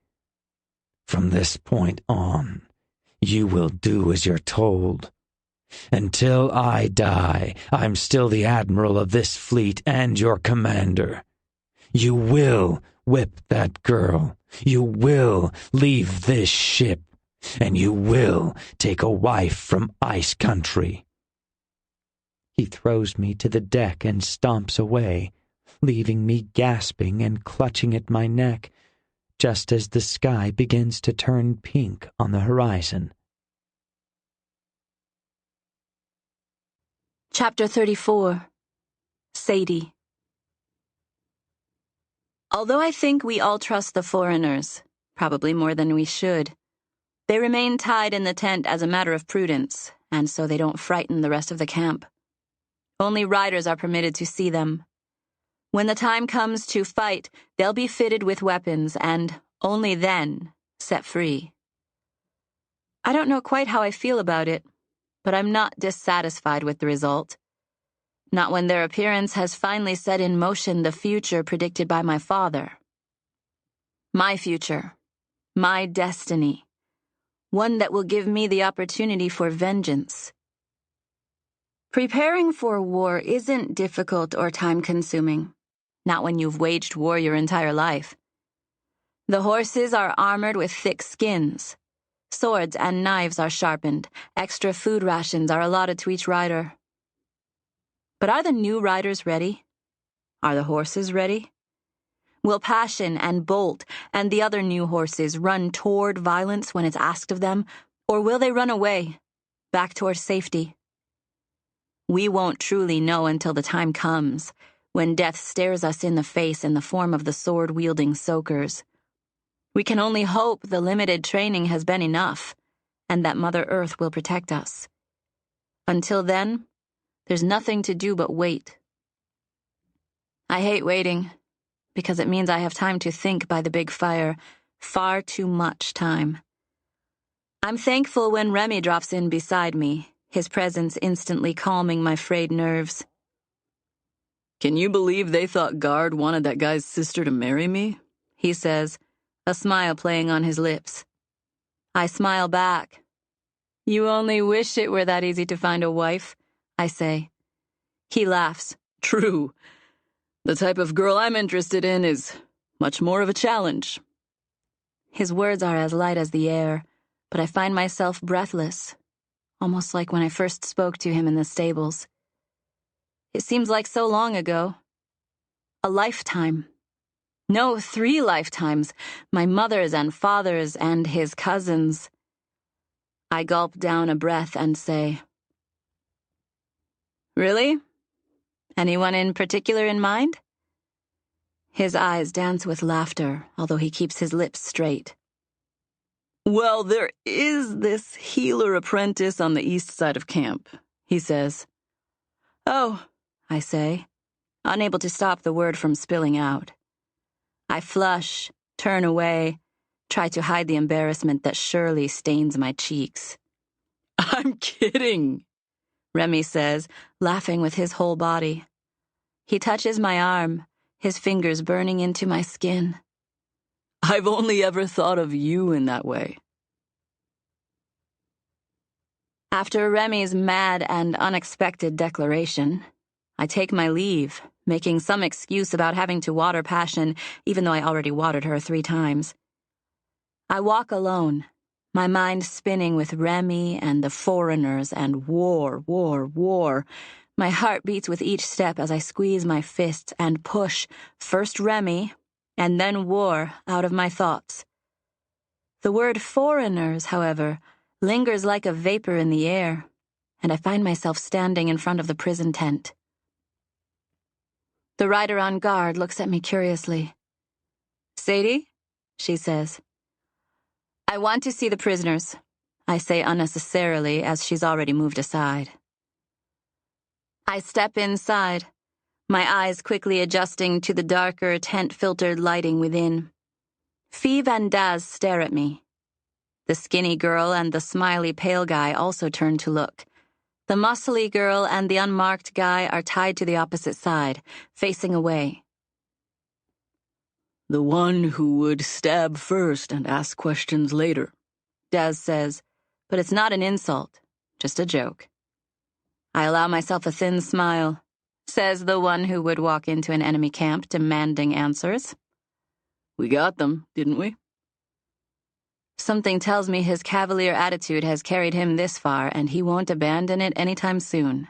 From this point on, you will do as you're told. Until I die, I'm still the admiral of this fleet and your commander. You will whip that girl. You will leave this ship. And you will take a wife from ice country. He throws me to the deck and stomps away, leaving me gasping and clutching at my neck, just as the sky begins to turn pink on the horizon. Chapter 34. Sadie. Although I think we all trust the foreigners, probably more than we should, they remain tied in the tent as a matter of prudence, and so they don't frighten the rest of the camp. Only riders are permitted to see them. When the time comes to fight, they'll be fitted with weapons and, only then, set free. I don't know quite how I feel about it, but I'm not dissatisfied with the result. Not when their appearance has finally set in motion the future predicted by my father. My future. My destiny. One that will give me the opportunity for vengeance. Preparing for war isn't difficult or time-consuming. Not when you've waged war your entire life. The horses are armored with thick skins. Swords and knives are sharpened. Extra food rations are allotted to each rider. But are the new riders ready? Are the horses ready? Will Passion and Bolt and the other new horses run toward violence when it's asked of them, or will they run away, back toward safety? We won't truly know until the time comes, when death stares us in the face in the form of the sword-wielding soakers. We can only hope the limited training has been enough, and that Mother Earth will protect us. Until then, there's nothing to do but wait. I hate waiting, because it means I have time to think by the big fire, far too much time. I'm thankful when Remy drops in beside me, his presence instantly calming my frayed nerves. Can you believe they thought Guard wanted that guy's sister to marry me? He says, a smile playing on his lips. I smile back. You only wish it were that easy to find a wife, I say. He laughs. True. The type of girl I'm interested in is much more of a challenge. His words are as light as the air, but I find myself breathless, almost like when I first spoke to him in the stables. It seems like so long ago. A lifetime. No, 3 lifetimes. My mother's and father's and his cousins. I gulp down a breath and say, Really? Anyone in particular in mind? His eyes dance with laughter, although he keeps his lips straight. Well, there is this healer apprentice on the east side of camp, he says. Oh, I say, unable to stop the word from spilling out. I flush, turn away, try to hide the embarrassment that surely stains my cheeks. I'm kidding, Remy says, laughing with his whole body. He touches my arm, his fingers burning into my skin. I've only ever thought of you in that way. After Remy's mad and unexpected declaration, I take my leave, making some excuse about having to water Passion, even though I already watered her 3 times. I walk alone, my mind spinning with Remy and the foreigners and war. My heart beats with each step as I squeeze my fists and push first Remy and then war out of my thoughts. The word foreigners, however, lingers like a vapor in the air, and I find myself standing in front of the prison tent. The rider on guard looks at me curiously. Sadie, she says. I want to see the prisoners, I say unnecessarily as she's already moved aside. I step inside, my eyes quickly adjusting to the darker, tent-filtered lighting within. Phoebe and Daz stare at me. The skinny girl and the smiley pale guy also turn to look. The muscly girl and the unmarked guy are tied to the opposite side, facing away. The one who would stab first and ask questions later, Daz says, but it's not an insult, just a joke. I allow myself a thin smile, says the one who would walk into an enemy camp demanding answers. We got them, didn't we? Something tells me his cavalier attitude has carried him this far, and he won't abandon it anytime soon.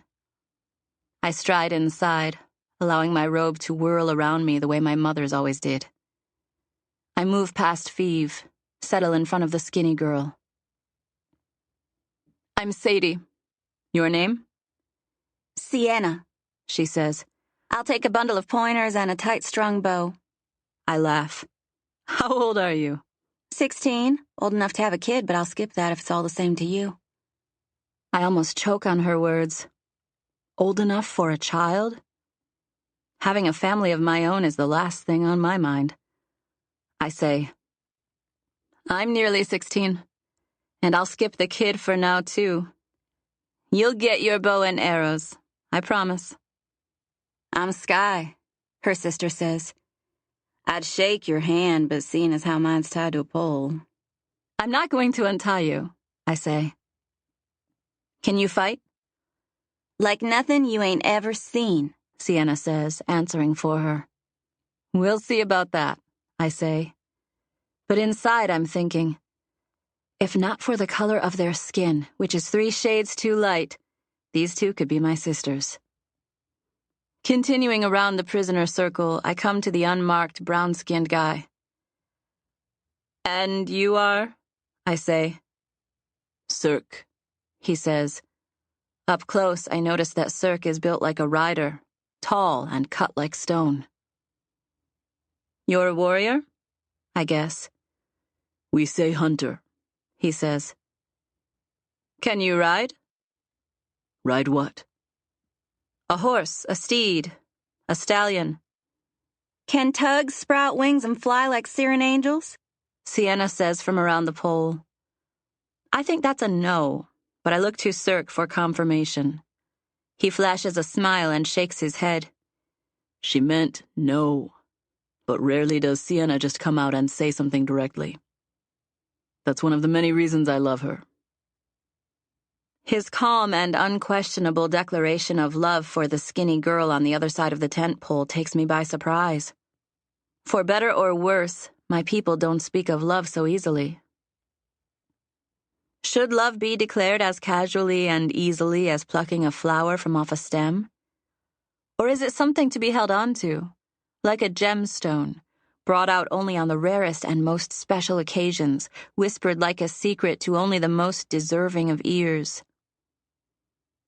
I stride inside, allowing my robe to whirl around me the way my mother's always did. I move past Phoebe, settle in front of the skinny girl. I'm Sadie. Your name? Sienna, she says. I'll take a bundle of pointers and a tight-strung bow. I laugh. How old are you? 16, old enough to have a kid, but I'll skip that if it's all the same to you. I almost choke on her words. Old enough for a child? Having a family of my own is the last thing on my mind. I say, I'm nearly 16, and I'll skip the kid for now, too. You'll get your bow and arrows, I promise. I'm Sky, her sister says. I'd shake your hand, but seeing as how mine's tied to a pole. I'm not going to untie you, I say. Can you fight? Like nothing you ain't ever seen, Sienna says, answering for her. We'll see about that, I say. But inside I'm thinking, if not for the color of their skin, which is 3 shades too light, these 2 could be my sisters. Continuing around the prisoner circle, I come to the unmarked brown-skinned guy. And you are? I say. Cirque, he says. Up close, I notice that Cirque is built like a rider, tall and cut like stone. You're a warrior? I guess. We say hunter, he says. Can you ride? Ride what? A horse, a steed, a stallion. Can tugs sprout wings and fly like Syren angels? Sienna says from around the pole. I think that's a no, but I look to Cirque for confirmation. He flashes a smile and shakes his head. She meant no, but rarely does Sienna just come out and say something directly. That's one of the many reasons I love her. His calm and unquestionable declaration of love for the skinny girl on the other side of the tent pole takes me by surprise. For better or worse, my people don't speak of love so easily. Should love be declared as casually and easily as plucking a flower from off a stem? Or is it something to be held on to, like a gemstone, brought out only on the rarest and most special occasions, whispered like a secret to only the most deserving of ears?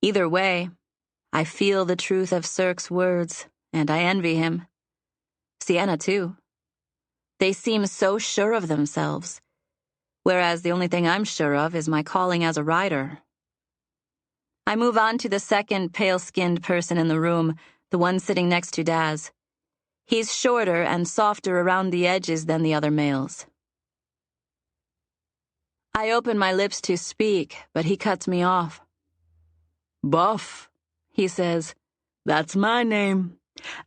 Either way, I feel the truth of Cirque's words, and I envy him. Sienna, too. They seem so sure of themselves, whereas the only thing I'm sure of is my calling as a rider. I move on to the second pale-skinned person in the room, the one sitting next to Daz. He's shorter and softer around the edges than the other males. I open my lips to speak, but he cuts me off. Buff, he says. That's my name.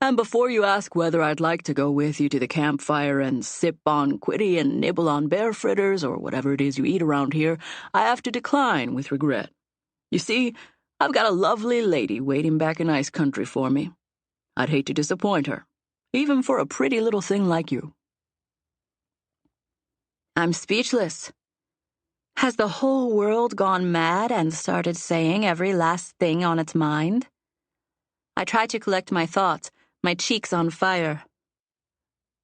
And before you ask whether I'd like to go with you to the campfire and sip on quitty and nibble on bear fritters or whatever it is you eat around here, I have to decline with regret. You see, I've got a lovely lady waiting back in ice country for me. I'd hate to disappoint her, even for a pretty little thing like you. I'm speechless. Has the whole world gone mad and started saying every last thing on its mind? I try to collect my thoughts, my cheeks on fire.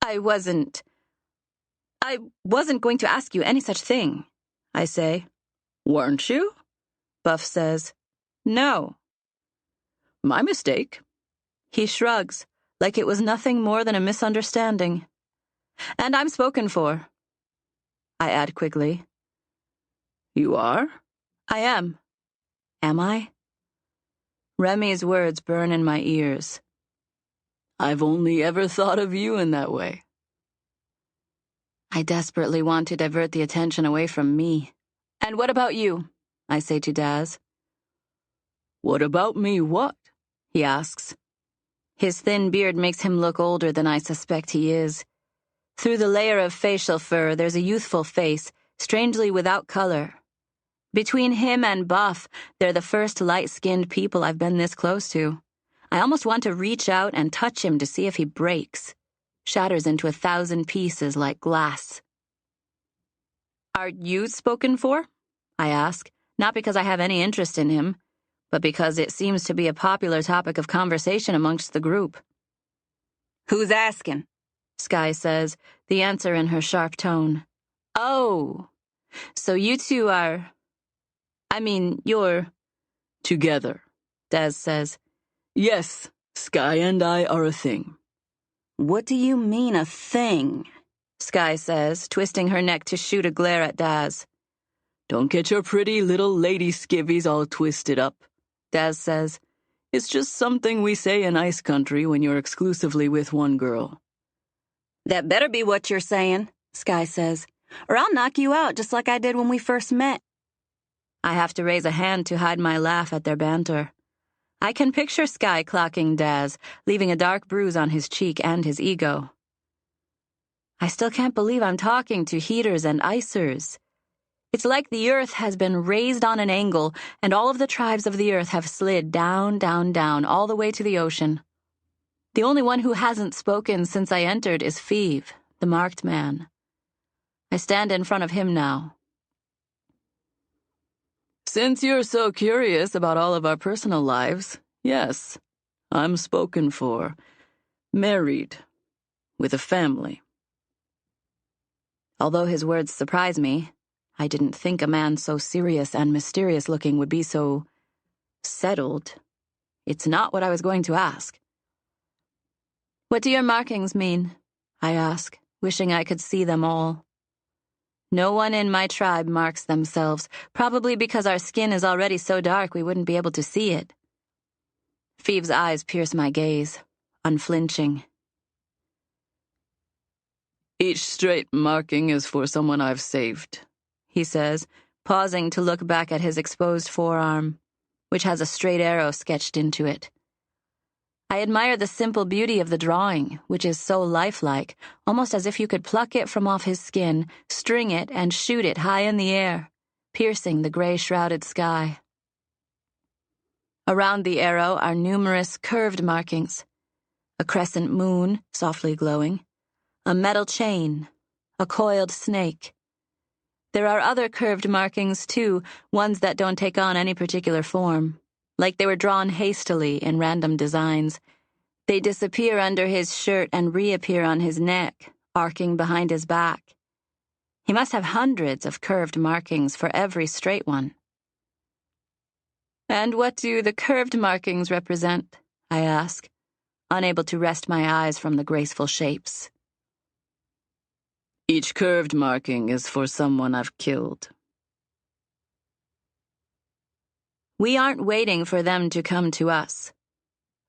I wasn't going to ask you any such thing, I say. Weren't you? Buff says, no. My mistake. He shrugs, like it was nothing more than a misunderstanding. And I'm spoken for. I add quickly. You are? I am. Am I? Remy's words burn in my ears. I've only ever thought of you in that way. I desperately want to divert the attention away from me. And what about you? I say to Daz. What about me, what? He asks. His thin beard makes him look older than I suspect he is. Through the layer of facial fur, there's a youthful face, strangely without color. Between him and Buff, they're the first light-skinned people I've been this close to. I almost want to reach out and touch him to see if he breaks, shatters into 1,000 pieces like glass. Are you spoken for? I ask, not because I have any interest in him, but because it seems to be a popular topic of conversation amongst the group. Who's asking? Sky says, the answer in her sharp tone. Oh, so you two are... you're... Together, Daz says. Yes, Sky and I are a thing. What do you mean, a thing? Sky says, twisting her neck to shoot a glare at Daz. Don't get your pretty little lady skivvies all twisted up, Daz says. It's just something we say in ice country when you're exclusively with one girl. That better be what you're saying, Sky says, or I'll knock you out just like I did when we first met. I have to raise a hand to hide my laugh at their banter. I can picture Sky clocking Daz, leaving a dark bruise on his cheek and his ego. I still can't believe I'm talking to heaters and icers. It's like the earth has been raised on an angle, and all of the tribes of the earth have slid down, down, down, all the way to the ocean. The only one who hasn't spoken since I entered is Feeve, the marked man. I stand in front of him now. Since you're so curious about all of our personal lives, yes, I'm spoken for. Married. With a family. Although his words surprise me, I didn't think a man so serious and mysterious-looking would be so... settled. It's not what I was going to ask. What do your markings mean? I ask, wishing I could see them all. No one in my tribe marks themselves, probably because our skin is already so dark we wouldn't be able to see it. Feeve's eyes pierce my gaze, unflinching. Each straight marking is for someone I've saved, he says, pausing to look back at his exposed forearm, which has a straight arrow sketched into it. I admire the simple beauty of the drawing, which is so lifelike, almost as if you could pluck it from off his skin, string it, and shoot it high in the air, piercing the gray-shrouded sky. Around the arrow are numerous curved markings: a crescent moon, softly glowing, a metal chain, a coiled snake. There are other curved markings, too, ones that don't take on any particular form, like they were drawn hastily in random designs. They disappear under his shirt and reappear on his neck, arcing behind his back. He must have hundreds of curved markings for every straight one. "And what do the curved markings represent?" I ask, unable to wrest my eyes from the graceful shapes. "Each curved marking is for someone I've killed." We aren't waiting for them to come to us.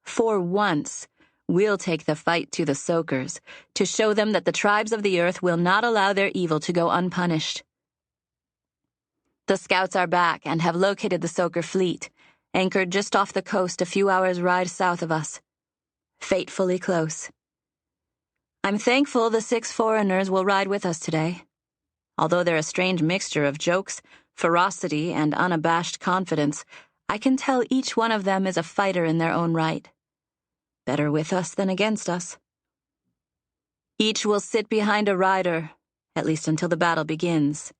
For once, we'll take the fight to the Soakers to show them that the tribes of the earth will not allow their evil to go unpunished. The scouts are back and have located the Soaker fleet, anchored just off the coast a few hours' ride south of us. Fatefully close. I'm thankful the 6 foreigners will ride with us today. Although they're a strange mixture of jokes, ferocity, and unabashed confidence, I can tell each one of them is a fighter in their own right. Better with us than against us. Each will sit behind a rider, at least until the battle begins.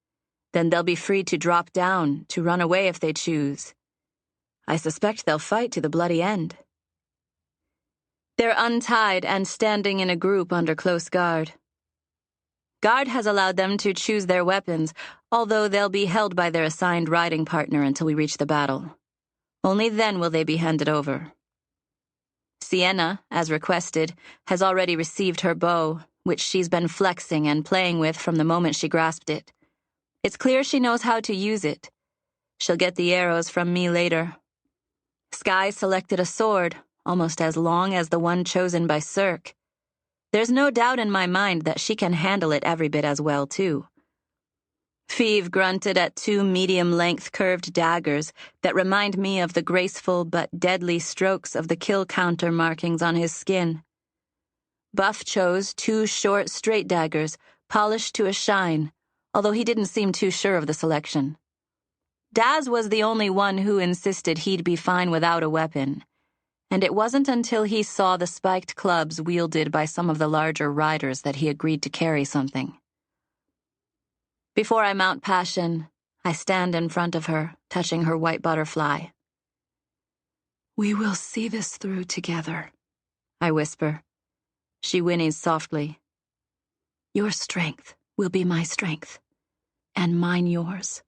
Then they'll be free to drop down, to run away if they choose. I suspect they'll fight to the bloody end. They're untied and standing in a group under close guard. Guard has allowed them to choose their weapons, although they'll be held by their assigned riding partner until we reach the battle. Only then will they be handed over. Sienna, as requested, has already received her bow, which she's been flexing and playing with from the moment she grasped it. It's clear she knows how to use it. She'll get the arrows from me later. Skye selected a sword, almost as long as the one chosen by Cirque. There's no doubt in my mind that she can handle it every bit as well, too. Feeve grunted at 2 medium-length curved daggers that remind me of the graceful but deadly strokes of the kill counter markings on his skin. Buff chose 2 short straight daggers, polished to a shine, although he didn't seem too sure of the selection. Daz was the only one who insisted he'd be fine without a weapon, and it wasn't until he saw the spiked clubs wielded by some of the larger riders that he agreed to carry something. Before I mount Passion, I stand in front of her, touching her white butterfly. "We will see this through together," I whisper. She whinnies softly. "Your strength will be my strength, and mine yours."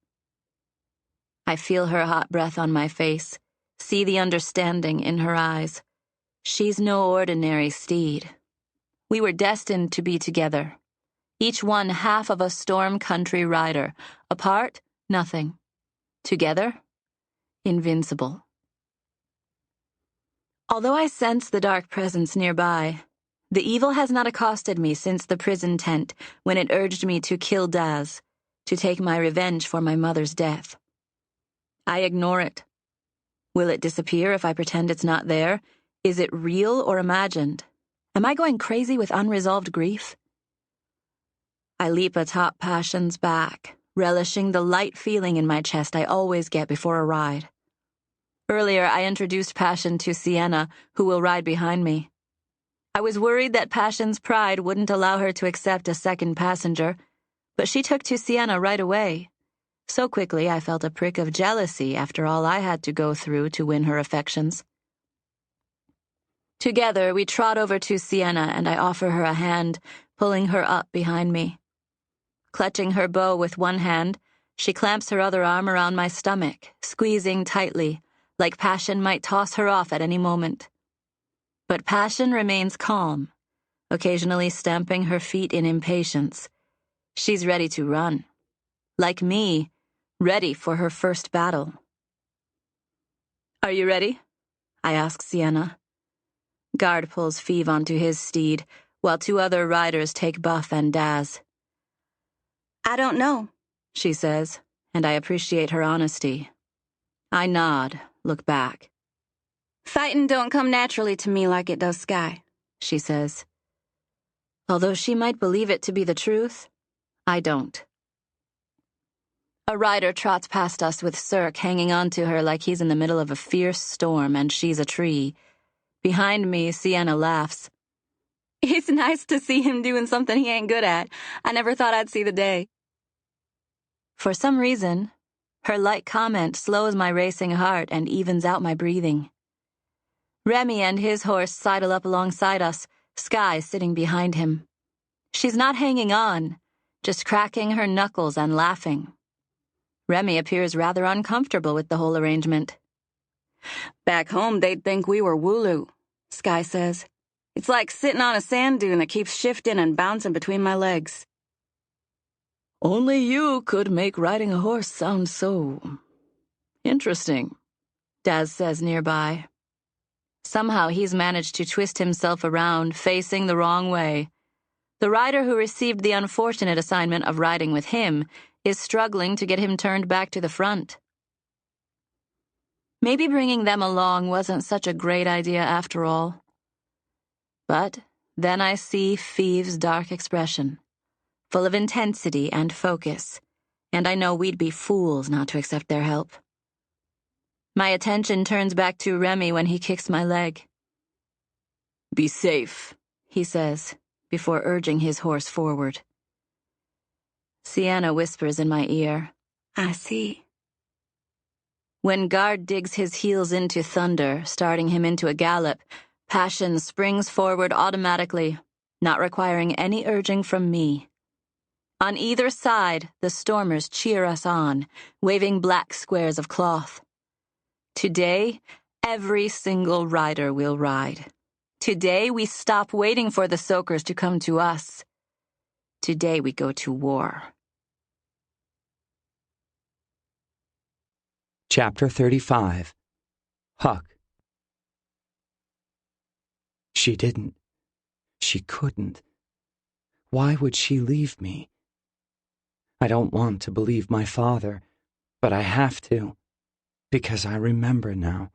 I feel her hot breath on my face, see the understanding in her eyes. She's no ordinary steed. We were destined to be together. Each one half of a storm country rider. Apart, nothing. Together, invincible. Although I sense the dark presence nearby, the evil has not accosted me since the prison tent when it urged me to kill Daz, to take my revenge for my mother's death. I ignore it. Will it disappear if I pretend it's not there? Is it real or imagined? Am I going crazy with unresolved grief? I leap atop Passion's back, relishing the light feeling in my chest I always get before a ride. Earlier, I introduced Passion to Sienna, who will ride behind me. I was worried that Passion's pride wouldn't allow her to accept a second passenger, but she took to Sienna right away. So quickly, I felt a prick of jealousy after all I had to go through to win her affections. Together, we trot over to Sienna and I offer her a hand, pulling her up behind me. Clutching her bow with one hand, she clamps her other arm around my stomach, squeezing tightly, like Passion might toss her off at any moment. But Passion remains calm, occasionally stamping her feet in impatience. She's ready to run. Like me, ready for her first battle. "Are you ready?" I ask Sienna. Guard pulls Feeve onto his steed, while 2 other riders take Buff and Daz. "I don't know," she says, and I appreciate her honesty. I nod, look back. Fightin' don't come naturally to me like it does Sky, she says. Although she might believe it to be the truth, I don't. A rider trots past us with Cirque hanging onto her like he's in the middle of a fierce storm and she's a tree. Behind me, Sienna laughs. It's nice to see him doing something he ain't good at. I never thought I'd see the day. For some reason, her light comment slows my racing heart and evens out my breathing. Remy and his horse sidle up alongside us, Sky sitting behind him. She's not hanging on, just cracking her knuckles and laughing. Remy appears rather uncomfortable with the whole arrangement. Back home, they'd think we were Wooloo, Sky says. It's like sitting on a sand dune that keeps shifting and bouncing between my legs. Only you could make riding a horse sound so interesting, Daz says nearby. Somehow he's managed to twist himself around, facing the wrong way. The rider who received the unfortunate assignment of riding with him is struggling to get him turned back to the front. Maybe bringing them along wasn't such a great idea after all. But then I see Feve's dark expression, full of intensity and focus, and I know we'd be fools not to accept their help. My attention turns back to Remy when he kicks my leg. Be safe, he says, before urging his horse forward. Sienna whispers in my ear, I see. When Guard digs his heels into Thunder, starting him into a gallop, Passion springs forward automatically, not requiring any urging from me. On either side, the stormers cheer us on, waving black squares of cloth. Today, every single rider will ride. Today, we stop waiting for the soakers to come to us. Today, we go to war. Chapter 35. Huck. She didn't. She couldn't. Why would she leave me? I don't want to believe my father, but I have to, because I remember now.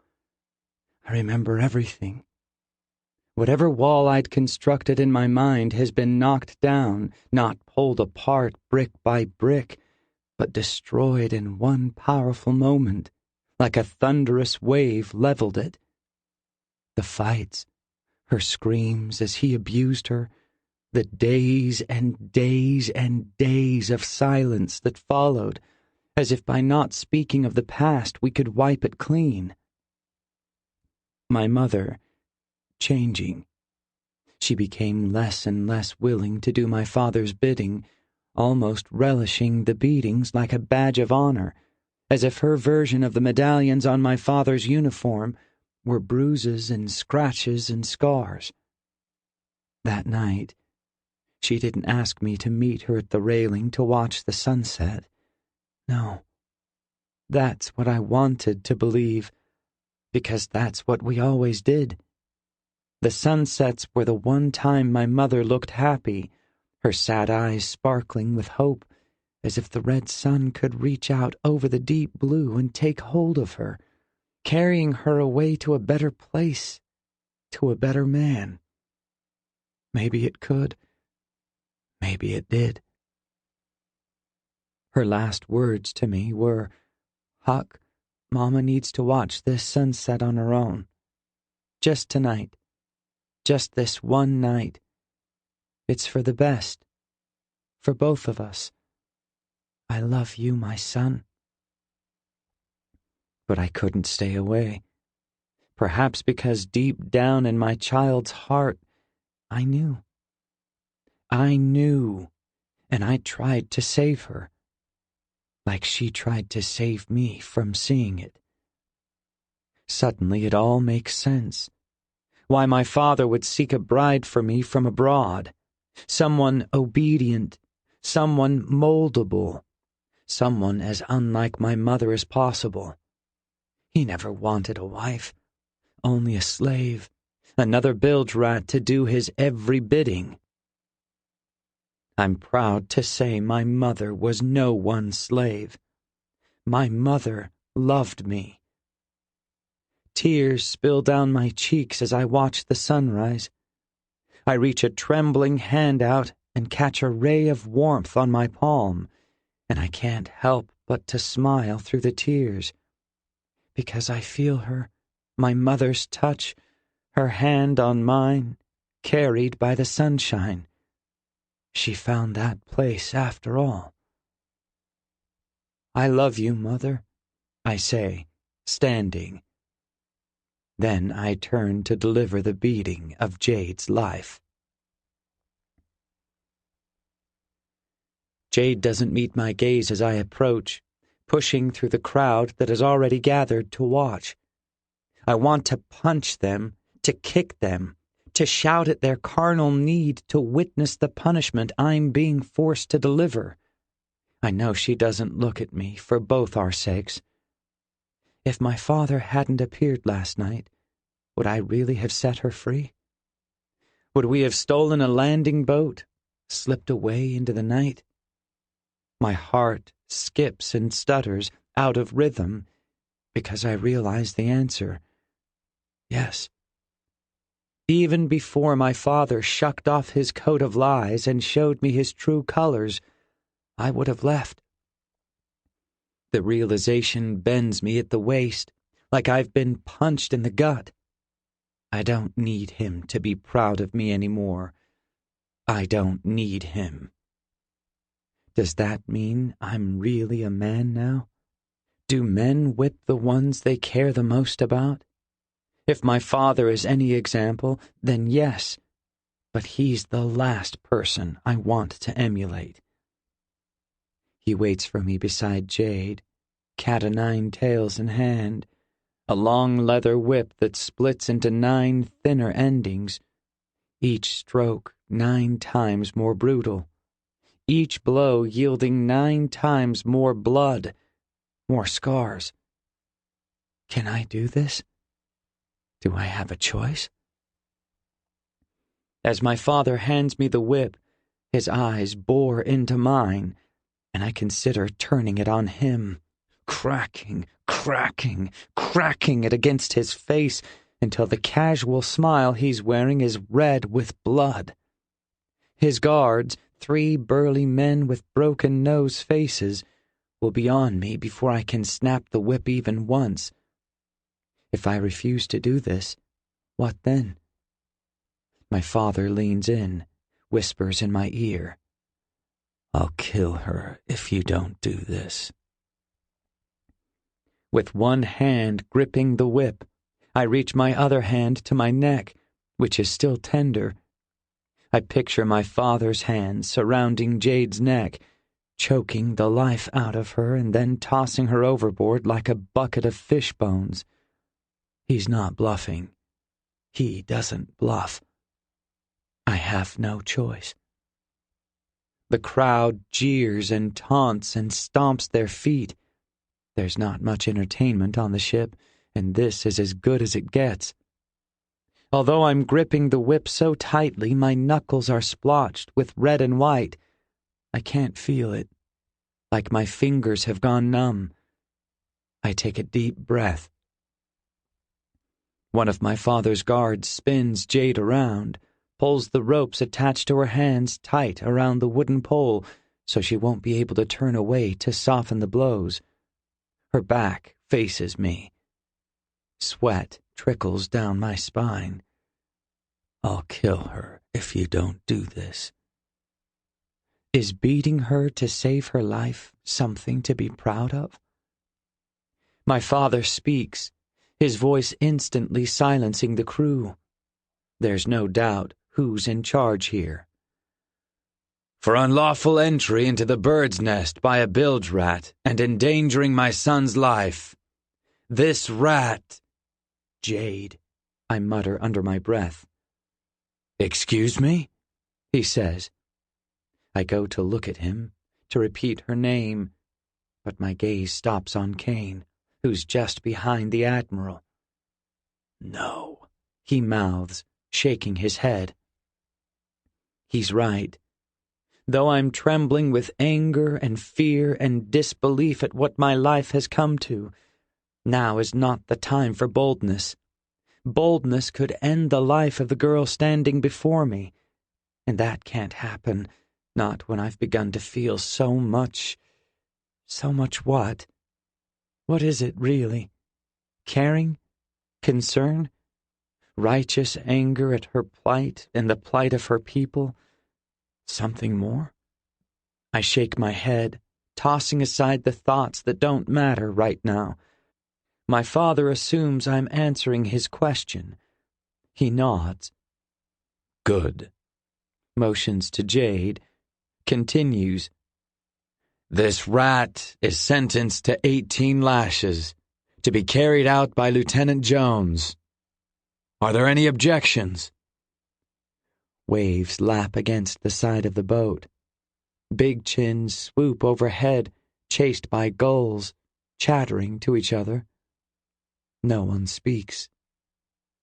I remember everything. Whatever wall I'd constructed in my mind has been knocked down, not pulled apart brick by brick, but destroyed in one powerful moment, like a thunderous wave leveled it. The fights, her screams as he abused her, the days and days and days of silence that followed, as if by not speaking of the past we could wipe it clean. My mother, changing. She became less and less willing to do my father's bidding, almost relishing the beatings like a badge of honor, as if her version of the medallions on my father's uniform were bruises and scratches and scars. That night, she didn't ask me to meet her at the railing to watch the sunset. No, that's what I wanted to believe, because that's what we always did. The sunsets were the one time my mother looked happy, her sad eyes sparkling with hope, as if the red sun could reach out over the deep blue and take hold of her, carrying her away to a better place, to a better man. Maybe it could. Maybe it did. Her last words to me were, "Huck, Mama needs to watch this sunset on her own. Just tonight. Just this one night. It's for the best. For both of us. I love you, my son." But I couldn't stay away. Perhaps because deep down in my child's heart, I knew. I knew, and I tried to save her, like she tried to save me from seeing it. Suddenly it all makes sense. Why my father would seek a bride for me from abroad, someone obedient, someone moldable, someone as unlike my mother as possible. He never wanted a wife, only a slave, another bilge rat to do his every bidding. I'm proud to say my mother was no one's slave. My mother loved me. Tears spill down my cheeks as I watch the sunrise. I reach a trembling hand out and catch a ray of warmth on my palm, and I can't help but to smile through the tears, because I feel her, my mother's touch, her hand on mine, carried by the sunshine. She found that place after all. "I love you, Mother," I say, standing. Then I turn to deliver the beating of Jade's life. Jade doesn't meet my gaze as I approach, pushing through the crowd that has already gathered to watch. I want to punch them, to kick them, to shout at their carnal need to witness the punishment I'm being forced to deliver. I know she doesn't look at me for both our sakes. If my father hadn't appeared last night, would I really have set her free? Would we have stolen a landing boat, slipped away into the night? My heart skips and stutters out of rhythm because I realize the answer. Yes. Even before my father shucked off his coat of lies and showed me his true colors, I would have left. The realization bends me at the waist, like I've been punched in the gut. I don't need him to be proud of me anymore. I don't need him. Does that mean I'm really a man now? Do men whip the ones they care the most about? If my father is any example, then yes, but he's the last person I want to emulate. He waits for me beside Jade, cat-o'-nine-tails in hand, a long leather whip that splits into 9 thinner endings, each stroke 9 times more brutal, each blow yielding 9 times more blood, more scars. Can I do this? Do I have a choice? As my father hands me the whip, his eyes bore into mine, and I consider turning it on him, cracking it against his face until the casual smile he's wearing is red with blood. His guards, 3 burly men with broken nose faces, will be on me before I can snap the whip even once. If I refuse to do this, what then? My father leans in, whispers in my ear, "I'll kill her if you don't do this." With one hand gripping the whip, I reach my other hand to my neck, which is still tender. I picture my father's hands surrounding Jade's neck, choking the life out of her and then tossing her overboard like a bucket of fish bones. He's not bluffing. He doesn't bluff. I have no choice. The crowd jeers and taunts and stomps their feet. There's not much entertainment on the ship, and this is as good as it gets. Although I'm gripping the whip so tightly my knuckles are splotched with red and white, I can't feel it, like my fingers have gone numb. I take a deep breath. One of my father's guards spins Jade around, pulls the ropes attached to her hands tight around the wooden pole so she won't be able to turn away to soften the blows. Her back faces me. Sweat trickles down my spine. "I'll kill her if you don't do this." Is beating her to save her life something to be proud of? My father speaks, his voice instantly silencing the crew. There's no doubt who's in charge here. "For unlawful entry into the bird's nest by a bilge rat and endangering my son's life. This rat—" "Jade," I mutter under my breath. "Excuse me?" he says. I go to look at him, to repeat her name, but my gaze stops on Kane, who's just behind the Admiral. "No," he mouths, shaking his head. He's right. Though I'm trembling with anger and fear and disbelief at what my life has come to, Now is not the time for boldness. Boldness could end the life of the girl standing before me, and that can't happen, not when I've begun to feel so much what? What is it, really? Caring? Concern? Righteous anger at her plight and the plight of her people? Something more? I shake my head, tossing aside the thoughts that don't matter right now. My father assumes I'm answering his question. He nods. Good. Motions to Jade. Continues. This rat is sentenced to 18 lashes, to be carried out by Lieutenant Jones. Are there any objections? Waves lap against the side of the boat. Big chins swoop overhead, chased by gulls, chattering to each other. No one speaks.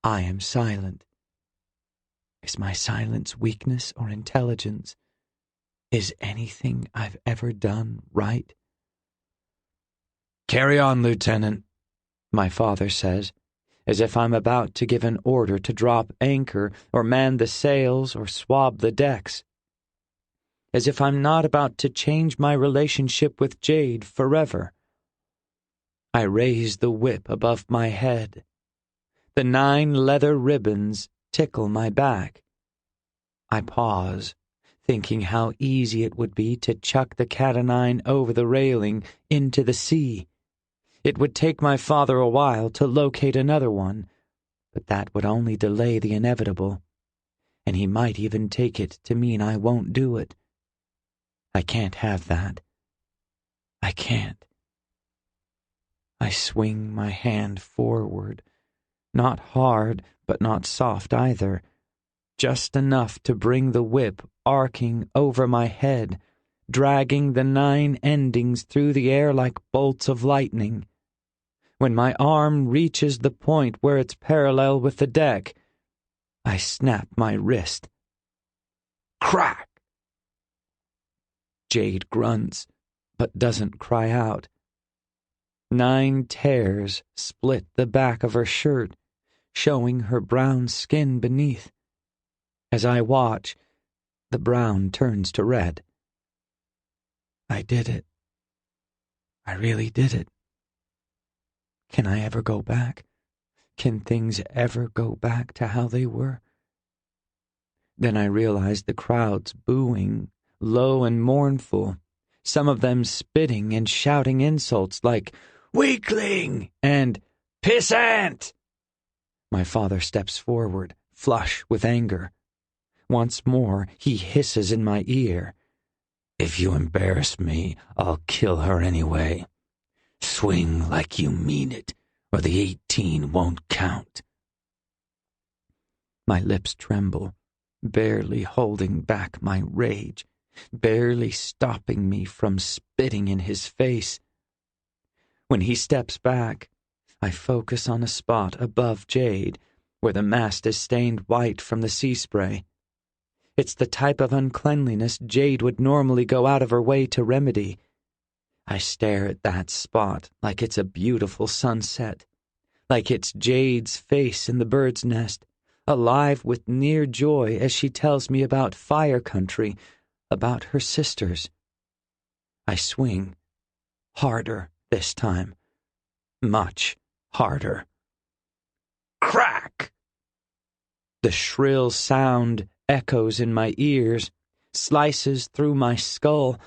I am silent. Is my silence weakness or intelligence? Is anything I've ever done right? Carry on, Lieutenant, my father says, as if I'm about to give an order to drop anchor or man the sails or swab the decks. As if I'm not about to change my relationship with Jade forever. I raise the whip above my head. The 9 leather ribbons tickle my back. I pause, thinking how easy it would be to chuck the cat-o'-nine over the railing into the sea. It would take my father a while to locate another one, but that would only delay the inevitable, and he might even take it to mean I won't do it. I can't have that. I can't. I swing my hand forward, not hard, but not soft either, just enough to bring the whip arcing over my head, dragging the 9 endings through the air like bolts of lightning. When my arm reaches the point where it's parallel with the deck, I snap my wrist. Crack! Jade grunts, but doesn't cry out. 9 tears split the back of her shirt, showing her brown skin beneath. As I watch, the brown turns to red. I did it. I really did it. Can I ever go back? Can things ever go back to how they were? Then I realized the crowd's booing, low and mournful, some of them spitting and shouting insults like, "Weakling!" and "Pissant!" My father steps forward, flush with anger. Once more, he hisses in my ear. "If you embarrass me, I'll kill her anyway. Swing like you mean it, or the 18 won't count." My lips tremble, barely holding back my rage, barely stopping me from spitting in his face. When he steps back, I focus on a spot above Jade, where the mast is stained white from the sea spray. It's the type of uncleanliness Jade would normally go out of her way to remedy. I stare at that spot like it's a beautiful sunset, like it's Jade's face in the bird's nest, alive with near joy as she tells me about Fire Country, about her sisters. I swing, harder this time, much harder. Crack! The shrill sound echoes in my ears, slices through my skull,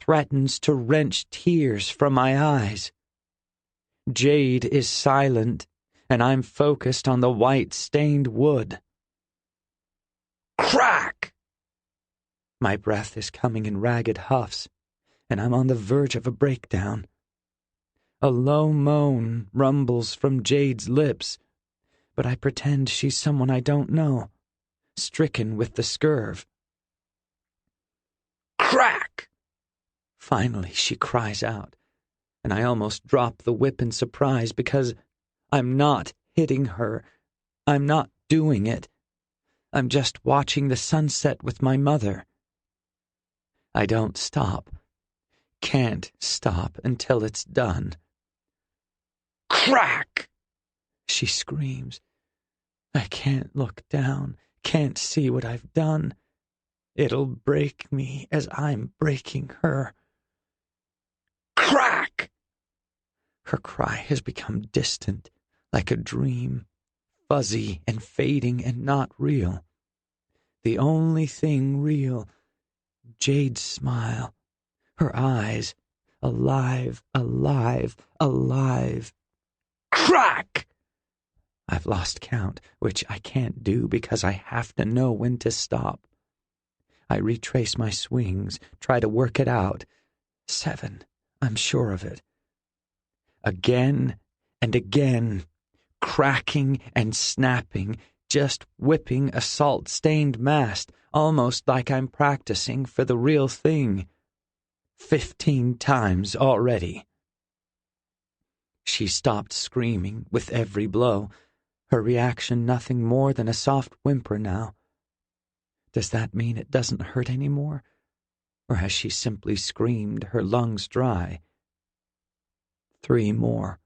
threatens to wrench tears from my eyes. Jade is silent, and I'm focused on the white-stained wood. Crack! My breath is coming in ragged huffs, and I'm on the verge of a breakdown. A low moan rumbles from Jade's lips, but I pretend she's someone I don't know, stricken with the scurv. Crack! Finally, she cries out, and I almost drop the whip in surprise because I'm not hitting her. I'm not doing it. I'm just watching the sunset with my mother. I don't stop. Can't stop until it's done. Crack! She screams. I can't look down, can't see what I've done. It'll break me as I'm breaking her. Crack! Her cry has become distant, like a dream, fuzzy and fading and not real. The only thing real, Jade's smile, her eyes, alive, alive, alive. Crack! I've lost count, which I can't do because I have to know when to stop. I retrace my swings, try to work it out. 7, I'm sure of it. Again and again, cracking and snapping, just whipping a salt-stained mast, almost like I'm practicing for the real thing. 15 times already. She stopped screaming with every blow, her reaction nothing more than a soft whimper now. Does that mean it doesn't hurt any more? Or has she simply screamed her lungs dry? 3 more.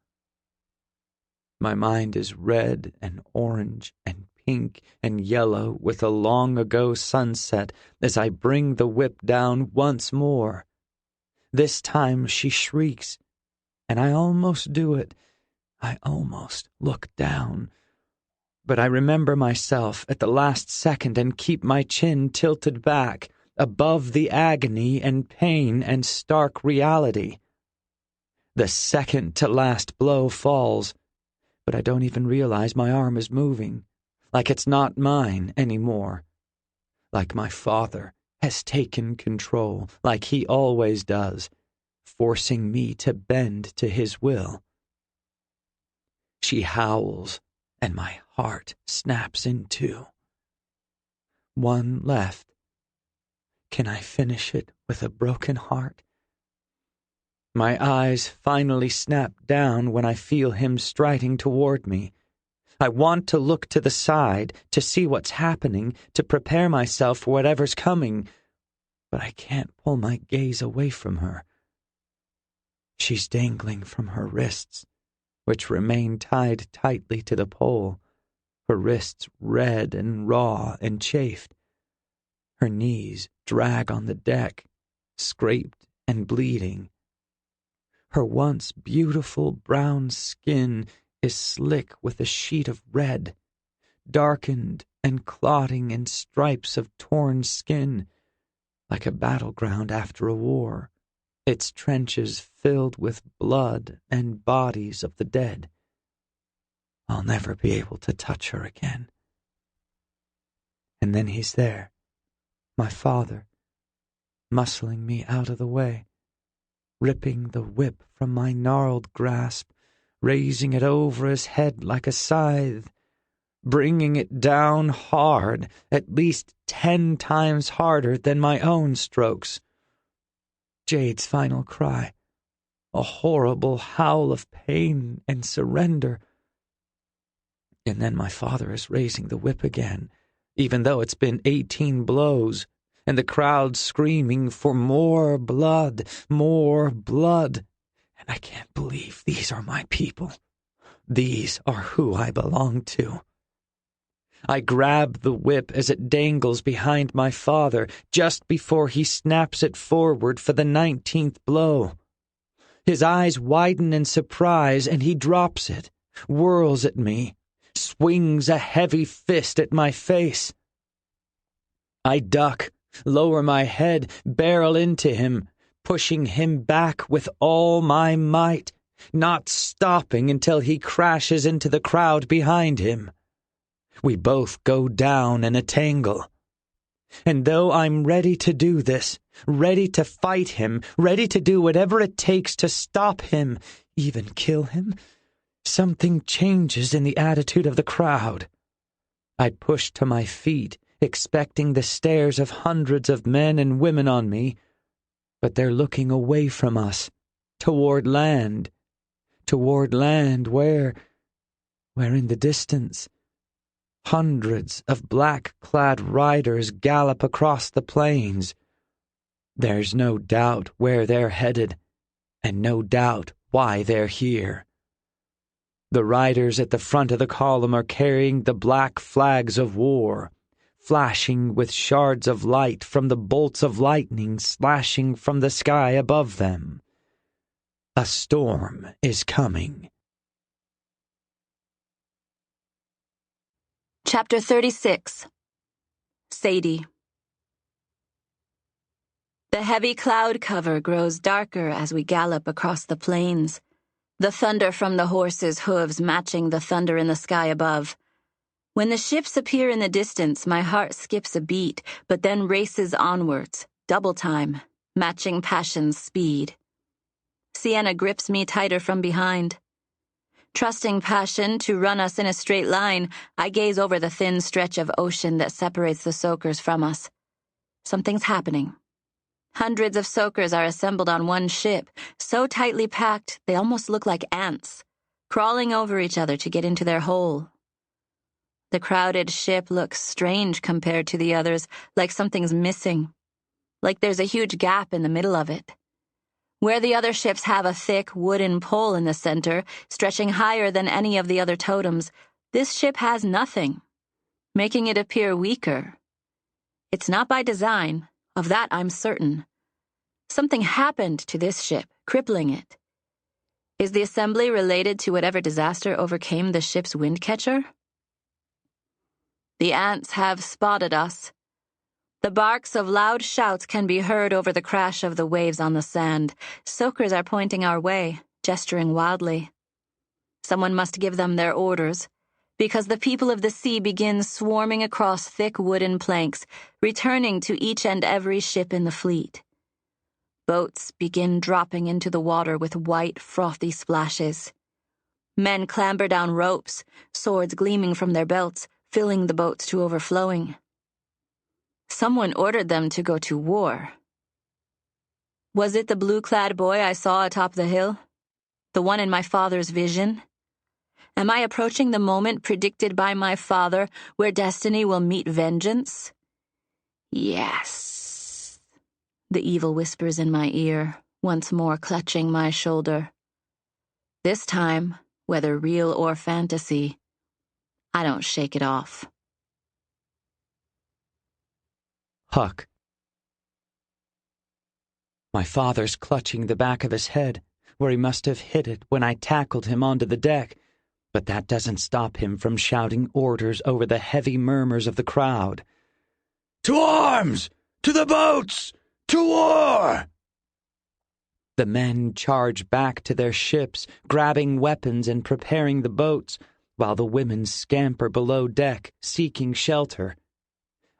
My mind is red and orange and pink and yellow with a long-ago sunset as I bring the whip down once more. This time she shrieks, and I almost do it. I almost look down. But I remember myself at the last second and keep my chin tilted back, above the agony and pain and stark reality. The second-to-last blow falls, but I don't even realize my arm is moving, like it's not mine anymore. Like my father has taken control, like he always does, forcing me to bend to his will. She howls, and my heart snaps in two. 1 left. Can I finish it with a broken heart? My eyes finally snap down when I feel him striding toward me. I want to look to the side, to see what's happening, to prepare myself for whatever's coming, but I can't pull my gaze away from her. She's dangling from her wrists, which remain tied tightly to the pole, her wrists red and raw and chafed. Her knees drag on the deck, scraped and bleeding. Her once beautiful brown skin is slick with a sheet of red, darkened and clotting in stripes of torn skin, like a battleground after a war, its trenches filled with blood and bodies of the dead. I'll never be able to touch her again. And then he's there, my father, muscling me out of the way, ripping the whip from my gnarled grasp, raising it over his head like a scythe, bringing it down hard, at least 10 times harder than my own strokes. Jade's final cry, a horrible howl of pain and surrender. And then my father is raising the whip again, even though it's been 18 blows, and the crowd screaming for more blood, and I can't believe these are my people. These are who I belong to. I grab the whip as it dangles behind my father just before he snaps it forward for the 19th blow. His eyes widen in surprise, and he drops it, whirls at me, swings a heavy fist at my face. I duck, lower my head, barrel into him, pushing him back with all my might, not stopping until he crashes into the crowd behind him. We both go down in a tangle. And though I'm ready to do this, ready to fight him, ready to do whatever it takes to stop him, even kill him, something changes in the attitude of the crowd. I push to my feet, expecting the stares of hundreds of men and women on me, but they're looking away from us, toward land where in the distance, hundreds of black-clad riders gallop across the plains. There's no doubt where they're headed, and no doubt why they're here. The riders at the front of the column are carrying the black flags of war, flashing with shards of light from the bolts of lightning slashing from the sky above them. A storm is coming. Chapter 36. Sadie. The heavy cloud cover grows darker as we gallop across the plains, the thunder from the horses' hooves matching the thunder in the sky above. When the ships appear in the distance, my heart skips a beat, but then races onwards, double time, matching passion's speed. Sienna grips me tighter from behind. Trusting passion to run us in a straight line, I gaze over the thin stretch of ocean that separates the soakers from us. Something's happening. Hundreds of soakers are assembled on one ship, so tightly packed they almost look like ants, crawling over each other to get into their hole. The crowded ship looks strange compared to the others, like something's missing, like there's a huge gap in the middle of it. Where the other ships have a thick wooden pole in the center, stretching higher than any of the other totems, this ship has nothing, making it appear weaker. It's not by design, of that I'm certain. Something happened to this ship, crippling it. Is the assembly related to whatever disaster overcame the ship's wind catcher? The ants have spotted us. The barks of loud shouts can be heard over the crash of the waves on the sand. Soakers are pointing our way, gesturing wildly. Someone must give them their orders, because the people of the sea begin swarming across thick wooden planks, returning to each and every ship in the fleet. Boats begin dropping into the water with white, frothy splashes. Men clamber down ropes, swords gleaming from their belts, filling the boats to overflowing. Someone ordered them to go to war. Was it the blue-clad boy I saw atop the hill? The one in my father's vision? Am I approaching the moment predicted by my father, where destiny will meet vengeance? Yes, the evil whispers in my ear, once more clutching my shoulder. This time, whether real or fantasy, I don't shake it off. Huck. My father's clutching the back of his head, where he must have hit it when I tackled him onto the deck, but that doesn't stop him from shouting orders over the heavy murmurs of the crowd. To arms! To the boats! To war! The men charge back to their ships, grabbing weapons and preparing the boats, while the women scamper below deck, seeking shelter.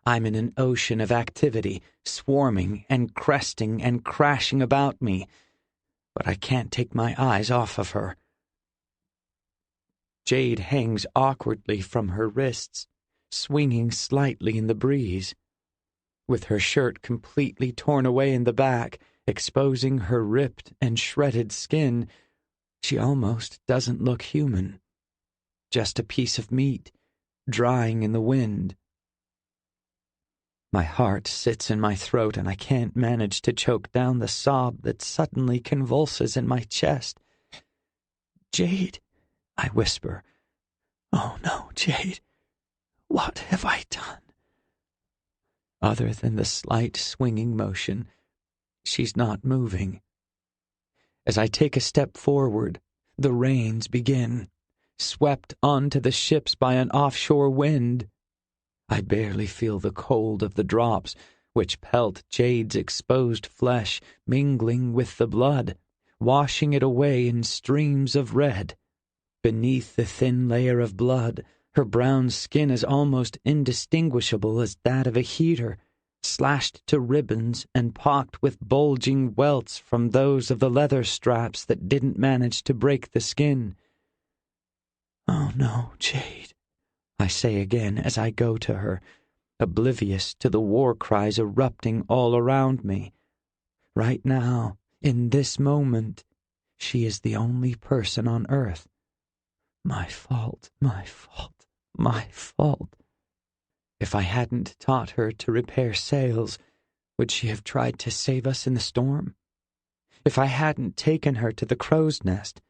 I'm in an ocean of activity, swarming and cresting and crashing about me, but I can't take my eyes off of her. Jade hangs awkwardly from her wrists, swinging slightly in the breeze. With her shirt completely torn away in the back, exposing her ripped and shredded skin, she almost doesn't look human. Just a piece of meat, drying in the wind. My heart sits in my throat and I can't manage to choke down the sob that suddenly convulses in my chest. Jade, I whisper. Oh no, Jade, what have I done? Other than the slight swinging motion, she's not moving. As I take a step forward, the rains begin, swept onto the ships by an offshore wind. I barely feel the cold of the drops, which pelt Jade's exposed flesh, mingling with the blood, washing it away in streams of red. Beneath the thin layer of blood, her brown skin is almost indistinguishable as that of a heater, slashed to ribbons and pocked with bulging welts from those of the leather straps that didn't manage to break the skin. Oh no, Jade, I say again as I go to her, oblivious to the war cries erupting all around me. Right now, in this moment, she is the only person on earth. My fault, my fault, my fault. If I hadn't taught her to repair sails, would she have tried to save us in the storm? If I hadn't taken her to the crow's nest,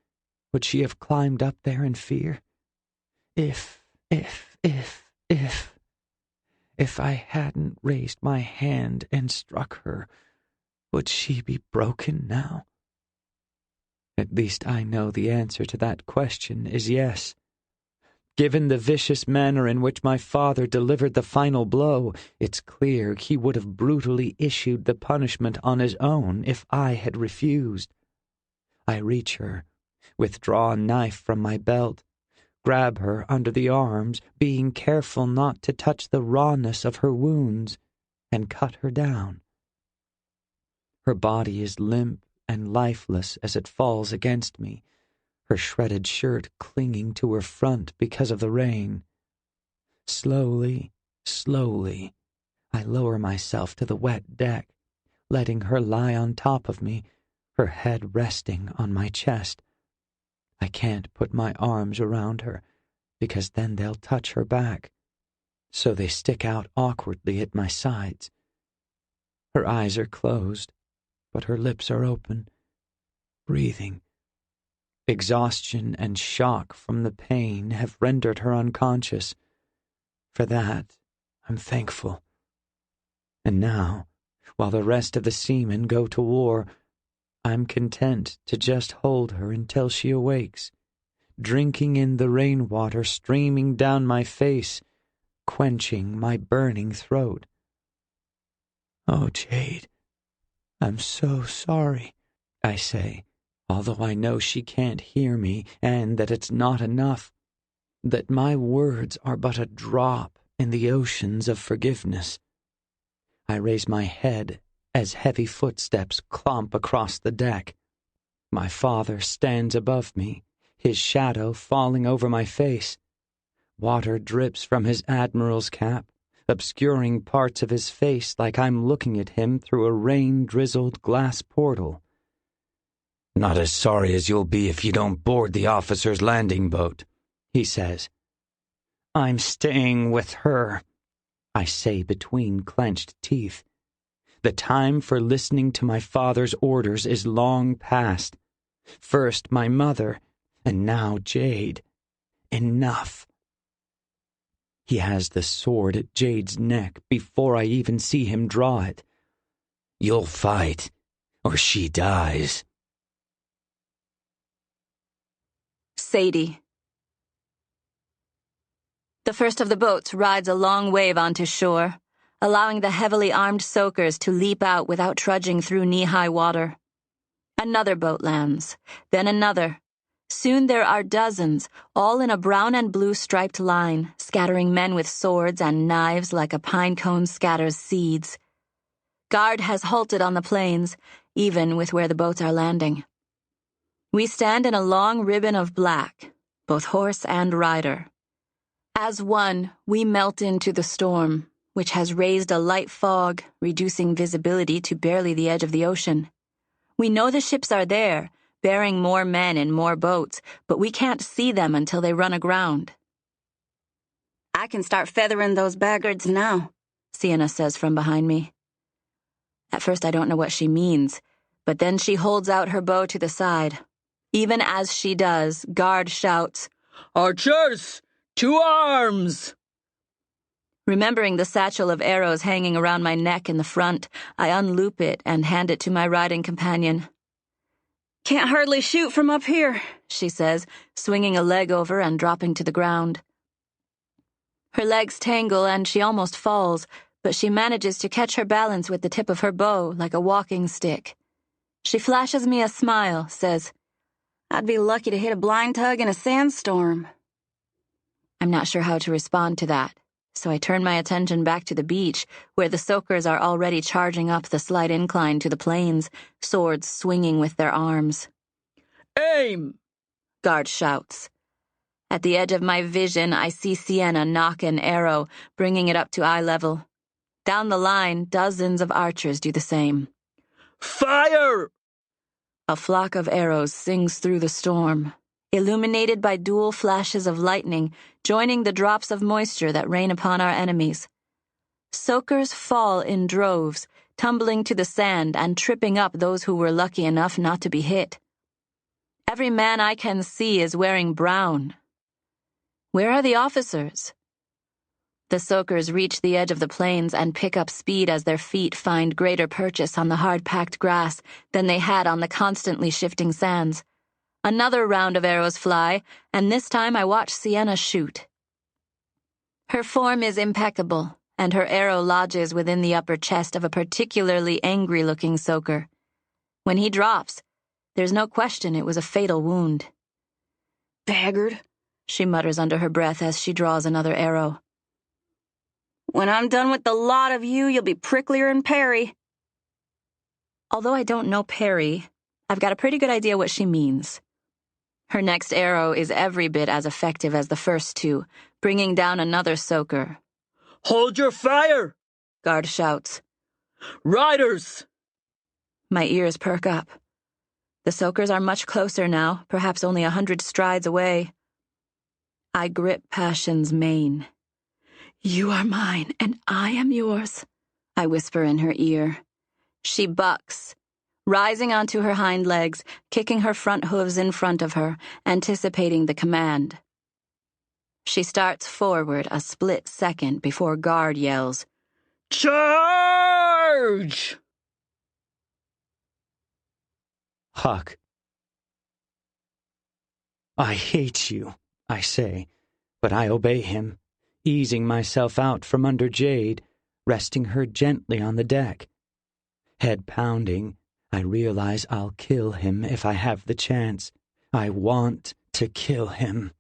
Would she have climbed up there in fear? If I hadn't raised my hand and struck her, would she be broken now? At least I know the answer to that question is yes. Given the vicious manner in which my father delivered the final blow, it's clear he would have brutally issued the punishment on his own if I had refused. I reach her, withdraw a knife from my belt, grab her under the arms, being careful not to touch the rawness of her wounds, and cut her down. Her body is limp and lifeless as it falls against me, her shredded shirt clinging to her front because of the rain. Slowly, I lower myself to the wet deck, letting her lie on top of me, her head resting on my chest. I can't put my arms around her, because then they'll touch her back, so they stick out awkwardly at my sides. Her eyes are closed, but her lips are open, breathing. Exhaustion and shock from the pain have rendered her unconscious. For that, I'm thankful. And now, while the rest of the seamen go to war, I'm content to just hold her until she awakes, drinking in the rainwater streaming down my face, quenching my burning throat. Oh, Jade, I'm so sorry, I say, although I know she can't hear me and that it's not enough, that my words are but a drop in the oceans of forgiveness. I raise my head as heavy footsteps clomp across the deck. My father stands above me, his shadow falling over my face. Water drips from his admiral's cap, obscuring parts of his face like I'm looking at him through a rain-drizzled glass portal. "Not as sorry as you'll be if you don't board the officer's landing boat," he says. I'm staying with her, I say between clenched teeth. The time for listening to my father's orders is long past. First my mother, and now Jade. Enough. He has the sword at Jade's neck before I even see him draw it. "You'll fight, or she dies." Sadie. The first of the boats rides a long wave onto shore, allowing the heavily armed soakers to leap out without trudging through knee-high water. Another boat lands, then another. Soon there are dozens, all in a brown and blue striped line, scattering men with swords and knives like a pine cone scatters seeds. Guard has halted on the plains, even with where the boats are landing. We stand in a long ribbon of black, both horse and rider. As one, we melt into the storm, which has raised a light fog, reducing visibility to barely the edge of the ocean. We know the ships are there, bearing more men in more boats, but we can't see them until they run aground. I can start feathering those baggards now, Sienna says from behind me. At first I don't know what she means, but then she holds out her bow to the side. Even as she does, Guard shouts, "Archers! To arms!" Remembering the satchel of arrows hanging around my neck in the front, I unloop it and hand it to my riding companion. Can't hardly shoot from up here, she says, swinging a leg over and dropping to the ground. Her legs tangle and she almost falls, but she manages to catch her balance with the tip of her bow like a walking stick. She flashes me a smile, says, I'd be lucky to hit a blind tug in a sandstorm. I'm not sure how to respond to that, so I turn my attention back to the beach, where the soakers are already charging up the slight incline to the plains, swords swinging with their arms. "Aim!" Guard shouts. At the edge of my vision, I see Sienna nock an arrow, bringing it up to eye level. Down the line, dozens of archers do the same. "Fire!" A flock of arrows sings through the storm, illuminated by dual flashes of lightning, joining the drops of moisture that rain upon our enemies. Soakers fall in droves, tumbling to the sand and tripping up those who were lucky enough not to be hit. Every man I can see is wearing brown. Where are the officers? The soakers reach the edge of the plains and pick up speed as their feet find greater purchase on the hard-packed grass than they had on the constantly shifting sands. Another round of arrows fly, and this time I watch Sienna shoot. Her form is impeccable, and her arrow lodges within the upper chest of a particularly angry-looking soaker. When he drops, there's no question it was a fatal wound. Haggard, She mutters under her breath as she draws another arrow. When I'm done with the lot of you, you'll be pricklier and Perry. Although I don't know Perry, I've got a pretty good idea what she means. Her next arrow is every bit as effective as the first two, bringing down another soaker. Hold your fire! Guard shouts. Riders! My ears perk up. The soakers are much closer now, perhaps only 100 strides away. I grip Passion's mane. "You are mine, and I am yours," I whisper in her ear. She bucks, rising onto her hind legs, kicking her front hooves in front of her, anticipating the command. She starts forward a split second before Guard yells, Charge! Huck. I hate you, I say, but I obey him, easing myself out from under Jade, resting her gently on the deck. Head pounding, I realize I'll kill him if I have the chance. I want to kill him.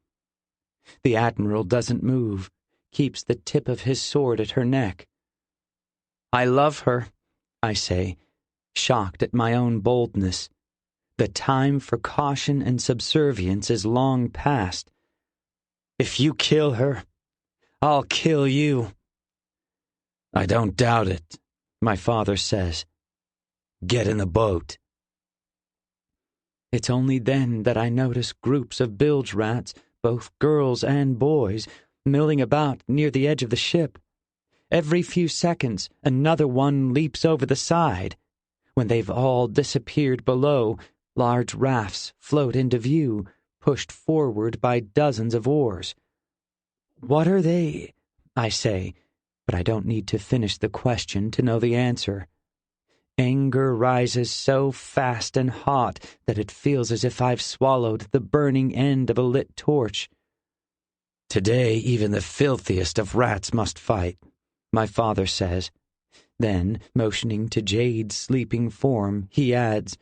The Admiral doesn't move, keeps the tip of his sword at her neck. I love her, I say, shocked at my own boldness. The time for caution and subservience is long past. If you kill her, I'll kill you. I don't doubt it, my father says. Get in the boat. It's only then that I notice groups of bilge rats, both girls and boys, milling about near the edge of the ship. Every few seconds, another one leaps over the side. When they've all disappeared below, large rafts float into view, pushed forward by dozens of oars. What are they? I say, but I don't need to finish the question to know the answer. Anger rises so fast and hot that it feels as if I've swallowed the burning end of a lit torch. Today even the filthiest of rats must fight, my father says. Then, motioning to Jade's sleeping form, he adds,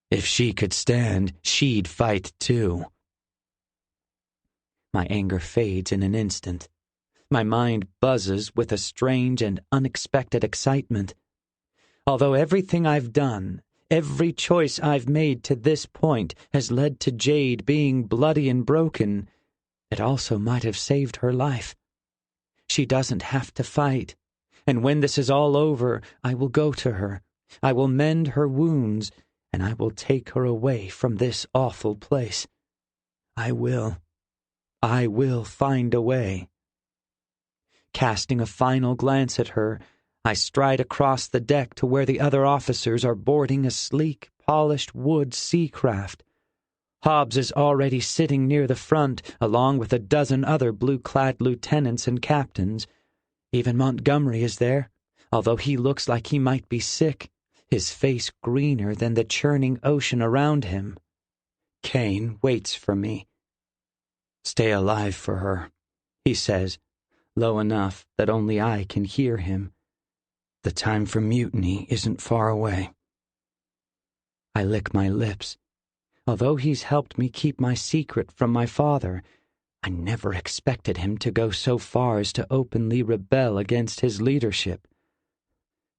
If she could stand, she'd fight too. My anger fades in an instant. My mind buzzes with a strange and unexpected excitement. Although everything I've done, every choice I've made to this point has led to Jade being bloody and broken, it also might have saved her life. She doesn't have to fight, and when this is all over, I will go to her. I will mend her wounds, and I will take her away from this awful place. I will find a way. Casting a final glance at her, I stride across the deck to where the other officers are boarding a sleek, polished wood sea craft. Hobbs is already sitting near the front, along with a dozen other blue-clad lieutenants and captains. Even Montgomery is there, although he looks like he might be sick, his face greener than the churning ocean around him. Kane waits for me. "Stay alive for her," he says, low enough that only I can hear him. "The time for mutiny isn't far away." I lick my lips. Although he's helped me keep my secret from my father, I never expected him to go so far as to openly rebel against his leadership.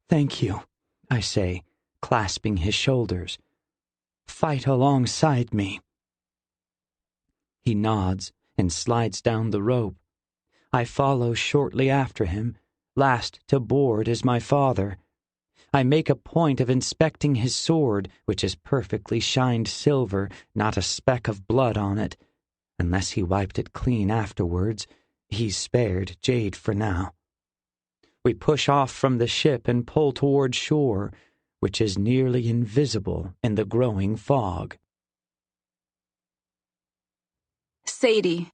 "Thank you," I say, clasping his shoulders. "Fight alongside me." He nods and slides down the rope. I follow shortly after him. Last to board is my father. I make a point of inspecting his sword, which is perfectly shined silver, not a speck of blood on it. Unless he wiped it clean afterwards, he's spared Jade for now. We push off from the ship and pull toward shore, which is nearly invisible in the growing fog. Sadie.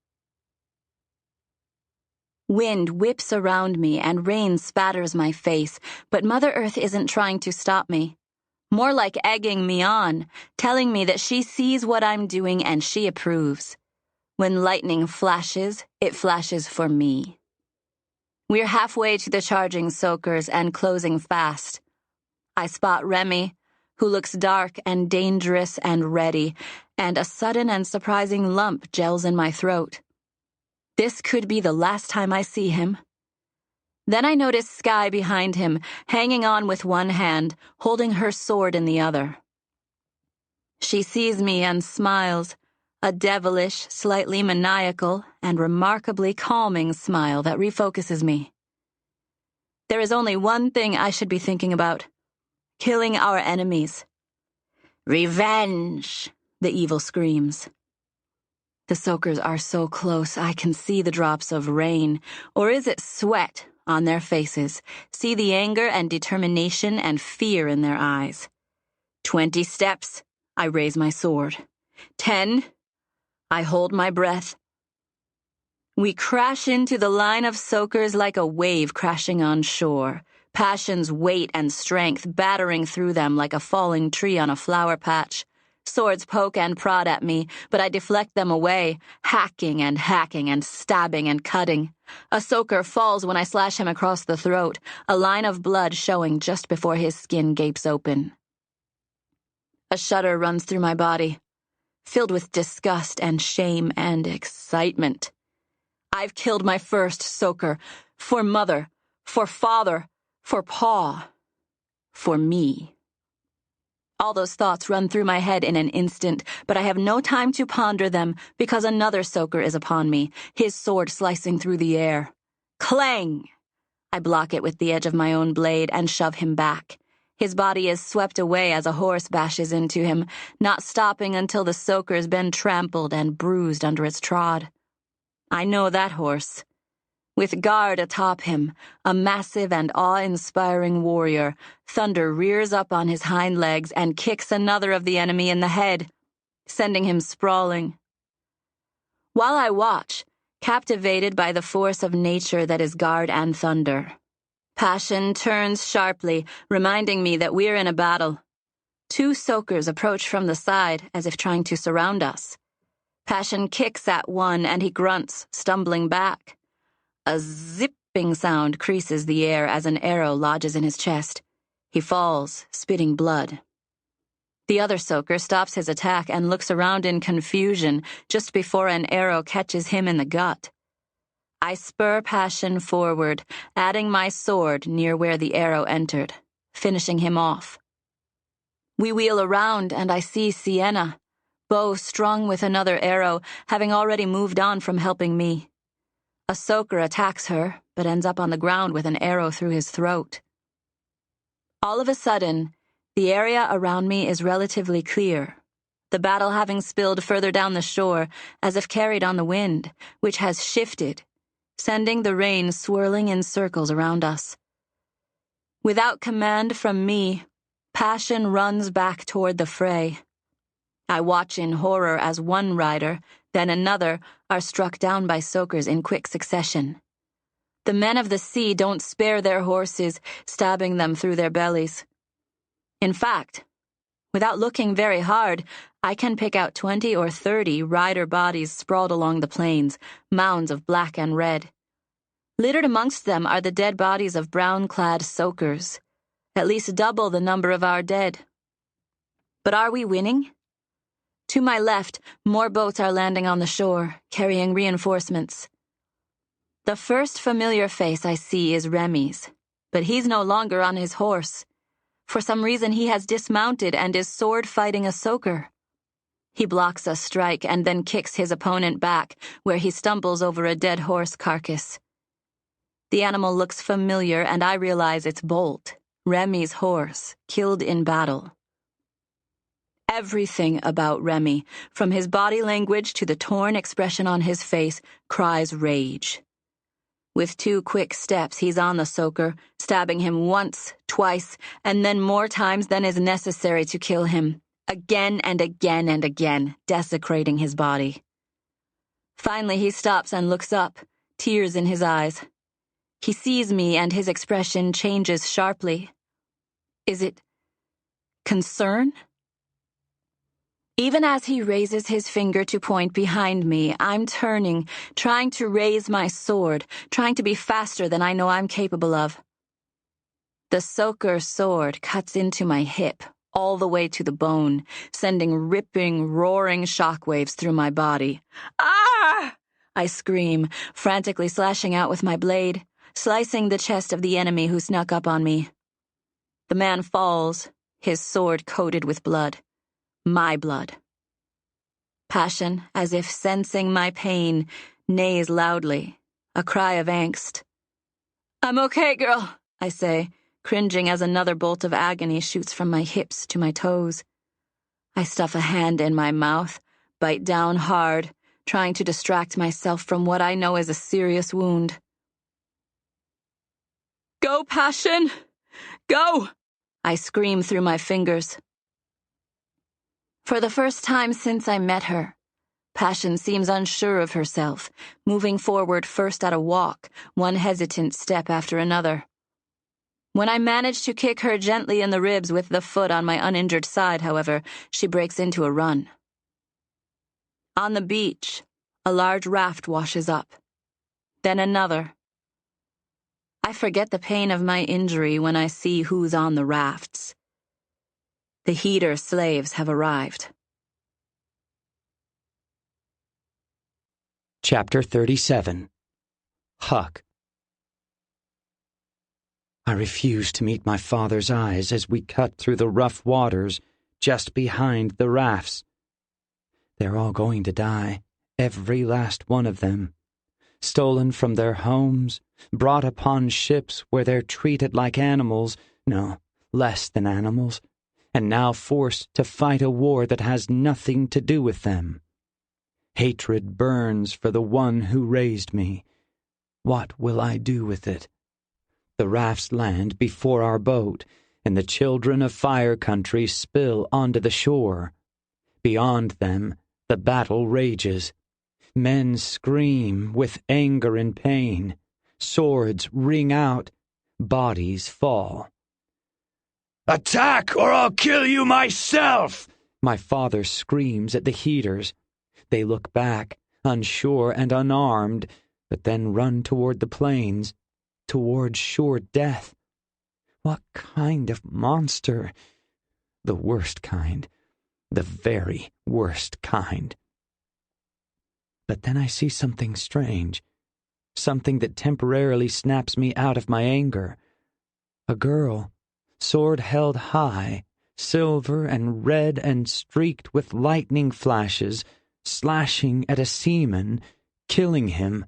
Wind whips around me and rain spatters my face, but Mother Earth isn't trying to stop me. More like egging me on, telling me that she sees what I'm doing and she approves. When lightning flashes, it flashes for me. We're halfway to the charging soakers and closing fast. I spot Remy, who looks dark and dangerous and ready, and a sudden and surprising lump gels in my throat. This could be the last time I see him. Then I notice Sky behind him, hanging on with one hand, holding her sword in the other. She sees me and smiles, a devilish, slightly maniacal, and remarkably calming smile that refocuses me. There is only one thing I should be thinking about: killing our enemies. "Revenge!" the evil screams. The soakers are so close I can see the drops of rain, or is it sweat, on their faces, see the anger and determination and fear in their eyes. 20 steps, I raise my sword. 10, I hold my breath. We crash into the line of soakers like a wave crashing on shore, passion's weight and strength battering through them like a falling tree on a flower patch. Swords poke and prod at me, but I deflect them away, hacking and stabbing and cutting. A soaker falls when I slash him across the throat, a line of blood showing just before his skin gapes open. A shudder runs through my body, filled with disgust and shame and excitement. I've killed my first soaker, for Mother, for Father, for Pa, for me. All those thoughts run through my head in an instant, but I have no time to ponder them because another soaker is upon me, his sword slicing through the air. Clang! I block it with the edge of my own blade and shove him back. His body is swept away as a horse bashes into him, not stopping until the soaker's been trampled and bruised under its trod. I know that horse. With guard atop him, a massive and awe-inspiring warrior, Thunder rears up on his hind legs and kicks another of the enemy in the head, sending him sprawling. While I watch, captivated by the force of nature that is Guard and Thunder, Passion turns sharply, reminding me that we're in a battle. 2 soakers approach from the side, as if trying to surround us. Passion kicks at one, and he grunts, stumbling back. A zipping sound creases the air as an arrow lodges in his chest. He falls, spitting blood. The other soaker stops his attack and looks around in confusion just before an arrow catches him in the gut. I spur Passion forward, adding my sword near where the arrow entered, finishing him off. We wheel around and I see Sienna, bow strung with another arrow, having already moved on from helping me. A soaker attacks her, but ends up on the ground with an arrow through his throat. All of a sudden, the area around me is relatively clear, the battle having spilled further down the shore as if carried on the wind, which has shifted, sending the rain swirling in circles around us. Without command from me, Passion runs back toward the fray. I watch in horror as one rider, then another, are struck down by soakers in quick succession. The men of the sea don't spare their horses, stabbing them through their bellies. In fact, without looking very hard, I can pick out 20 or 30 rider bodies sprawled along the plains, mounds of black and red. Littered amongst them are the dead bodies of brown-clad soakers, at least double the number of our dead. But are we winning? To my left, more boats are landing on the shore, carrying reinforcements. The first familiar face I see is Remy's, but he's no longer on his horse. For some reason he has dismounted and is sword-fighting a soaker. He blocks a strike and then kicks his opponent back, where he stumbles over a dead horse carcass. The animal looks familiar and I realize it's Bolt, Remy's horse, killed in battle. Everything about Remy, from his body language to the torn expression on his face, cries rage. With 2 quick steps, he's on the soaker, stabbing him once, twice, and then more times than is necessary to kill him, again and again and again, desecrating his body. Finally, he stops and looks up, tears in his eyes. He sees me and his expression changes sharply. Is it concern? Even as he raises his finger to point behind me, I'm turning, trying to raise my sword, trying to be faster than I know I'm capable of. The soaker sword cuts into my hip, all the way to the bone, sending ripping, roaring shockwaves through my body. Ah! I scream, frantically slashing out with my blade, slicing the chest of the enemy who snuck up on me. The man falls, his sword coated with blood. My blood. Passion, as if sensing my pain, neighs loudly, a cry of angst. I'm okay, girl, I say, cringing as another bolt of agony shoots from my hips to my toes. I stuff a hand in my mouth, bite down hard, trying to distract myself from what I know is a serious wound. Go, Passion! Go! I scream through my fingers. For the first time since I met her, Passion seems unsure of herself, moving forward first at a walk, one hesitant step after another. When I manage to kick her gently in the ribs with the foot on my uninjured side, however, she breaks into a run. On the beach, a large raft washes up. Then another. I forget the pain of my injury when I see who's on the rafts. The heater slaves have arrived. Chapter 37. Huck. I refuse to meet my father's eyes as we cut through the rough waters just behind the rafts. They're all going to die, every last one of them. Stolen from their homes, brought upon ships where they're treated like animals, no, less than animals, and now forced to fight a war that has nothing to do with them. Hatred burns for the one who raised me. What will I do with it? The rafts land before our boat, and the children of Fire Country spill onto the shore. Beyond them, the battle rages. Men scream with anger and pain. Swords ring out. Bodies fall. Attack, or I'll kill you myself! My father screams at the heaters. They look back, unsure and unarmed, but then run toward the plains, toward sure death. What kind of monster? The worst kind. The very worst kind. But then I see something strange, something that temporarily snaps me out of my anger. A girl, sword held high, silver and red and streaked with lightning flashes, slashing at a seaman, killing him.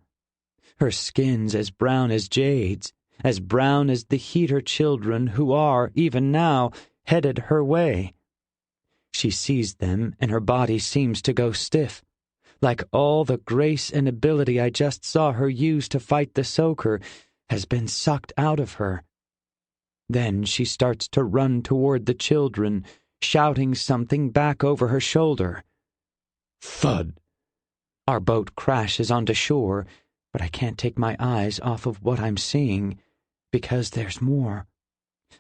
Her skin's as brown as jades, as brown as the heater children who are, even now, headed her way. She sees them, and her body seems to go stiff, like all the grace and ability I just saw her use to fight the soaker has been sucked out of her. Then she starts to run toward the children, shouting something back over her shoulder. Thud! Our boat crashes onto shore, but I can't take my eyes off of what I'm seeing, because there's more.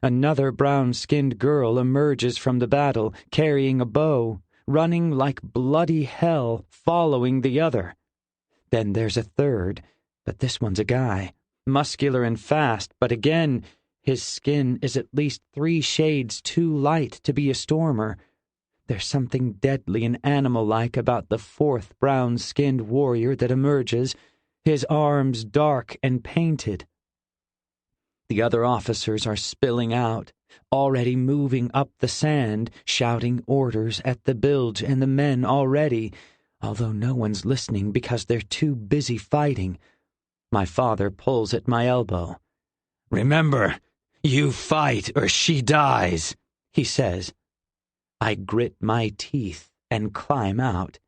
Another brown-skinned girl emerges from the battle, carrying a bow, running like bloody hell, following the other. Then there's a third, but this one's a guy, muscular and fast, but again, his skin is at least 3 shades too light to be a stormer. There's something deadly and animal-like about the 4th brown-skinned warrior that emerges, his arms dark and painted. The other officers are spilling out, already moving up the sand, shouting orders at the bilge and the men already, although no one's listening because they're too busy fighting. My father pulls at my elbow. "Remember, you fight or she dies," he says. I grit my teeth and climb out.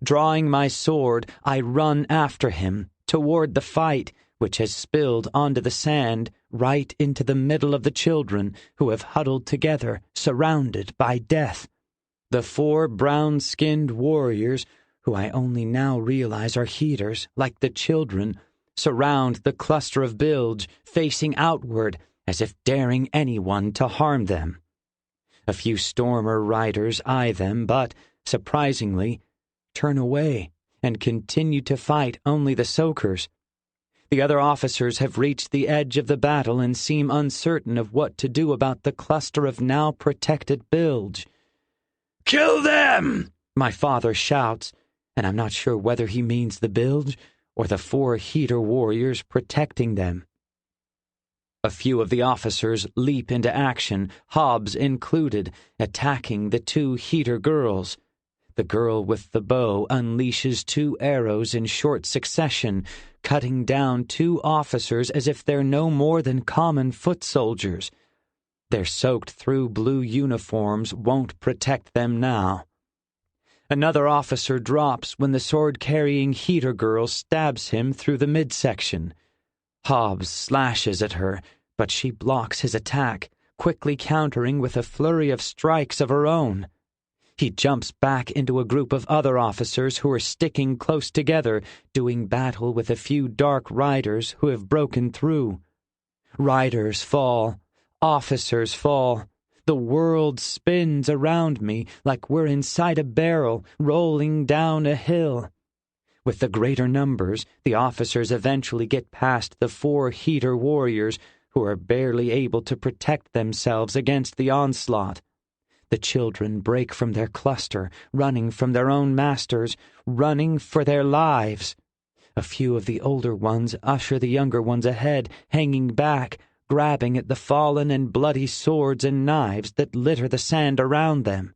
Drawing my sword, I run after him, toward the fight, which has spilled onto the sand, right into the middle of the children, who have huddled together, surrounded by death. The 4 brown-skinned warriors, who I only now realize are heaters, like the children, surround the cluster of bilge, facing outward, as if daring anyone to harm them. A few stormer riders eye them, but, surprisingly, turn away and continue to fight only the soakers. The other officers have reached the edge of the battle and seem uncertain of what to do about the cluster of now protected bilge. "Kill them!" my father shouts, and I'm not sure whether he means the bilge or the 4 heater warriors protecting them. A few of the officers leap into action, Hobbs included, attacking the 2 heater girls. The girl with the bow unleashes 2 arrows in short succession, cutting down 2 officers as if they're no more than common foot soldiers. Their soaked-through blue uniforms won't protect them now. Another officer drops when the sword-carrying heater girl stabs him through the midsection. Hobbs slashes at her, but she blocks his attack, quickly countering with a flurry of strikes of her own. He jumps back into a group of other officers who are sticking close together, doing battle with a few dark riders who have broken through. Riders fall. Officers fall. The world spins around me like we're inside a barrel, rolling down a hill. With the greater numbers, the officers eventually get past the 4 heater warriors, who are barely able to protect themselves against the onslaught. The children break from their cluster, running from their own masters, running for their lives. A few of the older ones usher the younger ones ahead, hanging back, grabbing at the fallen and bloody swords and knives that litter the sand around them.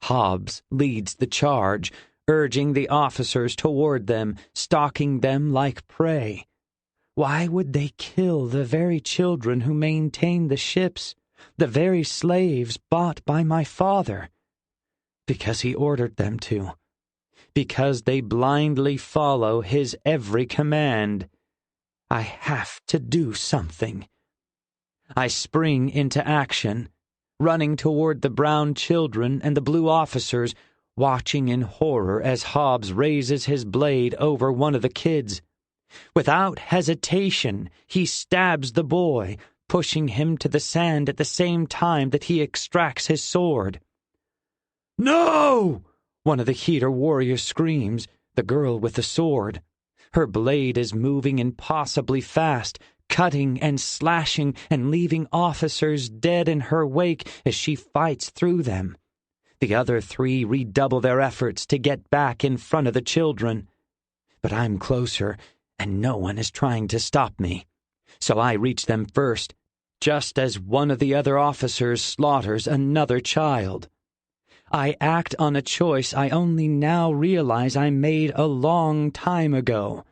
Hobbs leads the charge, urging the officers toward them, stalking them like prey. Why would they kill the very children who maintain the ships, the very slaves bought by my father? Because he ordered them to. Because they blindly follow his every command. I have to do something. I spring into action, running toward the brown children and the blue officers, watching in horror as Hobbs raises his blade over one of the kids. Without hesitation, he stabs the boy, pushing him to the sand at the same time that he extracts his sword. "No!" one of the heater warriors screams, the girl with the sword. Her blade is moving impossibly fast, cutting and slashing and leaving officers dead in her wake as she fights through them. The other 3 redouble their efforts to get back in front of the children. But I'm closer, and no one is trying to stop me. So I reach them first, just as one of the other officers slaughters another child. I act on a choice I only now realize I made a long time ago.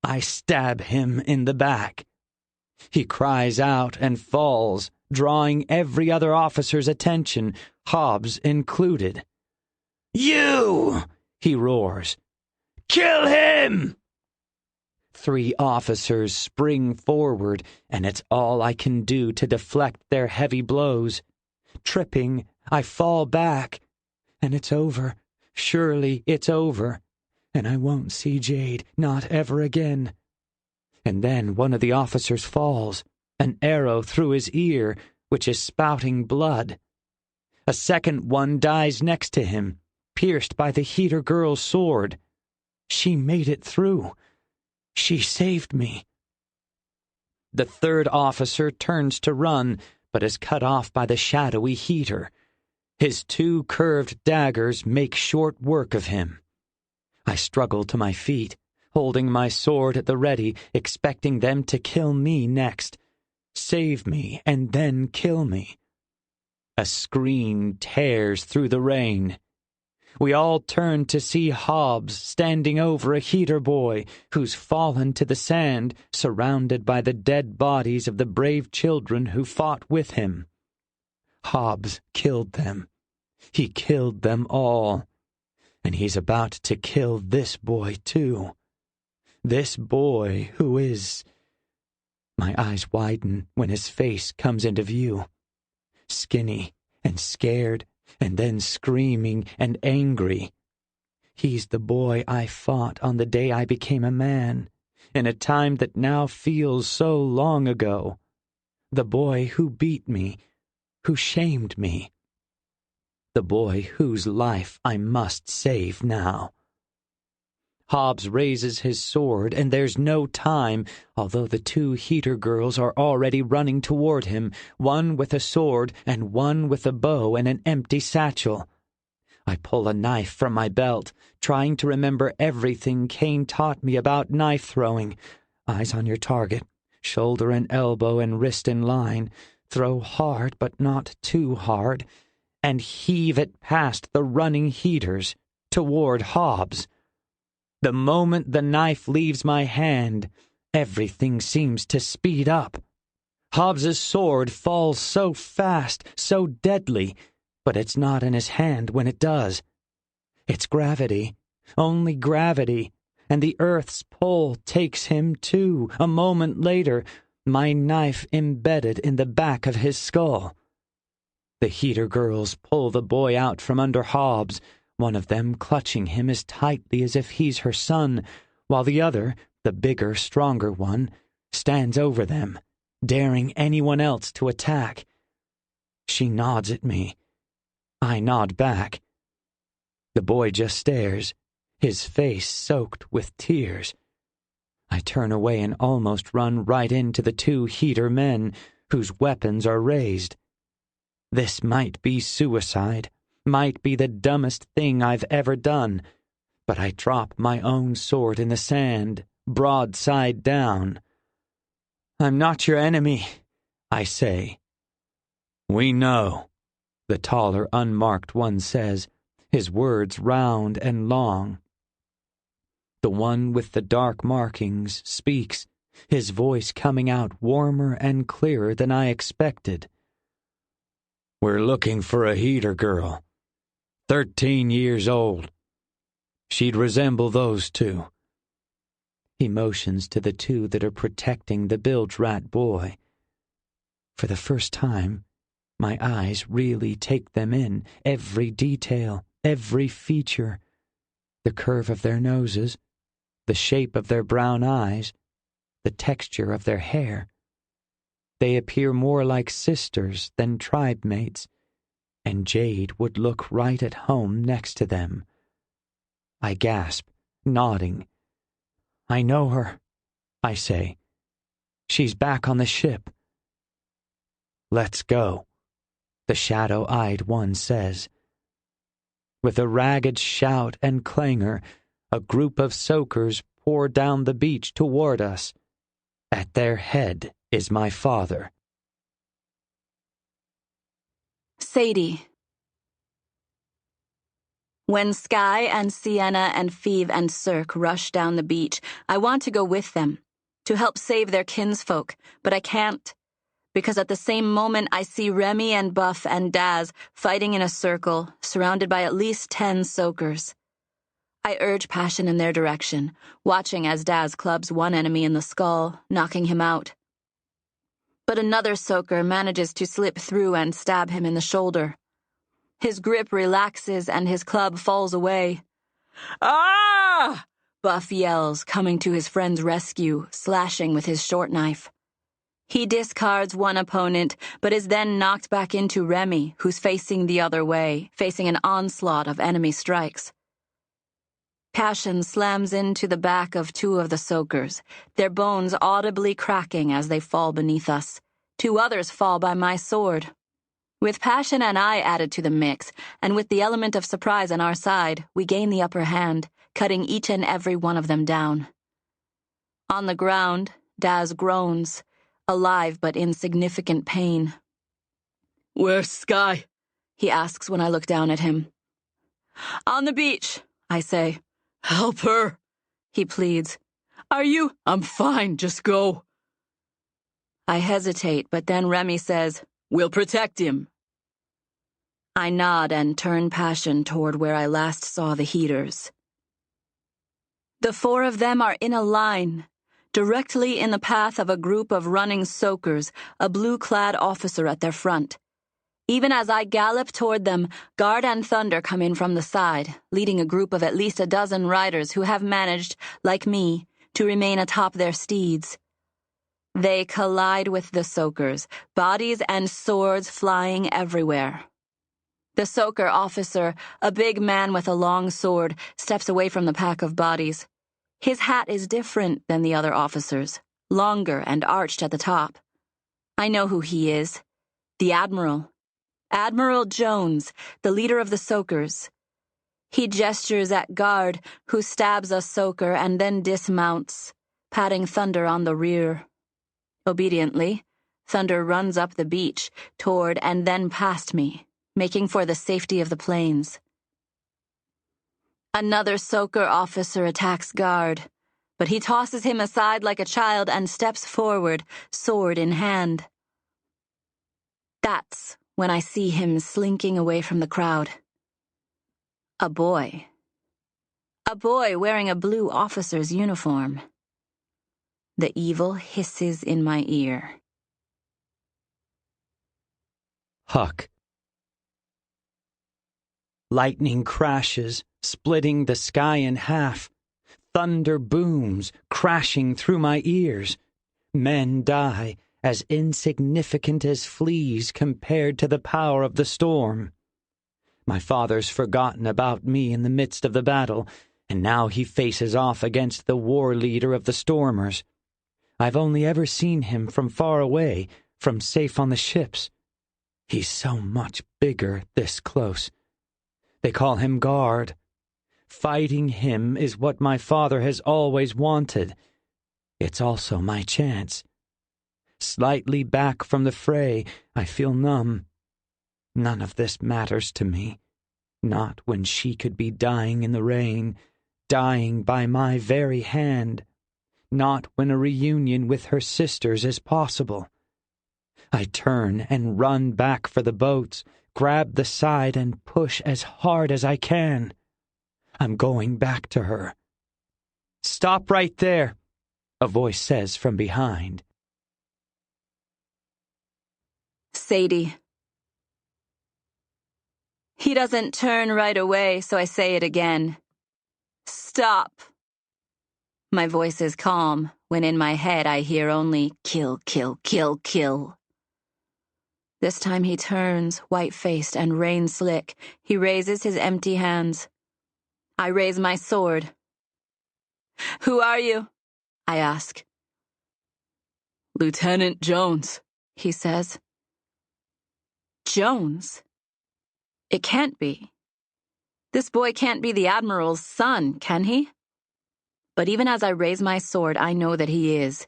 I stab him in the back. He cries out and falls, drawing every other officer's attention, Hobbs included. "You!" he roars. "Kill him!" 3 officers spring forward, and it's all I can do to deflect their heavy blows. Tripping, I fall back, and it's over. Surely it's over, and I won't see Jade, not ever again. And then one of the officers falls, an arrow through his ear, which is spouting blood. A second one dies next to him, pierced by the heater girl's sword. She made it through. She saved me. The 3rd officer turns to run, but is cut off by the shadowy heater. His 2 curved daggers make short work of him. I struggle to my feet, holding my sword at the ready, expecting them to kill me next. Save me, and then kill me. A scream tears through the rain. We all turn to see Hobbs standing over a heater boy who's fallen to the sand, surrounded by the dead bodies of the brave children who fought with him. Hobbs killed them. He killed them all. And he's about to kill this boy, too. This boy who is... My eyes widen when his face comes into view. Skinny and scared, and then screaming and angry. He's the boy I fought on the day I became a man, in a time that now feels so long ago. The boy who beat me, who shamed me. The boy whose life I must save now. Hobbs raises his sword, and there's no time, although the two heater girls are already running toward him, one with a sword and one with a bow and an empty satchel. I pull a knife from my belt, trying to remember everything Kane taught me about knife throwing. Eyes on your target, shoulder and elbow and wrist in line, throw hard but not too hard, and heave it past the running heaters toward Hobbs. The moment the knife leaves my hand, everything seems to speed up. Hobbs's sword falls so fast, so deadly, but it's not in his hand when it does. It's gravity, only gravity, and the earth's pull takes him too. A moment later, my knife embedded in the back of his skull. The heater girls pull the boy out from under Hobbs, one of them clutching him as tightly as if he's her son, while the other, the bigger, stronger one, stands over them, daring anyone else to attack. She nods at me. I nod back. The boy just stares, his face soaked with tears. I turn away and almost run right into the two heater men, whose weapons are raised. This might be suicide, might be the dumbest thing I've ever done, but I drop my own sword in the sand, broadside down. "I'm not your enemy," I say. "We know," the taller, unmarked one says, his words round and long. The one with the dark markings speaks, his voice coming out warmer and clearer than I expected. "We're looking for a heater girl, 13 years old. She'd resemble those two." He motions to the two that are protecting the bilge rat boy. For the first time, my eyes really take them in, every detail, every feature. The curve of their noses, the shape of their brown eyes, the texture of their hair. They appear more like sisters than tribe mates, and Jade would look right at home next to them. I gasp, nodding. "I know her," I say. "She's back on the ship." "Let's go," the shadow-eyed one says. With a ragged shout and clangor, a group of soakers pour down the beach toward us. At their head is my father. Sadie. When Sky and Sienna and Phoebe and Cirque rush down the beach, I want to go with them, to help save their kinsfolk, but I can't, because at the same moment I see Remy and Buff and Daz fighting in a circle, surrounded by at least 10 soakers. I urge Passion in their direction, watching as Daz clubs one enemy in the skull, knocking him out. But another soaker manages to slip through and stab him in the shoulder. His grip relaxes and his club falls away. "Ah!" Buff yells, coming to his friend's rescue, slashing with his short knife. He discards one opponent, but is then knocked back into Remy, who's facing the other way, facing an onslaught of enemy strikes. Passion slams into the back of 2 of the soakers, their bones audibly cracking as they fall beneath us. 2 others fall by my sword. With Passion and I added to the mix, and with the element of surprise on our side, we gain the upper hand, cutting each and every one of them down. On the ground, Daz groans, alive but in significant pain. "Where's Sky?" he asks when I look down at him. "On the beach," I say. "Help her," he pleads. "Are you?" "I'm fine, just go." I hesitate, but then Remy says, "We'll protect him." I nod and turn Passion toward where I last saw the heaters. The 4 of them are in a line, directly in the path of a group of running soakers, a blue-clad officer at their front. Even as I gallop toward them, Guard and Thunder come in from the side, leading a group of at least a dozen riders who have managed, like me, to remain atop their steeds. They collide with the soakers, bodies and swords flying everywhere. The soaker officer, a big man with a long sword, steps away from the pack of bodies. His hat is different than the other officers, longer and arched at the top. I know who he is. The Admiral. Admiral Jones, the leader of the soakers. He gestures at Guard, who stabs a soaker and then dismounts, patting Thunder on the rear. Obediently, Thunder runs up the beach, toward and then past me, making for the safety of the plains. Another soaker officer attacks Guard, but he tosses him aside like a child and steps forward, sword in hand. That's when I see him slinking away from the crowd. A boy. A boy wearing a blue officer's uniform. The evil hisses in my ear. Huck. Lightning crashes, splitting the sky in half. Thunder booms, crashing through my ears. Men die, as insignificant as fleas compared to the power of the storm. My father's forgotten about me in the midst of the battle, and now he faces off against the war leader of the stormers. I've only ever seen him from far away, from safe on the ships. He's so much bigger this close. They call him Guard. Fighting him is what my father has always wanted. It's also my chance. Slightly back from the fray, I feel numb. None of this matters to me. Not when she could be dying in the rain, dying by my very hand. Not when a reunion with her sisters is possible. I turn and run back for the boats, grab the side and push as hard as I can. I'm going back to her. "Stop right there," a voice says from behind. Sadie. He doesn't turn right away, so I say it again. "Stop." My voice is calm, when in my head I hear only kill, kill, kill, kill. This time he turns, white-faced and rain-slick. He raises his empty hands. I raise my sword. "Who are you?" I ask. "Lieutenant Jones," he says. Jones? It can't be. This boy can't be the Admiral's son, can he? But even as I raise my sword, I know that he is.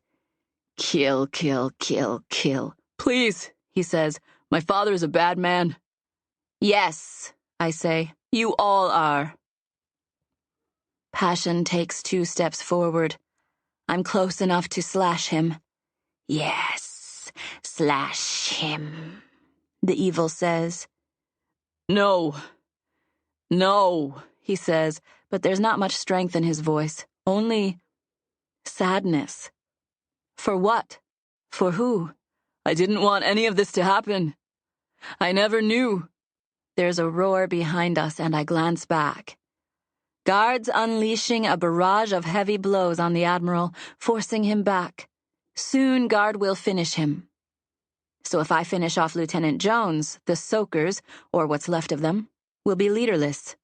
"Kill, kill, kill, kill." "Please," he says, "my father is a bad man." "Yes," I say, "you all are." Passion takes 2 steps forward. I'm close enough to slash him. "Yes, slash him," the evil says. "No. No," he says, but there's not much strength in his voice. Only sadness. For what? For who? "I didn't want any of this to happen. I never knew." There's a roar behind us, and I glance back. Guards unleashing a barrage of heavy blows on the Admiral, forcing him back. Soon Guard will finish him. So if I finish off Lieutenant Jones, the soakers, or what's left of them, will be leaderless.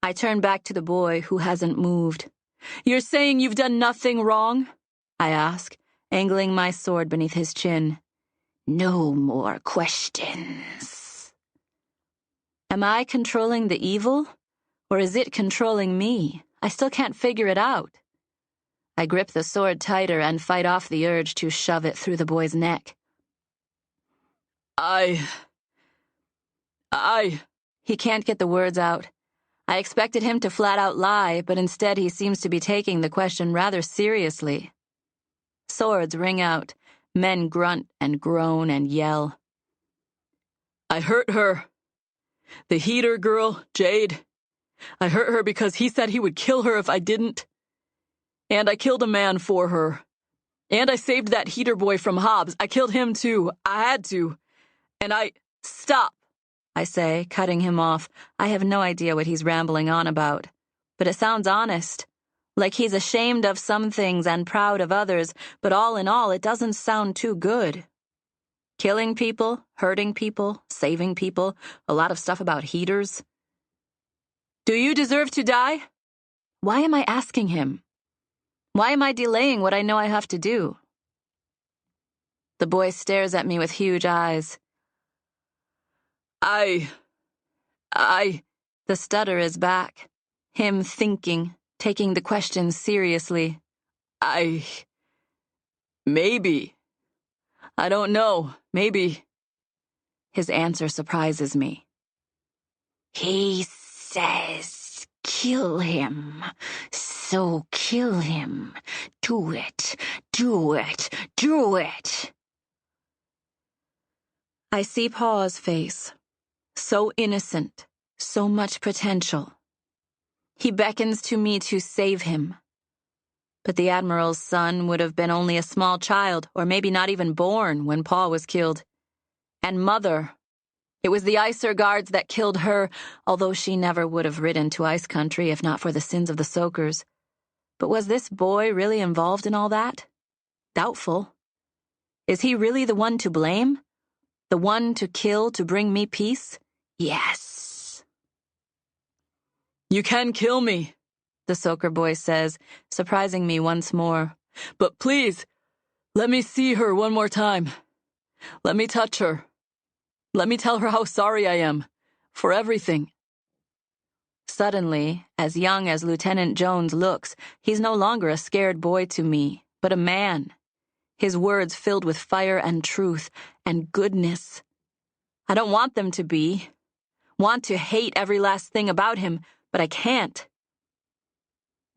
I turn back to the boy who hasn't moved. "You're saying you've done nothing wrong?" I ask, angling my sword beneath his chin. No more questions. Am I controlling the evil? Or is it controlling me? I still can't figure it out. I grip the sword tighter and fight off the urge to shove it through the boy's neck. I... He can't get the words out. I expected him to flat out lie, but instead he seems to be taking the question rather seriously. Swords ring out. Men grunt and groan and yell. "I hurt her. The heater girl, Jade. I hurt her because he said he would kill her if I didn't. And I killed a man for her. And I saved that heater boy from Hobbs. I killed him too. I had to. And I Stop, I say, cutting him off. I have no idea what he's rambling on about. But it sounds honest. Like he's ashamed of some things and proud of others, but all in all, it doesn't sound too good. Killing people, hurting people, saving people, a lot of stuff about heaters. Do you deserve to die? Why am I asking him? Why am I delaying what I know I have to do? The boy stares at me with huge eyes. The stutter is back. Him thinking, taking the question seriously. Maybe. I don't know. Maybe. His answer surprises me. He says, kill him. So kill him. Do it. Do it. Do it. I see Pa's face. So innocent. So much potential. He beckons to me to save him. But the Admiral's son would have been only a small child, or maybe not even born, when Pa was killed. And Mother. It was the Icer guards that killed her, although she never would have ridden to Ice Country if not for the sins of the Soakers. But was this boy really involved in all that? Doubtful. Is he really the one to blame? The one to kill to bring me peace? Yes. You can kill me, the Soaker boy says, surprising me once more. But please, let me see her one more time. Let me touch her. Let me tell her how sorry I am. For everything. Suddenly, as young as Lieutenant Jones looks, he's no longer a scared boy to me, but a man. His words filled with fire and truth and goodness. I don't want them to be. Want to hate every last thing about him, but I can't.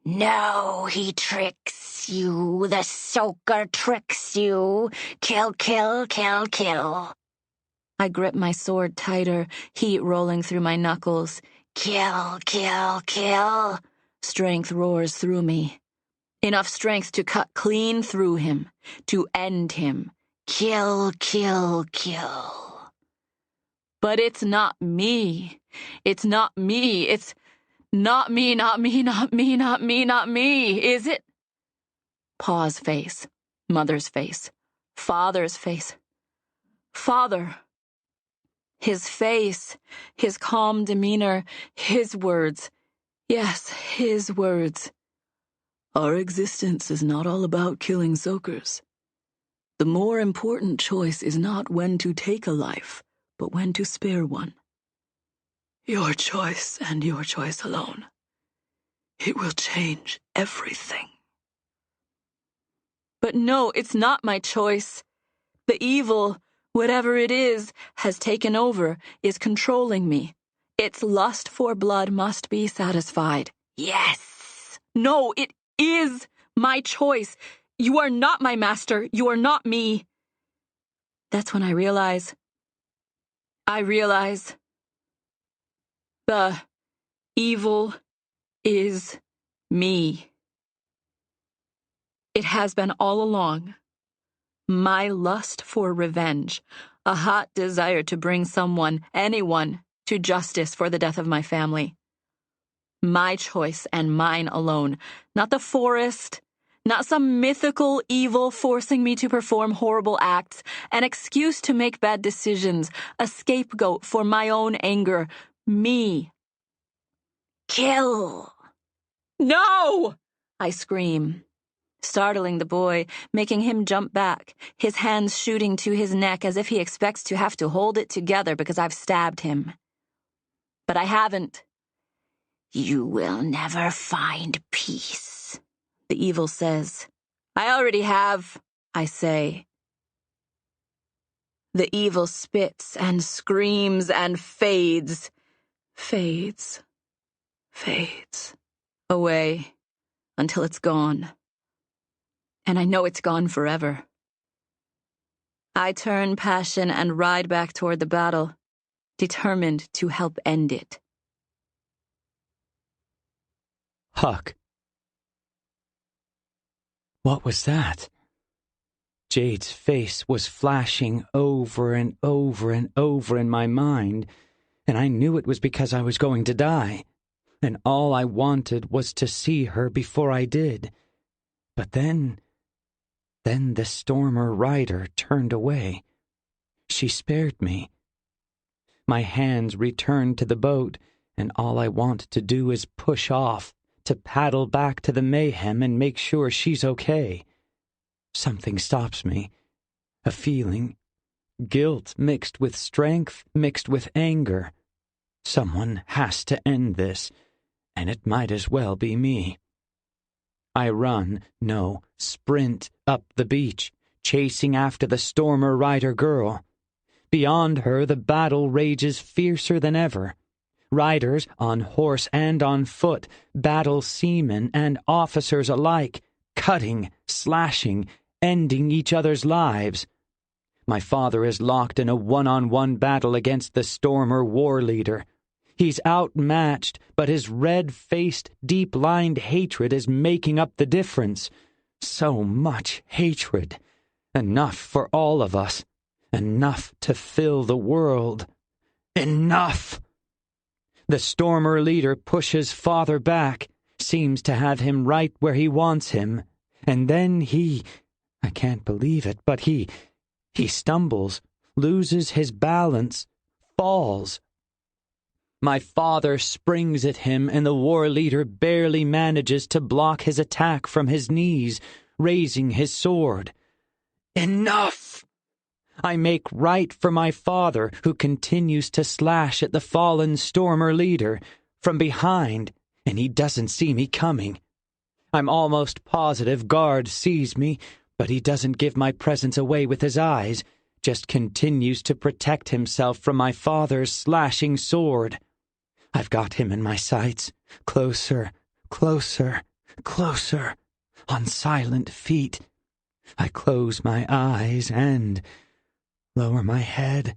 No, he tricks you. The Soaker tricks you. Kill, kill, kill, kill. I grip my sword tighter, heat rolling through my knuckles. Kill, kill, kill. Strength roars through me. Enough strength to cut clean through him, to end him. Kill, kill, kill. But it's not me. It's not me. It's not me, not me, not me, not me, not me, is it? Pa's face, Mother's face, Father's face. Father. His face, his calm demeanor, his words. Yes, his words. Our existence is not all about killing Soakers. The more important choice is not when to take a life, but when to spare one. Your choice and your choice alone. It will change everything. But no, it's not my choice. The evil, whatever it is, has taken over, is controlling me. Its lust for blood must be satisfied. Yes. No, it is my choice. You are not my master. You are not me. That's when I realize. The evil is me. It has been all along. My lust for revenge, a hot desire to bring someone, anyone, to justice for the death of my family. My choice and mine alone, not the forest, not some mythical evil forcing me to perform horrible acts, an excuse to make bad decisions, a scapegoat for my own anger. Me. Kill. No! I scream, startling the boy, making him jump back, his hands shooting to his neck as if he expects to have to hold it together because I've stabbed him. But I haven't. You will never find peace, the evil says. I already have, I say. The evil spits and screams and fades. Fades. Fades. Away. Until it's gone. And I know it's gone forever. I turn passion and ride back toward the battle, determined to help end it. Huck. What was that? Jade's face was flashing over and over and over in my mind, and I knew it was because I was going to die, and all I wanted was to see her before I did. But then the Stormer rider turned away. She spared me. My hands returned to the boat, and all I want to do is push off, to paddle back to the mayhem and make sure she's okay. Something stops me. A feeling. Guilt mixed with strength, mixed with anger. Someone has to end this, and it might as well be me. I sprint up the beach, chasing after the Stormer rider girl. Beyond her, the battle rages fiercer than ever. Riders, on horse and on foot, battle seamen and officers alike, cutting, slashing, ending each other's lives. My father is locked in a one-on-one battle against the Stormer war leader. He's outmatched, but his red-faced, deep-lined hatred is making up the difference. So much hatred. Enough for all of us. Enough to fill the world. Enough! The Stormer leader pushes father back, seems to have him right where he wants him, and then I can't believe it, but he stumbles, loses his balance, falls. My father springs at him, and the war leader barely manages to block his attack from his knees, raising his sword. Enough! I make right for my father, who continues to slash at the fallen Stormer leader from behind, and he doesn't see me coming. I'm almost positive Guard sees me, but he doesn't give my presence away with his eyes, just continues to protect himself from my father's slashing sword. I've got him in my sights, closer, closer, closer, on silent feet. I close my eyes and lower my head,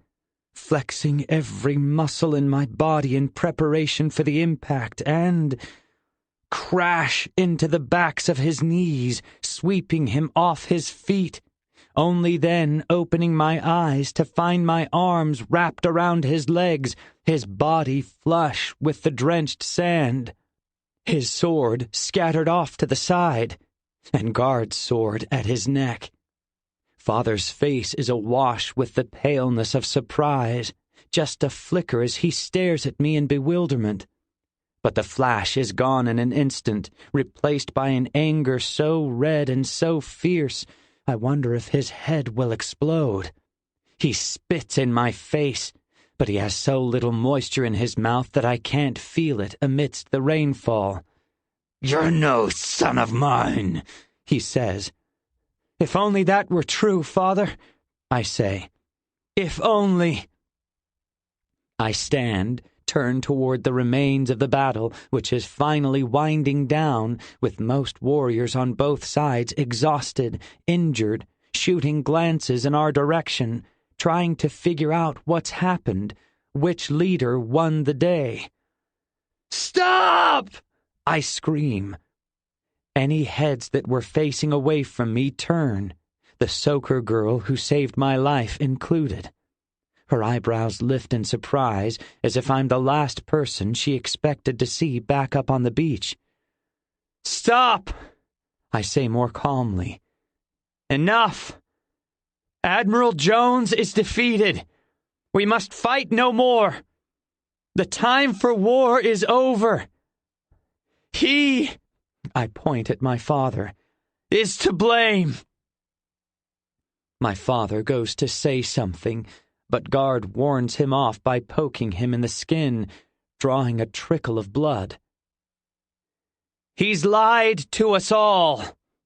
flexing every muscle in my body in preparation for the impact, and crash into the backs of his knees, sweeping him off his feet, only then opening my eyes to find my arms wrapped around his legs, his body flush with the drenched sand, his sword scattered off to the side, and Guard's sword at his neck. Father's face is awash with the paleness of surprise, just a flicker as he stares at me in bewilderment. But the flash is gone in an instant, replaced by an anger so red and so fierce, I wonder if his head will explode. He spits in my face, but he has so little moisture in his mouth that I can't feel it amidst the rainfall. "You're no son of mine," he says. "If only that were true, Father," I say. "If only—" I stand, turn toward the remains of the battle, which is finally winding down, with most warriors on both sides exhausted, injured, shooting glances in our direction, trying to figure out what's happened, which leader won the day. "Stop!" I scream. Any heads that were facing away from me turn, the soaker girl who saved my life included. Her eyebrows lift in surprise, as if I'm the last person she expected to see back up on the beach. "Stop!" I say more calmly. "Enough! Admiral Jones is defeated. We must fight no more. The time for war is over. He," I point at my father, "is to blame." My father goes to say something, but Guard warns him off by poking him in the skin, drawing a trickle of blood. "He's lied to us all,"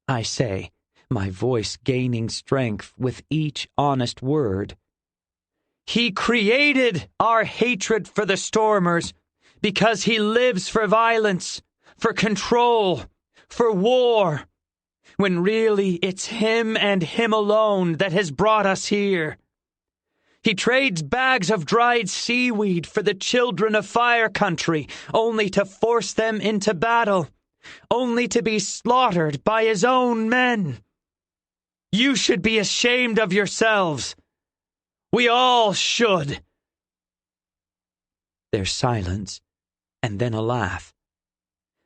I say, my voice gaining strength with each honest word. "He created our hatred for the Stormers because he lives for violence, for control, for war, when really it's him and him alone that has brought us here. He trades bags of dried seaweed for the children of Fire Country, only to force them into battle, only to be slaughtered by his own men. You should be ashamed of yourselves. We all should. There's silence, and then a laugh.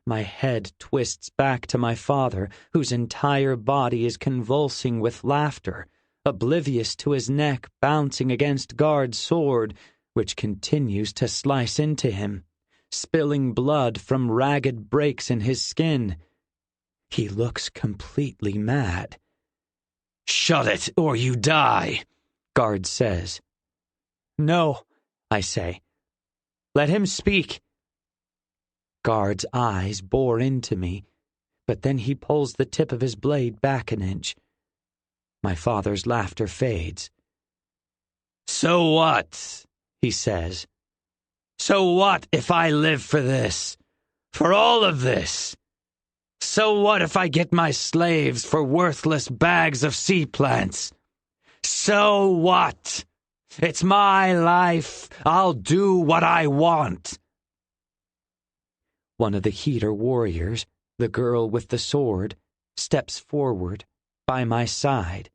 My head twists back to my father, whose entire body is convulsing with laughter, oblivious to his neck bouncing against Guard's sword, which continues to slice into him, spilling blood from ragged breaks in his skin. He looks completely mad. "Shut it, or you die," Guard says. "No," I say. "Let him speak." Guard's eyes bore into me, but then he pulls the tip of his blade back an inch. My father's laughter fades. "So what?" he says. "So what if I live for this? For all of this? So what if I get my slaves for worthless bags of sea plants? So what? It's my life. I'll do what I want." One of the heater warriors, the girl with the sword, steps forward by my side.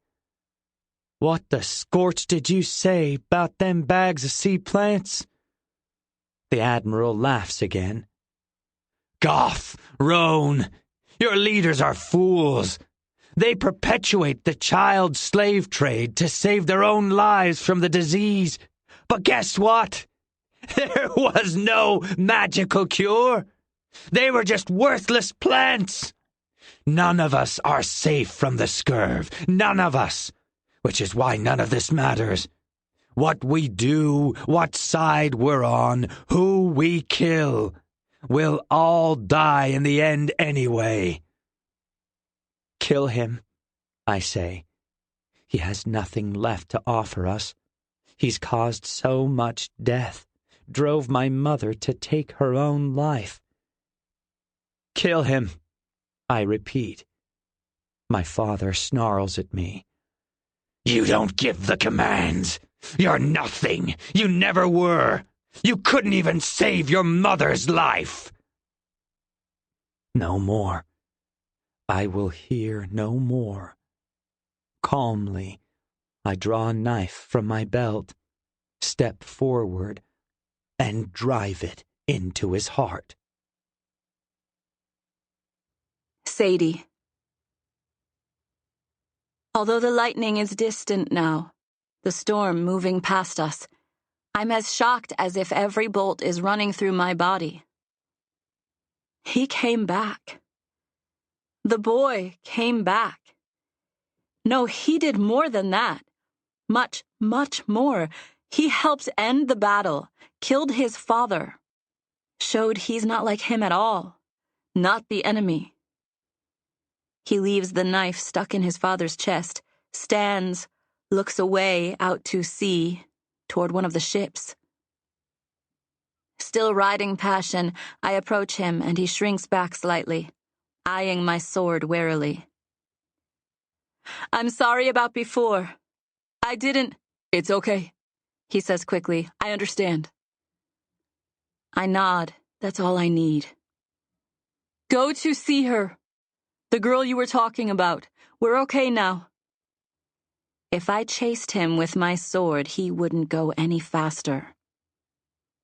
"What the scorch did you say about them bags of sea plants?" The Admiral laughs again. "Goth, Roan, your leaders are fools. They perpetuate the child slave trade to save their own lives from the disease. But guess what? There was no magical cure. They were just worthless plants. None of us are safe from the scurv. None of us. Which is why none of this matters. What we do, what side we're on, who we kill. We'll all die in the end anyway." "Kill him," I say. "He has nothing left to offer us. He's caused so much death, drove my mother to take her own life." "Kill him," I repeat. My father snarls at me. "You don't give the commands. You're nothing. You never were. You couldn't even save your mother's life." No more. I will hear no more. Calmly, I draw a knife from my belt, step forward, and drive it into his heart. Sadie. Although the lightning is distant now, the storm moving past us, I'm as shocked as if every bolt is running through my body. He came back. The boy came back. No, he did more than that. Much, much more. He helped end the battle, killed his father, showed he's not like him at all, not the enemy. He leaves the knife stuck in his father's chest, stands, looks away out to sea, toward one of the ships. Still riding passion, I approach him and he shrinks back slightly, eyeing my sword warily. "I'm sorry about before. I didn't—" "It's okay," he says quickly. "I understand." I nod. That's all I need. "Go to see her. The girl you were talking about. We're okay now." If I chased him with my sword, he wouldn't go any faster.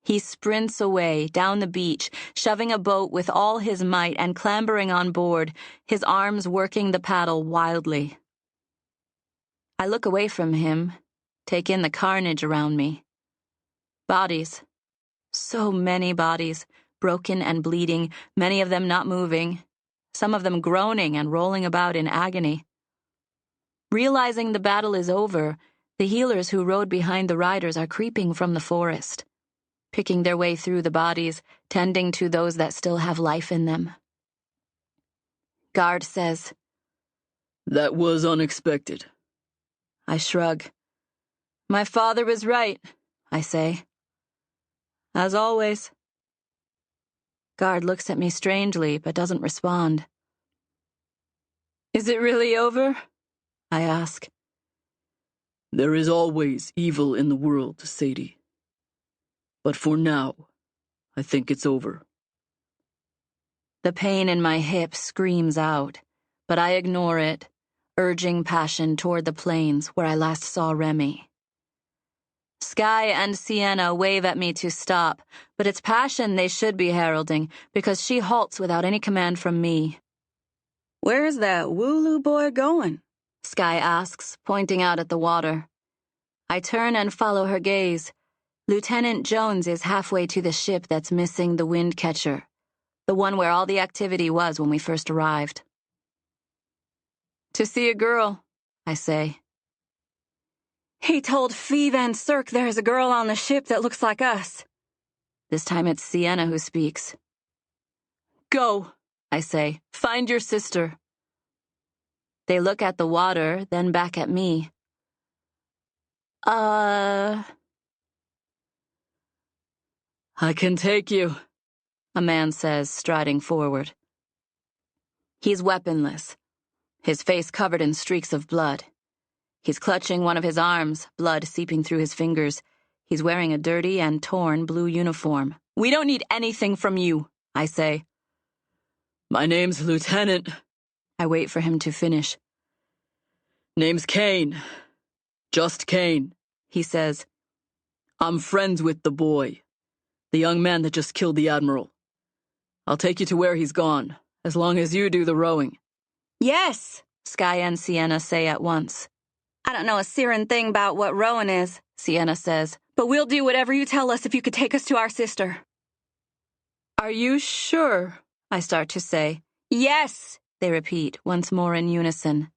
He sprints away, down the beach, shoving a boat with all his might and clambering on board, his arms working the paddle wildly. I look away from him, take in the carnage around me. Bodies. So many bodies, broken and bleeding, many of them not moving, some of them groaning and rolling about in agony. Realizing the battle is over, the healers who rode behind the riders are creeping from the forest, picking their way through the bodies, tending to those that still have life in them. Guard says, "That was unexpected." I shrug. "My father was right," I say. "As always." Guard looks at me strangely, but doesn't respond. "Is it really over?" I ask. "There is always evil in the world, Sadie. But for now, I think it's over." The pain in my hip screams out, but I ignore it, urging Passion toward the plains where I last saw Remy. Sky and Sienna wave at me to stop, but it's Passion they should be heralding because she halts without any command from me. Where's that Wooloo boy going? Sky asks, pointing out at the water. I turn and follow her gaze. Lieutenant Jones is halfway to the ship that's missing the wind catcher, the one where all the activity was when we first arrived. To see a girl, I say. He told Fee Van Cirk there's a girl on the ship that looks like us. This time it's Sienna who speaks. Go, I say. Find your sister. They look at the water, then back at me. I can take you, a man says, striding forward. He's weaponless, his face covered in streaks of blood. He's clutching one of his arms, blood seeping through his fingers. He's wearing a dirty and torn blue uniform. We don't need anything from you, I say. My name's Lieutenant. I wait for him to finish. Name's Kane. Just Kane, he says. I'm friends with the boy, the young man that just killed the Admiral. I'll take you to where he's gone, as long as you do the rowing. Yes, Sky and Sienna say at once. I don't know a searing thing about what rowing is, Sienna says, but we'll do whatever you tell us if you could take us to our sister. Are you sure? I start to say. Yes, they repeat, once more in unison.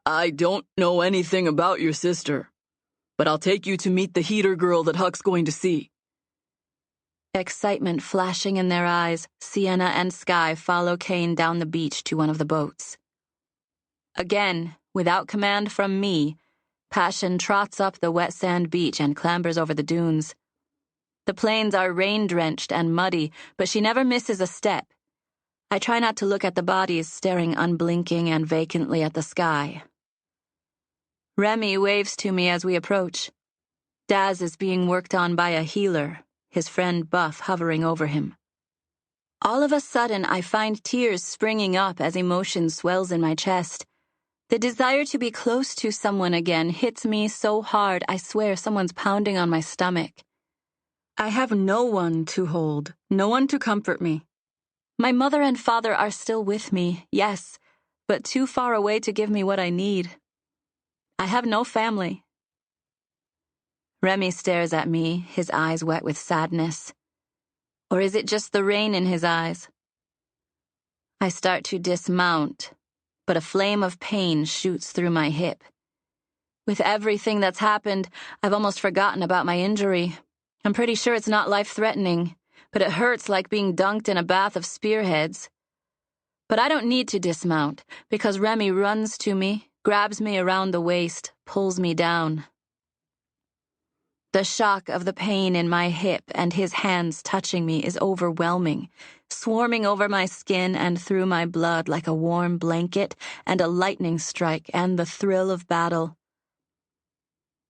I don't know anything about your sister, but I'll take you to meet the heater girl that Huck's going to see. Excitement flashing in their eyes, Sienna and Sky follow Kane down the beach to one of the boats. Again, without command from me, Passion trots up the wet sand beach and clambers over the dunes. The plains are rain-drenched and muddy, but she never misses a step. I try not to look at the bodies staring unblinking and vacantly at the sky. Remy waves to me as we approach. Daz is being worked on by a healer, his friend Buff hovering over him. All of a sudden, I find tears springing up as emotion swells in my chest. The desire to be close to someone again hits me so hard I swear someone's pounding on my stomach. I have no one to hold, no one to comfort me. My mother and father are still with me, yes, but too far away to give me what I need. I have no family. Remy stares at me, his eyes wet with sadness. Or is it just the rain in his eyes? I start to dismount, but a flame of pain shoots through my hip. With everything that's happened, I've almost forgotten about my injury. I'm pretty sure it's not life-threatening, but it hurts like being dunked in a bath of spearheads. But I don't need to dismount, because Remy runs to me, grabs me around the waist, pulls me down. The shock of the pain in my hip and his hands touching me is overwhelming, swarming over my skin and through my blood like a warm blanket and a lightning strike and the thrill of battle.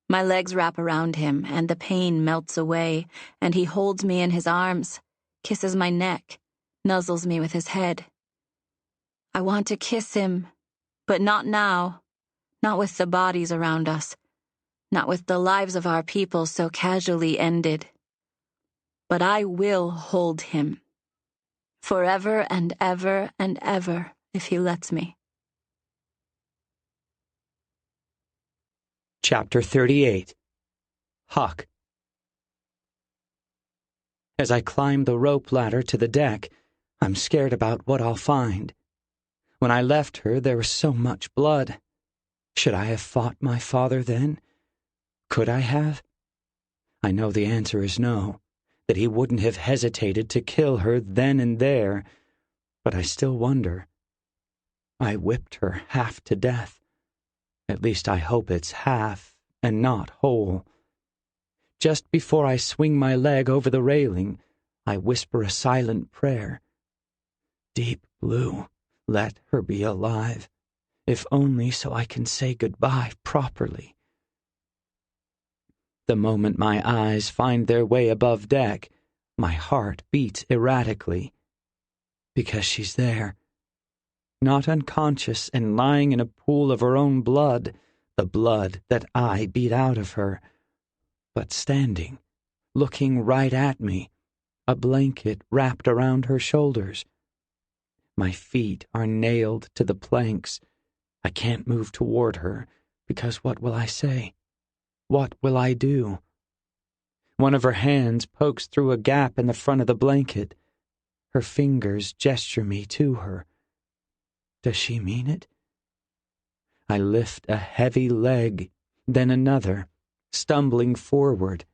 My legs wrap around him and the pain melts away, and he holds me in his arms, kisses my neck, nuzzles me with his head. I want to kiss him, but not now, not with the bodies around us. Not with the lives of our people so casually ended. But I will hold him. Forever and ever and ever, if he lets me. Chapter 38. Huck. As I climb the rope ladder to the deck, I'm scared about what I'll find. When I left her, there was so much blood. Should I have fought my father then? Could I have? I know the answer is no, that he wouldn't have hesitated to kill her then and there, but I still wonder. I whipped her half to death. At least I hope it's half and not whole. Just before I swing my leg over the railing, I whisper a silent prayer. Deep Blue, let her be alive, if only so I can say goodbye properly. The moment my eyes find their way above deck, my heart beats erratically. Because she's there. not unconscious and lying in a pool of her own blood, the blood that I beat out of her, but standing, looking right at me, a blanket wrapped around her shoulders. My feet are nailed to the planks. I can't move toward her, because what will I say? What will I do? One of her hands pokes through a gap in the front of the blanket. Her fingers gesture me to her. Does she mean it? I lift a heavy leg, then another, stumbling forward.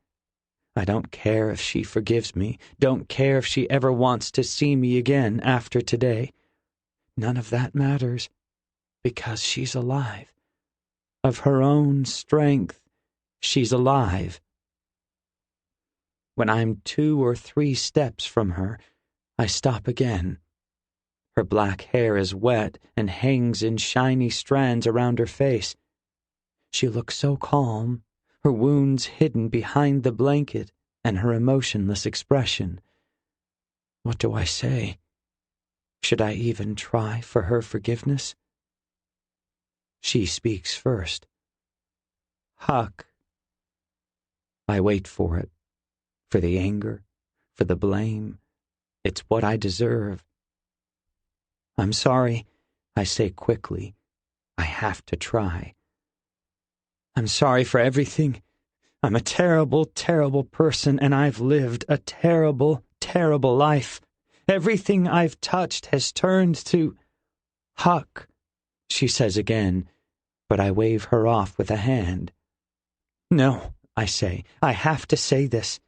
I don't care if she forgives me, don't care if she ever wants to see me again after today. None of that matters, because she's alive. Of her own strength, she's alive. When I'm 2 or 3 steps from her, I stop again. Her black hair is wet and hangs in shiny strands around her face. She looks so calm, her wounds hidden behind the blanket and her emotionless expression. What do I say? Should I even try for her forgiveness? She speaks first. Huck. I wait for it, for the anger, for the blame. It's what I deserve. I'm sorry, I say quickly. I have to try. I'm sorry for everything. I'm a terrible, terrible person, and I've lived a terrible, terrible life. Everything I've touched has turned to... Huck, she says again, but I wave her off with a hand. No, I say, I have to say this.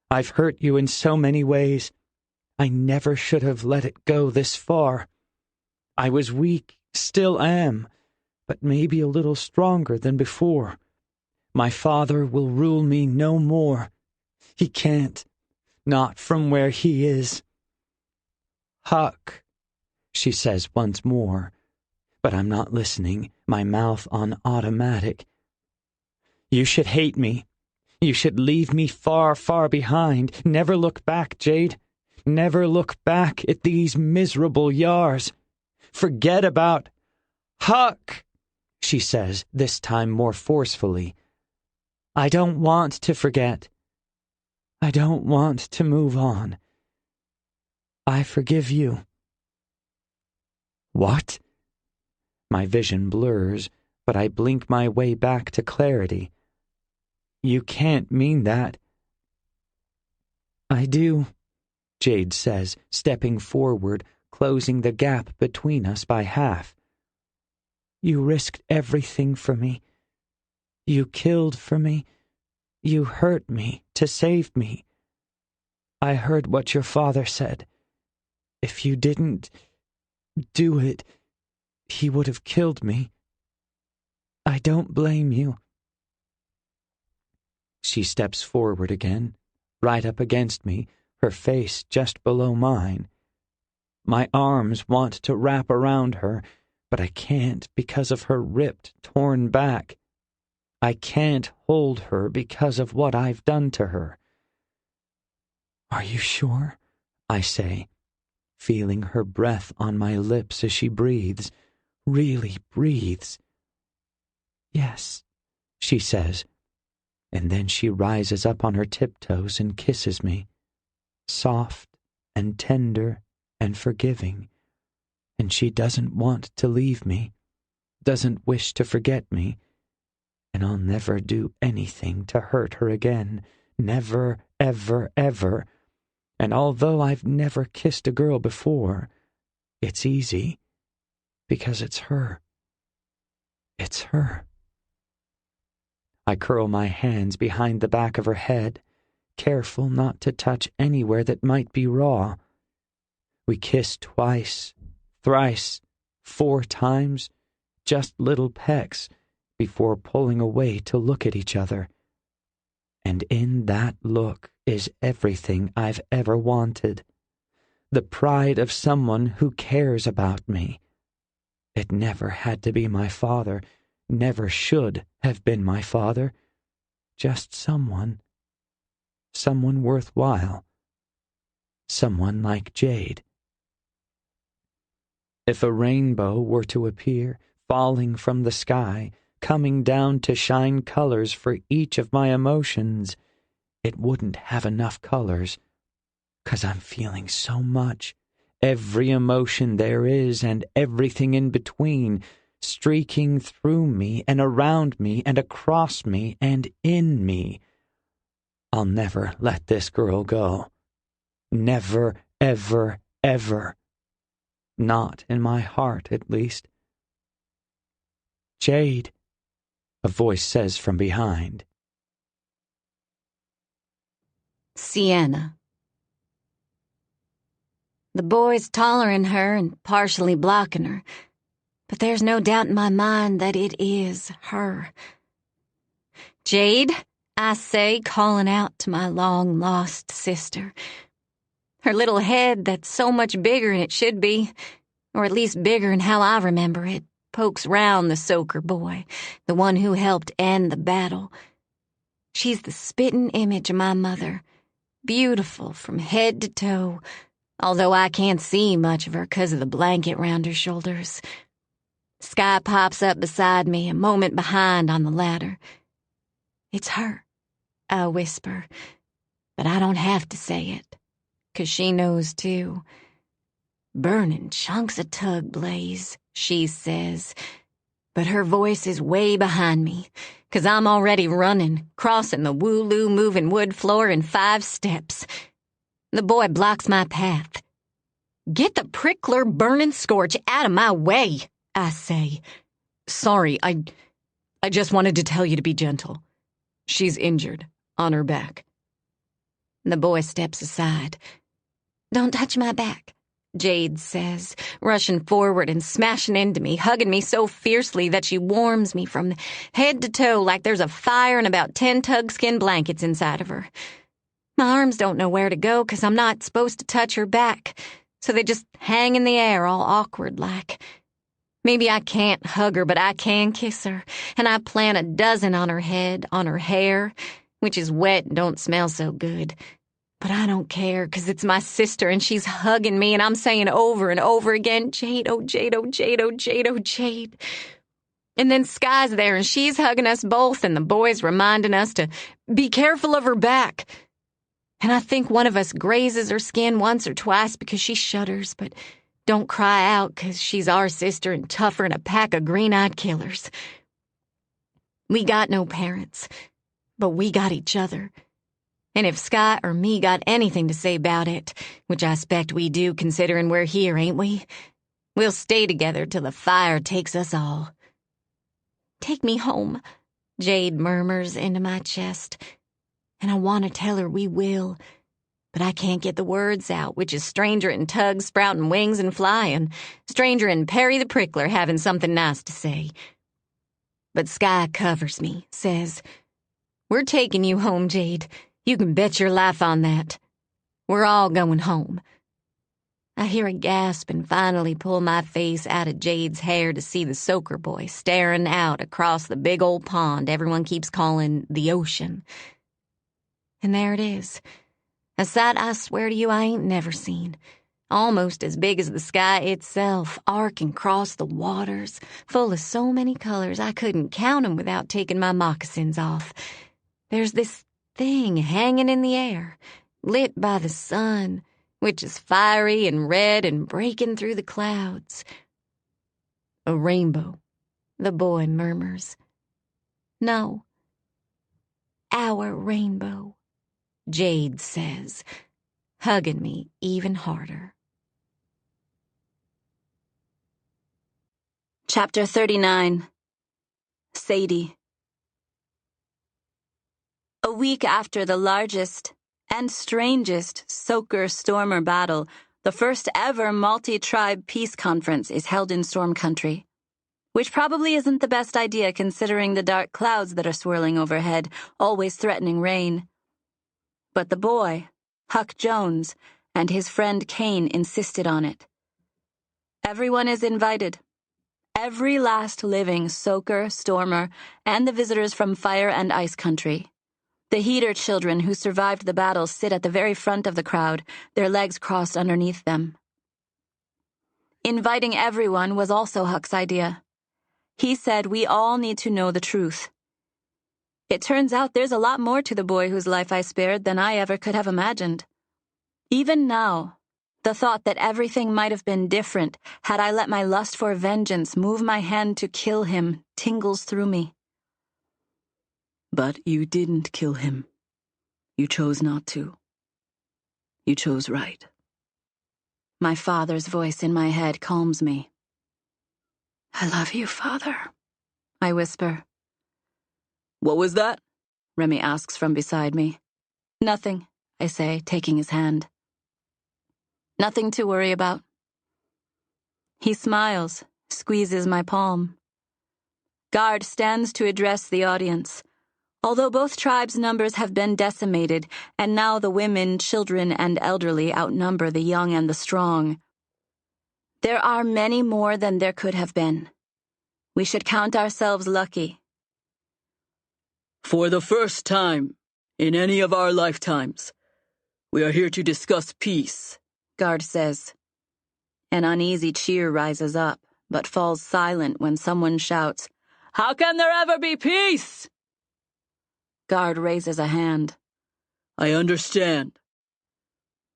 I've hurt you in so many ways. I never should have let it go this far. I was weak, still am, but maybe a little stronger than before. My father will rule me no more. He can't, not from where he is. Huck, she says once more, but I'm not listening, my mouth on automatic. You should hate me. You should leave me far, far behind. Never look back, Jade. Never look back at these miserable yars. Forget about... Huck, she says, this time more forcefully. I don't want to forget. I don't want to move on. I forgive you. What? My vision blurs, but I blink my way back to clarity. You can't mean that. I do, Jade says, stepping forward, closing the gap between us by half. You risked everything for me. You killed for me. You hurt me to save me. I heard what your father said. If you didn't do it, he would have killed me. I don't blame you. She steps forward again, right up against me, her face just below mine. My arms want to wrap around her, but I can't because of her ripped, torn back. I can't hold her because of what I've done to her. Are you sure? I say, feeling her breath on my lips as she breathes, really breathes. Yes, she says, and then she rises up on her tiptoes and kisses me, soft and tender and forgiving, and she doesn't want to leave me, doesn't wish to forget me, and I'll never do anything to hurt her again, never, ever, ever. And although I've never kissed a girl before, it's easy, because it's her. It's her. I curl my hands behind the back of her head, careful not to touch anywhere that might be raw. We kiss twice, thrice, 4 times, just little pecks, before pulling away to look at each other. And in that look is everything I've ever wanted. The pride of someone who cares about me. It never had to be my father, never should have been my father. Just someone worthwhile. Someone like Jade. If a rainbow were to appear, falling from the sky, coming down to shine colors for each of my emotions, it wouldn't have enough colors, 'cause I'm feeling so much, every emotion there is and everything in between, streaking through me and around me and across me and in me. I'll never let this girl go. Never, ever, ever. Not in my heart, at least. "Jade," a voice says from behind. Sienna. The boy's tolerating her and partially blocking her, but there's no doubt in my mind that it is her. "Jade," I say, calling out to my long-lost sister. Her little head that's so much bigger than it should be, or at least bigger than how I remember it, pokes round the soaker boy, the one who helped end the battle. She's the spitting image of my mother, beautiful from head to toe, although I can't see much of her 'cause of the blanket round her shoulders. Sky pops up beside me, a moment behind on the ladder. "It's her," I whisper, but I don't have to say it, 'cause she knows too. "Burning chunks of tug blaze," she says, but her voice is way behind me, 'cause I'm already running, crossing the Wooloo moving wood floor in 5 steps. The boy blocks my path. "Get the prickler burning scorch out of my way," I say. "Sorry, I just wanted to tell you to be gentle. She's injured, on her back." The boy steps aside. "Don't touch my back," Jade says, rushing forward and smashing into me, hugging me so fiercely that she warms me from head to toe like there's a fire and about 10 tugskin blankets inside of her. My arms don't know where to go 'cause I'm not supposed to touch her back, so they just hang in the air all awkward-like. Maybe I can't hug her, but I can kiss her, and I plant a dozen on her head, on her hair, which is wet and don't smell so good. But I don't care, 'cause it's my sister and she's hugging me and I'm saying over and over again, "Jade, oh Jade, oh Jade, oh Jade, oh Jade." And then Sky's there and she's hugging us both and the boy's reminding us to be careful of her back. And I think one of us grazes her skin once or twice because she shudders, but don't cry out 'cause she's our sister and tougher than a pack of green-eyed killers. We got no parents, but we got each other. And if Sky or me got anything to say about it, which I expect we do considering we're here, ain't we? We'll stay together till the fire takes us all. "Take me home," Jade murmurs into my chest. And I want to tell her we will, but I can't get the words out, which is stranger in Tug sprouting wings and flying, stranger in Perry the Prickler having something nice to say. But Sky covers me, says, "We're taking you home, Jade. You can bet your life on that. We're all going home." I hear a gasp and finally pull my face out of Jade's hair to see the soaker boy staring out across the big old pond everyone keeps calling the ocean. And there it is, a sight I swear to you I ain't never seen. Almost as big as the sky itself, arcing across the waters, full of so many colors I couldn't count 'em without taking my moccasins off. There's this thing hanging in the air, lit by the sun, which is fiery and red and breaking through the clouds. "A rainbow," the boy murmurs. "No, our rainbow," Jade says, hugging me even harder. Chapter 39. Sadie. A week after the largest and strangest Soaker-Stormer battle, the first ever multi-tribe peace conference is held in Storm Country, which probably isn't the best idea considering the dark clouds that are swirling overhead, always threatening rain. But the boy, Huck Jones, and his friend Kane insisted on it. Everyone is invited. Every last living Soaker, Stormer, and the visitors from Fire and Ice Country. The Heater children who survived the battle sit at the very front of the crowd, their legs crossed underneath them. Inviting everyone was also Huck's idea. He said we all need to know the truth. It turns out there's a lot more to the boy whose life I spared than I ever could have imagined. Even now, the thought that everything might have been different had I let my lust for vengeance move my hand to kill him tingles through me. But you didn't kill him. You chose not to. You chose right. My father's voice in my head calms me. I love you, Father, I whisper. What was that? Remy asks from beside me. Nothing, I say, taking his hand. Nothing to worry about. He smiles, squeezes my palm. Guard stands to address the audience. Although both tribes' numbers have been decimated, and now the women, children, and elderly outnumber the young and the strong, there are many more than there could have been. We should count ourselves lucky. For the first time in any of our lifetimes, we are here to discuss peace, Guard says. An uneasy cheer rises up, but falls silent when someone shouts, "How can there ever be peace?" Guard raises a hand. I understand.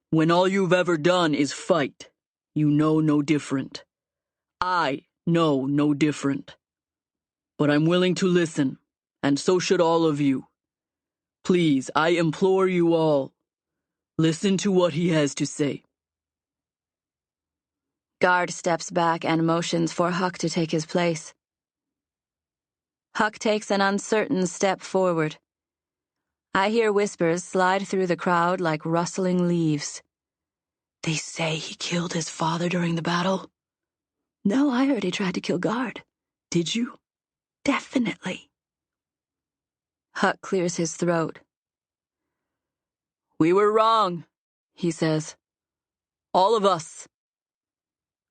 When all you've ever done is fight, you know no different. I know no different. But I'm willing to listen, and so should all of you. Please, I implore you all, listen to what he has to say. Guard steps back and motions for Huck to take his place. Huck takes an uncertain step forward. I hear whispers slide through the crowd like rustling leaves. They say he killed his father during the battle. No, I heard he tried to kill Guard. Did you? Definitely. Huck clears his throat. We were wrong, he says. All of us.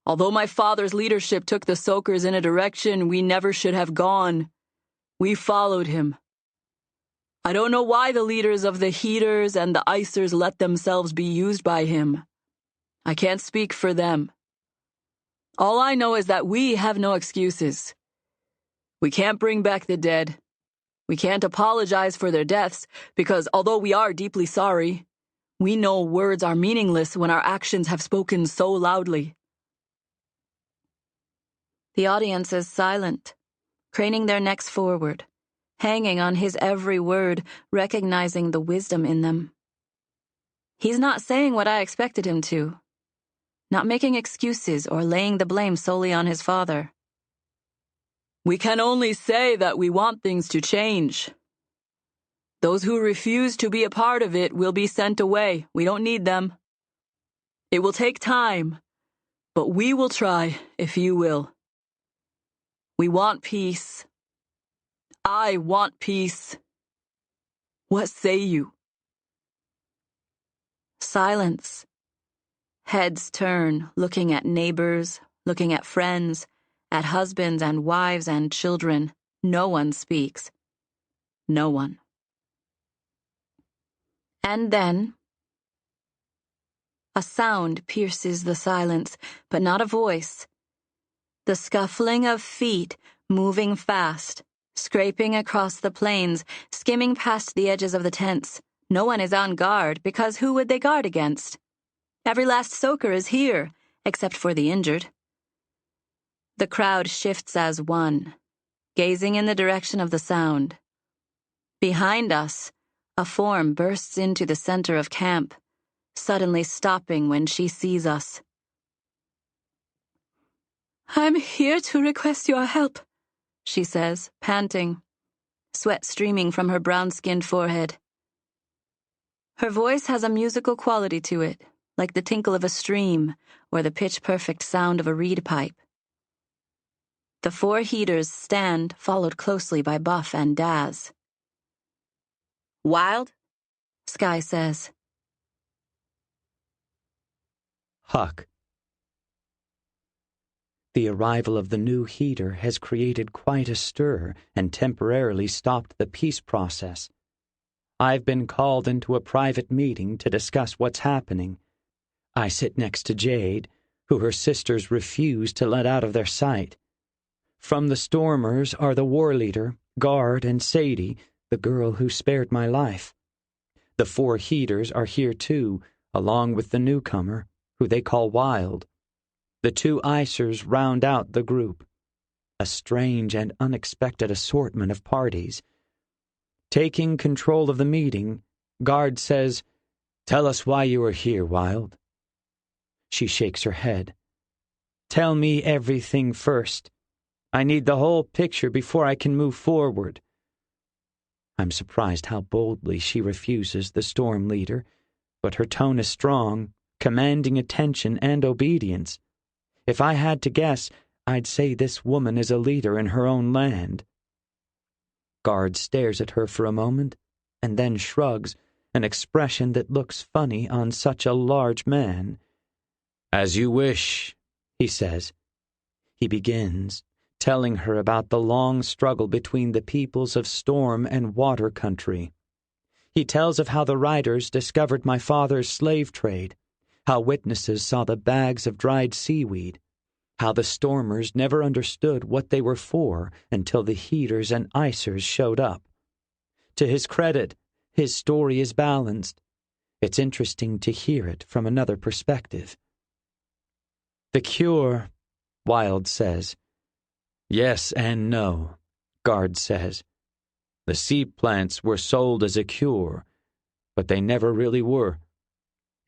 Although my father's leadership took the Soakers in a direction we never should have gone, we followed him. I don't know why the leaders of the Heaters and the Icers let themselves be used by him. I can't speak for them. All I know is that we have no excuses. We can't bring back the dead. We can't apologize for their deaths because, although we are deeply sorry, we know words are meaningless when our actions have spoken so loudly. The audience is silent, craning their necks forward, hanging on his every word, recognizing the wisdom in them. He's not saying what I expected him to, not making excuses or laying the blame solely on his father. We can only say that we want things to change. Those who refuse to be a part of it will be sent away. We don't need them. It will take time, but we will try if you will. We want peace. I want peace. What say you? Silence. Heads turn, looking at neighbors, looking at friends, at husbands and wives and children. No one speaks. No one. And then, a sound pierces the silence, but not a voice. The scuffling of feet moving fast, scraping across the plains, skimming past the edges of the tents. No one is on guard, because who would they guard against? Every last soaker is here, except for the injured. The crowd shifts as one, gazing in the direction of the sound. Behind us, a form bursts into the center of camp, suddenly stopping when she sees us. I'm here to request your help, she says, panting, sweat streaming from her brown-skinned forehead. Her voice has a musical quality to it, like the tinkle of a stream or the pitch-perfect sound of a reed pipe. The 4 Heaters stand, followed closely by Buff and Daz. Wild? Sky says. Huck. The arrival of the new heater has created quite a stir and temporarily stopped the peace process. I've been called into a private meeting to discuss what's happening. I sit next to Jade, who her sisters refuse to let out of their sight. From the Stormers are the war leader, Guard, and Sadie, the girl who spared my life. The 4 Heaters are here too, along with the newcomer, who they call Wild. The 2 Icers round out the group. A strange and unexpected assortment of parties. Taking control of the meeting, Guard says, "Tell us why you are here, Wild." She shakes her head. "Tell me everything first. I need the whole picture before I can move forward." I'm surprised how boldly she refuses the storm leader, but her tone is strong, commanding attention and obedience. If I had to guess, I'd say this woman is a leader in her own land. Guard stares at her for a moment, and then shrugs, an expression that looks funny on such a large man. "As you wish," he says. He begins, telling her about the long struggle between the peoples of storm and water country. He tells of how the riders discovered my father's slave trade, how witnesses saw the bags of dried seaweed, how the Stormers never understood what they were for until the Heaters and Icers showed up. To his credit, his story is balanced. It's interesting to hear it from another perspective. "The cure," Wild says. "Yes and no," Guard says. "The sea plants were sold as a cure, but they never really were.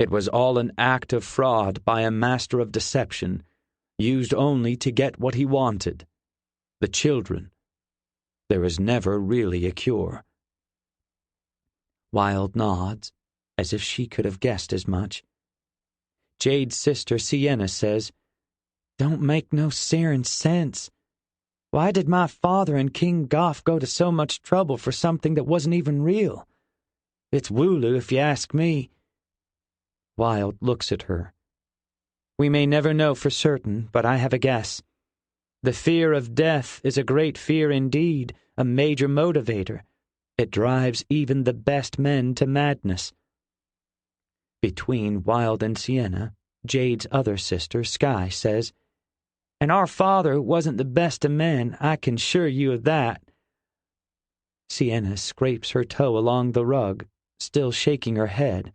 It was all an act of fraud by a master of deception, used only to get what he wanted. The children. There was never really a cure." Wild nods, as if she could have guessed as much. Jade's sister Sienna says, "Don't make no searing sense. Why did my father and King Goff go to so much trouble for something that wasn't even real? It's wooloo, if you ask me." Wild looks at her. "We may never know for certain, but I have a guess. The fear of death is a great fear indeed, a major motivator. It drives even the best men to madness." Between Wild and Sienna, Jade's other sister, Sky, says, "And our father wasn't the best of men, I can assure you of that." Sienna scrapes her toe along the rug, still shaking her head.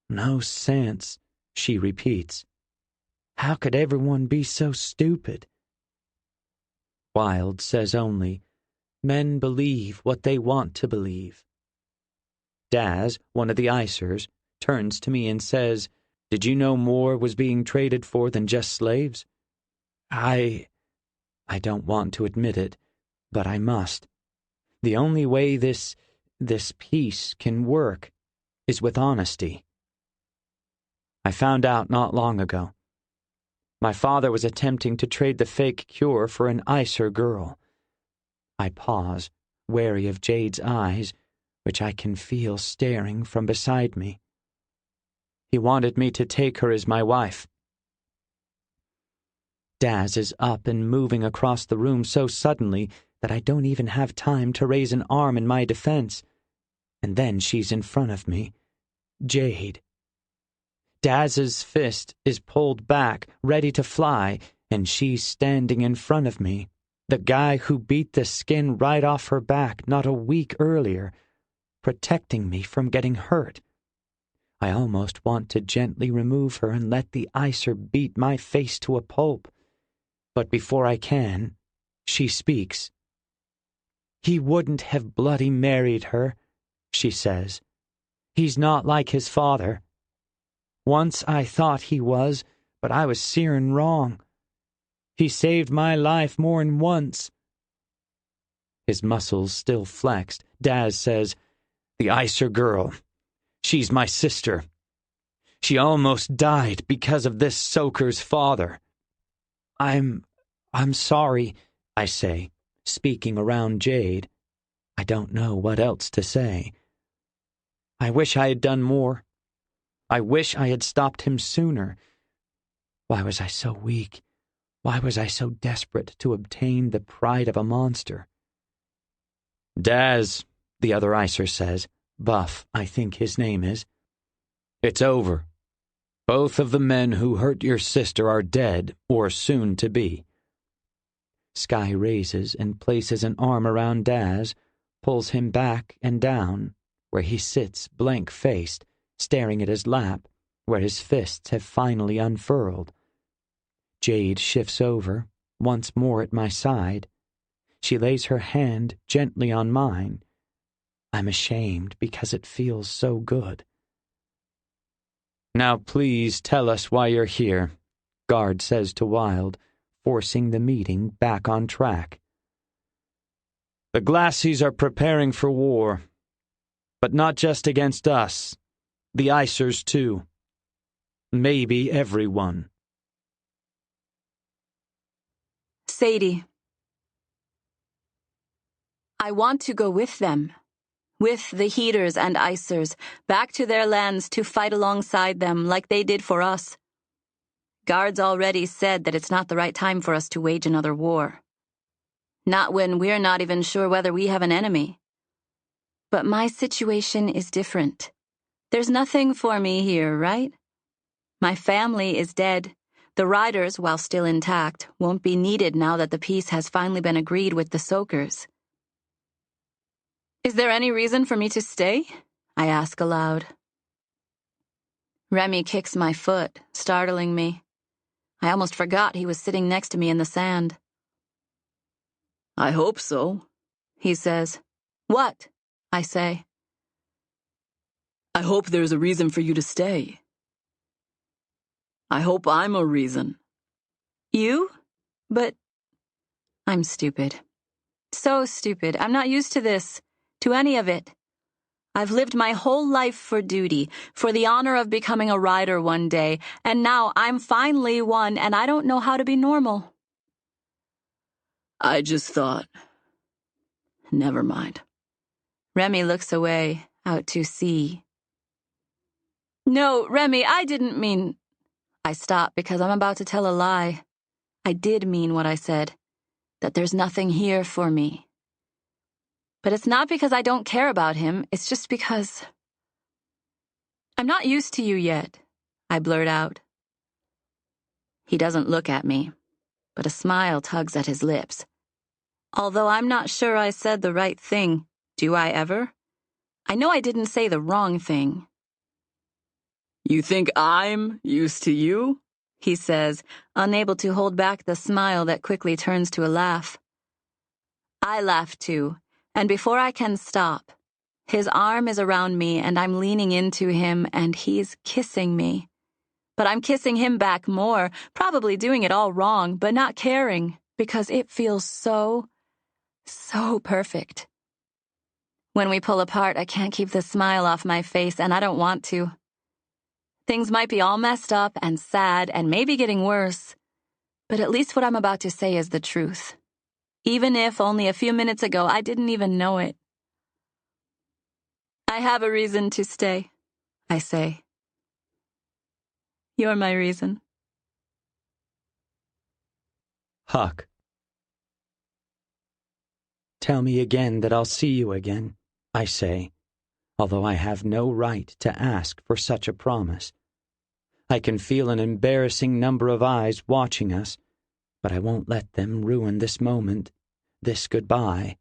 "No sense," she repeats. "How could everyone be so stupid?" Wild says only, "Men believe what they want to believe." Daz, one of the Icers, turns to me and says, "Did you know more was being traded for than just slaves?" I don't want to admit it, but I must. The only way this peace can work is with honesty. I found out not long ago. My father was attempting to trade the fake cure for an Icer girl. I pause, wary of Jade's eyes, which I can feel staring from beside me. He wanted me to take her as my wife. Daz is up and moving across the room so suddenly that I don't even have time to raise an arm in my defense. And then she's in front of me. Jade. Daz's fist is pulled back, ready to fly, and she's standing in front of me. The guy who beat the skin right off her back not a week earlier, protecting me from getting hurt. I almost want to gently remove her and let the Icer beat my face to a pulp. But before I can, she speaks. "He wouldn't have bloody married her," she says. "He's not like his father. Once I thought he was, but I was searing wrong. He saved my life more'n once." His muscles still flexed, Daz says, "The Icer girl. She's my sister. She almost died because of this soaker's father." I'm sorry," I say, speaking around Jade. I don't know what else to say. I wish I had done more. I wish I had stopped him sooner. Why was I so weak? Why was I so desperate to obtain the pride of a monster? "Daz," the other Icer says, Buff, I think his name is. "It's over." Both of the men who hurt your sister are dead or soon to be. Sky raises and places an arm around Daz, pulls him back and down, where he sits blank-faced, staring at his lap, where his fists have finally unfurled. Jade shifts over, once more at my side. She lays her hand gently on mine. I'm ashamed because it feels so good. Now please tell us why you're here, Guard says to Wild, forcing the meeting back on track. The Glassies are preparing for war, but not just against us, the Icers too. Maybe everyone. Sadie. I want to go with them. With the Heaters and Icers, back to their lands to fight alongside them like they did for us. Guards already said that it's not the right time for us to wage another war. Not when we're not even sure whether we have an enemy. But my situation is different. There's nothing for me here, right? My family is dead. The Riders, while still intact, won't be needed now that the peace has finally been agreed with the Soakers. Is there any reason for me to stay? I ask aloud. Remy kicks my foot, startling me. I almost forgot he was sitting next to me in the sand. I hope so, he says. What? I say. I hope there's a reason for you to stay. I hope I'm a reason. You? But I'm stupid. So stupid. I'm not used to this. To any of it. I've lived my whole life for duty, for the honor of becoming a rider one day, and now I'm finally one, and I don't know how to be normal. I just thought... Never mind. Remy looks away, out to sea. No, Remy, I didn't mean... I stop because I'm about to tell a lie. I did mean what I said, that there's nothing here for me. But it's not because I don't care about him, it's just because... I'm not used to you yet, I blurt out. He doesn't look at me, but a smile tugs at his lips. Although I'm not sure I said the right thing, do I ever? I know I didn't say the wrong thing. You think I'm used to you? He says, unable to hold back the smile that quickly turns to a laugh. I laugh too. And before I can stop, his arm is around me and I'm leaning into him and he's kissing me. But I'm kissing him back more, probably doing it all wrong, but not caring, because it feels so perfect. When we pull apart, I can't keep the smile off my face and I don't want to. Things might be all messed up and sad and maybe getting worse, but at least what I'm about to say is the truth. Even if only a few minutes ago I didn't even know it. I have a reason to stay, I say. You're my reason. Huck. Tell me again that I'll see you again, I say, although I have no right to ask for such a promise. I can feel an embarrassing number of eyes watching us, but I won't let them ruin this moment, this goodbye.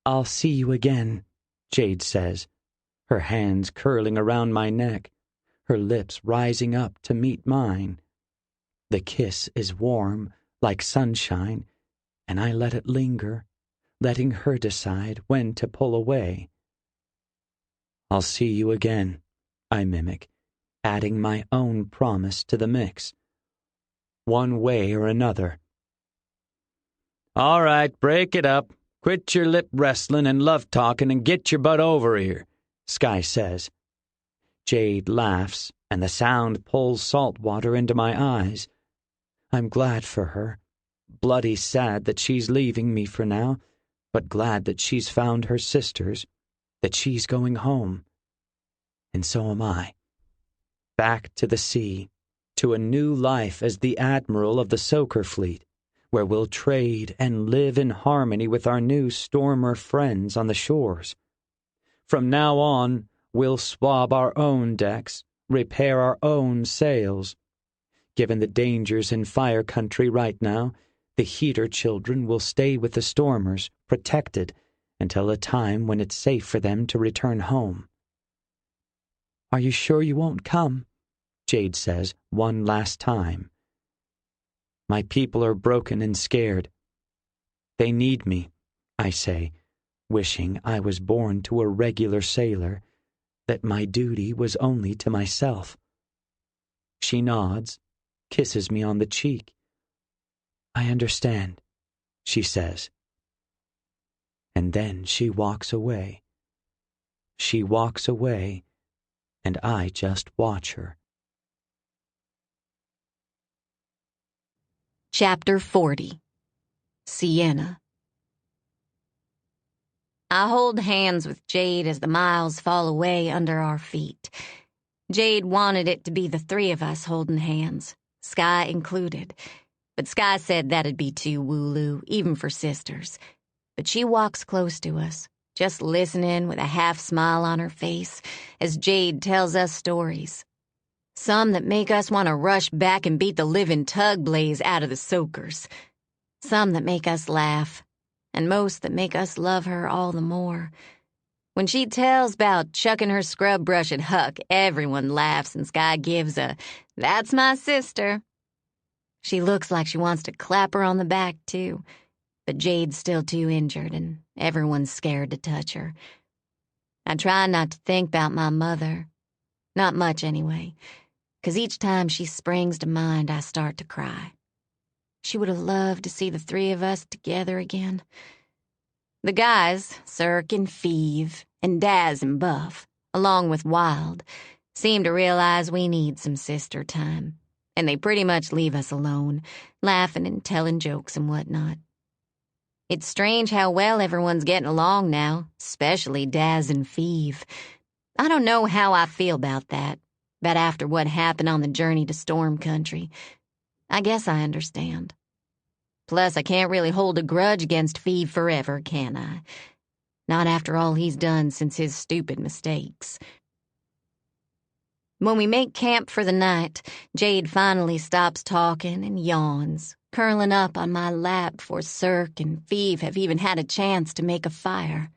I'll see you again, Jade says, her hands curling around my neck, her lips rising up to meet mine. The kiss is warm, like sunshine, and I let it linger, letting her decide when to pull away. I'll see you again, I mimic, adding my own promise to the mix. One way or another. All right, break it up. Quit your lip wrestling and love talking and get your butt over here, Sky says. Jade laughs, and the sound pulls salt water into my eyes. I'm glad for her. Bloody sad that she's leaving me for now, but glad that she's found her sisters, that she's going home. And so am I. Back to the sea, to a new life as the admiral of the Soaker fleet, where we'll trade and live in harmony with our new stormer friends on the shores. From now on, we'll swab our own decks, repair our own sails. Given the dangers in fire country right now, the heater children will stay with the stormers, protected, until a time when it's safe for them to return home. Are you sure you won't come? Jade says one last time. My people are broken and scared. They need me, I say, wishing I was born to a regular sailor, that my duty was only to myself. She nods, kisses me on the cheek. I understand, she says. And then she walks away. She walks away, and I just watch her. Chapter 40. Sienna. I hold hands with Jade as the miles fall away under our feet. Jade wanted it to be the three of us holding hands, Sky included. But Sky said that'd be too woo-loo, even for sisters. But she walks close to us, just listening with a half smile on her face as Jade tells us stories. Some that make us want to rush back and beat the living tug blaze out of the soakers. Some that make us laugh, and most that make us love her all the more. When she tells about chucking her scrub brush at Huck, everyone laughs and Sky gives a, "That's my sister." She looks like she wants to clap her on the back, too. But Jade's still too injured, and everyone's scared to touch her. I try not to think about my mother. Not much, anyway. 'Cause each time she springs to mind, I start to cry. She would have loved to see the three of us together again. The guys, Cirque and Feeve, and Daz and Buff, along with Wild, seem to realize we need some sister time, and they pretty much leave us alone, laughing and telling jokes and whatnot. It's strange how well everyone's getting along now, especially Daz and Feeve. I don't know how I feel about that, but after what happened on the journey to Storm Country, I guess I understand. Plus, I can't really hold a grudge against Feeve forever, can I? Not after all he's done since his stupid mistakes. When we make camp for the night, Jade finally stops talking and yawns, curling up on my lap before Cirque and Feeve have even had a chance to make a fire.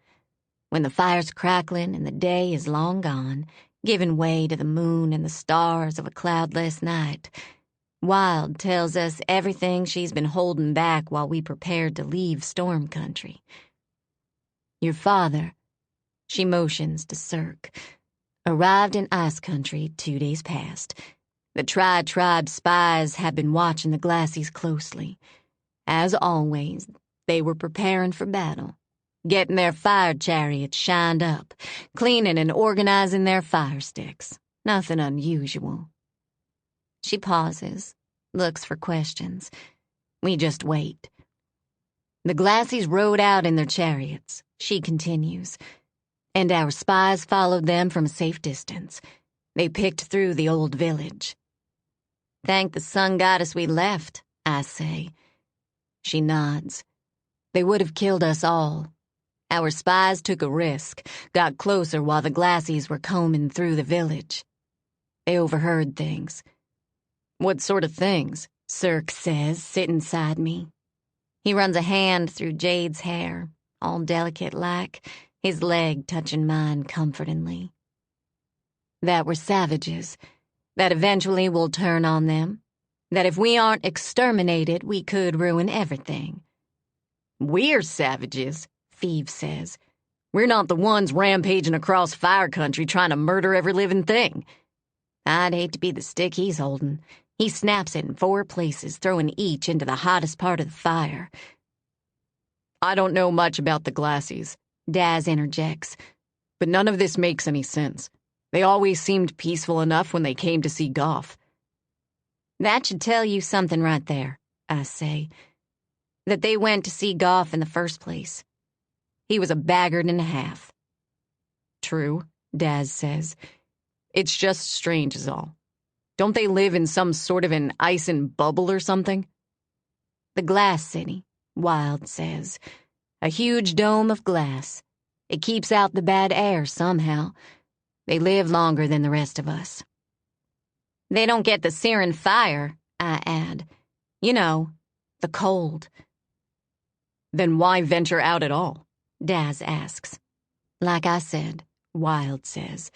When the fire's crackling and the day is long gone, giving way to the moon and the stars of a cloudless night, Wild tells us everything she's been holding back while we prepared to leave Storm Country. Your father, she motions to Cirque, arrived in Ice Country 2 days past. The Tribe spies have been watching the Glassies closely. As always, they were preparing for battle, getting their fire chariots shined up, cleaning and organizing their fire sticks. Nothing unusual. She pauses, looks for questions. We just wait. The Glassies rode out in their chariots, she continues, and our spies followed them from a safe distance. They picked through the old village. Thank the sun goddess we left, I say. She nods. They would have killed us all. Our spies took a risk, got closer while the Glassies were combing through the village. They overheard things. What sort of things? Cirque says, sitting beside me. He runs a hand through Jade's hair, all delicate-like, his leg touching mine comfortingly. That we're savages, that eventually we'll turn on them, that if we aren't exterminated, we could ruin everything. We're savages, Feeve says. We're not the ones rampaging across fire country trying to murder every living thing. I'd hate to be the stick he's holding. He snaps it in 4 places, throwing each into the hottest part of the fire. I don't know much about the Glassies, Daz interjects, but none of this makes any sense. They always seemed peaceful enough when they came to see Goff. That should tell you something right there, I say. That they went to see Goff in the first place. He was a baggard and a half. True, Daz says. It's just strange is all. Don't they live in some sort of an icen bubble or something? The Glass City, Wild says. A huge dome of glass. It keeps out the bad air somehow. They live longer than the rest of us. They don't get the searing fire, I add. You know, the cold. Then why venture out at all? Daz asks. Like I said, Wild says.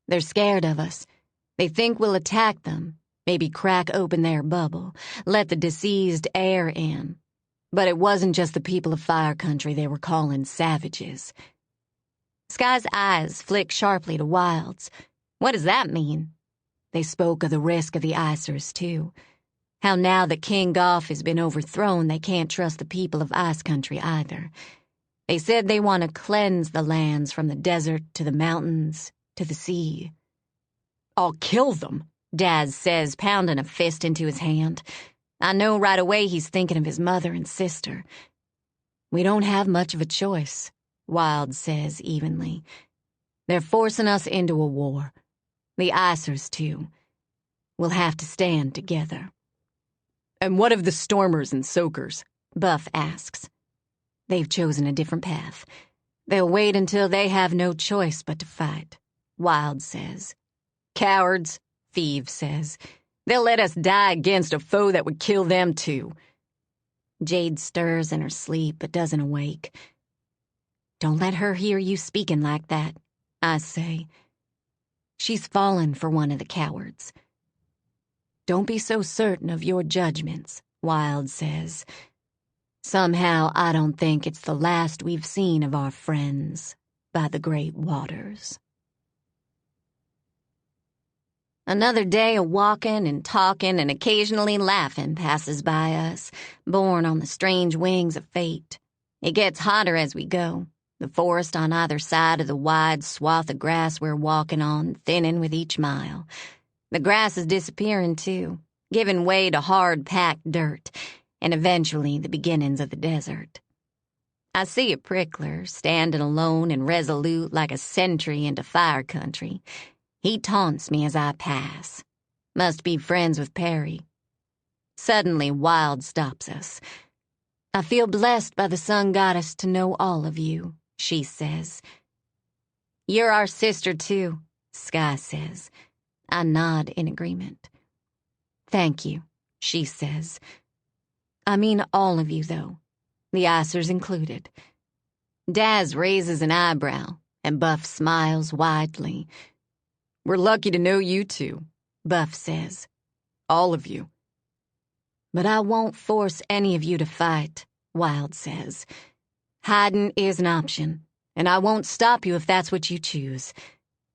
They're scared of us. They think we'll attack them, maybe crack open their bubble, let the diseased air in. But it wasn't just the people of Fire Country they were calling savages. Sky's eyes flick sharply to Wild's. What does that mean? They spoke of the risk of the Icers, too. How now that King Goff has been overthrown, they can't trust the people of Ice Country either. They said they want to cleanse the lands from the desert to the mountains to the sea. I'll kill them, Daz says, pounding a fist into his hand. I know right away he's thinking of his mother and sister. We don't have much of a choice, Wild says evenly. They're forcing us into a war. The Icers, too. We'll have to stand together. And what of the Stormers and Soakers? Buff asks. They've chosen a different path. They'll wait until they have no choice but to fight, Wild says. Cowards, Thieves says. They'll let us die against a foe that would kill them too. Jade stirs in her sleep but doesn't awake. Don't let her hear you speaking like that, I say. She's fallen for one of the cowards. Don't be so certain of your judgments, Wild says. Somehow I don't think it's the last we've seen of our friends by the great waters. Another day of walking and talking and occasionally laughing passes by us, borne on the strange wings of fate. It gets hotter as we go, the forest on either side of the wide swath of grass we're walking on thinning with each mile. The grass is disappearing, too, giving way to hard-packed dirt, and eventually the beginnings of the desert. I see a prickler standing alone and resolute like a sentry into Fire Country. He taunts me as I pass. Must be friends with Perry. Suddenly, Wild stops us. I feel blessed by the Sun Goddess to know all of you, she says. You're our sister, too, Sky says. I nod in agreement. Thank you, she says. I mean all of you, though, the Icers included. Daz raises an eyebrow, and Buff smiles widely. We're lucky to know you two, Buff says. All of you. But I won't force any of you to fight, Wild says. Hiding is an option, and I won't stop you if that's what you choose.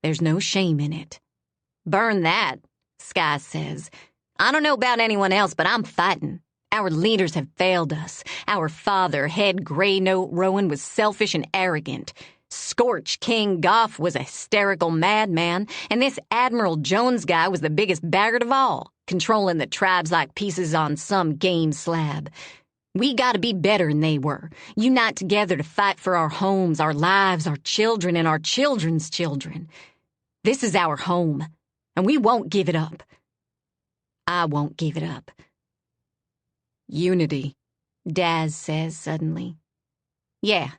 There's no shame in it. Burn that, Sky says. I don't know about anyone else, but I'm fighting. Our leaders have failed us. Our father, Head Grey Note Rowan, was selfish and arrogant. Scorch King Goff was a hysterical madman, and this Admiral Jones guy was the biggest baggart of all, controlling the tribes like pieces on some game slab. We gotta be better than they were, unite together to fight for our homes, our lives, our children, and our children's children. This is our home, and we won't give it up. I won't give it up. Unity, Daz says suddenly. Yeah,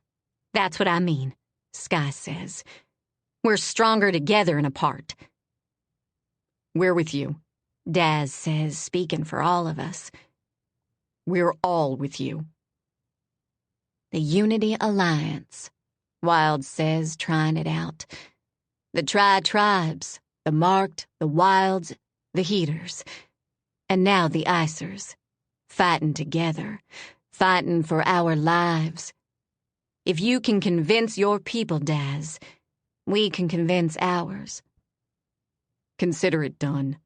that's what I mean, Sky says. We're stronger together and apart. We're with you, Daz says, speaking for all of us. We're all with you. The Unity Alliance, Wild says, trying it out. The Tri-Tribes, the Marked, the Wilds, the Heaters, and now the Icers, fighting together, fighting for our lives. If you can convince your people, Daz, we can convince ours. Consider it done,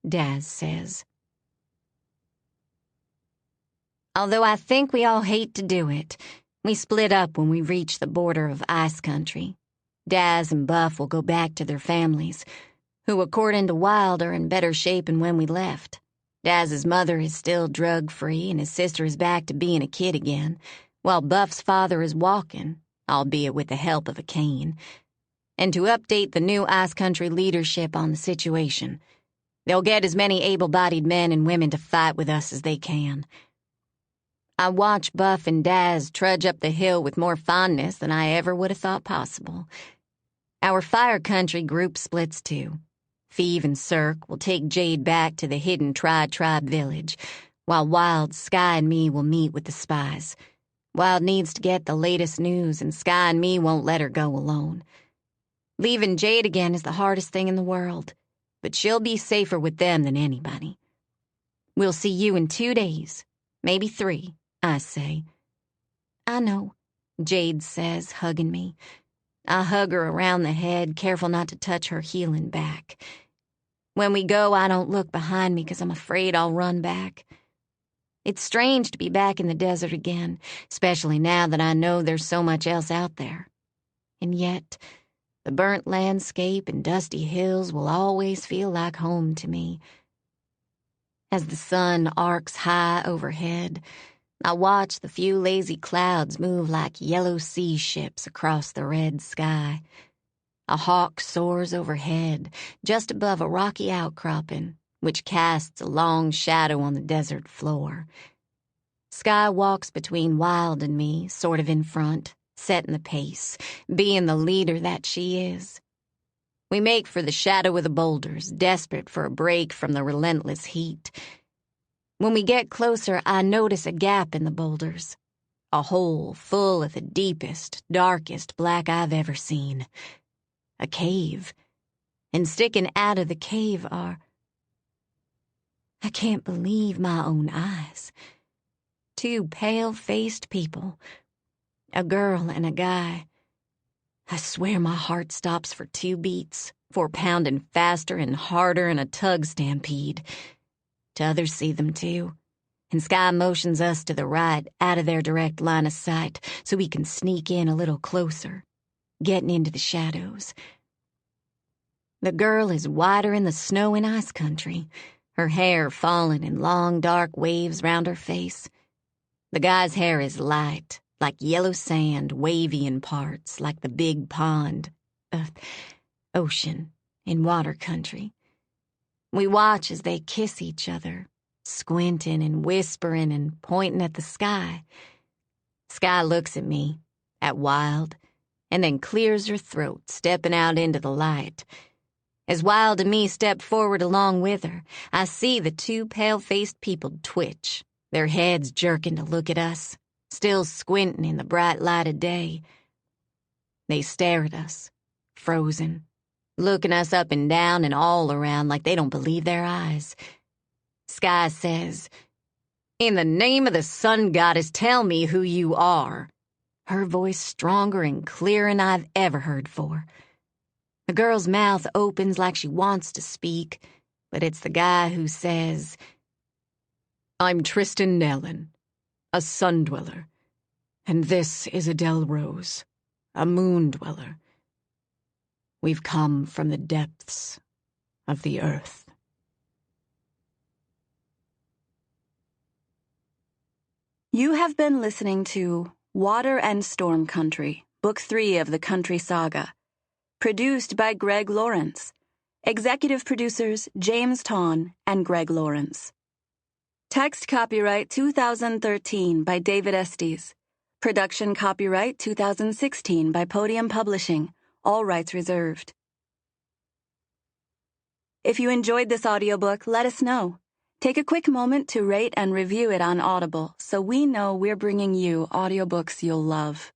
Daz says. Although I think we all hate to do it, we split up when we reach the border of Ice Country. Daz and Buff will go back to their families, who, according to Wild, are in better shape than when we left. Daz's mother is still drug-free, and his sister is back to being a kid again, while Buff's father is walking, albeit with the help of a cane. And to update the new Ice Country leadership on the situation, they'll get as many able-bodied men and women to fight with us as they can. I watch Buff and Daz trudge up the hill with more fondness than I ever would have thought possible. Our Fire Country group splits too. Thieve and Cirque will take Jade back to the hidden tribe village, while Wild, Sky, and me will meet with the spies. Wild needs to get the latest news, and Sky and me won't let her go alone. Leaving Jade again is the hardest thing in the world, but she'll be safer with them than anybody. We'll see you in 2 days, maybe 3, I say. I know, Jade says, hugging me. I hug her around the head, careful not to touch her healing back. When we go, I don't look behind me because I'm afraid I'll run back. It's strange to be back in the desert again, especially now that I know there's so much else out there. And yet, the burnt landscape and dusty hills will always feel like home to me. As the sun arcs high overhead, I watch the few lazy clouds move like yellow sea ships across the red sky. A hawk soars overhead, just above a rocky outcropping, which casts a long shadow on the desert floor. Sky walks between Wild and me, sort of in front, setting the pace, being the leader that she is. We make for the shadow of the boulders, desperate for a break from the relentless heat. When we get closer, I notice a gap in the boulders, a hole full of the deepest, darkest black I've ever seen. A cave. And sticking out of the cave are... I can't believe my own eyes. 2 pale-faced people. A girl and a guy. I swear my heart stops for 2 beats, 4 pounding faster and harder in a tug stampede. Others see them too, and Sky motions us to the right, out of their direct line of sight, so we can sneak in a little closer, getting into the shadows. The girl is whiter in the snow and ice country, her hair falling in long, dark waves round her face. The guy's hair is light, like yellow sand, wavy in parts, like the big pond, ocean in water country. We watch as they kiss each other, squinting and whispering and pointing at the sky. Sky looks at me, at Wild, and then clears her throat, stepping out into the light. As Wild and me step forward along with her, I see the 2 pale-faced people twitch, their heads jerking to look at us, still squinting in the bright light of day. They stare at us, frozen, looking us up and down and all around like they don't believe their eyes. Sky says, "In the name of the sun goddess, tell me who you are." Her voice stronger and clearer than I've ever heard for. The girl's mouth opens like she wants to speak, but it's the guy who says, "I'm Tristan Nellin, a sun dweller, and this is Adele Rose, a moon dweller. We've come from the depths of the earth." You have been listening to Water and Storm Country, Book 3 of the Country Saga. Produced by Greg Lawrence. Executive producers James Tawn and Greg Lawrence. Text copyright 2013 by David Estes. Production copyright 2016 by Podium Publishing. All rights reserved. If you enjoyed this audiobook, let us know. Take a quick moment to rate and review it on Audible so we know we're bringing you audiobooks you'll love.